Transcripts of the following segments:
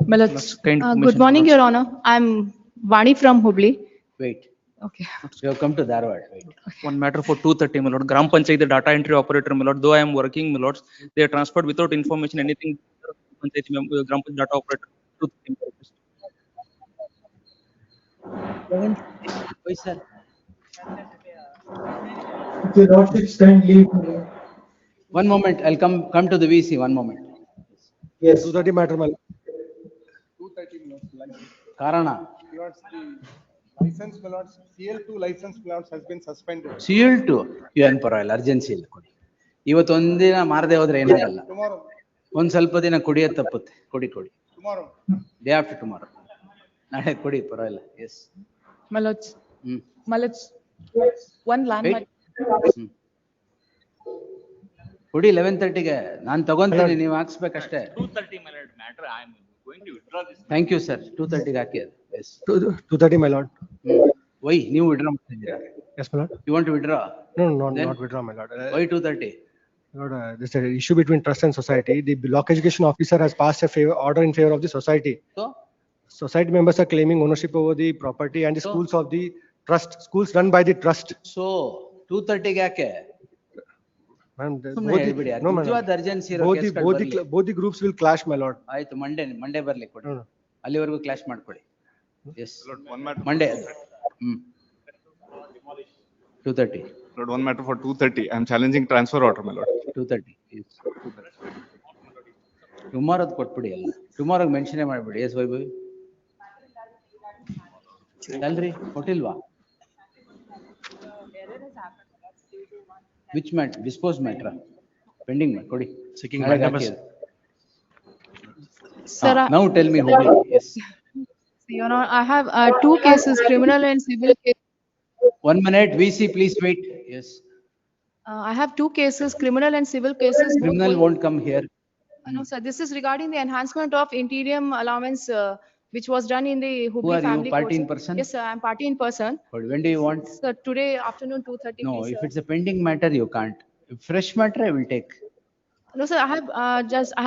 Good morning, Your Honor. I'm Vani from Hubli. Wait, Okay. you have come to Dharwad. Wait. One matter for 230, my lord. Gram Panchayat, the data entry operator, my lord. Though I am working, my lords, they are transferred without information, anything. Gram Panchayat data operator. 230. Why, sir? Your Lordship, stand leave. One moment, I'll come to the VC. One moment. Yes. 230 matter, my lord. Karana. License, my lords, CL2 license, my lords, has been suspended. CL2 ಏನು ಪರವಾಗಿಲ್ಲ, urgency ಇಲ್ಲ ಕೊಡಿ. ಇವತ್ತೊಂದಿನ ಮಾರದೆ ಹೋದ್ರೆ ಏನಾಗಲ್ಲ. Tomorrow. ಒಂದ್ ಸ್ವಲ್ಪ ದಿನ ಕುಡಿಯೋದು ತಪ್ಪುತ್ತೆ. ಕೊಡಿ. Tomorrow. Day after tomorrow. ನಾಳೆ ಕೊಡಿ ಪರವಾಗಿಲ್ಲ. Yes. Malaj. Malaj. One land. ಕೊಡಿ 11:30ಗೆ ನಾನು ತಗೊಂತೀನಿ, ನೀವು ಹಾಕ್ಸ್ಬೇಕಷ್ಟೇ. 230, my lord. Matter I am going to withdraw this. Thank you sir. 2:30ಗೆ ಹಾಕಿ ಅದು. ಎಸ್. 230, my lord. ವೈ ನೀವು ವಿಡ್ರಾ ಮಾಡ್ತಿದ್ದೀರಾ? Yes, my lord. You want to withdraw? No, not withdraw, my lord. Why 230? Lord, this is an issue between trust and society. The block education officer has passed a order in favor of the society. So? Society members are claiming ownership over the property and the schools of the trust, schools run by the trust. So 2:30ಗೆ ಯಾಕೆ? Ma'am, No, ನಿಜವಾದ urgency ಇರೋ ಕೇಸ್ಗಳು ಬರ್ಲಿ. both the groups will clash, my lord. ಆಯ್ತು, Monday ಬರ್ಲಿ ಕೊಡಿ. No. ಅಲ್ಲಿವರೆಗೂ clash ಮಾಡ್ಕೊಳ್ಳಿ. Yes, Lord, one matter. Monday. 2:30. Lord, one matter for 230. I'm challenging transfer order, my lord. 2:30. ಟುಮಾರೋದ್ ಕೊಟ್ಬಿಡಿ ಎಲ್ಲ. ಟುಮಾರೋಗ್ ಮೆನ್ಷನ್ ಮಾಡ್ಬಿಡಿ. ಎಸ್ ವೈಭವಿ ಅಲ್ರಿ ಕೊಟ್ಟಿಲ್ವಾ? Which matter? ಡಿಸ್ಪೋಸ್ ಮ್ಯಾಟ್ರಾ? ಪೆಂಡಿಂಗ್ ಕೊಡಿ. Sir, Now tell me who. Yes. Your Honor, I have two cases, criminal and civil case. 1 minute, VC, please wait. Yes. I have two cases, criminal and civil cases. Criminal won't come here. No, sir. This is regarding the enhancement of interim allowance, which was done in the Who Hubli are you? family Party in court. person? Yes, sir. I'm party in person. But when do you want? Sir, today afternoon 2:30. No, please, if sir. it's a pending matter, you can't. If fresh matter, I will take. No, sir. I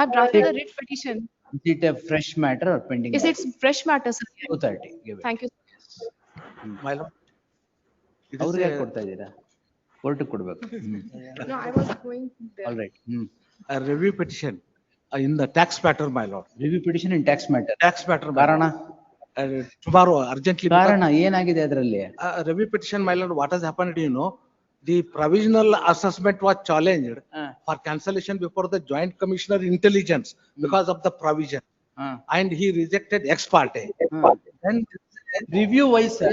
have drafted a writ petition. Is it a fresh matter or pending? Is it fresh matter, sir? 2:30. Give it. Thank you. My lord. ಅವ್ರಿಗೆ ಕೊಡ್ತಾ ಇದ್ದೀರಾ? Court ಕೊಡ್ಬೇಕು. No, I was going there. All right. A review petition in the tax matter, my lord. Review petition in tax matter. Tax matter. ಕಾರಣ? Tomorrow, urgently. ಕಾರಣ ಏನಾಗಿದೆ ಅದರಲ್ಲಿ? Review petition, my lord, what has happened, you know? The provisional assessment was challenged for cancellation before the Joint Commissioner Intelligence because of the provision. And he rejected ex parte. Then review why, sir?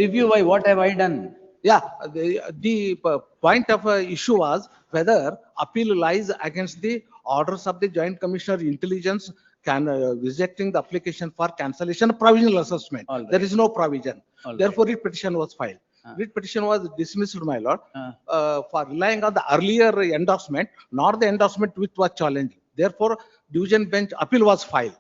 Review why? What have I done? Yeah, the point of issue was whether appeal lies against the orders of the Joint Commissioner Intelligence rejecting the application for cancellation provisional assessment. Right. There is no provision. Therefore, writ petition was filed. Writ petition was dismissed, my lord, for relying on the earlier endorsement, not the endorsement which was challenged. Therefore, division bench appeal was filed.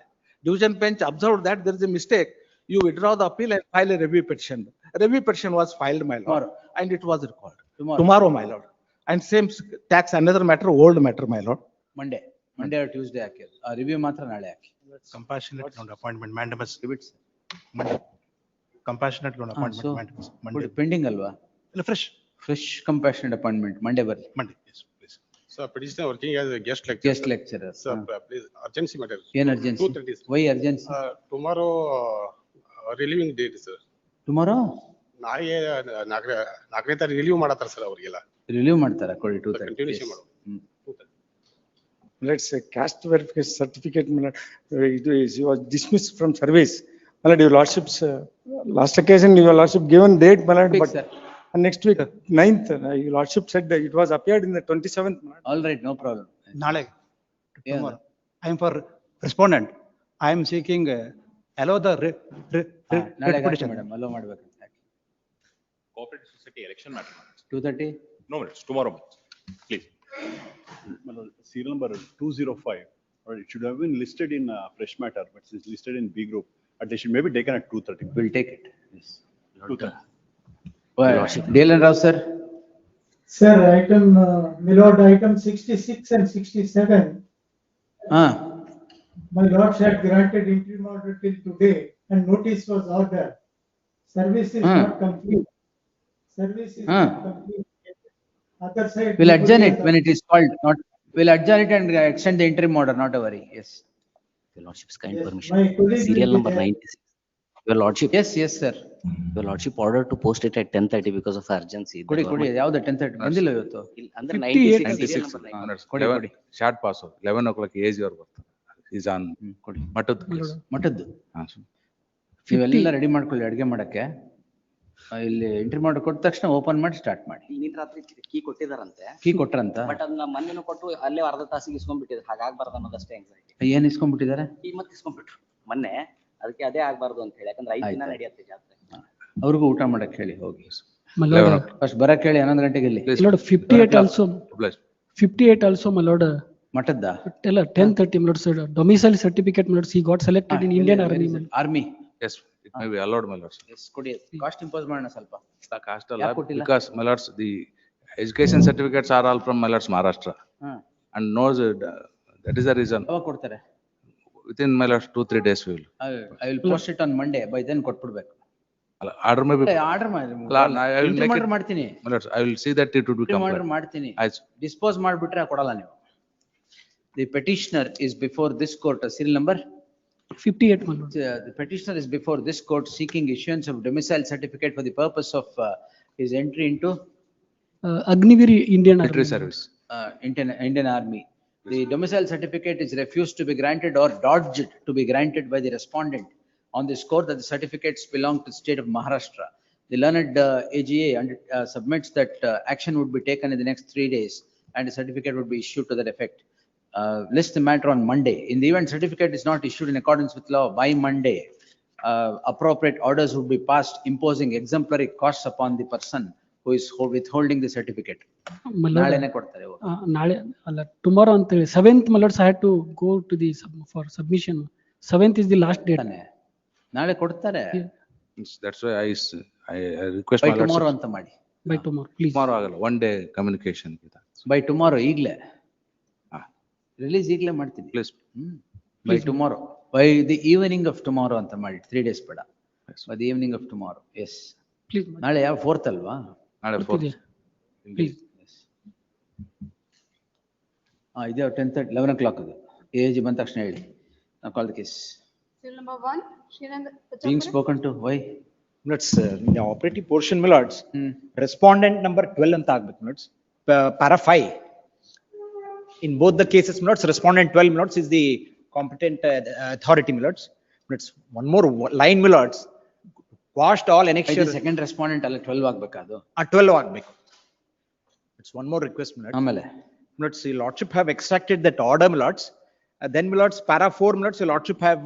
Division bench observed that there is a mistake. You withdraw the appeal and file a review petition. A review petition was filed, my lord, and it was recalled. Tomorrow, my lord. And same tax, another matter, old matter, my lord. Monday or Tuesday hockey. Review ಮಾತ್ರ ನಾಳೆ ಹಾಕಿ. Compassionate loan appointment, mandamus. Monday. Compassionate loan appointment, mandamus. Monday. Pending ಅಲ್ವಾ? Fresh compassionate appointment. Monday ಬರ್ಲಿ. Monday, yes, please. Sir, petitioner working as a guest lecturer. Guest lecturer. Sir, please, urgency matter. ಏನ್ urgency? 2:30. Why urgency? Tomorrow, relieving date, sir. Tomorrow? ನಾಳೆಗೆ 4ನೇ ತಾರೀಕು relieve ಮಾಡತ್ತಾರ sir ಅವ್ರಿಗೆಲ್ಲ. Relieve ಮಾಡ್ತಾರ ಕೊಡಿ 2:30. Continuation ಮಾಡು. Let's say caste verification certificate, he was dismissed from service. My lord, your lordship's last occasion, your lordship given date, my lord, but next week, 9th, your lordship said that it was appeared in the 27th. All right, no problem. Nale, tomorrow. I am for respondent. I am seeking allow the ನಾಳೆ petition. Madam hello ಮಾಡ್ಬೇಕು. Cooperative society election matter. 2:30. No minutes, tomorrow, please. Serial number 205, or it should have been listed in fresh matter, but it's listed in B group. They should maybe taken at 2:30. We'll take it. Yes. 2:30. Dylan Rao, sir. Sir, item, my lord, item 66 and 67. My lords had granted interim order till today and notice was ordered. Service is not complete. Service is not complete. Other side. We'll adjourn nobody it has when it is called, not, we'll adjourn it and extend the interim order, not a worry, yes. Your Lordship's kind Yes, permission. my colleague Serial will be number there. 96. Your Lordship, Yes, yes, sir. Your Lordship ordered to post it at 10:30 because of urgency. The ಕೊಡಿ government- ಯಾವ್ದು 10:30 ಬಂದಿಲ್ಲ ಇವತ್ತು. Under 58 96, serial number 96. ಕೊಡಿ. Short pass 11 o'clock age ಅವ್ರು ಬರ್ತಾರೆ is on ಕೊಡಿ. ಮಠದ್ದು. ನೀವೆಲ್ಲ ready ಮಾಡ್ಕೊಳ್ಳಿ ಅಡ್ಗೆ ಮಾಡಕ್ಕೆ. ಇಲ್ಲಿ ಎಂಟ್ರಿ ಮಾಡಿ ಕೊಟ್ಟ ತಕ್ಷಣ ಓಪನ್ ಮಾಡಿ ಸ್ಟಾರ್ಟ್ ಮಾಡಿ. ನಿನ್ನೆ ರಾತ್ರಿ ಕೀ ಕೊಟ್ಟಿದಾರಂತೆ. ಕೀ ಕೊಟ್ರಂತ? ಬಟ್ ಅದನ್ನ ಮೊನ್ನೆನೂ ಕೊಟ್ಟು ಅಲ್ಲೇ ಅರ್ಧ ತಾಸಿಗೆ ಇಸ್ಕೊಂಡ್ಬಿಟ್ಟಿದ್ರು. ಹಾಗಾಗ್ಬಾರ್ದು ಅನ್ನೋದಷ್ಟೇ anxiety. ಏನ್ ಇಸ್ಕೊಂಡ್ಬಿಟ್ಟಿದ್ದಾರೆ? ಕೀ ಮತ್ತೆ ಇಸ್ಕೊಂಡ್ಬಿಟ್ರು ಮೊನ್ನೆ. ಅದಕ್ಕೆ ಅದೇ ಆಗ್ಬಾರ್ದು ಅಂತ ಹೇಳಿ, ಯಾಕಂದ್ರೆ 5 ದಿನ ನಡೆಯುತ್ತೆ ಜಾತ್ರೆ. ಅವ್ರಿಗೂ ಊಟ ಮಾಡಕ್ ಹೇಳಿ ಹೋಗಿ. My lord, ಫಸ್ಟ್ ಬರಕ್ ಹೇಳಿ 11 ಗಂಟೆಗೆ ಇಲ್ಲಿ. my lord, 58 also, 58 also, my lord, ಮಠದ್ದ? tell her 10:30, my lord, sir, domicile certificate, my lord, he got selected in Indian Army. Army. Yes, it may be allowed, my lords. Yes ಕೊಡಿ. Cost impose ಮಾಡೋಣ ಸ್ವಲ್ಪ. Caste ಯಾಕ್ ಕೊಟ್ಟಿಲ್ಲ? because my lords, the education certificates are all from my lords Maharashtra. And knows that is the reason. ಯಾವಾಗ ಕೊಡ್ತಾರೆ? Within my lords 2-3 days we will. I will post it on Monday, by then ಕೊಟ್ಬಿಡ್ಬೇಕು. Order may be. Order ಮಾಡಿ. I will make it. ಮಾಡ್ತೀನಿ. My lords, I will see that it would be order compliant. ಮಾಡ್ತೀನಿ. As- dispose ಮಾಡ್ಬಿಟ್ರೆ ಕೊಡಲ್ಲ ನೀವು. The petitioner is before this court, serial number? 58, my lord. The petitioner is before this court seeking issuance of domicile certificate for the purpose of his entry into Agniviri Indian Military Army. service. Indian Army. The domicile certificate is refused to be granted or dodged to be granted by the respondent on the score that the certificates belong to the state of Maharashtra. The learned AGA submits that action would be taken in the next 3 days and a certificate would be issued to that effect. List the matter on Monday. In the event certificate is not issued in accordance with law by Monday, appropriate orders would be passed imposing exemplary costs upon the person who is withholding the certificate. My lord, ನಾಳೆನೇ ಕೊಡ್ತಾರೆ ಇವ್ರು. ನಾಳೆ ಅಲ್ಲ, tomorrow ಅಂತ ಹೇಳಿ 7th, my lords, I had to go to the for submission. 7th is the last date. ತಾನೆ? ನಾಳೆ ಕೊಡ್ತಾರೆ. Yes, that's why I request By my lords. tomorrow ಅಂತ ಮಾಡಿ. By tomorrow, please. Tomorrow ಆಗಲ್ಲ, one day communication. By tomorrow ಈಗ್ಲೇ. Release ಈಗ್ಲೇ ಮಾಡ್ತೀನಿ. Please. By tomorrow. By the evening of tomorrow ಅಂತ ಮಾಡಿ. 3 days ಬೇಡ. By the evening of tomorrow. Yes. Please, my lord. ನಾಳೆ ಯಾವ 4th ಅಲ್ವಾ? ನಾಳೆ Please. Please. ಇದೆ 10:30, 11 o'clock ಅದು. AG ಬಂದ ತಕ್ಷಣ ಹೇಳಿ. Now call the case. Serial number 1, Srinanda. Being spoken to, why? Let's, the operative portion, my lords, respondent number 12 ಅಂತ ಆಗ್ಬೇಕು, my lords. Para 5. In both the cases, my lords, respondent 12, my lords, is the competent authority, my lords. Let's, one more line, my lords. Quashed all annexures. Second respondent ಅಲ್ಲ 12 ಆಗ್ಬೇಕಾ ಅದು? 12 ಆಗ್ಬೇಕು. It's one more request, my lords. ಆಮೇಲೆ My lords, the lordship have extracted that order, my lords. Then, my lords, para 4, my lords, the lordship have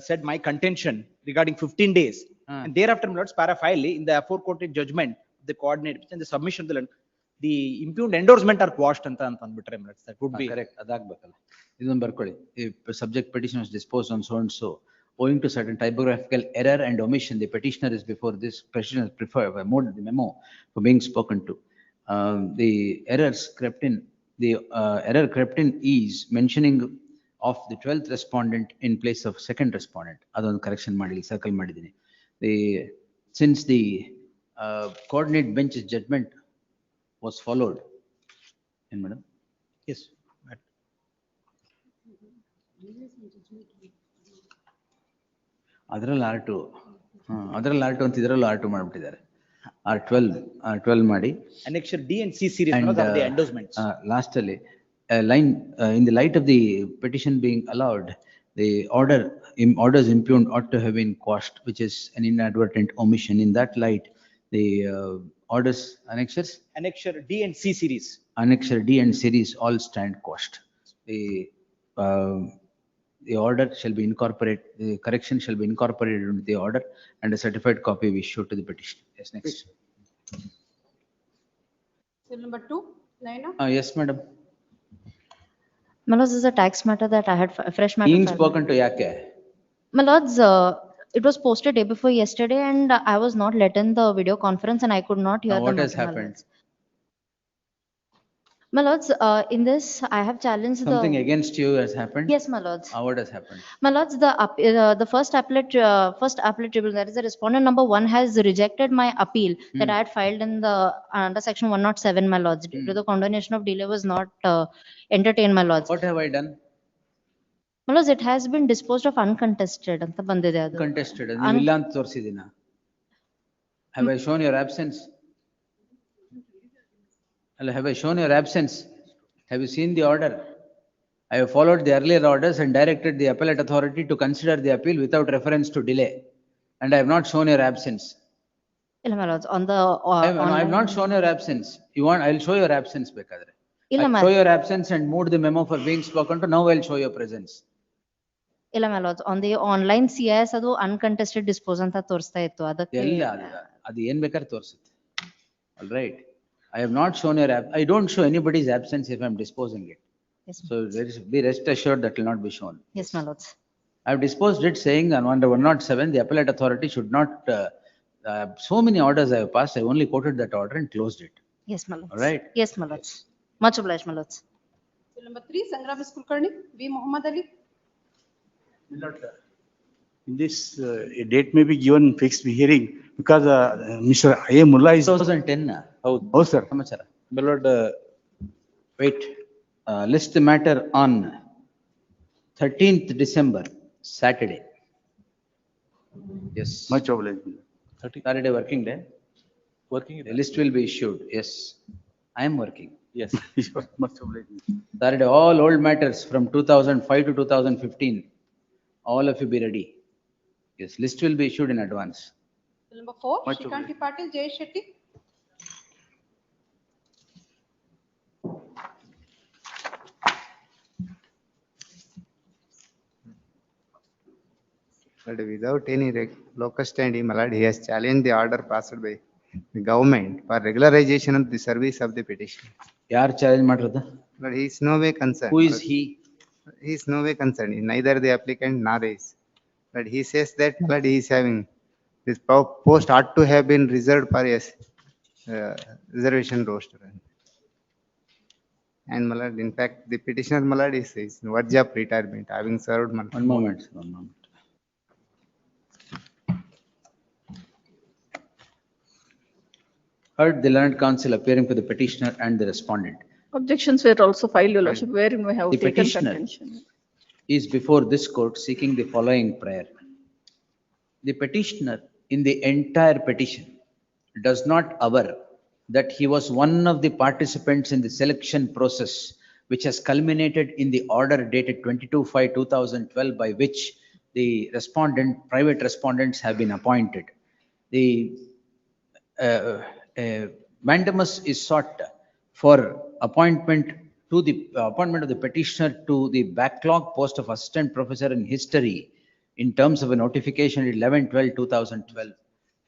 said my contention regarding 15 days. And thereafter, my lords, para 5, in the aforequoted judgment, the coordinate and the submission of the impugned endorsement are quashed anta anbitre, my lords. That would be correct, ಅದಾಗ್ಬೇಕಲ್ಲ. ಇದನ್ನ ಬರ್ಕೊಳ್ಳಿ. Subject petition was disposed on so and so. Owing to certain typographical error and omission, the petitioner is before this petitioner prefer the memo for being spoken to. The errors crept in. The error crept in is mentioning of the 12th respondent in place of second respondent. ಅದೊಂದು correction ಮಾಡಿ circle ಮಾಡಿದ್ದೀನಿ. Since the coordinate bench's judgment was followed. ಏನ್ madam? yes. ಅದರಲ್ಲಿ R2, ಅದರಲ್ಲಿ R2 ಅಂತ ಇದರಲ್ಲೂ R2 ಮಾಡ್ಬಿಟ್ಟಿದ್ದಾರೆ. R12 ಮಾಡಿ. Annexure D and C series, my lords, are the endorsements. Last ಅಲ್ಲಿ line, in the light of the petition being allowed, the orders impugned ought to have been quashed, which is an inadvertent omission. In that light, the orders, annexures? Annexure D and C series. Annexure D and series all stand quashed. The order shall be incorporated, the correction shall be incorporated into the order and a certified copy be issued to the petitioner. Yes, next. Serial number 2, Naina. Yes, madam. My lords, this is a tax matter that I had a fresh matter. Being filed. spoken to ಯಾಕೆ? My lords, it was posted day before yesterday and I was not let in the video conference and I could not hear. What the has matter, my happened? lords. My lords, in this, I have challenged Something the, against you has happened? yes, my lords. What has happened? My lords, the first appellate tribunal, that is the respondent number 1 has rejected my appeal that I had filed in the, under section 107, my lords. Due to the condonation of delay was not entertained, my lords. What have I done? My lords, it has been disposed of uncontested ಅಂತ ಬಂದಿದೆ ಅದು. Contested. ನೀವು ಇಲ್ಲ ಅಂತ ತೋರಿಸಿದಿನ? Have I shown your absence? Have I shown your absence? Have you seen the order? I have followed the earlier orders and directed the appellate authority to consider the appeal without reference to delay. And I have not shown your absence. ಇಲ್ಲ my lords, on the I have not shown your absence. You want, I'll show your absence ಬೇಕಾದ್ರೆ. ಇಲ್ಲ I'll show your absence and moved the memo for being spoken to. Now I'll show your presence. ಇಲ್ಲ my lords, on the online CIS ಅದು uncontested dispose ಅಂತ ತೋರಿಸ್ತಾ ಇತ್ತು ಅದಕ್ಕೆ. ಎಲ್ಲ ಅದು ಏನ್ ಬೇಕಾದ್ರೆ ತೋರಿಸುತ್ತೆ. All right. I have not shown your I don't show anybody's absence if I am disposing it. Yes, So be rest assured that will not be shown. yes, my lords. I have disposed it saying on under 107, the appellate authority should not, so many orders I have passed, I only quoted that order and closed it. Yes, my lords. All right. Yes, my lords. Much obliged, my lords. Number 3, Sangram Kulkarni, V. Muhammad Ali. In this, a date may be given fixed hearing because Mr. A. Mullah is. 2010. Oh, sir. Samachara. Beloved, wait, list the matter on 13th December, Saturday. Yes. Much obliged. Saturday working day. Working. The list will be issued. Yes. I am working. Yes. Much obliged. Saturday, all old matters from 2005 to 2015. All of you be ready. Yes, list will be issued in advance. Number 4, Much Srikanti Patil, Jay Shetty. But without any locus standi, my lord, he has challenged the order passed by the government for regularization of the service of the petition. Yaar challenge ಮಾಡಿರೋದು? But he is no way concerned. Who is he? He is no way concerned, neither the applicant nor is. But he says that, my lord, he is having, this post ought to have been reserved for a reservation roster. And my lord, in fact, the petitioner, my lord, is in verge of retirement, having served. One moment. Heard the learned counsel appearing for the petitioner and the respondent. Objections were also filed, Your Lordship, wherein we have The taken petitioner contention. is before this court seeking the following prayer. The petitioner in the entire petition does not aver that he was one of the participants in the selection process which has culminated in the order dated 22/5/2012 by which the private respondents have been appointed. The mandamus is sought for appointment of the petitioner to the backlog post of assistant professor in history in terms of a notification 11/12/2012.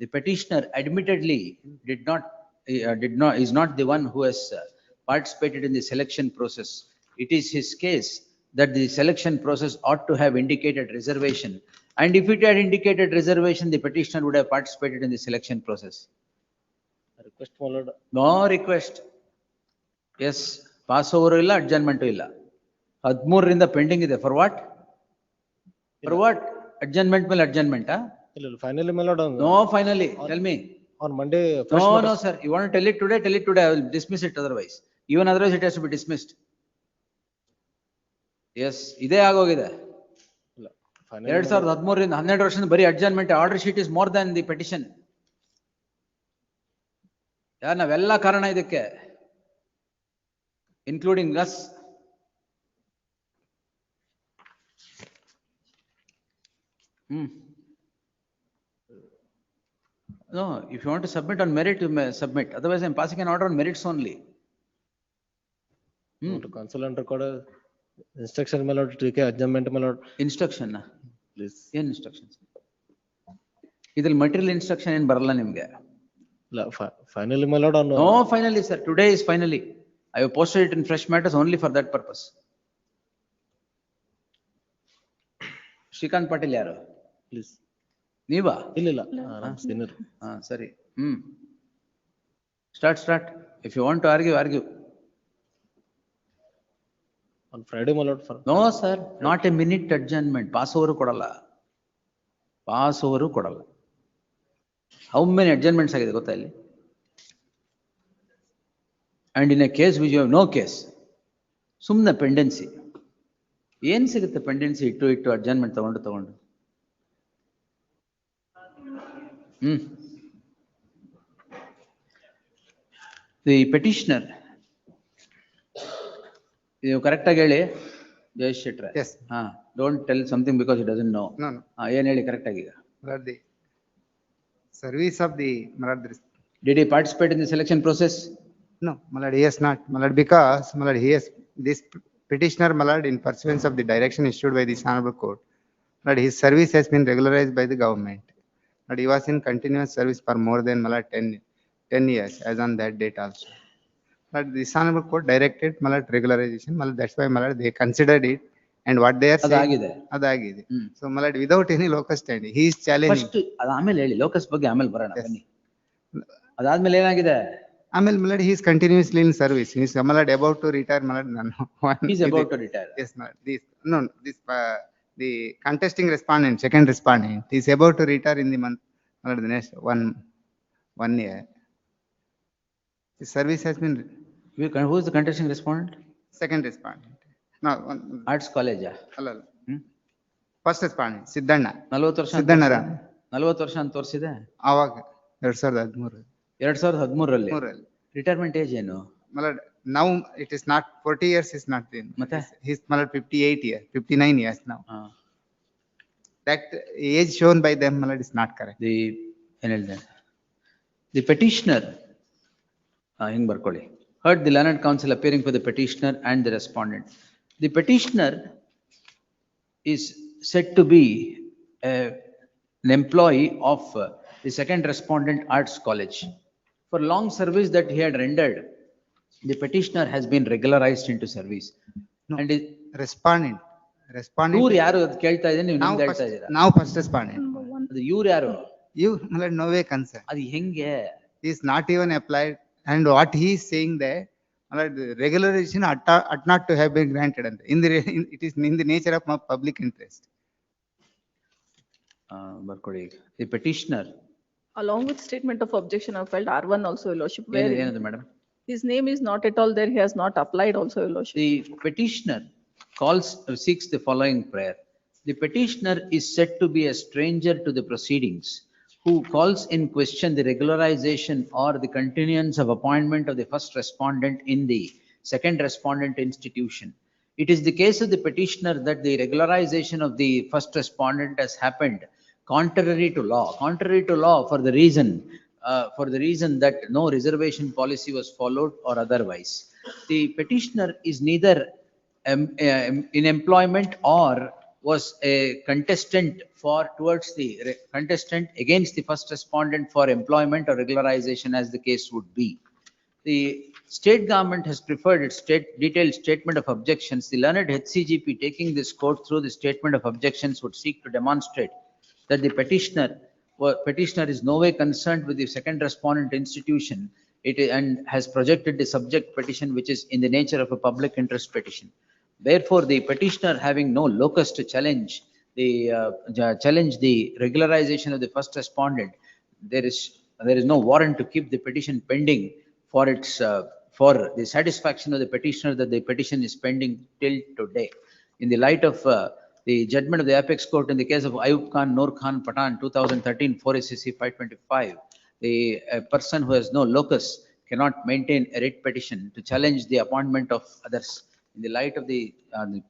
The petitioner admittedly is not the one who has participated in the selection process. It is his case that the selection process ought to have indicated reservation. And if it had indicated reservation, the petitioner would have participated in the selection process. Request followed. No request. Yes, pass over illa, adjournment illa. 13 ರಿಂದ pending ಇದೆ. For what? For what? Adjournment ಮೇಲೆ adjournment, huh? Finally, my lord. No, finally. Tell me. On Monday. No, sir. You want to tell it today? Tell it today. I will dismiss it otherwise. Even otherwise, it has to be dismissed. Yes, ಇದೇ ಆಗೋಗಿದೆ. 2013 ರಿಂದ 12 ವರ್ಷದಿಂದ ಬರೀ adjournment. Order sheet is more than the petition. ನಾವೆಲ್ಲ ಕಾರಣ ಇದಕ್ಕೆ, including us. No, if you want to submit on merit, you may submit. Otherwise, I am passing an order on merits only. To counsel and record instruction, my lord, to take adjournment, my lord. Instruction, please. ಏನು instructions? ಇದ್ರಲ್ಲಿ material instruction ಏನು ಬರಲ್ಲ ನಿಮ್ಗೆ. Finally, my lord, on. No, finally, sir. Today is finally. I have posted it in fresh matters only for that purpose. Srikanth Patil ಯಾರು? Please. ನೀವಾ? ಇಲ್ಲ senior. ಸರಿ. Start. If you want to argue, argue. on Friday, my lord, for. No, sir, not a minute adjournment. Passover kodalla. Passover kodalla. How many adjournments agide gotta illi? And in a case which you have no case, sumna pendency. ಏನ್ ಸಿಗುತ್ತೆ pendency ಇಟ್ಟು adjournment ತಗೊಂಡು the petitioner, ನೀವು correct ಆಗಿ ಹೇಳಿ ಜಯೇಶ್ ಶೆಟ್ರೆ. Don't tell something because it doesn't know. ಏನ್ ಹೇಳಿ ಕರೆಕ್ಟ್ ಆಗಿ. Service of the Did he participate in the selection process? No, my lord, he has not, my lord, because my lord, he has this petitioner, my lord, in pursuance of the direction issued by this honorable court, but his service has been regularized by the government. But he was in continuous service for more than, my lord, 10 years as on that date also. But this honorable court directed, my lord, regularization, my lord, that's why, my lord, they considered it, and what they are saying. Adagide. So, my lord, without any locus standing, he is challenging. First, ಆಮೇಲೆ ಹೇಳಿ, locus ಬಗ್ಗೆ ಆಮೇಲೆ ಬರೋಣ ಬನ್ನಿ. ಅದಾದ್ಮೇಲೆ ಏನಾಗಿದೆ? Amal Malad, he is continuously in service. He is Malad about to retire. Malad, he is about to retire. Yes, the contesting respondent, second respondent, he is about to retire in the month, Malad, the next one year. His service has been. Who is the contesting respondent? Second respondent. No, Arts College. First respondent, Siddhanna. 40 ವರ್ಷ Siddhanna. 40 ವರ್ಷ ಅಂತ ತೋರಿಸಿದೆ. ಆವಾಗ 2013. 2013ರಲ್ಲಿ retirement age ಏನು? Malad, now it is not 40 years is not in. ಮತ್ತೆ He's Malad 58 years, 59 years now. That age shown by them, Malad, is not correct. The petitioner, ಹಿಂಗ್ ಬರ್ಕೊಳ್ಳಿ, heard the learned counsel appearing for the petitioner and the respondent. The petitioner is said to be an employee of the second respondent Arts College. For long service that he had rendered, the petitioner has been regularized into service. No, and respondent. ಇವ್ರು ಯಾರು ಅದು ಕೇಳ್ತಾ ಇದ್ದೀನಿ, ನೀವು ನಿಮ್ದು ಹೇಳ್ತಾ ಇದ್ದೀರಾ. Now first respondent. ಅದು ಇವ್ರು ಯಾರು? You, Malad, no way concern. ಅದು ಹೆಂಗೆ? He is not even applied, and what he is saying there, Malad, regularization ought not to have been granted. It is in the nature of public interest. ಬರ್ಕೊಳ್ಳಿ. The petitioner, along with statement of objection, I filed R1 also, Your Lordship. Where ಏನದು madam? his name is not at all there, he has not applied also, Your Lordship. The petitioner seeks the following prayer. The petitioner is said to be a stranger to the proceedings, who calls in question the regularization or the continuance of appointment of the first respondent in the second respondent institution. It is the case of the petitioner that the regularization of the first respondent has happened contrary to law for the reason that no reservation policy was followed or otherwise. The petitioner is neither in employment or was a contestant against the first respondent for employment or regularization, as the case would be. The state government has preferred its detailed statement of objections. The learned HCGP, taking this court through the statement of objections, would seek to demonstrate that the petitioner is no way concerned with the second respondent institution and has projected the subject petition, which is in the nature of a public interest petition. Therefore, the petitioner, having no locus to challenge the regularization of the first respondent, there is no warrant to keep the petition pending for the satisfaction of the petitioner that the petition is pending till today. In the light of the judgment of the apex court in the case of Ayub Khan, Noor Khan, Patan, 2013, 4 SCC 525, the person who has no locus cannot maintain a writ petition to challenge the appointment of others. In the light of the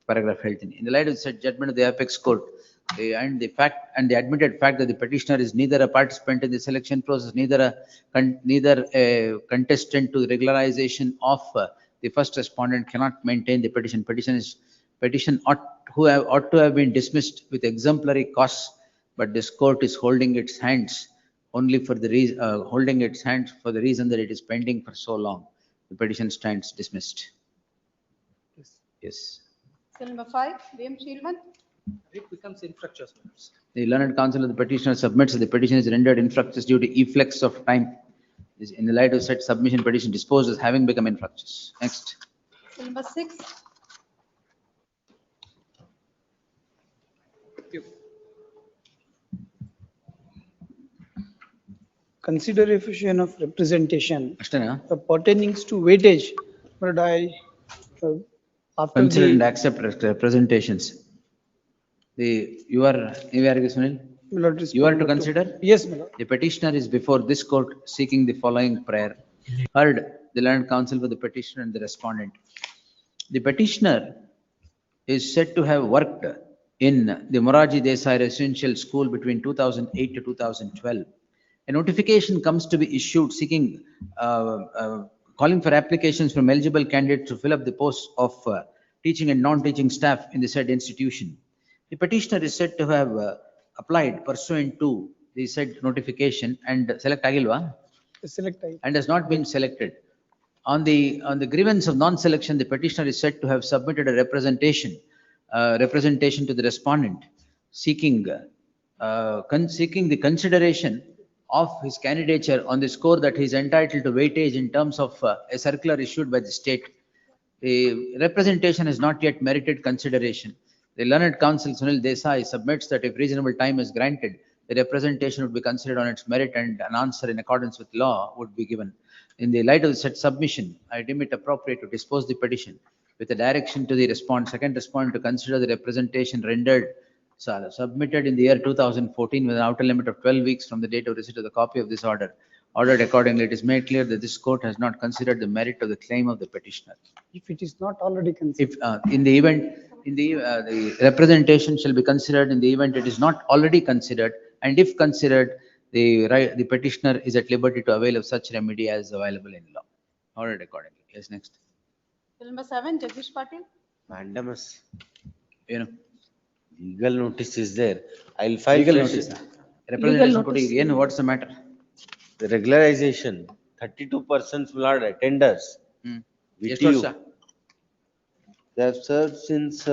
paragraph held in the light of the judgment of the apex court, and the admitted fact that the petitioner is neither a participant in the selection process, neither a contestant to the regularization of the first respondent, cannot maintain the petition. Petition ought to have been dismissed with exemplary cause, but this court is holding its hands for the reason that it is pending for so long. The petition stands dismissed. Yes. Cell number 5, VM Shilman. It becomes infructuous. The learned counsel of the petitioner submits that the petition is rendered infructuous due to efflux of time. In the light of such submission, petition disposed as having become infructuous. Next. Cell number 6. consideration of representation Ashtana? pertaining to weightage, but after Consider and the, accept representations. You are Sunil? my lord, You are to responded consider? Yes, my lord. The petitioner is before this court seeking the following prayer. Heard the learned counsel for the petitioner and the respondent. The petitioner is said to have worked in the Moraji Desai Residential School between 2008 to 2012. A notification comes to be issued seeking, calling for applications from eligible candidates to fill up the posts of teaching and non-teaching staff in the said institution. The petitioner is said to have applied pursuant to the said notification and select agilwa Select type. and has not been selected. On the grievance of non-selection, the petitioner is said to have submitted a representation to the respondent seeking the consideration of his candidature on the score that he is entitled to weightage in terms of a circular issued by the state. The representation has not yet merited consideration. The learned counsel Sunil Desai submits that if reasonable time is granted, the representation would be considered on its merit and an answer in accordance with law would be given. In the light of the said submission, I deem it appropriate to dispose the petition with a direction to the second respondent to consider the representation rendered submitted in the year 2014 with an outer limit of 12 weeks from the date of receipt of the copy of this order. Ordered accordingly, it is made clear that this court has not considered the merit of the claim of the petitioner. If it is not already considered. If in the event, the representation shall be considered in the event it is not already considered, and if considered, the petitioner is at liberty to avail of such remedy as available in law. Ordered accordingly. Yes, next. Bill number 7, Jagdish Patil. Mandamus. You know. Legal notice is there. I'll file. Legal notice. Representation put again, what's the matter? The regularization, 32 persons will are attenders. With you. They have served since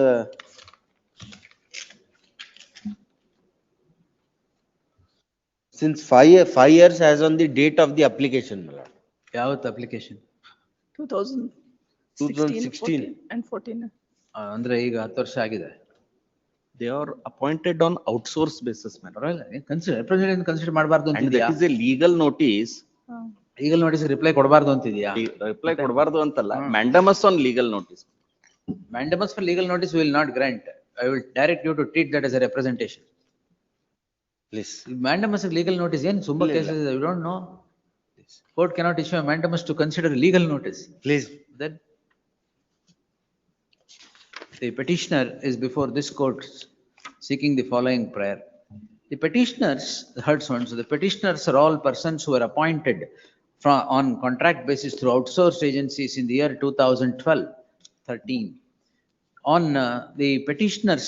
5 years as on the date of the application, my lord. Yavat application? 2016 and 14. Andre ಈಗ 10 ವರ್ಷ ಆಗಿದೆ. They are appointed on outsource basis, man. Consider representation consider ಮಾಡಬಾರದು And ಅಂತಿದ್ಯಾ? that is a legal notice. Legal notice reply ಕೊಡಬಾರದು ಅಂತಿದ್ಯಾ? Reply ಕೊಡಬಾರದು ಅಂತಲ್ಲ. Mandamus on legal notice. Mandamus for legal notice will not grant. I will direct you to treat that as a representation. Please. Mandamus legal notice, in Sumba cases, you don't know. Court cannot issue a mandamus to consider a legal notice. Please. Then the petitioner is before this court seeking the following prayer. The petitioners, so the petitioners are all persons who were appointed on contract basis through outsourced agencies in the year 2012-13. On the petitioners,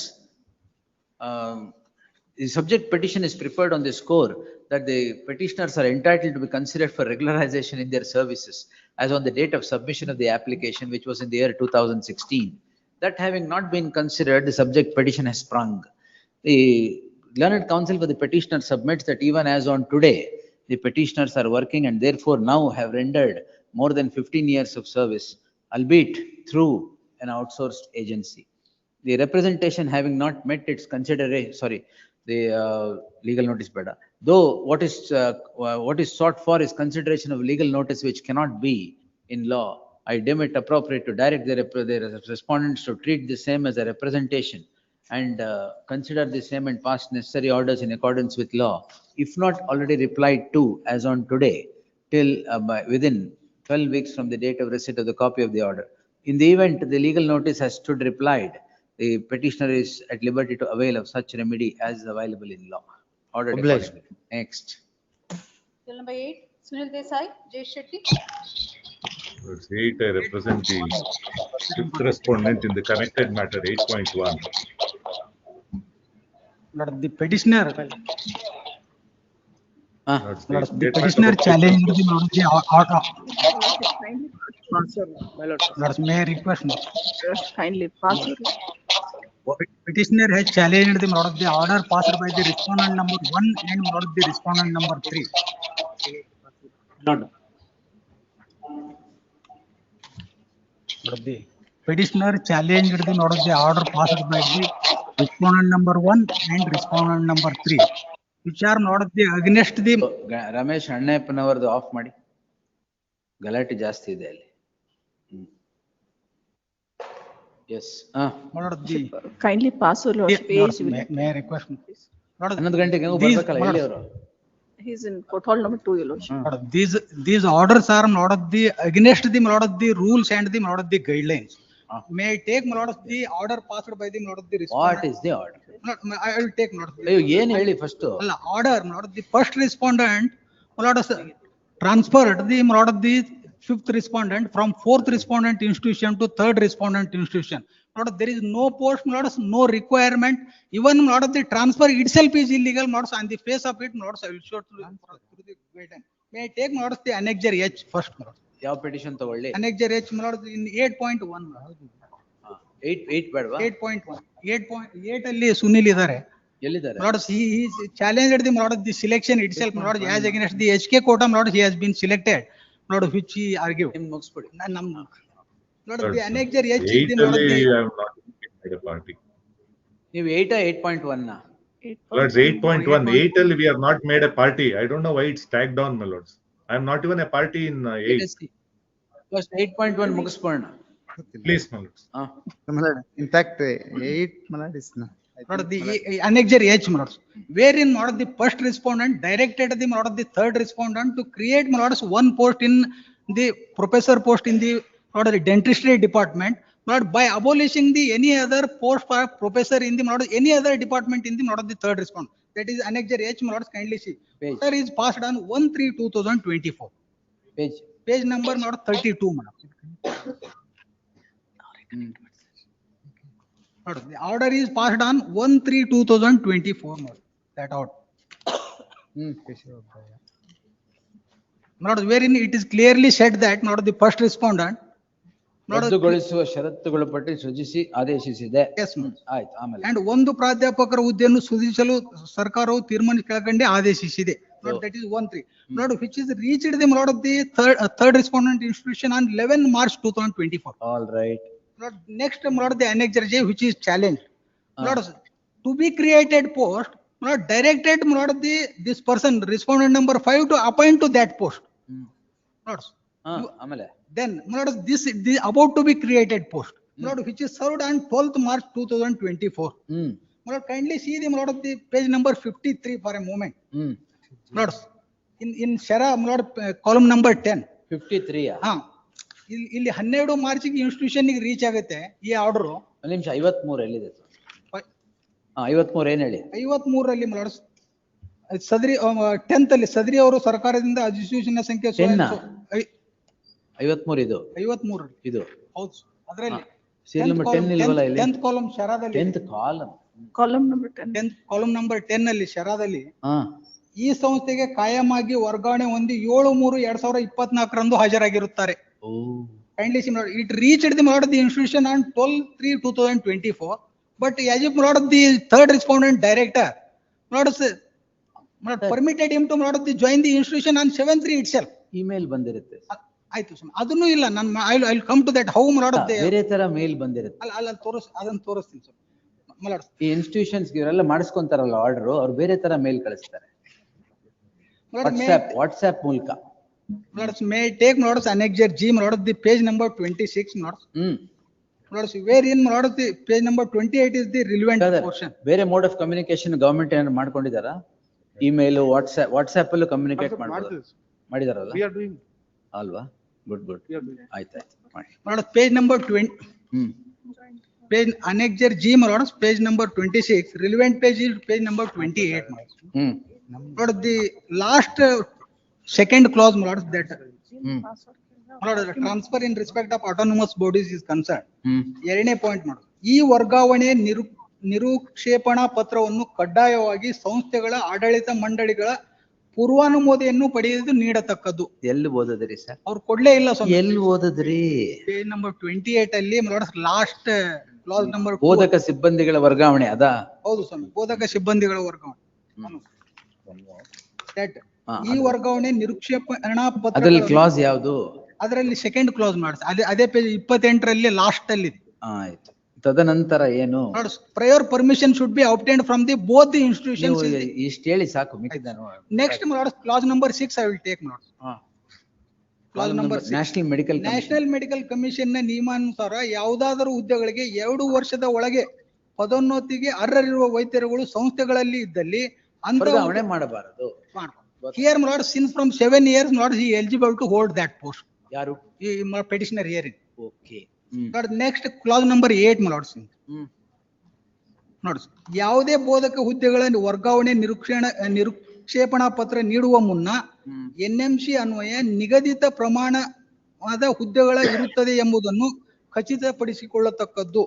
the subject petition is preferred on the score that the petitioners are entitled to be considered for regularization in their services as on the date of submission of the application, which was in the year 2016. That having not been considered, the subject petition has sprung. The learned counsel for the petitioner submits that even as on today, the petitioners are working and therefore now have rendered more than 15 years of service, albeit through an outsourced agency. The representation having not met its consideration, the legal notice better. Though what is sought for is consideration of legal notice which cannot be in law, I deem it appropriate to direct the respondents to treat the same as a representation and consider the same and pass necessary orders in accordance with law, if not already replied to as on today, till within 12 weeks from the date of receipt of the copy of the order. In the event the legal notice has stood replied, the petitioner is at liberty to avail of such remedy as available in law. Ordered accordingly. Next. Bill number 8, Sunil Desai, Jay Shetty. It's 8, I represent the fifth respondent in the connected matter 8.1. Lord, the petitioner. Lord, the petitioner challenged the order. Lord, may I request? Kindly pass. Petitioner has challenged the order passed by the respondent number 1 and the respondent number 3. Lord, the petitioner challenged the order passed by the respondent number 1 and respondent number 3. which are not the against the Ramesh ಅಣ್ಣಪ್ಪನವರದು off ಮಾಡಿ, ಗಲಾಟೆ ಜಾಸ್ತಿ ಇದೆ ಅಲ್ಲಿ. Yes, kindly pass your lordship age. May I request? 11 ಗಂಟೆಗೆ ಹೆಂಗೋ ಬರ್ಬೇಕಲ್ಲ, ಎಲ್ಲಿ ಅವರು? He is in court hall number 2, your lordship. These orders are not of the against the not of the rules and the not of the guidelines. May I take not of the order passed by the not of the respondent? What is the order? I will take not. ಅಯ್ಯೋ ಏನ್ ಹೇಳಿ first. ಅಲ್ಲ, order not of the first respondent, not of transferred the not of the fifth respondent from fourth respondent institution to third respondent institution. Not there is no post, not no requirement, even not of the transfer itself is illegal, not on the face of it, not I will show through the guidance. May I take not of the annexure H first? ಯಾವ petition ತಗೊಳ್ಳಿ? Annexure H not in 8.1. 8 ಬೇಡವಾ? 8.1. 8.8 ಅಲ್ಲಿ ಸುನಿಲ್ ಇದ್ದಾರೆ. ಎಲ್ಲಿದ್ದಾರೆ? Not he challenged the not of the selection itself, not as against the HK quotum, not he has been selected, not of which he argued. ಮುಗಿಸ್ಬಿಡಿ. Not of the annexure H. 8 ಅಲ್ಲಿ I have not made a party. ನೀವು 8.1 ನ? Lords, 8.1, 8 ಅಲ್ಲಿ we have not made a party. I don't know why it's tagged on, my lords. I am not even a party in 8. First 8.1 ಮುಗಿಸ್ಬೋಣ. Please, my lords. In fact, 8 malad is not. Not of the annexure H, my lords, wherein not of the first respondent directed the not of the third respondent to create my lords one post in the professor post in the not of the dentistry department, not by abolishing the any other post for professor in the not of any other department in the not of the third respondent. That is annexure H, my lords, kindly see. Order is passed on 1/3/2024. Page number not 32, my lords. The order is passed on 1/3/2024. That order. Not wherein it is clearly said that not the first respondent. ರದ್ದುಗೊಳಿಸುವ ಷರತ್ತುಗಳ ಪಟ್ಟಿ ಸೃಜಿಸಿ ಆದೇಶಿಸಿದೆ. ಆಯ್ತು, ಆಮೇಲೆ. And ಒಂದು ಪ್ರಾಧ್ಯಾಪಕರ ಹುದ್ದೆಯನ್ನು ಸೃಜಿಸಲು ಸರ್ಕಾರವು ತೀರ್ಮಾನ ಕೆಳಕಂಡೆ ಆದೇಶಿಸಿದೆ. That is 1/3. Not which is reached the not of the third respondent institution on 11 March 2024. All right. Not next not the annexure J, which is challenged. Not to be created post, not directed not the this person respondent number 5 to appoint to that post. Not ಆಮೇಲೆ. Then not this about to be created post, not which is served on 12th March 2024. Not kindly see the not of the page number 53 for a moment. Not in Shara not column number 10. 53. ಇಲ್ಲಿ 12 ಮಾರ್ಚ್ಗೆ institution reach ಆಗುತ್ತೆ ಈ order. ಒಂದು ನಿಮಿಷ, 53 ಎಲ್ಲಿದೆ? 53 ಏನ್ ಹೇಳಿ? 53 ಅಲ್ಲಿ ಸದ್ರಿ 10th ಅಲ್ಲಿ ಸದ್ರಿ ಅವರು ಸರ್ಕಾರದಿಂದ ಅಧಿಸೂಚನೆ ಸಂಖ್ಯೆ 53 ಇದು 53 ಇದು ಹೌದು. ಅದರಲ್ಲಿ ಸೀರಿಯಲ್ ನಂಬರ್ 10 ಇಲ್ವಲ್ಲ ಇಲ್ಲಿ? 10th ಕಾಲಮ್ ಶರಾದಲ್ಲಿ 10th column Column number 10. 10th column number 10 ಅಲ್ಲಿ ಶರಾದಲ್ಲಿ ಈ ಸಂಸ್ಥೆಗೆ ಕಾಯಮಾಗಿ ವರ್ಗಾವಣೆ ಹೊಂದಿ 7/3/2024 ಹಾಜರಾಗಿರುತ್ತಾರೆ. Kindly see, it reached the not of the institution on 12/3/2024, but as if not of the third respondent director, not permitted him to not of the join the institution on 7/3 itself. Email ಬಂದಿರುತ್ತೆ. ಆಯ್ತು ಸ್ವಾಮಿ, ಅದನ್ನು ಇಲ್ಲ. ನಾನು I will come to that. How not of the ಬೇರೆ ತರ ಮೇಲ್ ಬಂದಿರುತ್ತೆ. ಅಲ್ಲ ಅದನ್ನು ತೋರಿಸ್ತೀನಿ ಸರ್. ಈ ಇನ್ಸ್ಟಿಟ್ಯೂಷನ್ಸ್ ಇವರೆಲ್ಲ ಮಾಡಿಸ್ಕೊಂತಾರಲ್ಲ ಆರ್ಡರ್, ಅವ್ರು ಬೇರೆ ತರ ಮೇಲ್ ಕಳಿಸ್ತಾರೆ ವಾಟ್ಸ್ಆಪ್ ಮೂಲಕ. May take notice annexure G, notice the page number 26, notice. Notice wherein notice the page number 28 is the relevant portion. ಬೇರೆ ಮೋಡ್ ಆಫ್ ಕಮ್ಯುನಿಕೇಶನ್ ಗವರ್ಮೆಂಟ್ ಏನಾದ್ರು ಮಾಡ್ಕೊಂಡಿದಾರಾ? ಇಮೇಲ್, ವಾಟ್ಸ್ಆಪ್ ಅಲ್ಲೂ ಕಮ್ಯುನಿಕೇಟ್ ಮಾಡಿದಾರಲ್ಲ ಅಲ್ವಾ? ಗುಡ್. ಆಯ್ತು. Notice page number 20. Page annexure G, notice page number 26. Relevant page is page number 28. Notice the last second clause, that transfer in respect of autonomous bodies is concerned. ಎರಡನೇ point ಈ ವರ್ಗಾವಣೆ ನಿರುಕ್ಷೇಪಣಾ ಪತ್ರವನ್ನು ಕಡ್ಡಾಯವಾಗಿ ಸಂಸ್ಥೆಗಳ ಆಡಳಿತ ಮಂಡಳಿಗಳ ಪೂರ್ವಾನುಮೋದನೆಯನ್ನು ಪಡೆದು ನೀಡತಕ್ಕದ್ದು. ಎಲ್ಲಿ ಓದಿದ್ರಿ ಸರ್? ಅವ್ರು ಕೊಡ್ಲೇ ಇಲ್ಲ ಸ್ವಾಮಿ. ಎಲ್ಲಿ ಓದಿದ್ರಿ? ಪೇಜ್ ನಂಬರ್ 28 ಅಲ್ಲಿ ಲಾಸ್ಟ್ ಕ್ಲಾಸ್ ನಂಬರ್ ಬೋಧಕ ಸಿಬ್ಬಂದಿಗಳ ವರ್ಗಾವಣೆ ಅದಾ? ಹೌದು ಸ್ವಾಮಿ, ಬೋಧಕ ಸಿಬ್ಬಂದಿಗಳ ವರ್ಗಾವಣೆ. ಈ ವರ್ಗಾವಣೆ ನಿರುಕ್ಷೇಪಣಾ ಪತ್ರ ಅದರಲ್ಲಿ ಕ್ಲಾಸ್ ಯಾವುದು? ಅದರಲ್ಲಿ ಸೆಕೆಂಡ್ ಕ್ಲಾಸ್ ಮಾಡಿಸಿ ಅದೇ ಪೇಜ್ 28ರಲ್ಲಿ ಲಾಸ್ಟ್ ಅಲ್ಲಿ. ಆಯ್ತು, ತದನಂತರ ಏನು? Prior permission should be obtained from the both the institutions. ನೀವು ಇಷ್ಟು ಹೇಳಿ ಸಾಕು, ಮಿಕ್ಕಿದ Next, my lord, clause number 6 I will take, my lord. Clause number 6. National Medical Commission ನ ನಿಯಮಾನುಸಾರ ಯಾವುದಾದರೂ ಹುದ್ದೆಗಳಿಗೆ 2 ವರ್ಷದ ಒಳಗೆ ಪದೋನ್ನತಿಗೆ ಅರ್ಹರಿರುವ ವೈದ್ಯರುಗಳು ಸಂಸ್ಥೆಗಳಲ್ಲಿ ಇದ್ದಲ್ಲಿ ಅಂತ ವರ್ಗಾವಣೆ ಮಾಡಬಾರದು. Here, my lord, since from 7 years, my lord, he eligible to hold that post. ಯಾರು? My petitioner hearing. Okay. Lord, next clause number 8, my lord. ನೋಡ್ರಿ, ಯಾವುದೇ ಬೋಧಕ ಹುದ್ದೆಗಳನ್ನು ವರ್ಗಾವಣೆ ನಿರುಕ್ಷೇಪಣಾ ಪತ್ರ ನೀಡುವ ಮುನ್ನ NMC ಅನ್ವಯ ನಿಗದಿತ ಪ್ರಮಾಣವಾದ ಹುದ್ದೆಗಳ ಇರುತ್ತದೆ ಎಂಬುದನ್ನು ಖಚಿತಪಡಿಸಿಕೊಳ್ಳತಕ್ಕದ್ದು.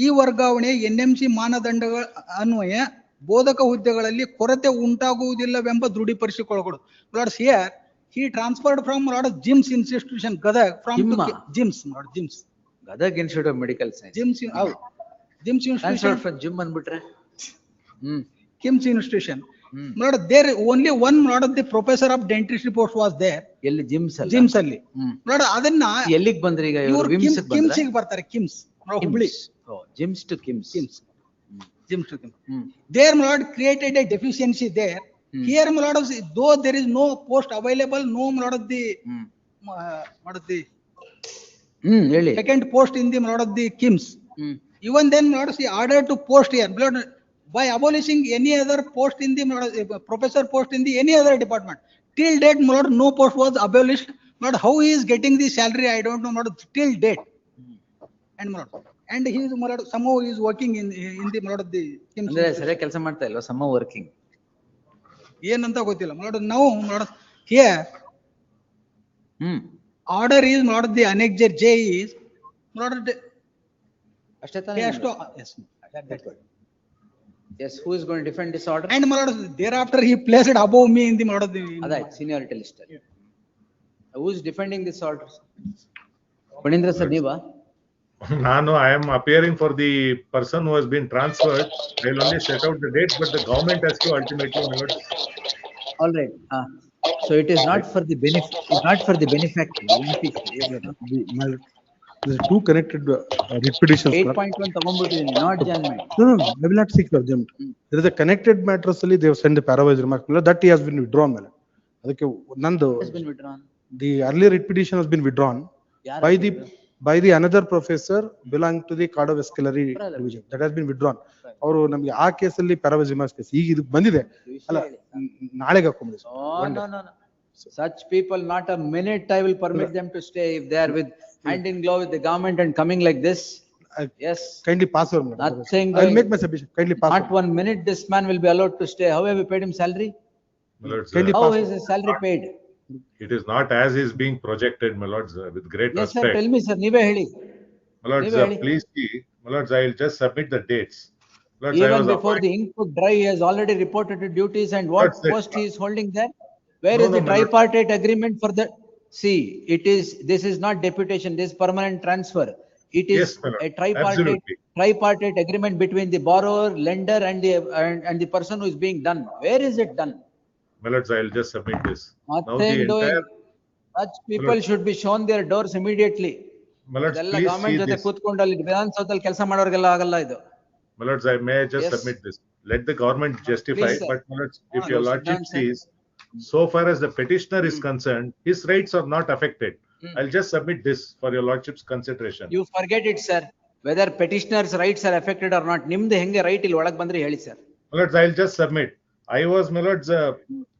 ಈ ವರ್ಗಾವಣೆ NMC ಮಾನದಂಡಗಳ ಅನ್ವಯ ಬೋಧಕ ಹುದ್ದೆಗಳಲ್ಲಿ ಕೊರತೆ ಉಂಟಾಗುವುದಿಲ್ಲವೆಂಬ ದೃಢೀಕರಿಸಿಕೊಳ್ಳಬಹುದು. Lords, here he transferred from Lord Jim's institution, Gadag, from Jim's, Lord Jim's. Gadag Institute of Medical Science. Jim's institution. From Jim ಅಂದ್ಬಿಟ್ರೆ. Kim's institution. Lord, there only one Lord of the professor of dentistry post was there. ಎಲ್ಲಿ ಜಿಮ್ಸ್ ಅಲ್ಲಿ? Jim's ಅಲ್ಲಿ. Lord, ಅದನ್ನ ಎಲ್ಲಿಗೆ ಬಂದ್ರಿ ಈಗ? ಇವರು VIMS ಗೆ ಬಂದ್ರಾ? Kim's ಗೆ ಬರ್ತಾರೆ, Kim's. Hubli. Jims to Kims. Jim's to Kim's. There, my lord, created a deficiency there. Here, my lord, though there is no post available, no, my lord, of the second post in the, my lord, of the Kim's. Even then, my lord, he ordered to post here. Lord, by abolishing any other post in the, my lord, professor post in the any other department. Till date, my lord, no post was abolished. Lord, how he is getting the salary, I don't know, my lord, till date. And my lord, and he is, my lord, somehow he is working in the, my lord, of the Kim's. ಅಂದ್ರೆ ಸರಿಯಾಗಿ ಕೆಲಸ ಮಾಡ್ತಾ ಇಲ್ವಾ? ಸಮ working ಏನಂತ ಗೊತ್ತಿಲ್ಲ. my lord, now, my lord, here order is not the annexure J is, my lord, ಅಷ್ಟೇ ತಾನೇ? Yes, who is going to defend this order? And my lord, thereafter he placed it above me in the, my lord, of the ಅದಾಯ್ತು, seniority list. Who is defending this order? Panindra sir, ನೀವಾ? I am appearing for the person who has been transferred. I will only set out the date, but the government has to ultimately. All right. So it is not for the benefit, not for the benefactor. There are two connected writ petitions. 8.1 ತಗೊಂಡ್ಬಿಟ್ಟಿದ್ದೀನಿ, not judgment. No, I will not seek for judgment. There is a connected matters ಅಲ್ಲಿ they have sent the paravise remark that he has been withdrawn. ಅದಕ್ಕೆ ನಂದು has been withdrawn. The earlier writ petition has been withdrawn by the another professor belonging to the cardiovascular division. That has been withdrawn. ಅವರು ನಮಗೆ ಆ ಕೇಸಲ್ಲಿ paravise remarks case ಈಗ ಇದು ಬಂದಿದೆ ಅಲ್ಲ, ನಾಳೆಗೆ ಹಾಕೊಂಡ್ಬಿಡಿ. No. Such people, not a minute I will permit them to stay if they are with hand in glove with the government and coming like this. Yes. Kindly pass over. Nothing. I will make my submission. Kindly pass. Not 1 minute this man will be allowed to stay. How have you paid him salary? How is his salary paid? It is not as is being projected, my lords, with great Yes respect. sir, tell me sir, ನೀವೇ ಹೇಳಿ. My lords, please see, my lords, I will just submit the dates. Lords, Even before the ink could dry, he has already reported to duties, and what post he is holding there? Where is the tripartite agreement for the? See, this is not deputation, this is permanent transfer. It is a tripartite agreement between the borrower, lender and the person who is being done. Where is it done? My lords, I will just submit this. Nothing doing. Such people should be shown their doors immediately. My lords, ಇದೆಲ್ಲ please government see ಜೊತೆ this. ಕೂತ್ಕೊಂಡು ಅಲ್ಲಿ ವಿಧಾನಸೌಧದಲ್ಲಿ ಕೆಲಸ ಮಾಡೋರ್ಗೆಲ್ಲ ಆಗಲ್ಲ ಇದು. My lords, I may just submit this. Let the government justify, Please, sir. but my lords, if your lordship sees, so far as the petitioner is concerned, his rights are not affected. I'll just submit this for your lordship's consideration. You forget it, sir. Whether petitioner's rights are affected or not, ನಿಮ್ದು ಹೆಂಗೆ right ಇಲ್ಲಿ ಒಳಗೆ ಬಂದ್ರೆ ಹೇಳಿ sir. My lords, I'll just submit. I was, my lords,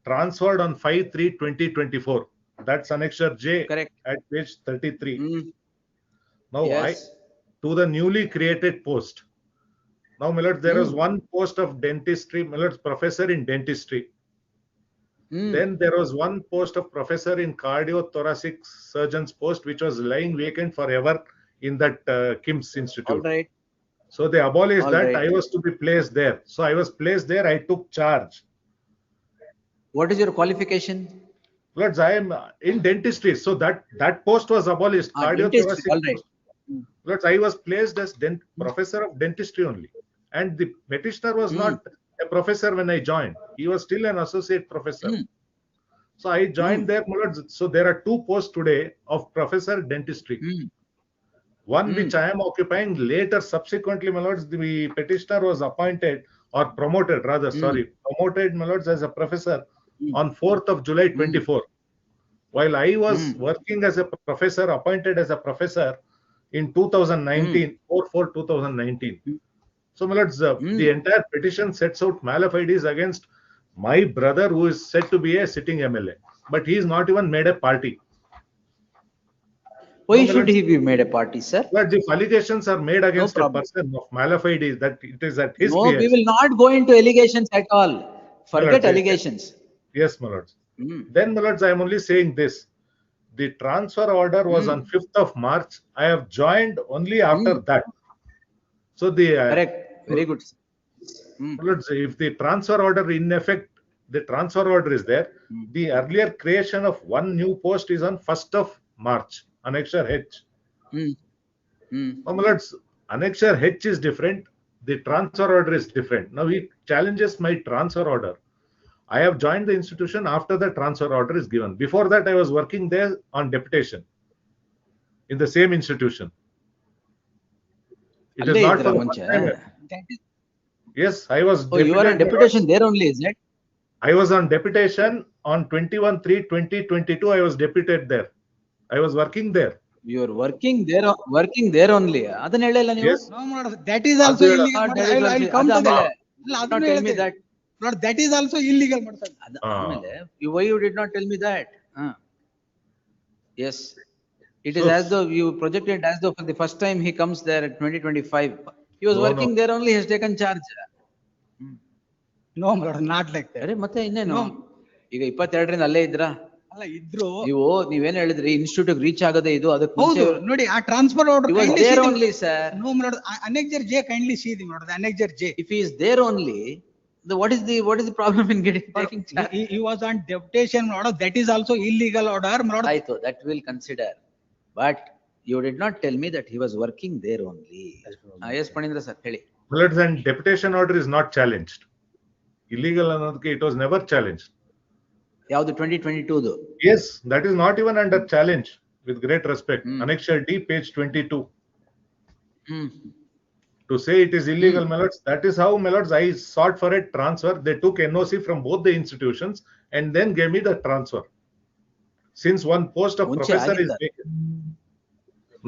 transferred on 5/3/2024. That's annexure J. Correct. At page 33. Now, Yes. to the newly created post. Now, my lords, there is one post of dentistry, my lords, professor in dentistry. Then there was one post of professor in cardiothoracic surgeon's post, which was lying vacant forever in that Kim's Institute. All right. So they abolished All that. right. I was to be placed there. So I was placed there. I took charge. What is your qualification? Lords, I am in dentistry. So that post was abolished. Dentistry. All right. Lords, I was placed as professor of dentistry only. And the petitioner was not a professor when I joined. He was still an associate professor. So I joined there, my lords. So there are two posts today of professor dentistry. One which I am occupying later, subsequently, my lords, the petitioner was appointed or promoted, rather, sorry, promoted, my lords, as a professor on 4th of July 24. While I was working as a professor, appointed as a professor in 2019, 4/4/2019. So, my lords, the entire petition sets out malafides against my brother, who is said to be a sitting MLA, but he is not even made a party. Why should he be made a party, sir? But if allegations are made against a person of malafide, that it is at his No, we behest. will not go into allegations at all. Forget Lords, allegations. Yes, my lords. Then, my lords, I am only saying this. The transfer order was on 5th of March. I have joined only after that. So the correct, very good. My lords, if the transfer order in effect, the transfer order is there. The earlier creation of one new post is on 1st of March. Annexure H. My lords, Annexure H is different. The transfer order is different. Now he challenges my transfer order. I have joined the institution after the transfer order is given. Before that, I was working there on deputation in the same institution. It is not for the first time. Yes, I was. Oh, you are on deputation there only, is it? I was on deputation on 21/3/2022. I was deputed there. I was working there. You are working there only. Adanna helala ನೀವು? Yes. No, that is also illegal. I will come to that. Not tell me that. Lord, that is also illegal. Why you did not tell me that? Yes. It is as though you projected as though for the first time he comes there at 2025. He was working there only, he has taken charge. No, Lord, not like that. ಅರೆ ಮತ್ತೆ ಇನ್ನೇನು? ಈಗ 22ರಿಂದ ಅಲ್ಲೇ ಇದ್ರಾ? ಅಲ್ಲ ಇದ್ರು. ನೀವೇನ್ ಹೇಳಿದ್ರಿ ಇನ್ಸ್ಟಿಟ್ಯೂಟ್ ರೀಚ್ ಆಗದೆ ಇದು ಅದಕ್ಕೆ ಹೌದು ನೋಡಿ ಆ transfer order there only, sir. No, my lord, Annexure J kindly see the lord, the Annexure J. If he is there only, what is the problem in taking charge? He was on deputation order, that is also illegal order, my lord. Aito, that will consider. But you did not tell me that he was working there only. Yes, Panindra sir, heli. Lords, and deputation order is not challenged. Illegal ಅನ್ನೋದಕ್ಕೆ it was never challenged. ಯಾವುದು 2022? Yes, that is not even under challenge, with great respect. Annexure D, page 22. To say it is illegal, my lords, that is how, my lords, I sought for a transfer. They took NOC from both the institutions and then gave me the transfer. Since one post of professor is vacant.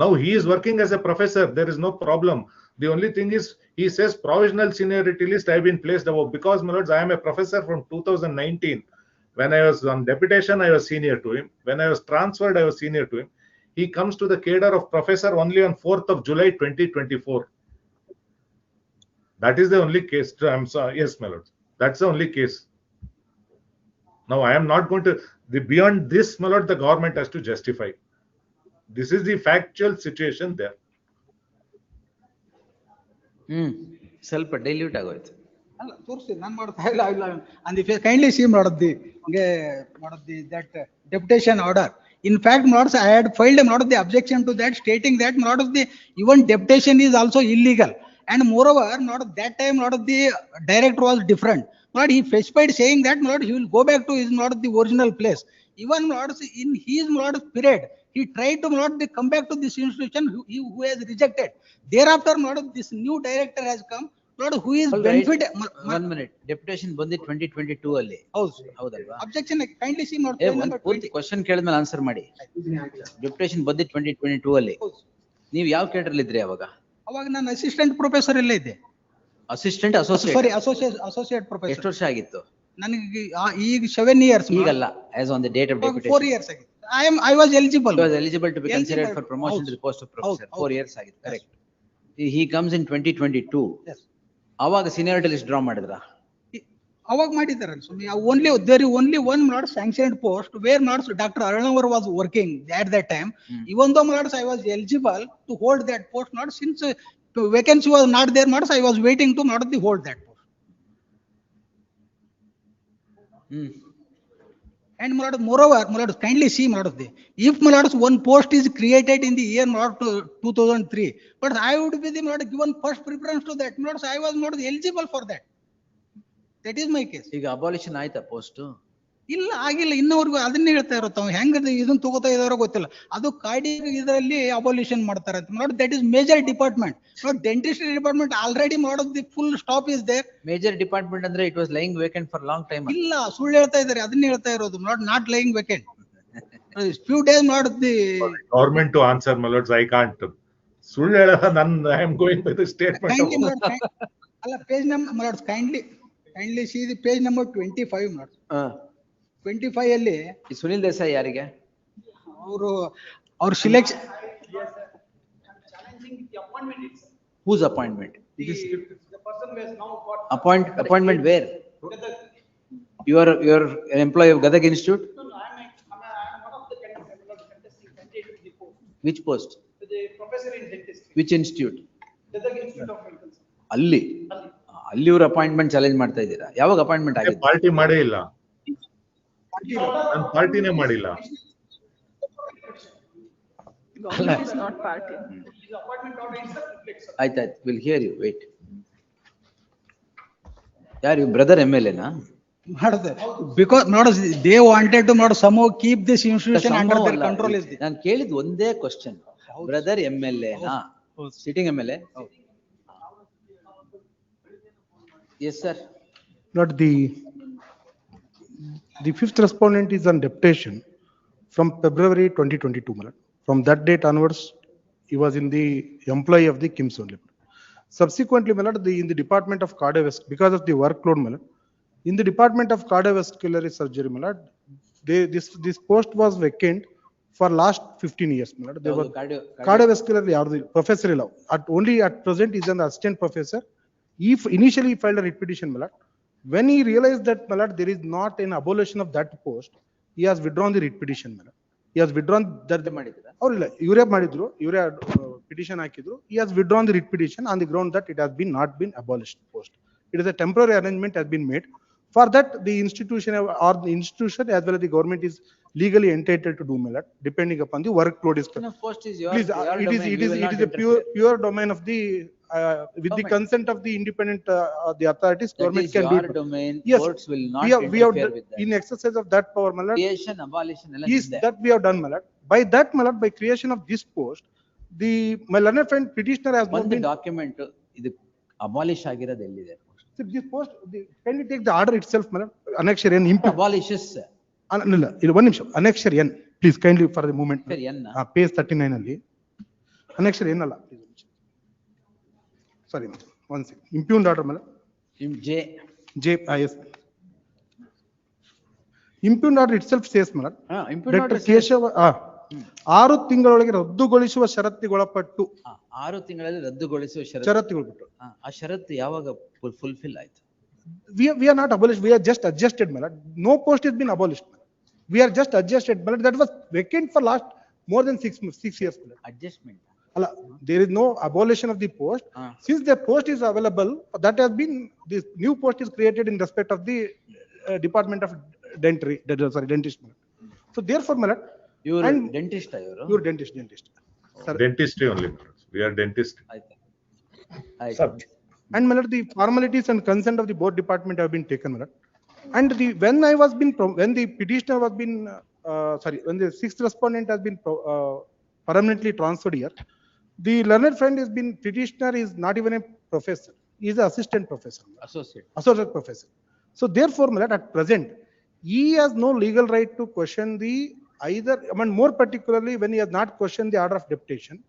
Now he is working as a professor, there is no problem. The only thing is, he says provisional seniority list I have been placed above, because, my lords, I am a professor from 2019. When I was on deputation, I was senior to him. When I was transferred, I was senior to him. He comes to the cadre of professor only on 4th of July 2024. That is the only case. I'm sorry. Yes, my lord. That's the only case. Now, I am not going to, beyond this, my lord, the government has to justify. This is the factual situation there. ಸ್ವಲ್ಪ dilute ಆಗೋಯ್ತು. ಅಲ್ಲ ತೋರಿಸಿ ನಾನು ಮಾಡ್ತಾ ಇಲ್ಲ and if you kindly see ಮಾಡೋದಿ that deputation order. In fact, I had filed the objection to that, stating that even deputation is also illegal, and moreover that time the director was different. He specified saying that he will go back to his the original place. Even in his period, he tried to come back to this institution who has rejected. Thereafter this new director has come, who is benefit. One minute, deputation ಬಂದಿ 2022 ಅಲ್ಲಿ ಹೌದಲ್ವಾ? Objection kindly see ಪೂರ್ತಿ question ಕೇಳಿದ್ಮೇಲೆ answer ಮಾಡಿ. Deputation ಬಂದಿ 2022 ಅಲ್ಲಿ ನೀವು ಯಾವ cadre ಇದ್ರಿ ಅವಾಗ? ಅವಾಗ ನಾನು ಅಸಿಸ್ಟೆಂಟ್ ಪ್ರೊಫೆಸರ್ ಇಲ್ಲೇ ಇದ್ದೆ. Assistant associate professor. ಎಷ್ಟು ವರ್ಷ ಆಗಿತ್ತು? ನನಗೆ ಈಗ 7 years. ಈಗಲ್ಲ, as on the date of deputation. 4 years ಆಗಿತ್ತು. I was eligible. He was eligible to be considered for promotion to the post of professor. 4 years ಆಗಿತ್ತು, correct. He comes in 2022. Yes. ಅವಾಗ seniority list draw ಮಾಡಿದ್ರಾ? ಅವಾಗ ಮಾಡಿದಾರಲ್ಲ ಸ್ವಾಮಿ. there is only one sanctioned post where Dr. Aranavar was working at that time. Even though I was eligible to hold that post, since vacancy was not there, I was waiting to hold that post. And moreover, kindly see, if one post is created in the year 2003, but I would be given first preference to that. I was not eligible for that. That is my case. ಈಗ abolition ಆಯ್ತಾ post? ಇಲ್ಲ ಆಗಿಲ್ಲ, ಇನ್ನವರೆಗೂ ಅದನ್ನ ಹೇಳ್ತಾ ಇರೋ ಹೆಂಗ ಇದನ್ನ ತಗೋತಾ ಇದಾರೋ ಗೊತ್ತಿಲ್ಲ. ಅದು ಕಾರ್ಡಿಯಾಕ್ ಇದರಲ್ಲಿ ಅಬಾಲಿಷನ್ ಮಾಡ್ತಾರೆ ಅಂತ ನೋಡಿ. That is major department. ನೋಡಿ ಡೆಂಟಿಸ್ಟ್ರಿ ಡಿಪಾರ್ಟ್ಮೆಂಟ್ ಆಲ್ರೆಡಿ ಮಾಡೋದು, the full stop is there. Major department ಅಂದ್ರೆ it was lying vacant for long time. ಇಲ್ಲ, ಸುಳ್ಳು ಹೇಳ್ತಾ ಇದಾರೆ, ಅದನ್ನ ಹೇಳ್ತಾ ಇರೋದು. Not lying vacant. Few days ಮಾಡುತ್ತೆ. Government to answer, my lords, I can't. ಸುಳ್ಳು ಹೇಳಲ್ಲ, I am going by the statement. ಅಲ್ಲ, page number kindly see the page number 25 ನೋಡಿ. 25 ಅಲ್ಲಿ ಸುನಿಲ್ ದೇಸಾಯಿ ಯಾರಿಗೆ? ಅವ್ರ selection. Whose appointment? Appointment where? You are an employee of Gadag Institute? No, I am one of the candidates with the post. Which post? The professor in dentistry. Which institute? Gadag Institute of Medical Science. ಅಲ್ಲಿ ಇವ್ರ appointment challenge ಮಾಡ್ತಾ ಇದ್ದೀರಾ? ಯಾವಾಗ appointment ಆಗಿದೆ? Party ಮಾಡೇ ಇಲ್ಲ, ನಾನು ಪಾರ್ಟಿನೇ ಮಾಡಿಲ್ಲ. Government is not party. ಆಯ್ತಾಯ್ತು, ವಿಲ್ ಹಿಯರ್ ಯು, ವೇಟ್. ಯಾರು ಬ್ರದರ್ MLA ನಾ? Because they wanted to somehow keep this institution under their control. ನಾನು ಕೇಳಿದ್ ಒಂದೇ ಕ್ವಶನ್, ಬ್ರದರ್ MLA ನಾ? Sitting MLA? Yes, sir. Not the fifth respondent is on deputation from February 2022. From that date onwards, he was in the employee of the KIMS only. Subsequently, in the department of cardiovascular, because of the workload, in the department of cardiovascular surgery, this post was vacant for last 15 years. They were cardiovascular professor only at present is an assistant professor. He initially filed a writ petition. When he realized that there is not an abolition of that post, he has withdrawn the writ petition. He has withdrawn that petition. He has withdrawn the writ petition on the ground that it has not been abolished post. It is a temporary arrangement has been made. For that, the institution as well as the government is legally entitled to do depending upon the workload. Post is yours. Please, it is a pure domain of the with the consent of the independent the authorities. Government can do it. Domain. Yes, courts will not we have interfere with that. in exercise of that power, Creation, abolition, yes, that we have done, by that, by creation of this post, my learned friend petitioner has not been document. Idu abolish agiradu ellide? This post, can you take the order itself, Annexure N abolishes. One nimisham, Annexure N, please kindly for the moment. Page 39 alli. Annexure N alla. Sorry, one second. Impugned order, J. Yes. Impugned order itself says, impugned order says 6 ತಿಂಗಳೊಳಗೆ ರದ್ದುಗೊಳಿಸುವ ಷರತ್ತಿಗೊಳಪಟ್ಟು 6 ತಿಂಗಳಲ್ಲಿ ರದ್ದುಗೊಳಿಸುವ ಷರತ್ತುಗಳು ಆ ಷರತ್ತು ಯಾವಾಗ fulfil ಆಯ್ತು? We are not abolished, we are just adjusted. No post has been abolished. We are just adjusted. That was vacant for last more than 6 years. Adjustment. There is no abolition of the post. Since the post is available, that has been, this new post is created in respect of the Department of Dentistry. So therefore, you are dentist. You are dentist. Dentistry only. We are dentist. And the formalities and consent of the board department have been taken. And when the petitioner was been when the 6th respondent has been permanently transferred here, the learned friend has been, petitioner is not even a professor, he is an assistant professor, associate professor. So therefore, at present, he has no legal right to question the more particularly when he has not questioned the order of deputation,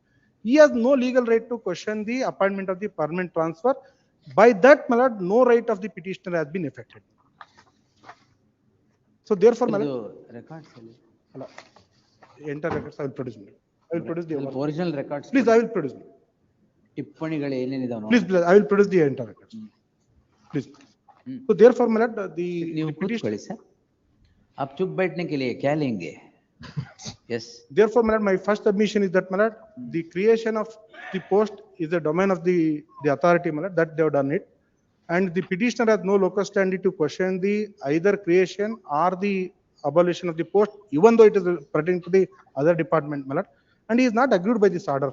he has no legal right to question the appointment of the permanent transfer. By that, no right of the petitioner has been affected. So therefore, records. Enter records, I will produce. I will produce the original records. Please, I will produce. ಟಿಪ್ಪಣಿಗಳು ಏನೇನಿದಾವೆ? Please, I will produce the entire records. Please. So therefore, the petitioner. Sir, आप चुप बैठने के लिए क्या लेंगे? Yes. Therefore, my first submission is that the creation of the post is a domain of the authority, that they have done it, and the petitioner has no locus standi to question the either creation or the abolition of the post, even though it is pertaining to the other department, and he is not agreed by this order.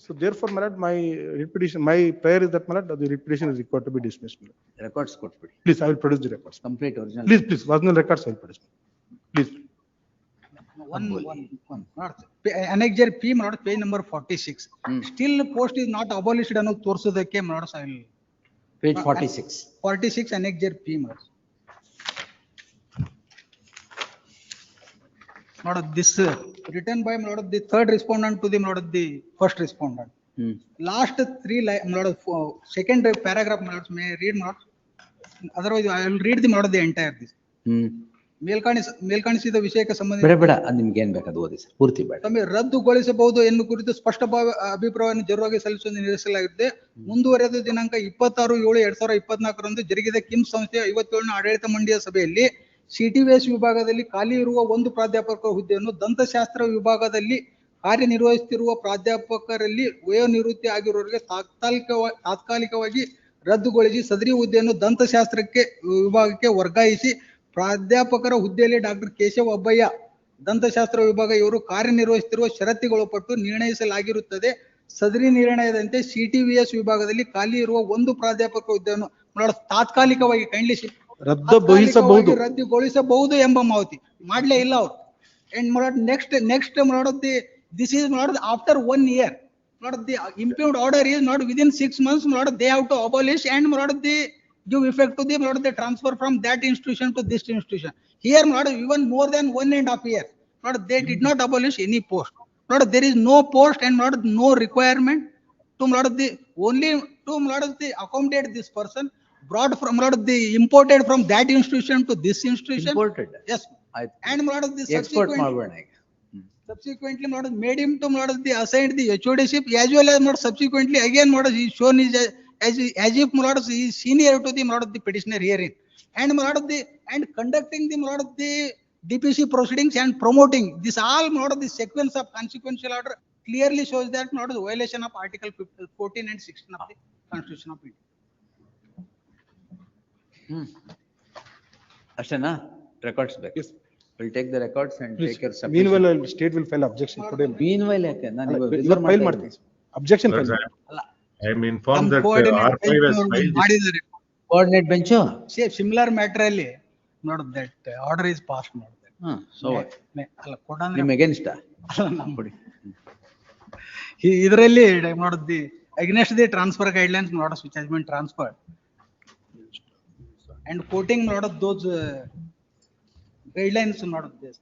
So therefore, my lord, my repetition, my prayer is that, my lord, the repetition is required to be dismissed. my lord. Records ಕೊಟ್ಬಿಡಿ. Please, I will produce the records. Complete original. Please, original records I will produce. Please. One. Annexure P, my lord, page number 46. Still post is not abolished ಅನ್ನೋ ತೋರಿಸೋದಕ್ಕೆ my lord, I will. Page 46. 46 annexure P, my lord. Not this written by my lord, the third respondent to the my lord, the first respondent. Last three line, my lord, second paragraph, my lord, may I read, my lord? Otherwise, I will read the my lord, the entire this. ಮೇಲ್ಕಾಣಿಸಿದ ವಿಷಯಕ್ಕೆ ಸಂಬಂಧಿಸಿದ ಬೇಡ ಅದು ನಿಮ್ಗೆ ಏನ್ ಬೇಕು ಅದು ಓದಿ sir, ಪೂರ್ತಿ ಬೇಡ. ತಮ್ಮ ರದ್ದುಗೊಳಿಸಬಹುದು ಎನ್ನುವ ಕುರಿತು ಸ್ಪಷ್ಟ ಅಭಿಪ್ರಾಯವನ್ನು ಜರುವಾಗಿ ಸಲ್ಲಿಸುವಂತೆ ನಿರ್ದೇಶಿಸಲಾಗಿದೆ. ಮುಂದುವರೆದ ದಿನಾಂಕ 26/7/2024 ಜರುಗಿದ ಕಿಮ್ಸ್ ಸಂಸ್ಥೆಯ 57ನೇ ಆಡಳಿತ ಮಂಡಳಿಯ ಸಭೆಯಲ್ಲಿ ಸಿಟಿವಿಎಸ್ ವಿಭಾಗದಲ್ಲಿ ಖಾಲಿ ಇರುವ ಒಂದು ಪ್ರಾಧ್ಯಾಪಕ ಹುದ್ದೆಯನ್ನು ದಂತಶಾಸ್ತ್ರ ವಿಭಾಗದಲ್ಲಿ ಕಾರ್ಯನಿರ್ವಹಿಸುತ್ತಿರುವ ಪ್ರಾಧ್ಯಾಪಕರಲ್ಲಿ ವಯೋನಿವೃತ್ತಿ ಆಗಿರುವವರಿಗೆ ತಾತ್ಕಾಲಿಕವಾಗಿ ರದ್ದುಗೊಳಿಸಿ ಸದರಿ ಹುದ್ದೆಯನ್ನು ದಂತಶಾಸ್ತ್ರಕ್ಕೆ ವಿಭಾಗಕ್ಕೆ ವರ್ಗಾಯಿಸಿ ಪ್ರಾಧ್ಯಾಪಕರ ಹುದ್ದೆಯಲ್ಲಿ ಡಾಕ್ಟರ್ ಕೇಶವ ಅಬ್ಬಯ್ಯ ದಂತಶಾಸ್ತ್ರ ವಿಭಾಗ ಇವರು ಕಾರ್ಯನಿರ್ವಹಿಸುತ್ತಿರುವ ಷರತ್ತಿಗೊಳಪಟ್ಟು ನಿರ್ಣಯಿಸಲಾಗಿರುತ್ತದೆ. ಸದರಿ ನಿರ್ಣಯದಂತೆ ಸಿಟಿವಿಎಸ್ ವಿಭಾಗದಲ್ಲಿ ಖಾಲಿ ಇರುವ ಒಂದು ಪ್ರಾಧ್ಯಾಪಕ ಹುದ್ದೆಯನ್ನು ತಾತ್ಕಾಲಿಕವಾಗಿ ರದ್ದುಗೊಳಿಸಬಹುದು ಎಂಬ ಮಾಹಿತಿ ಮಾಡ್ಲೇ ಇಲ್ಲ ಅವರು. ಅಂಡ್ ನೆಕ್ಸ್ಟ್ ಮಾಡೋದು ದಿಸ್ ಈಸ್ ಮಾಡೋದು after 1 year. Not the impugned order is not within 6 months. Not they have to abolish and not the give effect to the not the transfer from that institution to this institution. Here not even more than 1.5 years. Not they did not abolish any post. Not there is no post and not no requirement to not the only to not the accommodate this person brought from not the imported from that institution to this institution. Imported. Yes. And not the subsequently not made him to not the assigned the HODship as well as not subsequently again not he shown is as if not is senior to the not the petitioner herein and not the and conducting the not the DPC proceedings and promoting this all not the sequence of consequential order clearly shows that not the violation of Article 14 and 16 of the Constitution of India. ಅಷ್ಟೇನಾ? Records ಬೇಕು. Yes. We'll take the records and Please. take your submission. Meanwhile, state will file objection today. Meanwhile ಯಾಕೆ ನಾನು file ಮಾಡ್ತೀನಿ. Objection file. I am informed that R5 has filed. Coordinate bench. Similar matter ಅಲ್ಲಿ not that order is passed not that. So what? ಅಲ್ಲ ಕೊಡಂದ್ರೆ ನಿಮ್ against ಕೊಡಿ. ಇದರಲ್ಲಿ not the against the transfer guidelines not which has been transferred and quoting not of those guidelines not of this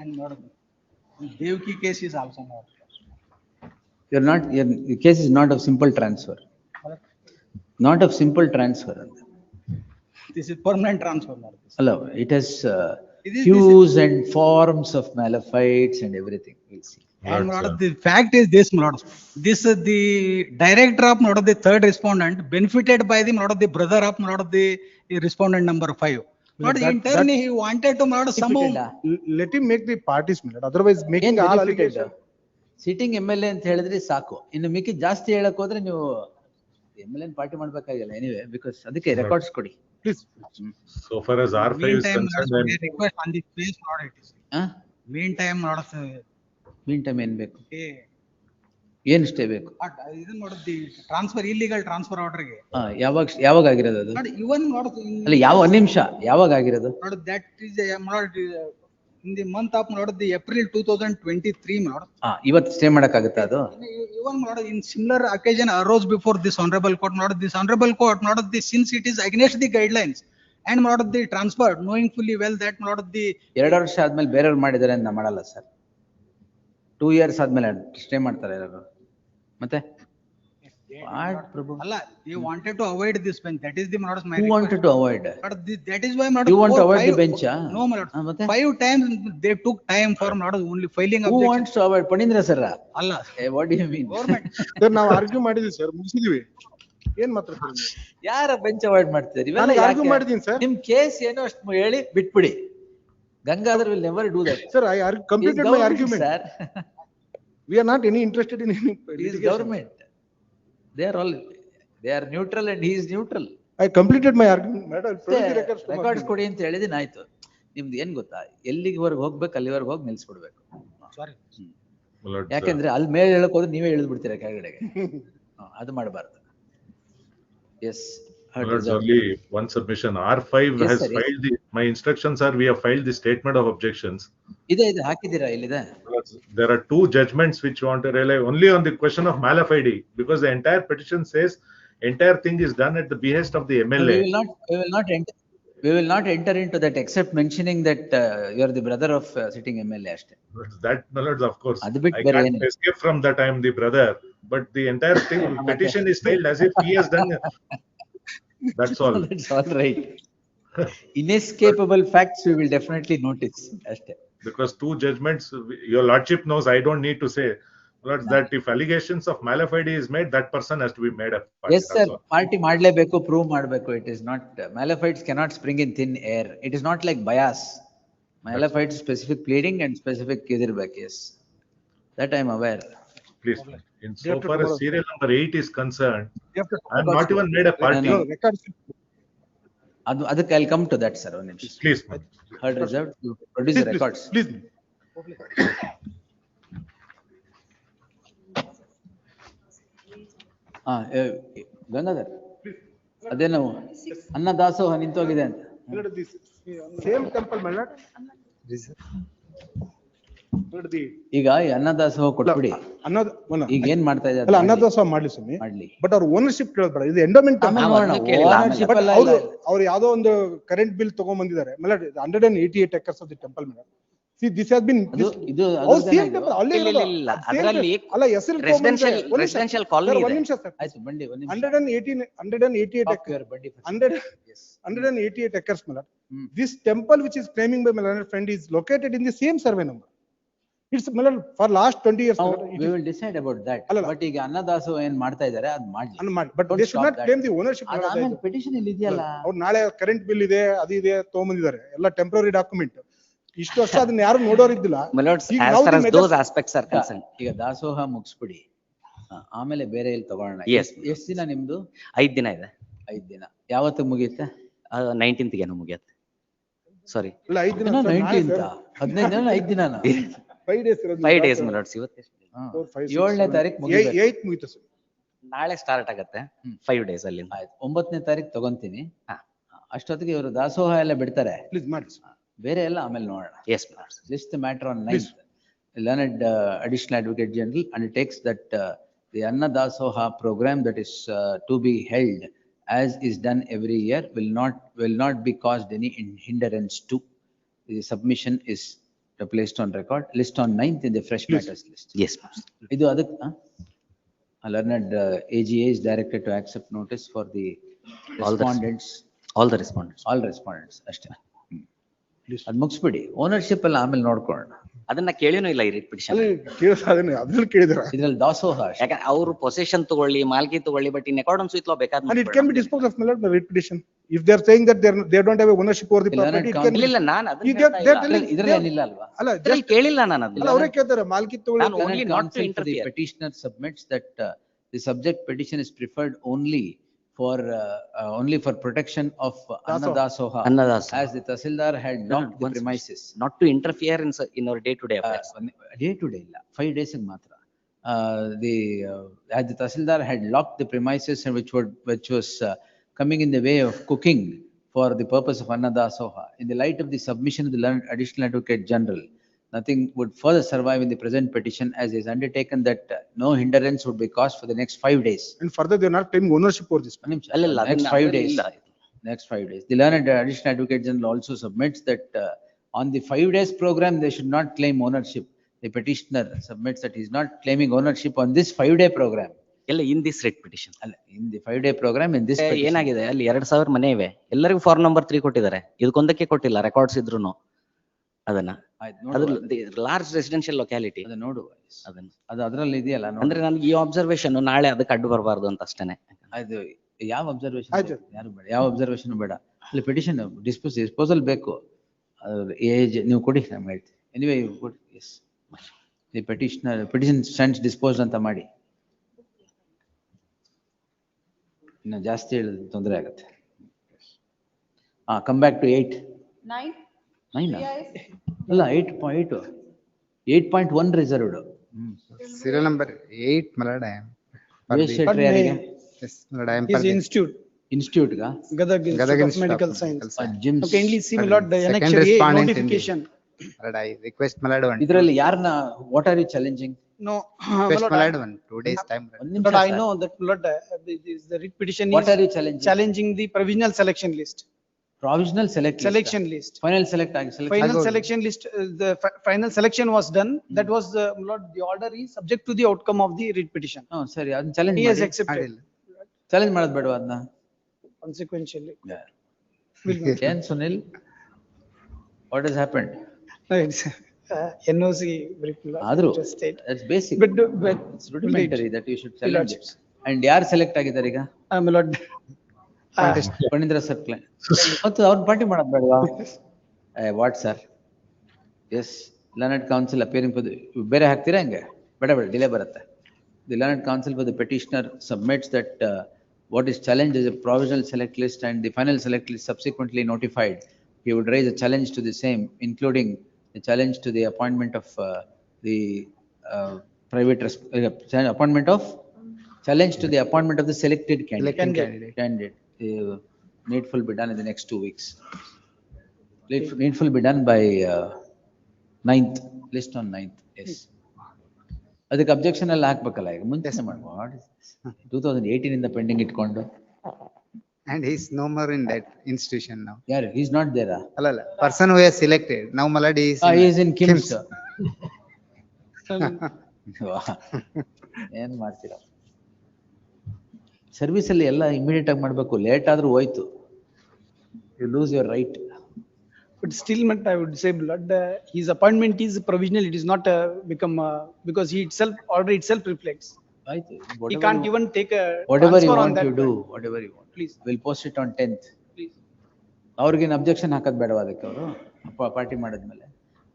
and not of Devki case is also not. Your case is not of simple transfer. Not of simple transfer. This is permanent transfer. Hello, it has hues and forms of malafides and everything. We'll see. And not of the fact is this, not this is the director of not of the third respondent benefited by the not of the brother of not of the respondent number 5. Not in turn he wanted to not somehow let him make the parties minute. Otherwise making all allegations. Sitting MLA ಅಂತ ಹೇಳಿದ್ರೆ ಸಾಕು. ಇನ್ನು ಮಿಕ್ಕಿ ಜಾಸ್ತಿ ಹೇಳಕ್ ಹೋದ್ರೆ ನೀವು MLA party ಮಾಡ್ಬೇಕಾಗಿಲ್ಲ anyway because ಅದಕ್ಕೆ records ಕೊಡಿ please. So far as R5 is concerned, request on the face not it is. Meantime not of ಏನ್ ಬೇಕು? ಏನ್ ಸ್ಟೇ ಬೇಕು? ಇದನ್ನ ನೋಡಿದ್ವಿ ಟ್ರಾನ್ಸ್ಫರ್ ಇಲ್ಲಿಗಲ್ ಟ್ರಾನ್ಸ್ಫರ್ ಆರ್ಡರ್ ಗೆ ಯಾವಾಗ ಆಗಿರೋದು ಅದು? ಇವನ್ ಅಲ್ಲ ಯಾವ ಒಂದ್ ನಿಮಿಷ ಯಾವಾಗ ಆಗಿರೋದು? ನೋಡಿ that is in the month of the April 2023 ಇವತ್ತು ಸ್ಟೇ ಮಾಡಕ್ ಆಗುತ್ತಾ ಅದು? Even in similar occasion arose before this honorable court this honorable court the since it is against the guidelines and the transfer knowing fully well that the 2 ವರ್ಷ ಆದ್ಮೇಲೆ ಬೇರೆಯವ್ರು ಮಾಡಿದ್ದಾರೆ ಅಂತ ಮಾಡಲ್ಲ ಸರ್. 2 years ಆದ್ಮೇಲೆ ಸ್ಟೇ ಮಾಡ್ತಾರೆ ಯಾರು ಮತ್ತೆ? ಅಲ್ಲ they wanted to avoid this bench. That is the my Who wanted to avoid? That is why You want to avoid the bench? No my lord. 5 times they took time for only filing Who wants to avoid? Phanindra sir ಅಲ್ಲ. What do you mean? Government sir ನಾವು argue ಮಾಡಿದ್ವಿ sir, ಮುಗಿಸಿದ್ವಿ. ಏನ್ ಮಾತಾಡ್ತೀರಿ? ಯಾರ bench avoid ಮಾಡ್ತೀರಿ? ನಾನು argue ಮಾಡಿದ್ದೀನಿ sir. ನಿಮ್ ಕೇಸ್ ಏನೋ ಅಷ್ಟು ಹೇಳಿ ಬಿಟ್ಬಿಡಿ. Gangadhar will never do that. Sir, I completed my argument. Sir. We are not any interested in any He is government. They are neutral and he is neutral. I completed my argument. Madam, records ಕೊಡಿ ಅಂತ ಹೇಳಿದೀನಿ ಆಯ್ತು. ನಿಮ್ದು ಏನ್ ಗೊತ್ತಾ, ಎಲ್ಲಿವರೆಗೆ ಹೋಗ್ಬೇಕು ಅಲ್ಲಿವರೆಗೆ ಹೋಗಿ ನಿಲ್ಸ್ಬಿಡ್ಬೇಕು. Sorry. my lords, ಯಾಕೆಂದ್ರೆ ಅಲ್ಲಿ ಮೇಲೆ ಹೇಳಕ್ ಹೋದ್ರೆ ನೀವೇ ಇಳಿದು ಬಿಡ್ತೀರಾ ಕೆಳಗಡೆಗೆ. ಅದು ಮಾಡಬಾರ್ದು. S. my lords, only one submission. R5 Yes, has sir, yes. filed the, my instructions are, we have filed the statement of objections. ಇದೆ ಹಾಕಿದ್ದೀರಾ ಇಲ್ಲಿದೆ. There are two judgments which you want to rely only on the question of malafide, because the entire petition says entire thing is done at the behest of the MLA. We will not enter into that except mentioning that you are the brother of sitting MLA ಅಷ್ಟೇ. That, my lords, of course, ಅದು ಬಿಟ್ಟು I ಬೇರೆ can't escape from that I am the brother, but the entire thing, petition is filed as if he has done. That's all. That's all right. Inescapable facts we will definitely notice ಅಷ್ಟೇ. Because two judgments, your lordship knows, I don't need to say, lords, that if allegations of malafide is made, that person has to be made a party. Yes, sir. Party ಮಾಡಲೇಬೇಕು, prove ಮಾಡಬೇಕು. It is not, malafides cannot spring in thin air. It is not like bias. Malafides specific pleading and specific ಇದಿರ್ಬೇಕು. Yes. That I am aware. Please, in so far as serial number 8 is concerned, I have not even made a party. ಅದಕ್ಕೆ I'll come to that, sir. One ನಿಮಿಷ. Please. Heard reserved, you produce the records. Please. Gangadhar, ಅದೇನು ಅನ್ನದಾಸೋಹ ನಿಂತೋಗಿದೆ ಅಂತ. Same temple, my lord. ಈಗ ಈ ಅನ್ನದಾಸೋಹ ಕೊಟ್ಬಿಡಿ. ಈಗ ಏನ್ ಮಾಡ್ತಾ ಇದ್ದಾರೆ? ಅಲ್ಲ, ಅನ್ನದಾಸೋಹ ಮಾಡ್ಲಿ ಸ್ವಾಮಿ, ಮಾಡ್ಲಿ. ಬಟ್ ಅವ್ರ ಓನರ್ಶಿಪ್ ಕೇಳಬೇಡ. ಇದು ಎಂಡೋಮೆಂಟ್. ಅವ್ರು ಯಾವ್ದೋ ಒಂದು current bill ತಗೊಂಡ್ಬಂದಿದ್ದಾರೆ. 188 acres of the temple, madam. See, this has been. ಇದು same temple. ಅಲ್ಲೇ ಇರೋದು. ಅದರಲ್ಲಿ ಅಲ್ಲ, ಹೆಸರು ರೆಸಿಡೆನ್ಷಿಯಲ್ ಕಾಲೋನಿ ಇದೆ. ಒಂದು ನಿಮಿಷ ಸರ್. ಆಯ್ತು, ಬಂಡಿ 188 acres. 188 acres, madam. This temple which is claiming by my learned friend is located in the same survey number. It's, madam, for last 20 years. We will decide about that. But ಈಗ ಅನ್ನದಾಸೋಹ ಏನ್ ಮಾಡ್ತಾ ಇದ್ದಾರೆ ಅದು ಮಾಡ್ಲಿ. But they should not claim the ownership. ಆಮೇಲೆ petition ಇಲ್ಲಿ ಇದೆಯಲ್ಲ. ಅವ್ರು ನಾಳೆ ಕರೆಂಟ್ ಬಿಲ್ ಇದೆ, ಅದು ಇದೆ ತಗೊಂಡ್ಬಂದಿದ್ದಾರೆ. ಎಲ್ಲ ಟೆಂಪರರಿ ಡಾಕ್ಯುಮೆಂಟ್. ಇಷ್ಟು ವರ್ಷ ಅದನ್ನ ಯಾರು ನೋಡೋರಿದ್ದಿಲ್ಲ. ಈಗ ದಾಸೋಹ ಮುಗಿಸ್ಬಿಡಿ, ಆಮೇಲೆ ಬೇರೆ ಎಲ್ಲಿ ತಗೊಳ್ಳೋಣ. ಎಷ್ಟು ದಿನ ನಿಮ್ದು? 5 ದಿನ ಇದೆ. 5 ದಿನ. ಯಾವತ್ತು ಮುಗಿಯುತ್ತೆ? 19th ಗೆ ಮುಗಿಯುತ್ತೆ. ಸಾರಿ, 5 ದಿನ. 19th 15 ದಿನ 5 ದಿನನಾ? 5 days. 5 days, my lords. ಇವತ್ತು 7ನೇ ತಾರೀಕು ಮುಗಿಯುತ್ತೆ. 8 ಮುಗಿಯುತ್ತೆ ಸರ್. ನಾಳೆ ಸ್ಟಾರ್ಟ್ ಆಗುತ್ತೆ. 5 days ಅಲ್ಲಿ. ಆಯ್ತು, 9ನೇ ತಾರೀಕು ತಗೊಂತೀನಿ. ಅಷ್ಟೊತ್ತಿಗೆ ಇವರು ದಾಸೋಹ ಎಲ್ಲ ಬಿಡ್ತಾರೆ. ಪ್ಲೀಸ್ ಮಾಡಿ. ಬೇರೆ ಎಲ್ಲ ಆಮೇಲೆ ನೋಡೋಣ. Yes, my lords. Just the matter on 9th. Learned Additional Advocate General undertakes that the Anna Dasoha program that is to be held as is done every year will not be caused any hindrance to. The submission is placed on record. List on 9th in the fresh matters list. Yes, my lords. Idu aduk learned AGA is directed to accept notice for the respondents. All the respondents. All respondents ಅಷ್ಟೇ. ಅದ್ ಮುಗಿಸ್ಬಿಡಿ. Ownership ಎಲ್ಲ ಆಮೇಲೆ ನೋಡ್ಕೊಳ್ಳೋಣ. ಅದನ್ನ ಕೇಳಿನೂ ಇಲ್ಲ ಈ writ petition. ಅದ್ರಲ್ಲಿ ಕೇಳಿದ್ರ ಇದ್ರಲ್ಲಿ ದಾಸೋಹ. ಯಾಕಂದ್ರೆ ಅವರು ಪೊಸೆಷನ್ ತಗೊಳ್ಳಿ, ಮಾಲ್ಕಿ ತಗೊಳ್ಳಿ, but in accordance with law ಬೇಕಾದ. And it can be disposed of, my lord, by writ petition. If they are saying that they don't have a ownership over the property, it can. ಇಲ್ಲ, ನಾನು ಅದನ್ನ ಇದ್ರಲ್ಲಿ ಏನಿಲ್ಲ ಅಲ್ವಾ? ಅಲ್ಲ, just ಕೇಳಿಲ್ಲ ನಾನು ಅದನ್ನ. ಅಲ್ಲ, ಅವರೇ ಕೇಳ್ತಾರೆ ಮಾಲ್ಕಿ ತಗೊಳ್ಳಿ. ನಾನು only not to interfere. The petitioner submits that the subject petition is preferred only for protection of Annadasoha, as the Tahsildar had locked the premises. Not to interfere in our day-to-day affairs. Day-to-day illa, 5 days matra. As the Tahsildar had locked the premises and which was coming in the way of cooking for the purpose of Annadasoha. In the light of the submission of the learned Additional Advocate General, nothing would further survive in the present petition, as is undertaken that no hindrance would be caused for the next 5 days. And further, they are not claiming ownership over this. Next 5 days. Next 5 days. The learned Additional Advocate General also submits that on the 5 days program, they should not claim ownership. The petitioner submits that he is not claiming ownership on this 5-day program. In this writ petition. In the 5-day program, in this petition. ಏನಾಗಿದೆ, ಅಲ್ಲಿ 2000 ಮನೆ ಇವೆ, ಎಲ್ಲರಿಗೂ form number 3 ಕೊಟ್ಟಿದ್ದಾರೆ. ಇದಕ್ಕೊಂದಕ್ಕೆ ಕೊಟ್ಟಿಲ್ಲ, records ಇದ್ರೂನು. ಅದನ್ನ large residential locality ನೋಡುವ. ಅದು ಅದರಲ್ಲಿ ಇದೆಯಲ್ಲ, ಅಂದ್ರೆ ನನಗೆ ಈ ಅಬ್ಸರ್ವೇಷನ್ ನಾಳೆ ಅದಕ್ಕೆ ಅಡ್ಡು ಬರಬಾರ್ದು ಅಂತ ಅಷ್ಟೇನೆ. ಅದು ಯಾವ ಅಬ್ಸರ್ವೇಷನ್ ಯಾರು ಬೇಡ, ಯಾವ ಅಬ್ಸರ್ವೇಷನ್ ಬೇಡ. ಅಲ್ಲಿ ಪಿಟಿಷನ್ ಡಿಸ್ಪೋಸಲ್ ಬೇಕು. ಏಜ್ ನೀವು ಕೊಡಿ, ನಮ್ಗೆ ಹೇಳ್ತೀವಿ. Anyway you good. Yes, the petition stands dispose ಅಂತ ಮಾಡಿ. ಇನ್ನು ಜಾಸ್ತಿ ಹೇಳಿದ್ರೆ ತೊಂದರೆ ಆಗುತ್ತೆ. Come back to 8. 9 ಅಲ್ಲ, 8.1 reserved. Serial number 8, my lord, I am. For US the- Shetty ಯಾರಿಗೆ? Yes, my lord, I am. His for the- institute, Institute ಗ? Gadag Gadag Institute of Institute Medical of Science. Science. Kindly see, my lord, the Second annexure A respondent in the- notification. My lord, I request my lord one. ಇದ್ರಲ್ಲಿ ಯಾರನ್ನ, what are you challenging? No, my Request lord, my lord one, 2 days time. ಒಂದ್ but ನಿಮಿಷ I sir. know that, my lord, the writ petition What is are you challenging? challenging the provisional selection list. Provisional select list. Selection list. Final select ಆಗಿ selection. Final Agora. selection list, the final selection was done. That was, my lord, the order is subject to the outcome of the writ petition. ಹ್ಮ್ ಸರಿ, ಅದನ್ನ challenge He has ಮಾಡಿ. accepted challenge ಮಾಡೋದು ಬೇಡವಾ ಅದನ್ನ? consequentially. ಏನ್ Sunil? What has happened? No, it's, NOC. ಆದ್ರೂ, State. that's basic. But, It's rudimentary that you should challenge it. Lordships. And ಯಾರು select ಆಗಿದ್ದಾರೆ ಈಗ? My lord, Phanindra sir client. ಮತ್ತು ಅವ್ರನ್ನ ಪಾರ್ಟಿ ಮಾಡೋದು ಬೇಡವಾ? What sir? Yes, Learned Council appearing for the, ಬೇರೆ ಹಾಕ್ತೀರಾ ಹಂಗೆ? ಬೇಡ ಬೇಡ, ಡಿಲೇ ಬರುತ್ತೆ. The Learned Council for the petitioner submits that what is challenged is a provisional select list and the final select list subsequently notified. He would raise a challenge to the same, including the challenge to the appointment of the appointment of, challenge to the appointment of the selected candidate. Needful be done in the next 2 weeks. Needful be done by 9th, list on 9th, yes. ಅದಕ್ಕೆ objection ಎಲ್ಲ ಹಾಕ್ಬೇಕಲ್ಲ ಈಗ ಮುಂಚೆನೆ ಮಾಡುವ. 2018 ಇಂದ pending ಇಟ್ಕೊಂಡು. And he is no more in that institution now. ಯಾರು? He is not there. Alla, person who has selected, now my lord is. He is in KIMS. ಏನ್ ಮಾಡ್ತೀರಾ? ಸರ್ವಿಸ್ ಅಲ್ಲಿ ಎಲ್ಲ ಇಮಿಡಿಯೇಟ್ ಆಗಿ ಮಾಡ್ಬೇಕು, ಲೇಟ್ ಆದ್ರೂ ಹೋಯ್ತು. You lose your right. but still, I would say, blood, his appointment is provisional. It is not become, because he itself, order itself reflects. He can't even take a Whatever you transfer on want that you do, point. whatever you want. Please. We'll post it on 10th. Please. ಅವ್ರಿಗೇನು objection ಹಾಕೋದು ಬೇಡವಾ ಅದಕ್ಕೆ? ಅವರು party ಮಾಡಿದ್ಮೇಲೆ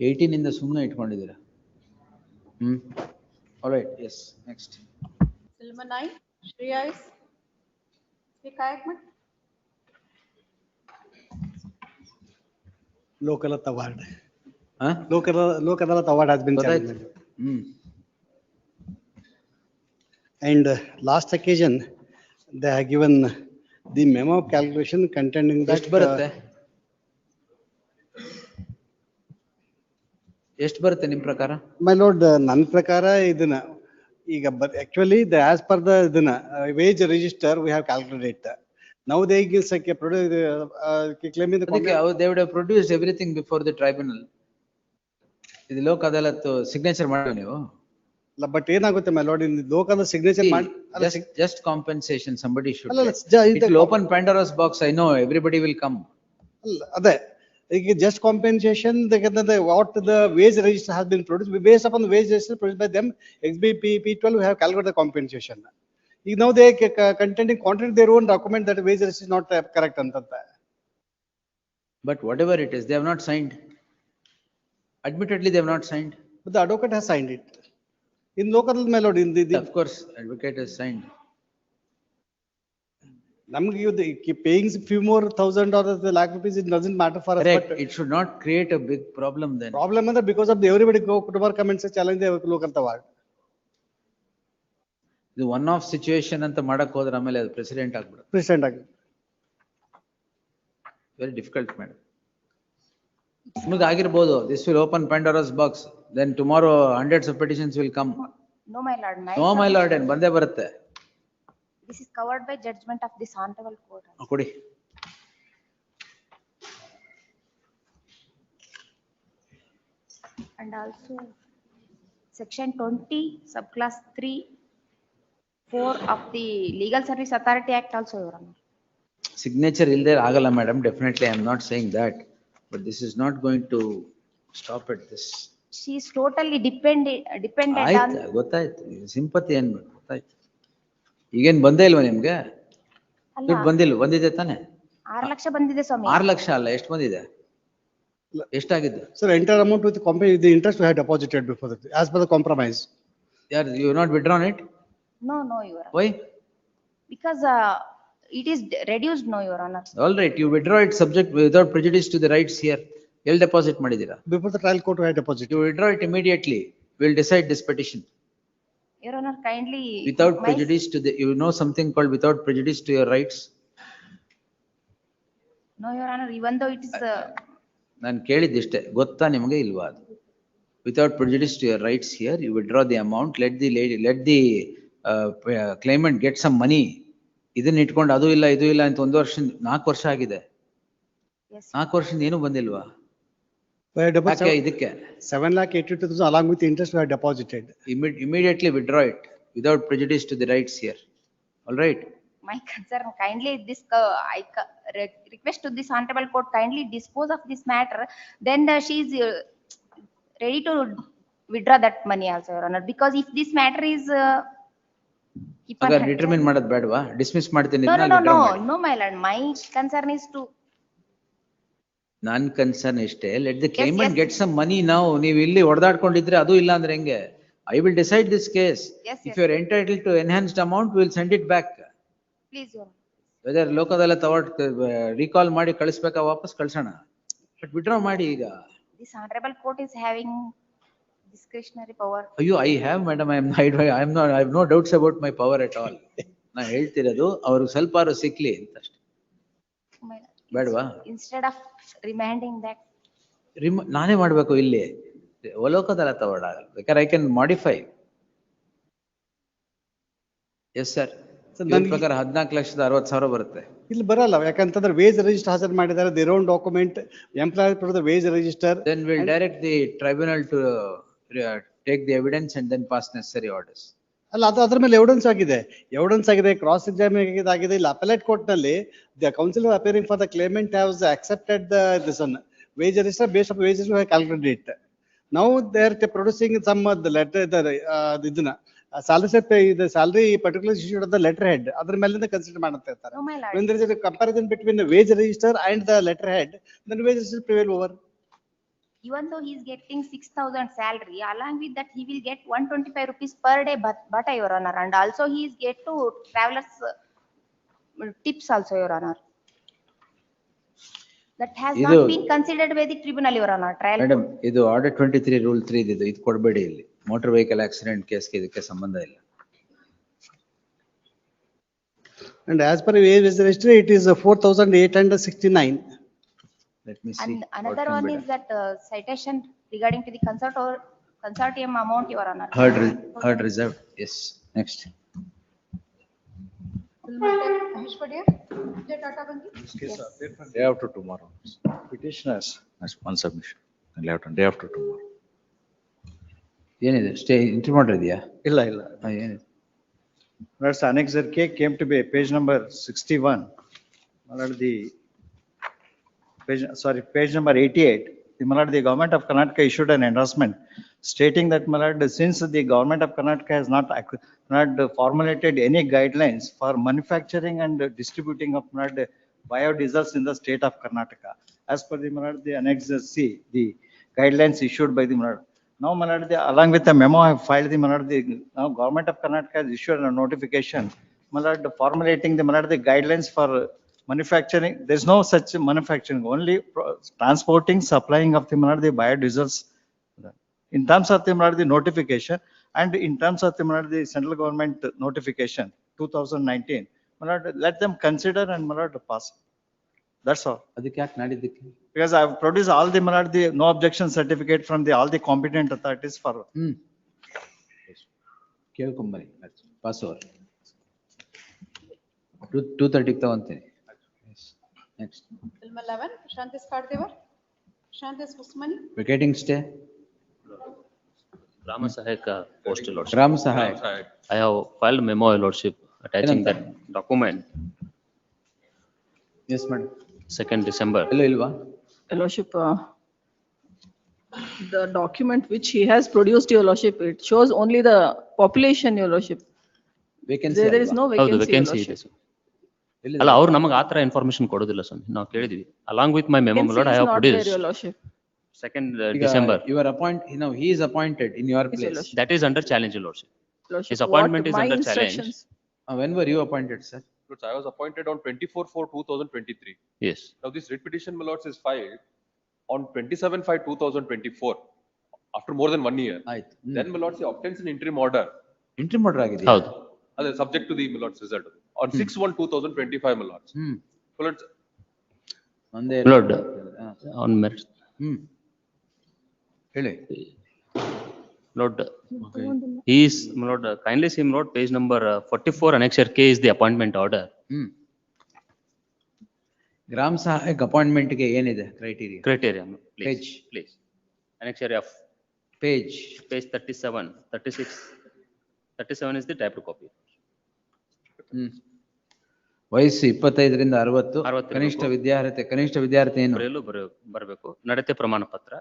18 ಇಂದ ಸುಮ್ಮನೆ ಇಟ್ಕೊಂಡಿದ್ದೀರಾ. Alright, yes, next. Number 9, Shreya is. Speak Ayakman. Loc Adalat award. Huh? Loc Adalat award has been challenged. And last occasion, they have given the memo calculation containing that. ಎಷ್ಟು ಬರುತ್ತೆ? ಎಷ್ಟು ಬರುತ್ತೆ ನಿಮ್ ಪ್ರಕಾರ? My lord, ನನ್ನ ಪ್ರಕಾರ ಇದನ್ನ ಈಗ actually as per the ಇದನ್ನ wage register we have calculated. Now they give claiming the. They would have produced everything before the tribunal. ಇದು ಲೋಕ್ ಅದಾಲತ್ ಸಿಗ್ನೇಚರ್ ಮಾಡಿ ನೀವು. But ಏನಾಗುತ್ತೆ my lord, in ಲೋಕದ ಸಿಗ್ನೇಚರ್ ಮಾಡಿ. Just compensation somebody should. It will open Pandora's box. I know everybody will come. ಅದೇ ಈಗ just compensation, what the wage register has been produced, based upon the wage register produced by them, XBP12, we have calculated the compensation. Now they contending contrary their own document that wage register is not correct antanta. But whatever it is, they have not signed. Admittedly, they have not signed. But the advocate has signed it. In local, my lord, in the. Of course, advocate has signed. Paying few more $1,000 or the lakh rupees, it doesn't matter for us. Correct. But It should not create a big problem then. problem is that because of the everybody go to work comments challenge the local award. ಇದು one of situation ಅಂತ ಮಾಡಕ್ ಹೋದ್ರೆ ಆಮೇಲೆ ಅದು president ಆಗ್ಬಿಡುತ್ತೆ. President ಆಗಿ. Very difficult madam. ನಿಮಗೆ ಆಗಿರ್ಬೋದು, this will open Pandora's box, then tomorrow hundreds of petitions will come. No, my lord. No, my lord, ಏನ್ ಬಂದೇ ಬರುತ್ತೆ. This is covered by judgment of this honorable court. ಕೊಡಿ. And also section 20, subclass 3, 4 of the Legal Service Authority Act also, Your Honor. Signature ಇಲ್ಲದೆ ಆಗಲ್ಲ madam, definitely I am not saying that, but this is not going to stop at this. She is totally dependent on. ಆಯ್ತು, ಗೊತ್ತಾಯ್ತು, sympathy ಏನ್ ಗೊತ್ತಾಯ್ತು. ಈಗೇನ್ ಬಂದೇ ಇಲ್ವಾ ನಿಮ್ಗೆ? ದುಡ್ಡು ಬಂದಿಲ್ವ? ಬಂದಿದೆ ತಾನೆ? 6 ಲಕ್ಷ ಬಂದಿದೆ ಸ್ವಾಮಿ. 6 ಲಕ್ಷ ಅಲ್ಲ, ಎಷ್ಟು ಬಂದಿದೆ? ಎಷ್ಟಾಗಿದ್ದು? Sir, entire amount with the interest we had deposited before that, as per the compromise. You have not withdrawn it? No, Your Honor. Why? Because it is reduced, no, Your Honor. All right, you withdraw it subject without prejudice to the rights here. ಎಲ್ಲಿ deposit ಮಾಡಿದೀರಾ? Before the trial court we had deposited. You withdraw it immediately. We'll decide this petition Your Honor, kindly. without my- prejudice to the, you know something called without prejudice to your rights? No, Your Honor, even though it is, ನಾನು ಕೇಳಿದ್ದಿಷ್ಟೇ, ಗೊತ್ತಾ ನಿಮಗೆ ಇಲ್ವಾ ಅದು? Without prejudice to your rights here, you withdraw the amount, let the claimant get some money. ಇದನ್ನ ಇಟ್ಕೊಂಡು ಅದು ಇಲ್ಲ ಇದು ಇಲ್ಲ ಅಂತ 1 ವರ್ಷ 4 ವರ್ಷ ಆಗಿದೆ. yes, 4 ವರ್ಷದಿಂದ ಏನು ಬಂದಿಲ್ವಾ? Where deposit ಯಾಕೆ ಇದಕ್ಕೆ? 7,82,000 along with the interest were deposited. Immediately withdraw it without prejudice to the rights here. All right? my concern, kindly this, request to this honorable court, kindly dispose of this matter. Then she is ready to withdraw that money also, Your Honor, because if this matter is, keep on. ಆಗ determine ಮಾಡೋದು ಬೇಡವಾ? Dismiss ಮಾಡ್ತೀನಿ. No, my lord, my concern is to. ನಾನ್ concern ಇಷ್ಟೇ, let the Yes, claimant yes. Get some money ನಾವು. ನೀವು ಇಲ್ಲಿ ಹೊಡೆದಾಡ್ಕೊಂಡಿದ್ರೆ ಅದು ಇಲ್ಲ ಅಂದ್ರೆ ಹೆಂಗೆ? I will decide this case. Yes, if yes. You are entitled to enhanced amount, will send it back. Please, Your Honor. Whether ಲೋಕದಲ್ಲ ರೀಕಾಲ್ ಮಾಡಿ ಕಳಿಸ್ಬೇಕಾ, ವಾಪಸ್ ಕಳ್ಸೋಣ. ಬಟ್ ವಿಡ್ರಾ ಮಾಡಿ ಈಗ. This honorable court is having discretionary power. ಅಯ್ಯೋ, I have madam, I have no doubts about my power at all. ನಾ ಹೇಳ್ತಿರೋದು ಅವ್ರಿಗೆ ಸ್ವಲ್ಪ ಸಿಕ್ಲಿ ಅಂತ ಅಷ್ಟೇ. My lord, ಬೇಡವಾ? instead of remanding that, ನಾನೇ ಮಾಡ್ಬೇಕು ಇಲ್ಲಿ? ಲೋಕದಲ್ಲ ತಗೊಳ್ಳ, ಬೇಕಾದ್ರೆ I can modify. Yes sir. ನನ್ನ ಪ್ರಕಾರ 14,60,000 ಬರುತ್ತೆ. ಇಲ್ಲಿ ಬರಲ್ಲ, ಯಾಕಂತಂದ್ರೆ ವೇಜ್ ರಿಜಿಸ್ಟರ್ ಹಾಜರು ಮಾಡಿದ್ದಾರೆ, their own document, employer put the wage register. Then we'll direct the tribunal to take the evidence and then pass necessary orders. ಅಲ್ಲ, ಅದು ಅದ್ರ ಮೇಲೆ ಎವಿಡೆನ್ಸ್ ಆಗಿದೆ, ಕ್ರಾಸ್ ಎಕ್ಸಾಮಿನೇಷನ್ ಆಗಿದೆ. ಇಲ್ಲಿ ಅಪೆಲೇಟ್ ಕೋರ್ಟ್ ನಲ್ಲಿ the counsel appearing for the claimant has accepted this one wage register based on wage register calculated it. Now they are producing some letter, ಇದನ್ನ salary particular issued of the letter head, ಅದ್ರ ಮೇಲಿಂದ consider ಮಾಡ್ತಾ ಇರ್ತಾರೆ. no, my lord. When there is a comparison between the wage register and the letter head, then wage register prevail over. Even though he is getting 6,000 salary, along with that he will get 125 rupees per day, but Your Honor, and also he is get to travelers tips also, Your Honor. That has not been considered by the tribunal, Your Honor, trial. Madam, ಇದು order 23 rule 3 ಇದು ಕೊಡಬೇಡಿ ಇಲ್ಲಿ. Motor vehicle accident ಕೇಸ್ಗೆ ಇದಕ್ಕೆ ಸಂಬಂಧ ಇಲ್ಲ. And as per wage register, it is 4,869. Let me see. And another one is that citation regarding to the consortium amount, Your Honor. Heard reserved. Yes. Next. Day after tomorrow. Petitioners, that's one submission. Day after tomorrow. ಏನಿದೆ? Stay entry ಮಾಡಿದ್ಯಾ? ಇಲ್ಲ. ಏನಿದೆ? That's annexer K came to be page number 61. Page number 88. The government of Karnataka issued an endorsement stating that since the government of Karnataka has not formulated any guidelines for manufacturing and distributing of biodiesels in the state of Karnataka, as per the annexer C, the guidelines issued by the now, along with the memo, I have filed now government of Karnataka has issued a notification, formulating the guidelines for manufacturing. There is no such manufacturing, only transporting, supplying of the biodiesels. In terms of the notification and in terms of the central government notification 2019, let them consider and pass. That's all. Because I have produced all the no objection certificate from all the competent authorities for. Pass over. 2:30 ತಗೊಂತೀನಿ. Next. Film 11, Shantis Kardevar, Shantis Usmani. Vacating stay. Rama Sahayaka postal lordship. Ram Sahayak. I have filed memo, Your Lordship, attaching that document. Yes, madam. 2nd December. Hello, Ilva. Your Lordship, the document which he has produced, Your Lordship, it shows only the population, Your Lordship. Vacancy. There is no ಹೌದು, vacancy, Your vacancy ಇದೆ Lordship. Sir. ಅಲ್ಲ, ಅವ್ರು ನಮಗೆ ಆತರ information ಕೊಡೋದಿಲ್ಲ ಸ್ವಾಮಿ, ನಾವು ಕೇಳಿದೀವಿ. Along with my memo, Vacancy Lord, I is have not there, produced. Your Lordship. 2nd December. You are appointed, he is appointed in your Yes, Your place. Lordship. That is under challenge, Your Lordship. Lordship, His appointment what is my under challenge. instructions. When were you appointed, sir? I was appointed on 24/4/2023. Yes. Now this writ petition, my lords, is filed on 27/5/2024. after more than 1 year. ಆಯ್ತು. Then my lords, he obtains an interim order. Interim order ಆಗಿದೆಯಾ? ಹೌದು. Other subject to the my lords result on 6/1/2025 my lords. My lords, ಒಂದೇ Lord, on merit. ಹೇಳಿ. Lord, he is, my lord, kindly see, my lord, page number 44, annexure K is the appointment order. ಗ್ರಾಮ ಸಹಾಯಕ appointment ಗೆ ಏನಿದೆ criteria? Criteria, please, Page. please. Annexure F, page page 37, 36, 37 is the typed copy. ವಯಸ್ಸು 25ರಿಂದ 60. 60 ಕನಿಷ್ಠ ವಿದ್ಯಾರ್ಥಿ ಏನು? ಬರೆಯಲು ಬರಬೇಕು. ನಡತೆ ಪ್ರಮಾಣ ಪತ್ರ.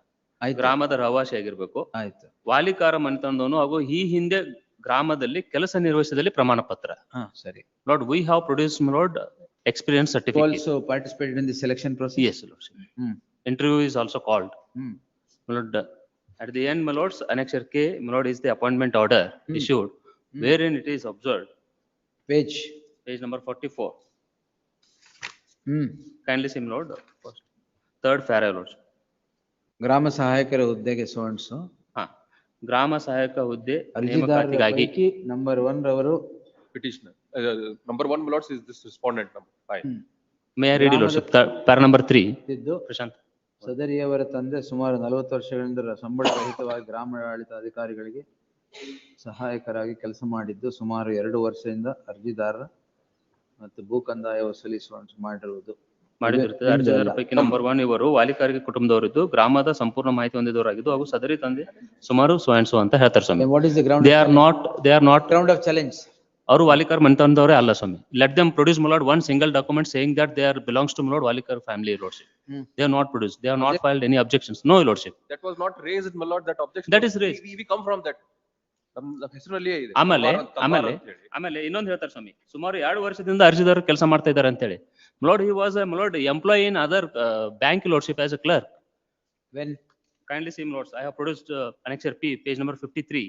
ಆಯ್ತು. ಗ್ರಾಮದ ರಹವಾಸಿ ಆಗಿರ್ಬೇಕು. ಆಯ್ತು. ವಾಲಿಕಾರ ಮನೆತನದವನು ಹಾಗೂ ಈ ಹಿಂದೆ ಗ್ರಾಮದಲ್ಲಿ ಕೆಲಸ ನಿರ್ವಹಿಸಿದಲ್ಲಿ ಪ್ರಮಾಣ ಪತ್ರ. ಸರಿ. Lord, we have produced, my lord, experience certificate. Also participated in the selection process? Yes, lordship. Interview is also called. My lord, at the end, my lords, annexure K, my lord, is the appointment order issued, wherein it is observed. Page Number 44. Kindly see, my lord, first, third para, lordship. ಗ್ರಾಮ ಸಹಾಯಕರ ಹುದ್ದೆಗೆ ಸೋನ್ಸು. ಗ್ರಾಮ ಸಹಾಯಕ ಹುದ್ದೆ ನೇಮಕಾತಿಗಾಗಿ number 1 ರವರು petitioner. Number 1 my lords is this respondent number 5. May I read, lordship, para number 3. Prashant. ಸದರಿಯವರ ತಂದೆ ಸುಮಾರು 40 ವರ್ಷಗಳಿಂದ ಸಂಬಳ ರಹಿತವಾಗಿ ಗ್ರಾಮಾಡಳಿತ ಅಧಿಕಾರಿಗಳಿಗೆ ಸಹಾಯಕರಾಗಿ ಕೆಲಸ ಮಾಡಿದ್ದು ಸುಮಾರು 2 ವರ್ಷದಿಂದ ಅರ್ಜಿದಾರರ ಮತ್ತು ಭೂ ಕಂದಾಯ ವಸೂಲಿಸುವಂತೆ ಮಾಡಿರುತ್ತದೆ. ಅರ್ಜಿದಾರರ ಪೈಕಿ ನಂಬರ್ 1 ಇವರು ವಾಲಿಕಾರಿಗೆ ಕುಟುಂಬದವರಿದ್ದು ಗ್ರಾಮದ ಸಂಪೂರ್ಣ ಮಾಹಿತಿ ಹೊಂದಿದವರಾಗಿದ್ದು ಹಾಗೂ ಸದರಿ ತಂದೆ ಸುಮಾರು so and so ಅಂತ ಹೇಳ್ತಾರೆ ಸ್ವಾಮಿ. What is the ground? They are not ground of challenge. ಅವರು ವಾಲಿಕಾರ್ ಮನೆತನದವರೇ ಅಲ್ಲ ಸ್ವಾಮಿ. Let them produce, my lord, one single document saying that they are belongs to, my lord, Walikar family, lordship. They have not produced. They have not filed any objections. No, lordship. That was not raised, my lord, that objection. That is raised. We come from that. ನಮ್ಮ ಹೆಸರಲ್ಲಿಯೇ ಇದೆ. ಆಮೇಲೆ ಇನ್ನೊಂದು ಹೇಳ್ತಾರೆ ಸ್ವಾಮಿ, ಸುಮಾರು 2 ವರ್ಷದಿಂದ ಅರ್ಜಿದಾರರು ಕೆಲಸ ಮಾಡ್ತಾ ಇದ್ದಾರೆ ಅಂತ ಹೇಳಿ. My lord, he was a, my lord, employee in other bank, lordship, as a clerk. When? Kindly see, my lords, I have produced annexure P, page number 53.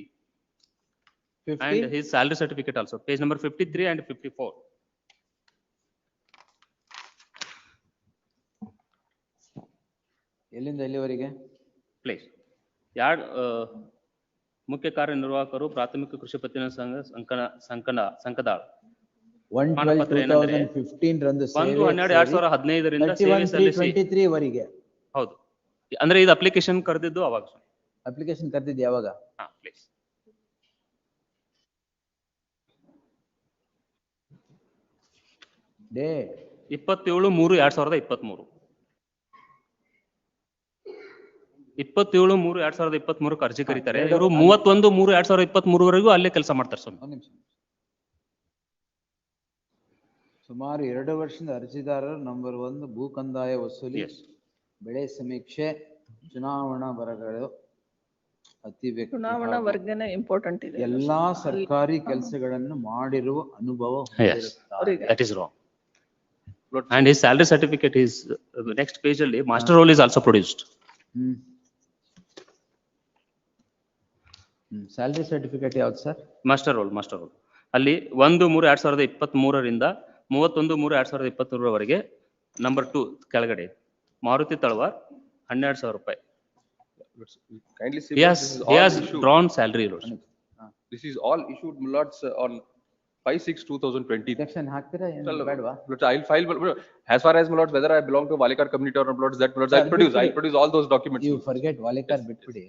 50? And his salary certificate also, page number 53 and 54. ಎಲ್ಲಿಂದ ಎಲ್ಲಿವರೆಗೆ? Please. ಮುಖ್ಯ ಕಾರ್ಯನಿರ್ವಾಹಕರು ಪ್ರಾಥಮಿಕ ಕೃಷಿ ಪತ್ತಿನ ಸಂಕದಾಳ್ 1/12/2015 ರಂದು 1/12/2015 ರಿಂದ ಸೇವೆ ಸಲ್ಲಿಸಿ 23 ವರೆಗೆ. ಹೌದು. ಅಂದ್ರೆ ಇದು ಅಪ್ಲಿಕೇಶನ್ ಕರೆದಿದ್ದು ಅವಾಗ. ಅಪ್ಲಿಕೇಶನ್ ಕರೆದಿದ್ದು ಯಾವಾಗ? ಪ್ಲೀಸ್. ಡೇಟ್ 27/3/2023. 27/3/2023 ಅರ್ಜಿ ಕರೀತಾರೆ. ಇವರು 31/3/2023 ವರೆಗೂ ಅಲ್ಲೇ ಕೆಲಸ ಮಾಡ್ತಾರೆ ಸ್ವಾಮಿ. ಸುಮಾರು 2 ವರ್ಷದ ಅರ್ಜಿದಾರರು ನಂಬರ್ 1 ಭೂ ಕಂದಾಯ ವಸೂಲಿ, ಬೆಳೆ ಸಮೀಕ್ಷೆ, ಚುನಾವಣಾ ಬರಗಳು, ಚುನಾವಣಾ ವರ್ಗನೆ ಇಂಪಾರ್ಟೆಂಟ್ ಇದೆ. ಎಲ್ಲಾ ಸರ್ಕಾರಿ ಕೆಲಸಗಳನ್ನು ಮಾಡಿರುವ ಅನುಭವ ಹೊಂದಿರುತ್ತಾರೆ. That is wrong. And his salary certificate is next page ಅಲ್ಲಿ master roll is also produced. Salary certificate ಯಾವ್ದು ಸರ್? ಮಾಸ್ಟರ್ ರೋಲ್ ಅಲ್ಲಿ 1/3/2023 ರಿಂದ 31/3/2023 ವರೆಗೆ ನಂಬರ್ 2 ಕೆಳಗಡೆ ಮಾರುತಿ ತಳವಾರ್ 12,000 ರೂಪಾಯಿ. Kindly see, he has drawn salary. This is all issued, my lords, on 5/6/2020. Section ಹಾಕ್ತೀರಾ ಏನು ಬೇಡವಾ? I'll file, as far as, my lords, whether I belong to Walikar community or not, my lords, that, my lords, I'll produce all those documents. You forget Walikar bitpidi.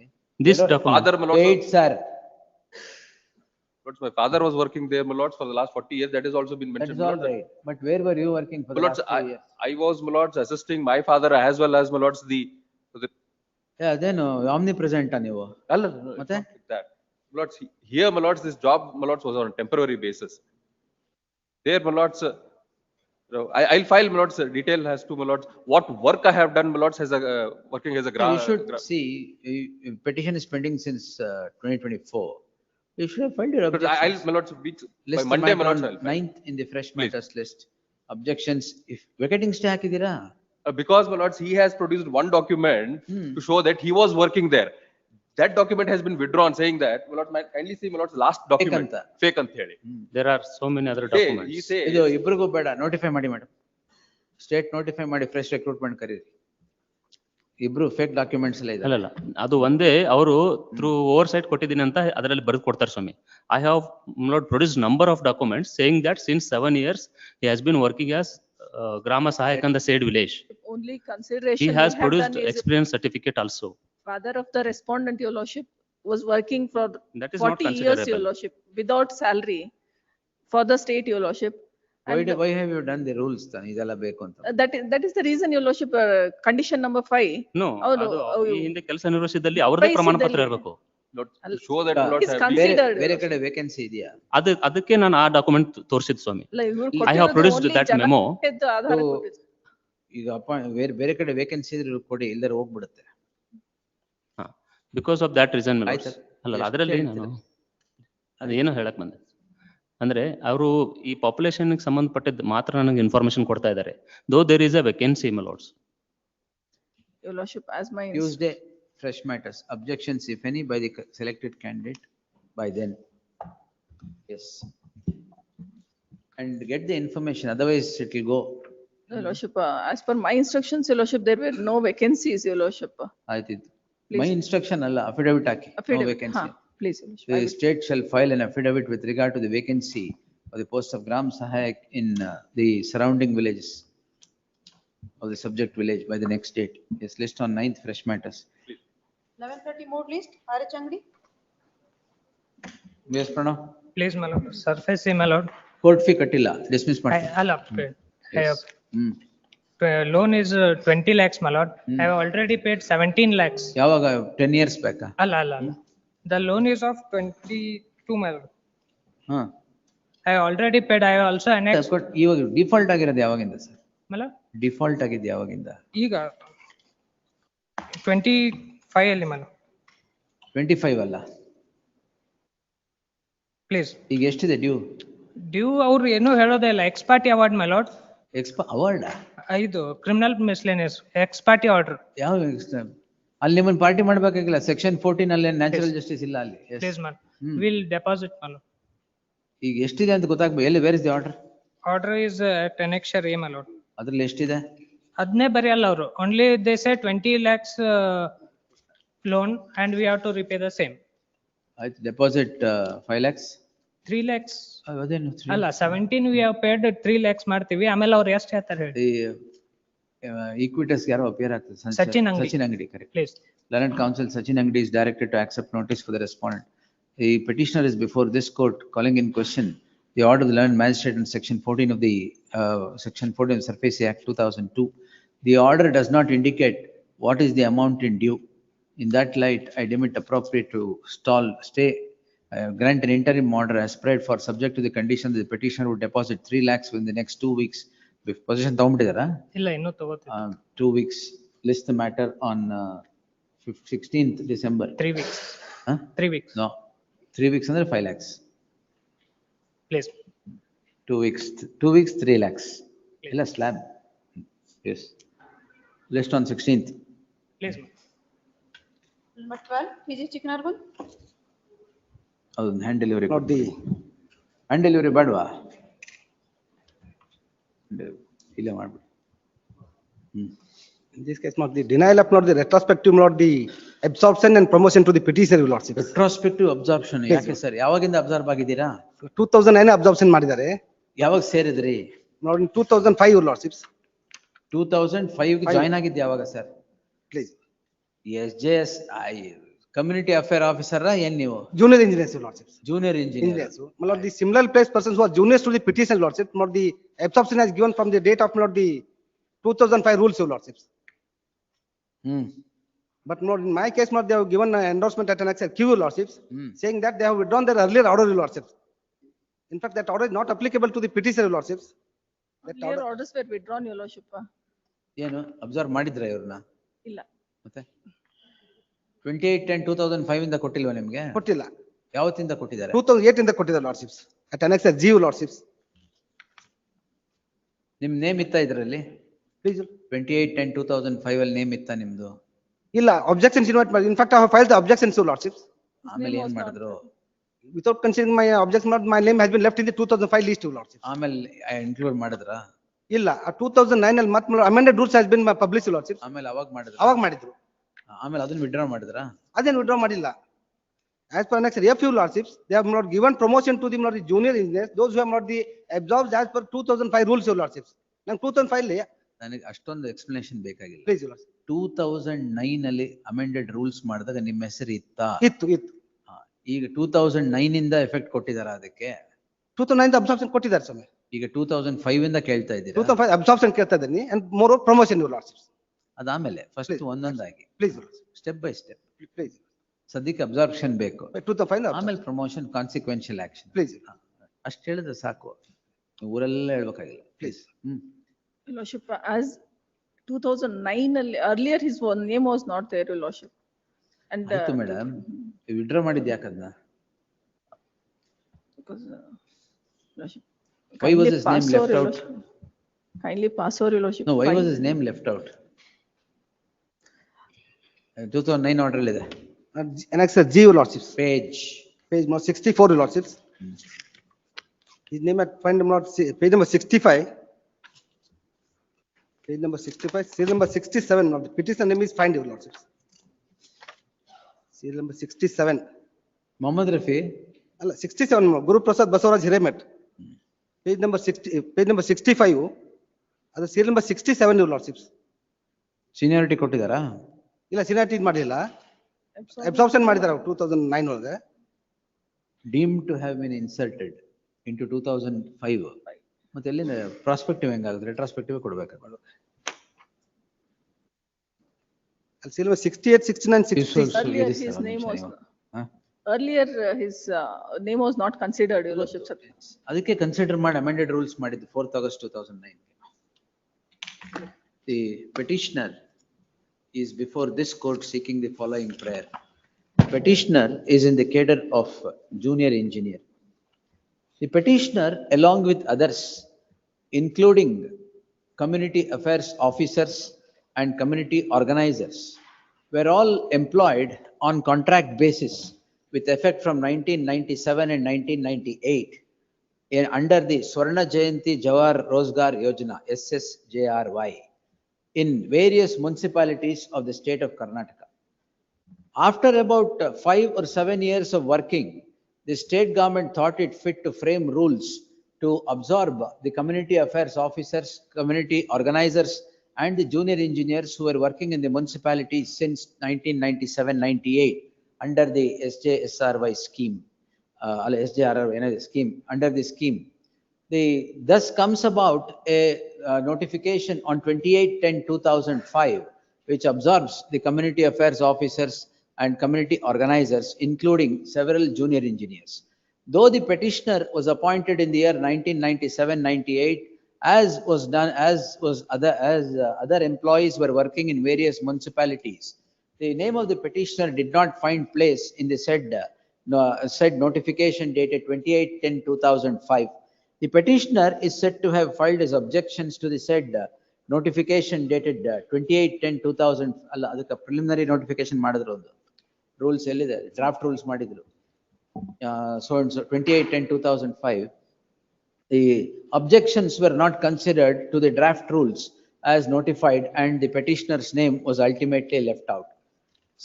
This document. Father, my lords, wait sir. My father was working there, my lords, for the last 40 years. That has also been mentioned. That is all right. But where were you working for the last 2 years? I was, my lords, assisting my father as well as, my lords, the ಅದೇನು omnipresent ನೀವು? ಅಲ್ಲ, ಮತ್ತೆ that, my lords, here, my lords, this job, my lords, was on a temporary basis. There, my lords, I'll file, my lords, detail as to, my lords, what work I have done, my lords, as a working as a You should see, petition is pending since 2024. You should have filed your objections. I'll, my lords, by List Monday, my lords, on 9th in the fresh matters list. Objections, if vacating stay ಹಾಕಿದ್ದೀರಾ? Because, my lords, he has produced one document to show that he was working there. That document has been withdrawn, saying that, my lords, kindly see, my lords, last document fake ಅಂತ ಹೇಳಿ. There are so many other documents. He says, ಇದು ಇಬ್ಬರಿಗೂ ಬೇಡ, notify ಮಾಡಿ madam. State notify ಮಾಡಿ fresh recruitment ಕರೀರಿ. ಇಬ್ರು fake documents ಎಲ್ಲ ಇದೆ. ಅಲ್ಲಲ್ಲ, ಅದು ಒಂದೇ ಅವರು ಥ್ರೂ ಓವರ್ಸೈಟ್ ಕೊಟ್ಟಿದ್ದೀನಿ ಅಂತ ಅದರಲ್ಲಿ ಬರೆದು ಕೊಡ್ತಾರೆ ಸ್ವಾಮಿ. I have not produced number of documents saying that since 7 years he has been working as Grama Sahayak in the said village. Only consideration He has we have produced done is experience certificate also. father of the respondent, your lordship, was working for That is not 40 years, considerable. your lordship, without salary for the state, your lordship. Why have you done the rules then? ಇದೆಲ್ಲ ಬೇಕು ಅಂತ. That is the reason, your lordship, condition number 5. No, ಹೌದು, ಅದು ಈ ಹಿಂದೆ ಕೆಲಸ ನಿರ್ವಹಿಸಿದಲ್ಲಿ ಅವ್ರದೇ ಪ್ರಮಾಣ ಪತ್ರ ಇರಬೇಕು. Show that Is Lord have considered. ಬೇರೆ ಕಡೆ ವೇಕೆನ್ಸಿ ಇದೆಯಾ? ಅದಕ್ಕೆ ನಾನು ಆ ಡಾಕ್ಯುಮೆಂಟ್ ತೋರಿಸಿದ್ ಸ್ವಾಮಿ. ಅಲ್ಲ, ಇವ್ರು I have ಕೊಟ್ಟಿರೋದು produced only that memo. ಜನಹಿತದ ಆಧಾರ ಕೊಟ್ಟಿದ್ದು. ಈಗ ಬೇರೆ ಕಡೆ ವೇಕೆನ್ಸಿ ಇದ್ರೆ ಕೊಡಿ, ಇಲ್ಲದ್ರೆ ಹೋಗ್ಬಿಡುತ್ತೆ. Because of that reason, my lords. ಆಯ್ತು. ಅಲ್ಲ ಎಷ್ಟು ಅದರಲ್ಲಿ ಹೇಳ್ತೀರಾ? ನಾನು ಅದೇನೋ ಹೇಳಕ್ ಬಂದೆ. ಅಂದ್ರೆ ಅವರು ಈ ಪಾಪ್ಯುಲೇಷನ್ ಸಂಬಂಧಪಟ್ಟಿದ್ದು ಮಾತ್ರ ನನಗೆ ಇನ್ಫಾರ್ಮೇಶನ್ ಕೊಡ್ತಾ ಇದ್ದಾರೆ. Though there is a vacancy, my lords. Your lordship, as my. Tuesday, fresh matters. Objections, if any, by the selected candidate by then. Yes. And get the information, otherwise it will go. Your lordship, as per my instructions, your lordship, there were no vacancies, your lordship. ಆಯ್ತು. My instruction ಅಲ್ಲ, affidavit hockey. No Affidavit, vacancy. please, your lordship. The state shall file an affidavit with regard to the vacancy of the post of Gram Sahayak in the surrounding villages of the subject village by the next date. Yes, list on 9th fresh matters. 11:30 more list, RH Angadi. Yes, Pranav. Please, my lord, surface, my lord. Court fee ಕಟ್ಟಿಲ್ಲ, dismiss ಮಾಡಿ. I'll upgrade. Yes. Loan is 20 lakhs, my lord. I have already paid 17 lakhs. ಯಾವಾಗ 10 years back? Alla. The loan is of 22, my lord. ಹಾ. I have already paid. I have also annexed. ಇವಾಗ default ಆಗಿರೋದು ಯಾವಾಗಿಂದ sir? My lord, default ಆಗಿದ್ದು ಯಾವಾಗಿಂದ? ಈಗ 25 ಅಲ್ಲಿ, my lord. 25 ಅಲ್ಲ. Please. ಈಗ ಎಷ್ಟಿದೆ ಡ್ಯೂ? Due ಅವ್ರು ಏನು ಹೇಳೋದೇ ಇಲ್ಲ. Ex parte award, my lord. Award? ಇದು criminal miscellaneous ex parte order. ಯಾವ ಅಲ್ಲಿ ನಿಮ್ಮನ್ನ ಪಾರ್ಟಿ ಮಾಡ್ಬೇಕಾಗಿಲ್ಲ. ಸೆಕ್ಷನ್ 14 ಅಲ್ಲಿ ನ್ಯಾಚುರಲ್ ಜಸ್ಟಿಸ್ ಇಲ್ಲ ಅಲ್ಲಿ. Please ma'am, will deposit ma'am. ಈಗ ಎಷ್ಟಿದೆ ಅಂತ ಗೊತ್ತಾಗ್ಬೇಕು. ಎಲ್ಲಿ where is the order? Order is at annexure A, my lord. ಅದ್ರಲ್ಲಿ ಎಷ್ಟಿದೆ? ಅದನ್ನೇ ಬರೆಯಲ್ಲ ಅವರು. Only they say 20 lakhs loan and we have to repay the same. ಆಯ್ತು, ಡೆಪಾಸಿಟ್ 5 lakhs. 3 lakhs ಅದೇನು ಅಲ್ಲ, 17 we have paid 3 lakhs ಮಾಡ್ತೀವಿ. ಆಮೇಲೆ ಅವ್ರು ಎಷ್ಟು ಹೇಳ್ತಾರೆ ಹೇಳಿ. ಈಕ್ವಿಟಸ್ ಯಾರೋ ಅಪಿಯರ್ ಆಗ್ತದೆ. ಸಚಿನ್ ಅಂಗಡಿ correct. Please. Learned counsel Sachin Angadi is directed to accept notice for the respondent. The petitioner is before this court calling in question the order of the learned magistrate in section 14 of the Surface Act 2002. The order does not indicate what is the amount in due. In that light, I deem it appropriate to grant an interim order as spread for subject to the condition that the petitioner would deposit 3 lakhs within the next 2 weeks. Position ತಗೊಂಡಿದ್ದಾರಾ? ಇಲ್ಲ, ಇನ್ನೂ ತಗೋತೀವಿ. 2 weeks. List the matter on 16th December. 3 weeks. 3 weeks. No, 3 weeks ಅಂದ್ರೆ 5 lakhs. Please. 2 weeks. 2 weeks, 3 lakhs. ಇಲ್ಲ slab. Yes. List on 16th. Please. Number 12, PG Chiknargun. ಅದು hand delivery. Not the. Hand delivery ಬೇಡವಾ? ಇಲ್ಲ ಮಾಡ್ಬಿಡಿ. In this case, not the denial of not the retrospective, not the absorption and promotion to the petitioner, your lordship. Retrospective absorption ಯಾಕೆ sir? ಯಾವಾಗಿಂದ absorb ಆಗಿದ್ದೀರಾ? 2009 absorption ಮಾಡಿದ್ದಾರೆ. ಯಾವಾಗ ಸೇರಿದ್ರಿ? Not in 2005, your lordships. 2005 ಗೆ join ಆಗಿದ್ದು ಯಾವಾಗ sir? Please. SJS community affair officer ಏನ್ ನೀವು? Junior engineers, your lordships. Junior engineer. My lord, the similar placed persons who are juniors to the petitioner, lordship, not the absorption has given from the date of not the 2005 rules, your lordships. But not in my case, not they have given an endorsement at an access Q, your lordships, saying that they have withdrawn their earlier order, your lordships. In fact, that order is not applicable to the petitioner, your lordships. Earlier orders were withdrawn, your lordship. ಏನು observe ಮಾಡಿದ್ರ ಇವ್ರನ್ನ? ಇಲ್ಲ. ಮತ್ತೆ 28/10/2005 ಇಂದ ಕೊಟ್ಟಿಲ್ವಾ ನಿಮ್ಗೆ? ಕೊಟ್ಟಿಲ್ಲ. ಯಾವತ್ತಿಂದ ಕೊಟ್ಟಿದ್ದಾರೆ? 2008 ಇಂದ ಕೊಟ್ಟಿದ್ದಾರೆ, lordships. At an access G, lordships. ನಿಮ್ ನೇಮ್ ಇತ್ತ ಇದ್ರಲ್ಲಿ? 28/10/2005 ಅಲ್ಲಿ ನೇಮ್ ಇತ್ತ ನಿಮ್ದು? ಇಲ್ಲ, objections invite ಮಾಡಿ. In fact, I have filed the objections, your lordships. ಆಮೇಲೆ ಏನ್ ಮಾಡಿದ್ರು? Without considering my objection, my name has been left in the 2005 list, your lordships. ಆಮೇಲೆ ಇನ್ಕ್ಲೂಡ್ ಮಾಡಿದ್ರಾ? ಇಲ್ಲ 2009 ಅಲ್ಲಿ ಮತ್ತೆ amended rules has been published your lordships. ಆಮೇಲೆ ಅವಾಗ ಮಾಡಿದ್ರು. ಅವಾಗ ಮಾಡಿದ್ರು. ಆಮೇಲೆ ಅದನ್ನ ವಿಡ್ರಾ ಮಾಡಿದ್ರಾ? ಅದೇನು withdraw ಮಾಡಿಲ್ಲ. As per next F your lordships, they have not given promotion to the junior engineers, those who have not the absorbed as per 2005 rules your lordships. ನಂಗೆ 2005 ಅಲ್ಲಿ ನನಗೆ ಅಷ್ಟೊಂದು ಎಕ್ಸ್ಪ್ಲನೇಷನ್ ಬೇಕಾಗಿಲ್ಲ. Please your lordship. 2009 ಅಲ್ಲಿ amended rules ಮಾಡಿದಾಗ ನಿಮ್ಮ ಹೆಸರು ಇತ್ತಾ? ಇತ್ತು. ಈಗ 2009 ಇಂದ ಎಫೆಕ್ಟ್ ಕೊಟ್ಟಿದಾರ ಅದಕ್ಕೆ? 2009 ಅಬ್ಸಾರ್ಪ್ಷನ್ ಕೊಟ್ಟಿದ್ದಾರೆ ಸ್ವಾಮಿ. ಈಗ 2005 ಇಂದ ಕೇಳ್ತಾ ಇದ್ದೀರಾ? 2005 ಅಬ್ಸಾರ್ಪ್ಷನ್ ಕೇಳ್ತಾ ಇದ್ದೀನಿ and more promotion your lordships. ಅದಾಮೇಲೆ ಫಸ್ಟ್ ಒಂದೊಂದಾಗಿ please step by step. Please ಸದ್ಯಕ್ಕೆ ಅಬ್ಸಾರ್ಪ್ಷನ್ ಬೇಕು, 2005 ಆಮೇಲೆ ಪ್ರಮೋಷನ್, ಕಾನ್ಸಿಕ್ವೆನ್ಷಿಯಲ್ ಆಕ್ಷನ್. ಪ್ಲೀಸ್ ಅಷ್ಟು ಹೇಳಿದ್ರೆ ಸಾಕು, ಊರೆಲ್ಲ ಹೇಳ್ಬೇಕಾಗಿಲ್ಲ. ಪ್ಲೀಸ್. Your Lordship, as 2009 ಅಲ್ಲಿ earlier his name was not there, Your Lordship. And ಆಯ್ತು ಮೇಡಮ್, ವಿಡ್ರಾ ಮಾಡಿದ್ ಯಾಕದ್ನ? because Lordship, Why was kindly his name pass left over, Your out? Lordship. Kindly pass over, Your Lordship. No, why was Fine. his name left out? 2009 order ಇದೆ. Annex G your lordships. Page number 64 your lordships. His name at find number page number 65. Page number 65, serial number 67 of the petition name is find your lordships. Serial number 67. Mohammed Rafi. ಅಲ್ಲ 67 Guru Prasad Basavaraj Hiremet. Page number 60, page number 65. ಅದು serial number 67 your lordships. Seniority ಕೊಟ್ಟಿದಾರಾ? ಇಲ್ಲ seniority ಮಾಡಿಲ್ಲ. Absorption ಮಾಡಿದಾರೆ 2009 ಒಳಗೆ. Deemed to have been inserted into 2005. ಮತ್ತೆ ಎಲ್ಲಿಂದ prospective ಹೆಂಗಾಗುತ್ತೆ? Retrospective ಕೊಡ್ಬೇಕು. ಅಲ್ಲಿ serial number 68, 69, 60. Earlier his name was earlier his name was not considered, Your Lordship. ಅದಕ್ಕೆ ಕನ್ಸಿಡರ್ ಮಾಡಿ ಅಮೆಂಡೆಡ್ ರೂಲ್ಸ್ ಮಾಡಿದ್ದು 4th August 2009. The petitioner is before this court seeking the following prayer. Petitioner is in the cadre of junior engineer. The petitioner, along with others, including community affairs officers and community organizers, were all employed on contract basis with effect from 1997 and 1998 under the Swarna Jayanti Jawar Rozgar Yojana (SSJRY) in various municipalities of the state of Karnataka. After about 5 or 7 years of working, the state government thought it fit to frame rules to absorb the community affairs officers, community organizers, and the junior engineers who were working in the municipality since 1997-98 under the SJSRY scheme, scheme. Under the scheme, thus comes about a notification on 28/10/2005, which absorbs the community affairs officers and community organizers, including several junior engineers. Though the petitioner was appointed in the year 1997-98, as other employees were working in various municipalities, the name of the petitioner did not find place in the said notification dated 28/10/2005. The petitioner is said to have filed his objections to the said notification dated 28/10/2000. ಅಲ್ಲ, ಅದಕ್ಕೆ preliminary notification ಮಾಡಿದ್ರು, ಒಂದು rules ಎಲ್ಲಿದೆ, draft rules ಮಾಡಿದ್ರು. So 28/10/2005. The objections were not considered to the draft rules as notified, and the petitioner's name was ultimately left out.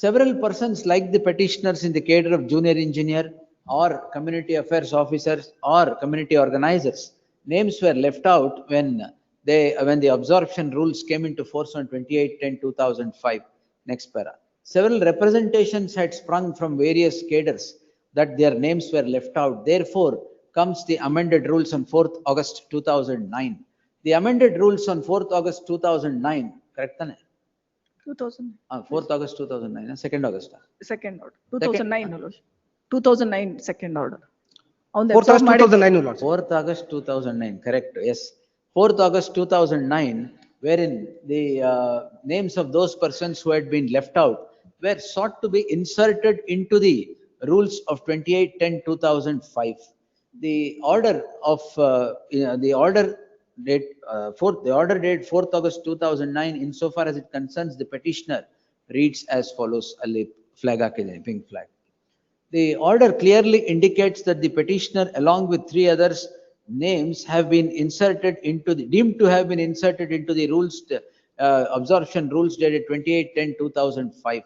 Several persons like the petitioners in the cadre of junior engineer or community affairs officers or community organizers, names were left out when the absorption rules came into force on 28/10/2005. Next para. Several representations had sprung from various cadres that their names were left out. Therefore comes the amended rules on 4th August 2009. The amended rules on 4th August 2009, correct? 2000. 4th August 2009, second August. Second order. 2009, Your Lordship. 2009 second order. On the 4th August 2009 your lordship. 4th August 2009, correct, yes. 4th August 2009, wherein the names of those persons who had been left out were sought to be inserted into the rules of 28/10/2005. The order of the order date 4th August 2009, insofar as it concerns the petitioner, reads as follows. Ali flag hakide, pink flag. The order clearly indicates that the petitioner, along with 3 others, names have been inserted into the, deemed to have been inserted into the rules, absorption rules dated 28/10/2005.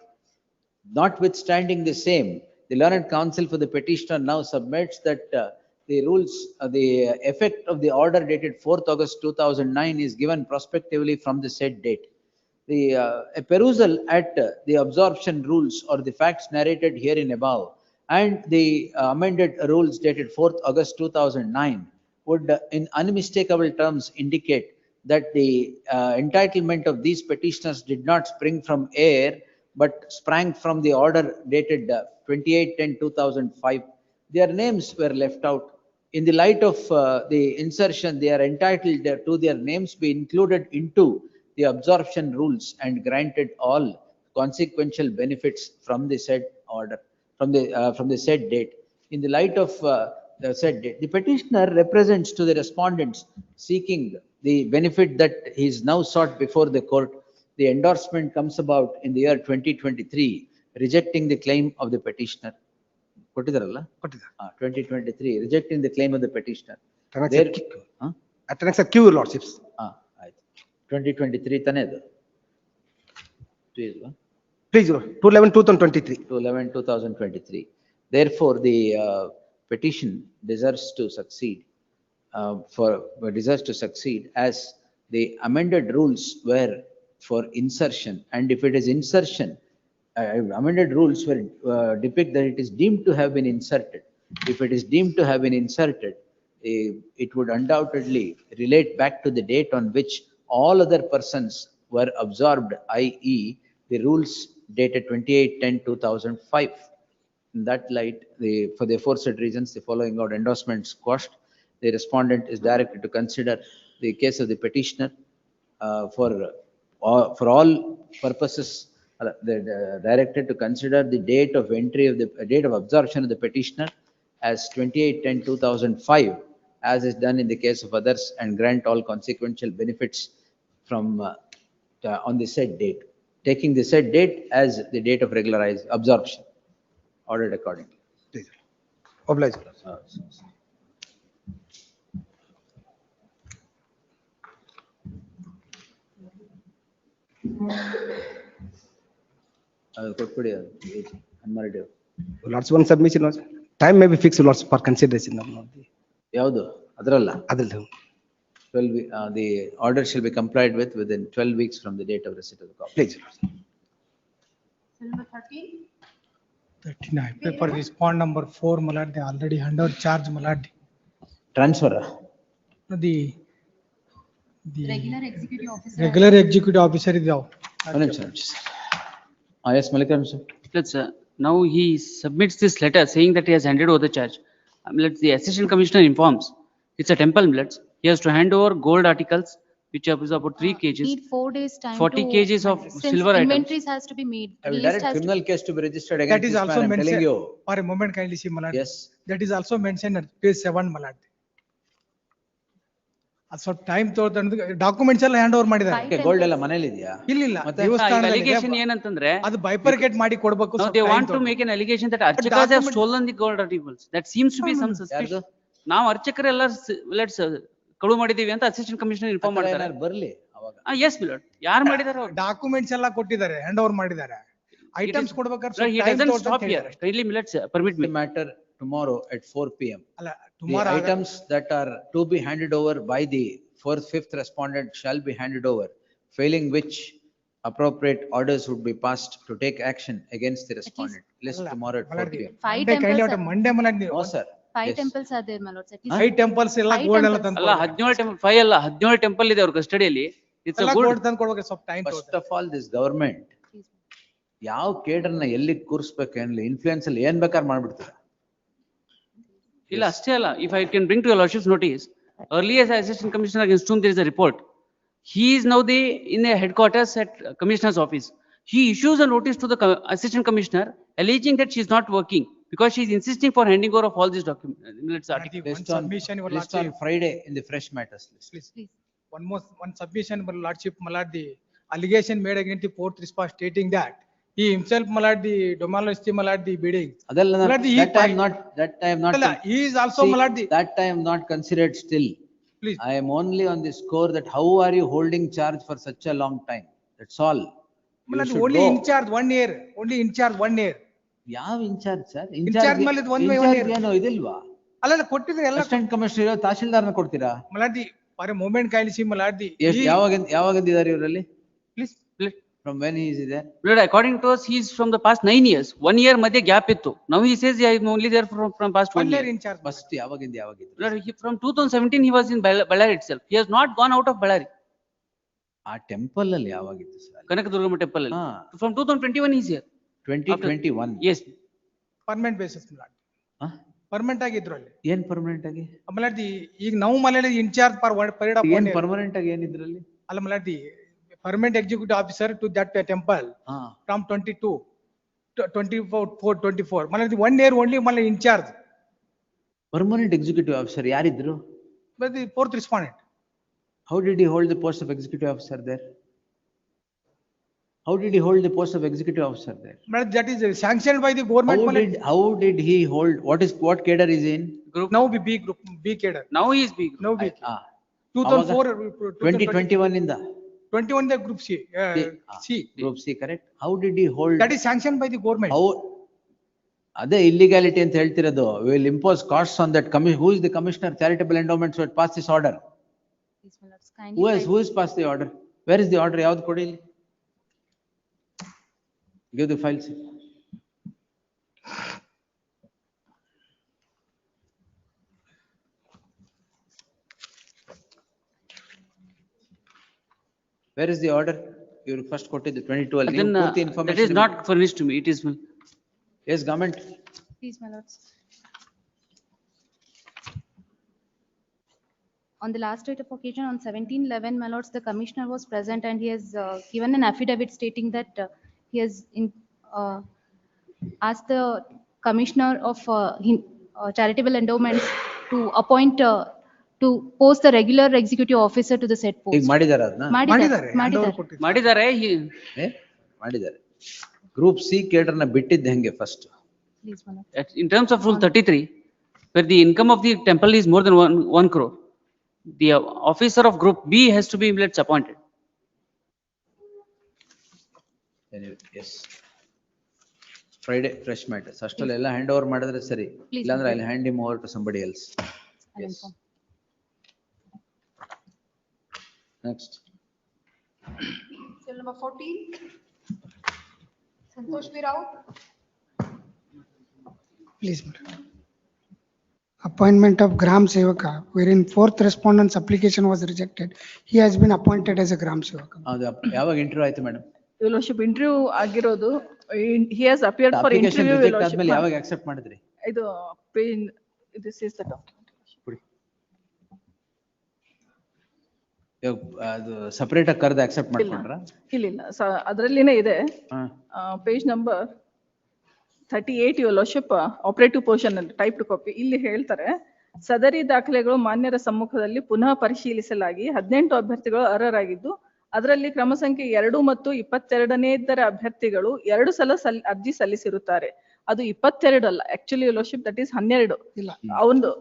Notwithstanding the same, the learned counsel for the petitioner now submits that the rules, the effect of the order dated 4th August 2009 is given prospectively from the said date. A perusal at the absorption rules or the facts narrated herein above and the amended rules dated 4th August 2009 would in unmistakable terms indicate that the entitlement of these petitioners did not spring from air but sprang from the order dated 28/10/2005. Their names were left out. In the light of the insertion, they are entitled to their names be included into the absorption rules and granted all consequential benefits from the said order, from the said date. In the light of the said date, the petitioner represents to the respondents seeking the benefit that is now sought before the court. The endorsement comes about in the year 2023, rejecting the claim of the petitioner. ಕೊಟ್ಟಿದ್ದಾರಲ್ಲ? 2023, rejecting the claim of the petitioner. Attendance at Q lordships. 2023 ತಾನೇ ಅದು? Please, 2/11/2023. 2/11/2023. Therefore, the petition deserves to succeed, as the amended rules were for insertion, and if it is insertion, amended rules were depict that it is deemed to have been inserted. If it is deemed to have been inserted, it would undoubtedly relate back to the date on which all other persons were absorbed, i.e. the rules dated 28/10/2005. In that light, for the aforesaid reasons, the following out endorsements quashed. The respondent is directed to consider the case of the petitioner for all purposes. Directed to consider the date of entry of the date of absorption of the petitioner as 28/10/2005, as is done in the case of others, and grant all consequential benefits from on the said date, taking the said date as the date of regularized absorption, ordered accordingly. Obliged. Lots one submission was, time may be fixed lots for consideration. ಯಾವುದು ಅದರಲ್ಲ? ಅದ್ರಲ್ಲಿ 12 the order shall be complied with within 12 weeks from the date of receipt of the copy. Please. Number 13. 39 paper respond number 4 malad they already handed charge malad Transfer. The Regular executive officer. regular executive officer is out. Yes, Malikam sir. Now he submits this letter saying that he has handed over the charge. The assistant commissioner informs, it's a temple, he has to hand over gold articles, which are about 3 kgs. Need 4 days time. 40 to- kgs of since silver items. Inventories has to be made. I will list direct has to criminal case to be registered That against is this also man, I'm telling mentioned, you. for a moment kindly see malad. Yes. That is also mentioned at page 7 malad. ಸ್ವಲ್ಪ time ತೋರ್ತಂದ್ರೆ documents ಎಲ್ಲ hand over ಮಾಡಿದ್ದಾರೆ. Gold ಎಲ್ಲ ಮನೇಲಿ ಇದೆಯಾ? ಇಲ್ಲ Allegation ಏನಂತಂದ್ರೆ ಅದು ಬೈಪರ್ಕೇಟ್ ಮಾಡಿ ಕೊಡಬೇಕು. now they want to make an allegation that archakas have stolen the gold articles. That seems to be some suspicion. ನಾವು ಅರ್ಚಕರೆಲ್ಲ ಕಳು ಮಾಡಿದೀವಿ ಅಂತ ಅಸಿಸ್ಟೆಂಟ್ ಕಮಿಷನರ್ ಇನ್ಫಾರ್ಮ್ ಮಾಡ್ತಾರೆ. ಬರ್ಲಿ ಅವಾಗ. Yes milord, ಯಾರು ಮಾಡಿದಾರೆ? ಡಾಕ್ಯುಮೆಂಟ್ಸ್ ಎಲ್ಲ ಕೊಟ್ಟಿದ್ದಾರೆ, ಹ್ಯಾಂಡ್ ಓವರ್ ಮಾಡಿದ್ದಾರೆ. ಐಟಮ್ಸ್ ಕೊಡಬೇಕಾದ್ರೆ he doesn't stop here. Kindly milord, permit me. Matter tomorrow at 4 PM. ಅಲ್ಲ The tomorrow items that are to be handed over by the 4th-5th respondent shall be handed over, failing which appropriate orders would be passed to take action against the respondent. List tomorrow at 4 PM. 5 temples. Monday ಮಲಗ್ ನೀವು. No, sir. 5 Yes. temples are there, my lords. At least 5 temples ಎಲ್ಲ Five gold ಎಲ್ಲ temples. ತಂದು ಅಲ್ಲ 17 temple 5 ಅಲ್ಲ 17 temple ಇದೆ ಅವ್ರ ಕಸ್ಟಡಿಯಲ್ಲಿ. It's a ಎಲ್ಲ good. Gold ತಂದು ಕೊಡ್ಬೇಕು, ಸ್ವಲ್ಪ time First of all, this government ಯಾವ ಕೇಡರ್ನ ಎಲ್ಲಿ ಕೂರಿಸ್ಬೇಕು ಏನಿಲ್ಲ, ಇನ್ಫ್ಲೂಯೆನ್ಸ್ ಅಲ್ಲಿ ಏನ್ ಬೇಕಾದ್ರೆ ಮಾಡ್ಬಿಡ್ತಾರೆ. ಇಲ್ಲ ಅಷ್ಟೇ ಅಲ್ಲ, if I can bring to your lordship's notice, earlier as assistant commissioner against whom there is a report, he is now in the headquarters at commissioner's office. He issues a notice to the assistant commissioner alleging that she is not working because she is insisting for handing over of all these documents. List on Friday in the fresh matters list. Please. One submission, my lordship, malad, the allegation made against the 4th respond stating that He himself, my lord, the demolished, my lord, the building. Adalla My lord, he that I am not, that I am not. Alla, he is also, See, my lord, the, that I am not considered still. please. I am only on the score that how are you holding charge for such a long time? That's all. My You lord, should only go. in charge 1 year, only in charge 1 year. ಯಾವ incharge ಸರ್? Incharge ಮೇಲೆ ಇದು one by one incharge year. ಏನು ಇದಿಲ್ವಾ? ಅಲ್ಲ ಕೊಟ್ಟಿದ್ರೆ ಎಲ್ಲ assistant commissioner ತಹಶೀಲ್ದಾರ್ನ ಕೊಡ್ತೀರಾ? Maladi for A moment ಕೈಲಿ ಮಲಾಡಿ ಎಷ್ಟು ಯಾವಾಗಿದ್ದಾರೆ ಇವರಲ್ಲಿ? Please. From when he is there? Lord, according to us, he is from the past 9 years. 1 year madhye gap ittu. Now he says I am only there from past 1 year. in charge. First ಯಾವಾಗಿಂದ? Lord, from 2017 he was in Ballari itself. He has not gone out of Ballari. ಆ temple ಅಲ್ಲಿ ಯಾವಾಗಿತ್ತು sir? Kanakadurgama temple alli. From 2021 he is here. 2021. Yes. Permanent basis Maladi. Permanent ಆಗಿದ್ರು ಅಲ್ಲಿ. ಏನ್ permanent ಆಗಿ? ಮಲಾಡಿ ಈಗ ನಾವು Maladi incharge for period of 1 ಏನ್ year. Permanent ಆಗಿ ಏನಿದ್ರಲ್ಲಿ? ಅಲ್ಲ Maladi permanent executive officer to that temple from 22 to 24. Maladi 1 year only Maladi in charge. Permanent executive officer ಯಾರಿದ್ರು? But the fourth respondent. How did he hold the post of executive officer there? How did he hold the post of executive officer there? But that is sanctioned by the government. How did he hold? What cadre is he in? Group. Now be B group, B cadre. Now he is big. Now B. 2004. 2021 ಇಂದ. 21 the group C. C. Group C, correct. How did he hold? That is sanctioned by the government. How? ಅದೇ illegality ಅಂತ ಹೇಳ್ತಿರೋದು. We will impose costs on that commission. Who is the commissioner charitable endowments who had passed this order? Who has passed the order? Where is the order? ಯಾವ್ದು ಕೊಡಿ ಇಲ್ಲಿ? Give the files. Where is the order? You first quoted the 22. Then, that is not furnished to me. It is. Yes, government. Please, my lords. On the last date of occasion, on 17/11, my lords, the commissioner was present and he has given an affidavit stating that he has asked the commissioner of charitable endowments to appoint to post the regular executive officer to the said post. ಈಗ ಮಾಡಿದಾರ ಅದನ್ನ? ಮಾಡಿದ್ದಾರೆ. ಮಾಡಿದ್ದಾರೆ. Group C ಕೇಡರ್ನ ಬಿಟ್ಟಿದ್ದು ಹೆಂಗೆ first? Please, my lord. In terms of Rule 33, where the income of the temple is more than 1 crore, the officer of Group B has to be appointed. Yes. Friday, fresh matters. ಅಷ್ಟಲ್ಲಿ ಎಲ್ಲ hand over ಮಾಡಿದ್ರೆ ಸರಿ. ಇಲ್ಲಾಂದ್ರೆ I'll hand him over to somebody else. Yes. Next. Cell number 14. Santosh V. Rao. Please, madam. Appointment of Gram Sevaka, wherein fourth respondent's application was rejected. He has been appointed as a Gram Sevaka. ಯಾವಾಗ interview ಆಯ್ತು madam? Your lordship, interview ಆಗಿರೋದು. He has appeared for Application interview. reject ಆದ್ಮೇಲೆ ಯಾವಾಗ accept ಮಾಡಿದ್ರಿ? ಇದು this is the document. ಅದು separate ಆಗಿ ಕರೆದು ಅಕ್ಸೆಪ್ಟ್ ಮಾಡ್ಕೊಂಡ್ರ? ಇಲ್ಲ ಅದರಲ್ಲಿನೇ ಇದೆ. Page number 38 your lordship, operative portion ಅಲ್ಲಿ ಟೈಪ್ಡ್ ಕಾಪಿ ಇಲ್ಲಿ ಹೇಳ್ತಾರೆ, ಸದರಿ ದಾಖಲೆಗಳು ಮಾನ್ಯರ ಸಮ್ಮುಖದಲ್ಲಿ ಪುನಃ ಪರಿಶೀಲಿಸಲಾಗಿ 18 ಅಭ್ಯರ್ಥಿಗಳು ಅರ್ಹರಾಗಿದ್ದು ಅದರಲ್ಲಿ ಕ್ರಮ ಸಂಖ್ಯೆ 2 ಮತ್ತು 22ನೇದರ ಅಭ್ಯರ್ಥಿಗಳು 2 ಸಲ ಅರ್ಜಿ ಸಲ್ಲಿಸಿರುತ್ತಾರೆ. ಅದು 22 ಅಲ್ಲ, actually your lordship that is 12. ಇಲ್ಲ ಅವನು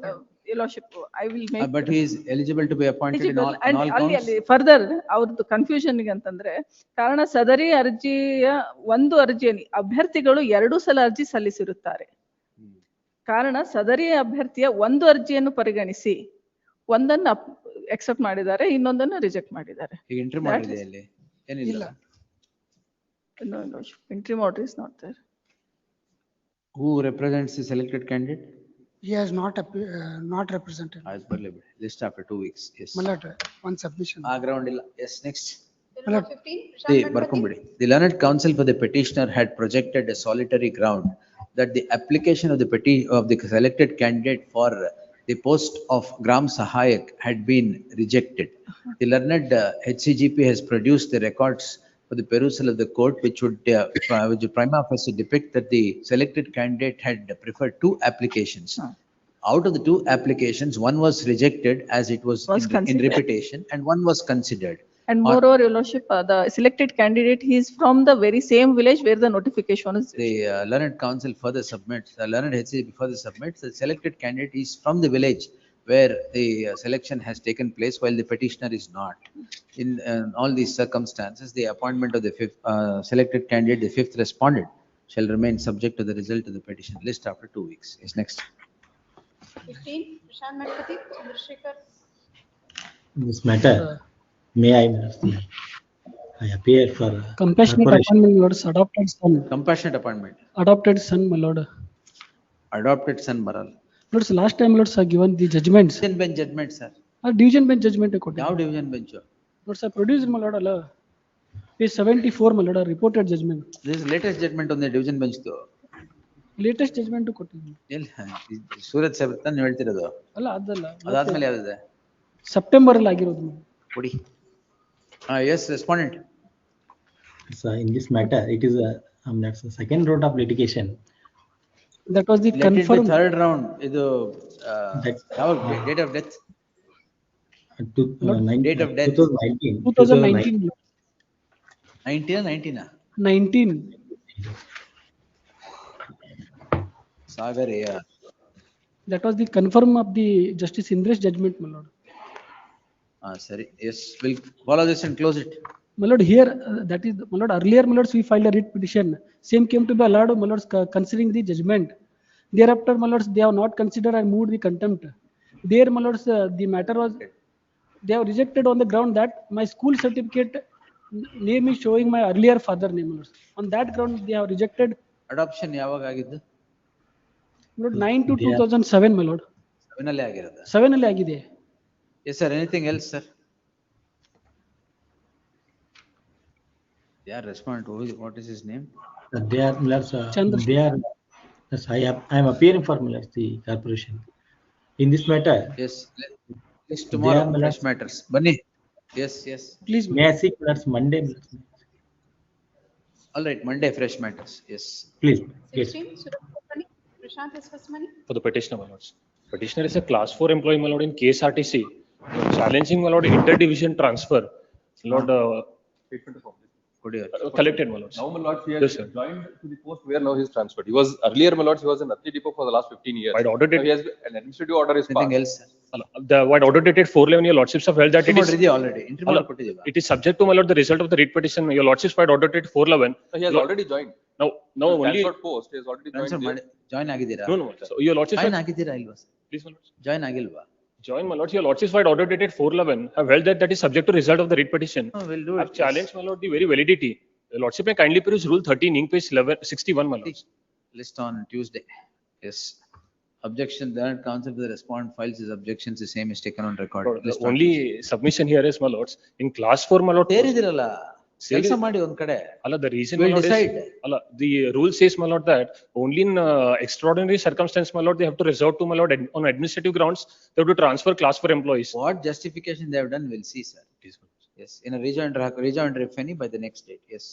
your lordship, I will make. But he is eligible to be appointed in all counts. ಅಲ್ಲಿ ಫರ್ದರ್ ಅವ್ರದ್ದು ಕನ್ಫ್ಯೂಷನ್ ಅಂತಂದ್ರೆ, ಕಾರಣ ಸದರಿ ಅರ್ಜಿಯ ಒಂದು ಅರ್ಜಿಯಲ್ಲಿ ಅಭ್ಯರ್ಥಿಗಳು 2 ಸಲ ಅರ್ಜಿ ಸಲ್ಲಿಸಿರುತ್ತಾರೆ. ಕಾರಣ ಸದರಿ ಅಭ್ಯರ್ಥಿಯ ಒಂದು ಅರ್ಜಿಯನ್ನು ಪರಿಗಣಿಸಿ ಒಂದನ್ನು ಅಕ್ಸೆಪ್ಟ್ ಮಾಡಿದ್ದಾರೆ, ಇನ್ನೊಂದನ್ನು ರಿಜೆಕ್ಟ್ ಮಾಡಿದ್ದಾರೆ. ಈಗ ಎಂಟ್ರಿ ಮಾಡಿದೆ ಅಲ್ಲಿ ಏನಿಲ್ಲ. No, entry order is not there. Who represents the selected candidate? He has not represented. List after 2 weeks. Yes. Malad, one submission. Ground illa. Yes, next. Number 15. Barkumbudi. The learned counsel for the petitioner had projected a solitary ground that the application of the selected candidate for the post of Gram Sahayak had been rejected. The learned HCGP has produced the records for the perusal of the court, which would prima facie depict that the selected candidate had preferred 2 applications. Out of the 2 applications, one was rejected as it was in repetition, and one was considered. And moreover, Your Lordship, the selected candidate, he is from the very same village where the notification is. The learned counsel further submits, learned HCB further submits, the selected candidate is from the village where the selection has taken place while the petitioner is not. In all these circumstances, the appointment of the fifth, selected candidate, the fifth respondent, shall remain subject to the result of the petition list after 2 weeks. Yes, next. 15, Prashant Madhupati, Chandrasekhar. This matter, may I appear for Compassionate corporation. appointment, Lords, adopted son, Compassionate appointment. adopted son, my lord. Adopted son Maral. Lords, last time, Lords, are given the judgments. Division bench judgment, sir. Division bench judgment. How division bench? Lords, I produced, my lord, page 74, my lord, reported judgment. This is latest judgment on the division bench though. Latest judgment ಕೊಟ್ಟಿದ್ದೀನಿ. ಸೂರತ್ ಸಾಹೇಬ್ ತಾನು ಹೇಳ್ತಿರೋದು. ಅಲ್ಲ ಅದಲ್ಲ. ಅದಾದ್ಮೇಲೆ ಯಾವ್ದಿದೆ? September ಅಲ್ಲಿ ಆಗಿರೋದು. ಕೊಡಿ. Yes, respondent. So in this matter, it is that's the second round of litigation. That was the confirmed. Third round. Idu date of death. Date of death. 2019. 19 or 19? 19. Sagar, yeah. That was the confirm of the Justice Indresh judgment, my lord. Sorry. Yes, we'll follow this and close it. My lord, here, that is, my lord, earlier, my lords, we filed a writ petition. Same came to be allowed, my lords, considering the judgment. Thereafter, my lords, they have not considered and moved the contempt. There, my lords, the matter was, they have rejected on the ground that my school certificate name is showing my earlier father name, my lords. On that ground, they have rejected. Adoption ಯಾವಾಗ ಆಗಿದ್ದು? Lord, 9 to 2007, my lord. 7 ಅಲ್ಲಿ ಆಗಿರೋದು. 7 ಅಲ್ಲಿ ಆಗಿದೆ. Yes, sir. Anything else, sir? Yeah, respond. What is his name? They are, they are, yes, I am appearing for the corporation. In this matter. Yes. List tomorrow. Fresh matters. Bunny. Yes, yes. Please. May I seek Monday? All right, Monday fresh matters. Yes. Please. Yes. 16, Surabhi, Prashant Eswasmani. For the petitioner, my lords. Petitioner is a class 4 employee, my lord, in KSRTC. Challenging, my lord, interdivision transfer. Lord, collected, my lords. Now, my lords, he has joined to the post where now he is transferred. He was earlier, my lords, he was in Athi Depot for the last 15 years. While order Now he has an administrative order is Anything passed. else? The while order dated 411, your lordships have held that it is. Already. It is subject to, my lord, the result of the writ petition. Your lordships while order dated 411. So he has already joined. Now The only. transferred post, he has already joined there. Join ಆಗಿದ್ದೀರಾ? No. So your lordships. Join ಆಗಿದ್ದೀರಾ ಇಲ್ವಾ? Please, my lords. Join ಆಗಿಲ್ವಾ? Join, my lords. Your lordships while order dated 411 have held that is subject to result of the writ petition. We'll do I've it. challenged, my lord, the very validity. The lordship may kindly peruse rule 13, ink page 61, my lords. List on Tuesday. Yes. Objection, the counsel to the respondent files his objections, the same is taken on record. The only submission here is, my lords, in class 4, my lord. ಸೇರಿದಿರಲ್ಲ ಕೆಲಸ ಮಾಡಿ ಒಂದ್ ಕಡೆ. Allah, the reason, We'll my lord, decide. is, Allah, the rule says, my lord, that only in extraordinary circumstance, my lord, they have to resort to, my lord, on administrative grounds, they have to transfer class 4 employees. What justification they have done, we'll see, sir. Yes, in a rejoinder if any by the next date. Yes.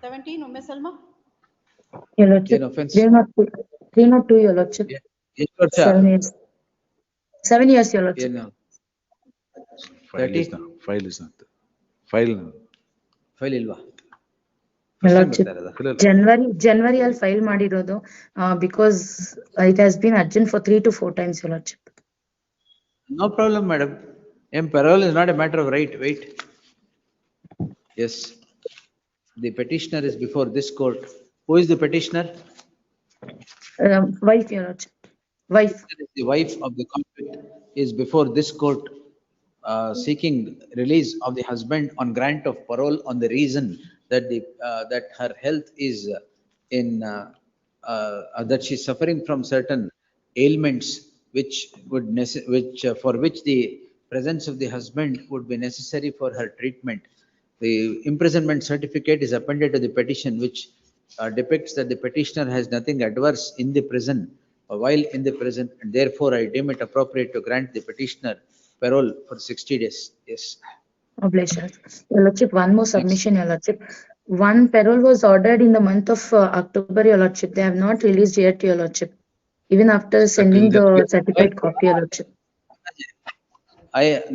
17, Umme Salma. Your lordship, Any offense? 302, your lordship. Yes, Lord, sir. 7 years. 7 years, your lordship. ಏನು? File ಇಲ್ವಾ? Your lordship, January ಅಲ್ಲಿ file ಮಾಡಿರೋದು because it has been urgent for 3 to 4 times, your lordship. No problem, madam. Parole is not a matter of right. Wait. Yes. The petitioner is before this court. Who is the petitioner? Wife, your lordship. Wife. The wife of the convict is before this court seeking release of the husband on grant of parole on the reason that that her health is that she's suffering from certain ailments for which the presence of the husband would be necessary for her treatment. The imprisonment certificate is appended to the petition, which depicts that the petitioner has nothing adverse in the prison while in the prison, and therefore I deem it appropriate to grant the petitioner parole for 60 days. Yes. Obligation. Your lordship, one more submission, your lordship. One parole was ordered in the month of October, your lordship. They have not released yet, your lordship. Even after sending the certified copy, your lordship.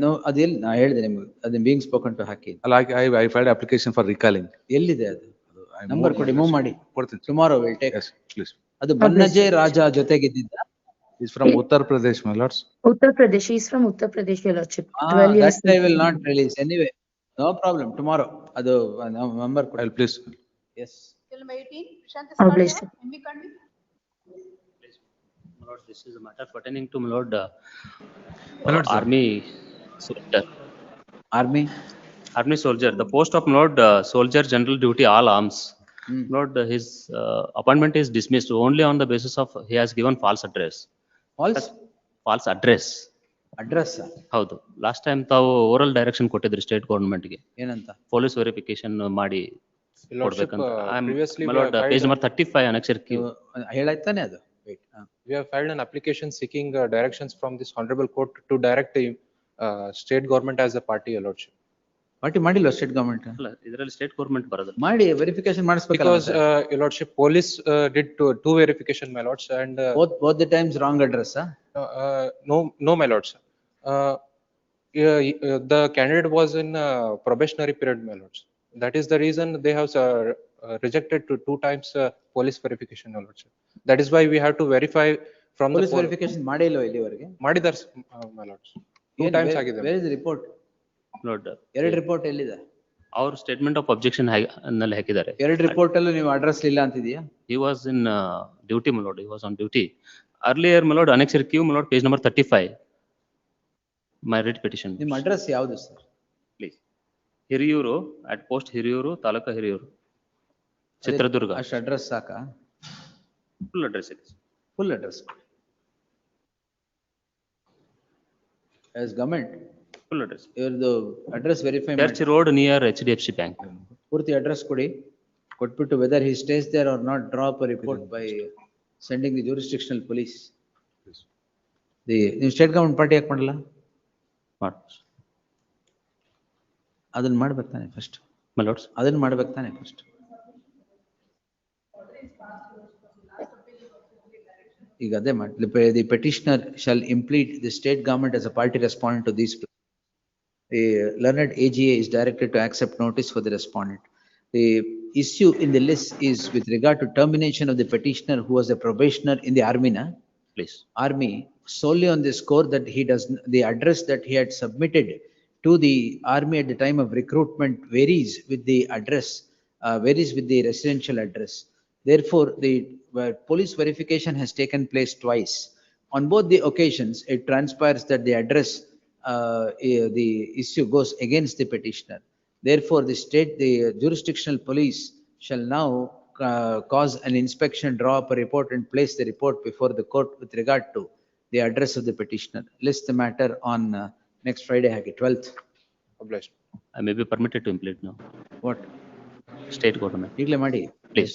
no, ಅದೆಲ್ಲಿ ನಾ ಹೇಳಿದೆ ನಿಮ್ಗೆ, ಅದನ್ನ being spoken to hockey. Like I filed application for recalling. ಎಲ್ಲಿದೆ ಅದು? I number moved ಕೊಡಿ, my move list. ಮಾಡಿ. ಕೊಡ್ತೀನಿ. Tomorrow we'll take. Yes, please. ಅದು ಬನ್ನಜೆ ರಾಜ ಜೊತೆಗಿದ್ದಿದ್ದ. He's from Uttar Pradesh, my lords. Uttar Pradesh, he is from Uttar Pradesh, Your Lordship. Ah, 12 years. that I will not release anyway. No problem, tomorrow. ಅದು number ಕೊಡಿ. I'll please. Yes. Till number 18, Prashant Obliged, Escardia, sir. MB Kandi. My lord, this is a matter pertaining to my lord, My lord, sir. army soldier. Army? Army soldier, the post of my lord, soldier general duty, all arms. Lord, his appointment is dismissed only on the basis of he has given false address. False? False address. Address ಹೌದು. Last time ತಾವು oral direction ಕೊಟ್ಟಿದ್ರಿ state government ಗೆ. ಏನಂತ? Police verification ಮಾಡಿ ಕೊಡ್ಬೇಕಂತ. Previously My lord, page number 35 annexure Q. ಹೇಳಾಯ್ತಾನೆ ಅದು? Wait. We have filed an application seeking directions from this honorable court to direct the state government as a party, Your Lordship. Party ಮಾಡಿಲ್ವ state government? ಅಲ್ಲ, ಇದರಲ್ಲಿ state government ಬರೋದು. ಮಾಡಿ verification ಮಾಡಿಸ್ಬೇಕಲ್ಲ. Because Your Lordship, police did two verification, my lords, and both the times wrong address, no, my lords. The candidate was in probationary period, my lords. That is the reason they have rejected to two times police verification, Your Lordship. That is why we have to verify from the police verification ಮಾಡಿಲ್ವ ಇಲ್ಲಿವರೆಗೆ? ಮಾಡಿದಾರೆ, my lords. Two times ಆಗಿದೆ. Where is the report? Lord, ಎರಡು report ಎಲ್ಲಿದೆ? ಅವ್ರ statement of objection ನಲ್ಲಿ ಹಾಕಿದ್ದಾರೆ. ಎರಡು report ಅಲ್ಲೂ ನೀವು ಅಡ್ರೆಸ್ ಇಲ್ಲ ಅಂತಿದೆಯಾ? He was in duty, my lord. He was on duty. Earlier, my lord, annexure Q, my lord, page number 35. My writ petition. ನಿಮ್ಮ ಅಡ್ರೆಸ್ ಯಾವುದು ಸರ್? Please. Hiriyur, at post Hiriyur, taluk Hiriyur, Chitradurga. ಅಷ್ಟು ಅಡ್ರೆಸ್ ಸಾಕಾ? ಫುಲ್ ಅಡ್ರೆಸ್ ಇದೆ. Full address as government. Full address. ಇವ್ರದ್ದು address verify church road near HDFC bank. ಪೂರ್ತಿ address ಕೊಡಿ. ಕೊಟ್ಬಿಟ್ಟು whether he stays there or not drop a report by sending the jurisdictional police. ನೀವು state government party ಯಾಕೆ ಮಾಡಲ್ಲ? ಅದನ್ನ ಮಾಡ್ಬೇಕು ತಾನೆ ಫಸ್ಟ್. My lords. ಅದನ್ನ ಮಾಡ್ಬೇಕು ತಾನೆ ಫಸ್ಟ್. ಈಗ ಅದೇ ಮಾಡಿ. The petitioner shall implead the state government as a party respondent to these. The learned AGA is directed to accept notice for the respondent. The issue in the list is with regard to termination of the petitioner who was a probationer in the army, Please. Army, solely on the score that he does, the address that he had submitted to the army at the time of recruitment varies with the address, varies with the residential address. Therefore, the police verification has taken place twice. On both the occasions, it transpires that the address, the issue goes against the petitioner. Therefore, the jurisdictional police shall now cause an inspection, draw up a report and place the report before the court with regard to the address of the petitioner. List the matter on next Friday, 12th. Obliged. I may be permitted to implead now. What? State government. ಈಗಲೇ ಮಾಡಿ. Please.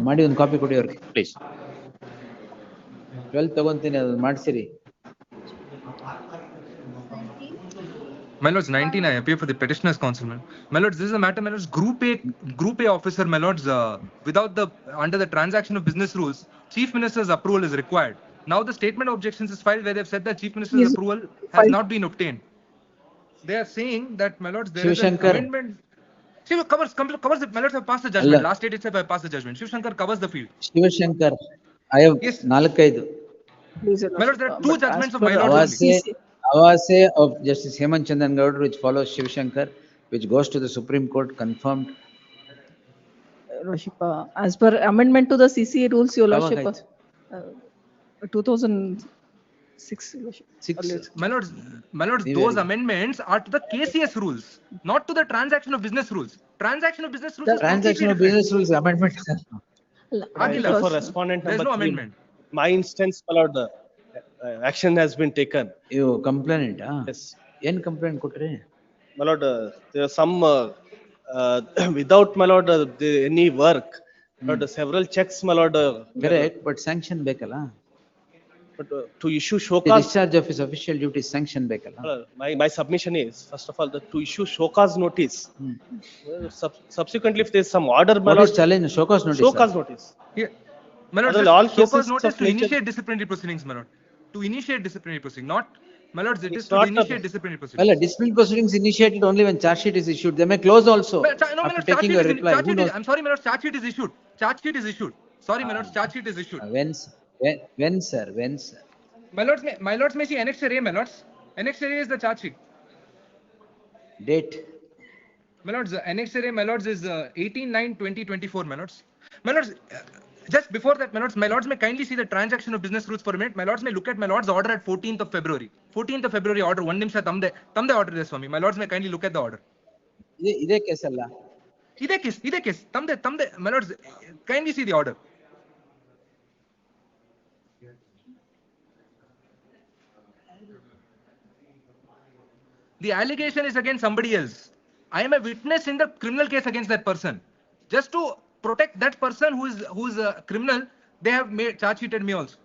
ಮಾಡಿ ಒಂದು copy ಕೊಡಿ ಅವ್ರಿಗೆ. Please. 12 ತಗೊಂತೀನಿ, ಅದನ್ನ ಮಾಡಿಸಿರಿ. My lords, 19, I appear for the petitioner's counsel. My lords, this is a matter, my lords, Group A officer, my lords, under the transaction of business rules, Chief Minister's approval is required. Now the statement of objections is filed where they've said that Chief Minister's approval has not been obtained. They are saying that, my lords, there is an amendment. Shiva covers it, my lords have passed the judgment. Last date itself have passed the judgment. Shiv Shankar covers the field. Shiva Shankar, I have 4-5. My lords, there are two judgments of my lords. Avase of Justice Hemant Chandan Gowda, which follows Shiv Shankar, which goes to the Supreme Court, confirmed. Lordship, as per amendment to the CCA rules, Your Lordship, 2006. My lords, those amendments are to the KCS rules, not to the transaction of business rules. Transaction of business rules. Transaction of business rules amendment. For respondent there's number no 3, amendment. My instance, my lord, action has been taken. You complainant, Yes. Yen complaint kotre? My lord, there are some without, my lord, any work. But several checks, my lord. Correct, but sanction bekala. But to issue show The cause. discharge of his official duties sanction bekala. My submission is, first of all, to issue show cause notice. Subsequently, if there is some order, my What lord. is challenge? Show cause notice. Show cause notice. Yeah. My lord, All show cause cases notice of to nature- initiate disciplinary proceedings, my lord. To initiate disciplinary proceeding, not My lords, it It's is to not a- initiate disciplinary Well, proceedings. disciplinary proceedings initiated only when charge sheet is issued. They may close also No, my after lords, taking your reply. Who knows? I'm sorry, my lords, charge sheet is issued. Charge sheet is issued. Sorry, my lords, charge sheet is issued. When, sir? When, sir? My lords may see Annex A, my lords. Annex A is the charge sheet. Date? My lords, Annex A, my lords, is 18/9/2024, my lords. My lords, just before that, my lords may kindly see the transaction of business rules for a minute. My lords may look at my lords order at 14th of February. 14th of February order, one nimsha tamde order ಇದೆ ಸ್ವಾಮಿ. My lords may kindly look at the order. ಇದೇ case ಅಲ್ಲ? ಇದೇ case, tamde, my lords, kindly see the order. The allegation is against somebody else. I am a witness in the criminal case against that person. Just to protect that person who is a criminal, they have charge sheeted me also.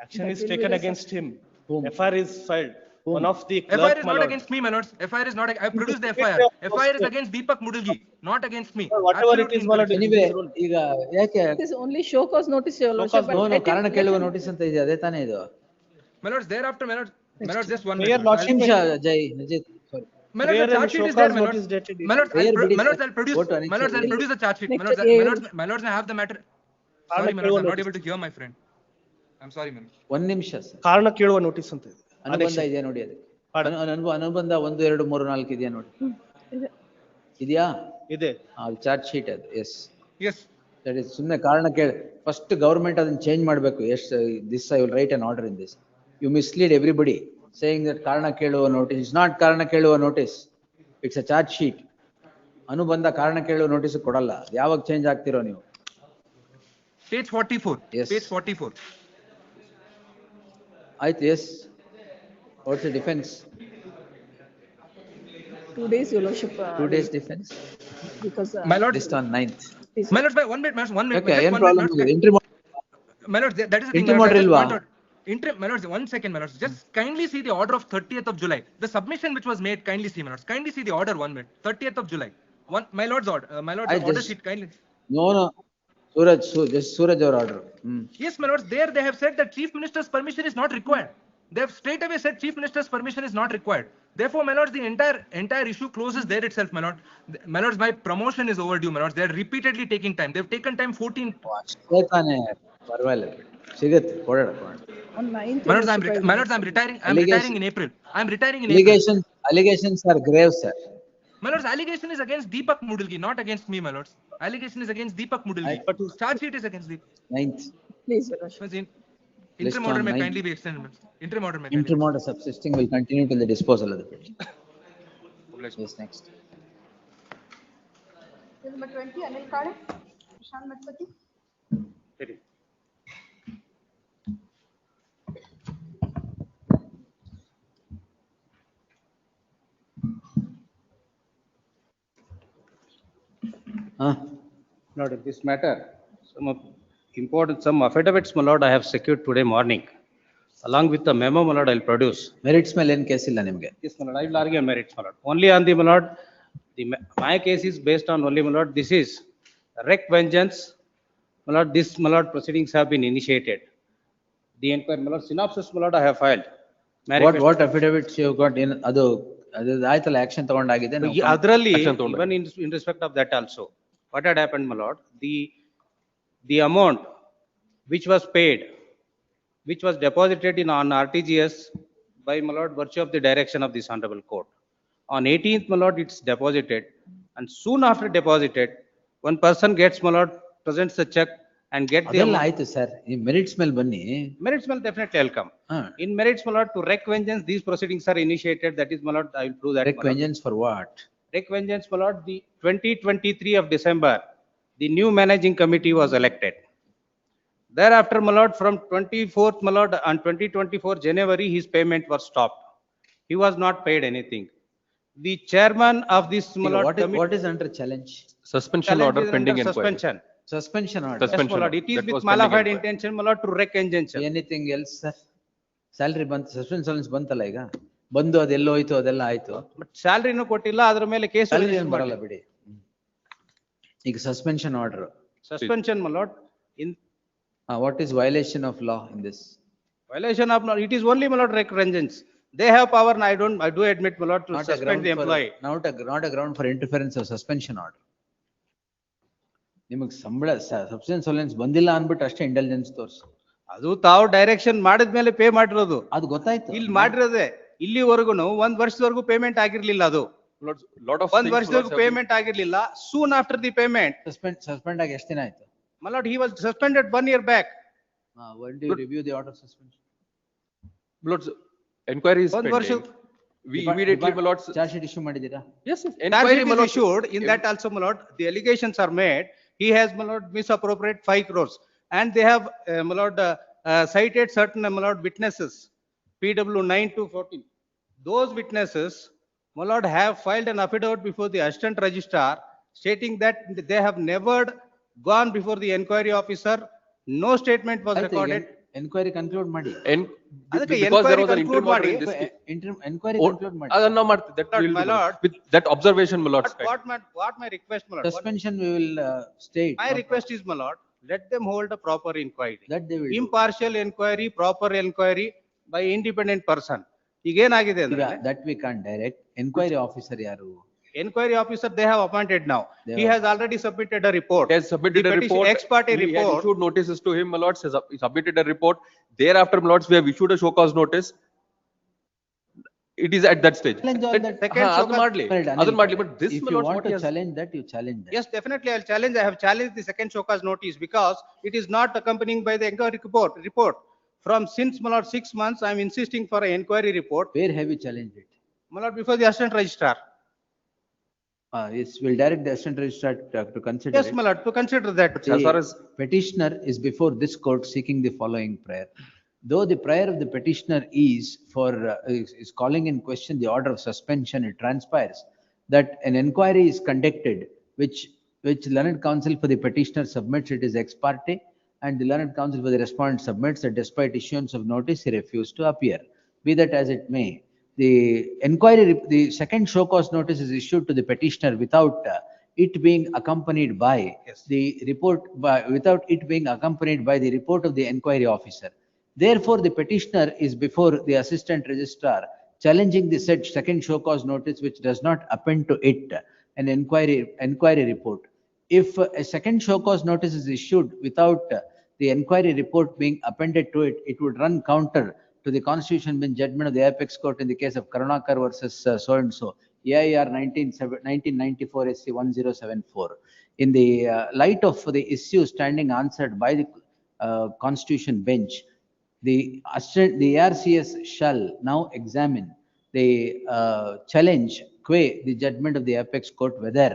Action That is will be taken the against him. Whom? FIR is filed. One of the FIR clerk, is my not lord. against me, my lords. FIR is not. I produced the FIR. FIR is against Deepak Mudalgi, not against me. Whatever it Absolutely is, my lord, incorrect. Anyway, it is rule. ಈಗ ಯಾಕೆ It is only show cause notice, your lordship. but no I think ಕಾರಣ let ಕೇಳುವ him- notice ಅಂತ ಇದೆ, ಅದೇ ತಾನೇ ಇದು? My lords, thereafter, my lords, just one Prayer minute. lordship. ನಿಮಿಷ Ajay, Ajit, sorry. My lords, Prayer the charge and sheet show is there, cause my notice lords. dated. My lords, Prayer biಡಿ, my lords, sir. I'll produce. Go to Annex My lords, I'll A. produce the charge sheet. My Next lords, A. my lords, I have the matter. Sorry, my lords, I'm not able to hear my friend. I'm sorry, my lords. ಒಂದ್ ನಿಮಿಷ sir. ಕಾರಣ ಕೇಳುವ notice ಅಂತ ಇದೆ. ಅನುಬಂಧ ಇದೆಯಾ ನೋಡಿ ಅದಕ್ಕೆ. ಅನುಬಂಧ 1, 2, 3, 4 ಇದೆಯಾ ನೋಡಿ. ಇದೆಯಾ? ಇದೆ. ಚಾರ್ಜ್ ಶೀಟ್ ಅದು. ಎಸ್. Yes. ದಟ್ ಇಸ್ ಸುಮ್ಮನೆ ಕಾರಣ ಕೇಳಿ ಫಸ್ಟ್ ಗವರ್ಮೆಂಟ್ ಅದನ್ನ ಚೇಂಜ್ ಮಾಡಬೇಕು. Yes, this I will write an order in this. You mislead everybody saying that ಕಾರಣ ಕೇಳುವ ನೋಟಿಸ್ ಇಸ್ ನಾಟ್ ಕಾರಣ ಕೇಳುವ notice. It's a charge sheet. ಅನುಬಂಧ ಕಾರಣ ಕೇಳುವ ನೋಟಿಸ್ ಕೊಡಲ್ಲ. ಯಾವಾಗ ಚೇಂಜ್ ಆಗ್ತಿರೋ ನೀವು? Page 44. Yes. Page 44. ಆಯ್ತು. Yes. What's the defence? 2 days, your lordship. 2 days defense? Because. My lords, Just on 9th. my lords, one minute, one minute. Okay, just ಏನ್ one problem minute, ಇದೆ? Entry my lords, that is the thing. Entry my lords, model I just ಇಲ್ವಾ? want to- my lords, 1 second, my lords. Just kindly see the order of 30th of July. The submission which was made, kindly see, my lords. Kindly see the order, 1 minute. 30th of July. My lord's order. My lord's I order just- sheet, kindly. No. Suraj our order. Yes, my lords. There they have said that Chief Minister's permission is not required. They have straight away said Chief Minister's permission is not required. Therefore, my lords, the entire issue closes there itself, my lord. My lords, my promotion is overdue, my lords. They are repeatedly taking time. They've taken time 14. ಅಷ್ಟೇ ತಾನೇ, ಪರವಾಗಿಲ್ಲ ಬಿಡಿ. ಸಿಗುತ್ತೆ, ಕೊಡೋಣ. On 9th. My lords, I'm retiring. I'm retiring in April. I'm retiring in April. Allegations are grave, sir. My lords, allegation is against Deepak Mudalgi, not against me, my lords. Allegation is against Deepak Mudalgi. Charge sheet is against Deepak. 9th. Please, your lordship. Interim on order may 9th. kindly be extended. Interim order may. Interim order subsisting will continue till the disposal of the petition. Yes, next. Case number 20, Anil Kade, Prashant Matsati. Lord, in this matter, some affidavits, my lord, I have secured today morning. Along with the memo, my lord, I'll produce. Merits ಮೇಲೆ ಏನು case ಇಲ್ಲ ನಿಮಗೆ? Yes, my lord, I will argue on merits, my lord. Only on the, my lord, my case is based on only, my lord, this is rec vengeance. My lord, this, my lord, proceedings have been initiated. The inquiry, my lord, synopsis, my lord, I have filed. What affidavits you got in? ಅದು ಆಯ್ತಲ್ಲ, action ತಗೊಂಡಾಗಿದೆ. Adರಲ್ಲಿ, even in respect of that also, what had happened, my lord, the amount which was paid, which was deposited in on RTGS by, my lord, virtue of the direction of this honorable court. On 18th, my lord, it's deposited, and soon after deposited, one person gets, my lord, presents the check and get the ಅದೆಲ್ಲ amount. ಆಯ್ತು sir. ಈ merits ಮೇಲೆ ಬನ್ನಿ. Merits will definitely will come. In merits, my lord, to wreak vengeance, these proceedings are initiated. That is, my lord, I will prove that. Wreak vengeance for what? Wreak vengeance, my lord, the 2023 of December, the new managing committee was elected. Thereafter, my lord, from 24th, my lord, on 2024 January, his payment was stopped. He was not paid anything. The chairman of this, my lord, What is under challenge? Suspension challenge order is pending under inquiry. suspension. Suspension order. Yes, my lord, it is That with was pending mala fide inquiry. intention, my lord, to wreak vengeance. Anything else, sir? Salary ಬಂತು, suspension ಬಂತಲ್ಲ ಈಗ. ಬಂದು ಅದೆಲ್ಲ ಹೋಯ್ತು, ಅದೆಲ್ಲ ಆಯ್ತು. But salary no ಕೊಟ್ಟಿಲ್ಲ, ಅದರ ಮೇಲೆ ಕೇಸ್ ಸ್ಯಾಲ್ರಿ ಏನು ಬರಲ್ಲ ಬಿಡಿ. ಈಗ suspension order. Suspension, my lord, in What is violation of law in this? Violation of, it is only, my lord, recurrence. They have power, and I do admit, my lord, to Not a suspend ground the for, employee. not a ground for interference or suspension order. ನಿಮಗೆ ಸಂಬಳ substance ಸೊಲೆನ್ಸ್ ಬಂದಿಲ್ಲ ಅನ್ಬಿಟ್ಟು ಅಷ್ಟೇ intelligence ತೋರ್ಸು. ಅದು ತಾವು direction ಮಾಡಿದ್ಮೇಲೆ pay ಮಾಡಿರೋದು. ಅದು ಗೊತ್ತಾಯ್ತು. ಇಲ್ಲಿ ಮಾಡಿರೋದೇ ಇಲ್ಲಿವರೆಗೂ 1 ವರ್ಷದವರೆಗೂ ಪೇಮೆಂಟ್ ಆಗಿರ್ಲಿಲ್ಲ ಅದು. Lot of 1 ವರ್ಷದವರೆಗೂ ಪೇಮೆಂಟ್ ಆಗಿರ್ಲಿಲ್ಲ. Soon after the payment. Suspend ಆಗಿ ಎಷ್ಟು ದಿನ ಆಯ್ತು? My lord, he was suspended 1 year back. When do you review the order of suspension? Lord, inquiry is 1 pending. We immediately, my lord. Charge sheet issue ಮಾಡಿದ್ದೀರಾ? Yes, yes. Inquiry is issued. In that also, my lord, the allegations are made. He has, my lord, misappropriated 5 crores, and they have, my lord, cited certain, my lord, witnesses, PW 9 to 14. Those witnesses, my lord, have filed an affidavit before the assistant registrar stating that they have never gone before the inquiry officer. No statement was recorded. Enquiry conclude ಮಾಡಿ. Because there was an interim order in this case. Enquiry conclude ಮಾಡಿ. ಅದನ್ನ ಮಾಡ್ತೀವಿ. That will my lord, with that observation, my lord. What my request, my lord? Suspension we will state. My request is, my lord, let them hold a proper inquiry. That they will. Impartial inquiry, proper inquiry by independent person. ಈಗೇನಾಗಿದೆ ಅಂದ್ರೆ that we can't direct. Enquiry officer ಯಾರು? Inquiry officer they have appointed now. He has already submitted a report. He has submitted a report. Ex parte We report. have issued notices to him, my lords. He submitted a report. Thereafter, my lords, we have issued a show cause notice. It is at that stage. Second show cause. But this, if my you lords, want what he to has. challenge that, you challenge that. Yes, definitely I'll challenge. I have challenged the second show cause notice because it is not accompanying by the inquiry report. From since, my lord, 6 months, I am insisting for an inquiry report. Where have you challenged it? My lord, before the assistant registrar. Yes, we'll direct the assistant registrar to consider Yes, it. my lord, to consider that. As far as Petitioner is before this court seeking the following prayer. Though the prayer of the petitioner is for, is calling in question the order of suspension, it transpires that an inquiry is conducted which learned counsel for the petitioner submits it is ex parte, and the learned counsel for the respondent submits that despite issuance of notice, he refused to appear. Be that as it may, the inquiry, the second show cause notice is issued to the petitioner without it being accompanied by the report, without it being accompanied by the report of the inquiry officer. Therefore, the petitioner is before the assistant registrar challenging the said second show cause notice which does not append to it an inquiry report. If a second show cause notice is issued without the inquiry report being appended to it, it would run counter to the constitution bench judgment of the apex court in the case of Karnataka versus so and so, AIR 1994 SC 1074. In the light of the issue standing answered by the constitution bench, the ARCS shall now examine the challenge qua the judgment of the apex court whether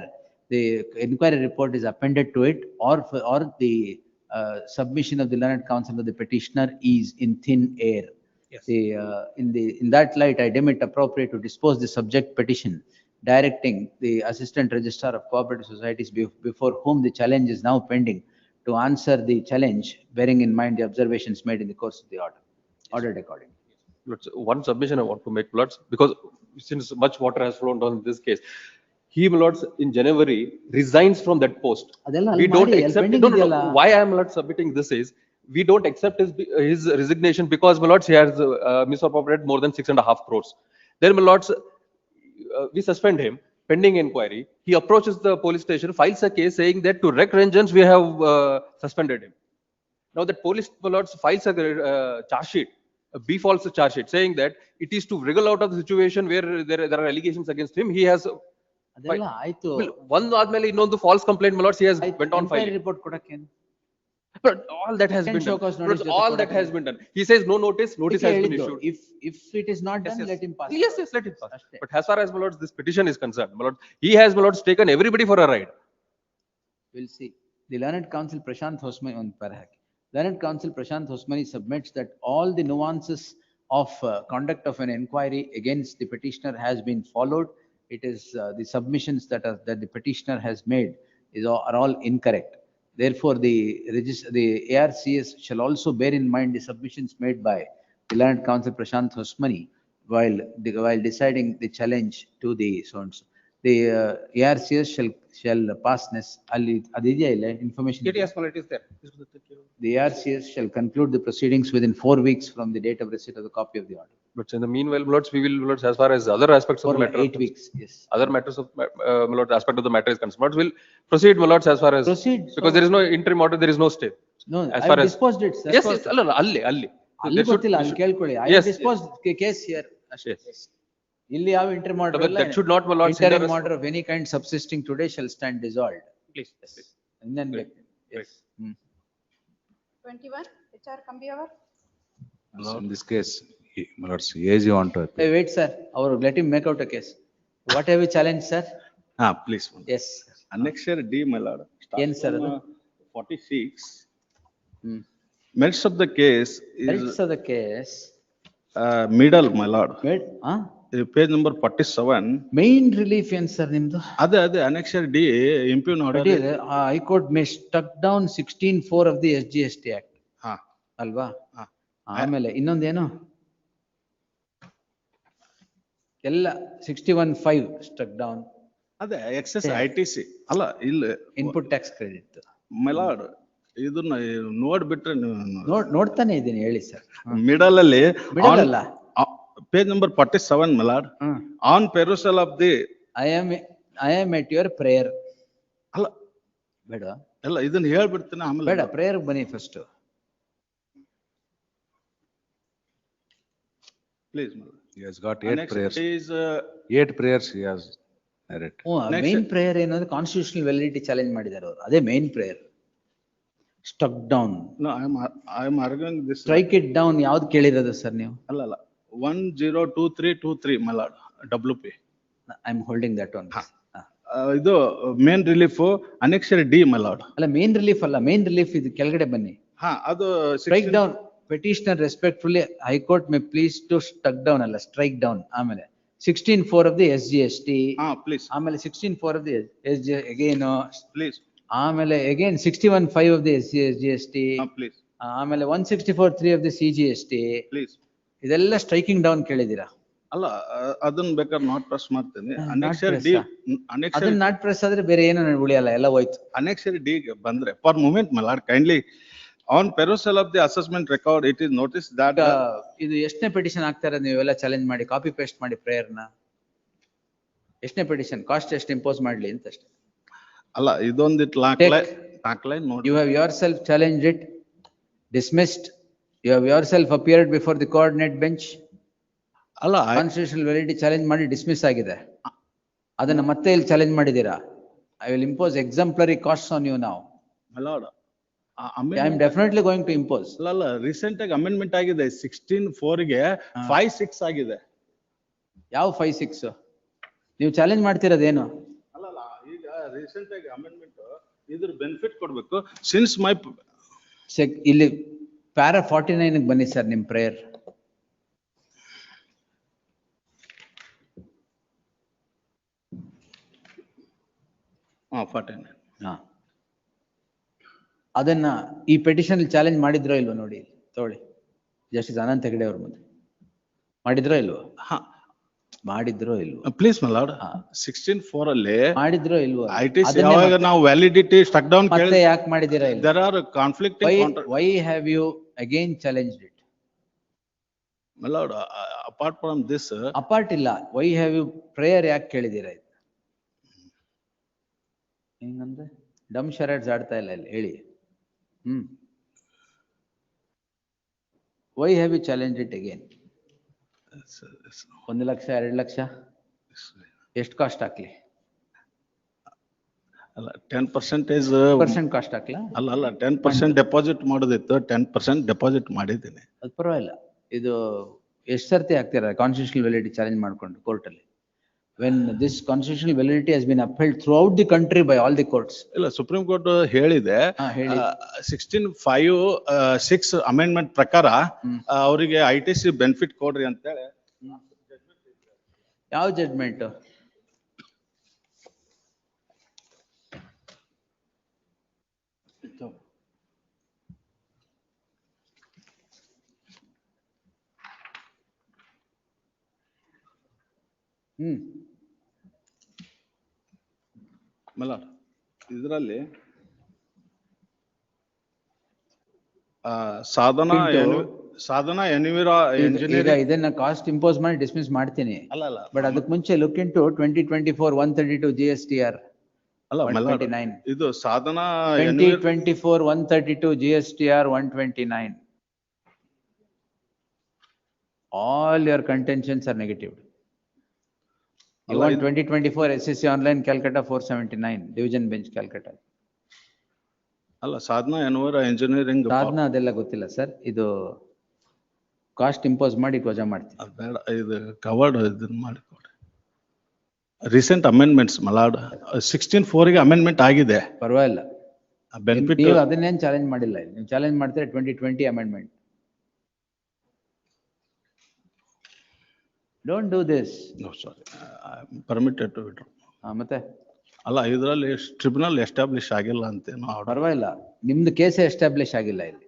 the inquiry report is appended to it or the submission of the learned counsel of the petitioner is in thin air. Yes. In that light, I deem it appropriate to dispose the subject petition, directing the assistant registrar of cooperative societies before whom the challenge is now pending to answer the challenge, bearing in mind the observations made in the course of the order. Ordered accordingly. One submission I want to make, lords, because since much water has flown down in this case, he, my lords, in January resigns from that post. We don't accept. No. Why I am not submitting this is we don't accept his resignation because, my lords, he has misappropriated more than 6.5 crores. Then, my lords, we suspend him pending inquiry. He approaches the police station, files a case saying that to wreak vengeance we have suspended him. Now that police, my lords, files a charge sheet, a B false charge sheet, saying that it is to wriggle out of the situation where there are allegations against him. He has one admele innondu false complaint, my lords, he has went on filing. Report kodakenu. But all that has been done. All that has been done. He says no notice has been issued. If it is not done, let him pass. Yes, let him pass. But as far as, my lords, this petition is concerned, my lord, he has, my lords, taken everybody for a ride. We'll see. The learned counsel Prashant Hosmani on Parhak. Learned counsel Prashant Hosmani submits that all the nuances of conduct of an inquiry against the petitioner has been followed. It is the submissions that the petitioner has made are all incorrect. Therefore, the ARCS shall also bear in mind the submissions made by the learned counsel Prashant Hosmani while deciding the challenge to the so and so. The ARCS shall pass ಅಲ್ಲಿ ಅದಿದೆಯಾ ಇಲ್ಲ information? Yes, my lord, it is there. The ARCS shall conclude the proceedings within 4 weeks from the date of receipt of the copy of the order. But in the meanwhile, my lords, we will, my lords, as far as other aspects of For the matter. 8 weeks, yes. Other matters of, my lord, aspect of the matter is concerned. My lords will proceed, my lords, as far as. Proceed, Because so- there is no interim order, there is no stay. No, As I far have as. disposed it, sir. Yes, yes, ಅಲ್ಲ, ಅಲ್ಲಿ. ಅಲ್ಲಿ There should- ಗೊತ್ತಿಲ್ಲ, there ಅಲ್ಲಿ should- ಕೇಳ್ಕೊಳ್ಳಿ. I Yes, have disposed case here. ಅಷ್ಟೇ. Yes. ಇಲ್ಲಿ ಯಾವ interim order But ಇಲ್ಲ. that should not, my lords, hinder Interim us order of any kind subsisting today shall stand dissolved. Please. And then, yes. 21, HR Kambiavar. In this case, my lords, age you want to appeal. Hey, wait, sir. Let him make out a case. What have you challenged, sir? Please. Yes. Annexure D, my lord. Yes, sir. 46. Merits of the case Merits is of the case. middle, my lord. Huh? Page number 47. Main relief ಏನ್ sir ನಿಮ್ದು? ಅದೇ annexure D, impugn order. High Court may struck down 16(4) of the SGST Act. ಅಲ್ವಾ? ಆಮೇಲೆ ಇನ್ನೊಂದೇನು? ಎಲ್ಲ 61(5) struck down. ಅದೇ excess ITC. ಅಲ್ಲ ಇಲ್ಲಿ Input tax credit. my lord, ಇದನ್ನ ನೋಡ್ಬಿಟ್ರೆ ನೋಡ್ತಾನೆ ಇದ್ದೀನಿ, ಹೇಳಿ ಸರ್. ಮಿಡಲ್ ಅಲ್ಲಿ Middle ಅಲ್ಲ. Page number 47, my lord. On perusal of the I am at your prayer. ಅಲ್ಲ ಬೇಡ, ಎಲ್ಲ ಇದನ್ನ ಹೇಳ್ಬಿಡ್ತೀನಿ ಆಮೇಲೆ. ಬೇಡ, ಪ್ರೇಯರ್ ಬನ್ನಿ first. Please. He has got 8 prayers. Is 8 prayers he has narrated. Main prayer ಏನಂದ್ರೆ ಕಾನ್ಸ್ಟಿಟ್ಯೂಷನಲ್ ವ್ಯಾಲಿಡಿಟಿ ಚಾಲೆಂಜ್ ಮಾಡಿದ್ದಾರೆ ಅವರು. ಅದೇ main prayer. Struck down. No, I am arguing this. Strike it down ಯಾವ್ದು ಕೇಳಿರೋದು ಸರ್ ನೀವು? ಅಲ್ಲ 102323, my lord, WP. I am holding that one. ಇದು main relief annexure D, my lord. ಅಲ್ಲ, ಮೇನ್ ರಿಲೀಫ್ ಅಲ್ಲ, ಮೇನ್ ರಿಲೀಫ್ ಇದು ಕೆಳಗಡೆ ಬನ್ನಿ. ಅದು ಸ್ಟ್ರೈಕ್ ಡೌನ್ petitioner respectfully High Court may please to struck down ಅಲ್ಲ, strike down. ಆಮೇಲೆ 16(4) of the SGST. Please. ಆಮೇಲೆ 16(4) of the SGST again. Please. ಆಮೇಲೆ again 61(5) of the SGST. Please. ಆಮೇಲೆ 164(3) of the CGST. Please. ಇದೆಲ್ಲ ಸ್ಟ್ರೈಕಿಂಗ್ ಡೌನ್ ಕೇಳಿದಿರಾ? ಅಲ್ಲ ಅದನ್ನ ಬೇಕಾದ್ರೆ not press ಮಾಡ್ತೀನಿ. annexure D, ಅದನ್ನ ನಾಟ್ ಪ್ರೆಸ್ ಆದ್ರೆ ಬೇರೆ ಏನು ಉಳಿಯಲ್ಲ, ಎಲ್ಲ ಹೋಯ್ತು. annexure D ಗೆ ಬಂದ್ರೆ for moment, my lord, kindly on perusal of the assessment record it is noticed that ಇದು ಎಷ್ಟನೇ ಪೆಟಿಷನ್ ಹಾಕ್ತಾರೆ ನೀವೆಲ್ಲ ಚಾಲೆಂಜ್ ಮಾಡಿ ಕಾಪಿ ಪೇಸ್ಟ್ ಮಾಡಿ ಪ್ರೇಯರ್ನ? ಎಷ್ಟನೇ ಪೆಟಿಷನ್? ಕಾಸ್ಟ್ ಎಷ್ಟು ಇಂಪೋಸ್ ಮಾಡ್ಲಿ ಅಂತ ಅಷ್ಟೇ. ಅಲ್ಲ ಇದೊಂದಿಟ್ ಲಾಕ್ಲೈನ್ ನೋಡಿ. You have yourself challenged it, dismissed. You have yourself appeared before the coordinate bench. ಅಲ್ಲ ಕಾನ್ಸ್ಟಿಟ್ಯೂಷನಲ್ ವ್ಯಾಲಿಡಿಟಿ ಚಾಲೆಂಜ್ ಮಾಡಿ ಡಿಸ್ಮಿಸ್ ಆಗಿದೆ. ಅದನ್ನ ಮತ್ತೆ ಇಲ್ಲಿ ಚಾಲೆಂಜ್ ಮಾಡಿದೀರಾ? I will impose exemplary costs on you now. my lord, I am definitely going to impose. ಅಲ್ಲ recent ಆಗಿ amendment ಆಗಿದೆ 16(4) ಗೆ 5(6) ಆಗಿದೆ. ಯಾವ 5(6)? ನೀವು ಚಾಲೆಂಜ್ ಮಾಡ್ತಿರೋದೇನು? ಅಲ್ಲ ಈಗ ರೀಸೆಂಟ್ ಆಗಿ ಅಮೆಂಡ್ಮೆಂಟ್ ಇದ್ರ ಬೆನಿಫಿಟ್ ಕೊಡ್ಬೇಕು. ಸಿನ್ಸ್ ಮೈ ಇಲ್ಲಿ ಪ್ಯಾರಾ 49 ಗೆ ಬನ್ನಿ ಸರ್, ನಿಮ್ ಪ್ರೇಯರ್. ಹಾ 49. ಅದನ್ನ ಈ ಪೆಟಿಷನ್ ಚಾಲೆಂಜ್ ಮಾಡಿದ್ರೋ ಇಲ್ವೋ ನೋಡಿ, ತಗೊಳ್ಳಿ. ಜಸ್ಟಿಸ್ ಅನಂತ್ ಹೆಗಡೆ ಅವ್ರ ಮುಂದೆ ಮಾಡಿದ್ರೋ ಇಲ್ವೋ? ಮಾಡಿದ್ರೋ ಇಲ್ವೋ? ಪ್ಲೀಸ್ my lord, 16(4) ಅಲ್ಲಿ ಮಾಡಿದ್ರೋ ಇಲ್ವೋ? ITC ಯಾವಾಗ ನಾವು ವ್ಯಾಲಿಡಿಟಿ ಸ್ಟಕ್ ಡೌನ್ ಮತ್ತೆ ಯಾಕೆ ಮಾಡಿದಿರಾ? there are conflicting. Why have you again challenged it? my lord, apart from this, apart ಇಲ್ಲ, why have you ಪ್ರೇಯರ್ ಯಾಕೆ ಕೇಳಿದಿರಾ? ಇದು ಹಿಂಗಂದ್ರೆ ಡಮ್ ಶರಾಡ್ಸ್ ಆಡ್ತಾ ಇಲ್ಲ ಇಲ್ಲಿ, ಹೇಳಿ. Why have you challenged it again? 1 lakh 2 lakh ಎಷ್ಟು ಕಾಸ್ಟ್ ಹಾಕ್ಲಿ? ಅಲ್ಲ 10% ಕಾಸ್ಟ್ ಹಾಕ್ಲಾ? ಅಲ್ಲ 10% ಡೆಪಾಸಿಟ್ ಮಾಡೋದಿತ್ತು, 10% ಡೆಪಾಸಿಟ್ ಮಾಡಿದ್ದೀನಿ. ಅದು ಪರವಾಗಿಲ್ಲ. ಇದು ಎಷ್ಟು ಸರ್ತಿ ಹಾಕ್ತೀರಾ ಕಾನ್ಸ್ಟಿಟ್ಯೂಷನಲ್ ವ್ಯಾಲಿಡಿಟಿ ಚಾಲೆಂಜ್ ಮಾಡ್ಕೊಂಡು ಕೋರ್ಟ್ ಅಲ್ಲಿ? When this constitutional validity has been upheld throughout the country by all the courts. ಇಲ್ಲ ಸುಪ್ರೀಂ ಕೋರ್ಟ್ ಹೇಳಿದೆ 16(5)(6) ಅಮೆಂಡ್ಮೆಂಟ್ ಪ್ರಕಾರ ಅವರಿಗೆ ITC ಬೆನಿಫಿಟ್ ಕೊಡ್ರಿ ಅಂತ ಹೇಳಿ. ಯಾವ ಜಡ್ಜ್ಮೆಂಟ್? ಮಲಾಡ್ ಇದರಲ್ಲಿ ಸಾಧನ ಸಾಧನ ಎನ್ವಿರಾ ಈಗ ಎಂಜಿನಿಯರಿಂಗ್ ಇದನ್ನ ಕಾಸ್ಟ್ ಇಂಪೋಸ್ ಮಾಡಿ ಡಿಸ್ಮಿಸ್ ಮಾಡ್ತೀನಿ. ಅಲ್ಲ ಬಟ್ ಅದಕ್ಕೆ ಮುಂಚೆ ಲುಕ್ ಇಂಟು 2024 132 GSTR ಅಲ್ಲ ಮಲಾಡ್ 129. ಇದು ಸಾಧನ 2024 132 GSTR 129. All your contentions are negative. You want 2024 SSC online Calcutta 479 division bench Calcutta. ಅಲ್ಲ ಸಾಧನ ಎನ್ವಿರಾ ಎಂಜಿನಿಯರಿಂಗ್ ಸಾಧನ ಅದೆಲ್ಲ ಗೊತ್ತಿಲ್ಲ ಸರ್. ಇದು ಕಾಸ್ಟ್ ಇಂಪೋಸ್ ಮಾಡಿ ವಜಾ ಮಾಡ್ತೀನಿ. ಬೇಡ ಇದು ಕವರ್ಡ್ ಇದನ್ನ ಮಾಡಿಕೊಡಿ. ರೀಸೆಂಟ್ ಅಮೆಂಡ್ಮೆಂಟ್ಸ್ ಮಲಾಡ್ 16(4) ಗೆ ಅಮೆಂಡ್ಮೆಂಟ್ ಆಗಿದೆ. ಪರವಾಗಿಲ್ಲ. ಬೆನಿಫಿಟ್ ನೀವು ಅದನ್ನೇನು ಚಾಲೆಂಜ್ ಮಾಡಿಲ್ಲ. ನೀವು ಚಾಲೆಂಜ್ ಮಾಡ್ತೀರಾ 2020 amendment. Don't do this. No, sorry. I am permitted to withdraw. ಮತ್ತೆ ಅಲ್ಲ ಇದರಲ್ಲಿ ಟ್ರಿಬ್ಯುನಲ್ ಎಸ್ಟಾಬ್ಲಿಷ್ ಆಗಿಲ್ಲ ಅಂತೇನೋ. ಪರವಾಗಿಲ್ಲ. ನಿಮ್ದು ಕೇಸೇ ಎಸ್ಟಾಬ್ಲಿಷ್ ಆಗಿಲ್ಲ ಇಲ್ಲಿ.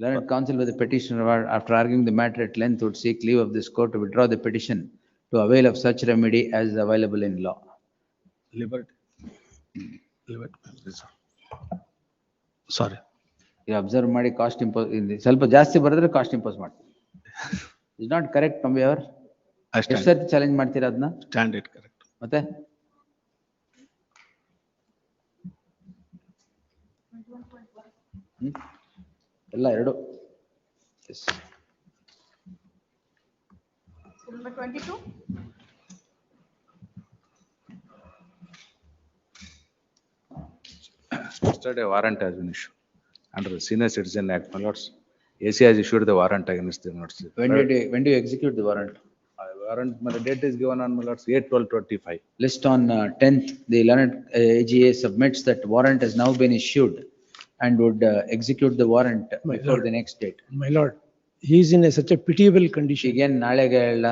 Learned counsel with the petitioner after arguing the matter at length would seek leave of this court to withdraw the petition to avail of such remedy as is available in law. Liberty. Sorry. You observe ಮಾಡಿ cost impose ಸ್ವಲ್ಪ ಜಾಸ್ತಿ ಬರೆದ್ರೆ cost impose ಮಾಡ್ತೀವಿ. Is not correct ಕಂಬಿಯವ್ರ? ಎಷ್ಟು ಸರ್ತಿ challenge ಮಾಡ್ತೀರಾ ಅದನ್ನ? Stand it correct. ಮತ್ತೆ ಎಲ್ಲ ಎರಡು. Number 22. Yesterday warrant has been issued under the Senior Citizen Act, my lords. AC has issued the warrant against the lords. When do you execute the warrant? Warrant, my date is given on my lords 8/12/25. List on 10th, the learned AGA submits that warrant has now been issued and would execute the warrant before the next date. My lord, he is in such a pitiable condition. ಈಗೇನ್ ನಾಳೆಗೆ ಎಲ್ಲ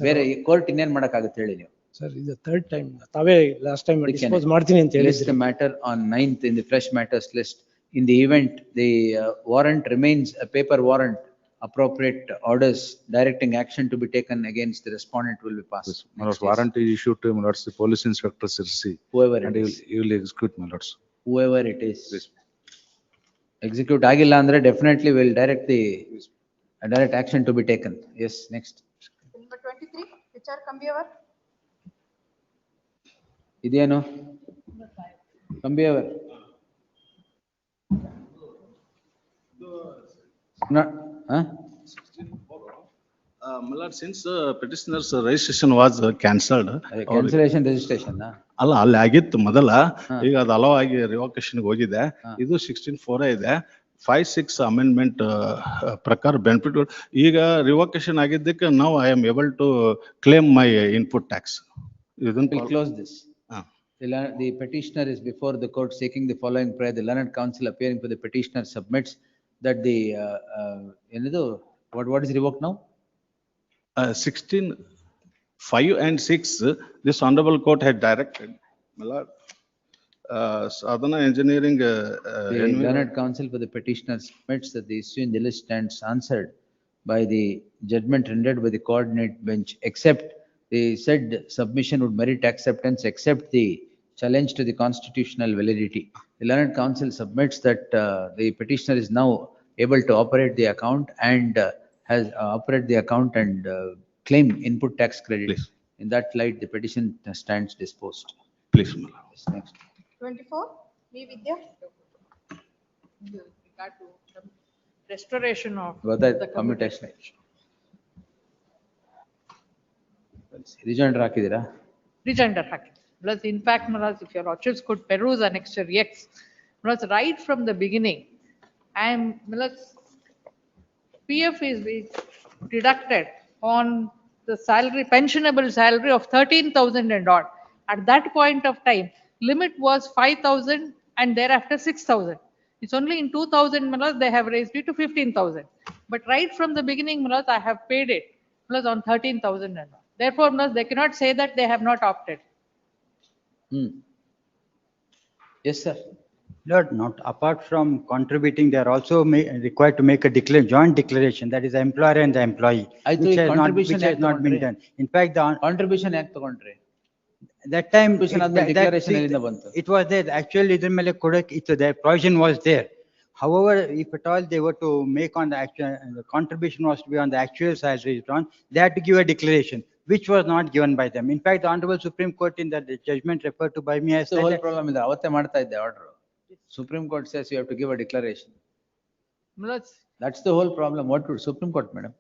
ಬೇರೆ court ಇನ್ನೇನ್ ಮಾಡಕ್ಕಾಗುತ್ತೆ ಹೇಳಿ ನೀವು? Sir, this is the third time. ತಾವೇ last time dispose ಮಾಡ್ತೀನಿ ಅಂತ List the matter on 9th in the fresh matters list. In the event the warrant remains a paper warrant, appropriate orders directing action to be taken against the respondent will be passed. My lords, warrant is issued to my lords, the police inspector Sirsi. Whoever And it is. he will execute, my lords. Whoever it is. Execute ಆಗಿಲ್ಲ ಅಂದ್ರೆ definitely will direct the direct action to be taken. Yes, next. Number 23, HR Kambiyavar. ಇದೇನು? ಕಂಬಿಯವರು. Malad, since petitioner's registration was cancelled. Cancellation registration. ಅಲ್ಲ ಅಲ್ಲಿ ಆಗಿತ್ತು ಮೊದಲ, ಈಗ ಅದು hello ಆಗಿ ರಿವೋಕೇಶನ್ ಹೋಗಿದೆ. ಇದು 16(4) ಇದೆ. 5(6) ಅಮೆಂಡ್ಮೆಂಟ್ ಪ್ರಕಾರ ಬೆನಿಫಿಟ್ ಈಗ ರಿವೋಕೇಶನ್ ಆಗಿದ್ದಕ್ಕೆ ನಾವು I am able to claim my input tax. We'll close this. The petitioner is before the court seeking the following prayer. The learned counsel appearing for the petitioner submits that the what is revoked now? 16(5) and 6, this honorable court had directed, Malad, Sadhana Engineering. The learned counsel for the petitioner submits that the issue in the list stands answered by the judgment rendered by the coordinate bench, except the said submission would merit acceptance except the challenge to the constitutional validity. The learned counsel submits that the petitioner is now able to operate the account and has operate the account and claim input tax credit. Please. In that light, the petition stands disposed. Please, Malad. Yes, next. 24, V. Vidya. With regard to the restoration of Whether the commutation. Rejoinder ಹಾಕಿದ್ದೀರಾ? Rejoinder hacking. Plus, in fact, Maharaj, if your lordships could peruse Annexure X, Maharaj, right from the beginning, Maharaj, PF is being deducted on the salary, pensionable salary of 13,000 and odd. At that point of time, limit was 5,000 and thereafter 6,000. It's only in 2000, Maharaj, they have raised it to 15,000. But right from the beginning, Maharaj, I have paid it, Maharaj, on 13,000 and odd. Therefore, Maharaj, they cannot say that they have not opted. Yes, sir. Lord, not apart from contributing, they are also required to make a joint declaration, that is the employer and the employee, which has not been done. In fact, the contribution act ತಗೊಂಡ್ರೆ That time, Constitution ಆದ್ಮೇಲೆ declaration ಎಲ್ಲಿಂದ ಬಂತು? it was there, actually ಇದ್ರ ಮೇಲೆ ಕೊಡಕ್ಕೆ ಇತ್ತು, the provision was there. However, if at all they were to make on the actual, the contribution was to be on the actual salary drawn, they had to give a declaration, which was not given by them. In fact, the Honorable Supreme Court in the judgment referred to by me as The whole problem is ಅವತ್ತೇ ಮಾಡ್ತಾ ಇದ್ದೆ order. Supreme Court says you have to give a declaration. That's the whole problem. What would Supreme Court, madam?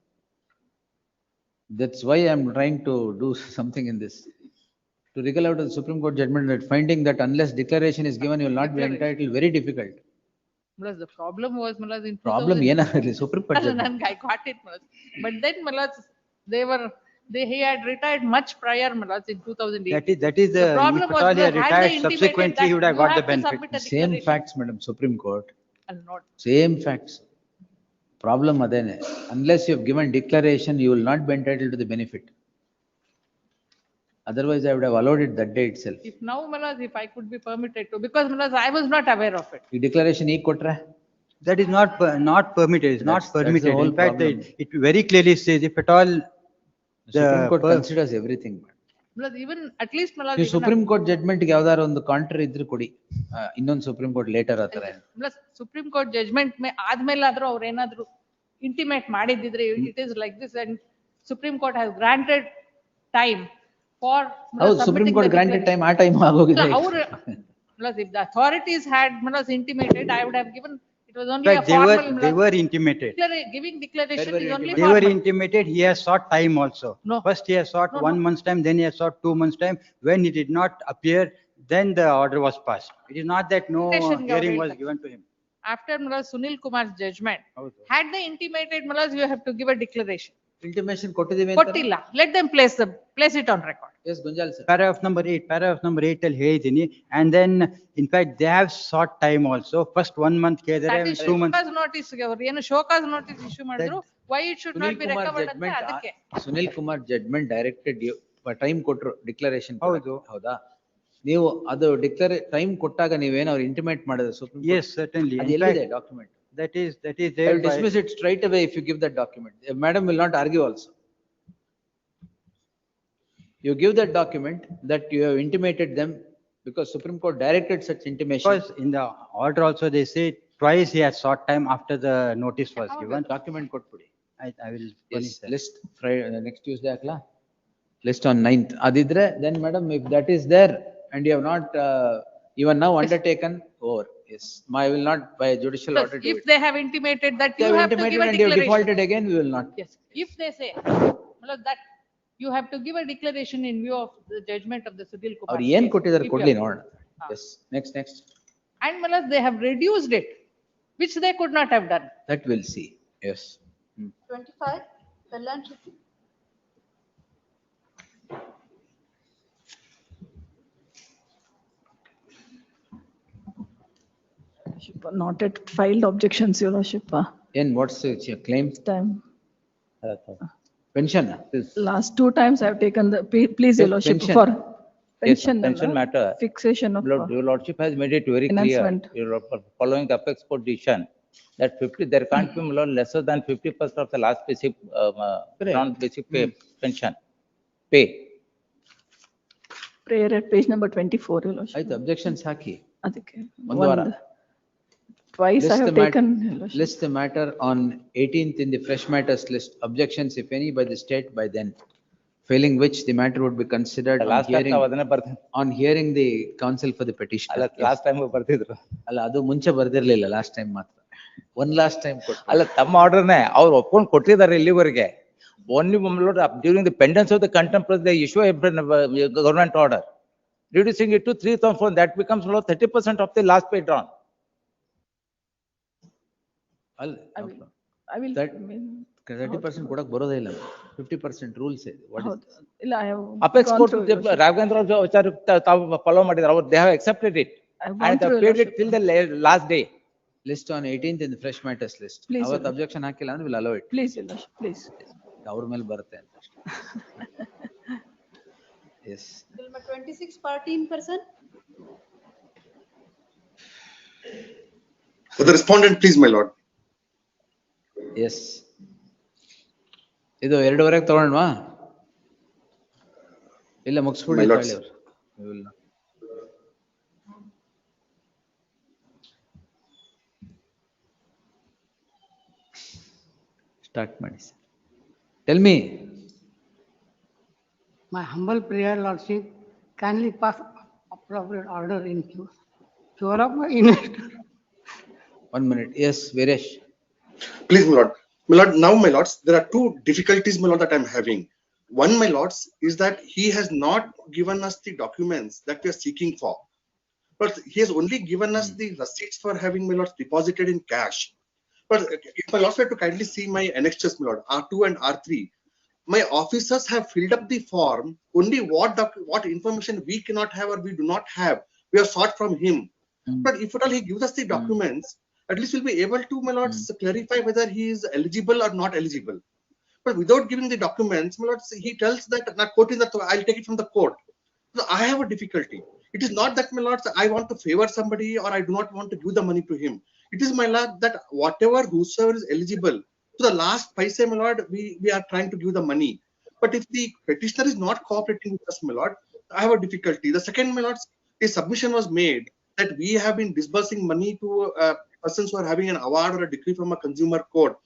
That's why I am trying to do something in this. To wriggle out of the Supreme Court judgment that finding that unless declaration is given, you will not be entitled, very difficult. Malas, the problem was, Malas, in Problem ಏನಾಗಲಿ Supreme Court judgment. I got it, Malas. But then, Malas, he had retired much prior, Malas, in 2008. That is the, problem if was, at all he had had they retired intimated subsequently, that he would have you got the have to benefit. submit a Same declaration. facts, madam, Supreme Court. And not. Same facts. Problem adene. Unless you have given declaration, you will not be entitled to the benefit. Otherwise, I would have allowed it that day itself. If now, Malas, if I could be permitted to, because Malas, I was not aware of it. ಈ declaration ಈಗ ಕೊಟ್ರೆ? That is not permitted, it's not That's the permitted. whole In fact, problem. it very clearly says, if at all The Supreme Court per- considers everything. Malas, even, at least, Malas, ನೀವು supreme court judgment ಗೆ ಯಾವ್ದಾದ್ರು ಒಂದು country ಇದ್ರೆ ಕೊಡಿ, ಇನ್ನೊಂದು supreme court litre ಆತರ. Malas, Supreme Court judgment ಆದ್ಮೇಲಾದ್ರೂ ಅವ್ರು ಏನಾದ್ರು intimate ಮಾಡಿದ್ರೆ, it is like this, and Supreme Court has granted time for. ಹೌದು, ಸುಪ್ರೀಂ ಕೋರ್ಟ್ ಗ್ರಾಂಟೆಡ್ ಟೈಮ್, ಆ ಟೈಮ್ ಆಗೋಗಿದೆ. Malas, if the authorities had, Malas, intimated, I would have given, it was only a But formal. they were intimated. Giving declaration is only They were formal. intimated, he has sought time also. No. First he has sought No, 1 month's time, then he has sought 2 months' time. When he did not appear, then the order was passed. It is not that no Intimation hearing got was it. given to him. After, Malas, Sunil Kumar's judgment, had they intimated, Malas, you have to give a declaration. Intimation ಕೊಟ್ಟಿದ್ದೀವಿ ಅಂತ. ಕೊಟ್ಟಿಲ್ಲ. Let them place it on record. Yes, Gunjal sir. Paragraph number 8 ಅಲ್ಲಿ ಹೇಳಿದ್ದೀನಿ, and then in fact they have sought time also. First 1 month ಕೇಳಿದರೆ, That is 2 months. Shoka's notice ಗೆ ಅವ್ರು ಏನು Shoka's notice issue ಮಾಡಿದ್ರು, why it should not be recovered ಅಂತ ಅದಕ್ಕೆ. Sunil Kumar judgment directed time ಕೊಟ್ರು ಡಿಕ್ಲರೇಷನ್. ಹೌದು. ಹೌದಾ? ನೀವು ಅದು ಟೈಮ್ ಕೊಟ್ಟಾಗ ನೀವೇನೋ ಅವ್ರು ಇಂಟಿಮೇಟ್ ಮಾಡಿದ್ರೆ ಸುಪ್ರೀಂ ಕೋರ್ಟ್? Yes, certainly. ಅದು ಎಲ್ಲಿದೆ document? That is I there. will dismiss it straight away if you give that document. Madam will not argue also. You give that document that you have intimated them because Supreme Court directed such intimation. Because in the order also they say twice he has sought time after the notice was given. Document ಕೊಟ್ಬಿಡಿ. I will. Yes, list Friday, next Tuesday ಹಾಕ್ಲಾ? List on 9th. ಅದಿದ್ರೆ then madam, if that is there and you have not even now undertaken, over. Yes, I will not by judicial Plus, order do if it. they have intimated that They you have have to give intimated a and you have declaration. defaulted again, we will not. Yes, if they say, Malas, that you have to give a declaration in view of the judgment of the Sunil Kumar. ಅವ್ರು ಏನ್ ಕೊಟ್ಟಿದ್ದಾರೆ If you ಕೊಡ್ಲಿ have- ನೋಡೋಣ. Yes, next. And Malas, they have reduced it, which they could not have done. That we'll see. Yes. 25, Kalyan Shetty. Not yet filed objections, Your Lordship. And what's your claim? Time. Pension. Last 2 times I have taken the, please, Your Yes, Lordship, pension. for Yes, pension. pension matter. Fixation of. Your Lordship has made it very clear, Enhancement. following the apex court decision, that 50, there can't be lesser than 50% of the last basic, non-basic pay, pension, pay. Prayer at page number 24, Your Lordship. ಆಯ್ತು, objections ಹಾಕಿ. ಅದಕ್ಕೆ ಒಂದು ವಾರ. Twice I have taken. Your Lordship. List the matter on 18th in the fresh matters list. Objections, if any, by the state by then. Failing which the matter would be considered on Last time hearing, ನಾವು ಅದನ್ನೇ ಬರ್ತೀನಿ. on hearing the counsel for the petition. ಅಲ್ಲ, last time ಬರ್ತಿದ್ರು. ಅಲ್ಲ, ಅದು ಮುಂಚೆ ಬರ್ದಿರ್ಲಿಲ್ಲ, last time ಮಾತ್ರ. One last time ಕೊಟ್ಟು. ಅಲ್ಲ, ತಮ್ಮ ಆರ್ಡರ್ನೇ ಅವ್ರು ಒಪ್ಕೊಂಡು ಕೊಟ್ಟಿದ್ದಾರೆ ಇಲ್ಲಿವರೆಗೆ. Only during the pendence of the contempt, they issue a government order, reducing it to 3,000. That becomes 30% of the last pay drawn. I will. 30% ಕೊಡಕ್ ಬರೋದೇ ಇಲ್ಲ. 50% ರೂಲ್ಸ್ ಇದೆ. ಹೌದು. ಇಲ್ಲ, I have Apex gone court, through, Your Lordship. Raghavendra ತಾವು follow ಮಾಡಿದ್ರು, ಅವ್ರು they have accepted it I've and gone they through, have Your paid it till the last day. List on 18th in the fresh matters list. Please, ಅವತ್ತು Your objection ಹಾಕಿಲ್ಲ ಅಂದ್ರೆ will allow it. Please, Your Lordship, please. ಅವ್ರ ಮೇಲೆ ಬರುತ್ತೆ ಅಂತ ಅಷ್ಟೇ. Yes. Bill number 26, party in person. For the respondent, please, my lord. Yes. ಇದು 2:30ಕ್ಕೆ ತಗೊಳ್ಳೋಣವಾ? ಇಲ್ಲ, ಮುಗಿಸ್ಬಿಡಿ. We will not. Start ಮಾಡಿ sir. Tell me. My humble prayer, Lordship, kindly pass appropriate order in favor of my investor. 1 minute. Yes, Viresh. Please, my lord. My lord, now, my lords, there are two difficulties, my lord, that I'm having. One, my lords, is that he has not given us the documents that we are seeking for. But he has only given us the receipts for having, my lords, deposited in cash. But if my lords were to kindly see my annexures, my lord, R2 and R3, my officers have filled up the form. Only what information we cannot have or we do not have, we have sought from him. But if at all he gives us the documents, at least we'll be able to, my lords, clarify whether he is eligible or not eligible. But without giving the documents, my lords, he tells that, not quoting that, I'll take it from the court. So I have a difficulty. It is not that, my lords, I want to favor somebody or I do not want to give the money to him. It is, my lord, that whatever whosoever is eligible, to the last paise, my lord, we are trying to give the money. But if the petitioner is not cooperating with us, my lord, I have a difficulty. The second, my lords, a submission was made that we have been disbursing money to persons who are having an award or a decree from a consumer court.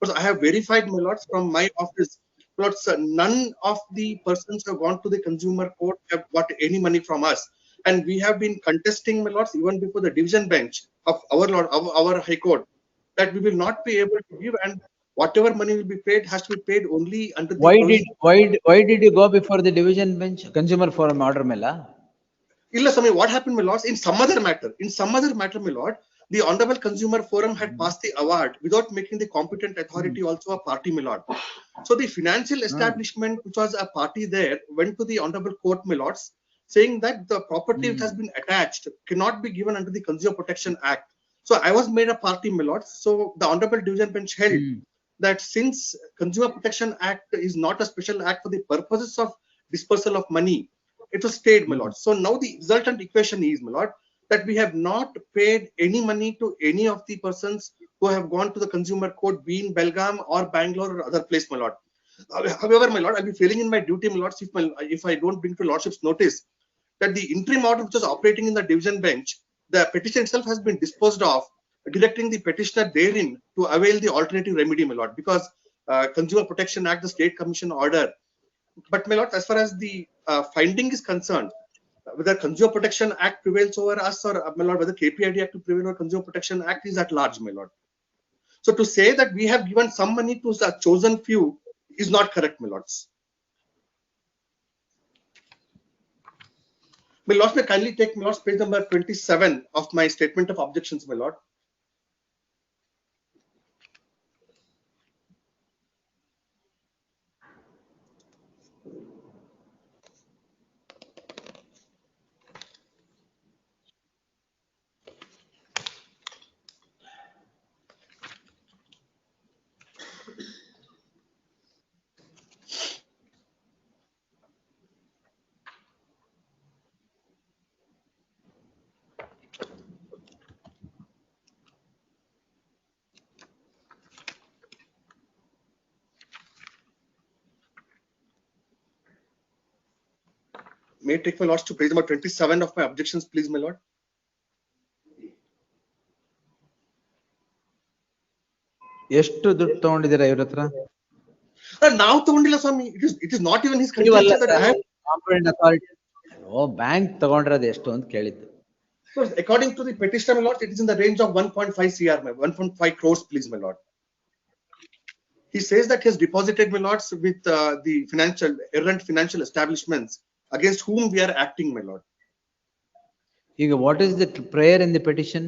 But I have verified, my lords, from my office, lords, none of the persons who have gone to the consumer court have got any money from us. And we have been contesting, my lords, even before the division bench of our lord, our high court, that we will not be able to give, and whatever money will be paid has to be paid only under the Why did you go before the division bench? Consumer forum order mela? Illa Swami, what happened, my lords, in some other matter, my lord, the Honorable Consumer Forum had passed the award without making the competent authority also a party, my lord. So the financial establishment, which was a party there, went to the Honorable Court, my lords, saying that the property which has been attached cannot be given under the Consumer Protection Act. So I was made a party, my lords. So the Honorable Division Bench held that since Consumer Protection Act is not a special act for the purposes of dispersal of money, it was stayed, my lord. So now the resultant equation is, my lord, that we have not paid any money to any of the persons who have gone to the consumer court, be in Belgaum or Bangalore or other place, my lord. However, my lord, I'll be failing in my duty, my lords, if I don't bring to lordship's notice that the interim order which was operating in the division bench, the petition itself has been disposed of, directing the petitioner therein to avail the alternative remedy, my lord, because Consumer Protection Act, the State Commission order. But my lord, as far as the finding is concerned, whether Consumer Protection Act prevails over us or, my lord, whether KPID Act to prevail over Consumer Protection Act is at large, my lord. So to say that we have given some money to a chosen few is not correct, my lords. My lords, may kindly take, my lords, page number 27 of my statement of objections, my lord. May I take, my lords, to page number 27 of my objections, please, my lord. ಎಷ್ಟು ದುಡ್ಡು ತಗೊಂಡಿದ್ದೀರಾ ಇವ್ರ ಹತ್ರ? ನಾವು ತಗೊಂಡಿಲ್ಲ ಸ್ವಾಮಿ. It is not even his contention that I have. Competent authority. Bank ತಗೊಂಡಿರೋದು ಎಷ್ಟು ಅಂತ ಕೇಳಿದ್ದು. So according to the petitioner, my lord, it is in the range of 1.5 CR, 1.5 crores, please, my lord. He says that he has deposited, my lords, with the errant financial establishments against whom we are acting, my lord. ಈಗ what is the prayer in the petition?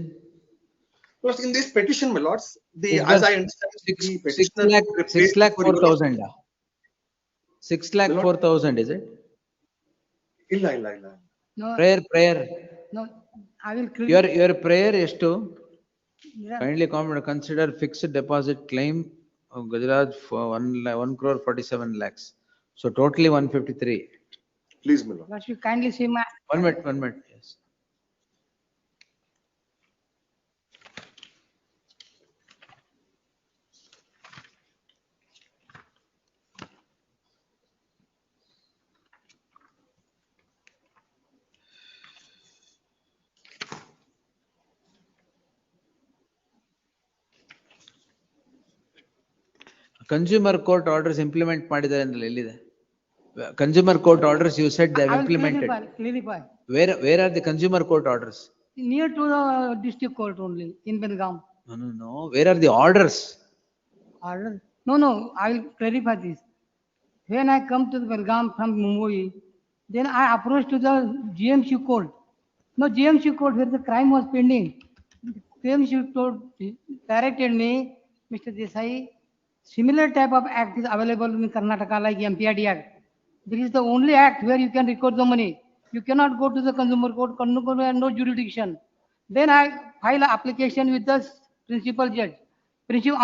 Plus, in this petition, my lords, as I understand, the petitioner 6,04,000. 6,04,000, is it? Illa. No. Prayer. No, I will. Your prayer is to Yeah. kindly consider fixed deposit claim of Gujarat for 1 crore 47 lakhs. So totally 153. Please, my lord. But you kindly see my. 1 minute. Yes. Consumer court orders implement ಮಾಡಿದ್ದಾರೆ ಅಂದ್ರೆ ಎಲ್ಲಿದೆ? Consumer court orders you said they have I will implemented. clarify. Where are the consumer court orders? Near to the district court only in Belgaum. No. Where are the orders? Order? No, I will clarify this. When I come to the Belgaum from Mumbai, then I approached to the GMC court. No, GMC court where the crime was pending. GMC court directed me, Mr. Desai, similar type of act is available in Karnataka like MPRD Act. This is the only act where you can record the money. You cannot go to the consumer court, consumer court has no jurisdiction. Then I file an application with the principal judge.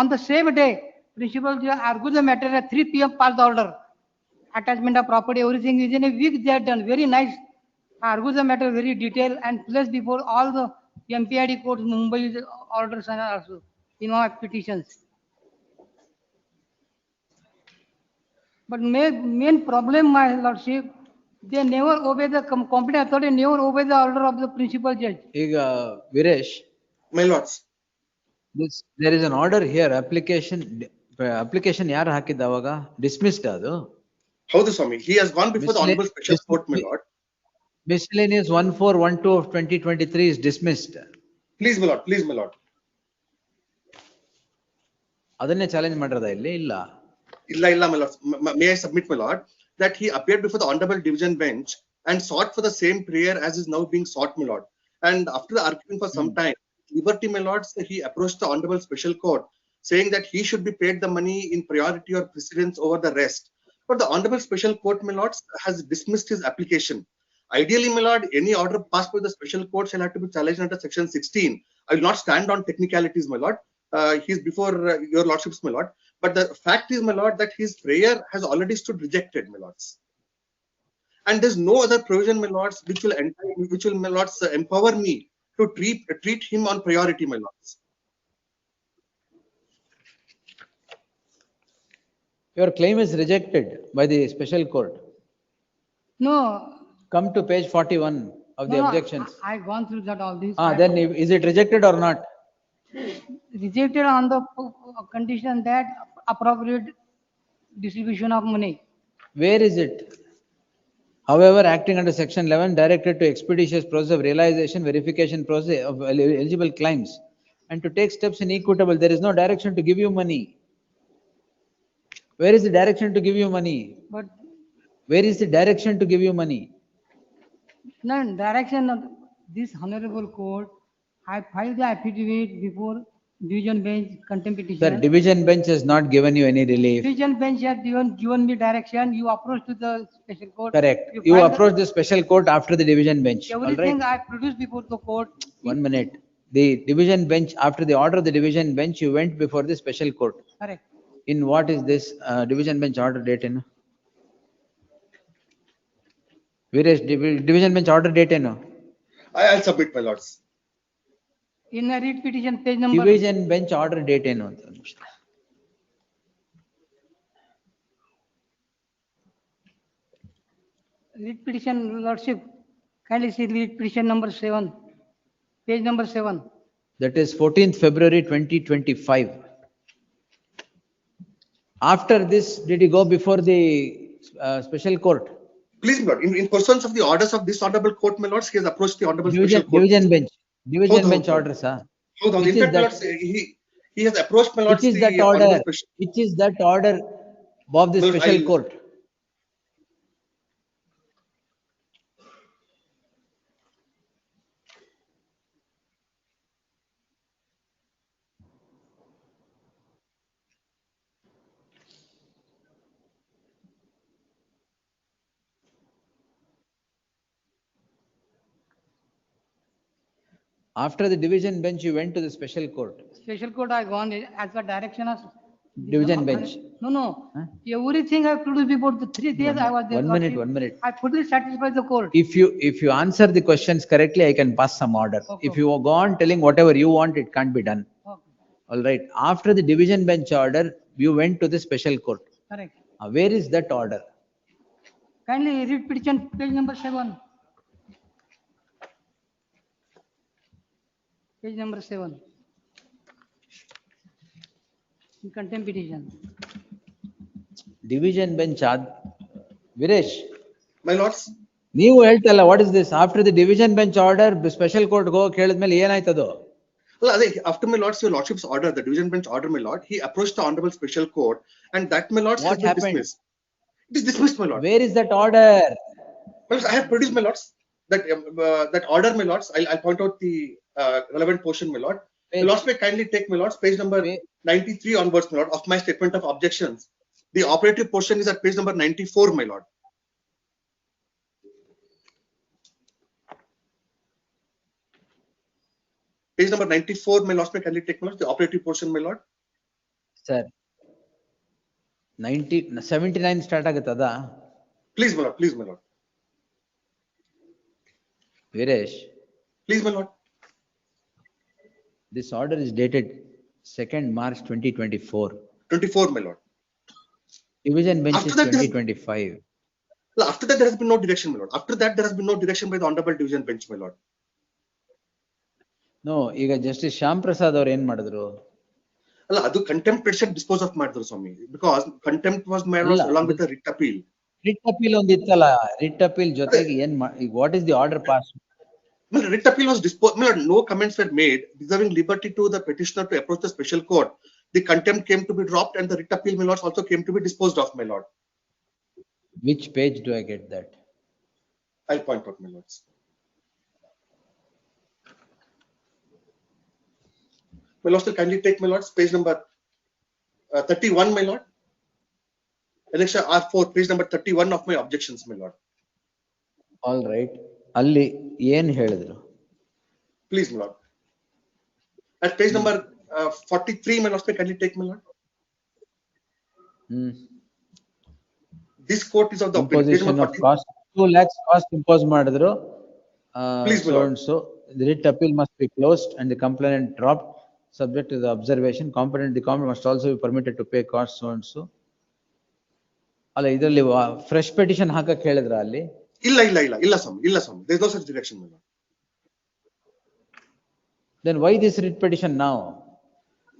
On the same day, principal judge argued the matter at 3 p.m. passed the order. Attachment of property, everything is in a week they are done. Very nice. I argued the matter very detailed and placed before all the MPRD courts, Mumbai orders and also in all petitions. But main problem, my lordship, they never obey the competent authority, never obey the order of the principal judge. ಈಗ Viresh, My lords, there is an order here, application ಯಾರು ಹಾಕಿದ್ದ ಅವಾಗ? Dismissed ಅದು? ಹೌದು ಸ್ವಾಮಿ, he has gone before the honorable special court, my lord. Miscellaneous 1412 of 2023 is dismissed. Please, my lord, please, my lord. ಅದನ್ನೇ challenge ಮಾಡಿರೋದ ಇಲ್ಲಿ? ಇಲ್ಲ. Illa, my lord. May I submit, my lord, that he appeared before the honorable division bench and sought for the same prayer as is now being sought, my lord. And after arguing for some time, liberty, my lords, he approached the honorable special court saying that he should be paid the money in priority or precedence over the rest. But the honorable special court, my lords, has dismissed his application. Ideally, my lord, any order passed by the special court shall have to be challenged under section 16. I will not stand on technicalities, my lord. He is before your lordships, my lord. But the fact is, my lord, that his prayer has already stood rejected, my lords. And there's no other provision, my lords, which will, my lords, empower me to treat him on priority, my lords. Your claim is rejected by the special court. No. Come to page 41 of the objections. I gone through that all this. Then is it rejected or not? Rejected on the condition that appropriate distribution of money. Where is it? However, acting under section 11, directed to expeditious process of realization, verification process of eligible claims, and to take steps in equitable, there is no direction to give you money. Where is the direction to give you money? But where is the direction to give you money? No direction of this honorable court. I filed the affidavit before division bench contempt petition. Sir, division bench has not given you any relief. Division bench has given me direction. You approach to the special court. Correct. You approach the special court after the division bench. Everything I produced before the court. 1 minute. The division bench, after the order of the division bench, you went before the special court. Correct. In what is this division bench order date in? Viresh, division bench order date in? I'll submit, my lords. In a writ petition page number. Division bench order date in? Writ petition, lordship, kindly see writ petition number 7, page number 7. That is 14th February 2025. After this, did he go before the special court? Please, my lord, in pursuance of the orders of this honorable court, my lords, he has approached the honorable special court. Division bench. Division bench orders, sir. In fact, my lords, he has approached, my lords, which is that order? Which is that order of the special court? After the division bench, you went to the special court. Special court I gone as per direction of division bench. No. Everything I produced before the 3 days I was there. 1 minute. I fully satisfied the court. If you answer the questions correctly, I can pass some order. Okay. If you go on telling whatever you want, it can't be done. Okay. All right. After the division bench order, you went to the special court. Correct. Where is that order? Kindly read petition page number 7. Page number 7. In contempt petition. Division bench Viresh, My lords, ನೀವು ಹೇಳ್ತಲ್ಲ, what is this? After the division bench order, special court go ಕೇಳಿದ್ಮೇಲೆ ಏನಾಯ್ತದು? well, after my lords, your lordship's order, the division bench order, my lord, he approached the honorable special court, and that, my lords, has What been happened? dismissed. It is dismissed, my lord. Where is that order? Well, I have produced, my lords, that order, my lords. I'll point out the relevant portion, my lord. My lords may kindly take, my lords, page number 93 onwards, my lord, of my statement of objections. The operative portion is at page number 94, my lord. Page number 94, my lords, may kindly take, my lords, the operative portion, my lord. Sir, 79 start ಆಗುತ್ತದಾ? Please, my lord, please, my lord. Viresh, please, my lord. This order is dated 2nd March 2024. 24, my lord. Division bench After is that, 2025. Well, after that, there has been no direction, my lord. After that, there has been no direction by the honorable division bench, my lord. No, ಈಗ justice Shyam Prasad ಅವ್ರು ಏನ್ ಮಾಡಿದ್ರು? ಅಲ್ಲ, ಅದು contempt petition dispose of ಮಾಡಿದ್ರು ಸ್ವಾಮಿ, because contempt was made along with the writ appeal. Writ appeal ಒಂದಿತ್ತಲ್ಲ, writ appeal ಜೊತೆಗೆ ಏನ್ what is the order passed? Well, writ appeal was disposed, no comments were made, reserving liberty to the petitioner to approach the special court. The contempt came to be dropped, and the writ appeal, my lords, also came to be disposed of, my lord. Which page do I get that? I'll point out, my lords. My lords, will kindly take, my lords, page number 31, my lord. Annexure R4, page number 31 of my objections, my lord. All right. ಅಲ್ಲಿ ಏನ್ ಹೇಳಿದ್ರು? Please, my lord. At page number 43, my lords, may kindly take, my lord. This court is of the imposition of cost 2 lakhs cost impose ಮಾಡಿದ್ರು. Please, my lord. So the writ appeal must be closed and the complainant dropped subject to the observation. The complainant must also be permitted to pay cost so and so. ಅಲ್ಲ, ಇದರಲ್ಲಿ fresh petition ಹಾಕಕ್ ಹೇಳಿದ್ರ ಅಲ್ಲಿ? ಇಲ್ಲ ಸ್ವಾಮಿ. There is no such direction, my lord. Then why this writ petition now?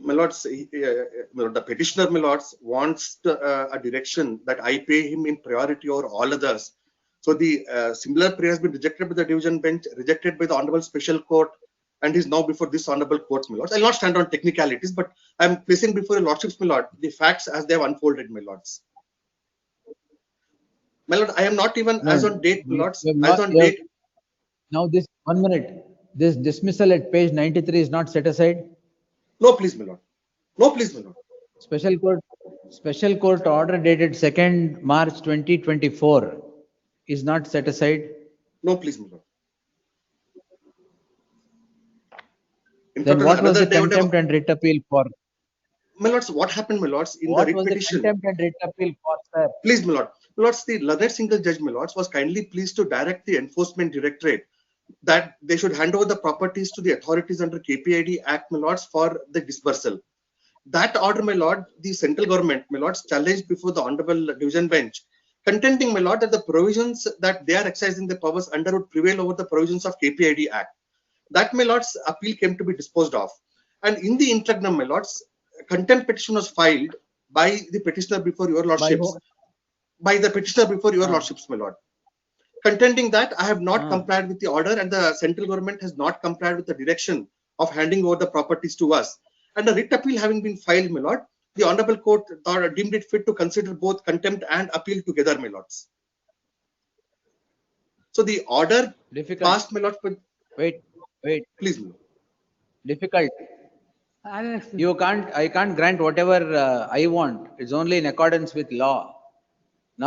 My lords, the petitioner, my lords, wants a direction that I pay him in priority over all others. So the similar prayer has been rejected by the division bench, rejected by the honorable special court, and is now before this honorable court, my lords. I'll not stand on technicalities, but I'm placing before your lordships, my lord, the facts as they have unfolded, my lords. My lord, I am not even as on date, my lords, as on date. Now this, 1 minute, this dismissal at page 93 is not set aside? No, please, my lord. No, please, my lord. Special court order dated 2nd March 2024 is not set aside? No, please, my lord. Then what was the contempt and writ appeal for? My lords, what happened, my lords, in what the writ was petition? The contempt and writ appeal for, sir? Please, my lord. My lords, the learned single judge, my lords, was kindly pleased to direct the enforcement directorate that they should hand over the properties to the authorities under KPID Act, my lords, for the dispersal. That order, my lord, the central government, my lords, challenged before the honorable division bench, contending, my lord, that the provisions that they are exercising the powers under would prevail over the provisions of KPID Act. That, my lords, appeal came to be disposed of. And in the interregnum, my lords, contempt petition was filed by the petitioner before your lordships. By the petitioner before your lordships, my lord. Contending that I have not complied with the order and the central government has not complied with the direction of handing over the properties to us. And the writ appeal having been filed, my lord, the honorable court deemed it fit to consider both contempt and appeal together, my lords. So the order passed, my lord. Wait. Please, my lord. Difficult. I can't grant whatever I want. It's only in accordance with law.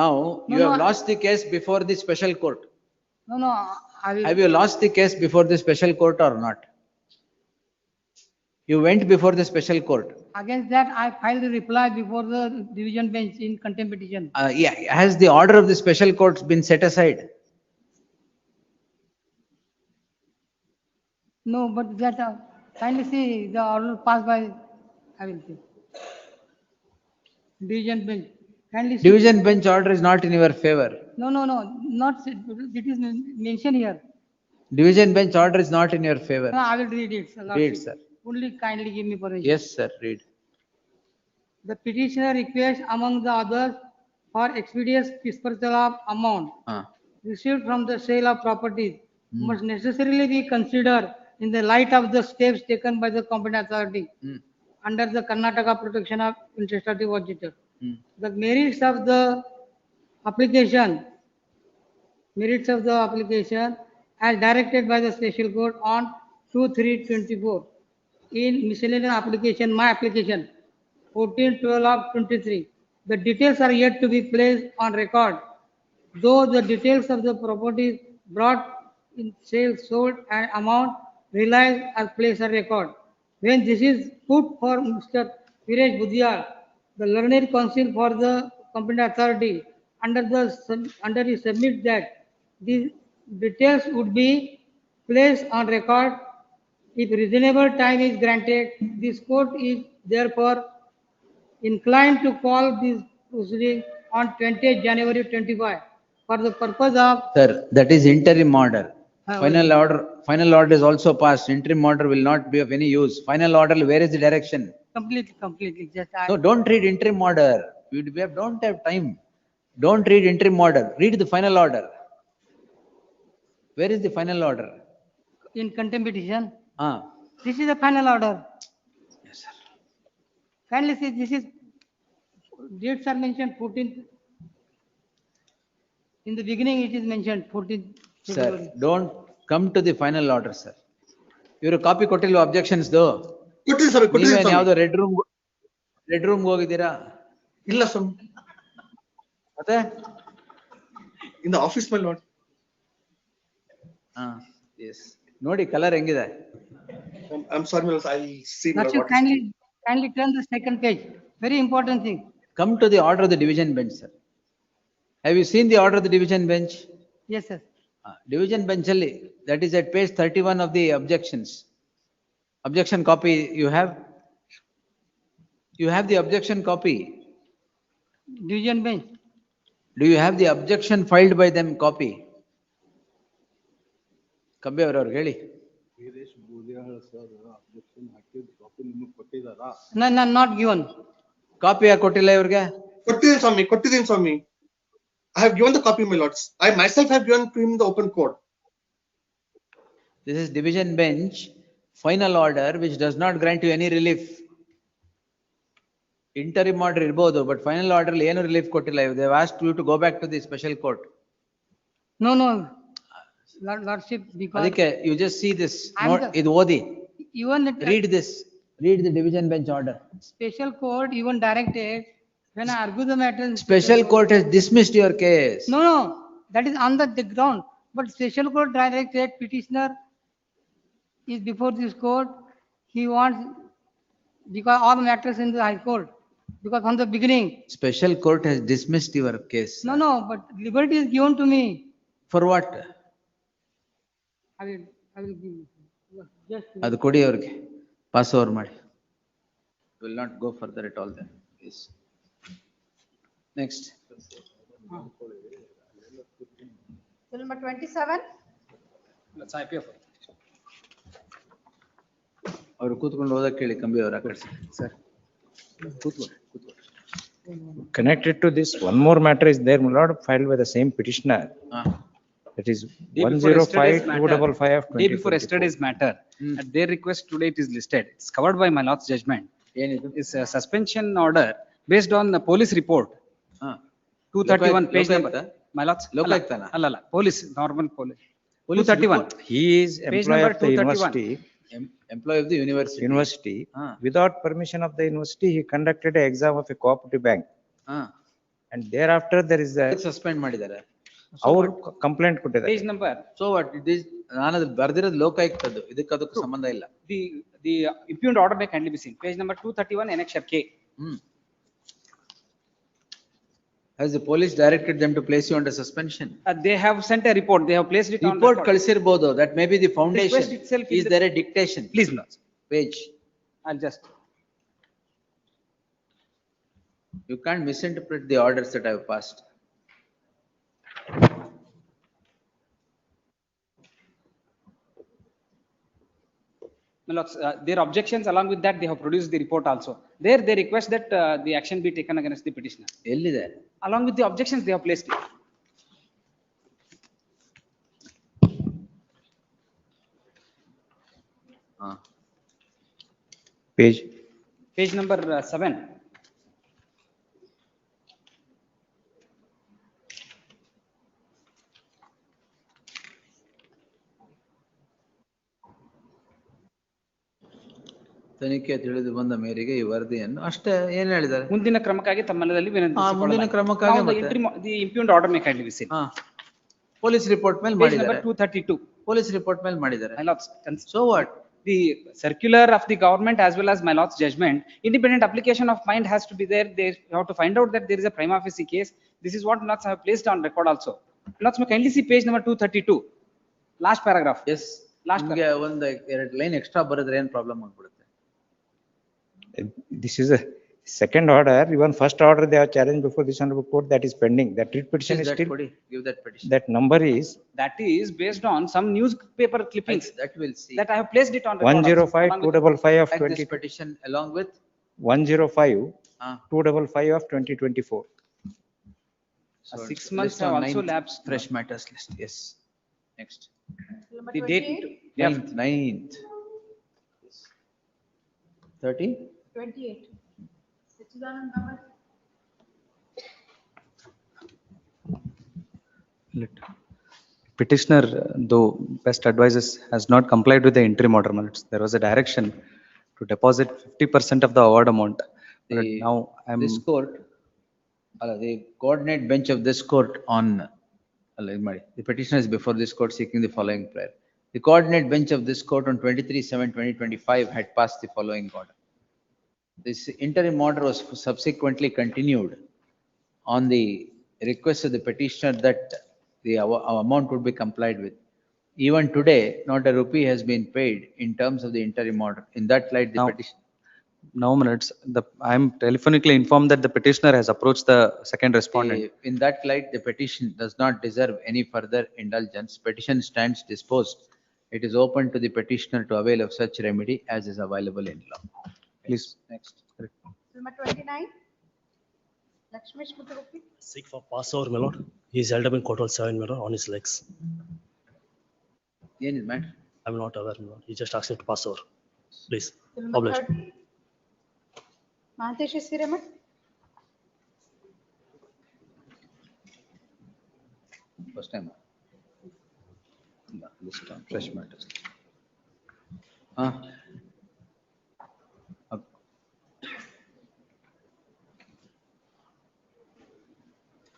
Now, you have lost the case before the special court. No, I will. Have you lost the case before the special court or not? You went before the special court. Against that, I filed a reply before the division bench in contempt petition. Yeah, has the order of the special court been set aside? No, but that, kindly see the order passed by, I will see. Division bench. Kindly see. Division bench order is not in your favor. No, not, it is mentioned here. Division bench order is not in your favor. No, I will read it. Read, sir. Only kindly give me permission. Yes, sir, read. The petitioner requests, among the others, or expeditious dispersal of amount received from the sale of properties must necessarily be considered in the light of the steps taken by the competent authority under the Karnataka Protection of Interest Auditor. The merits of the application as directed by the special court on 2/3/24 in miscellaneous application, my application 14/12/23. The details are yet to be placed on record, though the details of the properties brought in sale, sold and amount realized are placed on record. When this is put for Mr. Viresh Budhyal, the learned counsel for the competent authority, under he submit that these details would be placed on record if reasonable time is granted. This court is therefore inclined to call this proceeding on 20th January 25 for the purpose of. Sir, that is interim order. Final order is also passed. Interim order will not be of any use. Final order, where is the direction? Completely. Just No, don't read interim order. Don't have time. Don't read interim order. Read the final order. Where is the final order? In contempt petition. Ah. This is the final order. Yes, sir. Kindly see, this is, dates are mentioned 14th. In the beginning, it is mentioned 14th. Sir, don't come to the final order, sir. Your copy ಕೊಟ್ಟಿಲ್ವಾ objections though? ನೀವೇನ್ ಯಾವ್ದೋ red room ಹೋಗಿದ್ದೀರಾ? ಇಲ್ಲ ಸ್ವಾಮಿ. ಮತ್ತೆ? In the office, my lord. Yes. ನೋಡಿ colour ಹೆಂಗಿದೆ? I'm sorry, my lord. I'll see. Now, kindly turn the second page. Very important thing. Come to the order of the division bench, sir. Have you seen the order of the division bench? Yes, sir. Division bench alli, that is at page 31 of the objections. Objection copy you have? You have the objection copy? Division bench. Do you have the objection filed by them copy? Kabbe ಅವರು ಹೇಳಿ. No, not given. Copy ಯಾಕೆ ಕೊಟ್ಟಿಲ್ಲ ಇವ್ರಿಗೆ? ಕೊಟ್ಟಿದ್ದೀನಿ ಸ್ವಾಮಿ. I have given the copy, my lords. I myself have given to him the open court. This is division bench, final order which does not grant you any relief. Interim order irbodu, but final order ಏನು relief ಕೊಟ್ಟಿಲ್ಲ. They have asked you to go back to the special court. No, Lordship, because. ಅದಕ್ಕೆ you just see this. ಇದು ಓದಿ. Even read this. Read the division bench order. Special court even directed, when I argue the matter. Special court has dismissed your case. No, that is on the ground. But special court directed petitioner is before this court. He wants, because all matters in the high court, because from the beginning. Special court has dismissed your case. No, but liberty is given to me. For what? I will give you. Just. ಅದು ಕೊಡಿ ಅವ್ರಿಗೆ. Pass over ಮಾಡಿ. Will not go further at all then. Yes. Next. Number 27. Let's IPF. ಅವರು ಕೂತ್ಕೊಂಡು ಓದಕ್ಕೆ ಹೇಳಿ ಕಂಬಿ ಅವರ ಕಡೆ. ಸರ್. ಕೂತ್ಕೊಳ್ಳಿ. Connected to this, one more matter is there, my lord, filed by the same petitioner. That is 105/255 of 2024. Day before yesterday's matter, at their request today it is listed. It's covered by my lord's judgment. It's a suspension order based on the police report. 231 page number. My lord's. Allala. Police, normal police. 231. He is employee of the university. Employee of the university. Without permission of the university, he conducted an exam of a cooperative bank. And thereafter there is a. Suspend ಮಾಡಿದ್ದಾರೆ. Our complaint ಕೊಟ್ಟಿದ್ದಾರೆ. Page number. So what it is, ನಾನು ಅದು ಬರ್ದಿರೋದು ಲೋಕಾಯುಕ್ತದ್ದು, ಇದಕ್ಕೆ ಸಂಬಂಧ ಇಲ್ಲ. The impugned order may kindly be seen. Page number 231 annexure K. Has the police directed them to place you under suspension? They have sent a report. They have placed it on report ಕಳಿಸಿರಬಹುದು. That may be the foundation. Is there a dictation? Please not. Page. I'll just. You can't misinterpret the orders that I have passed. Their objections, along with that, they have produced the report also. There they request that the action be taken against the petitioner. ಎಲ್ಲಿದೆ? along with the objections they have placed it. Page number 7. ತನಿಖೆ ತಿಳಿದು ಬಂದ ಮೇರೆಗೆ ಈ ವರದಿಯನ್ನು ಅಷ್ಟೇ ಏನ್ ಹೇಳಿದ್ದಾರೆ? ಮುಂದಿನ ಕ್ರಮಕ್ಕಾಗಿ ತಮ್ಮಲ್ಲಿ ಮುಂದಿನ ಕ್ರಮಕ್ಕಾಗಿ the impugned order may kindly be seen. Police report ಮೇಲೆ Page ಮಾಡಿದ್ದಾರೆ. number 232. ಪೊಲೀಸ್ ರಿಪೋರ್ಟ್ ಮೇಲೆ ಮಾಡಿದ್ದಾರೆ. My lords, so what? The circular of the government as well as my lord's judgment, independent application of mind has to be there. They have to find out that there is a prima facie case. This is what my lords have placed on record also. My lords may kindly see page number 232, last paragraph. Yes. ನಿಮಗೆ ಒಂದು ಎರಡು line extra ಬರೆದ್ರೆ ಏನ್ problem ಆಗ್ಬಿಡುತ್ತೆ? This is a second order, even first order they are challenged before this honorable court, that is pending. That writ petition is still, Give that petition. that number is That is based on some newspaper clippings That will see. that I have placed it on record. 105-255 of Like 20, this petition along with 105-255 of 2024. 6 months have also lapsed. Fresh matters list, yes. Next. The date. Ninth. 30? 28. Sachidanand Bhavat. Petitioner, though best advises, has not complied with the interim order. There was a direction to deposit 50% of the award amount. Now This court, the coordinate bench of this court on, the petitioner is before this court seeking the following prayer. The coordinate bench of this court on 23/7/2025 had passed the following order. This interim order was subsequently continued on the request of the petitioner that the amount would be complied with. Even today, not a rupee has been paid in terms of the interim order. In that light, the petition. now minutes, I am telephonically informed that the petitioner has approached the second respondent. In that light, the petition does not deserve any further indulgence. Petition stands disposed. It is open to the petitioner to avail of such remedy as is available in law. Please. Next. Number 29. Lakshmesh Muthurupi. Seek for pass over, my lord. He is held up in court hall 7, my lord, on his legs. Any matter? I'm not aware, my lord. He just asked him to pass over. Please, Number oblige. 30. Mahatesh Siramat. First time. No, this time, fresh matters.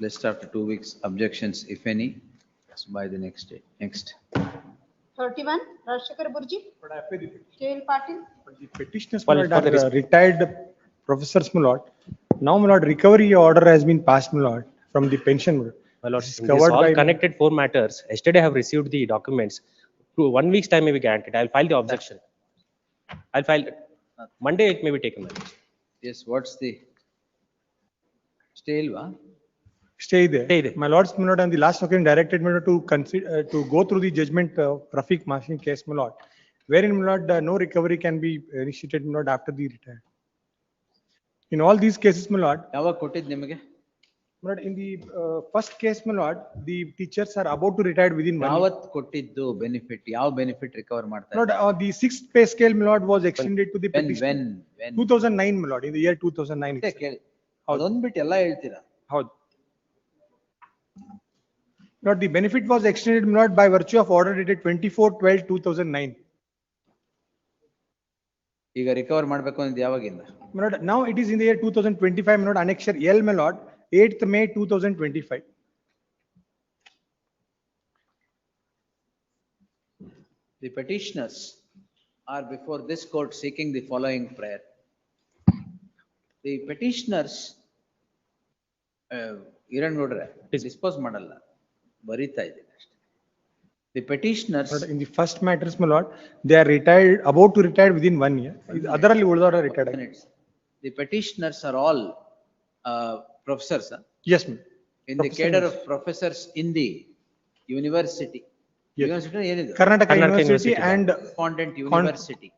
List after 2 weeks, objections, if any, by the next day. Next. 31. Rajshekar Burji. KL Patil. Petitioners, my lord, are retired professors, my lord. Now, my lord, recovery order has been passed, my lord, from the pension. My lord, This is in this covered all by- connected 4 matters. Yesterday I have received the documents. 1 week's time may be granted. I'll file the objection. I'll file, Monday it may be taken. my lord. Yes, what's the? Still, Stay there. My lords, my lord, on the last occasion directed me to consider, to go through the judgment Rafiq Mashin case, my lord, wherein, my lord, no recovery can be initiated, my lord, after the retire. In all these cases, my lord, ಯಾವಾಗ ಕೊಟ್ಟಿದ್ದು ನಿಮಗೆ? my lord, in the first case, my lord, the teachers are about to retire within 1 year. ಯಾವತ್ತು ಕೊಟ್ಟಿದ್ದು benefit? ಯಾವ benefit recover ಮಾಡ್ತಾರೆ? Lord, the sixth pay scale, my lord, was extended to the When? petition. 2009, my lord, in the year 2009. itself. ಕೇಳಿ. ಅದೊಂದ್ ಬಿಟ್ಟು ಎಲ್ಲ ಹೇಳ್ತೀರಾ? ಹೌದು. Lord, the benefit was extended, my lord, by virtue of order dated 24/12/2009. ಈಗ recover ಮಾಡ್ಬೇಕು ಅಂದ್ರೆ ಯಾವಾಗಿಂದ? My lord, now it is in the year 2025, my lord, annexure L, my lord, 8th May 2025. The petitioners are before this court seeking the following prayer. The petitioners, Iran Nodre, dispose ಮಾಡಲ್ಲ, ಬರೀತಾ ಇದ್ದೀನಿ ಅಷ್ಟೇ. The petitioners. Lord, in the first matters, my lord, they are retired, about to retire within 1 year. Otherally, ಉಳಿದವರು retired. The petitioners are all professors. Yes, ma'am. In the cadre of professors in the university. Yes. University ಏನಿದೆ? Karnataka University and Respondent university.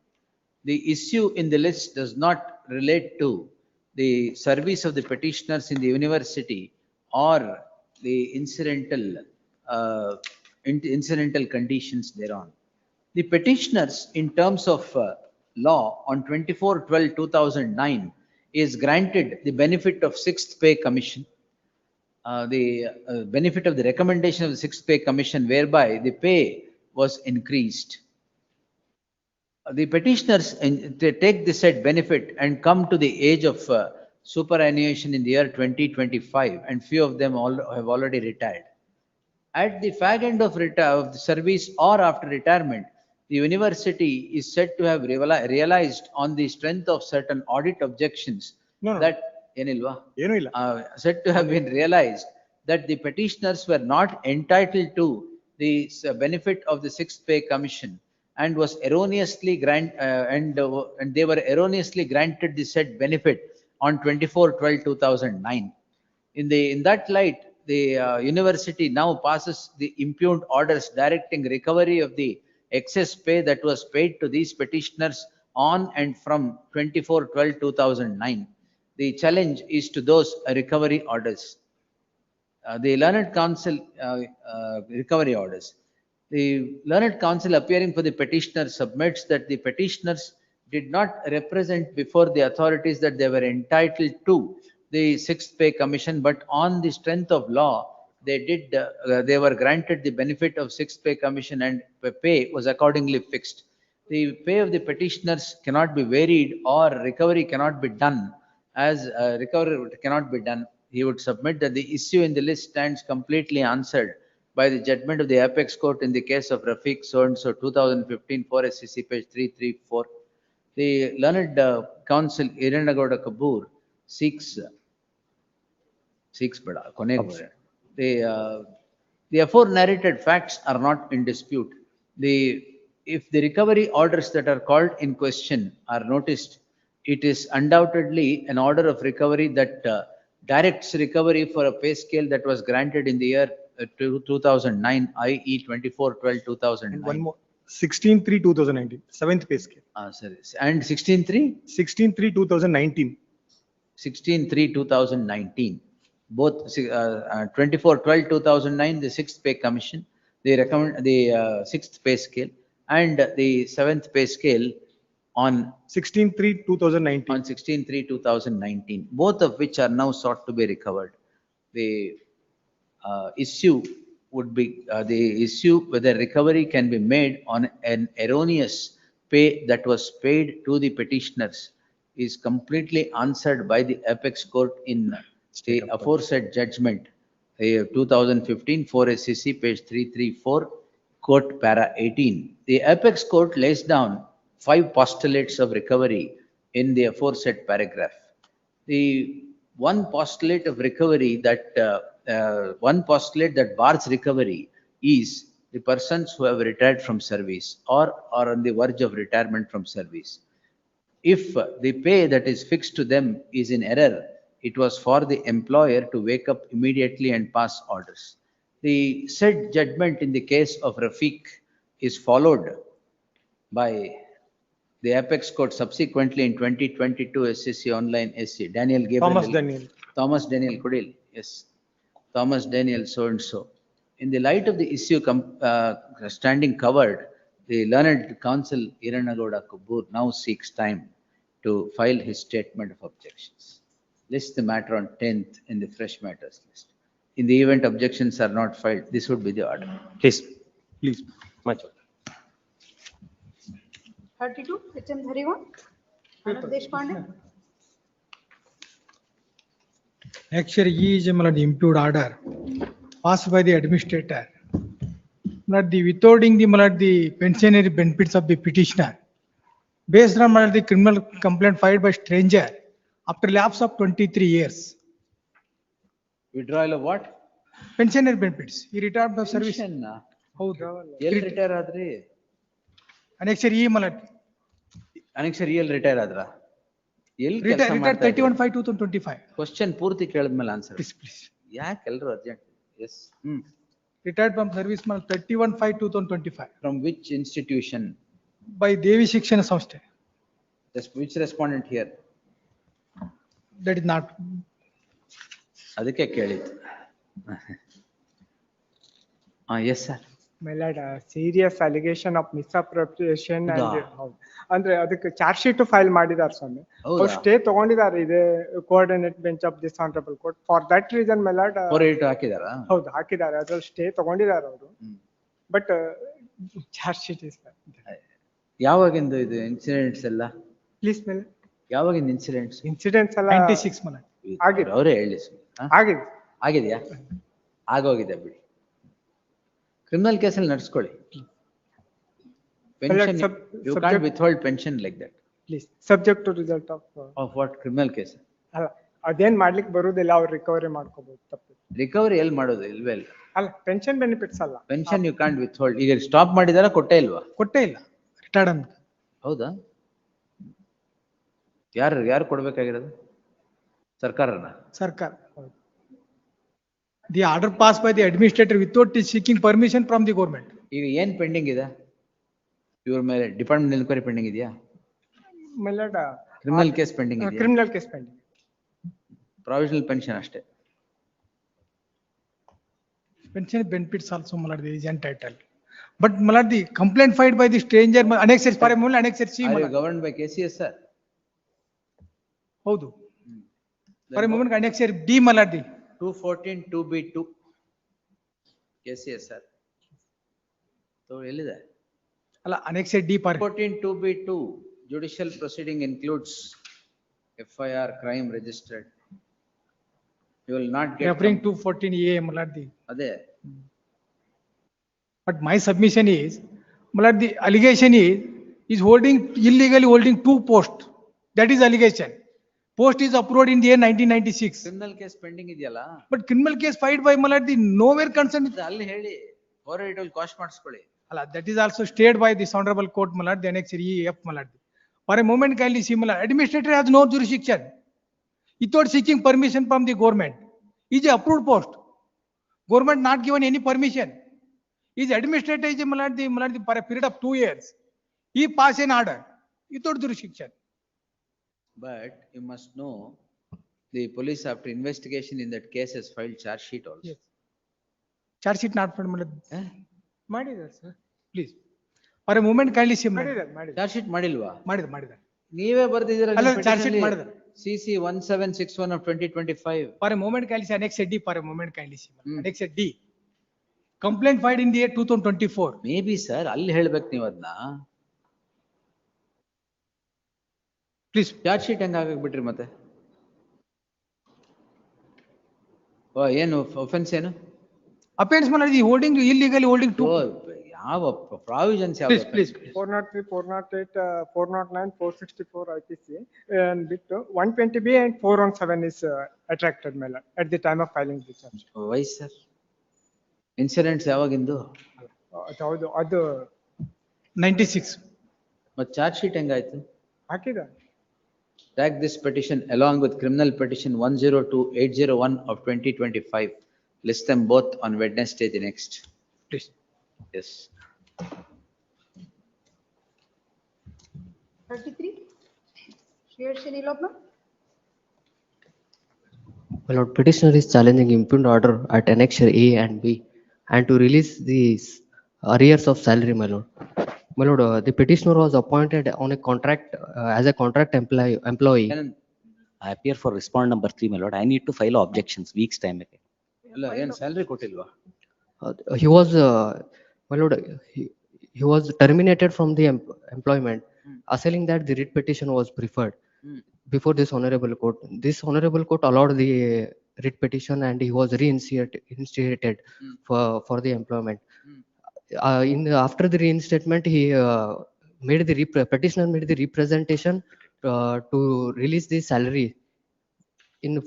The issue in the list does not relate to the service of the petitioners in the university or the incidental conditions thereon. The petitioners, in terms of law, on 24/12/2009, is granted the benefit of sixth pay commission, the benefit of the recommendation of the sixth pay commission, whereby the pay was increased. The petitioners they take the said benefit and come to the age of superannuation in the year 2025, and few of them have already retired. At the fag end of the service or after retirement, the university is said to have realized, on the strength of certain audit objections, that said to have been realized that the petitioners were not entitled to the benefit of the sixth pay commission, and was erroneously and they were erroneously granted the said benefit on 24/12/2009. In that light, the university now passes the impugned orders directing recovery of the excess pay that was paid to these petitioners on and from 24/12/2009. The challenge is to those recovery orders. The Learned Counsel recovery orders. The Learned Counsel, appearing for the petitioner, submits that the petitioners did not represent before the authorities that they were entitled to the sixth pay commission, but on the strength of law, they were granted the benefit of sixth pay commission, and pay was accordingly fixed. The pay of the petitioners cannot be varied, or recovery cannot be done. As recovery cannot be done, he would submit that the issue in the list stands completely answered by the judgment of the apex court in the case of Rafiq so-and-so, 2015, 4 SCC, page 334. The Learned Counsel Iranagoda Kabur seeks the afore narrated facts are not in dispute. If the recovery orders that are called in question are noticed, it is undoubtedly an order of recovery that directs recovery for a pay scale that was granted in the year 2009, i.e. 24/12/2009. One more, 16/3/2019, seventh pay scale. Sorry. And 16/3? 16/3/2019. 16/3/2019. Both 24/12/2009, the sixth pay commission, the sixth pay scale, and the seventh pay scale on 16/3/2019. On 16/3/2019, both of which are now sought to be recovered. The issue would be the issue whether recovery can be made on an erroneous pay that was paid to the petitioners is completely answered by the apex court in the aforesaid judgment, 2015, 4 SCC, page 334, court para 18. The apex court lays down 5 postulates of recovery in the aforesaid paragraph. The one postulate of recovery that bars recovery is the persons who have retired from service or are on the verge of retirement from service. If the pay that is fixed to them is in error, it was for the employer to wake up immediately and pass orders. The said judgment in the case of Rafiq is followed by the apex court subsequently in 2022 SCC online SC. Thomas Daniel Kudil. Yes. Thomas Daniel so-and-so. In the light of the issue standing covered, the Learned Counsel Iranagoda Kabur now seeks time to file his statement of objections. List the matter on 10th in the fresh matters list. In the event objections are not filed, this would be the order. Please. Much. 32, HM Dharwad, Anand Deshpande. Actually, he is the imputed order passed by the administrator. The withholding the pensionary benefits of the petitioner based on the criminal complaint filed by stranger after lapse of 23 years. Withdrawal of what? Pensionary benefits. He retired from service. Retire adre. Annexure E malad. Annexure E retire adra. Retired 31/5/2025. Question purti keladmele answer. Please. Yeah, kelru urgent. Yes. Retired from service 31/5/2025. From which institution? By Devi Shikshana Samstha. Which respondent here? That is not. ಅದಕ್ಕೆ ಕೇಳಿದ್ದು. Yes, sir. My lord, serious allegation of misappropriation and ಹೌದು. ಅಂದ್ರೆ ಅದಕ್ಕೆ charge sheet file ಮಾಡಿದಾರೆ ಸ್ವಾಮಿ. ಅವ್ರು stay ತಗೊಂಡಿದ್ದಾರೆ ಇದೆ coordinate bench of this honourable court. For that reason my lord, 482 ಹಾಕಿದಾರಾ? ಹೌದು ಹಾಕಿದ್ದಾರೆ. ಅದ್ರಲ್ಲಿ ಸ್ಟೇ ತಗೊಂಡಿದ್ದಾರೆ ಅವರು. ಬಟ್ ಚಾರ್ಜ್ ಶೀಟ್ ಇಸ್ ಯಾವಾಗಿಂದು ಇದು ಇನ್ಸಿಡೆಂಟ್ಸ್ ಎಲ್ಲ? ಪ್ಲೀಸ್ ಮೇಲೆ ಯಾವಾಗಿಂದ ಇನ್ಸಿಡೆಂಟ್ಸ್? ಇನ್ಸಿಡೆಂಟ್ಸ್ ಎಲ್ಲ 96 ಮಲ ಆಗಿದೆ. ಅವರೇ ಹೇಳಿ. ಆಗಿದೆ. ಆಗಿದೆಯಾ? ಆಗೋಗಿದೆ ಬಿಡಿ. ಕ್ರಿಮಿನಲ್ ಕೇಸಲ್ಲಿ ನಡೆಸ್ಕೊಳ್ಳಿ. Pension, you can't withhold pension like that. Please, subject to result of what criminal case? ಅಲ್ಲ ಅದೇನ್ ಮಾಡ್ಲಿಕ್ಕೆ ಬರುವುದಿಲ್ಲ, ಅವ್ರು ರಿಕವರಿ ಮಾಡ್ಕೋಬಹುದು. ತಪ್ಪು ರಿಕವರಿ ಎಲ್ಲಿ ಮಾಡೋದು? ಇಲ್ವೇ ಇಲ್ಲ. ಅಲ್ಲ ಪೆನ್ಷನ್ ಬೆನಿಫಿಟ್ಸ್ ಅಲ್ಲ. Pension you can't withhold. ಈಗ ಸ್ಟಾಪ್ ಮಾಡಿದಾರ, ಕೊಟ್ಟೇ ಇಲ್ವಾ? ಕೊಟ್ಟೇ ಇಲ್ಲ. ರಿಟೈರ್ಡ್ ಅಂತ. ಹೌದಾ? ಯಾರು ಕೊಡ್ಬೇಕಾಗಿರೋದು? ಸರ್ಕಾರನ? ಸರ್ಕಾರ. The order passed by the administrator without seeking permission from the government. ಈಗ ಏನ್ ಪೆಂಡಿಂಗ್ ಇದೆ ಇವ್ರ ಮೇಲೆ? ಡಿಪಾರ್ಟ್ಮೆಂಟ್ ಎನ್ಕ್ವೈರಿ ಪೆಂಡಿಂಗ್ ಇದೆಯಾ? ಕ್ರಿಮಿನಲ್ ಕೇಸ್ ಪೆಂಡಿಂಗ್ ಇದೆಯಾ? Criminal case pending. Provisional pension ಅಷ್ಟೇ. Pension benefits also malad is entitled. But malad the complaint filed by the stranger annexed for a moment annexed C malad. Are you governed by KCS sir? ಹೌದು. For a moment annexed D malad the 214 2B2 KCS sir. So ಎಲ್ಲಿದೆ? ಅಲ್ಲ annexed D for 214 2B2 judicial proceeding includes FIR crime registered. You will not get referring to 14A malad the. ಅದೇ. But my submission is malad the allegation is holding illegally holding 2 posts. That is allegation. Post is approved in the year 1996. Criminal case pending ಇದೆಯಲ್ಲ? But criminal case filed by malad the nowhere concerned. ಅಲ್ಲಿ ಹೇಳಿ 482 cost ಮಾಡಿಸ್ಕೊಳ್ಳಿ. ಅಲ್ಲ that is also stayed by this honorable court malad the annexed EF malad. For a moment kindly see malad administrator has no jurisdiction without seeking permission from the government. Is a approved post. Government not given any permission. Is administrator is malad the for a period of 2 years. He pass an order without jurisdiction. But you must know the police after investigation in that case has filed charge sheet also. Yes. Charge sheet not filed malad. ಮಾಡಿದ್ದಾರೆ sir. Please. For a moment kindly see malad. ಮಾಡಿದ್ದಾರೆ. Charge sheet ಮಾಡಿಲ್ವಾ? ಮಾಡಿದ್ದಾರೆ. ನೀವೇ ಬರ್ದಿದ್ದೀರಾ? ಅಲ್ಲ charge sheet ಮಾಡಿದ್ದಾರೆ. CC 1761 of 2025. For a moment kindly see annexed D. For a moment kindly see annexed D. Complaint filed in the year 2024. Maybe sir ಅಲ್ಲಿ ಹೇಳ್ಬೇಕು ನೀವು ಅದನ್ನ. Please. ಚಾರ್ಜ್ ಶೀಟ್ ಹೆಂಗ ಹಾಕಬಿಟ್ರಿ ಮತ್ತೆ? ಏನು offense ಏನು? Offense malad the holding illegally holding 2. ಯಾವ provisions ಯಾವ? Please. 403, 408, 409, 464 IPC and bit 120B and 417 is attracted malad at the time of filing the charge. Why sir? Incidents ಯಾವಾಗಿಂದು? ಹೌದು ಅದು 96. ಮತ್ತೆ ಚಾರ್ಜ್ ಶೀಟ್ ಹೆಂಗಾಯ್ತು? ಹಾಕಿದ್ದಾರೆ. Track this petition along with criminal petition 102801 of 2025. List them both on Wednesday the next. Please. Yes. 33. Shri Lopna. My lord, petitioner is challenging impugned order at annexure A and B and to release these arrears of salary, my lord. My lord, the petitioner was appointed on a contract as a contract employee. I appear for respond number 3, my lord. I need to file objections weeks time again. ಅಲ್ಲ ಏನು salary ಕೊಟ್ಟಿಲ್ವಾ? He was, my lord, he was terminated from the employment, asserting that the writ petition was preferred before this honorable court. This honorable court allowed the writ petition and he was reinstated for the employment. After the reinstatement, he made the petitioner made the representation to release the salary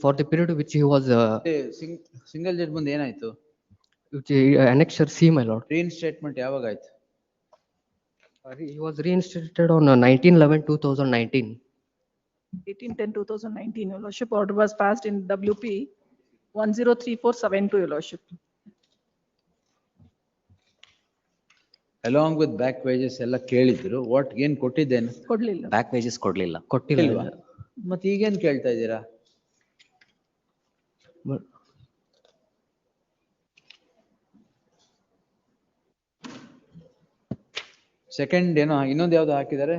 for the period which he was single judge ಮುಂದೆ ಏನಾಯ್ತು? annexure C, my lord. Reinstatement ಯಾವಾಗ ಆಯ್ತು? He was reinstated on 19/11/2019. 18/10/2019, your lordship. Order was passed in WP 103472, your lordship. Along with back wages ಎಲ್ಲ ಕೇಳಿದ್ರು. What ಏನ್ ಕೊಟ್ಟಿದ್ದೇನು? ಕೊಡ್ಲಿಲ್ಲ. Back wages ಕೊಡ್ಲಿಲ್ಲ. ಕೊಟ್ಟಿಲ್ವಾ? ಮತ್ತೆ ಈಗೇನ್ ಕೇಳ್ತಾ ಇದ್ದೀರಾ? ಸೆಕೆಂಡ್ ಏನೋ ಇನ್ನೊಂದು ಯಾವ್ದು ಹಾಕಿದ್ದಾರೆ?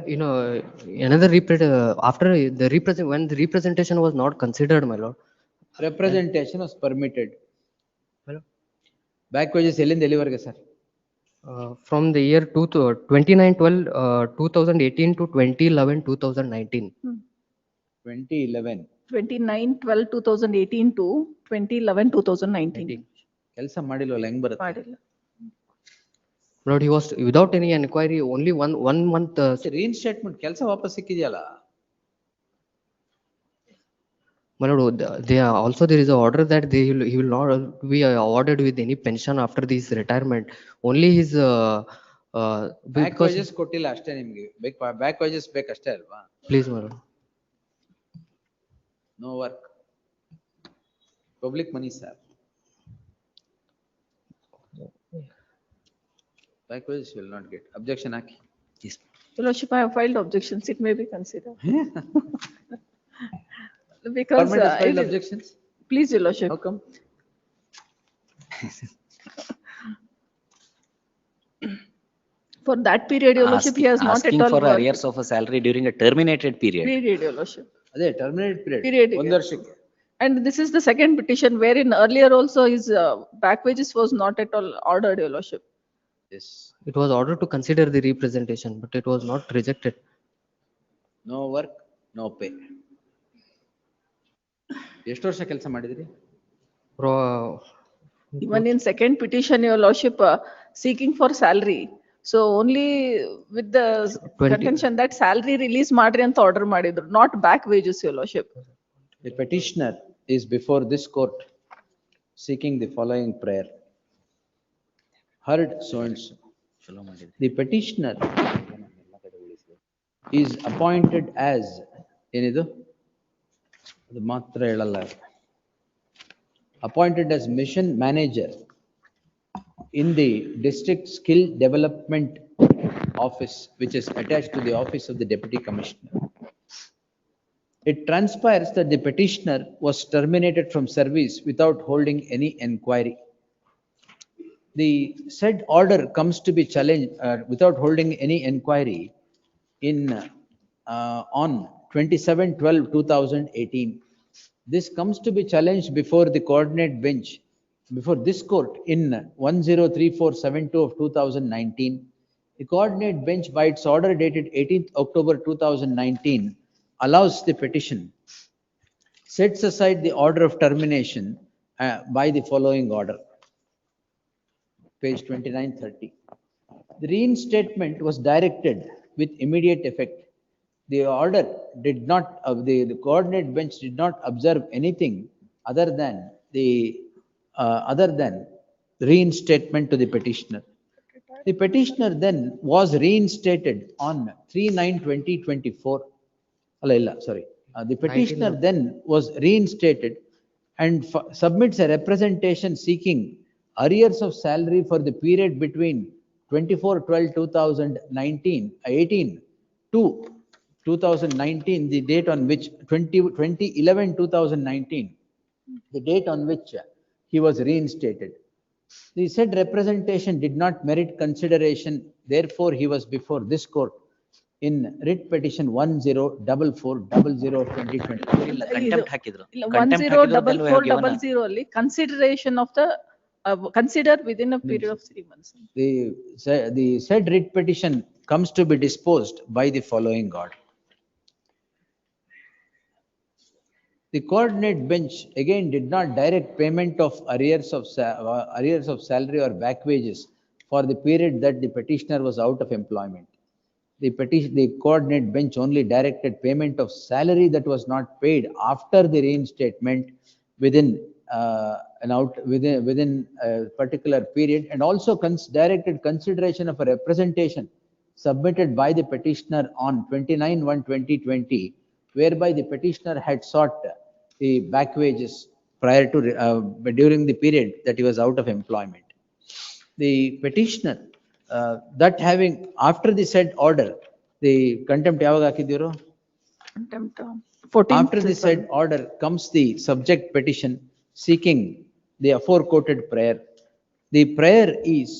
Another after the when the representation was not considered, my lord. Representation was permitted. Back wages ಎಲ್ಲಿಂದ ಎಲ್ಲಿವರೆಗೆ sir? From the year 29/12, 2018 to 2011, 2019. 2011. 29/12/2018 to 2011/2019. ಕೆಲಸ ಮಾಡಿಲ್ವಲ್ಲ ಹೆಂಗ್ ಬರುತ್ತೆ? ಮಾಡಿಲ್ಲ. Lord, he was without any inquiry, only one month. Reinstatement ಕೆಲಸ ವಾಪಸ್ ಸಿಕ್ಕಿದೆಯಲ್ಲ? My lord, also there is a order that he will not be awarded with any pension after this retirement. Only his back wages ಕೊಟ್ಟಿಲ್ಲ ಅಷ್ಟೇ ನಿಮ್ಗೆ. Back wages ಬೇಕಷ್ಟೇ ಅಲ್ವಾ? Please, my lord. No work. Public money, sir. Back wages will not get. Objection, Aki. Yes. Your Lordship, I have filed objections. It may be considered. Because Government has filed it is- objections? Please, Your Lordship. How come? For that period, Your Lordship, he has not at Asking all for worked. arrears of a salary during a terminated period. Period, Your Lordship. ಅದೇ terminated period. Period. ಒಂದು ವರ್ಷಕ್ಕೆ. And this is the second petition wherein earlier also his back wages was not at all ordered, Your Lordship. Yes. It was ordered to consider the representation, but it was not rejected. No work, no pay. ಎಷ್ಟು ವರ್ಷ ಕೆಲಸ ಮಾಡಿದ್ರಿ? Even in second petition, Your Lordship, seeking for salary. So only with the 20 contention that salary release ಮಾಡ್ರಿ ಅಂತ order ಮಾಡಿದ್ರು, not back wages, Your Lordship. The petitioner is before this court seeking the following prayer. Heard so and so. The petitioner is appointed as ಏನಿದು? ಅದು ಮಾತ್ರ ಹೇಳಲ್ಲ. Appointed as mission manager in the district skill development office, which is attached to the office of the deputy commissioner. It transpires that the petitioner was terminated from service without holding any enquiry. The said order comes to be challenged without holding any enquiry on 27/12/2018. This comes to be challenged before the coordinate bench, before this court in 103472 of 2019. The coordinate bench by its order dated 18th October 2019 allows the petition, sets aside the order of termination by the following order. Page 2930. The reinstatement was directed with immediate effect. The order did not, the coordinate bench did not observe anything other than reinstatement to the petitioner. The petitioner then was reinstated on 3/9/2024. Sorry. The petitioner then was reinstated and submits a representation seeking arrears of salary for the period between 24/12/2018 to 2019, the date on which 2011/2019, the date on which he was reinstated. The said representation did not merit consideration, therefore he was before this court in writ petition 104400/2020. ಇಲ್ಲ, contempt ಹಾಕಿದ್ರು. ಇಲ್ಲ, Contempt ಹಾಕಿದ್ರು, then we have given a- 104400 ಅಲ್ಲಿ consideration of the consider within a period of 3 months. The said writ petition comes to be disposed by the following order. The coordinate bench again did not direct payment of arrears of salary or back wages for the period that the petitioner was out of employment. The coordinate bench only directed payment of salary that was not paid after the reinstatement within a particular period, and also directed consideration of a representation submitted by the petitioner on 29/1/2020, whereby the petitioner had sought the back wages prior to during the period that he was out of employment. The petitioner that having after the said order, the contempt ಯಾವಾಗ ಹಾಕಿದ್ದೀರೋ? Contempt 14th. After the said order comes the subject petition seeking the aforequoted prayer. The prayer is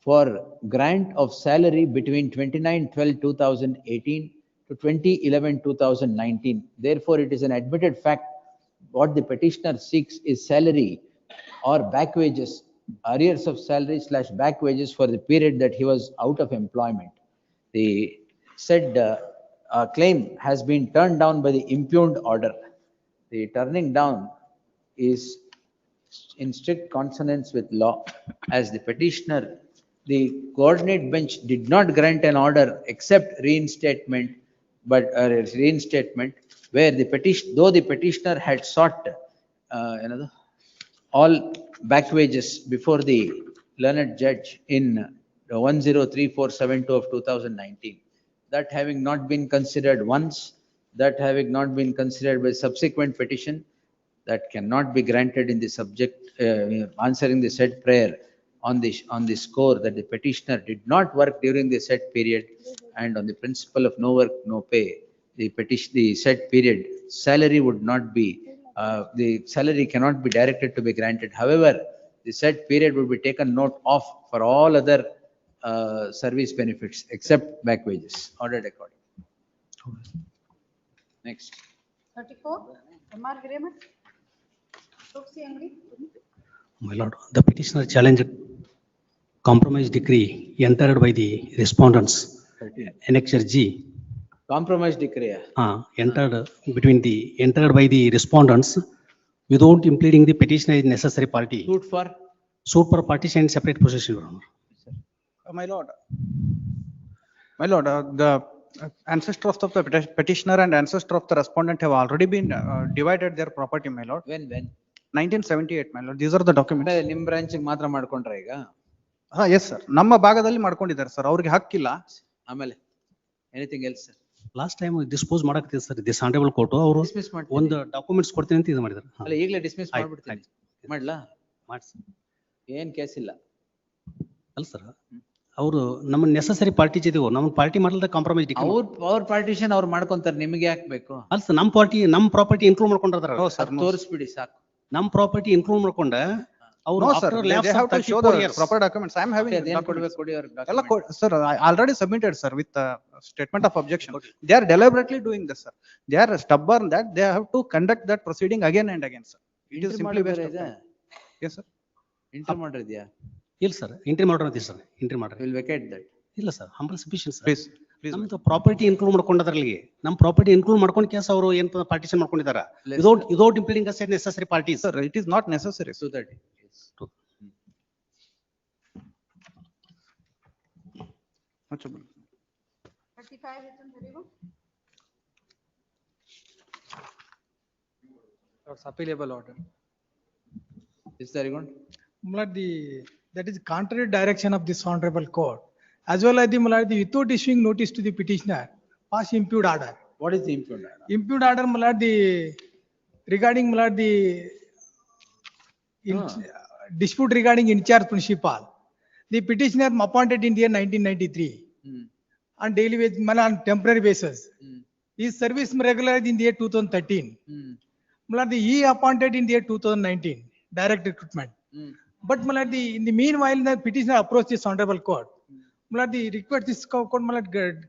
for grant of salary between 29/12/2018 to 20/11/2019. Therefore, it is an admitted fact what the petitioner seeks is salary or back wages, arrears of salary / back wages for the period that he was out of employment. The said claim has been turned down by the impugned order. The turning down is in strict consonance with law, as the petitioner, the coordinate bench did not grant an order except reinstatement, where the though the petitioner had sought all back wages before the learned judge in 103472 of 2019. That having not been considered once, that having not been considered by subsequent petition, that cannot be granted in the subject, answering the said prayer on the score that the petitioner did not work during the said period, and on the principle of no work, no pay, the said period, salary would not be, the salary cannot be directed to be granted. However, the said period would be taken note of for all other service benefits except back wages, ordered according. Next. 34, M.R. Hireman. Proxy Angry. My lord, the petitioner challenged compromise decree entered by the respondents, Annexure G. Compromise decree. Entered by the respondents without impleading the petitioner is necessary party. Suit for partition and separate possession, Your Honor. My lord, the ancestor of the petitioner and ancestor of the respondent have already been divided their property, my lord. When? 1978, my lord. These are the documents. ನಿಮ್ branch ಮಾತ್ರ ಮಾಡ್ಕೊಂಡ್ರ ಈಗ? Yes, sir. ನಮ್ಮ ಭಾಗದಲ್ಲಿ ಮಾಡ್ಕೊಂಡಿದ್ದಾರೆ sir. ಅವ್ರಿಗೆ ಹಕ್ಕಿಲ್ಲ. ಆಮೇಲೆ anything else sir? Last time dispose ಮಾಡಕ್ತಿದೆ ಸರ್. ದಿಸ್ ಆನರೇಬಲ್ ಕೋರ್ಟ್ ಅವರು ಒಂದು ಡಾಕ್ಯುಮೆಂಟ್ಸ್ ಕೊಡ್ತೀನಿ ಅಂತ ಇದು ಮಾಡಿದ್ರು. ಅಲ್ಲ ಈಗಲೇ ಡಿಸ್ಮಿಸ್ ಮಾಡ್ಬಿಡ್ತೀನಿ. ಮಾಡ್ಲಾ? ಮಾಡ್ಸಿ. ಏನ್ ಕೇಸ್ ಇಲ್ಲ. ಅಲ್ಲ ಸರ್, ಅವರು ನಮ್ಮ ನೆಸೆಸರಿ ಪಾರ್ಟಿ ಜೊತೆ ನಮ್ಮ ಪಾರ್ಟಿ ಮಾಡಲ್ದ ಕಾಂಪ್ರಮೈಸ್ ಡಿಗ್ರಿ. ಅವ್ರ ಪಾರ್ಟಿಷನ್ ಅವ್ರು ಮಾಡ್ಕೊಂತಾರೆ, ನಿಮಗೆ ಯಾಕೆ ಬೇಕು? ಅಲ್ಲ ಸರ್, ನಮ್ಮ ಪ್ರಾಪರ್ಟಿ ಇನ್ಕ್ಲೂಡ್ ಮಾಡ್ಕೊಂಡ್ರ. ತೋರಿಸ್ಬಿಡಿ ಸಾಕು. ನಮ್ಮ ಪ್ರಾಪರ್ಟಿ ಇನ್ಕ್ಲೂಡ್ ಮಾಡ್ಕೊಂಡ ಅವರು proper documents. I am having documents. Sir, I already submitted, sir, with statement of objection. They are deliberately doing this, sir. They are stubborn that they have to conduct that proceeding again and again, sir. It is simply waste of time. Yes, sir. Enter ಮಾಡಿದ್ಯಾ? ಇಲ್ಲ sir, entry ಮಾಡೋಣ ಸರ್. Entry ಮಾಡ್ರಿ. Will vacate that. ಇಲ್ಲ sir, humble sufficient sir. Please. ನಮ್ದು property include ಮಾಡ್ಕೊಂಡದ್ರಲ್ಲಿ ನಮ್ಮ property include ಮಾಡ್ಕೊಂಡ್ ಕೇಸ್ ಅವರು ಏನ್ ಪಾರ್ಟಿಷನ್ ಮಾಡ್ಕೊಂಡಿದ್ದಾರೆ without impleading us necessary party. Sir, it is not necessary. So that 35 appealable order. Is there one? That is contrary direction of this honorable court, as well as the without issuing notice to the petitioner, pass impugned order. What is the impugned order? Impugned order, regarding dispute regarding in charge principal. The petitioner appointed in the year 1993 on daily wage, on temporary basis. His service regularized in the year 2013. He appointed in the year 2019, direct recruitment. But in the meanwhile, the petitioner approached this honorable court. The request this court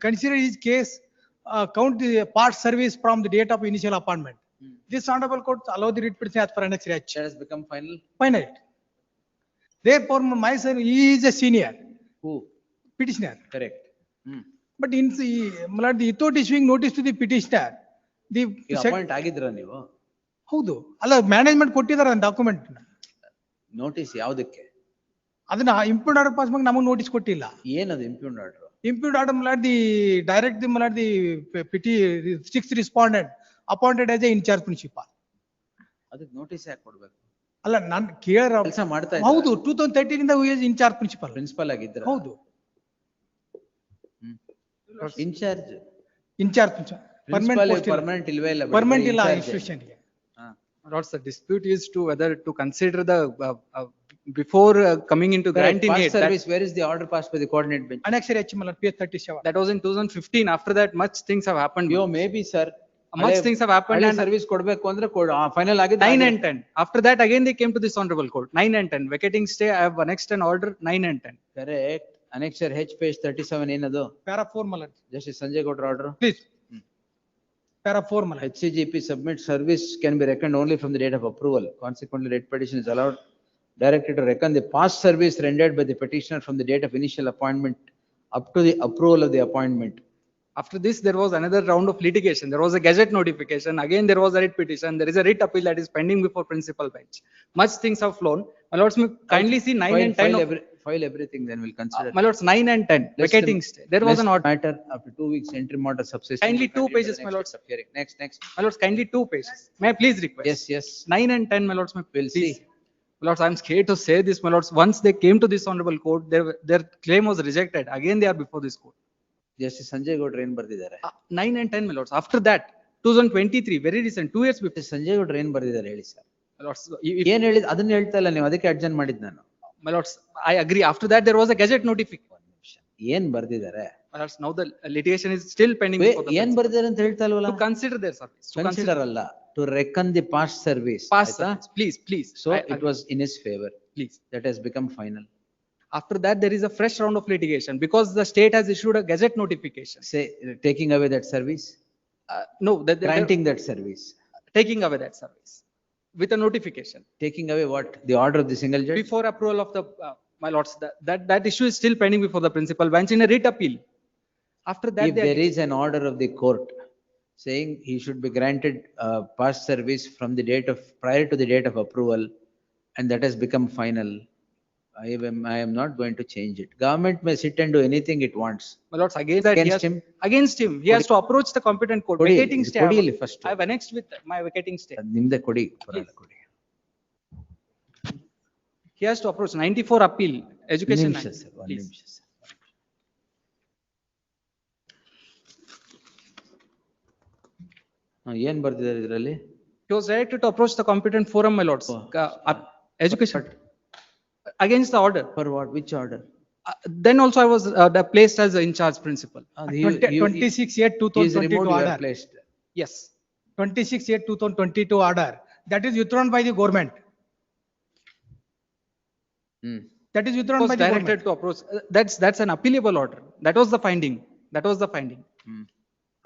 consider his case, count the part service from the date of initial appointment. This honorable court allowed the writ petition as per Annexure H. That has become final? Final. Therefore, my son, he is a senior. Who? Petitioner. Correct. But without issuing notice to the petitioner, the appoint ಆಗಿದ್ರ ನೀವು? ಹೌದು. ಅಲ್ಲ, management ಕೊಟ್ಟಿದ್ದಾರೆ document. Notice ಯಾವುದಕ್ಕೆ? ಅದನ್ನ ಇಂಪ್ಯೂಗ್ಡ್ order pass ಮಾಡಿ ನಮಗೆ notice ಕೊಟ್ಟಿಲ್ಲ. ಏನದು ಇಂಪ್ಯೂಗ್ಡ್ order? Impugned order, direct the sixth respondent appointed as a in charge principal. ಅದಕ್ಕೆ ನೋಟಿಸ್ ಯಾಕೆ ಕೊಡ್ಬೇಕು? ಅಲ್ಲ, ನಾನು ಕೇಳ ಕೆಲಸ ಮಾಡ್ತಾ ಇದ್ದೆ. ಹೌದು, 2013 ಇಂದ ಇನ್ ಚಾರ್ಜ್ ಪ್ರಿನ್ಸಿಪಲ್ ಆಗಿದ್ರ? ಹೌದು. ಇನ್ಚಾರ್ಜ್ ಪರ್ಮನೆಂಟ್ ಇಲ್ವೇ ಇಲ್ಲ. ಪರ್ಮನೆಂಟ್ ಇಲ್ಲ ಇನ್ಸ್ಟಿಟ್ಯೂಷನ್ ಗೆ. Lords, the dispute is to whether to consider the before coming into granting it. Service, where is the order passed by the coordinate bench? Annexure H, page 37. That was in 2015. After that, much things have happened. Maybe, sir. Much things have happened and service ಕೊಡ್ಬೇಕು ಅಂದ್ರೆ final ಆಗಿದೆ 9 and 10. After that, again they came to this honorable court, 9 and 10. Vacating stay, I have annexed an order, 9 and 10. Correct. Annexure H page 37 ಏನದು? Para 4 my lord. Justice Sanjay Gowda order. Please. Para 4 my lord. HCGP submit service can be reckoned only from the date of approval. Consequently, writ petition is allowed directed to reckon the past service rendered by the petitioner from the date of initial appointment up to the approval of the appointment. After this, there was another round of litigation. There was a gazette notification. Again, there was a writ petition. There is a writ appeal that is pending before principal bench. Much things have flown. My lords, may kindly see 9 and 10. File everything, then we'll consider. My lords, 9 and 10, vacating stay. There was an order. Matter after 2 weeks, entry order subsisting. Kindly 2 pages, my lords. Next. My lords, kindly 2 pages. May I please request? Yes. 9 and 10, my lords, may We'll please. see. My lords, I am scared to say this, my lords. Once they came to this honorable court, their claim was rejected. Again, they are before this court. Justice Sanjay Gowda ಏನ್ ಬರ್ದಿದ್ದಾರೆ? 9 and 10, my lords. After that, 2023, very recent, 2 years before. Sanjay ಗೌಡ್ರು ಏನ್ ಬರ್ದಿದ್ದಾರೆ ಹೇಳಿ sir. My lords, ಏನ್ ಹೇಳಿದ್ ಅದನ್ನ ಹೇಳ್ತಾ ಇಲ್ಲ ನೀವು, ಅದಕ್ಕೆ ಅಡ್ಜನ್ ಮಾಡಿದ್ ನಾನು. my lords, I agree. After that, there was a gazette notification. ಏನ್ ಬರ್ದಿದ್ದಾರೆ? My lords, now the litigation is still pending. before the ಏನ್ principal. ಬರ್ದಿದ್ದಾರೆ ಅಂತ ಹೇಳ್ತಾ ಇಲ್ವಲ್ಲ? To consider their service. To Consider ಅಲ್ಲ, to reckon the past service. Past service. Please. So it was in his favor. Please. That has become final. After that, there is a fresh round of litigation because the state has issued a gazette notification. Say, taking away that service? No, Granting that service? Taking away that service with a notification. Taking away what? The order of the single judge? Before approval of the, my lords, that issue is still pending before the principal bench in a writ appeal. After that, If there is an order of the court saying he should be granted past service from the date of, prior to the date of approval, and that has become final, I am not going to change it. Government may sit and do anything it wants. My lords, against him, he has to approach the competent court. Kodi, Vacating stay. kodi ಇಲ್ಲಿ first. I have annexed with my vacating stay. ನಿಮ್ದೆ ಕೊಡಿ, ಪರವಾಗಿಲ್ಲ ಕೊಡಿ. He has to approach 94 appeal, education. ನಿಮಿಷ sir, ಒಂದು ನಿಮಿಷ sir. ಏನ್ ಬರ್ದಿದ್ದಾರೆ ಇದರಲ್ಲಿ? He was directed to approach the competent forum, my lords. Education. Against the order. For what? Which order? Then also I was placed as in charge principal. 26/8/2022 order. Placed. Yes. 26/8/2022 order. That is withdrawn by the government. That is withdrawn Was by the directed government. to approach. That's an appealable order. That was the finding.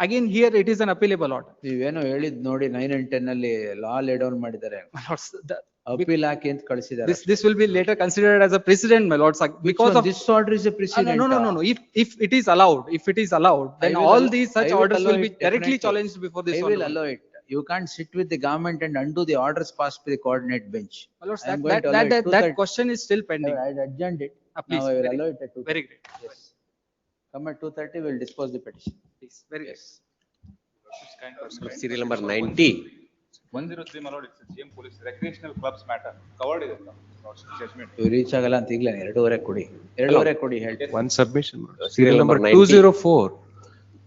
Again, here it is an appealable order. ನೀವೇನೋ ಹೇಳಿದ್ ನೋಡಿ 9 and 10 ಅಲ್ಲಿ ಲಾ ಲೇ down ಮಾಡಿದ್ದಾರೆ. My lords, appeal ಹಾಕಿ ಅಂತ ಕಳಿಸಿದ್ದಾರೆ. this will be later considered as a precedent, my lords, because of this order is a precedent. No. If it is allowed, then all these such orders will be directly challenged before this. I will allow it. You can't sit with the government and undo the orders passed by the coordinate bench. My lords, that question is still pending. I adjourned it. Please, Now I will allow it at 2:30. Very great. Yes. Come at 2:30, we'll dispose the petition. Please, very good. Serial number 90. 103 my lord, it's a GM police recreational clubs matter covered ಇದೆ judgment. You reach ಆಗಲ್ಲ ಅಂತ ಈಗಲೇ 2:30 ಕೊಡಿ. 2:30 ಕೊಡಿ ಹೇಳ್ತೀನಿ. One submission. Serial number 204.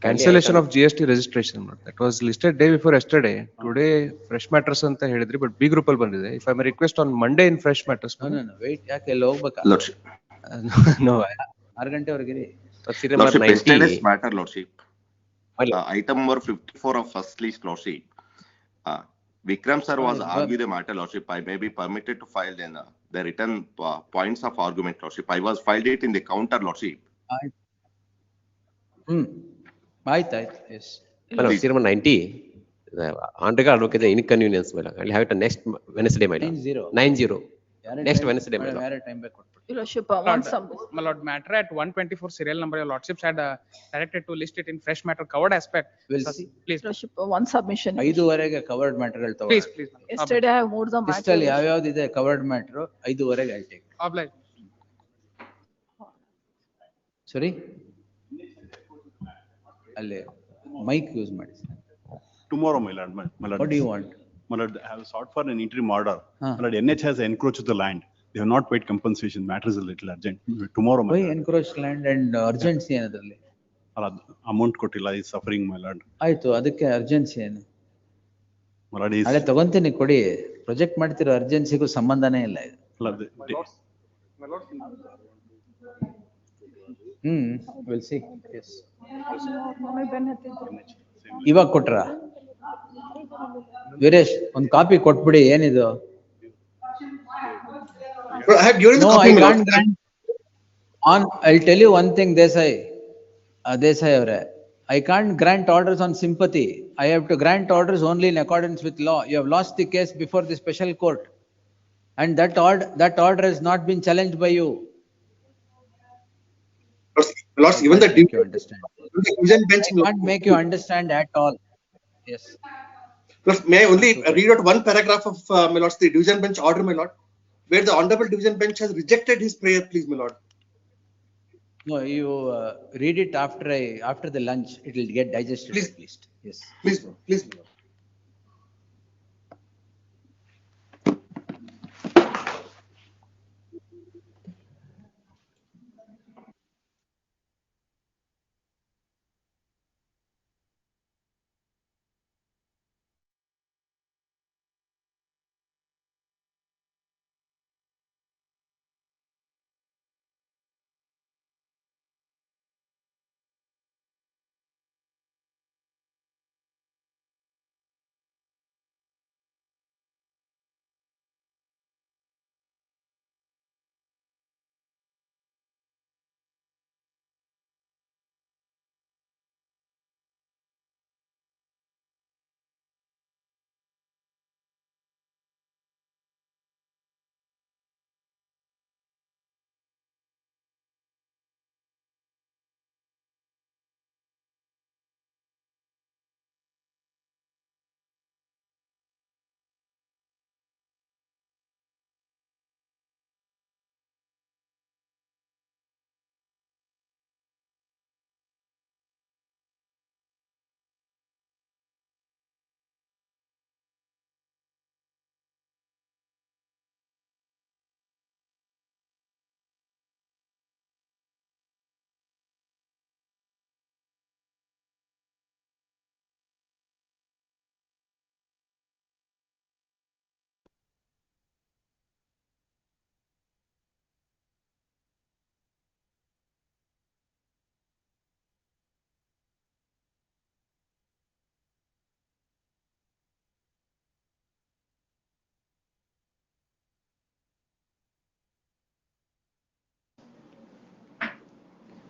Cancellation of GST registration. That was listed day before yesterday. Today fresh matters ಅಂತ ಹೇಳಿದ್ರಿ, but B group ಅಲ್ಲಿ ಬಂದಿದೆ. If I may request on Monday in fresh matters. No, wait, ಯಾಕೆ ಎಲ್ಲ ಹೋಗ್ಬೇಕಾ? Lordship. No. 6 ಗಂಟೆವರೆಗೆ ಇರಿ. Serial number 90. Matter, Lordship. Item number 54 of first list, Lordship. Vikram sir was argued the matter, Lordship. I may be permitted to file then the written points of argument, Lordship. I was filed it in the counter, Lordship. ಆಯ್ತು. Yes. Serial number 90. On regard advocate the inconvenience, my lord. I'll have it next Wednesday, my lord. 90. Next Wednesday, my lord. time back ಕೊಟ್ಬಿಡಿ. Your lordship, one submission. My lord, matter at 124 serial number, your lordships had directed to list it in fresh matter covered aspect. We'll see. Please. Your lordship, one submission. 5:30ಗೆ covered matter ಗಳು ತಗೊಳ್ಳಿ. Please. Yesterday I have moved the matter. ಲಿಸ್ಟಲ್ಲಿ ಯಾವ್ಯಾವ್ದು ಇದೆ covered matter 5:30ಗೆ I'll take. Oblige. Sorry? ಅಲ್ಲಿ mic use ಮಾಡಿ. Tomorrow, my lord. What do you want? My lord, I have sought for an interim order. Huh. My lord, NH has encroached the land. They have not paid compensation. Matter is a little urgent. Tomorrow, my Why lord. encroach land and urgency ಏನದ್ರಲ್ಲಿ? Amount ಕೊಟ್ಟಿಲ್ಲ, is suffering, my lord. ಆಯ್ತು, ಅದಕ್ಕೆ urgency ಏನು? My lord is. ನಾಳೆ ತಗೊಂತೀನಿ ಕೊಡಿ. Project ಮಾಡ್ತಿರೋ ಅರ್ಜೆನ್ಸಿಗೂ ಸಂಬಂಧನೇ ಇಲ್ಲ ಇದು. We'll see. Yes. ಮನೆ ಬೆನ್ನ ಹತ್ತಿದ್ರು. ಇವಾಗ ಕೊಟ್ರ? ವೀರೇಶ್ ಒಂದ್ ಕಾಪಿ ಕೊಟ್ಬಿಡಿ ಏನಿದು. I have given the No, copy, I my lord. can't grant. I'll tell you one thing, Desai avare. I can't grant orders on sympathy. I have to grant orders only in accordance with law. You have lost the case before the special court. And that order has not been challenged by you. Lords, even the Make you understand. division bench. I can't make you understand at all. Yes. Lords, may I only read out one paragraph of my lords, the division bench order, my lord, where the honorable division bench has rejected his prayer, please, my lord. No, you read it after the lunch. It will get digested at least. Yes. Please, please, my lord.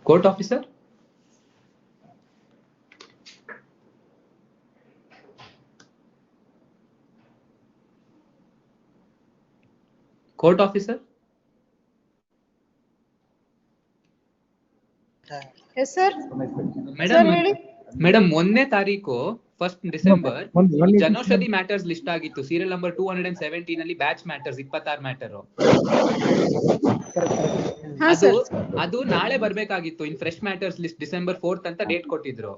Court officer? Court officer? Yes, sir. Madam, ಹೇಳಿ. Madam 1ನೇ ತಾರೀಕು 1st December Janaushadhi matters list ಆಗಿತ್ತು. Serial number 217 ಅಲ್ಲಿ batch matters 26 matter. ಅದು ನಾಳೆ ಬರ್ಬೇಕಾಗಿತ್ತು. In fresh matters list December 4th ಅಂತ date ಕೊಟ್ಟಿದ್ರು.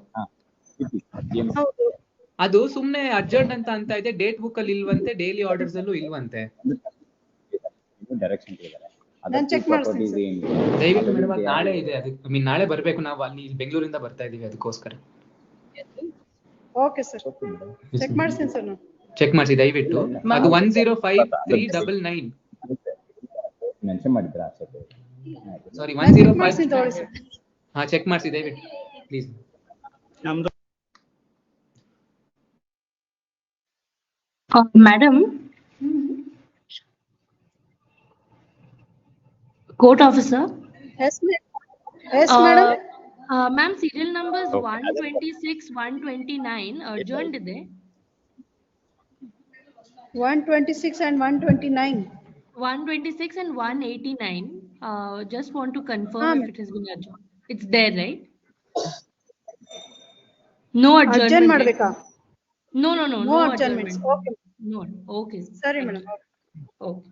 ಅದು ಸುಮ್ನೆ ಅರ್ಜೆಂಟ್ ಅಂತ ಇದೆ. ಡೇಟ್ ಬುಕ್ ಅಲ್ಲಿ ಇಲ್ವಂತೆ, ಡೈಲಿ ಆರ್ಡರ್ಸ್ ಅಲ್ಲೂ ಇಲ್ವಂತೆ. ನಾನು ಚೆಕ್ ಮಾಡ್ತೀನಿ ಸರ್. ದಯವಿಟ್ಟು ಮೇಡಮ್ ಅದು ನಾಳೆ ಇದೆ. ಅದಕ್ಕೆ ನಾಳೆ ಬರ್ಬೇಕು. ನಾವು ಅಲ್ಲಿ ಬೆಂಗಳೂರಿಂದ ಬರ್ತಾ ಇದೀವಿ ಅದಕ್ಕೋಸ್ಕರ. ಓಕೆ ಸರ್, ಚೆಕ್ ಮಾಡ್ತೀನಿ ಸರ್ ನಾನು. ಚೆಕ್ ಮಾಡಿಸಿ ದಯವಿಟ್ಟು. ಅದು 105,399 ಮೆನ್ಷನ್ ಮಾಡಿದ್ರಾ? ಸಾರಿ, ಚೆಕ್ ಮಾಡ್ತೀನಿ ತಗೊಳ್ಳಿ ಸರ್. ಹಾ, ಚೆಕ್ ಮಾಡಿಸಿ ದಯವಿಟ್ಟು please. Madam, court officer. Yes, madam. Ma'am, serial numbers 126, 129 adjourned ಇದೆ. 126 and 129. 126 and 189. Just want to confirm if it has been adjourned. It's there, right? No adjournment. Adjourn ಮಾಡಬೇಕಾ? No adjournments. Okay. No. Okay. ಸರಿ madam. Okay.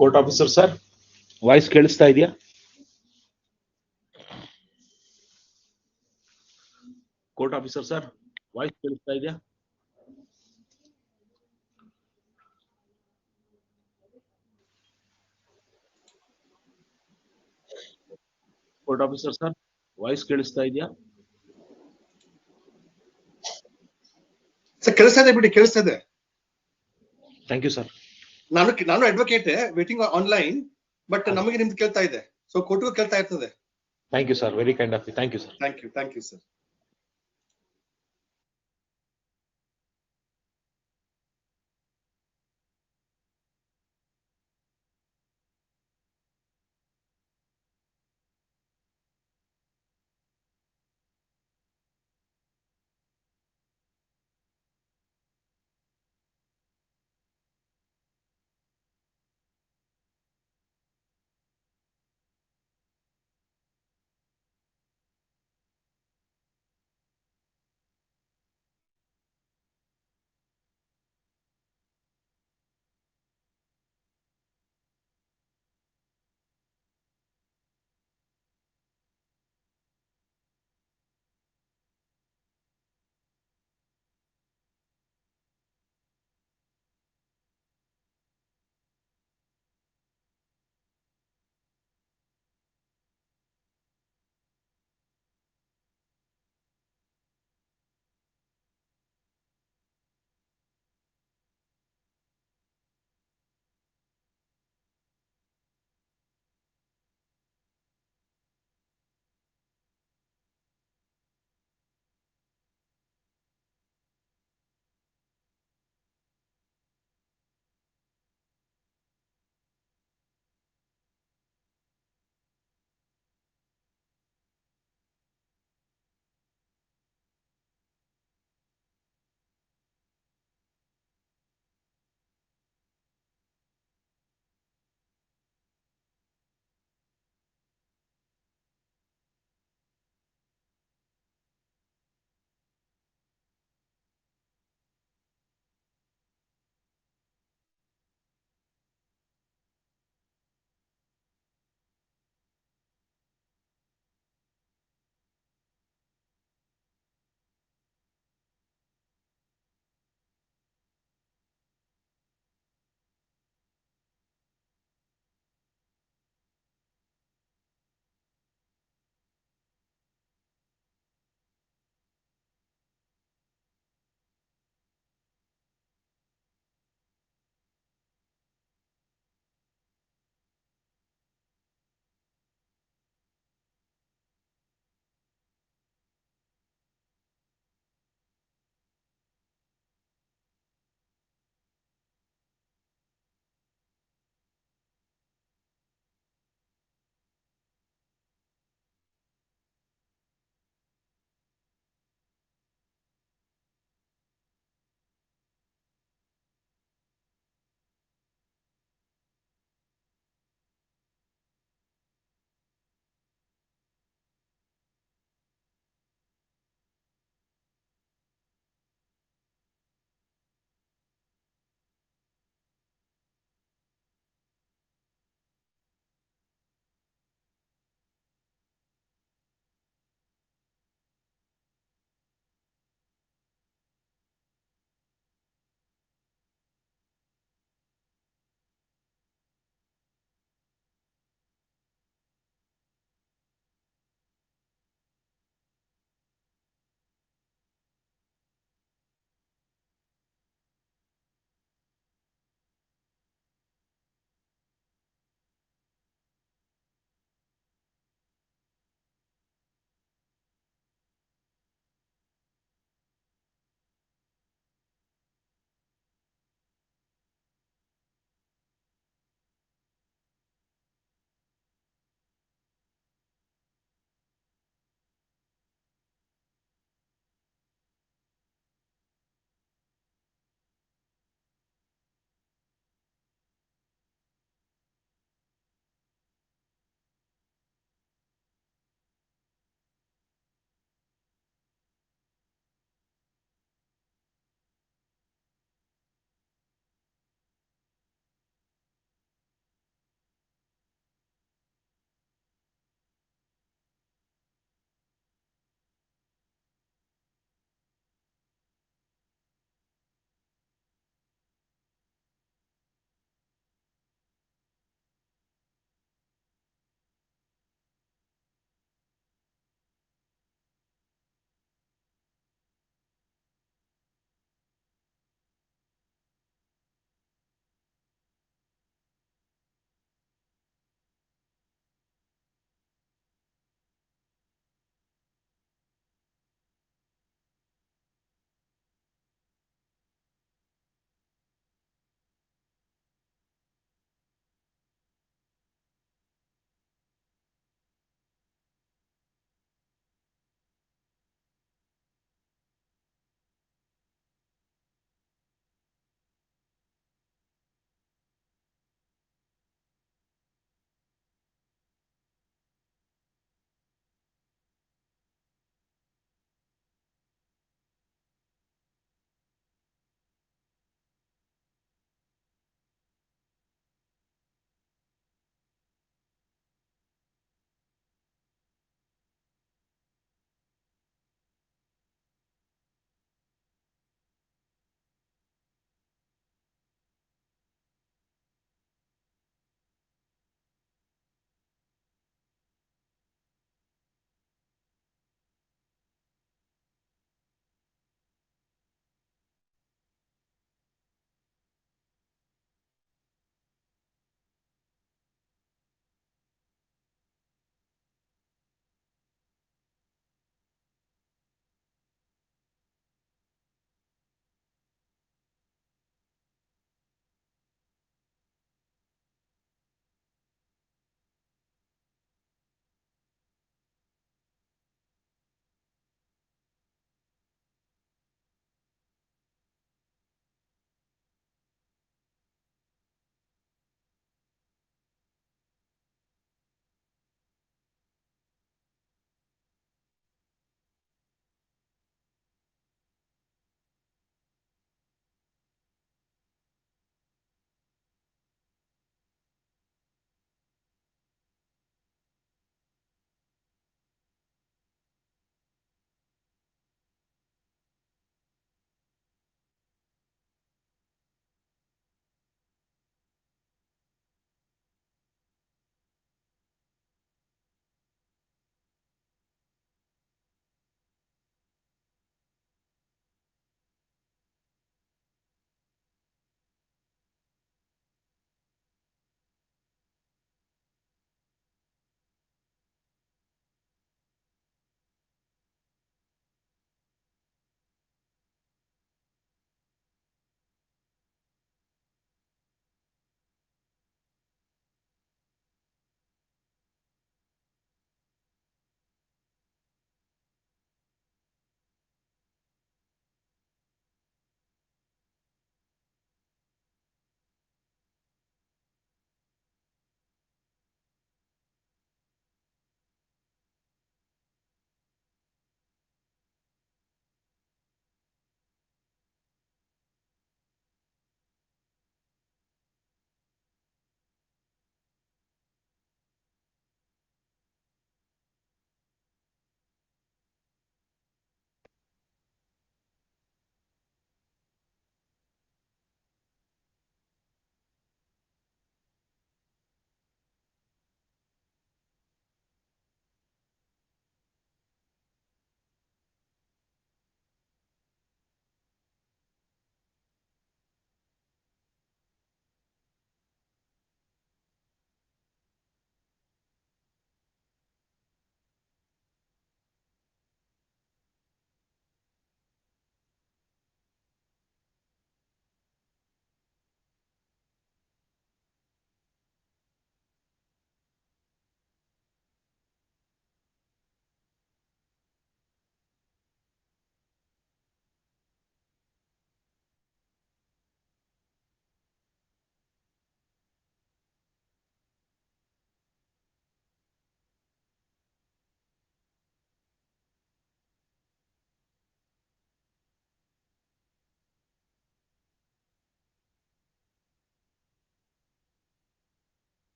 Court officer sir, voice ಕೇಳಿಸ್ತಾ ಇದೆಯಾ? Court officer sir, voice ಕೇಳಿಸ್ತಾ ಇದೆಯಾ? Court officer sir, voice ಕೇಳಿಸ್ತಾ ಇದೆಯಾ? Sir ಕೇಳಿಸ್ತಾ ಇದೆ ಬಿಡಿ, ಕೇಳಿಸ್ತಾ ಇದೆ. Thank you sir. ನಾನು ಅಡ್ವೊಕೇಟ್ ವೇಟಿಂಗ್ ಆನ್ಲೈನ್, ಬಟ್ ನಮಗೆ ನಿಮ್ದು ಕೇಳ್ತಾ ಇದೆ, ಸೊ ಕೋರ್ಟ್ಗೂ ಕೇಳ್ತಾ ಇರ್ತದೆ. Thank you sir, very kind of you. Thank you sir. Thank you sir.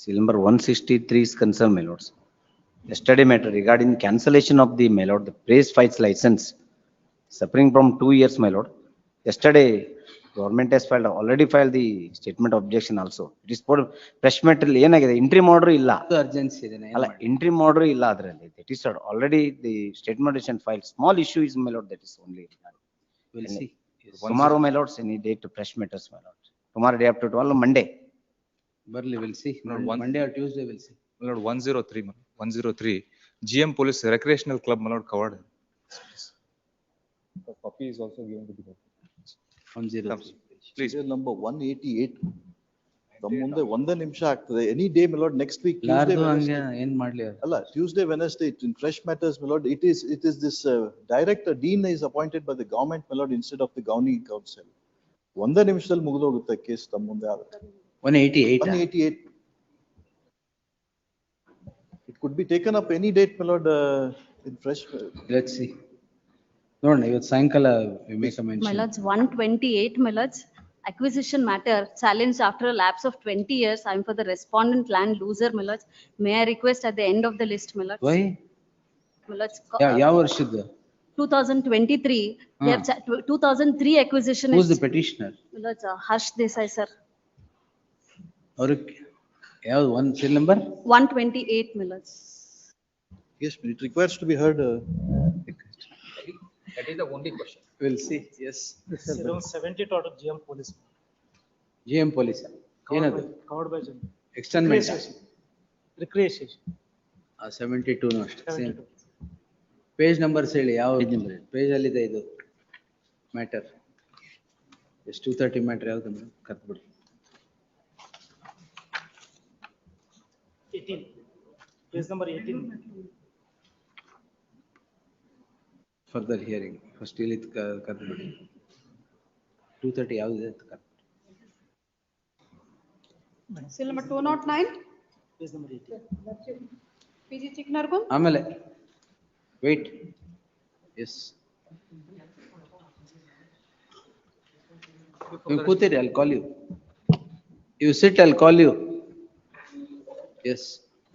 Serial number 163 is concerned, my lords. Yesterday matter regarding cancellation of the, my lord, the praise fights license, suffering from 2 years, my lord. Yesterday, government has already filed the statement of objection also. It is for fresh metal, interim order illa. Urgency. Interim order illa adralli. That is already the statement of objection filed. Small issue is, my lord, that is only. We'll see. Yes. Tomorrow, my lords, any date to fresh matters, my lord. Tomorrow day after 12, Monday. Barley, we'll see. Lord, Monday or Tuesday, we'll see. Lord, 103, my lord, 103. GM Police Recreational Club, my lord, covered. The copy is also given to the board. 103. Please. Serial number 188. ನಮ್ಮ ಮುಂದೆ ಒಂದೇ ನಿಮಿಷ ಆಗ್ತದೆ any day my lord next week ಏನ್ ಮಾಡ್ಲಿ ಅಲ್ಲ Tuesday Wednesday in fresh matters my lord it is this director dean is appointed by the government my lord instead of the governing council ಒಂದೇ ನಿಮಿಷದಲ್ಲಿ ಮುಗಿದೋಗುತ್ತೆ ಕೇಸ್ ತಮ್ಮ ಮುಂದೆ ಆಗುತ್ತೆ 188 it could be taken up any date ಮಿಲಾರ್ಡ್ in fresh let's see ನೋಡೋಣ ಇವತ್ತು ಸಾಯಂಕಾಲ we make a mention my lords 128 my lords acquisition matter challenged after a lapse of 20 years. I am for the respondent land loser, my lords. May I request at the end of the list, my lords? Why? My lords. ಯಾವ ವರ್ಷದ್ದು? 2023. We have 2003 acquisition. Who's the petitioner? My lords, Harsh Desai, sir. ಅವ್ರಿಗೆ ಯಾವ್ದು one serial number? 128, my lords. yes but it requires to be heard That is the only question. We'll see. Yes. Around 70 total GM police. GM police. ಏನದು? Covered by GM. Externment. Recreation. 72 no ಅಷ್ಟೇ. Same. Page numbers ಹೇಳಿ ಯಾವ page ಅಲ್ಲಿ ಇದೆ ಇದು matter ಎಷ್ಟು 230 matter ಯಾವುದು madam ಕರೆದ್ಬಿಡಿ 18. Page number 18. Further hearing. First ಇಲ್ಲಿ ಕರೆದ್ಬಿಡಿ 230 ಯಾವ್ದು ಇದೆ ಅಂತ Serial number 209. Page number 18. PG Chiknargun. ಆಮೇಲೆ wait. Yes. You ಕೂತಿರಿ, I'll call you. You sit, I'll call you. Yes.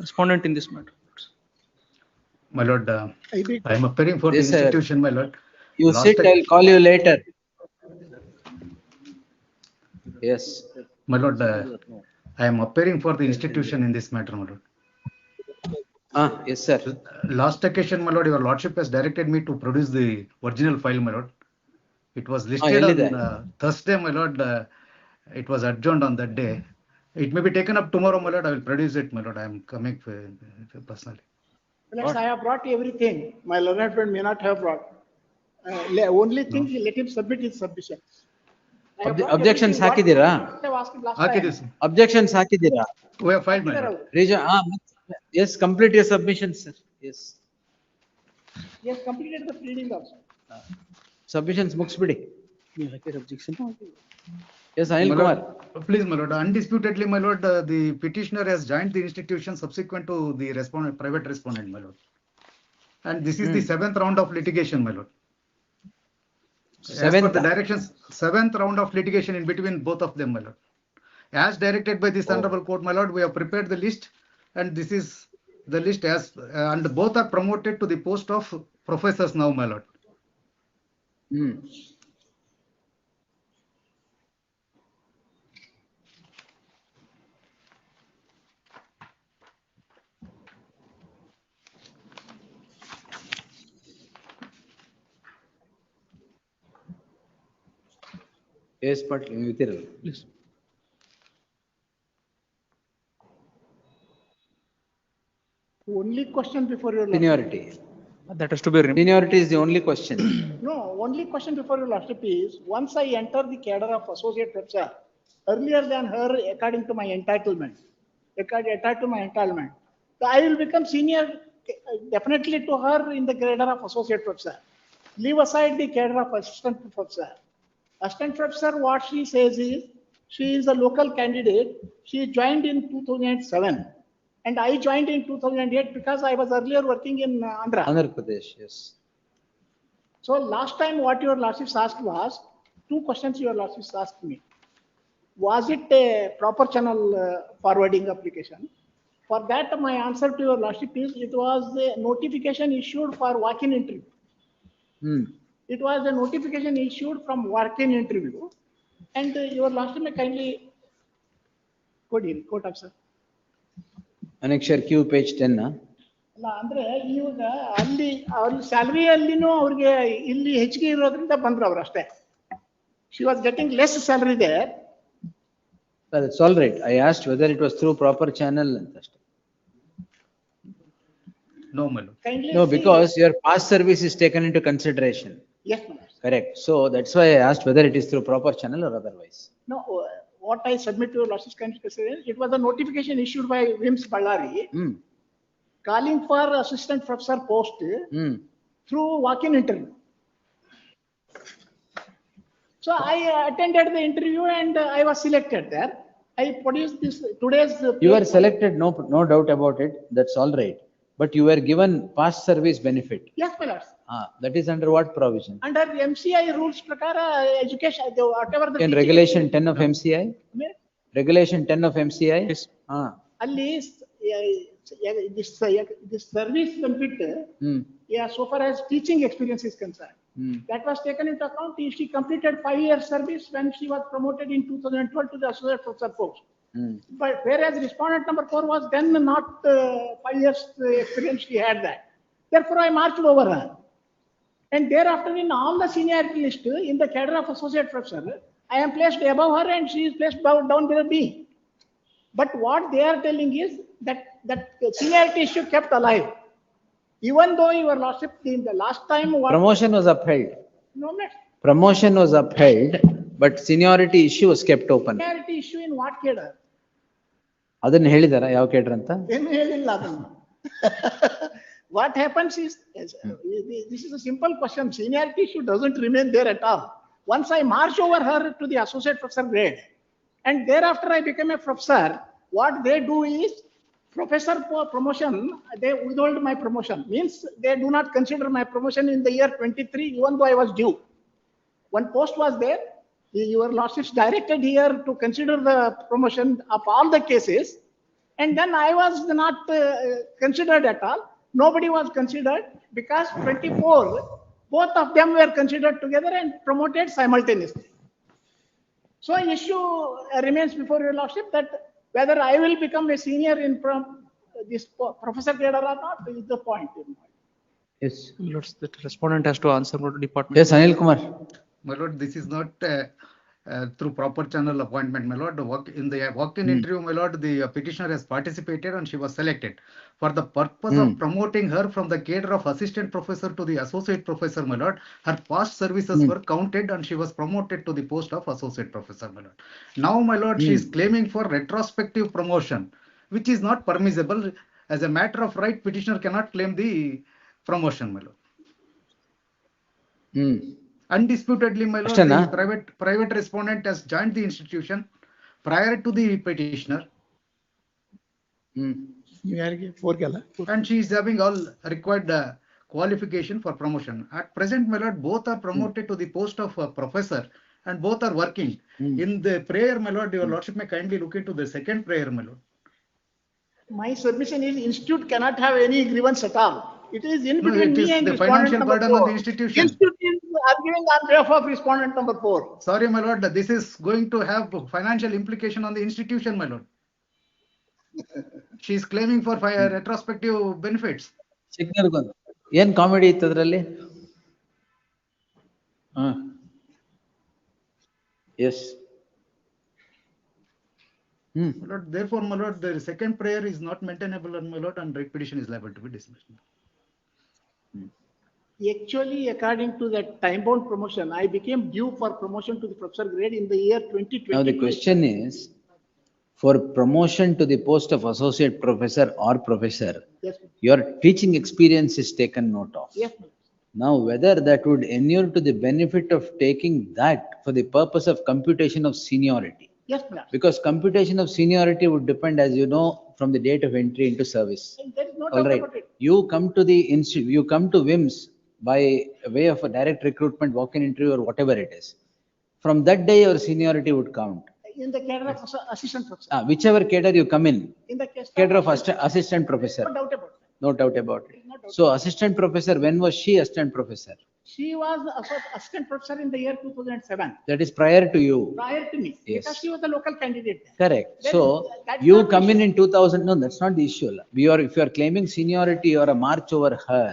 Respondent in this matter. My lord, I am appearing for Yes, the institution, my lord. You sit, I'll call you later. Yes. My lord, I am appearing for the institution in this matter, my lord. Yes, sir. Last occasion, my lord, your lordship has directed me to produce the original file, my lord. It was listed on Thursday, my lord. It was adjourned on that day. It may be taken up tomorrow, my lord. I will produce it, my lord. I am coming personally. Yes, I have brought everything. My learned friend may not have brought. Only thing, let him submit his submission. Objections ಹಾಕಿದ್ದೀರಾ? Objections ಹಾಕಿದ್ದೀರಾ? We have filed, my lord. Yes, complete your submissions, sir. Yes. He has completed the pleading also. Submissions ಮುಗಿಸ್ಬಿಡಿ. Objection. Yes, Anil Kumar. Please, my lord. Undisputedly, my lord, the petitioner has joined the institution subsequent to the private respondent, my lord. And this is the 7th round of litigation, my lord. As per the directions, 7th round of litigation in between both of them, my lord. As directed by this honorable court, my lord, we have prepared the list, and this is the list as, and both are promoted to the post of professors now, my lord. Yes, but ನೀವು ಇದ್ದೀರಲ್ಲ, please. Only question before your Seniority. That has to be removed. Seniority is the only question. No, only question before your lordship is, once I enter the cadre of associate professor, earlier than her according to my entitlement, I will become senior definitely to her in the cadre of associate professor. Leave aside the cadre of assistant professor. Assistant professor, what she says is, she is a local candidate. She joined in 2007. And I joined in 2008 because I was earlier working in Andhra. Andhra Pradesh, yes. So last time what your lordships asked was, 2 questions your lordships asked me. was it a proper channel forwarding application? For that, my answer to your lordship is it was a notification issued for walk-in interview. It was a notification issued from walk-in interview, and your lordship may kindly quote officer. Annexure Q, page 10. ಅಲ್ಲ ಅಂದ್ರೆ ಇವಾಗ ಅಲ್ಲಿ ಅವ್ರ salary ಅಲ್ಲಿನೂ ಅವ್ರಿಗೆ ಇಲ್ಲಿ ಹೆಚ್ಚಿಗೆ ಇರೋದ್ರಿಂದ ಬಂದ್ರು ಅವ್ರು ಅಷ್ಟೇ. She was getting less salary there. Well, it's all right. I asked whether it was through proper channel. No, my lord. No, because your past service is taken into consideration. Yes, my lord. Correct. So that's why I asked whether it is through proper channel or otherwise. No, what I submit to your lordship's consideration, it was a notification issued by WIMS Ballari calling for assistant professor post through walk-in interview. So I attended the interview and I was selected there. I produced this today's. You were selected, no doubt about it. That's all right. But you were given past service benefit. Yes, my lord. That is under what provision? Under MCI rules prakara education, whatever the. In regulation 10 of MCI? Regulation 10 of MCI? Yes. Alli this service benefit, yeah, so far as teaching experience is concerned, that was taken into account. She completed 5 years service when she was promoted in 2012 to the associate professor post. But whereas respondent number 4 was then not 5 years experience, she had that. Therefore, I marched over her. And thereafter, in all the seniority list, in the cadre of associate professor, I am placed above her and she is placed down below me. But what they are telling is that seniority issue kept alive. Even though your lordship in the last time. Promotion was upheld. No, Promotion was upheld, but seniority issue was kept open. Seniority issue in what cadre? ಅದನ್ನ ಹೇಳಿದಾರ ಯಾವ ಕೇಡ್ರ ಅಂತ? ಏನು ಹೇಳಿಲ್ಲ ಅದನ್ನು. What happens is, this is a simple question. Seniority issue doesn't remain there at all. Once I march over her to the associate professor grade, and thereafter I became a professor, what they do is, professor promotion, they withhold my promotion. Means they do not consider my promotion in the year 23, even though I was due. One post was there. Your lordships directed here to consider the promotion of all the cases. And then I was not considered at all. Nobody was considered because 24, both of them were considered together and promoted simultaneously. So issue remains before your lordship that whether I will become a senior in this professor grade or not is the point. Yes. Lords, the respondent has to answer what department. Yes, Anil Kumar. My lord, this is not through proper channel appointment, my lord. In the walk-in interview, my lord, the petitioner has participated and she was selected. For the purpose of promoting her from the cadre of assistant professor to the associate professor, my lord, her past services were counted and she was promoted to the post of associate professor, my lord. Now, my lord, she is claiming for retrospective promotion, which is not permissible. As a matter of right, petitioner cannot claim the promotion, my lord. Undisputedly, my lord, the private respondent has joined the institution prior to the petitioner. And she is having all required qualification for promotion. At present, my lord, both are promoted to the post of professor and both are working. In the prayer, my lord, your lordship may kindly look into the second prayer, my lord. My submission is institute cannot have any grievance at all. It is in between me and the financial burden on the institution. Institute is arguing on behalf of respondent number 4. Sorry, my lord, this is going to have financial implication on the institution, my lord. She is claiming for retrospective benefits. ಏನ್ comedy ಇತ್ತು ಅದರಲ್ಲಿ? Yes. My lord, therefore, my lord, the second prayer is not maintainable, my lord, and petition is liable to be dismissed. Actually, according to that time-bound promotion, I became due for promotion to the professor grade in the year 2020. Now the question is, for promotion to the post of associate professor or professor, yes, your teaching experience is taken note of. Yes, now, whether that would inure to the benefit of taking that for the purpose of computation of seniority. Yes, ma'am. Because computation of seniority would depend, as you know, from the date of entry into service. There is no All doubt right. about it. You come to the institute, you come to WIMS by way of a direct recruitment, walk-in interview or whatever it is. From that day, your seniority would count. in the cadre of assistant professor. Whichever cadre you come in In the cadre of assistant professor. No doubt about that. No doubt about it. So assistant professor, when was she assistant professor? She was assistant professor in the year 2007, That is prior to you. prior to me, Yes. because she was the local candidate. Correct. Then So that's you not the come in issue. in 2000, no, that's not the issue. If you are claiming seniority or a march over her,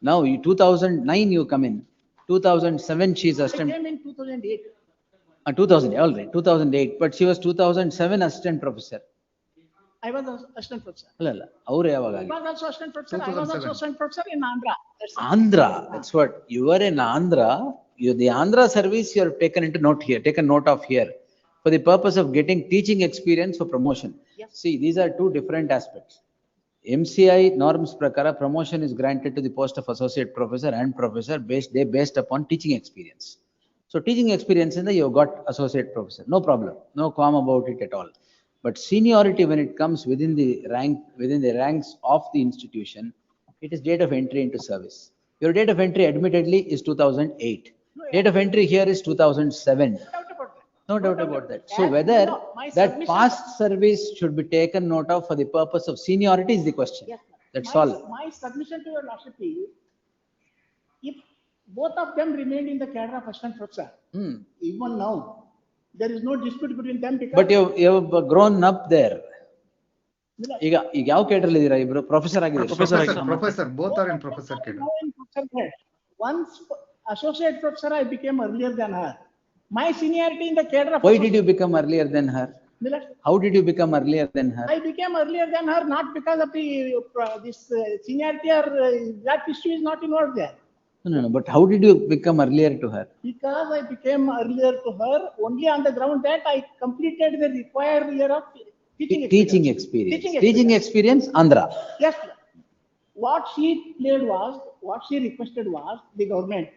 now 2009 you come in, 2007 she is I assistant, came in 2008. 2000, all right, 2008, but she was 2007 assistant professor. I was assistant professor. ಅಲ್ಲ ಅವ್ರು ಯಾವಾಗ I was also assistant professor. I was also assistant professor in Andhra. That's it. Andhra, that's what, you were in Andhra, the Andhra service you are taken into note here, taken note of here, for the purpose of getting teaching experience for promotion. Yes. See, these are two different aspects. MCI norms prakara, promotion is granted to the post of associate professor and professor based upon teaching experience. So teaching experience in the, you got associate professor, no problem, no qualm about it at all. But seniority, when it comes within the ranks of the institution, it is date of entry into service. Your date of entry admittedly is 2008. Date of entry here is 2007. No doubt about that. So whether that past service should be taken note of for the purpose of seniority is the question. Yes, That's my, all. My submission to your lordship is, if both of them remained in the cadre of assistant professor, even now, there is no dispute between them because. But you've grown up there. ಈಗ ಯಾವ ಕೇಡ್ರಲ್ಲಿ ಇದೀರಾ ಇಬ್ರು professor ಆಗಿದ್ದೀರಾ? Professor, both are in professor cadre. Now in professor grade. Once associate professor, I became earlier than her. My seniority in the cadre of. Why did you become earlier than her? How did you become earlier than her? I became earlier than her not because of the this seniority or that issue is not involved there. No, but how did you become earlier to her? Because I became earlier to her only on the ground that I completed the required year of Teaching experience. Teaching experience, Andhra. Yes, sir. What she requested was the government,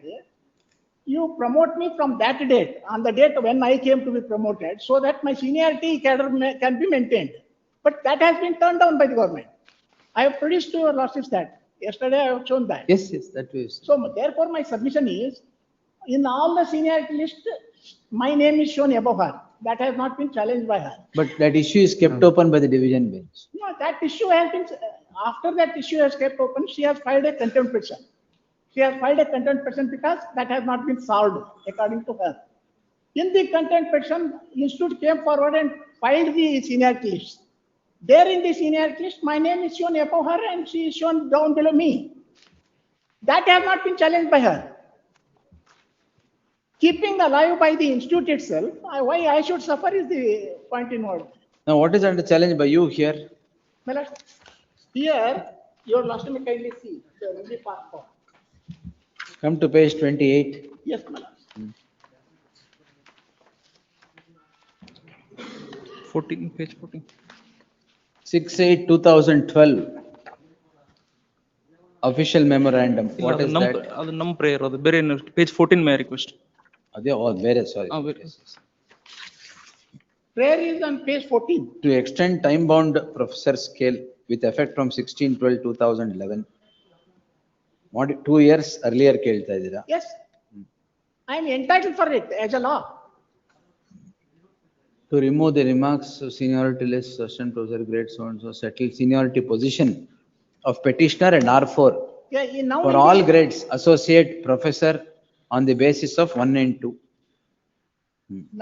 you promote me from that date, on the date when I came to be promoted, so that my seniority cadre can be maintained. But that has been turned down by the government. I have produced to your lordship that. Yesterday I have shown that. Yes, that is. So therefore my submission is, in all the seniority list, my name is shown above her. That has not been challenged by her. But that issue is kept open by the division bench. No, that issue has been, after that issue has kept open, she has filed a contempt petition. She has filed a contempt petition because that has not been solved according to her. In the contempt petition, institute came forward and filed the seniority list. There in the seniority list, my name is shown above her and she is shown down below me. That has not been challenged by her. Keeping alive by the institute itself, why I should suffer is the point involved. Now, what is under challenge by you here? My lord, here, your last time kindly see the review part form. Come to page 28. Yes, my lord. 14, page 14. 6/8/2012. Official memorandum. What is that? ಅದು ನಮ್ಮ prayer, ಅದು ಬೇರೆ page 14 may I request. ಅದೇ ಬೇರೆ, sorry. Prayer is on page 14. To extend time-bound professor scale with effect from 16/12/2011. 2 years earlier ಕೇಳ್ತಾ ಇದ್ದೀರಾ? Yes, I am entitled for it as a law. To remove the remarks of seniority list, assistant professor grade so and so settled seniority position of petitioner and R4 Now for all grades, associate professor on the basis of 1 and 2.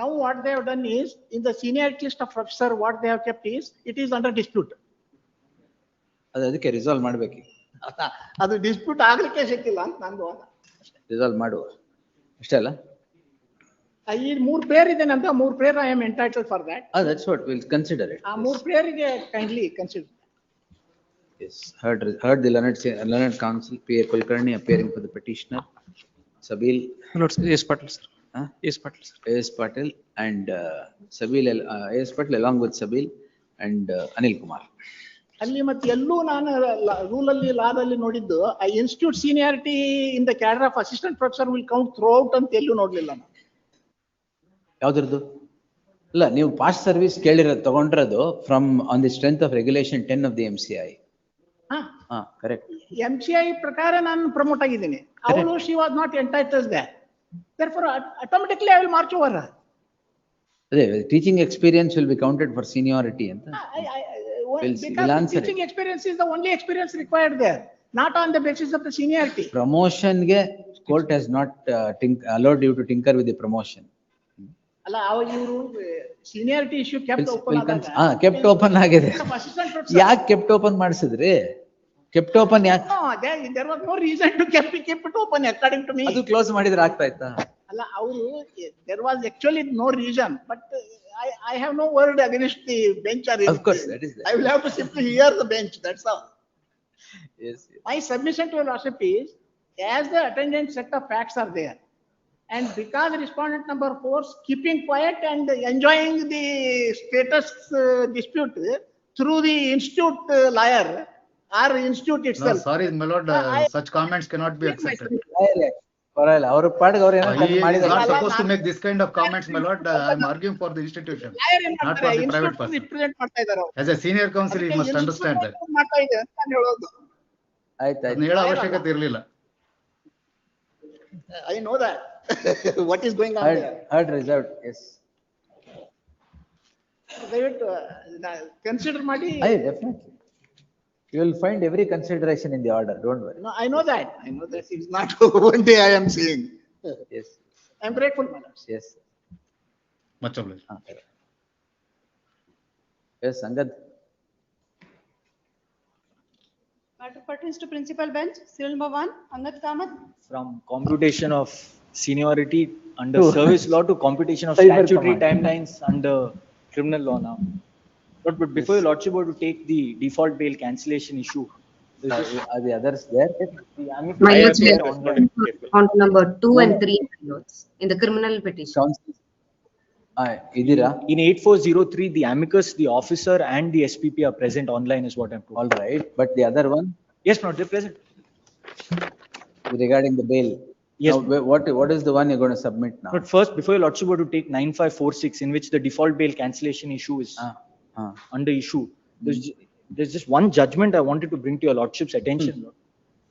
Now what they have done is, in the seniority list of professor, what they have kept is, it is under dispute. ಅದಕ್ಕೆ resolve ಮಾಡ್ಬೇಕು. ಅದು dispute ಆಗ್ಲಿಕ್ಕೆ ಸಿಕ್ಕಿಲ್ಲ ಅಂತ ನಂದು ವಾದ. Resolve ಮಾಡುವ ಅಷ್ಟೇ ಅಲ್ಲ? ಈ 3 ಪ್ರೇಯರ್ ಇದೆ ನಂತ 3 prayer I am entitled for that. That's what we'll consider it. ಆ 3 ಪ್ರೇಯರ್ ಗೆ kindly consider. Yes, heard the learned counsel P.A. Kulkarni appearing for the petitioner, Sabil. Lord, yes, Patel, sir. Yes, Patel, sir. Yes, Patel and Sabil, yes, Patel along with Sabil and Anil Kumar. ಅಲ್ಲಿ ಮತ್ತೆ ಎಲ್ಲೂ ನಾನು rule ಅಲ್ಲಿ ಲಾದಲ್ಲಿ ನೋಡಿದ್ದು ಆ institute seniority in the cadre of assistant professor will count throughout ಅಂತ ಎಲ್ಲೂ ನೋಡ್ಲಿಲ್ಲ ನಾನು. ಯಾವ್ದ್ರದ್ದು? ಇಲ್ಲ, ನೀವು ಪಾಸ್ಟ್ ಸರ್ವಿಸ್ ತಗೊಂಡಿರೋದು from on the strength of regulation 10 of the MCI. Correct. MCI ಪ್ರಕಾರ ನಾನು ಪ್ರಮೋಟ್ ಆಗಿದ್ದೀನಿ. ಅವಳು she was not entitled there. Therefore, automatically I will march over her. The teaching experience will be counted for seniority. We'll see. We'll Because answer teaching it. experience is the only experience required there, not on the basis of the seniority. Promotion ge court has not allowed you to tinker with the promotion. ಅಲ್ಲ ಅವಾಗ ಇವರು seniority issue kept open ಆದಾಗ kept open ಆಗಿದೆ. assistant professor. ಯಾಕೆ kept open ಮಾಡಿಸಿದ್ರಿ? Kept open ಯಾಕೆ? No, there was no reason to keep it open according to me. ಅದು close ಮಾಡಿದ್ರೆ ಆಗ್ತಾ ಇತ್ತಾ? ಅಲ್ಲ ಅವರು there was actually no reason, but I have no word against the bench or anything. Of course, that is there. I will have to simply hear the bench, that's all. Yes. My submission to your lordship is, as the attendant set of facts are there, and because respondent number 4 keeping quiet and enjoying the status dispute through the institute lawyer or institute No, itself. sorry, my lord, such comments cannot be accepted. ಪರವಾಗಿಲ್ಲ, ಅವ್ರ ಪಾಡಿಗೆ ಅವ್ರು ಏನೋ He is ಮಾಡಿದ್ದಾರೆ. not supposed to make this kind of comments, my lord. I am arguing for the institution, not for the private person. Represent ಮಾಡ್ತಾ ಇದ್ದಾರೆ ಅವರು. As a senior counsel, you must understand that. ಮಾಡ್ತಾ ಇದೆ ಅಂತ ನಾನು ಹೇಳೋದು. ಅದನ್ನ ಹೇಳೋ ಅವಶ್ಯಕತೆ ಇರಲಿಲ್ಲ. I know that. What is going on there? Heard reserved, yes. ದಯವಿಟ್ಟು ಕನ್ಸಿಡರ್ ಮಾಡಿ. Definitely. You will find every consideration in the order, don't worry. No, I know that. It's not one day I am seeing. Yes. I am grateful, my lord. Yes. Much obliged. Yes, Angad. Matter pertains to principal bench, serial number 1, Angad Kamath. From computation of seniority under service law to computation of Cyber statutory command. timelines under criminal law now. But before your lordship were to take the default bail cancellation issue. Are the others there? The amicus My lords, curiae let are us online. on to number 2 and 3, my lords, in the criminal petition. Idira? In 8403, the amicus, the officer and the SPP are present online is what I'm told. All right, but the other one? Yes, no, they're present. Regarding the bail? Yes. Now, what is the one you're going to submit now? But first, before your lordship were to take 9546, in which the default bail cancellation issue is under issue, there's just one judgment I wanted to bring to your lordship's attention. Lord.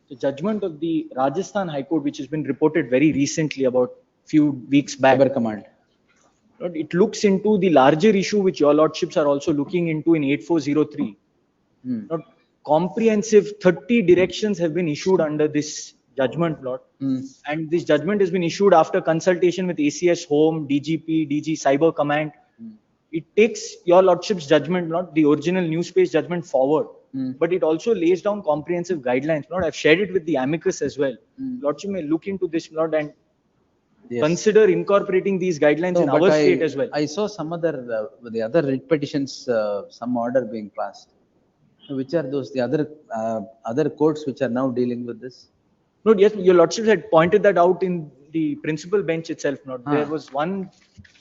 The judgment of the Rajasthan High Court, which has been reported very recently, about few weeks back. Cyber command. Lord, it looks into the larger issue which your lordships are also looking into in 8403. Lord, comprehensive 30 directions have been issued under this judgment, Lord. And this judgment has been issued after consultation with ACS Home, DGP, DG Cyber Command. It takes your lordship's judgment, not the original news page judgment, forward. But it also lays down comprehensive guidelines. Lord, I've shared it with the amicus as well. Lordship may look into this, Lord, and consider incorporating these guidelines in our state as well. I saw some other, the other writ petitions, some order being passed. Which are those, the other courts which are now dealing with this? No, yes, your lordship had pointed that out in the principal bench itself. Not there was one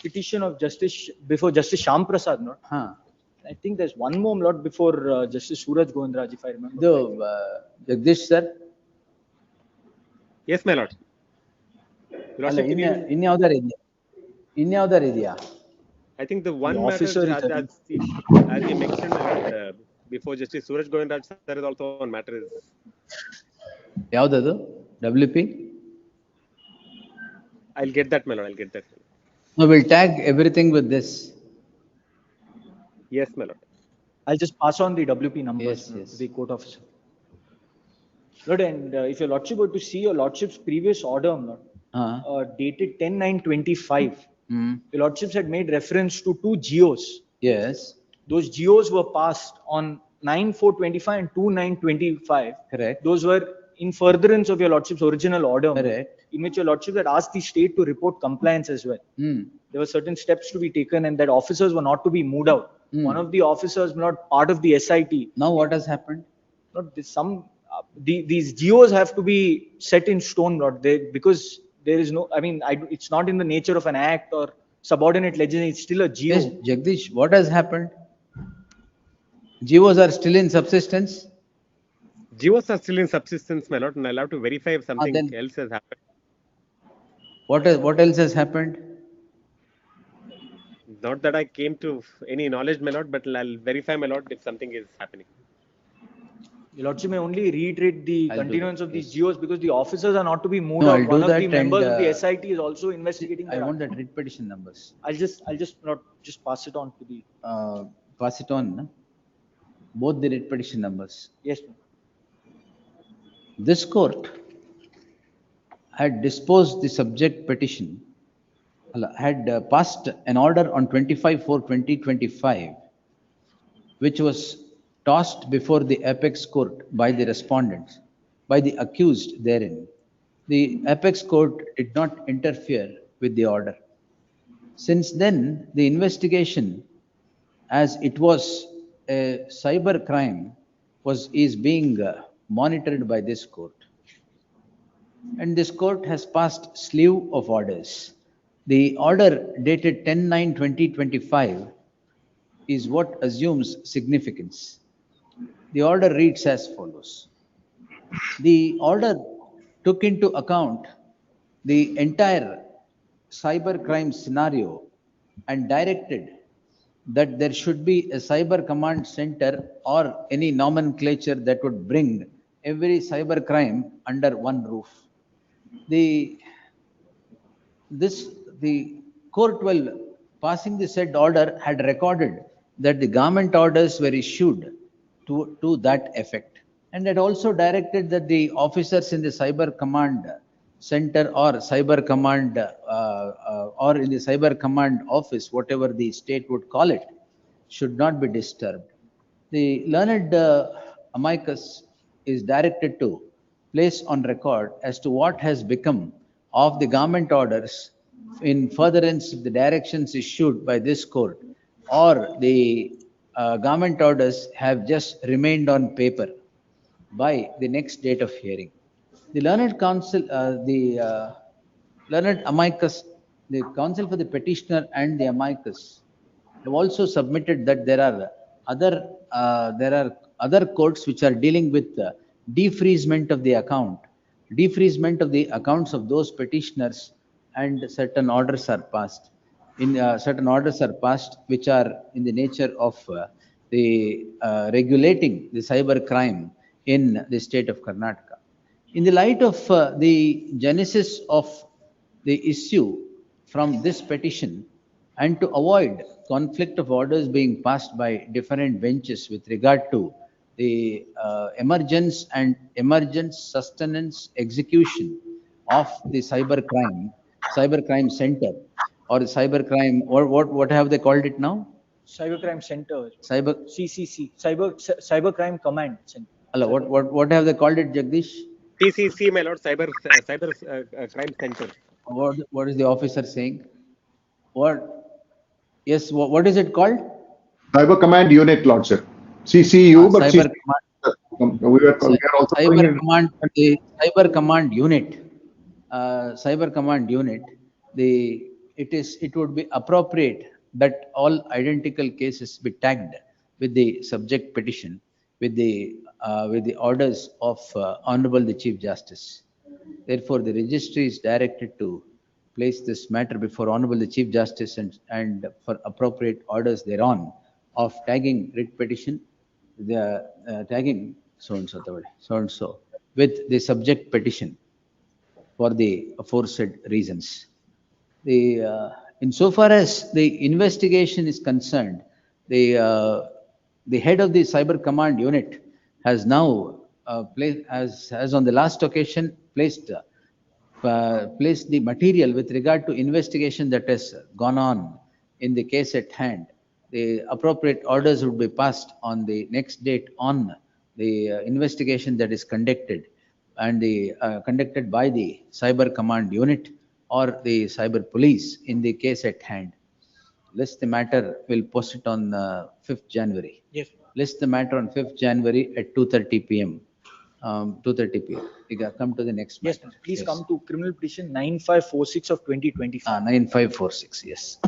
petition of justice before Justice Shyam Prasad. Not. I think there's one more lot before Justice Suraj Govindraj, if I remember. Jagdish sir. Yes, my lord. ಇನ್ಯಾವುದಾರು ಇದೆಯಾ? I think the one officer matter as you mentioned before Justice Suraj Govindraj sir is also one matter is. ಯಾವ್ದದು? WP? I'll get that, my lord. I'll get that. No, we'll tag everything with this. Yes, my lord. I'll just pass on the WP numbers to the court officer. Lord, and if your lordship were to see your lordship's previous order, Lord, dated 10/9/25, your lordships had made reference to 2 GOs. Yes. Those GOs were passed on 9/4/25 and 2/9/25. Correct. Those were in furtherance of your lordship's original order. Correct. In which your lordship had asked the state to report compliance as well. There were certain steps to be taken and that officers were not to be moved out. One of the officers not part of the SIT. Now what has happened? Not this, these GOs have to be set in stone, not there, because there is no, I mean, it's not in the nature of an act or subordinate legislation, it's still a GO. Yes, Jagdish, what has happened? GOs are still in subsistence? GOs are still in subsistence, my lord, and I'll have to verify if something else has happened. What else has happened? Not that I came to any knowledge, my lord, but I'll verify, my lord, if something is happening. Your Lordship may only reiterate the I'll do continuance that, of these yes. GOs because the officers are not to be moved No, out. I'll One do of the that members and, of the SIT is also investigating I that. want that writ petition numbers. I'll just not just pass it on to the. Pass it on, no? Both the writ petition numbers. Yes, ma'am. This court had disposed the subject petition, had passed an order on 25/4/2025, which was tossed before the apex court by the respondents, by the accused therein. The apex court did not interfere with the order. Since then, the investigation, as it was a cyber crime, is being monitored by this court. And this court has passed slew of orders. The order dated 10/9/2025 is what assumes significance. The order reads as follows. The order took into account the entire cyber crime scenario and directed that there should be a cyber command center or any nomenclature that would bring every cyber crime under one roof. The court, while passing the said order, had recorded that the government orders were issued to that effect, and had also directed that the officers in the cyber command center or cyber command or in the cyber command office, whatever the state would call it, should not be disturbed. The learned amicus is directed to place on record as to what has become of the government orders in furtherance of the directions issued by this court, or the government orders have just remained on paper by the next date of hearing. The learned counsel, learned amicus, the counsel for the petitioner and the amicus have also submitted that there are other courts which are dealing with defreezement of the accounts of those petitioners, and certain orders are passed. Certain orders are passed which are in the nature of regulating the cyber crime in the state of Karnataka. In the light of the genesis of the issue from this petition, and to avoid conflict of orders being passed by different benches with regard to the emergence, sustenance, execution of the cyber crime center, or cybercrime, or what have they called it now? Cybercrime Center. CCC. Cybercrime Command Center. What have they called it, Jagdish? TCC, my lord, cyber crime center. What is the officer saying? Yes, what is it called? Cyber Command Unit, Lordship. CCU, but Cyber we are also Cyber Command, the Cyber Command Unit. Cyber Command Unit. It would be appropriate that all identical cases be tagged with the subject petition, with the orders of Honorable the Chief Justice. Therefore, the registry is directed to place this matter before Honorable the Chief Justice and for appropriate orders thereon of tagging writ petition, tagging so and so with the subject petition for the aforesaid reasons. Insofar as the investigation is concerned, the head of the Cyber Command Unit has now has on the last occasion placed the material with regard to investigation that has gone on in the case at hand. The appropriate orders would be passed on the next date on the investigation that is conducted and conducted by the Cyber Command Unit or the Cyber Police in the case at hand. List the matter, will post it on 5th January. Yes. List the matter on 5th January at 2:30 p.m. 2:30 p.m. You can come to the next matter. Yes, please come to criminal petition 9546 of 2025. 9546, yes.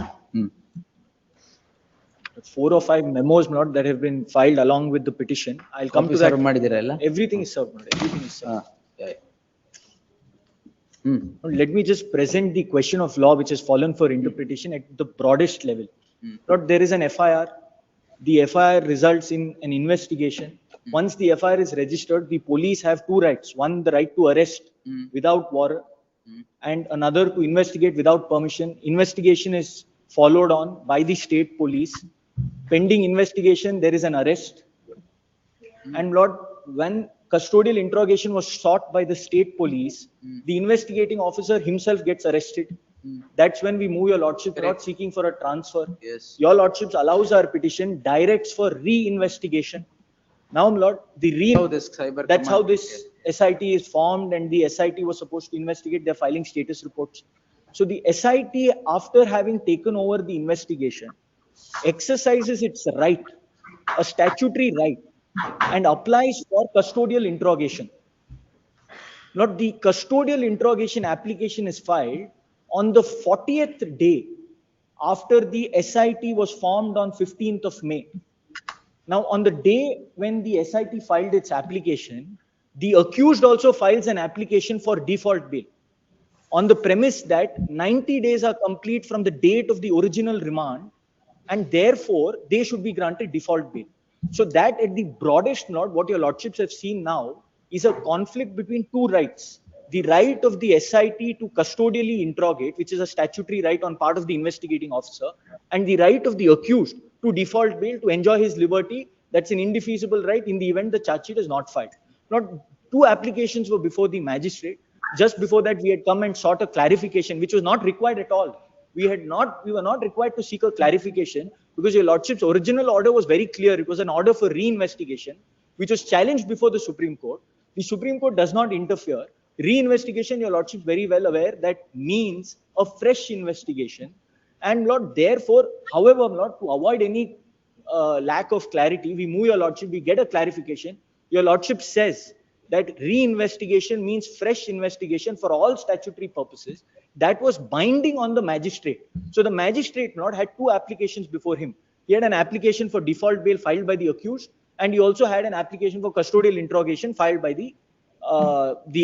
4 or 5 memos, not that have been filed along with the petition. I'll come to that. Everything is served. Everything is served. Let me just present the question of law which has fallen for interpretation at the broadest level. There is an FIR. The FIR results in an investigation. Once the FIR is registered, the police have two rights. One, the right to arrest without warrant, and another to investigate without permission. Investigation is followed on by the state police. Pending investigation, there is an arrest. And Lord, when custodial interrogation was sought by the state police, the investigating officer himself gets arrested. That's when we move your lordship, not seeking for a transfer. Yes. Your lordships allows our petition, directs for re-investigation. Now, Lord, that's how this SIT is formed, and the SIT was supposed to investigate. They're filing status reports. So the SIT, after having taken over the investigation, exercises its right, a statutory right, and applies for custodial interrogation. Not the custodial interrogation application is filed on the 40th day after the SIT was formed on 15th of May. Now, on the day when the SIT filed its application, the accused also files an application for default bail on the premise that 90 days are complete from the date of the original remand, and therefore they should be granted default bail. So that at the broadest note, what your lordships have seen now is a conflict between two rights. The right of the SIT to custodially interrogate, which is a statutory right on part of the investigating officer, and the right of the accused to default bail to enjoy his liberty. That's an indefeasible right in the event the charge sheet is not filed. Not two applications were before the magistrate. Just before that, we had come and sought a clarification, which was not required at all. We were not required to seek a clarification because your lordship's original order was very clear. It was an order for re-investigation, which was challenged before the Supreme Court. The Supreme Court does not interfere. Re-investigation, your lordship is very well aware, that means a fresh investigation. And Lord, therefore, however, Lord, to avoid any lack of clarity, we move your lordship, we get a clarification. Your lordship says that re-investigation means fresh investigation for all statutory purposes. That was binding on the magistrate. So the magistrate, Lord, had two applications before him. He had an application for default bail filed by the accused, and he also had an application for custodial interrogation filed by the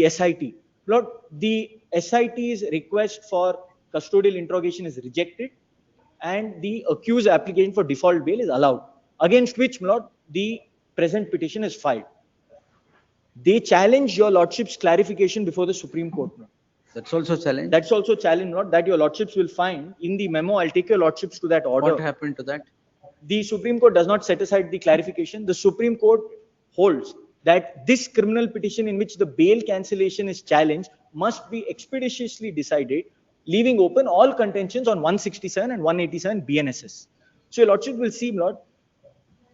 SIT. Lord, the SIT's request for custodial interrogation is rejected, and the accused application for default bail is allowed, against which, Lord, the present petition is filed. They challenge your lordship's clarification before the Supreme Court. Lord. That's also challenged? That's also challenged, Lord, that your lordships will find in the memo. I'll take your lordships to that order. What happened to that? The Supreme Court does not set aside the clarification. The Supreme Court holds that this criminal petition in which the bail cancellation is challenged must be expeditiously decided, leaving open all contentions on 167 and 187 BNSS. So your lordship will see, Lord,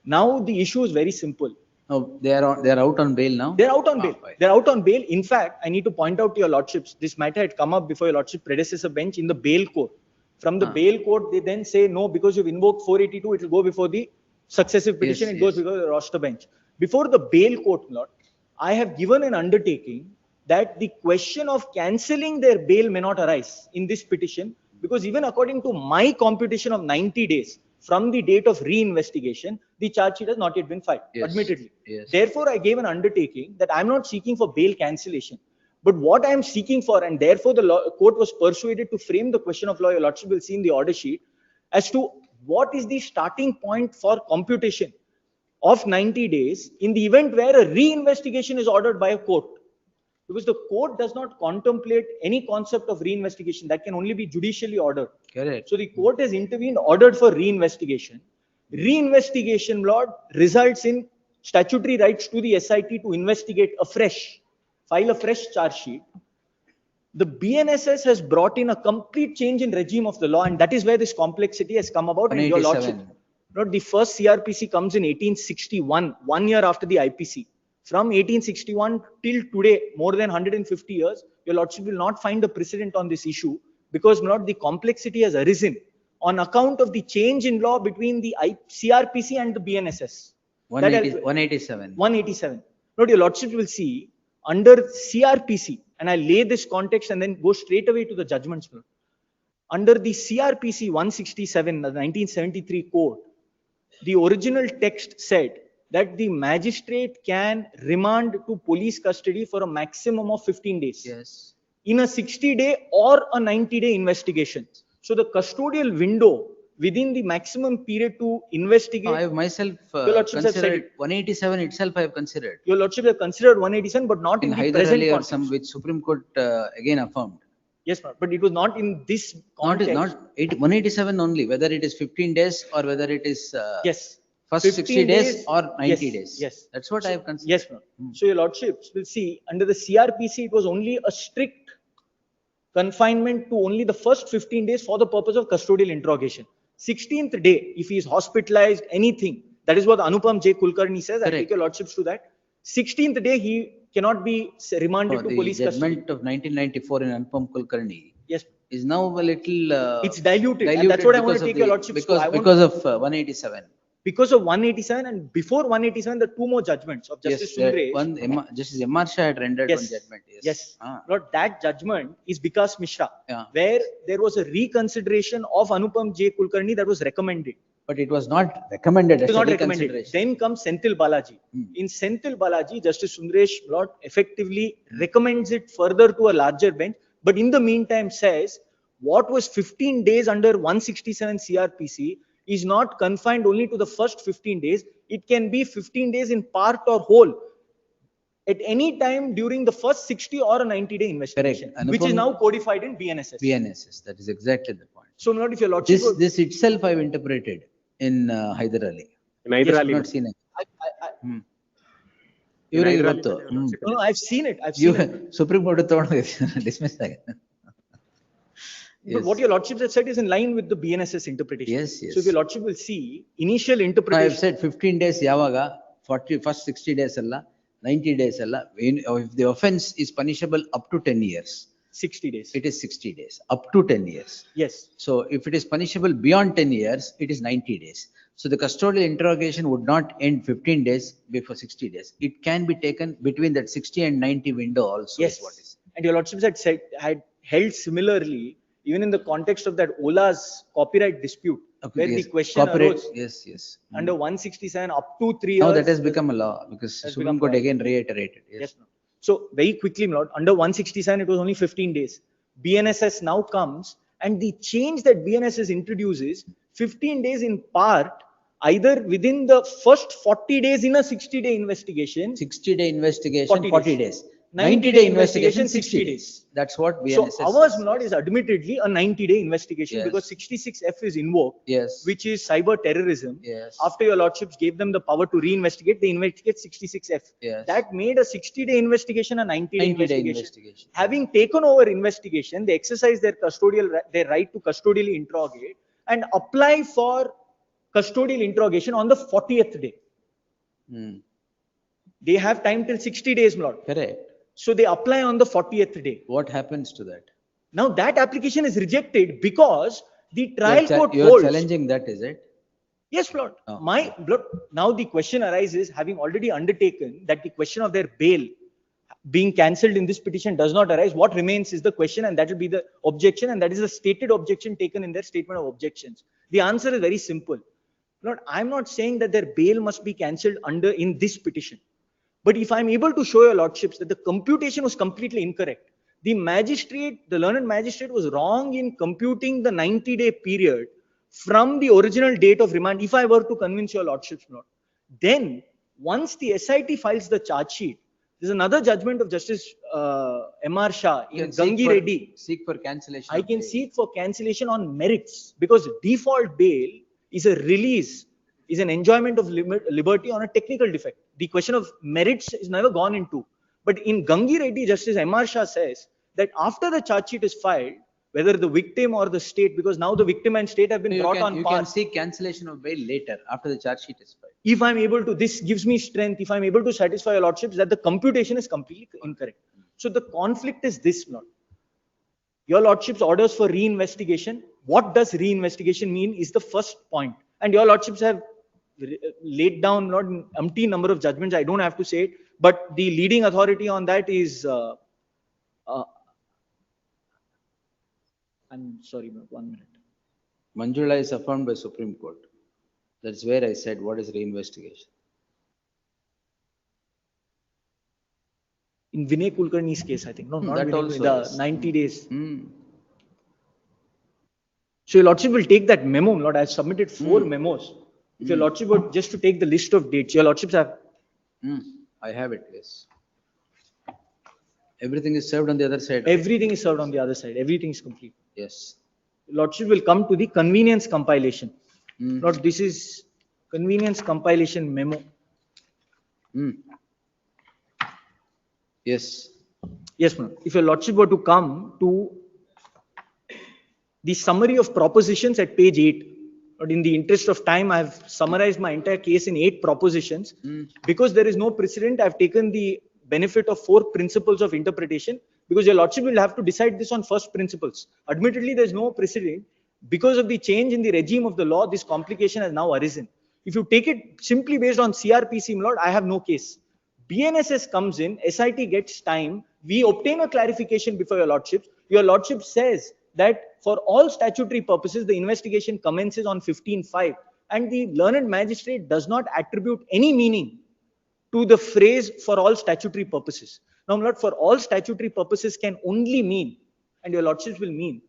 now the issue is very simple. No, they are out on bail now? They're out on bail. They're out on bail. In fact, I need to point out to your lordships, this matter had come up before your lordship predecessor bench in the bail court. From the bail court, they then say, no, because you've invoked 482, it will go before the successive petition, it goes before the roster bench. Before the bail court, Lord, I have given an undertaking that the question of cancelling their bail may not arise in this petition, because even according to my computation of 90 days from the date of re-investigation, the charge sheet has not yet been filed, admittedly. Therefore, I gave an undertaking that I'm not seeking for bail cancellation. But what I am seeking for, and therefore the court was persuaded to frame the question of law, your lordship will see in the order sheet, as to what is the starting point for computation of 90 days in the event where a re-investigation is ordered by a court. Because the court does not contemplate any concept of re-investigation. That can only be judicially ordered. Correct. So the court has intervened, ordered for re-investigation. Re-investigation, Lord, results in statutory rights to the SIT to investigate afresh, file a fresh charge sheet. The BNSS has brought in a complete change in regime of the law, and that is where this complexity has come about. And your lordship, Lord, the first CRPC comes in 1861, 1 year after the IPC. From 1861 till today, more than 150 years, your lordship will not find a precedent on this issue, because, Lord, the complexity has arisen on account of the change in law between the CRPC and the BNSS. 187. 187. Lord, your lordship will see under CRPC, and I lay this context and then go straight away to the judgments. Under the CRPC 167, the 1973 code, the original text said that the magistrate can remand to police custody for a maximum of 15 days. Yes. In a 60-day or a 90-day investigation. So the custodial window within the maximum period to investigate. I have myself Your lordships have said considered it. 187 itself I have considered. Your lordship have considered 187, but not In in the Hyder present Ali or context. some which Supreme Court again affirmed. Yes, but it was not in this context. Not 187 only, whether it is 15 days or whether it is Yes. first 60 days or 90 yes, days. Yes. That's what I have considered. Yes, ma'am. So your lordships will see under the CRPC, it was only a strict confinement to only the first 15 days for the purpose of custodial interrogation. 16th day, if he is hospitalized, anything, that is what Anupam J. Kulkarni says. I take your lordships to that. 16th day, he cannot be remanded to police The custody. judgment of 1994 in Anupam Kulkarni Yes. is now a little. It's diluted, and that's what I want to take your lordships to. Because of 187. Because of 187 and before 187, the two more judgments of Justice Sundaresh. Justice M.R. Shah had rendered one judgment. Yes. Lord, that judgment is Vikas Mishra, Yeah. where there was a reconsideration of Anupam J. Kulkarni that was recommended. But it was not recommended It as was a not recommended. reconsideration. Then comes Senthil Balaji. In Senthil Balaji, Justice Sundaresh Lord effectively recommends it further to a larger bench, but in the meantime says what was 15 days under 167 CRPC is not confined only to the first 15 days. It can be 15 days in part or whole at any time during the first 60 or a 90-day investigation, which is now codified in BNSS. BNSS, that is exactly the point. So, Lord, if your lordship This itself I have interpreted in Hyder Ali. In Hyder Yes, Ali. not seen it. No, I've seen it. I've seen it. Supreme Court dismissed again. But what your lordships have said is in line with the BNSS interpretation. Yes, yes. So if your lordship will see initial I interpretation. have said 15 days yavaga, 40 first 60 days alla, 90 days alla. If the offense is punishable up to 10 years. 60 days. It is 60 days, up to 10 years. Yes. So if it is punishable beyond 10 years, it is 90 days. So the custodial interrogation would not end 15 days before 60 days. It can be taken between that 60 and 90 window also. Yes. Is what is. And your lordships had held similarly, even in the context of that Ola's copyright dispute, where yes. the question arose Yes. under 167 up to 3 years. Now that has become a law because Supreme Court again reiterated. Yes. So very quickly, my lord, under 167, it was only 15 days. BNSS now comes, and the change that BNSS introduces 15 days in part, either within the first 40 days in a 60-day investigation. 60-day investigation, 40 days. 90-day investigation, 60 days. That's what BNSS So ours, says. Lord, is admittedly a 90-day investigation because 66F is invoked, which is cyber terrorism. After your lordships gave them the power to reinvestigate, they investigate 66F. That made a 60-day investigation a 90-day investigation. Having taken over investigation, they exercise their right to custodially interrogate and apply for custodial interrogation on the 40th day. They have time till 60 days, Lord. Correct. So they apply on the 40th day. What happens to that? Now that application is rejected because the trial court You are holds. challenging that, is it? Yes, Lord. Now the question arises, having already undertaken that the question of their bail being cancelled in this petition does not arise, what remains is the question, and that will be the objection, and that is the stated objection taken in their statement of objections. The answer is very simple. Lord, I'm not saying that their bail must be cancelled in this petition. But if I'm able to show your lordships that the computation was completely incorrect, the learned magistrate was wrong in computing the 90-day period from the original date of remand, if I were to convince your lordships, Lord, then once the SIT files the charge sheet, there's another judgment of Justice M.R. Shah in Gangi Reddy. Seek for cancellation. I can seek for cancellation on merits because default bail is a release, is an enjoyment of liberty on a technical defect. The question of merits is never gone into. But in Gangi Reddy, Justice M.R. Shah says that after the charge sheet is filed, whether the victim or the state, because now the victim and state have been brought on par. You can seek cancellation of bail later after the charge sheet is filed. If I'm able to, this gives me strength, if I'm able to satisfy your lordships that the computation is completely incorrect. So the conflict is this, Lord. Your lordships orders for reinvestigation. What does reinvestigation mean is the first point. And your lordships have laid down not an umpteen number of judgments. I don't have to say it, but the leading authority on that is I'm sorry, 1 minute. Manjula is affirmed by Supreme Court. That's where I said, what is reinvestigation? In Vinay Kulkarni's case, I think. No, not that Vinay, also the is. 90 days. So your lordship will take that memo, Lord. I have submitted 4 memos. If your lordship were just to take the list of dates, your lordships have. I have it, yes. Everything is served on the other side. Everything is served on the other side. Everything is complete. Yes. Lordship will come to the convenience compilation. Lord, this is convenience compilation memo. Yes. Yes, ma'am. If your lordship were to come to the summary of propositions at page 8, but in the interest of time, I have summarized my entire case in 8 propositions. Because there is no precedent, I have taken the benefit of 4 principles of interpretation, because your lordship will have to decide this on first principles. Admittedly, there is no precedent. Because of the change in the regime of the law, this complication has now arisen. If you take it simply based on CRPC, Lord, I have no case. BNSS comes in, SIT gets time, we obtain a clarification before your lordship. Your lordship says that for all statutory purposes, the investigation commences on 15/5, and the learned magistrate does not attribute any meaning to the phrase for all statutory purposes. Now, Lord, for all statutory purposes can only mean, and your lordships will mean,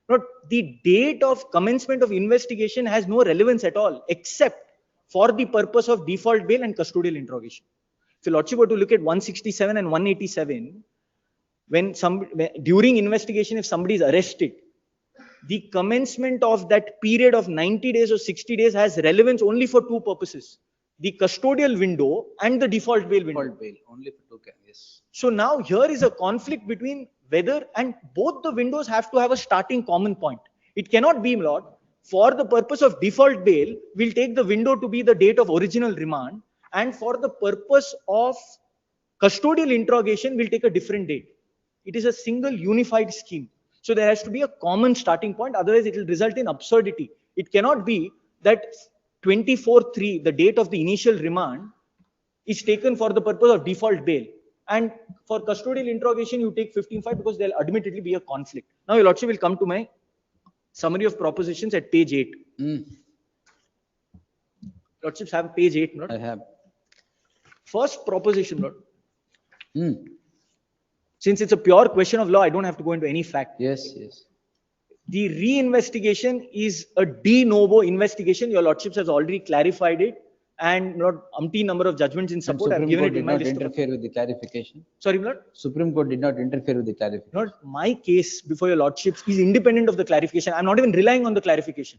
Lord, the date of commencement of investigation has no relevance at all, except for the purpose of default bail and custodial interrogation. If your lordship were to look at 167 and 187, during investigation, if somebody is arrested, the commencement of that period of 90 days or 60 days has relevance only for 2 purposes: the custodial window and the default bail window. Default bail, only for 2 yes. So now here is a conflict between whether, and both the windows have to have a starting common point. It cannot be, Lord, for the purpose of default bail, we'll take the window to be the date of original remand, and for the purpose of custodial interrogation, we'll take a different date. It is a single unified scheme. So there has to be a common starting point, otherwise it will result in absurdity. It cannot be that 24/3, the date of the initial remand, is taken for the purpose of default bail, and for custodial interrogation you take 15/5, because there will admittedly be a conflict. Now your lordship will come to my summary of propositions at page 8. Lordships have page 8, Lord. I have. First proposition, Lord. Since it's a pure question of law, I don't have to go into any fact. Yes, yes. The reinvestigation is a de novo investigation. Your lordships has already clarified it, and not umpteen number of judgments in support. I've given it in my list. Supreme Court did not interfere with the clarification. Sorry, Lord? Supreme Court did not interfere with the clarification. Not my case before your lordships is independent of the clarification. I'm not even relying on the clarification.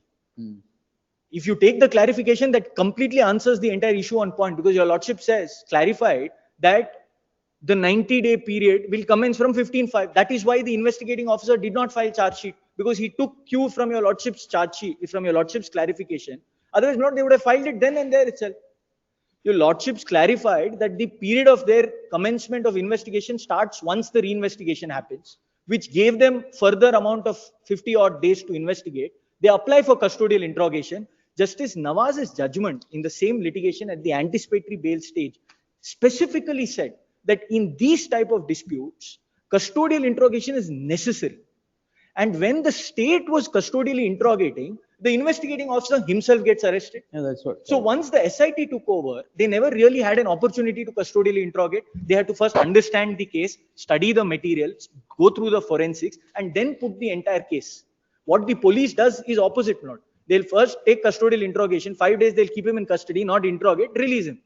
If you take the clarification, that completely answers the entire issue on point, because your lordship says, clarified, that the 90-day period will commence from 15/5. That is why the investigating officer did not file charge sheet, because he took cue from your lordship's charge sheet, from your lordship's clarification. Otherwise, not, they would have filed it then and there itself. Your lordships clarified that the period of their commencement of investigation starts once the reinvestigation happens, which gave them further amount of 50 odd days to investigate. They apply for custodial interrogation. Justice Nawaz's judgment in the same litigation at the anticipatory bail stage specifically said that in these type of disputes, custodial interrogation is necessary. And when the state was custodially interrogating, the investigating officer himself gets arrested. Yeah, that's what. So once the SIT took over, they never really had an opportunity to custodially interrogate. They had to first understand the case, study the materials, go through the forensics, and then put the entire case. What the police does is opposite, not. They'll first take custodial interrogation, 5 days they'll keep him in custody, not interrogate, release him.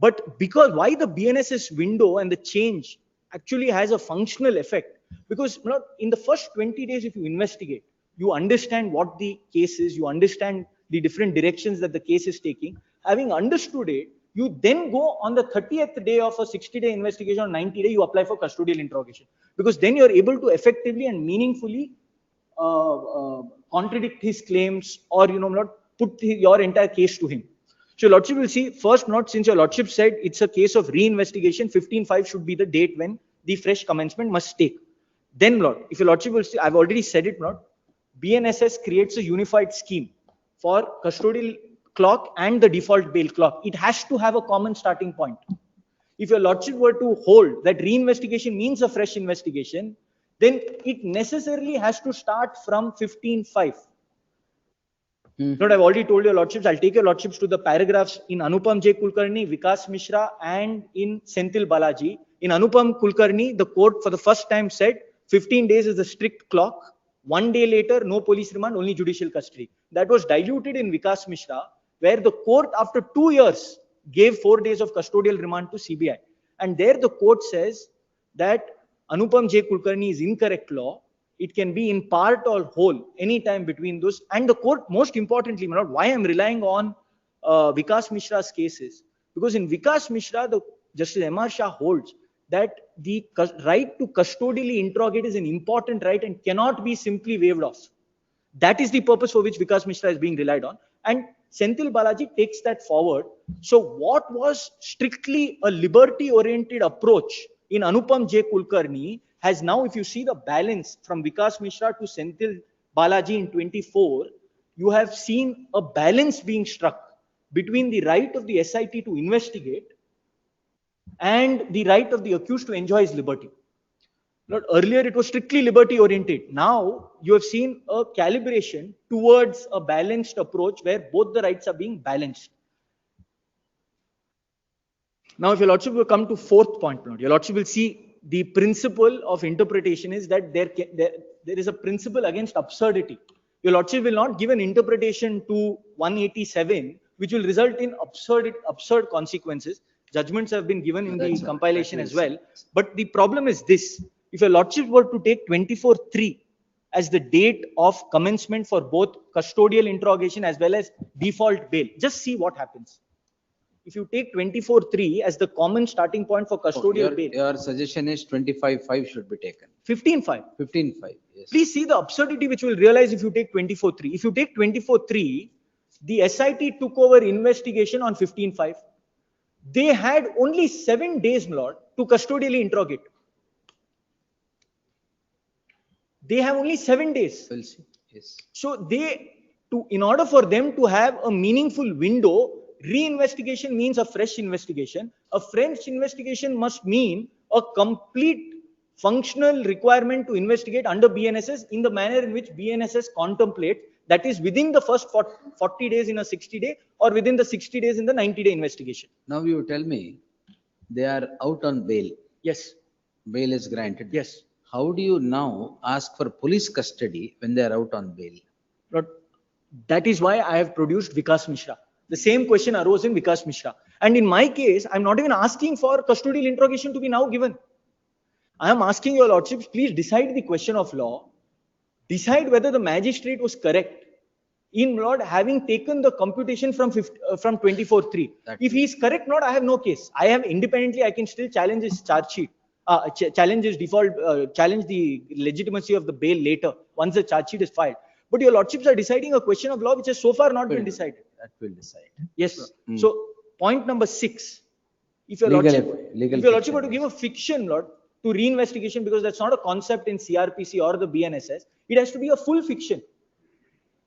But because why the BNSS window and the change actually has a functional effect, because in the first 20 days, if you investigate, you understand what the case is, you understand the different directions that the case is taking. Having understood it, you then go on the 30th day of a 60-day investigation or 90-day, you apply for custodial interrogation, because then you're able to effectively and meaningfully contradict his claims, or put your entire case to him. So your lordship will see, first, since your lordship said it's a case of reinvestigation, 15/5 should be the date when the fresh commencement must take. Then, Lord, if your lordship will see, I've already said it, Lord, BNSS creates a unified scheme for custodial clock and the default bail clock. It has to have a common starting point. If your lordship were to hold that reinvestigation means a fresh investigation, then it necessarily has to start from 15/5. Lord, I've already told your lordships, I'll take your lordships to the paragraphs in Anupam J. Kulkarni, Vikas Mishra, and in Senthil Balaji. In Anupam Kulkarni, the court for the first time said 15 days is a strict clock. 1 day later, no police remand, only judicial custody. That was diluted in Vikas Mishra, where the court, after 2 years, gave 4 days of custodial remand to CBI. And there the court says that Anupam J. Kulkarni is incorrect law. It can be in part or whole, any time between those. And the court, most importantly, why I'm relying on Vikas Mishra's cases, because in Vikas Mishra, the Justice M.R. Shah holds that the right to custodially interrogate is an important right and cannot be simply waived off. That is the purpose for which Vikas Mishra is being relied on. And Senthil Balaji takes that forward. So what was strictly a liberty-oriented approach in Anupam J. Kulkarni has now, if you see the balance from Vikas Mishra to Senthil Balaji in 24, you have seen a balance being struck between the right of the SIT to investigate and the right of the accused to enjoy his liberty. Earlier, it was strictly liberty oriented. Now, you have seen a calibration towards a balanced approach where both the rights are being balanced. Now, if your Lordship will come to fourth point, your Lordship will see the principle of interpretation is that there is a principle against absurdity. Your Lordship will not give an interpretation to 187, which will result in absurd consequences. Judgments have been given in the compilation as well. But the problem is this. If your Lordship were to take 24/3 as the date of commencement for both custodial interrogation as well as default bail, just see what happens. If you take 24/3 as the common starting point for custodial bail. Your suggestion is 25/5 should be taken. 15/5. 15/5, yes. Please see the absurdity which you will realize if you take 24/3. If you take 24/3, the SIT took over investigation on 15/5. They had only 7 days, my lord, to custodially interrogate. They have only 7 days. We'll see. Yes. So in order for them to have a meaningful window, reinvestigation means a fresh investigation. A fresh investigation must mean a complete functional requirement to investigate under BNSS in the manner in which BNSS contemplates, that is within the first 40 days in a 60-day or within the 60 days in the 90-day investigation. Now you tell me, they are out on bail. Yes. Bail is granted. Yes. How do you now ask for police custody when they are out on bail? But that is why I have produced Vikas Mishra. The same question arose in Vikas Mishra. And in my case, I'm not even asking for custodial interrogation to be now given. I am asking your lordships, please decide the question of law. Decide whether the magistrate was correct in lord having taken the computation from 24/3. If he is correct, not, I have no case. I have independently, I can still challenge his charge sheet. Challenge his default, challenge the legitimacy of the bail later once the charge sheet is filed. But your lordships are deciding a question of law which has so far not been decided. That will decide. Yes. So point number 6. If your lordship were to give a fiction, lord, to reinvestigation, because that's not a concept in CRPC or the BNSS, it has to be a full fiction.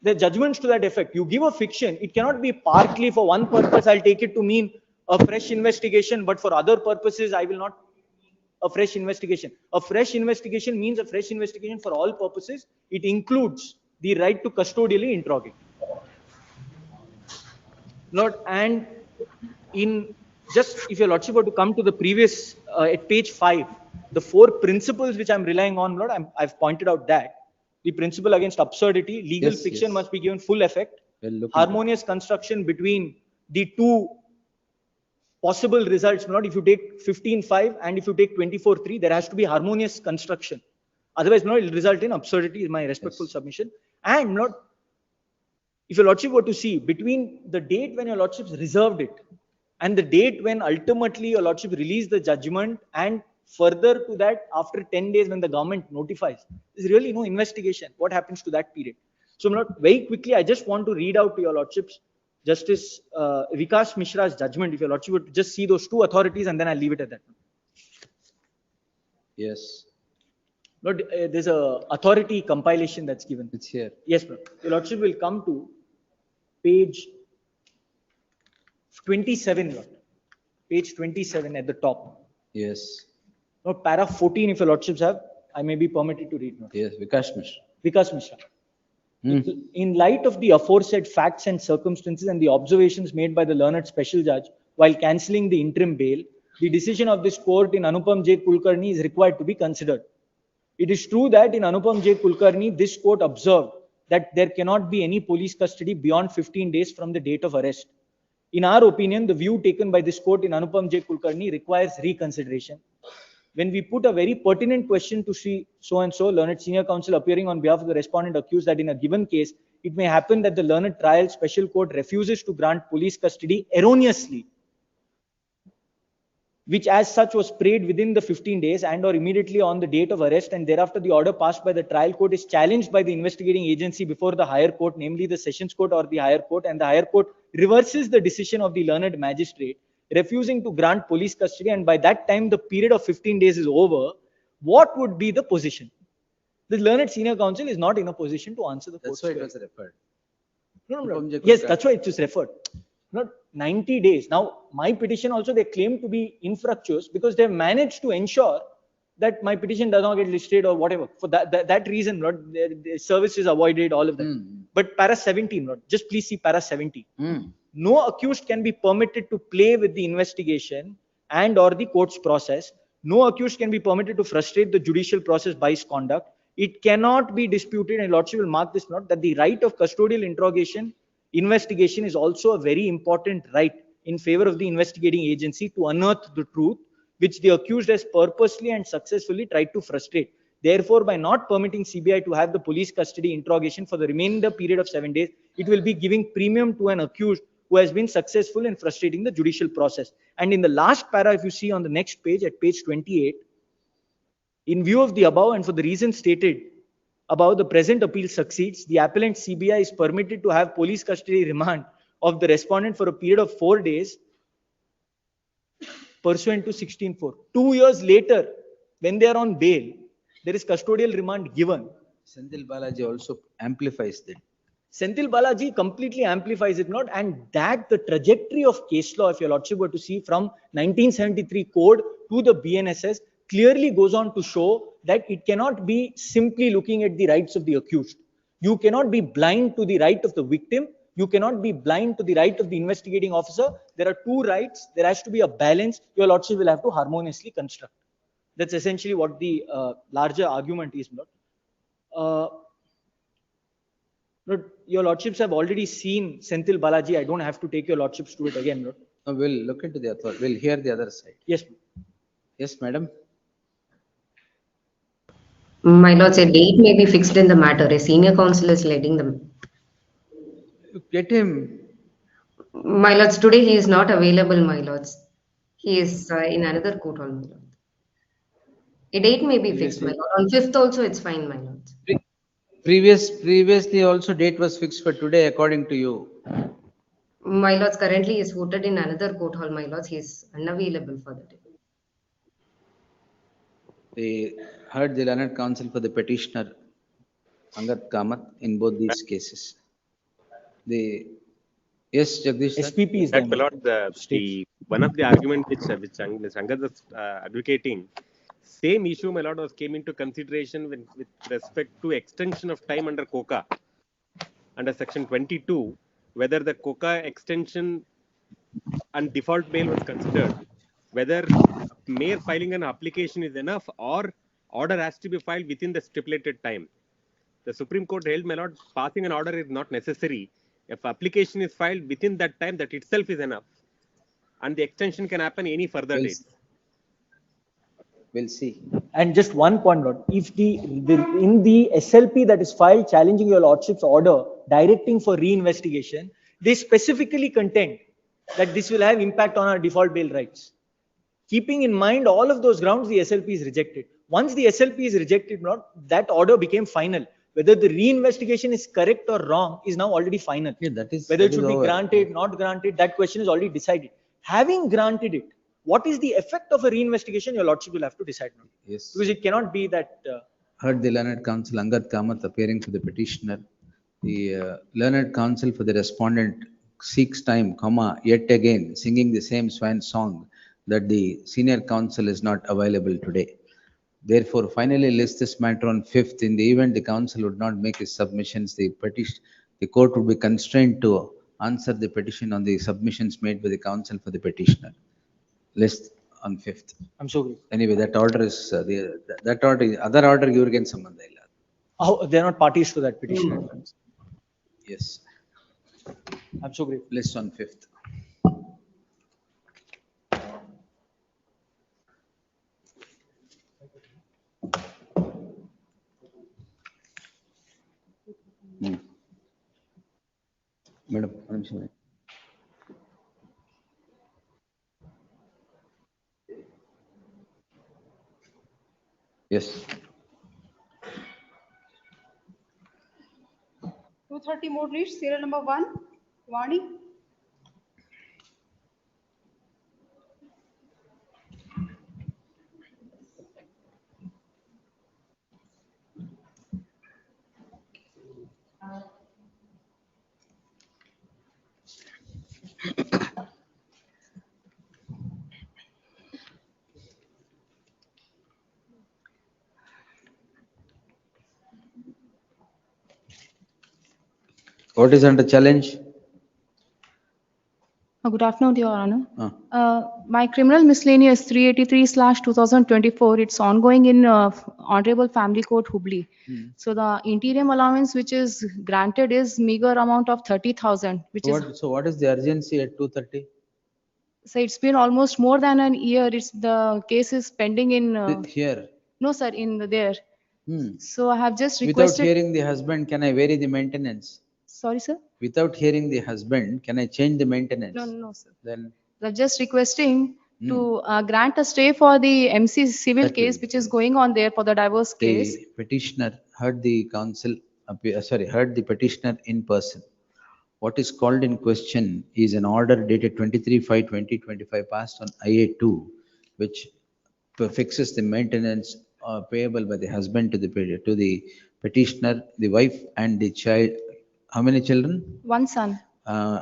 There are judgments to that effect. You give a fiction, it cannot be partly for one purpose. I'll take it to mean a fresh investigation, but for other purposes, I will not. A fresh investigation. A fresh investigation means a fresh investigation for all purposes. It includes the right to custodially interrogate. Lord, and in just if your lordship were to come to the previous at page 5, the 4 principles which I'm relying on, Lord, I've pointed out that the principle against absurdity, legal fiction must be given full effect. Harmonious construction between the two possible results, not if you take 15/5 and if you take 24/3, there has to be harmonious construction. Otherwise, it will result in absurdity, is my respectful submission. And not, if your lordship were to see between the date when your lordships reserved it and the date when ultimately your lordship released the judgment, and further to that, after 10 days when the government notifies, there's really no investigation. What happens to that period? So, not very quickly, I just want to read out to your lordships Justice Vikas Mishra's judgment. If your lordship would just see those 2 authorities, and then I'll leave it at that. Yes. Lord, there's a authority compilation that's given. It's here. Yes, bro. Your lordship will come to page 27, Lord. Page 27 at the top. Yes. No, para 14, if your lordships have, I may be permitted to read. Yes, Vikas Mishra. Vikas Mishra. In light of the aforesaid facts and circumstances and the observations made by the learned special judge while cancelling the interim bail, the decision of this court in Anupam J. Kulkarni is required to be considered. It is true that in Anupam J. Kulkarni, this court observed that there cannot be any police custody beyond 15 days from the date of arrest. In our opinion, the view taken by this court in Anupam J. Kulkarni requires reconsideration. When we put a very pertinent question to Sri so-and-so, learned senior counsel appearing on behalf of the respondent accused that in a given case, it may happen that the learned trial special court refuses to grant police custody erroneously, which as such was prayed within the 15 days and or immediately on the date of arrest, and thereafter the order passed by the trial court is challenged by the investigating agency before the higher court, namely the sessions court or the higher court, and the higher court reverses the decision of the learned magistrate, refusing to grant police custody, and by that time the period of 15 days is over, what would be the position? The learned senior counsel is not in a position to answer the court's That's why it query. was referred. No. Yes, that's why it was referred. Not 90 days. Now, my petition also, they claim to be infructuous because they've managed to ensure that my petition does not get listed or whatever. For that reason, the service is avoided, all of that. But para 17, just please see para 70. No accused can be permitted to play with the investigation and or the court's process. No accused can be permitted to frustrate the judicial process by his conduct. It cannot be disputed, and Lordship will mark this note, that the right of custodial investigation is also a very important right in favor of the investigating agency to unearth the truth, which the accused has purposely and successfully tried to frustrate. Therefore, by not permitting CBI to have the police custody interrogation for the remainder period of 7 days, it will be giving premium to an accused who has been successful in frustrating the judicial process. And in the last para, if you see on the next page, at page 28, in view of the above and for the reasons stated above, the present appeal succeeds. The appellant CBI is permitted to have police custody remand of the respondent for a period of 4 days pursuant to 16(4). 2 years later, when they are on bail, there is custodial remand given. Senthil Balaji also amplifies that. Senthil Balaji completely amplifies it, not, and that the trajectory of case law, if your lordship were to see from 1973 code to the BNSS, clearly goes on to show that it cannot be simply looking at the rights of the accused. You cannot be blind to the right of the victim. You cannot be blind to the right of the investigating officer. There are two rights. There has to be a balance. Your lordship will have to harmoniously construct. That's essentially what the larger argument is. Your lordships have already seen Senthil Balaji. I don't have to take your lordships to it again. No, we'll look into the other. We'll hear the other side. Yes. Yes, madam. My lords, a date may be fixed in the matter. A senior counsel is letting them. Get him. My lords, today he is not available, my lords. He is in another court hall, my lord. A date may be fixed, my lord. On 5th also, it's fine, my lords. Previously also date was fixed for today, according to you. My lords, currently he is voted in another court hall, my lords. He is unavailable for the day. They heard the learned counsel for the petitioner, Angad Kamath, in both these cases. Yes, Jagdish. SPP is my lord, one of the arguments which Angad was advocating, same issue, my lord, came into consideration with respect to extension of time under COCA, under section 22, whether the COCA extension and default bail was considered, whether mere filing an application is enough or order has to be filed within the stipulated time. The Supreme Court held, my lord, passing an order is not necessary. If application is filed within that time, that itself is enough. And the extension can happen any further date. We'll see. And just one point, Lord. If in the SLP that is filed challenging your lordship's order directing for reinvestigation, they specifically contend that this will have impact on our default bail rights. Keeping in mind all of those grounds, the SLP is rejected. Once the SLP is rejected, Lord, that order became final. Whether the reinvestigation is correct or wrong is now already final. Yeah, that is, whether it should be granted, not granted, that question is already decided. Having granted it, what is the effect of a reinvestigation? Your lordship will have to decide now. Yes. Because it cannot be that. Heard the learned counsel Angad Kamath appearing for the petitioner. The learned counsel for the respondent seeks time, yet again singing the same swan song that the senior counsel is not available today. Therefore, finally lists this matter on 5th. In the event the counsel would not make his submissions, the court would be constrained to answer the petition on the submissions made by the counsel for the petitioner. List on 5th. I'm so agree. Anyway, that order is, that order, other order iವ್ರಿಗೆ ಸಂಬಂಧ ಇಲ್ಲ. Oh, they are not parties to that petition. Yes. I'm so grateful. List on 5th. Madam, one ನಿಮಿಷ. Yes. 230 more reads, serial number 1, Vani. What is under challenge? Good afternoon, Your Honor. My criminal miscellaneous 383/2024, it's ongoing in Honorable Family Court, Hubli. So the interim allowance which is granted is meager amount of 30,000, which is, So what is the urgency at 230? so it's been almost more than an year. It's the case is pending in, Here. no sir, in there. So I have just Without requested. hearing the husband, can I vary the maintenance? Sorry, sir? Without hearing the husband, can I change the maintenance? No, sir. Then They're just requesting to grant a stay for the MC civil That case will- which is going on there for the divorce case. the petitioner heard the counsel, heard the petitioner in person. What is called in question is an order dated 23/5/2025 passed on IA2, which fixes the maintenance payable by the husband to the petitioner, the wife and the child. How many children? One son.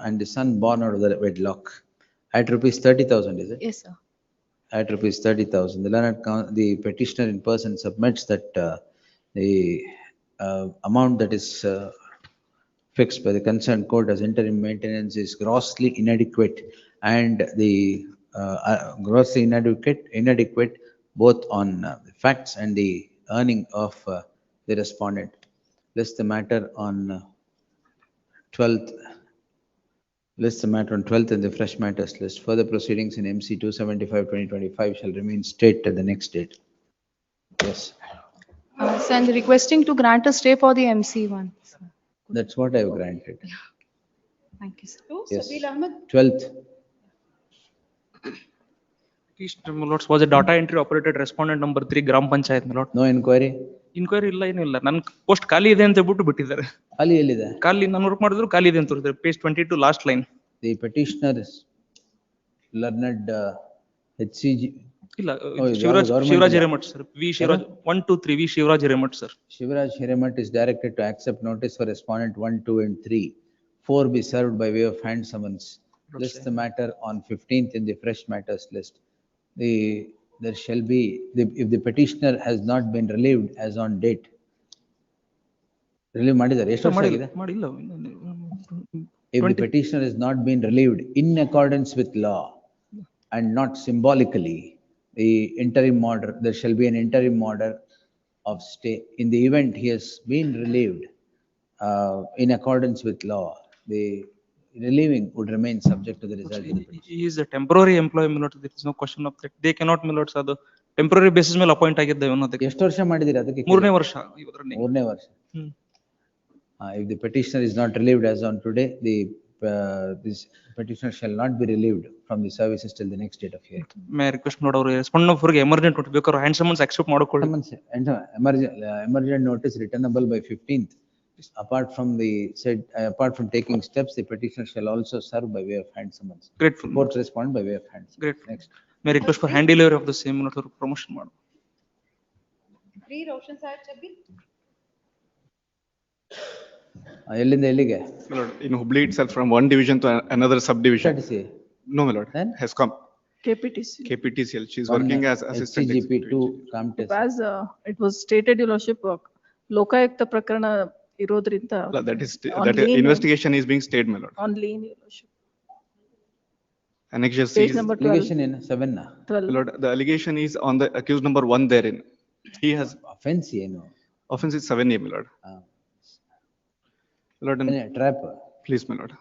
And the son born out of the wedlock. At rupees 30,000, is it? Yes, sir. At rupees 30,000. The petitioner in person submits that the amount that is fixed by the concerned court as interim maintenance is grossly inadequate, and the grossly inadequate both on the facts and the earning of the respondent. List the matter on 12th. List the matter on 12th in the fresh matters list. Further proceedings in MC 275/2025 shall remain state at the next date. Yes. So I'm requesting to grant a stay for the MC one. That's what I have granted. Thank you, sir. Yes. Sabil Ahmed. 12th. Petitioner, my lords, was a data entry operated respondent number 3 Gram Panchayat, my lord. No inquiry? Inquiry ಇಲ್ಲ ಏನಿಲ್ಲ. ನನ್ನ post ಖಾಲಿ ಇದೆ ಅಂತ ಹೇಳ್ಬಿಟ್ಟು ಬಿಟ್ಟಿದ್ದಾರೆ. ಖಾಲಿ ಎಲ್ಲಿದೆ? ಖಾಲಿ ನಾನು ವರ್ಕ್ ಮಾಡಿದ್ರು ಖಾಲಿ ಇದೆ ಅಂತ ತೋರಿಸಿದ್ದಾರೆ. Page 22 last line. The petitioner is learned HCG. ಇಲ್ಲ, Oh, Shivraj Hiremath sir. V Shivraj 1, 2, 3 V Shivraj Hiremath sir. Shivraj Hiremat is directed to accept notice for respondent 1, 2 and 3. 4 be served by way of hand summons. List the matter on 15th in the fresh matters list. There shall be, if the petitioner has not been relieved as on date. Relieve ಮಾಡಿದ್ದಾರೆ ಎಷ್ಟು ವರ್ಷ ಆಗಿದೆ? ಮಾಡಿಲ್ಲ. If the petitioner has not been relieved in accordance with law and not symbolically, the interim order, there shall be an interim order of stay. In the event he has been relieved in accordance with law, the relieving would remain subject to the result of the petition. He is a temporary employee, my lord. There is no question of that. They cannot, my lords, ಅದು temporary basis ಮೇಲೆ appoint ಆಗಿದ್ದೇವೆ ಅನ್ನೋದಕ್ಕೆ. ಎಷ್ಟು ವರ್ಷ ಮಾಡಿದಿರಿ ಅದಕ್ಕೆ? 3ನೇ ವರ್ಷ. 3ನೇ ವರ್ಷ. If the petitioner is not relieved as on today, this petitioner shall not be relieved from the services till the next date of hearing. May I request ನೋಡ ಅವರು ರೆಸ್ಪಾಂಡ್ ನಂಬರ್ಗೆ ಎಮರ್ಜೆಂಟ್ ನೋಟ್ ಬೇಕಾದ್ರೆ ಹ್ಯಾಂಡ್ ಸಮನ್ಸ್ ಅಕ್ಸೆಪ್ಟ್ ಮಾಡ್ಕೊಳ್ಳಿ. Emergent notice returnable by 15th. Apart from taking steps, the petitioner shall also serve by way of hand summons. Grateful. Court respond by way of hand summons. Grateful. Next. May I request for hand delivery of the same note or promotion ಮಾಡು. 3 Roshan Sahib Chabbi. ಎಲ್ಲಿಂದ ಎಲ್ಲಿಗೆ? My lord, in Hubli itself, from one division to another subdivision. No, my lord. Has come. KPTCL. She is working as assistant. HCGP2 Comtess. As it was stated, your lordship, Lokayukta ಪ್ರಕರಣ ಇರೋದ್ರಿಂದ. That investigation is being stayed, my lord. On lien, your lordship. Annexure C Page is, number 12. Allegation in 7 na? 12. my lord, the allegation is on the accused number 1 therein. He has, Offense ಏನು? offense is 7A, my lord. My lord, and Trap. please, my lord.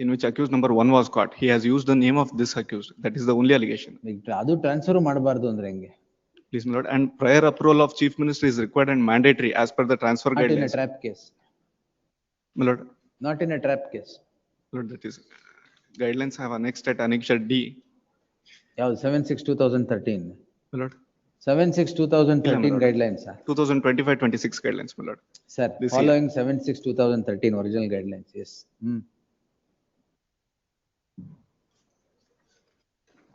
In which accused number 1 was caught. He has used the name of this accused. That is the only allegation. ಅದು transfer ಮಾಡಬಾರ್ದು ಅಂದ್ರೆ ಹೆಂಗೆ? Please, my lord. And prior approval of chief minister is required and mandatory as per the transfer Not in a guidelines. trap case. My lord, Not in a trap case. Lord, that is guidelines have annexed at annexure D. ಯಾವ್ದು 7/6/2013? My lord. 7/6/2013 guidelines. 2025-26 guidelines, my lord. Sir, This following 7/6/2013 original guidelines, yes.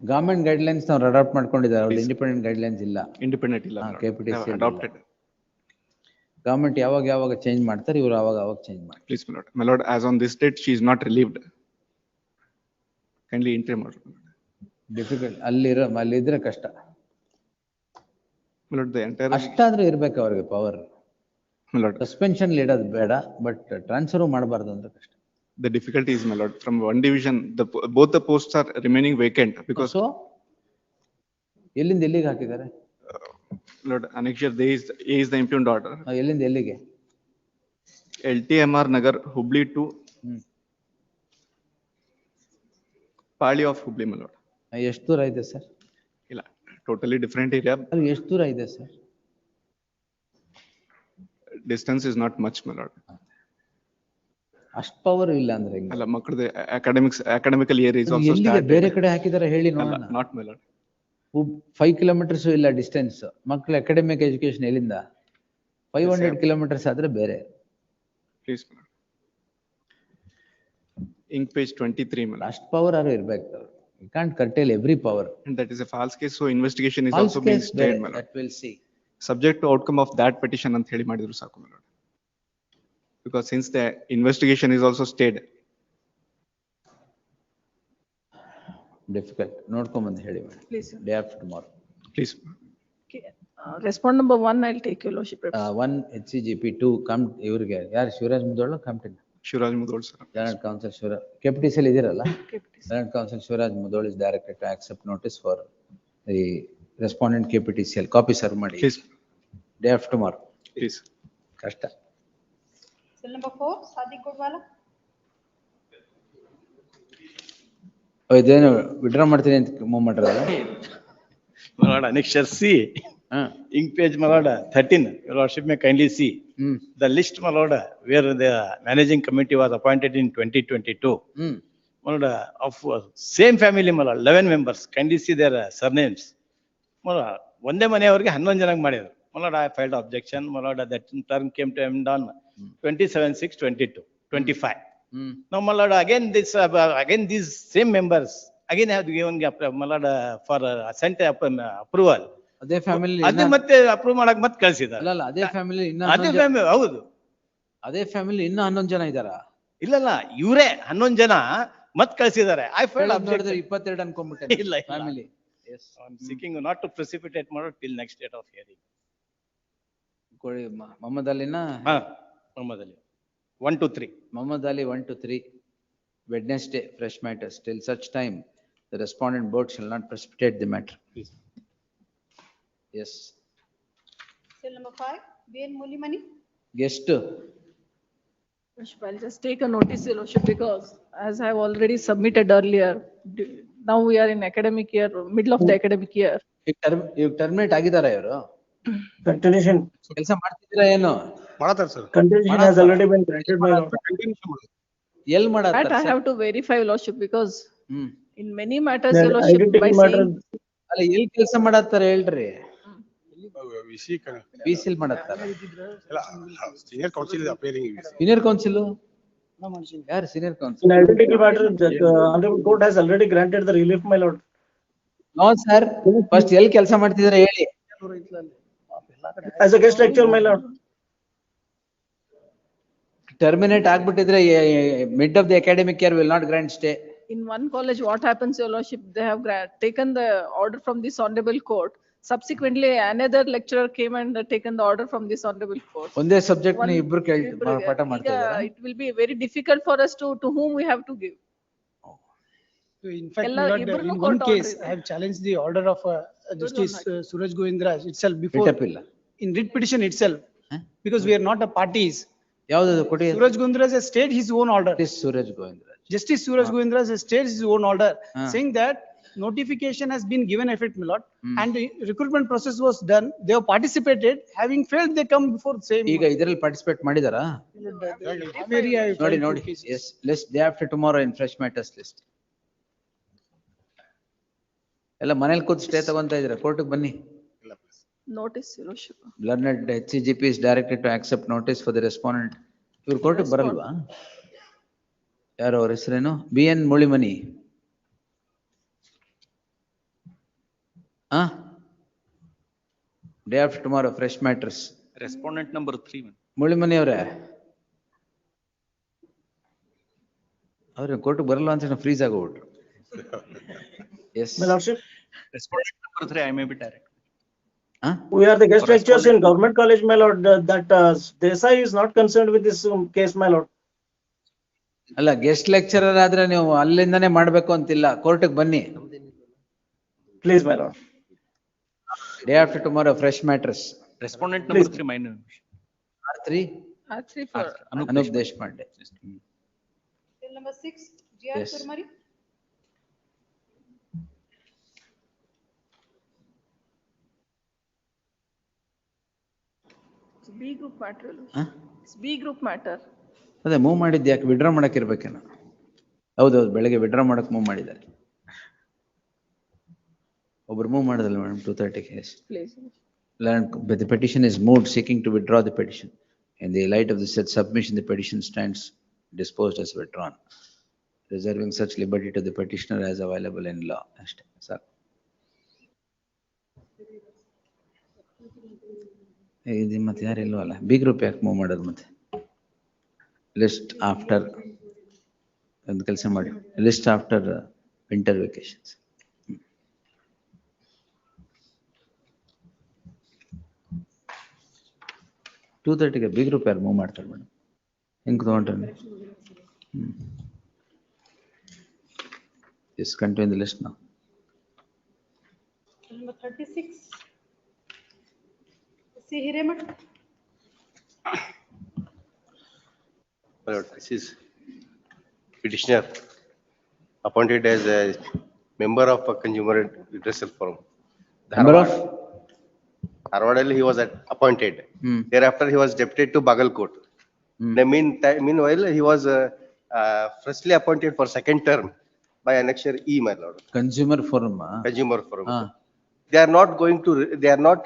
Government guidelines ನಾವು adapt ಮಾಡ್ಕೊಂಡಿದ್ದಾರೆ, ಅವ್ರದ್ದು independent guidelines ಇಲ್ಲ. Independent ಇಲ್ಲ, my lord. KPTC Have adopted. Government ಯಾವಾಗ change ಮಾಡ್ತಾರೆ, ಇವರು ಅವಾಗ ಚೇಂಜ್ ಮಾಡ್ತಾರೆ. Please, my lord. My lord, as on this date, she is not relieved. Kindly interim order. Difficult ಅಲ್ಲಿದ್ರೆ ಕಷ್ಟ. My lord, the entire. ಅಷ್ಟಾದ್ರೂ ಇರ್ಬೇಕು ಅವ್ರಿಗೆ ಪವರ್. My lord. ಸಸ್ಪೆನ್ಷನ್ ಇಡೋದು ಬೇಡ, ಬಟ್ ಟ್ರಾನ್ಸ್ಫರ್ ಮಾಡಬಾರ್ದು ಅಂತ ಕಷ್ಟ. The difficulty is, my lord, from one division, both the posts are remaining vacant because. So, ಎಲ್ಲಿಂದ ಎಲ್ಲಿಗೆ ಹಾಕಿದ್ದಾರೆ? Lord, annexure A is the impugned order. ಎಲ್ಲಿಂದ ಎಲ್ಲಿಗೆ? LTMR Nagar, Hubli to Pali of Hubli, my lord. ಎಷ್ಟು ದೂರ ಇದೆ sir? ಇಲ್ಲ, totally different area. ಅದು ಎಷ್ಟು ದೂರ ಇದೆ sir? Distance is not much, my lord. ಅಷ್ಟು ಪವರ್ ಇಲ್ಲ ಅಂದ್ರೆ ಹೆಂಗೆ? ಅಲ್ಲ, ಮಕ್ಕಳದ academical year is also started. ಬೇರೆ ಕಡೆ ಹಾಕಿದ್ದಾರೆ ಹೇಳಿ ನೋಡೋಣ. Not, my lord. 5 kilometers ಇಲ್ಲ ಡಿಸ್ಟೆನ್ಸ್. ಮಕ್ಕಳ ಅಕಾಡೆಮಿಕ್ ಎಜುಕೇಶನ್ ಎಲ್ಲಿಂದ? 500 kilometers ಆದ್ರೆ ಬೇರೆ. Please, my lord. Ink page 23, my lord. ಅಷ್ಟು ಪವರ್ ಆರು ಇರ್ಬೇಕು. You can't curtail every power. And that is a false case, so investigation is False also being case stayed, my lord. that we'll see. Subject to outcome of that petition ಅಂತ ಹೇಳಿ ಮಾಡಿದ್ರು ಸಾಕು, my lord. Because since the investigation is also stayed. Difficult. ನೋಡ್ಕೊಂಬಂದು ಹೇಳಿ madam. Please. Day after tomorrow. Please. Okay. Respond number 1, I'll take your lordship. 1 HCGP 2 come ಇವ್ರಿಗೆ ಯಾರು Shivraj Mudhol company. Shivraj Mudhol sir. General Counsel Shivraj KPTC ಇದಿರಲ್ಲ. General Counsel Shivraj Mudhol is directed to accept notice for the respondent KPTCL. Copy serve ಮಾಡಿ. Please. Day after tomorrow. Please. ಕಷ್ಟ. Cell number 4, Sadiq Godwala. ಇದೇನು withdraw ಮಾಡ್ತೀನಿ ಅಂತ move ಮಾಡಿರಲ್ಲ. Lord, annexure C. Ink page, my lord, 13. Your lordship may kindly see. The list, my lord, where the managing committee was appointed in 2022. My lord, of same family, my lord, 11 members. Kindly see their surnames. My lord, ಒಂದೇ ಮನೆಯವರಿಗೆ 11 ಜನಕ್ಕೆ ಮಾಡಿದ್ರು. My lord, I filed objection. My lord, that term came to end on 27/6/22, 25. Now, my lord, again these same members again have given, my lord, for sent approval. ಅದೇ family ಅದೇ ಮತ್ತೆ approve ಮಾಡಕ್ ಮತ್ತೆ ಕಳ್ಸಿದ್ದಾರೆ. ಅಲ್ಲ ಅದೇ ಫ್ಯಾಮಿಲಿ ಅದೇ family ಹೌದು. ಅದೇ ಫ್ಯಾಮಿಲಿ ಇನ್ನೂ 11 ಜನ ಇದ್ದಾರಾ? ಇಲ್ಲ ಇವರೇ 11 ಜನ ಮತ್ತೆ ಕಳ್ಸಿದ್ದಾರೆ. ಐ ಫೈಲ್ ನೋಡಿದ್ರೆ 22 ಅನ್ಕೊಂಡ್ಬಿಟ್ಟೆ. ಇಲ್ಲ family. Yes. I'm seeking not to precipitate more till next date of hearing. ಕೊಡಿ Mohammed ಅಲಿನ. Mohammed Ali 1 to 3. Mohammed Ali 1 to 3. Wednesday fresh matters till such time the respondent board shall not precipitate the matter. Please. Yes. Cell number 5, VN Mulimani. Guest. I'll just take a notice, your lordship, because as I have already submitted earlier, now we are in academic year, middle of the academic year. ಈಗ terminate ಆಗಿದ್ದಾರೆ ಇವರು. Continuation. ಕೆಲಸ ಮಾಡ್ತಿದ್ದೀರಾ ಏನು? ಮಾಡ್ತಾರೆ sir. Continuation has already been granted by law. ಎಲ್ಲಿ ಮಾಡಾತಾರೆ? That I have to verify, your lordship, because in many matters, your lordship, by saying. ಅಲ್ಲ ಎಲ್ಲಿ ಕೆಲಸ ಮಾಡಾತಾರೆ ಹೇಳ್ರಿ. ಬಿಸಿಲ್ ಮಾಡಾತಾರೆ. Senior council is appearing. Senior council? ಯಾರು senior council? In identity matter, the honorable court has already granted the relief, my lord. No sir, first ಎಲ್ಲಿ ಕೆಲಸ ಮಾಡ್ತಿದ್ದೀರಾ ಹೇಳಿ. As a guest lecturer, my lord. Terminate ಆಗ್ಬಿಟ್ಟಿದ್ರೆ mid of the academic year will not grant stay. In one college, what happens, your lordship, they have taken the order from this honorable court. Subsequently, another lecturer came and taken the order from this honorable court. ಒಂದೇ subject ನ ಇಬ್ರು ಪಾಠ ಮಾಡ್ತಾ ಇದ್ದಾರೆ. It will be very difficult for us to whom we have to give. In fact, Ella my lord, ಇಬ್ರನ್ನೂ in one court case, order I have challenged the order of Justice Suraj Govindra itself before, ಬಿಟ್ಟಪ್ಪಿಲ್ಲ. in writ petition itself, because we are not a parties. ಯಾವ್ದು ಕೊಡಿ? Suraj Govindra has stated his own order. Suraj Govindra. Justice Suraj Govindra has stated his own order, Ah. saying that notification has been given effect, my lord, and the recruitment process was done. They have participated. Having failed, they come before the same. ಈಗ ಇದರಲ್ಲಿ participate ಮಾಡಿದಾರಾ? Very, I ನೋಡಿ filed ನೋಡಿ. two cases. Yes, list day after tomorrow in fresh matters list. ಎಲ್ಲ ಮನೇಲಿ ಕೂತ್ stay ತಗೊಂತ ಇದ್ದೀರಾ, ಕೋರ್ಟ್ಗೆ ಬನ್ನಿ. Notice, Your Worship. Learned HCGP is directed to accept notice for the respondent. ಇವ್ರು ಕೋರ್ಟ್ಗೆ ಬರಲ್ವಾ? ಯಾರು ಅವ್ರ ಹೆಸರೇನು? BN ಮುಳಿಮನಿ. Day after tomorrow, fresh matters. Respondent number 3. ಮುಳಿಮನಿ ಅವರೇ, ಅವ್ರ ಕೋರ್ಟ್ಗೆ ಬರಲ್ಲ ಅಂತ freeze ಆಗೋಗ್ಬಿಟ್ರು. Yes. My lordship, Respondent number 3, I may be direct. we are the guest lecturers in government college, my lord. That Desai is not concerned with this case, my lord. ಅಲ್ಲ, guest lecturer ಆದ್ರೆ ನೀವು ಅಲ್ಲಿಂದಾನೇ ಮಾಡ್ಬೇಕು ಅಂತಿಲ್ಲ, ಕೋರ್ಟ್ಗೆ ಬನ್ನಿ. Please, my lord. Day after tomorrow, fresh matters. Respondent number 3, my name. R3? R3 for Anup Deshpande. Bill number 6, GR Yes. Kurmari. It's B group matter. It's B group matter. ಅದೇ move ಮಾಡಿದ್ದು ಯಾಕೆ? Withdraw ಮಾಡಕ್ ಇರ್ಬೇಕೇನೋ. ಹೌದೌದು, ಬೆಳಗ್ಗೆ withdraw ಮಾಡಕ್ move ಮಾಡಿದ್ದಾರೆ. ಒಬ್ರು move ಮಾಡಿದಲ್ಲ madam, 2:30. Yes. Please. But the petition is moved seeking to withdraw the petition. In the light of the said submission, the petition stands disposed as withdrawn, reserving such liberty to the petitioner as available in law. ಅಷ್ಟೇ sir. ಇದು ಮತ್ತೆ ಯಾರಿಲ್ವ ಅಲ್ಲ, B group ಯಾಕೆ move ಮಾಡೋದು ಮತ್ತೆ? List after ಒಂದು ಕೆಲಸ ಮಾಡಿ, list after winter vacations. Two 2:30 B group ಯಾರು ಮೂವ್ ಮಾಡ್ತಾರೆ ಮೇಡಮ್? ಹೆಂಗ್ ತಗೊಂಡ್ರೆ? Yes, continue the list now. Number 36. C. Hiremat. My lord, this is petitioner appointed as a member of a consumer redressal forum. Member of? Dharwad he was appointed. Thereafter he was deputed to Bagalkot. In the meanwhile he was freshly appointed for second term by annexure E, my lord. Consumer forum. Consumer forum. They are not going to, they are not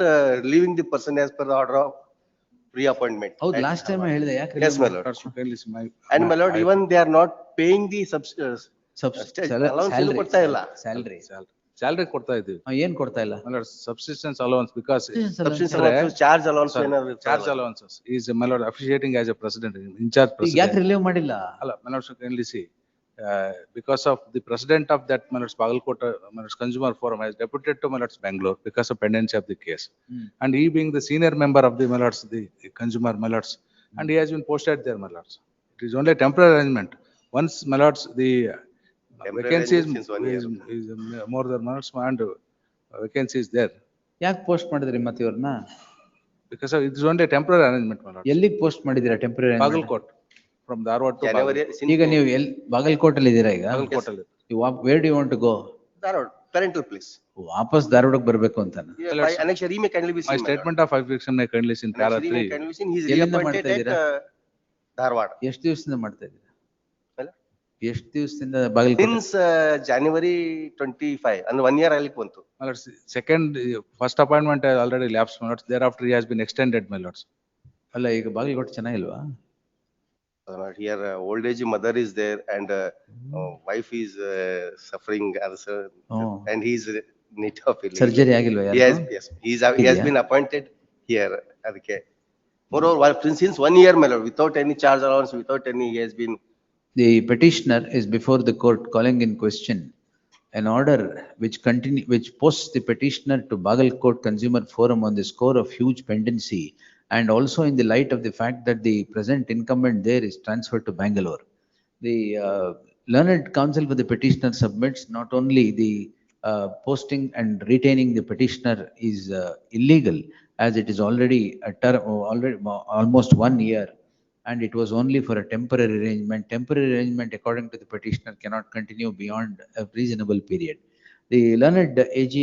relieving the person as per the order of reappointment. Oh, last time I heard that. Yes, my lord. And my lord, even they are not paying the salary. Salary ಕೊಡ್ತಾ ಇದ್ದೀವಿ. ಏನ್ ಕೊಡ್ತಾ ಇಲ್ಲ? Subsistence allowance, because charge allowance, charge allowances. He is my lord officiating as a president, in charge president. ಯಾಕೆ relieve ಮಾಡಿಲ್ಲ? ಅಲ್ಲ, my lord, kindly see. Because of the president of that my lord's Bagalkot consumer forum has deputed to my lord's Bangalore because of pendency of the case, and he being the senior member of the my lord's the consumer my lords, and he has been posted there, my lords. It is only a temporary arrangement. Once my lords the vacancy is more than my lords, and vacancy is there. ಯಾಕೆ post ಮಾಡಿದ್ರಿ ಮತ್ತೆ ಇವ್ರನ್ನ? Because it is only a temporary arrangement, my lords. ಎಲ್ಲಿಗೆ post ಮಾಡಿದಿರಾ temporary? Bagalkot. From Dharwad to January. ಈಗ ನೀವು ಬಾಗಲಕೋಟ್ ಅಲ್ಲಿ ಇದ್ದೀರಾ ಈಗ? Bagalkot ಅಲ್ಲಿ. Where do you want to go? Dharwad, parental place. ವಾಪಸ್ ಧಾರವಾಡಕ್ಕೆ ಬರ್ಬೇಕು ಅಂತಾನ? By annexure E may kindly be seen. My statement of objection may kindly seen para 3. He is ಎಲ್ಲಿಂದ reappointed ಮಾಡ್ತಾ at ಇದ್ದೀರಾ? Dharwad. ಎಷ್ಟು ದಿವಸದಿಂದ ಮಾಡ್ತಾ ಇದ್ದೀರಾ? ಎಷ್ಟು ದಿವಸದಿಂದ Bagalkot? Since January 25, and 1 year ಆಗಲಿಕ್ಕೆ ಬಂತು. My lords, first appointment has already lapsed, my lords. Thereafter he has been extended, my lords. ಅಲ್ಲ, ಈಗ Bagalkot ಚೆನ್ನಾಗಿಲ್ವಾ? Here old age mother is there, and wife is suffering also, and he is need of healing. Surgery ಆಗಿಲ್ವಾ ಯಾರು? Yes, he has been appointed here. ಅದಕ್ಕೆ moreover, since 1 year, my lord, without any charge allowance, without any, he has been. The petitioner is before the court calling in question an order which posts the petitioner to Bagalkot Consumer Forum on the score of huge pendency, and also in the light of the fact that the present incumbent there is transferred to Bangalore. The learned counsel for the petitioner submits not only the posting and retaining the petitioner is illegal, as it is already almost 1 year, and it was only for a temporary arrangement. Temporary arrangement, according to the petitioner, cannot continue beyond a reasonable period. The learned AG,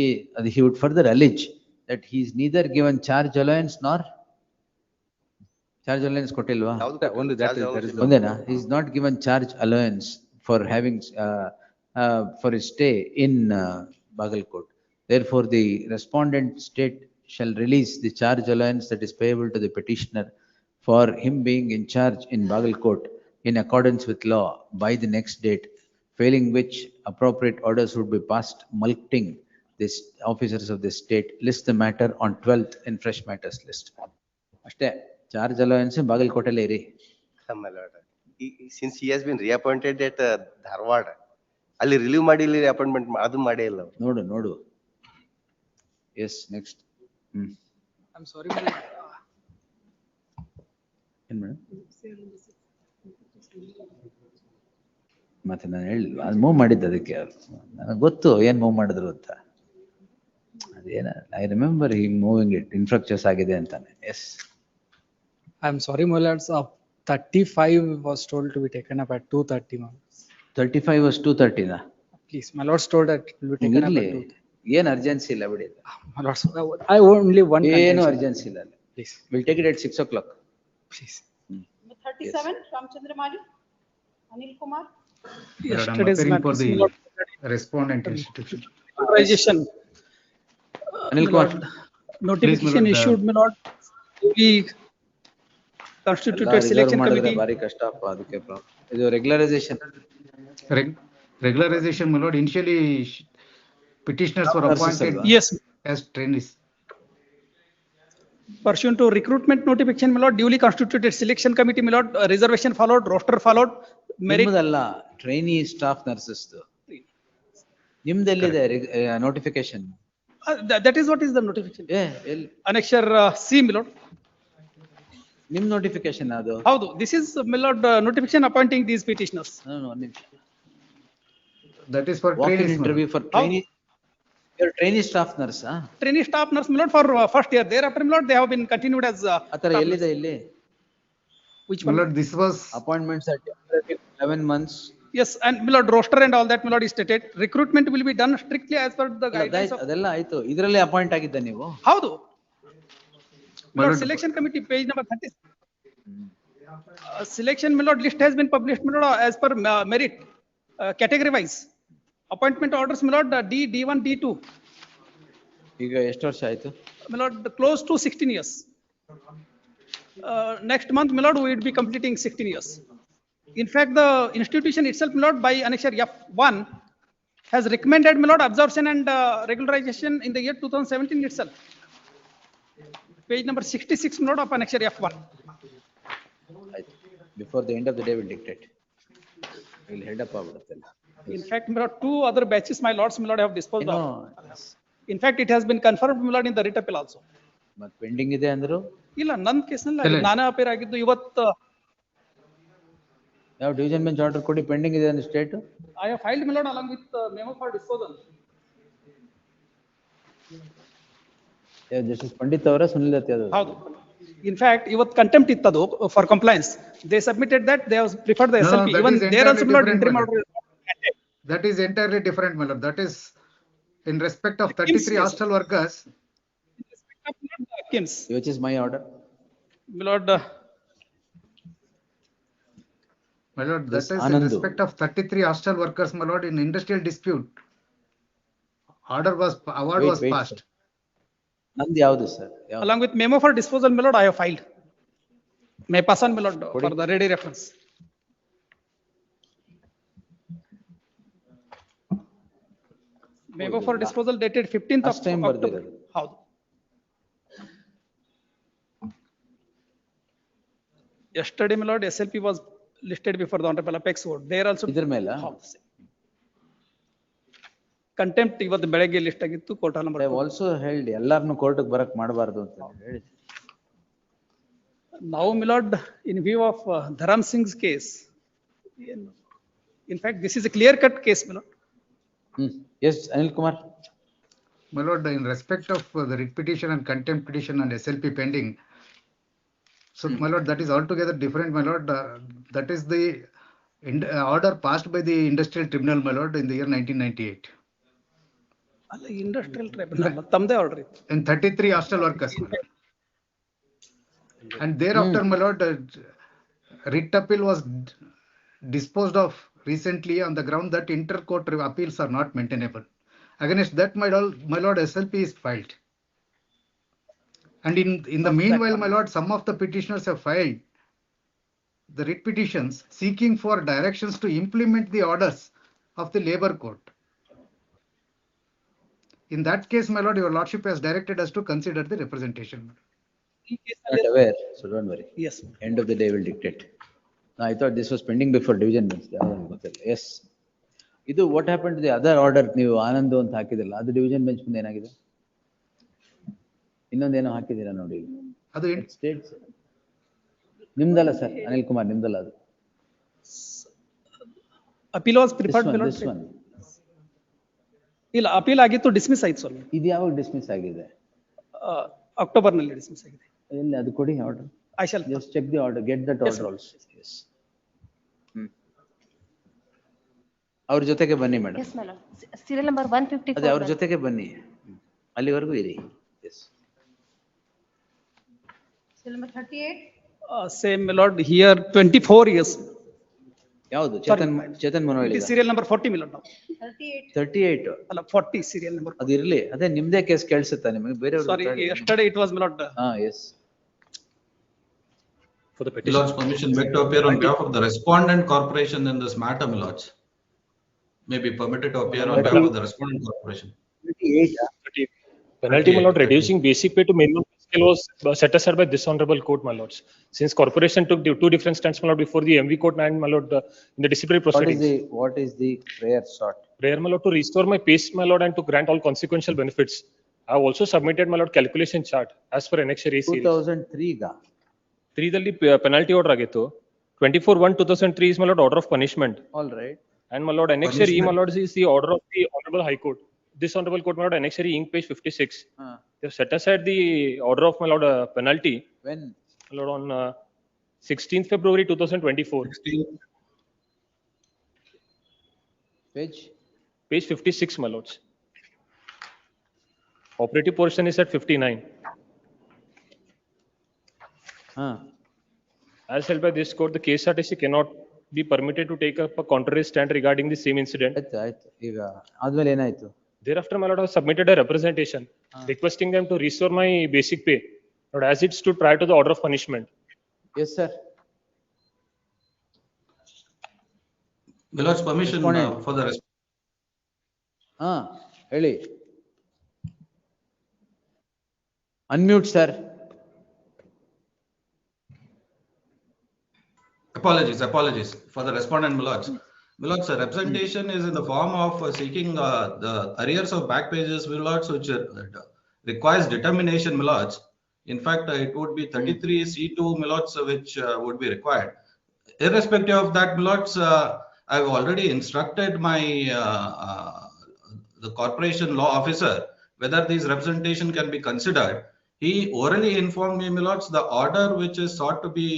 he would further allege that he is neither given charge allowance nor charge allowance kotilva. Only that is, there is the. Ondena, he is not given charge allowance for having for his stay in Bagalkot. Therefore, the respondent state shall release the charge allowance that is payable to the petitioner for him being in charge in Bagalkot in accordance with law by the next date, failing which appropriate orders would be passed mulcting the officers of the state. List the matter on 12th in fresh matters list. Ashte, charge allowance Bagalkot alli iri. My lord, since he has been reappointed at Dharwad, ಅಲ್ಲಿ relieve ಮಾಡಿಲ್ಲ appointment ಅದು ಮಾಡೇ ಇಲ್ಲ. ನೋಡು. Yes, next. I'm sorry. ಏನ್ madam? ಮತ್ತೆ ನಾನು ಹೇಳಿಲ್ವ ಅದು ಮೂವ್ ಮಾಡಿದ್ದು ಅದಕ್ಕೆ ನನಗೆ ಗೊತ್ತು ಏನ್ ಮೂವ್ ಮಾಡಿದ್ರು ಅಂತ. ಅದೇನ I remember he moving it infrastructures ಆಗಿದೆ ಅಂತಾನೆ. S. I'm sorry, my lords, 35 was told to be taken up at 2:30. 35 was 2:30 na? Please, my lords told that it will be taken up at 2:30. ಏನ್ urgency ಇಲ್ಲ ಬಿಡಿ. My lords, I only one. ಏನು urgency ಇಲ್ಲ. Please. We'll take it at 6 o'clock. Please. 37, Ramchandra Mali, Anil Kumar. Yesterday's for the respondent institution. Regularization. Anil Kumar. Notification issued, my lord. We constituted selection committee. ಬಾರಿ ಕಷ್ಟ ಅಪ್ಪ ಅದಕ್ಕೆ ಇದು regularization. Regularization, my lord, initially petitioners were appointed Yes. as trainees. Pursuant to recruitment notification, my lord, duly constituted selection committee, my lord, reservation followed, roster followed, merit. ನಿಮ್ಮದಲ್ಲ trainee staff nurses ನಿಮ್ದೆಲ್ಲಿದೆ notification? That is what is the notification. Annexure C, my lord. ನಿಮ್ notification ಅದು? ಹೌದು, this is my lord notification appointing these petitioners. No, ನಿಮಿಷ. That is for walk-in trainees. interview for trainee. Your trainee staff nurse, huh? Trainee staff nurse, my lord, for first year. Thereafter, my lord, they have been continued as. Atara ellide illi? Which My one? lord, this was Appointments at 11 months. Yes, and my lord, roster and all that, my lord, is stated. Recruitment will be done strictly as per the guidelines of. ಅದೆಲ್ಲ ಆಯ್ತು. ಇದರಲ್ಲಿ appoint ಆಗಿದ್ದ ನೀವು? ಹೌದು. My lord, selection committee, page number 30. Selection, my lord, list has been published, my lord, as per merit, category wise. Appointment orders, my lord, D1, D2. ಈಗ ಎಷ್ಟು ವರ್ಷ ಆಯ್ತು? My lord, close to 16 years. Next month, my lord, we will be completing 16 years. In fact, the institution itself, my lord, by annexure F1, has recommended, my lord, absorption and regularization in the year 2017 itself. Page number 66, my lord, of annexure F1. Before the end of the day, we'll dictate. We'll head up our. In fact, my lord, 2 other batches, my lords, my lord, have disposed of. In fact, it has been confirmed, my lord, in the writ appeal also. ಮತ್ತೆ pending ಇದೆ ಅಂದ್ರು? ಇಲ್ಲ, ನನ್ನ ಕೇಸ್ನಲ್ಲಿ ನಾನೇ appear ಆಗಿದ್ದು ಇವತ್ತು. ಯಾವ ಡಿವಿಷನ್ ಬೆಂಚ್ ಆರ್ಡರ್ ಕೊಡಿ ಪೆಂಡಿಂಗ್ ಇದೆ ಅಂದ್ರೆ state? I have filed, my lord, along with memo for disposal. Justice Pandit ಅವರ ಸುನಿಲ್ ದತ್ತಿ ಅದು? ಹೌದು. In fact, ಇವತ್ತು contempt ಇತ್ತದು for compliance. They submitted that, they have preferred the SLP. Even there also, my lord, interim order. That is entirely different, my lord. That is in respect of 33 hostel workers. In respect of Kims. Which is my order? My lord. My lord, that is in respect of 33 hostel workers, my lord, in industrial dispute. Award was passed. ನಂದು ಯಾವುದು sir? Along with memo for disposal, my lord, I have filed. May pass on, my lord, for the ready reference. Memo for disposal dated 15th of October. ಹೌದು. Yesterday, my lord, SLP was listed before the Honorable Apex Court. There also. ಇದರ ಮೇಲೆ? Contempt ಇವತ್ತು ಬೆಳಗ್ಗೆ list ಆಗಿತ್ತು court number. Also ಹೇಳ್ಡ್ ಎಲ್ಲಾರನ್ನು ಕೋರ್ಟ್ಗೆ ಬರಕ್ ಮಾಡಬಾರದು ಅಂತ ಹೇಳಿ. Now, my lord, in view of Dharam Singh's case, In fact, this is a clear-cut case, my lord. Yes, Anil Kumar. My lord, in respect of the writ petition and contempt petition and SLP pending, so my lord, that is altogether different, my lord. That is the order passed by the industrial tribunal, my lord, in the year 1998. Industrial tribunal, tamde order. And 33 hostel workers, my lord. And thereafter, my lord, writ appeal was disposed of recently on the ground that inter-court appeals are not maintainable. Against that, my lord, SLP is filed. And in the meanwhile, my lord, some of the petitioners have filed the writ petitions seeking for directions to implement the orders of the labor court. In that case, my lord, your lordship has directed us to consider the representation. Not aware, so don't worry. Yes. End of the day will dictate. No, I thought this was pending before division bench. Yes. Idu, what happened to the other order? ನೀವು ಆನಂದ್ ಅಂತ ಹಾಕಿದ್ರಲ್ಲ, ಅದು division bench ಮುಂದೆ ಏನಾಗಿದೆ? ಇನ್ನೊಂದೇನೋ ಹಾಕಿದ್ದೀರಾ ನೋಡಿ. ಅದು States ನಿಮ್ದಲ್ಲ sir, Anil Kumar ನಿಮ್ದಲ್ಲ ಅದು. Appeal was preferred. This one. ಇಲ್ಲ, ಅಪೀಲ್ ಆಗಿತ್ತು, ಡಿಸ್ಮಿಸ್ ಆಯ್ತು ಸ್ವಾಮಿ. ಇದು ಯಾವಾಗ ಡಿಸ್ಮಿಸ್ ಆಗಿದೆ? ಅಕ್ಟೋಬರ್ ನಲ್ಲಿ ಡಿಸ್ಮಿಸ್ ಆಗಿದೆ. ಎಲ್ಲಿ ಅದು ಕೊಡಿ order. I shall just check the order, get that order also. Yes. ಅವ್ರ ಜೊತೆಗೆ ಬನ್ನಿ madam. Yes, my lord. Serial number 154. ಅದೇ ಅವ್ರ ಜೊತೆಗೆ ಬನ್ನಿ, ಅಲ್ಲಿವರೆಗೂ ಇರಿ. Yes. Serial number 38. Same, my lord. Here 24 years. ಯಾವುದು? Chetan Manohar. Serial number 40, my lord. 38. ಅಲ್ಲ 40 serial number. ಅದು ಇರ್ಲಿ. ಅದೇ ನಿಮ್ದೇ ಕೇಸ್ ಕೇಳಿಸುತ್ತಾ ನಿಮಗೆ? ಬೇರೆ Sorry, yesterday it was, my lord. Yes. For the petition. Lord's permission, beg to appear on behalf of the respondent corporation in this matter, my lords. May be permitted to appear on behalf of the respondent corporation. 38. Penalty, my lord, reducing basic pay to minimum scale was set aside by this honorable court, my lords. Since corporation took two different stands, my lord, before the MV court and my lord in the disciplinary proceedings. What is the prayer sought? Prayer, my lord, to restore my pace, my lord, and to grant all consequential benefits. I have also submitted, my lord, calculation chart as per annexure A series. 2003 ga. 3 ದಲ್ಲಿ penalty order ಆಗಿತ್ತು. 24/1/2003 is my lord order of punishment. All right. And my lord, annexure E, my lord, is the order of the honorable high court. This honorable court, my lord, annexure E, page 56. They have set aside the order of my lord penalty. When? My lord, on 16th February 2024. 16. Page 56, my lords. Operative portion is at 59. As held by this court, the KSRTC cannot be permitted to take up a contrary stand regarding the same incident. ಈಗ ಆದ್ಮೇಲೆ ಏನಾಯ್ತು? Thereafter, my lord, I have submitted a representation requesting them to restore my basic pay, but as it stood prior to the order of punishment. Yes, sir. My lord's permission for the ಹೇಳಿ. Unmute, sir. Apologies for the respondent, my lords. My lords, representation is in the form of seeking the arrears of back pages, my lords, which requires determination, my lords. In fact, it would be 33C2, my lords, which would be required. Irrespective of that, my lords, I've already instructed my the corporation law officer whether these representation can be considered. He orally informed me, my lords, the order which is sought to be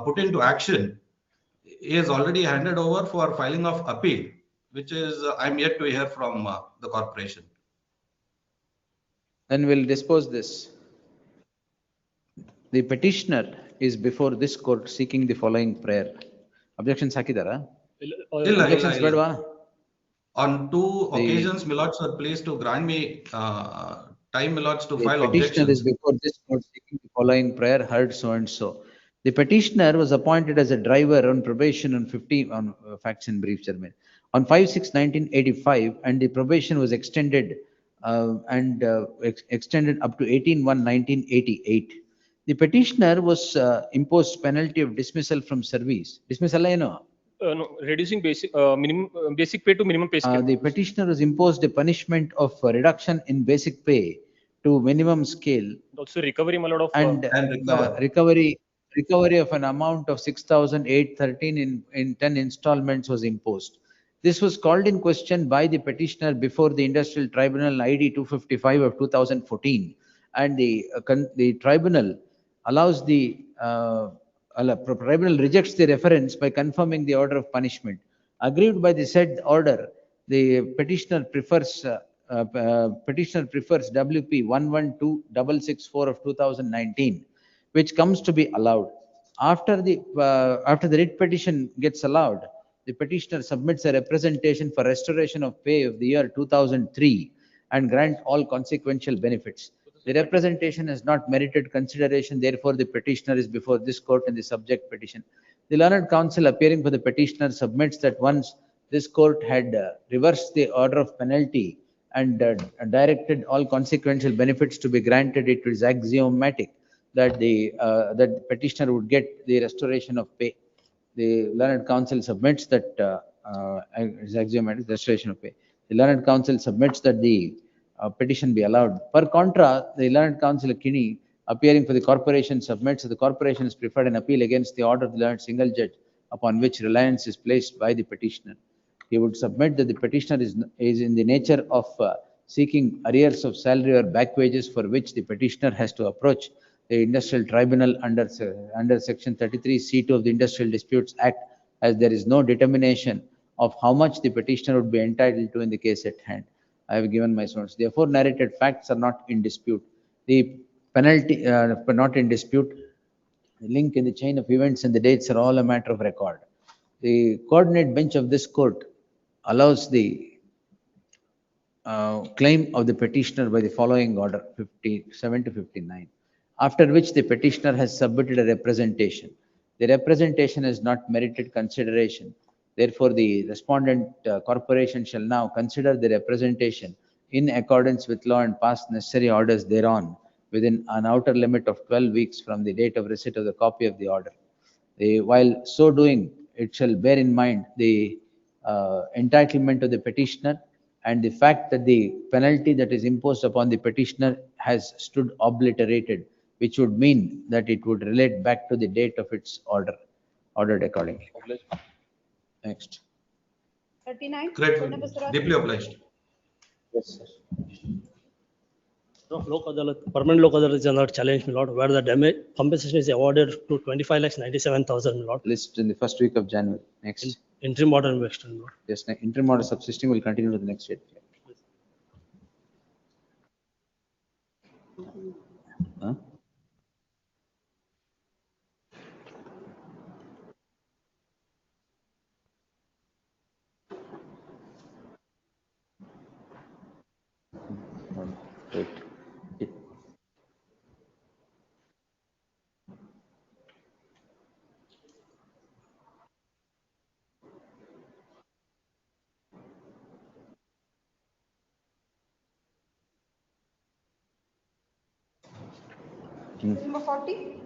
put into action is already handed over for filing of appeal, which is I'm yet to hear from the corporation. Then we'll dispose this. The petitioner is before this court seeking the following prayer. Objections hakidara? Objections bedva? On two occasions, my lords are pleased to grant me time, my lords, to file objections. The petitioner is before this court seeking the following prayer, heard so and so. The petitioner was appointed as a driver on probation on 15 on facts and brief, Chairman, on 5/6/1985, and the probation was extended extended up to 18/1/1988. The petitioner was imposed penalty of dismissal from service. Dismissal, no, reducing basic pay to minimum pay scale. The petitioner was imposed a punishment of reduction in basic pay to minimum scale. Also recovery, my lord, of and recovery recovery of an amount of 6,813 in 10 installments was imposed. This was called in question by the petitioner before the Industrial Tribunal ID 255 of 2014, and the tribunal allows tribunal rejects the reference by confirming the order of punishment. Aggrieved by the said order, the petitioner prefers WP 112664 of 2019, which comes to be allowed. After the writ petition gets allowed, the petitioner submits a representation for restoration of pay of the year 2003 and grant all consequential benefits. The representation has not merited consideration, therefore the petitioner is before this court in the subject petition. The learned counsel appearing for the petitioner submits that once this court had reversed the order of penalty and directed all consequential benefits to be granted, it is axiomatic that the petitioner would get the restoration of pay. The learned counsel submits that is axiomatic restoration of pay. The learned counsel submits that the petition be allowed. Per contra, the learned counsel Kinney, appearing for the corporation, submits that the corporation is preferred an appeal against the order of the learned single judge upon which reliance is placed by the petitioner. He would submit that the petitioner is in the nature of seeking arrears of salary or back wages for which the petitioner has to approach the Industrial Tribunal under Section 33(c)(2) of the Industrial Disputes Act, as there is no determination of how much the petitioner would be entitled to in the case at hand. I have given my source. Therefore, narrated facts are not in dispute. The penalty not in dispute. The link in the chain of events and the dates are all a matter of record. The coordinate bench of this court allows the claim of the petitioner by the following order, 57 to 59, after which the petitioner has submitted a representation. The representation has not merited consideration. Therefore, the respondent corporation shall now consider the representation in accordance with law and pass necessary orders thereon within an outer limit of 12 weeks from the date of receipt of the copy of the order. While so doing, it shall bear in mind the entitlement of the petitioner and the fact that the penalty that is imposed upon the petitioner has stood obliterated, which would mean that it would relate back to the date of its ordered accordingly. Next. 39. Great, deeply obliged. Yes, sir. Lok Adalat, permanent Lok Adalat is not challenged, my lord, where the damage compensation is awarded to 25,97,000, my lord. List in the first week of January. Next. Interim order will extend, lord. Yes, interim order subsisting will continue to the next date. Huh? Wait. Number 40.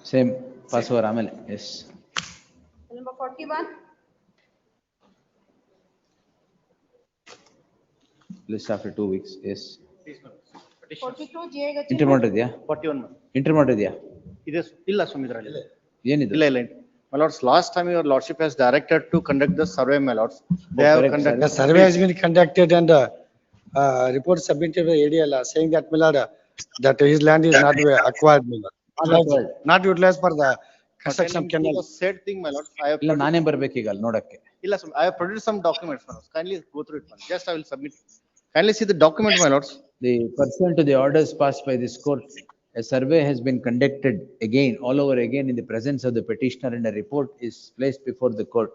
Same. Pass over Amel. Yes. Number 41. List after 2 weeks. Yes. 42 GA Interim order ಇದೆಯಾ? 41. Interim order ಇದೆಯಾ? ಇದೆ ಇಲ್ಲ ಸ್ವಾಮಿ ಇದರಲ್ಲಿ. ಏನಿದೆ? ಇಲ್ಲ ಇಲ್ಲ. My lords, last time your lordship has directed to conduct the survey, my lords. They have conducted. The survey has been conducted and report submitted by ADL saying that, my lord, that his land is not acquired, my lord. Not utilized for the construction canal. Said thing, my lords. I have ಇಲ್ಲ ನಾನೇ ಬರ್ಬೇಕೀಗ ಅಲ್ಲಿ ನೋಡಕ್ಕೆ. ಇಲ್ಲ ಸ್ವಾಮಿ, I have produced some documents, my lords. Kindly go through it, man. Just I will submit. Kindly see the document, my lords. The pursuant to the orders passed by this court, a survey has been conducted again, all over again in the presence of the petitioner, and a report is placed before the court.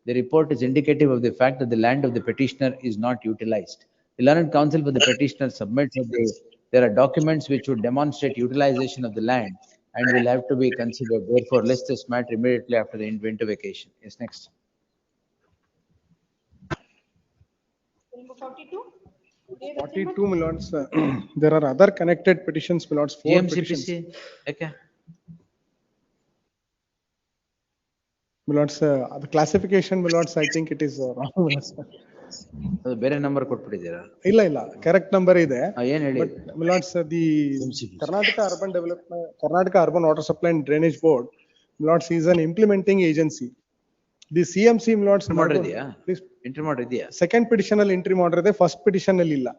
The report is indicative of the fact that the land of the petitioner is not utilized. The learned counsel for the petitioner submits that there are documents which would demonstrate utilization of the land and will have to be considered. Therefore, list this matter immediately after the winter vacation. Yes, next. Number 42. 42, my lords. There are other connected petitions, my lords. 4 petitions. Okay. My lords, the classification, my lords, I think it is wrong. ಅದು ಬೇರೆ number ಕೊಟ್ಬಿಟ್ಟಿದ್ದೀರಾ? ಇಲ್ಲ ಇಲ್ಲ, correct number ಇದೆ. ಏನ್ ಹೇಳಿ? My lords, the Karnataka Urban Development, Karnataka Urban Water Supply and Drainage Board Lords, is an implementing agency. The CMC, Lords. Please. Interim order ಇದೆಯಾ? Second petition ಅಲ್ಲಿ interim order ಇದೆ, first petition ಅಲ್ಲಿ ಇಲ್ಲ.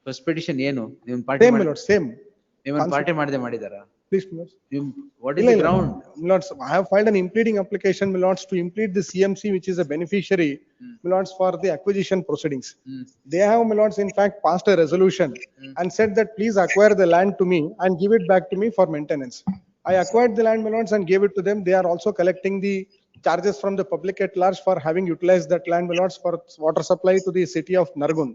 First petition ಏನು? ನೀವು party Same, Lords, same. ನೀವು party ಮಾಡಿದಾರಾ? Please, Lords. What is the ground? Lords, I have filed an impleading application, Lords, to implead the CMC, which is a beneficiary, Lords, for the acquisition proceedings. They have, Lords, in fact, passed a resolution and said that please acquire the land to me and give it back to me for maintenance. I acquired the land, Lords, and gave it to them. They are also collecting the charges from the public at large for having utilized that land, Lords, for water supply to the city of Nargund.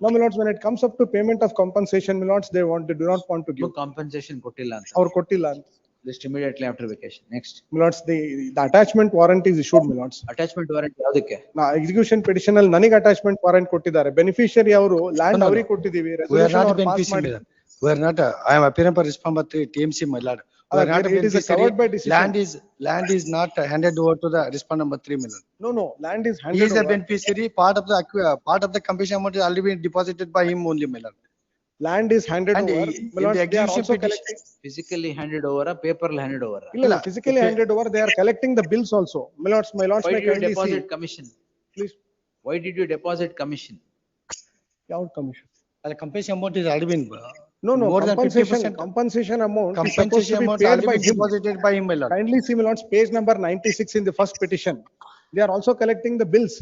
Now, Lords, when it comes up to payment of compensation, Lords, they do not want to give. Compensation ಕೊಟ್ಟಿಲ್ಲ ಅಂತ. Or ಕೊಟ್ಟಿಲ್ಲ ಅಂತ. Just immediately after vacation. Next. Lords, the attachment warrant is issued, Lords. Attachment warrant ಯಾವ್ದಕ್ಕೆ? Execution petition ಅಲ್ಲಿ ನನಗೆ attachment warrant ಕೊಟ್ಟಿದ್ದಾರೆ. Beneficiary ಅವರು land ಅವರಿಗೆ ಕೊಟ್ಟಿದ್ದೀವಿ. We are not beneficiary. We are not, I am appearing for respondent 3 TMC, my lord. We are not It is covered by decision. Land is not handed over to the respondent number 3, my lord. No, land is He handed is a over. beneficiary, part of the compensation amount is already been deposited by him only, my lord. Land is handed And over. in My lords, the they are execution also petition- collecting. Physically handed over, paper handed over. ಇಲ್ಲ, physically handed over. They are collecting the bills also. My lords, Why may did you kindly see. deposit commission? Please. Why did you deposit commission? ಯಾವ commission? The compensation amount is already been. No, More than compensation 50%. compensation amount is supposed Compensation to be amount paid already by been him. deposited by him, my lord. Kindly see, my lords, page number 96 in the first petition. They are also collecting the bills.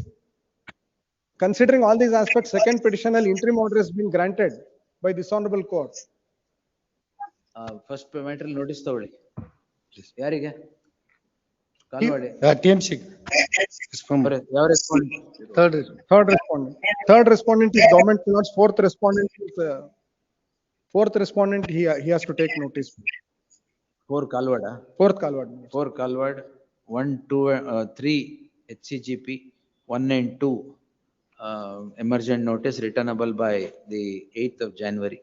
Considering all these aspects, second petition interim order has been granted by this honorable court. First matter notice ತಗೊಳ್ಳಿ. ಯಾರಿಗೆ? ಕಾಲ್ವಾಡಿ. TMC. ಯಾವ respondent? Third respondent is government, my lords. Fourth respondent, he has to take notice. 4 ಕಾಲ್ವಾಡ? Fourth Kalwad. 4 Kalwad, 1, 2, 3 HCGP, 1 and 2 emergent notice returnable by the 8th of January.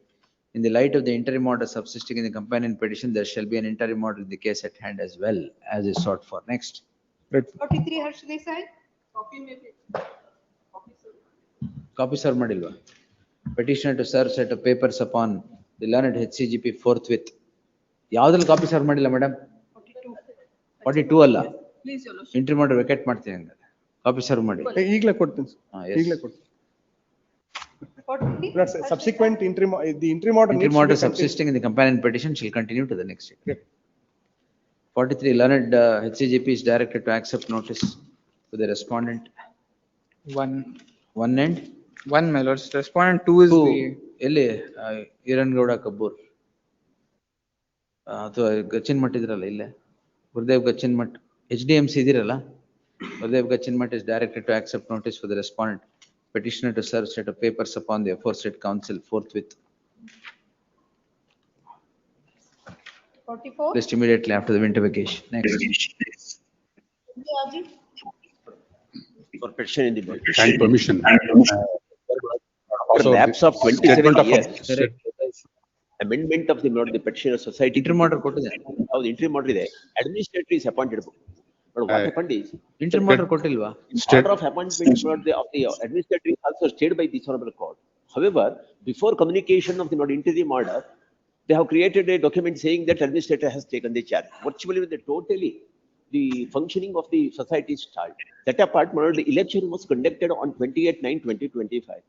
In the light of the interim order subsisting in the companion petition, there shall be an interim order in the case at hand as well as is sought for. Next. 43 Harsh Desai. Copy serve ಮಾಡಿಲ್ವಾ? Petitioner to serve set of papers upon the learned HCGP forthwith. ಯಾವ್ದ್ರಲ್ಲಿ copy serve ಮಾಡಿಲ್ಲ madam? 42 ಅಲ್ಲ. Interim order vacate ಮಾಡ್ತೀನಿ ಹಂಗಾದ್ರೆ. Copy serve ಮಾಡಿ. ಈಗಲೇ ಕೊಡ್ತೀನಿ. ಈಗಲೇ ಕೊಡ್ತೀನಿ. Subsequent interim, the interim order. Interim order subsisting in the companion petition shall continue to the next year. 43 learned HCGP is directed to accept notice to the respondent. One and? One, my lords. Respondent 2 is the. ಎಲ್ಲಿ ಈರನ್ಗೌಡ ಕಬ್ಬೂರ್ ಅಥವಾ ಗಚ್ಚಿನ್ ಮಠ ಇದ್ರಲ್ಲ ಇಲ್ಲೇ ಗುರುದೇವ್ ಗಚ್ಚಿನ್ ಮಠ HDMC ಇದಿರಲ್ಲ Gurudev Gachchin Math is directed to accept notice for the respondent. Petitioner to serve set of papers upon the aforesaid council forthwith. 44. Just immediately after the winter vacation. Next. For petition in the budget. And permission. After lapse of 27 years. Amendment of the petitioner society. Interim order ಕೊಟ್ಟಿದೆ. ಹೌದು interim order ಇದೆ. Administrator is appointed. But what happened is. Interim order ಕೊಟ್ಟಿಲ್ವಾ? Order of appointment of the administrator is also stayed by this honorable court. However, before communication of the interim order, they have created a document saying that administrator has taken the charge. Virtually, the functioning of the society stalled. That apart, the election was conducted on 28/9/2025.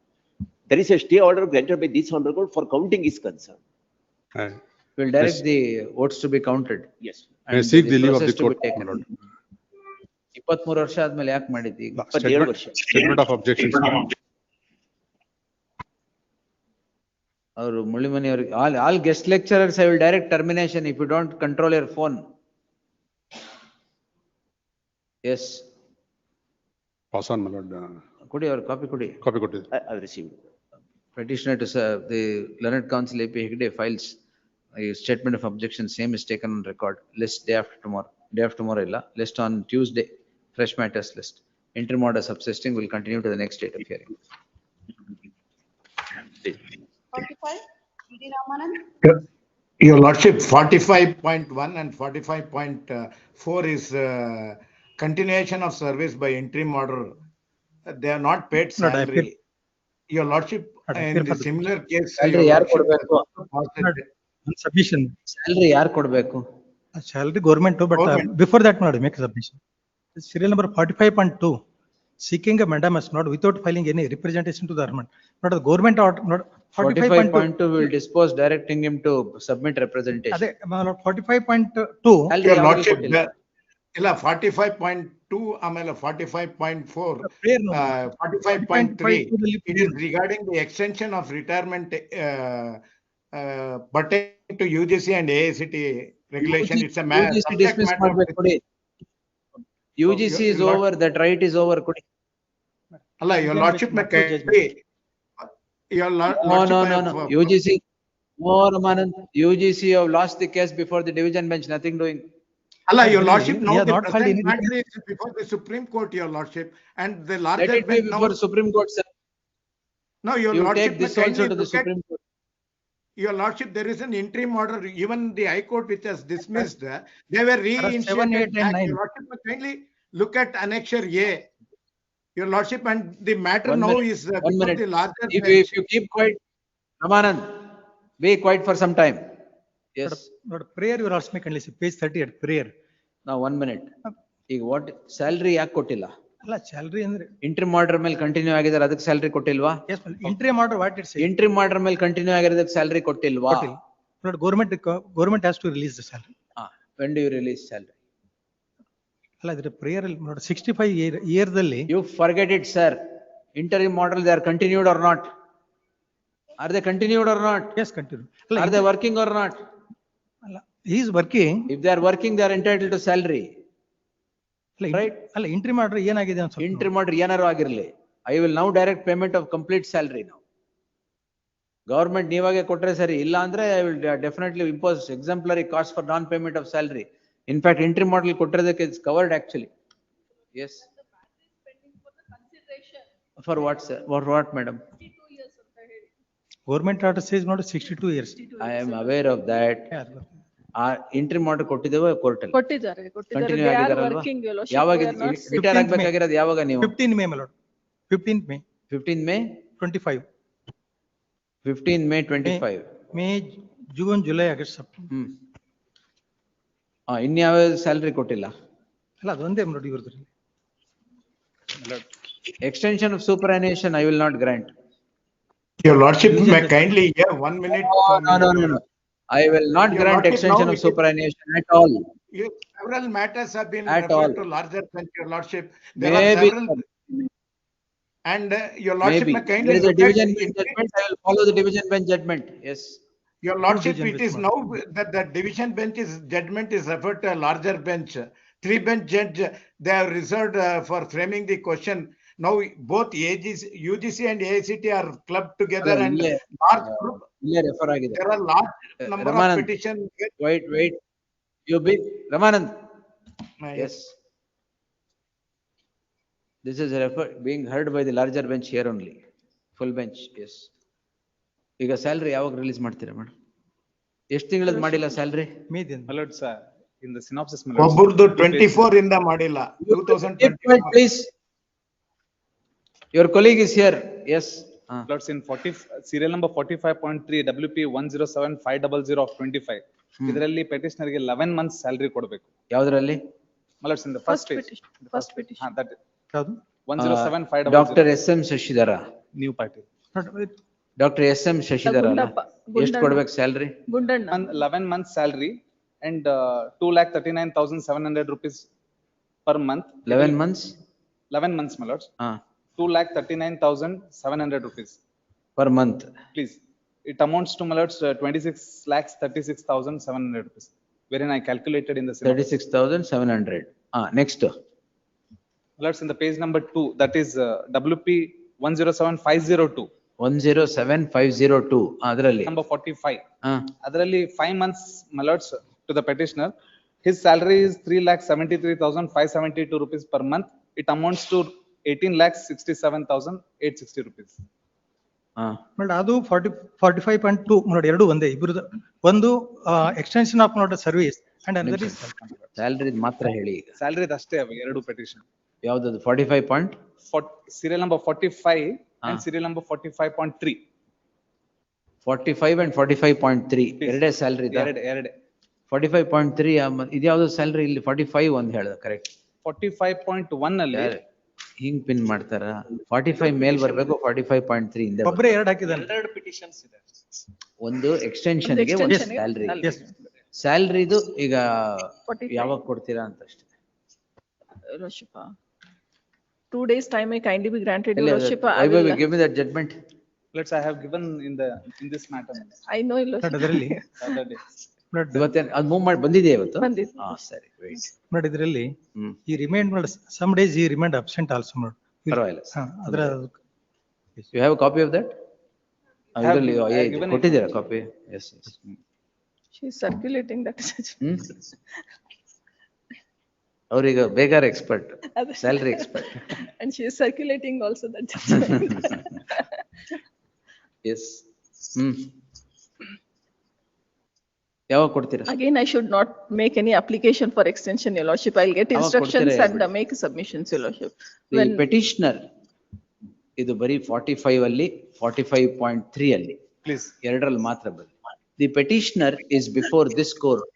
There is a stay order granted by this honorable court for counting is concerned. Will direct the votes to be counted. Yes. I seek the leave of the court. 23 ವರ್ಷ ಆದ್ಮೇಲೆ ಯಾಕೆ ಮಾಡಿದ್ದಿ? Statement of objections. ಅವರು ಮುಳ್ಳಿಮನಿ ಅವ್ರಿಗೆ all guest lecturers I will direct termination if you don't control your phone. Yes. Pass on, my lord. ಕೊಡಿ ಅವ್ರ copy ಕೊಡಿ. Copy ಕೊಟ್ಟಿದೆ. I received. Petitioner to serve the learned counsel AP Hegde files a statement of objection, same is taken on record. List day after tomorrow illa. List on Tuesday, fresh matters list. Interim order subsisting will continue to the next date of hearing. 45 D. Ramanand. Your lordship, 45.1 and 45.4 is continuation of service by interim order. They are not paid salary. Your lordship, in the similar case. Salary ಯಾರು ಕೊಡಬೇಕು? Submission. Salary ಯಾರು ಕೊಡಬೇಕು? Salary government, but Government. before that, not make a submission. Serial number 45.2, seeking a mandamus not without filing any representation to the government. Not the government or not 45.2 will dispose directing him to submit representation. ಅದೇ 45.2 Salary Your ಯಾವಾಗ್ಲೂ lordship, ಕೊಟ್ಟಿಲ್ಲ. ಇಲ್ಲ 45.2 ಆಮೇಲೆ 45.4 prayer no. 45.3 ದಲ್ಲಿ it is regarding the extension of retirement pertaining to UGC and AICT regulation. It's a UGC subject dismiss matter. ಮಾಡ್ಬೇಕು ಕೊಡಿ. UGC is your over, that right is over ಕೊಡಿ. ಅಲ್ಲ your lordship may kindly your No, lordship no, no. UGC, no, Ramanand, UGC have lost the case before the division bench, nothing doing. Allah, your lordship, He now has the not filed present any matter is before the Supreme Court, your lordship, and the Let larger it be bench now. before Supreme Court, sir. No, your You lordship take may this also kindly to the look at, Supreme Court. your lordship, there is an interim order, even the High Court which has dismissed, they were 7, 8 reinstated and back. 9. Your lordship may kindly look at Annexure A. Your lordship, and the matter One now minute, is one before minute. the larger If bench. you keep quiet, Ramanand, be quiet for some time. Yes, Not prayer, you are also kindly see page 38 prayer. now 1 minute. ಈಗ what salary ಯಾಕೆ ಕೊಟ್ಟಿಲ್ಲ? ಅಲ್ಲ salary ಅಂದ್ರೆ Interim order ಮೇಲೆ continue ಆಗಿದ್ದಾರೆ, ಅದಕ್ಕೆ salary ಕೊಟ್ಟಿಲ್ವಾ? yes, interim order what it says. Interim order ಮೇಲೆ continue ಆಗಿರೋದಕ್ಕೆ salary ಕೊಟ್ಟಿಲ್ವಾ? ಕೊಟ್ಟಿಲ್ಲ. Not government has to release the salary. When do you release salary? ಅಲ್ಲ ಇದ್ರೆ prayer ಅಲ್ಲಿ ನೋಡಿ 65 year ದಲ್ಲಿ You forget it, sir. Interim order, they are continued or not? Are they continued or not? yes continue. Are they working or not? ಅಲ್ಲ he is working. If they are working, they are entitled to salary. Right? ಅಲ್ಲ interim order ಏನಾಗಿದೆ ಅಂತ ಸ್ವಲ್ಪ Interim order ಏನಾರು ಆಗಿರ್ಲಿ. I will now direct payment of complete salary now. Government ನೀವಾಗೆ ಕೊಟ್ರೆ ಸರಿ, ಇಲ್ಲ ಅಂದ್ರೆ I will definitely impose exemplary cost for non-payment of salary. In fact, interim order ಕೊಟ್ಟಿರೋದಕ್ಕೆ it's covered actually. Yes. For what, sir? For what, madam? government order says not 62 years. I am aware of that. Interim order ಕೊಟ್ಟಿದ್ದೇವೆ court ಅಲ್ಲಿ. ಕೊಟ್ಟಿದ್ದಾರೆ Continue they are ಆಗಿದಾರಲ್ವಾ? working, your lordship, ಯಾವಾಗ they are not sick. Retire ಆಗ್ಬೇಕಾಗಿರೋದು ಯಾವಾಗ ನೀವು? 15 May my lord. 15th May 15 May 25. 15 May 25. May, June, July, August, September. ಇನ್ಯಾವ salary ಕೊಟ್ಟಿಲ್ಲ? ಅಲ್ಲ ಅದೊಂದೇ ನೋಡಿ ಇವ್ರದ್ದು. Extension of superannuation, I will not grant. Your lordship may kindly hear 1 minute. No. I will not Your grant lordship, extension now of it is- superannuation at all. Several matters have been At referred all. to larger bench, your lordship. There are Maybe, several. And your lordship maybe. may kindly There is a look at division it. bench judgment, I will follow the division bench judgment. Yes. Your lordship, division it bench is one. now that the division bench is, judgment is referred to a larger bench. 3 bench judge, they have reserved for framing the question. Now both UGC and AICT are clubbed together ಅಲ್ಲ, and ಇಲ್ಲೇ, large group. ಇಲ್ಲೇ refer ಆಗಿದೆ. There are large number of Ramanand, petitions. wait. You be, Ramanand. Yes. This is being heard by the larger bench here only. Full bench, yes. ಈಗ salary ಯಾವಾಗ release ಮಾಡ್ತೀರಾ madam? ಎಷ್ಟು ತಿಂಗಳದ್ದು ಮಾಡಿಲ್ಲ salary? ಮೇದಿಂದ. My lord, sir, in the synopsis, my lord, ಒಬ್ಬರದು 24 ಇಂದ ಮಾಡಿಲ್ಲ. 2024. Please. Your colleague is here. Yes. lords, in 40, serial number 45.3 WP 107-500 of 25. ಇದರಲ್ಲಿ petitioner ಗೆ 11 months salary ಕೊಡಬೇಕು. ಯಾವ್ದ್ರಲ್ಲಿ? My lords, in the first page. First petition. That ಯಾವುದು? 107-500. Doctor SM Shashidhara. New party. Doctor SM Shashidhara ಅಲ್ಲ? ಎಷ್ಟು ಕೊಡ್ಬೇಕು salary? Gundanna. 11 months salary and 2,39,700 rupees per month. 11 months? 11 months, my lords. 2,39,700 rupees. Per month? Please. It amounts to, my lords, 26,36,700 rupees. Wherein I calculated in the synopsis. 36,700. Next. My lords, in the page number 2, that is WP 107-502. 107-502. ಅದರಲ್ಲಿ. Number 45. ಅದರಲ್ಲಿ 5 months, my lords, to the petitioner. His salary is 3,73,572 rupees per month. It amounts to 18,67,860 rupees. But ಅದು 45.2 ನೋಡಿ ಎರಡು ಒಂದೇ ಇಬ್ರದ್ದು. ಒಂದು extension of ನೋಡ್ service and another is salary ಮಾತ್ರ ಹೇಳಿ ಈಗ. ಸ್ಯಾಲರಿ ಅಷ್ಟೇ ಅವು ಎರಡು ಪೆಟಿಷನ್. ಯಾವ್ದದು? 45. Serial number 45 and serial number 45.3. 45 and 45.3 ಎರಡೇ ಸ್ಯಾಲರಿ. ಎರಡೇ. 45.3 ಇದ್ಯಾವ್ದು ಸ್ಯಾಲರಿ ಇಲ್ಲಿ 45 ಅಂತ ಹೇಳ್ದ ಕರೆಕ್ಟ್. 45.1 ಅಲ್ಲಿ ಹಿಂಗ್ ಪಿನ್ ಮಾಡ್ತಾರ 45 ಮೇಲ್ ಬರ್ಬೇಕು 45.3 ಇಂದ ಒಬ್ಬರೇ ಎರಡು ಹಾಕಿದಾನೆ. ಒಂದು ಎಕ್ಸ್ಟೆನ್ಷನ್ ಗೆ ಒಂದು ಸ್ಯಾಲರಿ. ಸ್ಯಾಲರಿದು ಈಗ ಯಾವಾಗ ಕೊಡ್ತೀರಾ ಅಂತ ಅಷ್ಟೇ. Your Lordship, 2 days time may kindly be granted, Your Lordship. I will give me that judgment. Let's I have given in this matter. I know, Your Lordship. ಅದರಲ್ಲಿ ಇವತ್ತೇನು ಅದು ಮೂವ್ ಮಾಡಿ ಬಂದಿದೆ ಇವತ್ತು. ಬಂದಿದೆ. ಹಾ ಸರಿ ವೇಟ್. ನೋಡಿ ಇದರಲ್ಲಿ ಈ ರಿಮೈಂಡ್ ಮಾಡಿ ಸಮ್ ಡೇಸ್ ಈ ರಿಮೈಂಡ್ ಅಬ್ಸೆಂಟ್ ಆಲ್ಸೋ ನೋಡಿ. ಪರವಾಗಿಲ್ಲ. ಅದರ you have a copy of that? ಇದರಲ್ಲಿ ಕೊಟ್ಟಿದ್ದೀರಾ copy? Yes yes. She is circulating that. ಅವ್ರೀಗ ಬೇಗಾರ expert, salary expert. And she is circulating also that. Yes. ಯಾವಾಗ ಕೊಡ್ತೀರಾ? Again, I should not make any application for extension, Your Lordship. I'll get instructions and make submissions, Your Lordship. The petitioner ಇದು ಬರೀ 45 ಅಲ್ಲಿ 45.3 ಅಲ್ಲಿ please ಎರಡರಲ್ಲಿ ಮಾತ್ರ ಬರೀ. The petitioner is before this court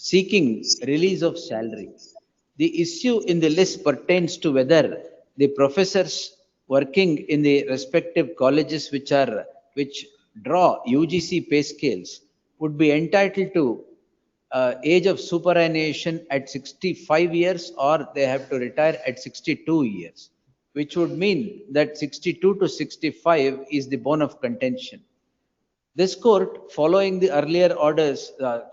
seeking release of salary. The issue in the list pertains to whether the professors working in the respective colleges which draw UGC pay scales would be entitled to age of superannuation at 65 years or they have to retire at 62 years, which would mean that 62 to 65 is the bone of contention. This court, following the earlier orders,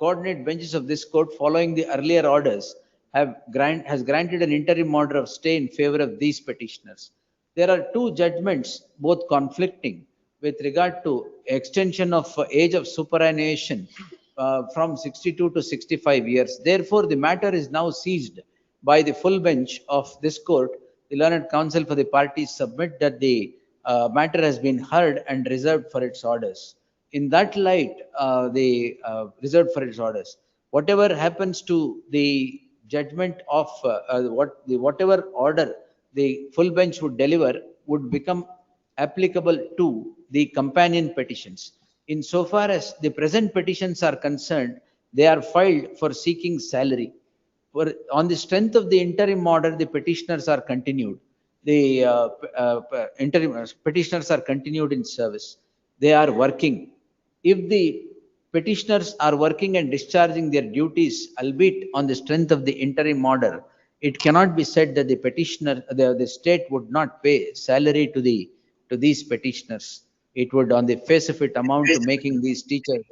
coordinate benches of this court, following the earlier orders, has granted an interim order of stay in favor of these petitioners. There are two judgments, both conflicting, with regard to extension of age of superannuation from 62 to 65 years. Therefore, the matter is now seized by the full bench of this court. The learned counsel for the parties submit that the matter has been heard and reserved for its orders. In that light, reserved for its orders. Whatever happens to the judgment of whatever order the full bench would deliver would become applicable to the companion petitions. In so far as the present petitions are concerned, they are filed for seeking salary. On the strength of the interim order, the petitioners are continued. The interim petitioners are continued in service. They are working. If the petitioners are working and discharging their duties, albeit on the strength of the interim order, it cannot be said that the petitioner, the state would not pay salary to these petitioners. It would, on the face of it, amount to making these teachers,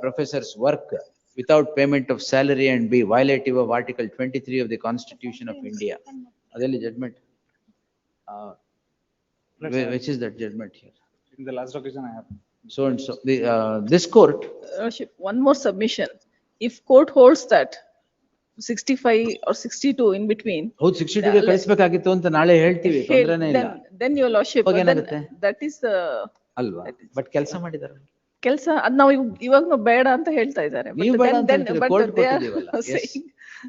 professors work without payment of salary and be violative of Article 23 of the Constitution of India. Adeli judgment. Which is that judgment here? In the last occasion I have. So and so, this court. One more submission. If court holds that 65 or 62 in between. ಹೌದು 62 ಗೆ ಕಳಿಸಬೇಕಾಗಿತ್ತು ಅಂತ ನಾಳೆ ಹೇಳ್ತೀವಿ, ತೊಂದರೆನೇ ಇಲ್ಲ. Then Your Lordship, that is ಅಲ್ವಾ? But ಕೆಲಸ ಮಾಡಿದ್ದಾರೆ. ಕೆಲಸ ಅದ್ ನಾವು ಇವಾಗ ಬೇಡ ಅಂತ ಹೇಳ್ತಾ ಇದ್ದಾರೆ. ನೀವು ಬೇಡ ಅಂತ ಹೇಳ್ತೀರಿ, court ಕೊಟ್ಟಿದ್ದೀವಲ್ಲ.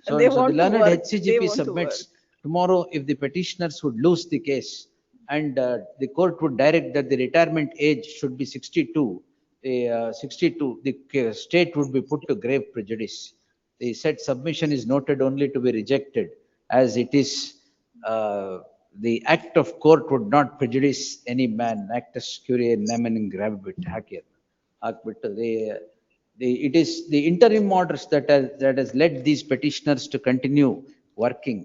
So the learned HCGP submits tomorrow if the petitioners would lose the case and the court would direct that the retirement age should be 62, the state would be put to grave prejudice. The said submission is noted only to be rejected, as it is the act of court would not prejudice any man. Actus curiae nemenin gravibit hakir. It is the interim orders that has led these petitioners to continue working.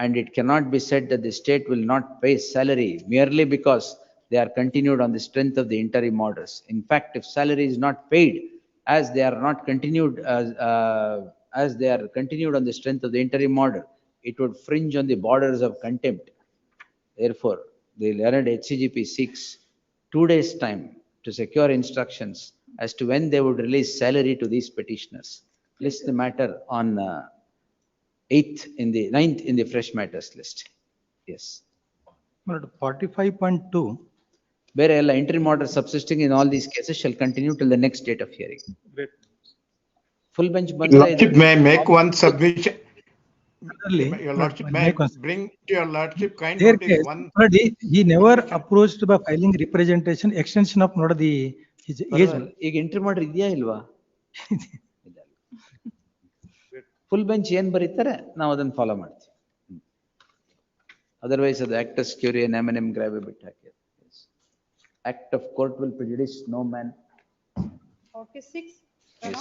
And it cannot be said that the state will not pay salary merely because they are continued on the strength of the interim orders. In fact, if salary is not paid as they are not continued as they are continued on the strength of the interim order, it would fringe on the borders of contempt. Therefore, the learned HCGP seeks 2 days' time to secure instructions as to when they would release salary to these petitioners. List the matter on 9th in the fresh matters list. Yes. 45.2. Where interim order subsisting in all these cases shall continue till the next date of hearing. Great. Full bench. May I make one submission? Your Lordship, may I bring to your Lordship kind notice one. He never approached by filing representation extension of not the his age. ಈಗ interim order ಇದೆಯಾ ಇಲ್ವಾ? Full bench ಏನ್ ಬರೀತಾರೆ ನಾವು ಅದನ್ನ follow ಮಾಡ್ತೀವಿ. Otherwise ಅದು acts as Curie ನ್ಯಾಮಿನಮ್ ಗ್ರಾವೆ ಬಿಟ್ಟು ಹಾಕಿ. Act of court will prejudice no man. 46. Yes.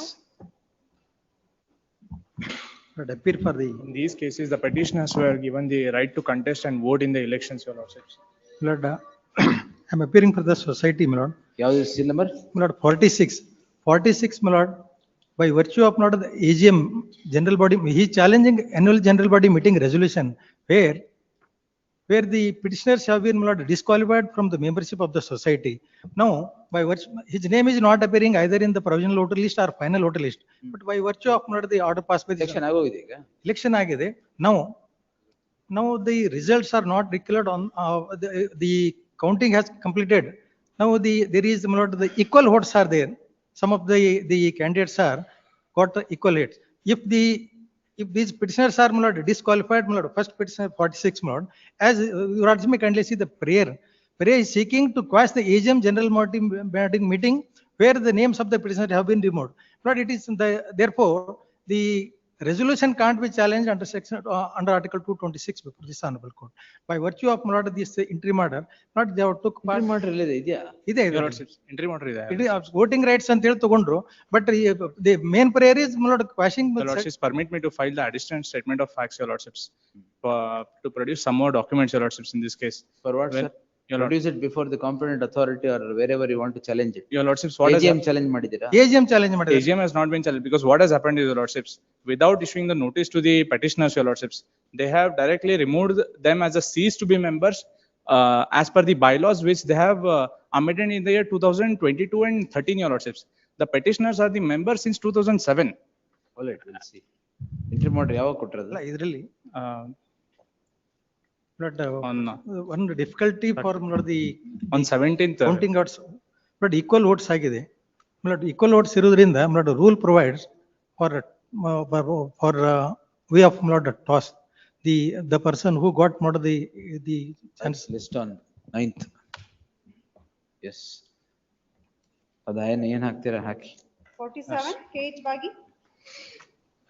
But appear for the, In these cases, the petitioners were given the right to contest and vote in the elections, your lordships. my lord, I'm appearing for the society, my lord. ಯಾವ್ದು seal number? My lord, 46. 46, my lord, by virtue of not the AGM general body, he is challenging annual general body meeting resolution where the petitioners have been, my lord, disqualified from the membership of the society. Now, by virtue, his name is not appearing either in the provisional voter list or final voter list. But by virtue of, my lord, the order passed by the Election ಆಗೋಗಿದೆ ಈಗ. election agide. Now the results are not declared on, the counting has completed. Now there is, my lord, the equal votes are there. Some of the candidates are got equal votes. If these petitioners are, my lord, disqualified, my lord, first petitioner 46, my lord, as you are may kindly see the prayer is seeking to quash the AGM general meeting where the names of the petitioners have been removed. But it is therefore the resolution can't be challenged under section, under article 226 before this honorable court. By virtue of, my lord, this interim order, not they have took part. Interim order ಇಲ್ಲದೆ ಇದೆಯಾ? ಇದೆ Your lordships, interim order ಇದೆ. It is voting rights ಅಂತ ಹೇಳಿ ತಗೊಂಡ್ರು, but the main prayer is, my lord, quashing. Your lordships, permit me to file the additional statement of facts, your lordships, to produce some more documents, your lordships, in this case. For what, When- sir? Your lord- Produce it before the competent authority or wherever you want to challenge it. Your lordships, what has AGM challenge ಮಾಡಿದ್ದೀರಾ? AGM challenge ಮಾಡಿದ್ದಾರೆ. AGM has not been challenged because what has happened is, your lordships, without issuing the notice to the petitioners, your lordships, they have directly removed them as a cease to be members as per the bylaws which they have amended in the year 2022 and 13, your lordships. The petitioners are the members since 2007. All right, we'll see. Interim order ಯಾವಾಗ ಕೊಟ್ಟಿರೋದು? ಅಲ್ಲ ಇದರಲ್ಲಿ Uh, but on one difficulty for, my lord, the on 17th. counting votes, but equal votes ಆಗಿದೆ. My lord, equal votes ಇರುವುದರಿಂದ, my lord, rule provides for way of, my lord, toss. The person who got, my lord, the chance. List on 9th. Yes. ಅದೇನು ಏನ್ ಹಾಕ್ತೀರಾ ಹಾಕಿ. 47. KH Bagi.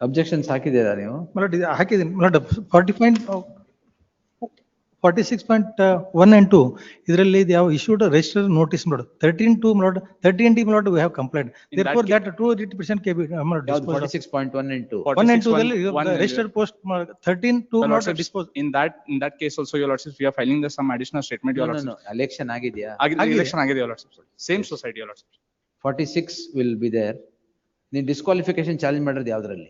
Objections ಹಾಕಿದ್ದೀರಾ ನೀವು? My lord, ಇದು ಹಾಕಿದ್ದೀನಿ. My lord, 46.1 and 2 ಇದರಲ್ಲಿ ಯಾವ issued register notice, my lord. 13 my lord, 13D, my lord, we have complied. Therefore that 2% can be, my lord, ಯಾವ್ದು disposed of. 46.1 and 2? 1 and 2 ದಲ್ಲಿ 1 registered post, my lord, 13 Your my lord, lordships, disposed. in that case also, your lordships, we are filing the some additional statement, your No, lordships. no, election ಆಗಿದೆಯಾ? Election agide, your lordships. Same society, your lordships. 46 will be there. ನೀವು disqualification challenge ಮಾಡಿರೋದು ಯಾವ್ದ್ರಲ್ಲಿ?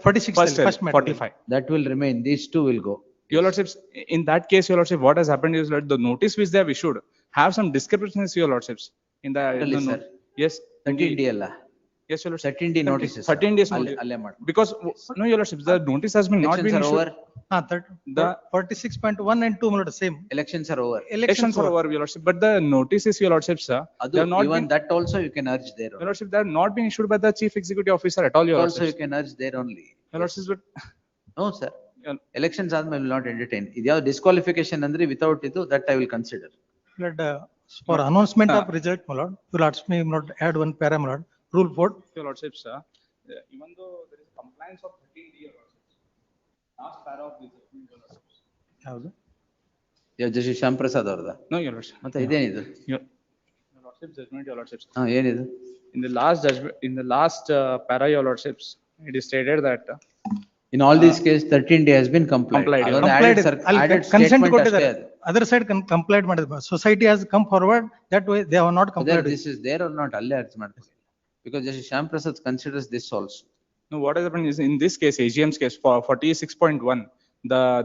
46 First, first matter. 45. That will remain, these two will go. Your lordships, in that case, your lordship, what has happened is that the notice which they have issued have some discrepancies, your lordships. In the, Really, no, sir? yes. 13D ಅಲ್ಲ? Yes, your lordship. 13D notices. 13 days ಅಲ್ಲೇ notice. ಅಲ್ಲೇ ಮಾಡಿ. Because, no, your lordships, the notice has been not been Elections are issued. over. The 46.1 and 2, my lord, same. Elections are over. elections are over, your lordship, but the notices, your lordships, they ಅದು have not even been, that also you can urge there. your lordship, they have not been issued by the chief executive officer at all, your Also you lordships. can urge there only. Your lordships, but No, sir. Yeah. Elections ಆದ್ಮೇಲೆ will not entertain. ಇದ್ಯಾವ disqualification ಅಂದ್ರೆ without ಇದು, that I will consider. Lord, for announcement of result, my lord, you will ask me, my lord, add one para, my lord, rule 4. your lordships, even though there is compliance of 13D, your lordships, last para of this, your lordships. ಯಾವುದು? Justice Shyam Prasad ಅವ್ರದ? No, your lordship. ಮತ್ತೆ ಇದೇನಿದು? Your lordship's judgment, your lordships. ಹಾ, ಏನಿದು? In the last judgment, in the last para, your lordships, it is stated that In all these cases, 13D has been complied. Complied, ಅದೊಂದು Complied, added ಅಲ್ಲಿ consent statement ಕೊಟ್ಟಿದ್ದಾರೆ. ಅಷ್ಟೇ ಅದು. Other side complied ಮಾಡಿದ್ರು. Society has come forward, that way they have not Whether complied. this is there or not, ಅಲ್ಲೇ ಅರ್ಜಿ ಮಾಡ್ತಾರೆ. Because Justice Shyam Prasad considers this also. no, what has happened is in this case, AGM's case, for 46.1,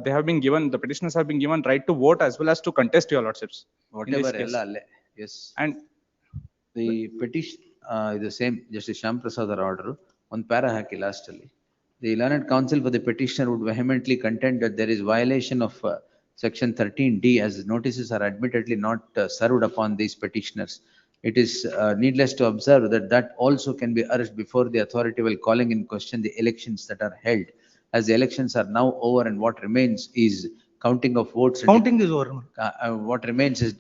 they have been given, the petitioners have been given right to vote as well as to contest, your lordships. in this Whatever case. ಎಲ್ಲ ಅಲ್ಲೇ. Yes. And The petition, ಇದು same Justice Shyam Prasad ಅವರ order, ಒಂದು para ಹಾಕಿ last ಅಲ್ಲಿ. The learned counsel for the petitioner would vehemently contend that there is violation of section 13D as notices are admittedly not served upon these petitioners. It is needless to observe that also can be urged before the authority while calling in question the elections that are held. As the elections are now over and what remains is counting of votes. Counting is over. What remains is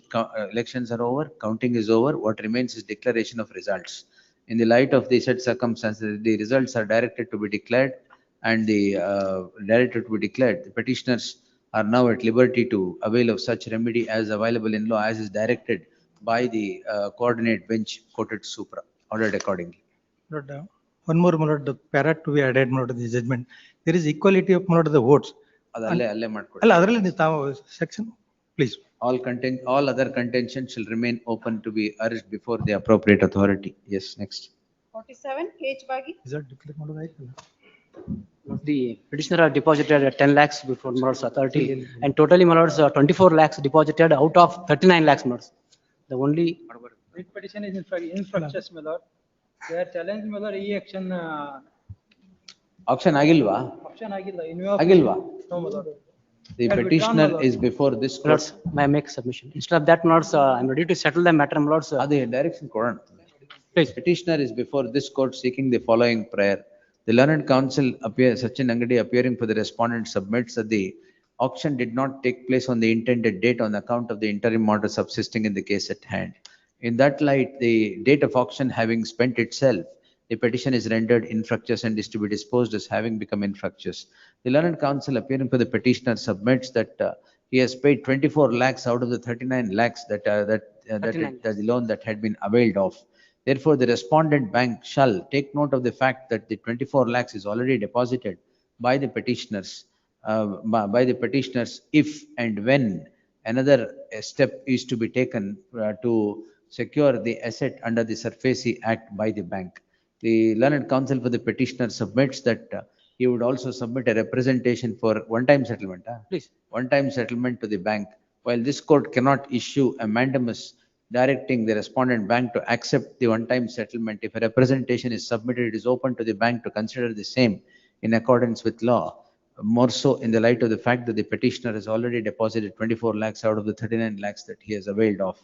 elections are over, counting is over. What remains is declaration of results. In the light of the said circumstances, the results are directed to be declared and the director to be declared, the petitioners are now at liberty to avail of such remedy as available in law as is directed by the coordinate bench quoted supra, ordered accordingly. But, one more, my lord, the para to be added, my lord, the judgment. There is equality of, my lord, the votes. ಅಲ್ಲೇ ಮಾಡ್ಕೊಡಿ. ಅಲ್ಲ, ಅದರಲ್ಲಿ ತಾವು section, please. All other contention shall remain open to be urged before the appropriate authority. Yes, next. 47, H Bagi. Is that declared, my lord, right? The petitioner are deposited at 10 lakhs before my lord's authority, and totally my lord's 24 lakhs deposited out of 39 lakhs my lords. The only. Writ petition is infructuous, my lord. They are challenged, my lord, e-action. Auction agilva? Auction agilla. In view of. Agilva? No, my lord. The petitioner is before this court. Lords, may I make submission? Instead of that, my lords, I am ready to settle the matter, my lords. Adi direction kodan. Please. Petitioner is before this court seeking the following prayer. The learned counsel Sachin Angadi appearing for the respondent submits that the auction did not take place on the intended date on account of the interim order subsisting in the case at hand. In that light, the date of auction having spent itself, the petition is rendered infructuous and is to be disposed as having become infructuous. The learned counsel appearing for the petitioner submits that he has paid 24 lakhs out of the 39 lakhs that the loan that had been availed of. Therefore, the respondent bank shall take note of the fact that the 24 lakhs is already deposited by the petitioners, if and when another step is to be taken to secure the asset under the SARFAESI Act by the bank. The learned counsel for the petitioner submits that he would also submit a representation for one-time settlement. Please. One-time settlement to the bank. While this court cannot issue a mandamus directing the respondent bank to accept the one-time settlement, if a representation is submitted, it is open to the bank to consider the same in accordance with law. More so in the light of the fact that the petitioner has already deposited 24 lakhs out of the 39 lakhs that he has availed of.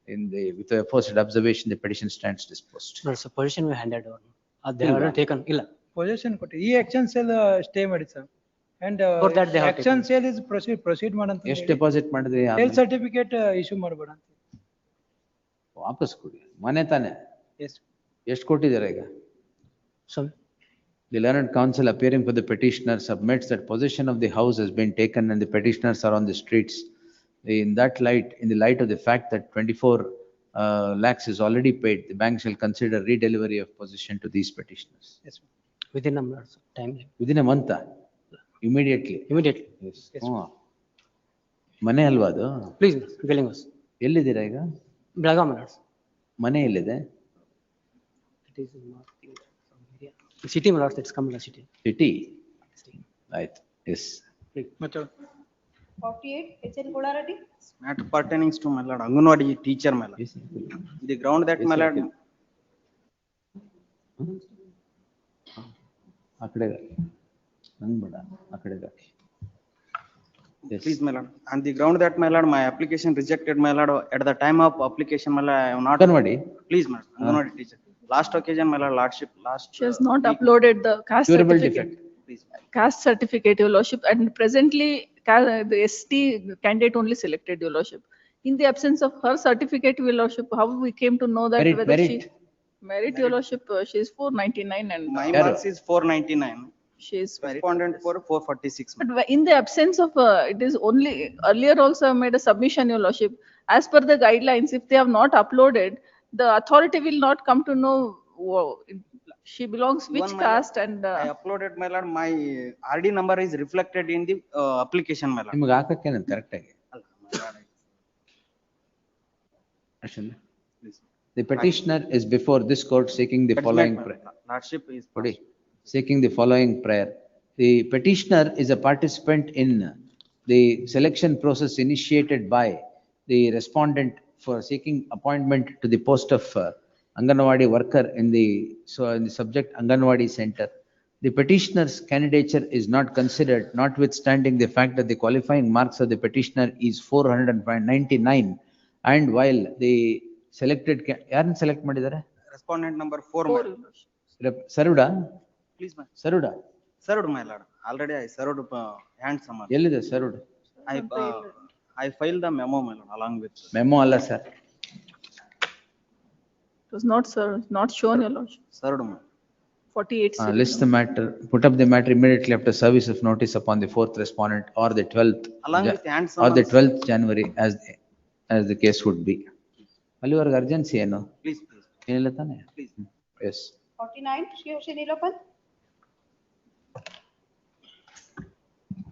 With the aforesaid observation, the petition stands disposed. No, so position we handed over. They have already taken. Illa. Possession ಕೊಟ್ಟು e-action sale stay ಮಾಡಿ sir. And For that they have action taken. sale is proceed ಮಾಡಂತ. ಎಷ್ಟು deposit ಮಾಡಿದ್ರಿ? Sale certificate issue ಮಾಡಬೇಡ ಅಂತ. ವಾಪಸ್ ಕೊಡಿ. ಮನೆ ತಾನೆ? Yes. ಎಷ್ಟು ಕೊಟ್ಟಿದ್ದಾರೆ ಈಗ? Sorry. The learned counsel appearing for the petitioner submits that possession of the house has been taken and the petitioners are on the streets. In the light of the fact that 24 lakhs is already paid, the bank shall consider redelivery of possession to these petitioners. Yes. Within a month, time. Within a month? Immediately? Immediately. Yes. ಮನೆ ಅಲ್ವಾ ಅದು? Please, dwelling house. ಎಲ್ಲಿದ್ದೀರಾ ಈಗ? Belagavi, my lords. ಮನೆ ಎಲ್ಲಿದೆ? It is in north area. City, my lords, it's Kamala city. City? Right. Yes. Please. 48, HN Godarati. Matter pertaining to my lord, Anganwadi teacher, my lord. The ground that my lord. Please, my lord. On the ground that my lord, my application rejected, my lord. At the time of application, my lord, I am not. Anganwadi? Please, my lord. Anganwadi teacher. Last occasion, my lord, lordship, last. She has not uploaded the caste Curable certificate. defect. Caste certificate, your lordship, and presently the ST candidate only selected, your lordship. In the absence of her certificate, your lordship, how we came to know that whether she. Merit, your lordship, she is 499 and. My marks is 499. She is. Respondent for 446. But in the absence of, it is only, earlier also I made a submission, your lordship. As per the guidelines, if they have not uploaded, the authority will not come to know she belongs which caste and. I uploaded, my lord, my RD number is reflected in the application, my lord. ನಿಮಗೆ ಹಾಕಕ್ಕೇನು correct ಆಗಿ? The petitioner is before this court seeking the following prayer. Lordship is. Seeking the following prayer. The petitioner is a participant in the selection process initiated by the respondent for seeking appointment to the post of Anganwadi worker in the subject Anganwadi center. The petitioner's candidature is not considered, notwithstanding the fact that the qualifying marks of the petitioner is 499, and while the selected ಯಾರನ್ನ select ಮಾಡಿದ್ದಾರೆ? Respondent number 4. ಸರ್ವ್ಡಾ? Please, my. ಸರ್ವ್ಡಾ? Served, my lord. Already I served hand summary. ಎಲ್ಲಿದೆ served? I filed the memo, my lord, along with. Memo ಅಲ್ಲ sir. It was not, sir, not shown, your lordship. Served, my. 48. List the matter, put up the matter immediately after service of notice upon the fourth respondent or the 12th Along with hand or the summons. 12th January as the case would be. ಅಲ್ಲಿವರೆಗೆ urgency ಏನು? Please. ಏನಿಲ್ಲ ತಾನೆ? Please. Yes. 49, Shri Hoshi Nilopan.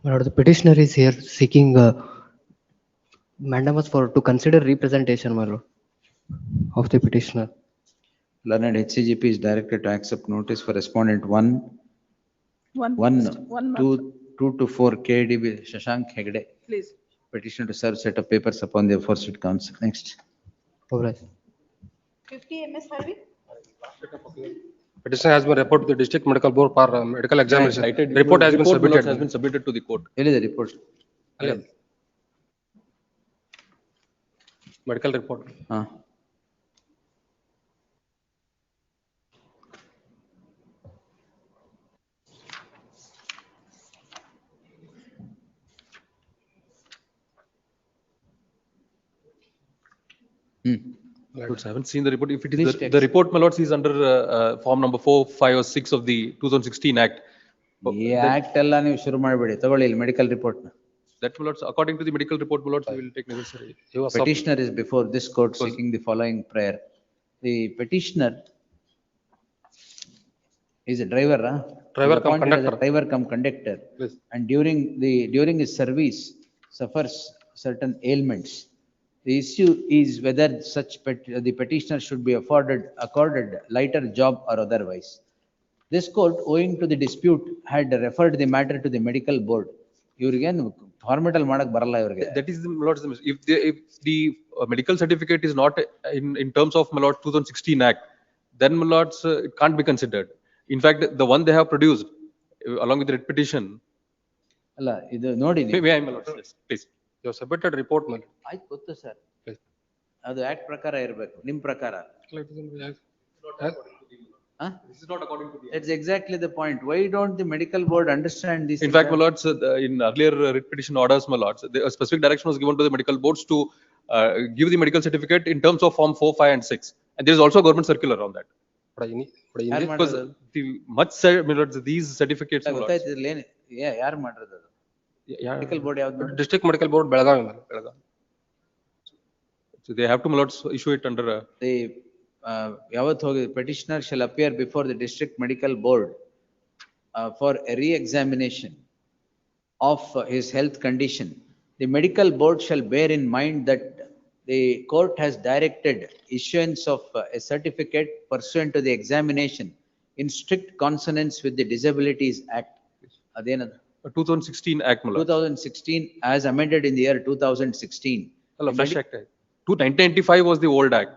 My lord, the petitioner is here seeking mandamus to consider representation, my lord, of the petitioner. Learned HCGP is directed to accept notice for respondent 1, 2 to 4 KDB Shashank Hegde. Please. Petitioner to serve set of papers upon the aforesaid counsel. Next. Alright. 50, MS Harvey. Petition has been reported to the district medical board for medical examination. Report has been submitted to the court. Early the report. Medical report. I haven't seen the report. If it is the report, my lords, is under form number 4, 5 or 6 of the 2016 Act. ಈ act ಎಲ್ಲ ನೀವು ಶುರು ಮಾಡಬೇಡಿ, ತಗೊಳ್ಳಿ medical report ನ. That, my lords, according to the medical report, my lords, we will take necessary. Petitioner is before this court seeking the following prayer. The petitioner is a driver, Driver cum conductor. Driver cum conductor. Yes. And during his service suffers certain ailments. The issue is whether the petitioner should be accorded lighter job or otherwise. This court, owing to the dispute, had referred the matter to the medical board. Ivrigenu formatal madak baralla ivrige. That is the, my lords, if the medical certificate is not in terms of, my lord, 2016 Act, then, my lords, it can't be considered. In fact, the one they have produced along with the writ petition. Alla idu nodi. May I, my lords, yes, please. You have submitted report, man. ಆಯ್ತು ಗೊತ್ತು sir, ಅದು act ಪ್ರಕಾರ ಇರಬೇಕು, ನಿಮ್ ಪ್ರಕಾರ. This is not according to the That's exactly the point. Why don't the medical board understand this? In fact, my lords, in earlier writ petition orders, my lords, a specific direction was given to the medical boards to give the medical certificate in terms of form 4, 5 and 6. And there is also a government circular on that. Because much said, my lords, these certificates, my lords. ಯಾರು ಮಾಡಿರೋದು? Medical board ಯಾವ್ದು? District medical board Belagavi. So they have to, my lords, issue it under the ಯಾವತ್ತು ಹೋಗಿ petitioner shall appear before the district medical board for a re-examination of his health condition. The medical board shall bear in mind that the court has directed issuance of a certificate pursuant to the examination in strict consonance with the Disabilities Act. Adenadu? 2016 Act, my lords. 2016 as amended in the year 2016. Fresh Act. 1995 was the old Act.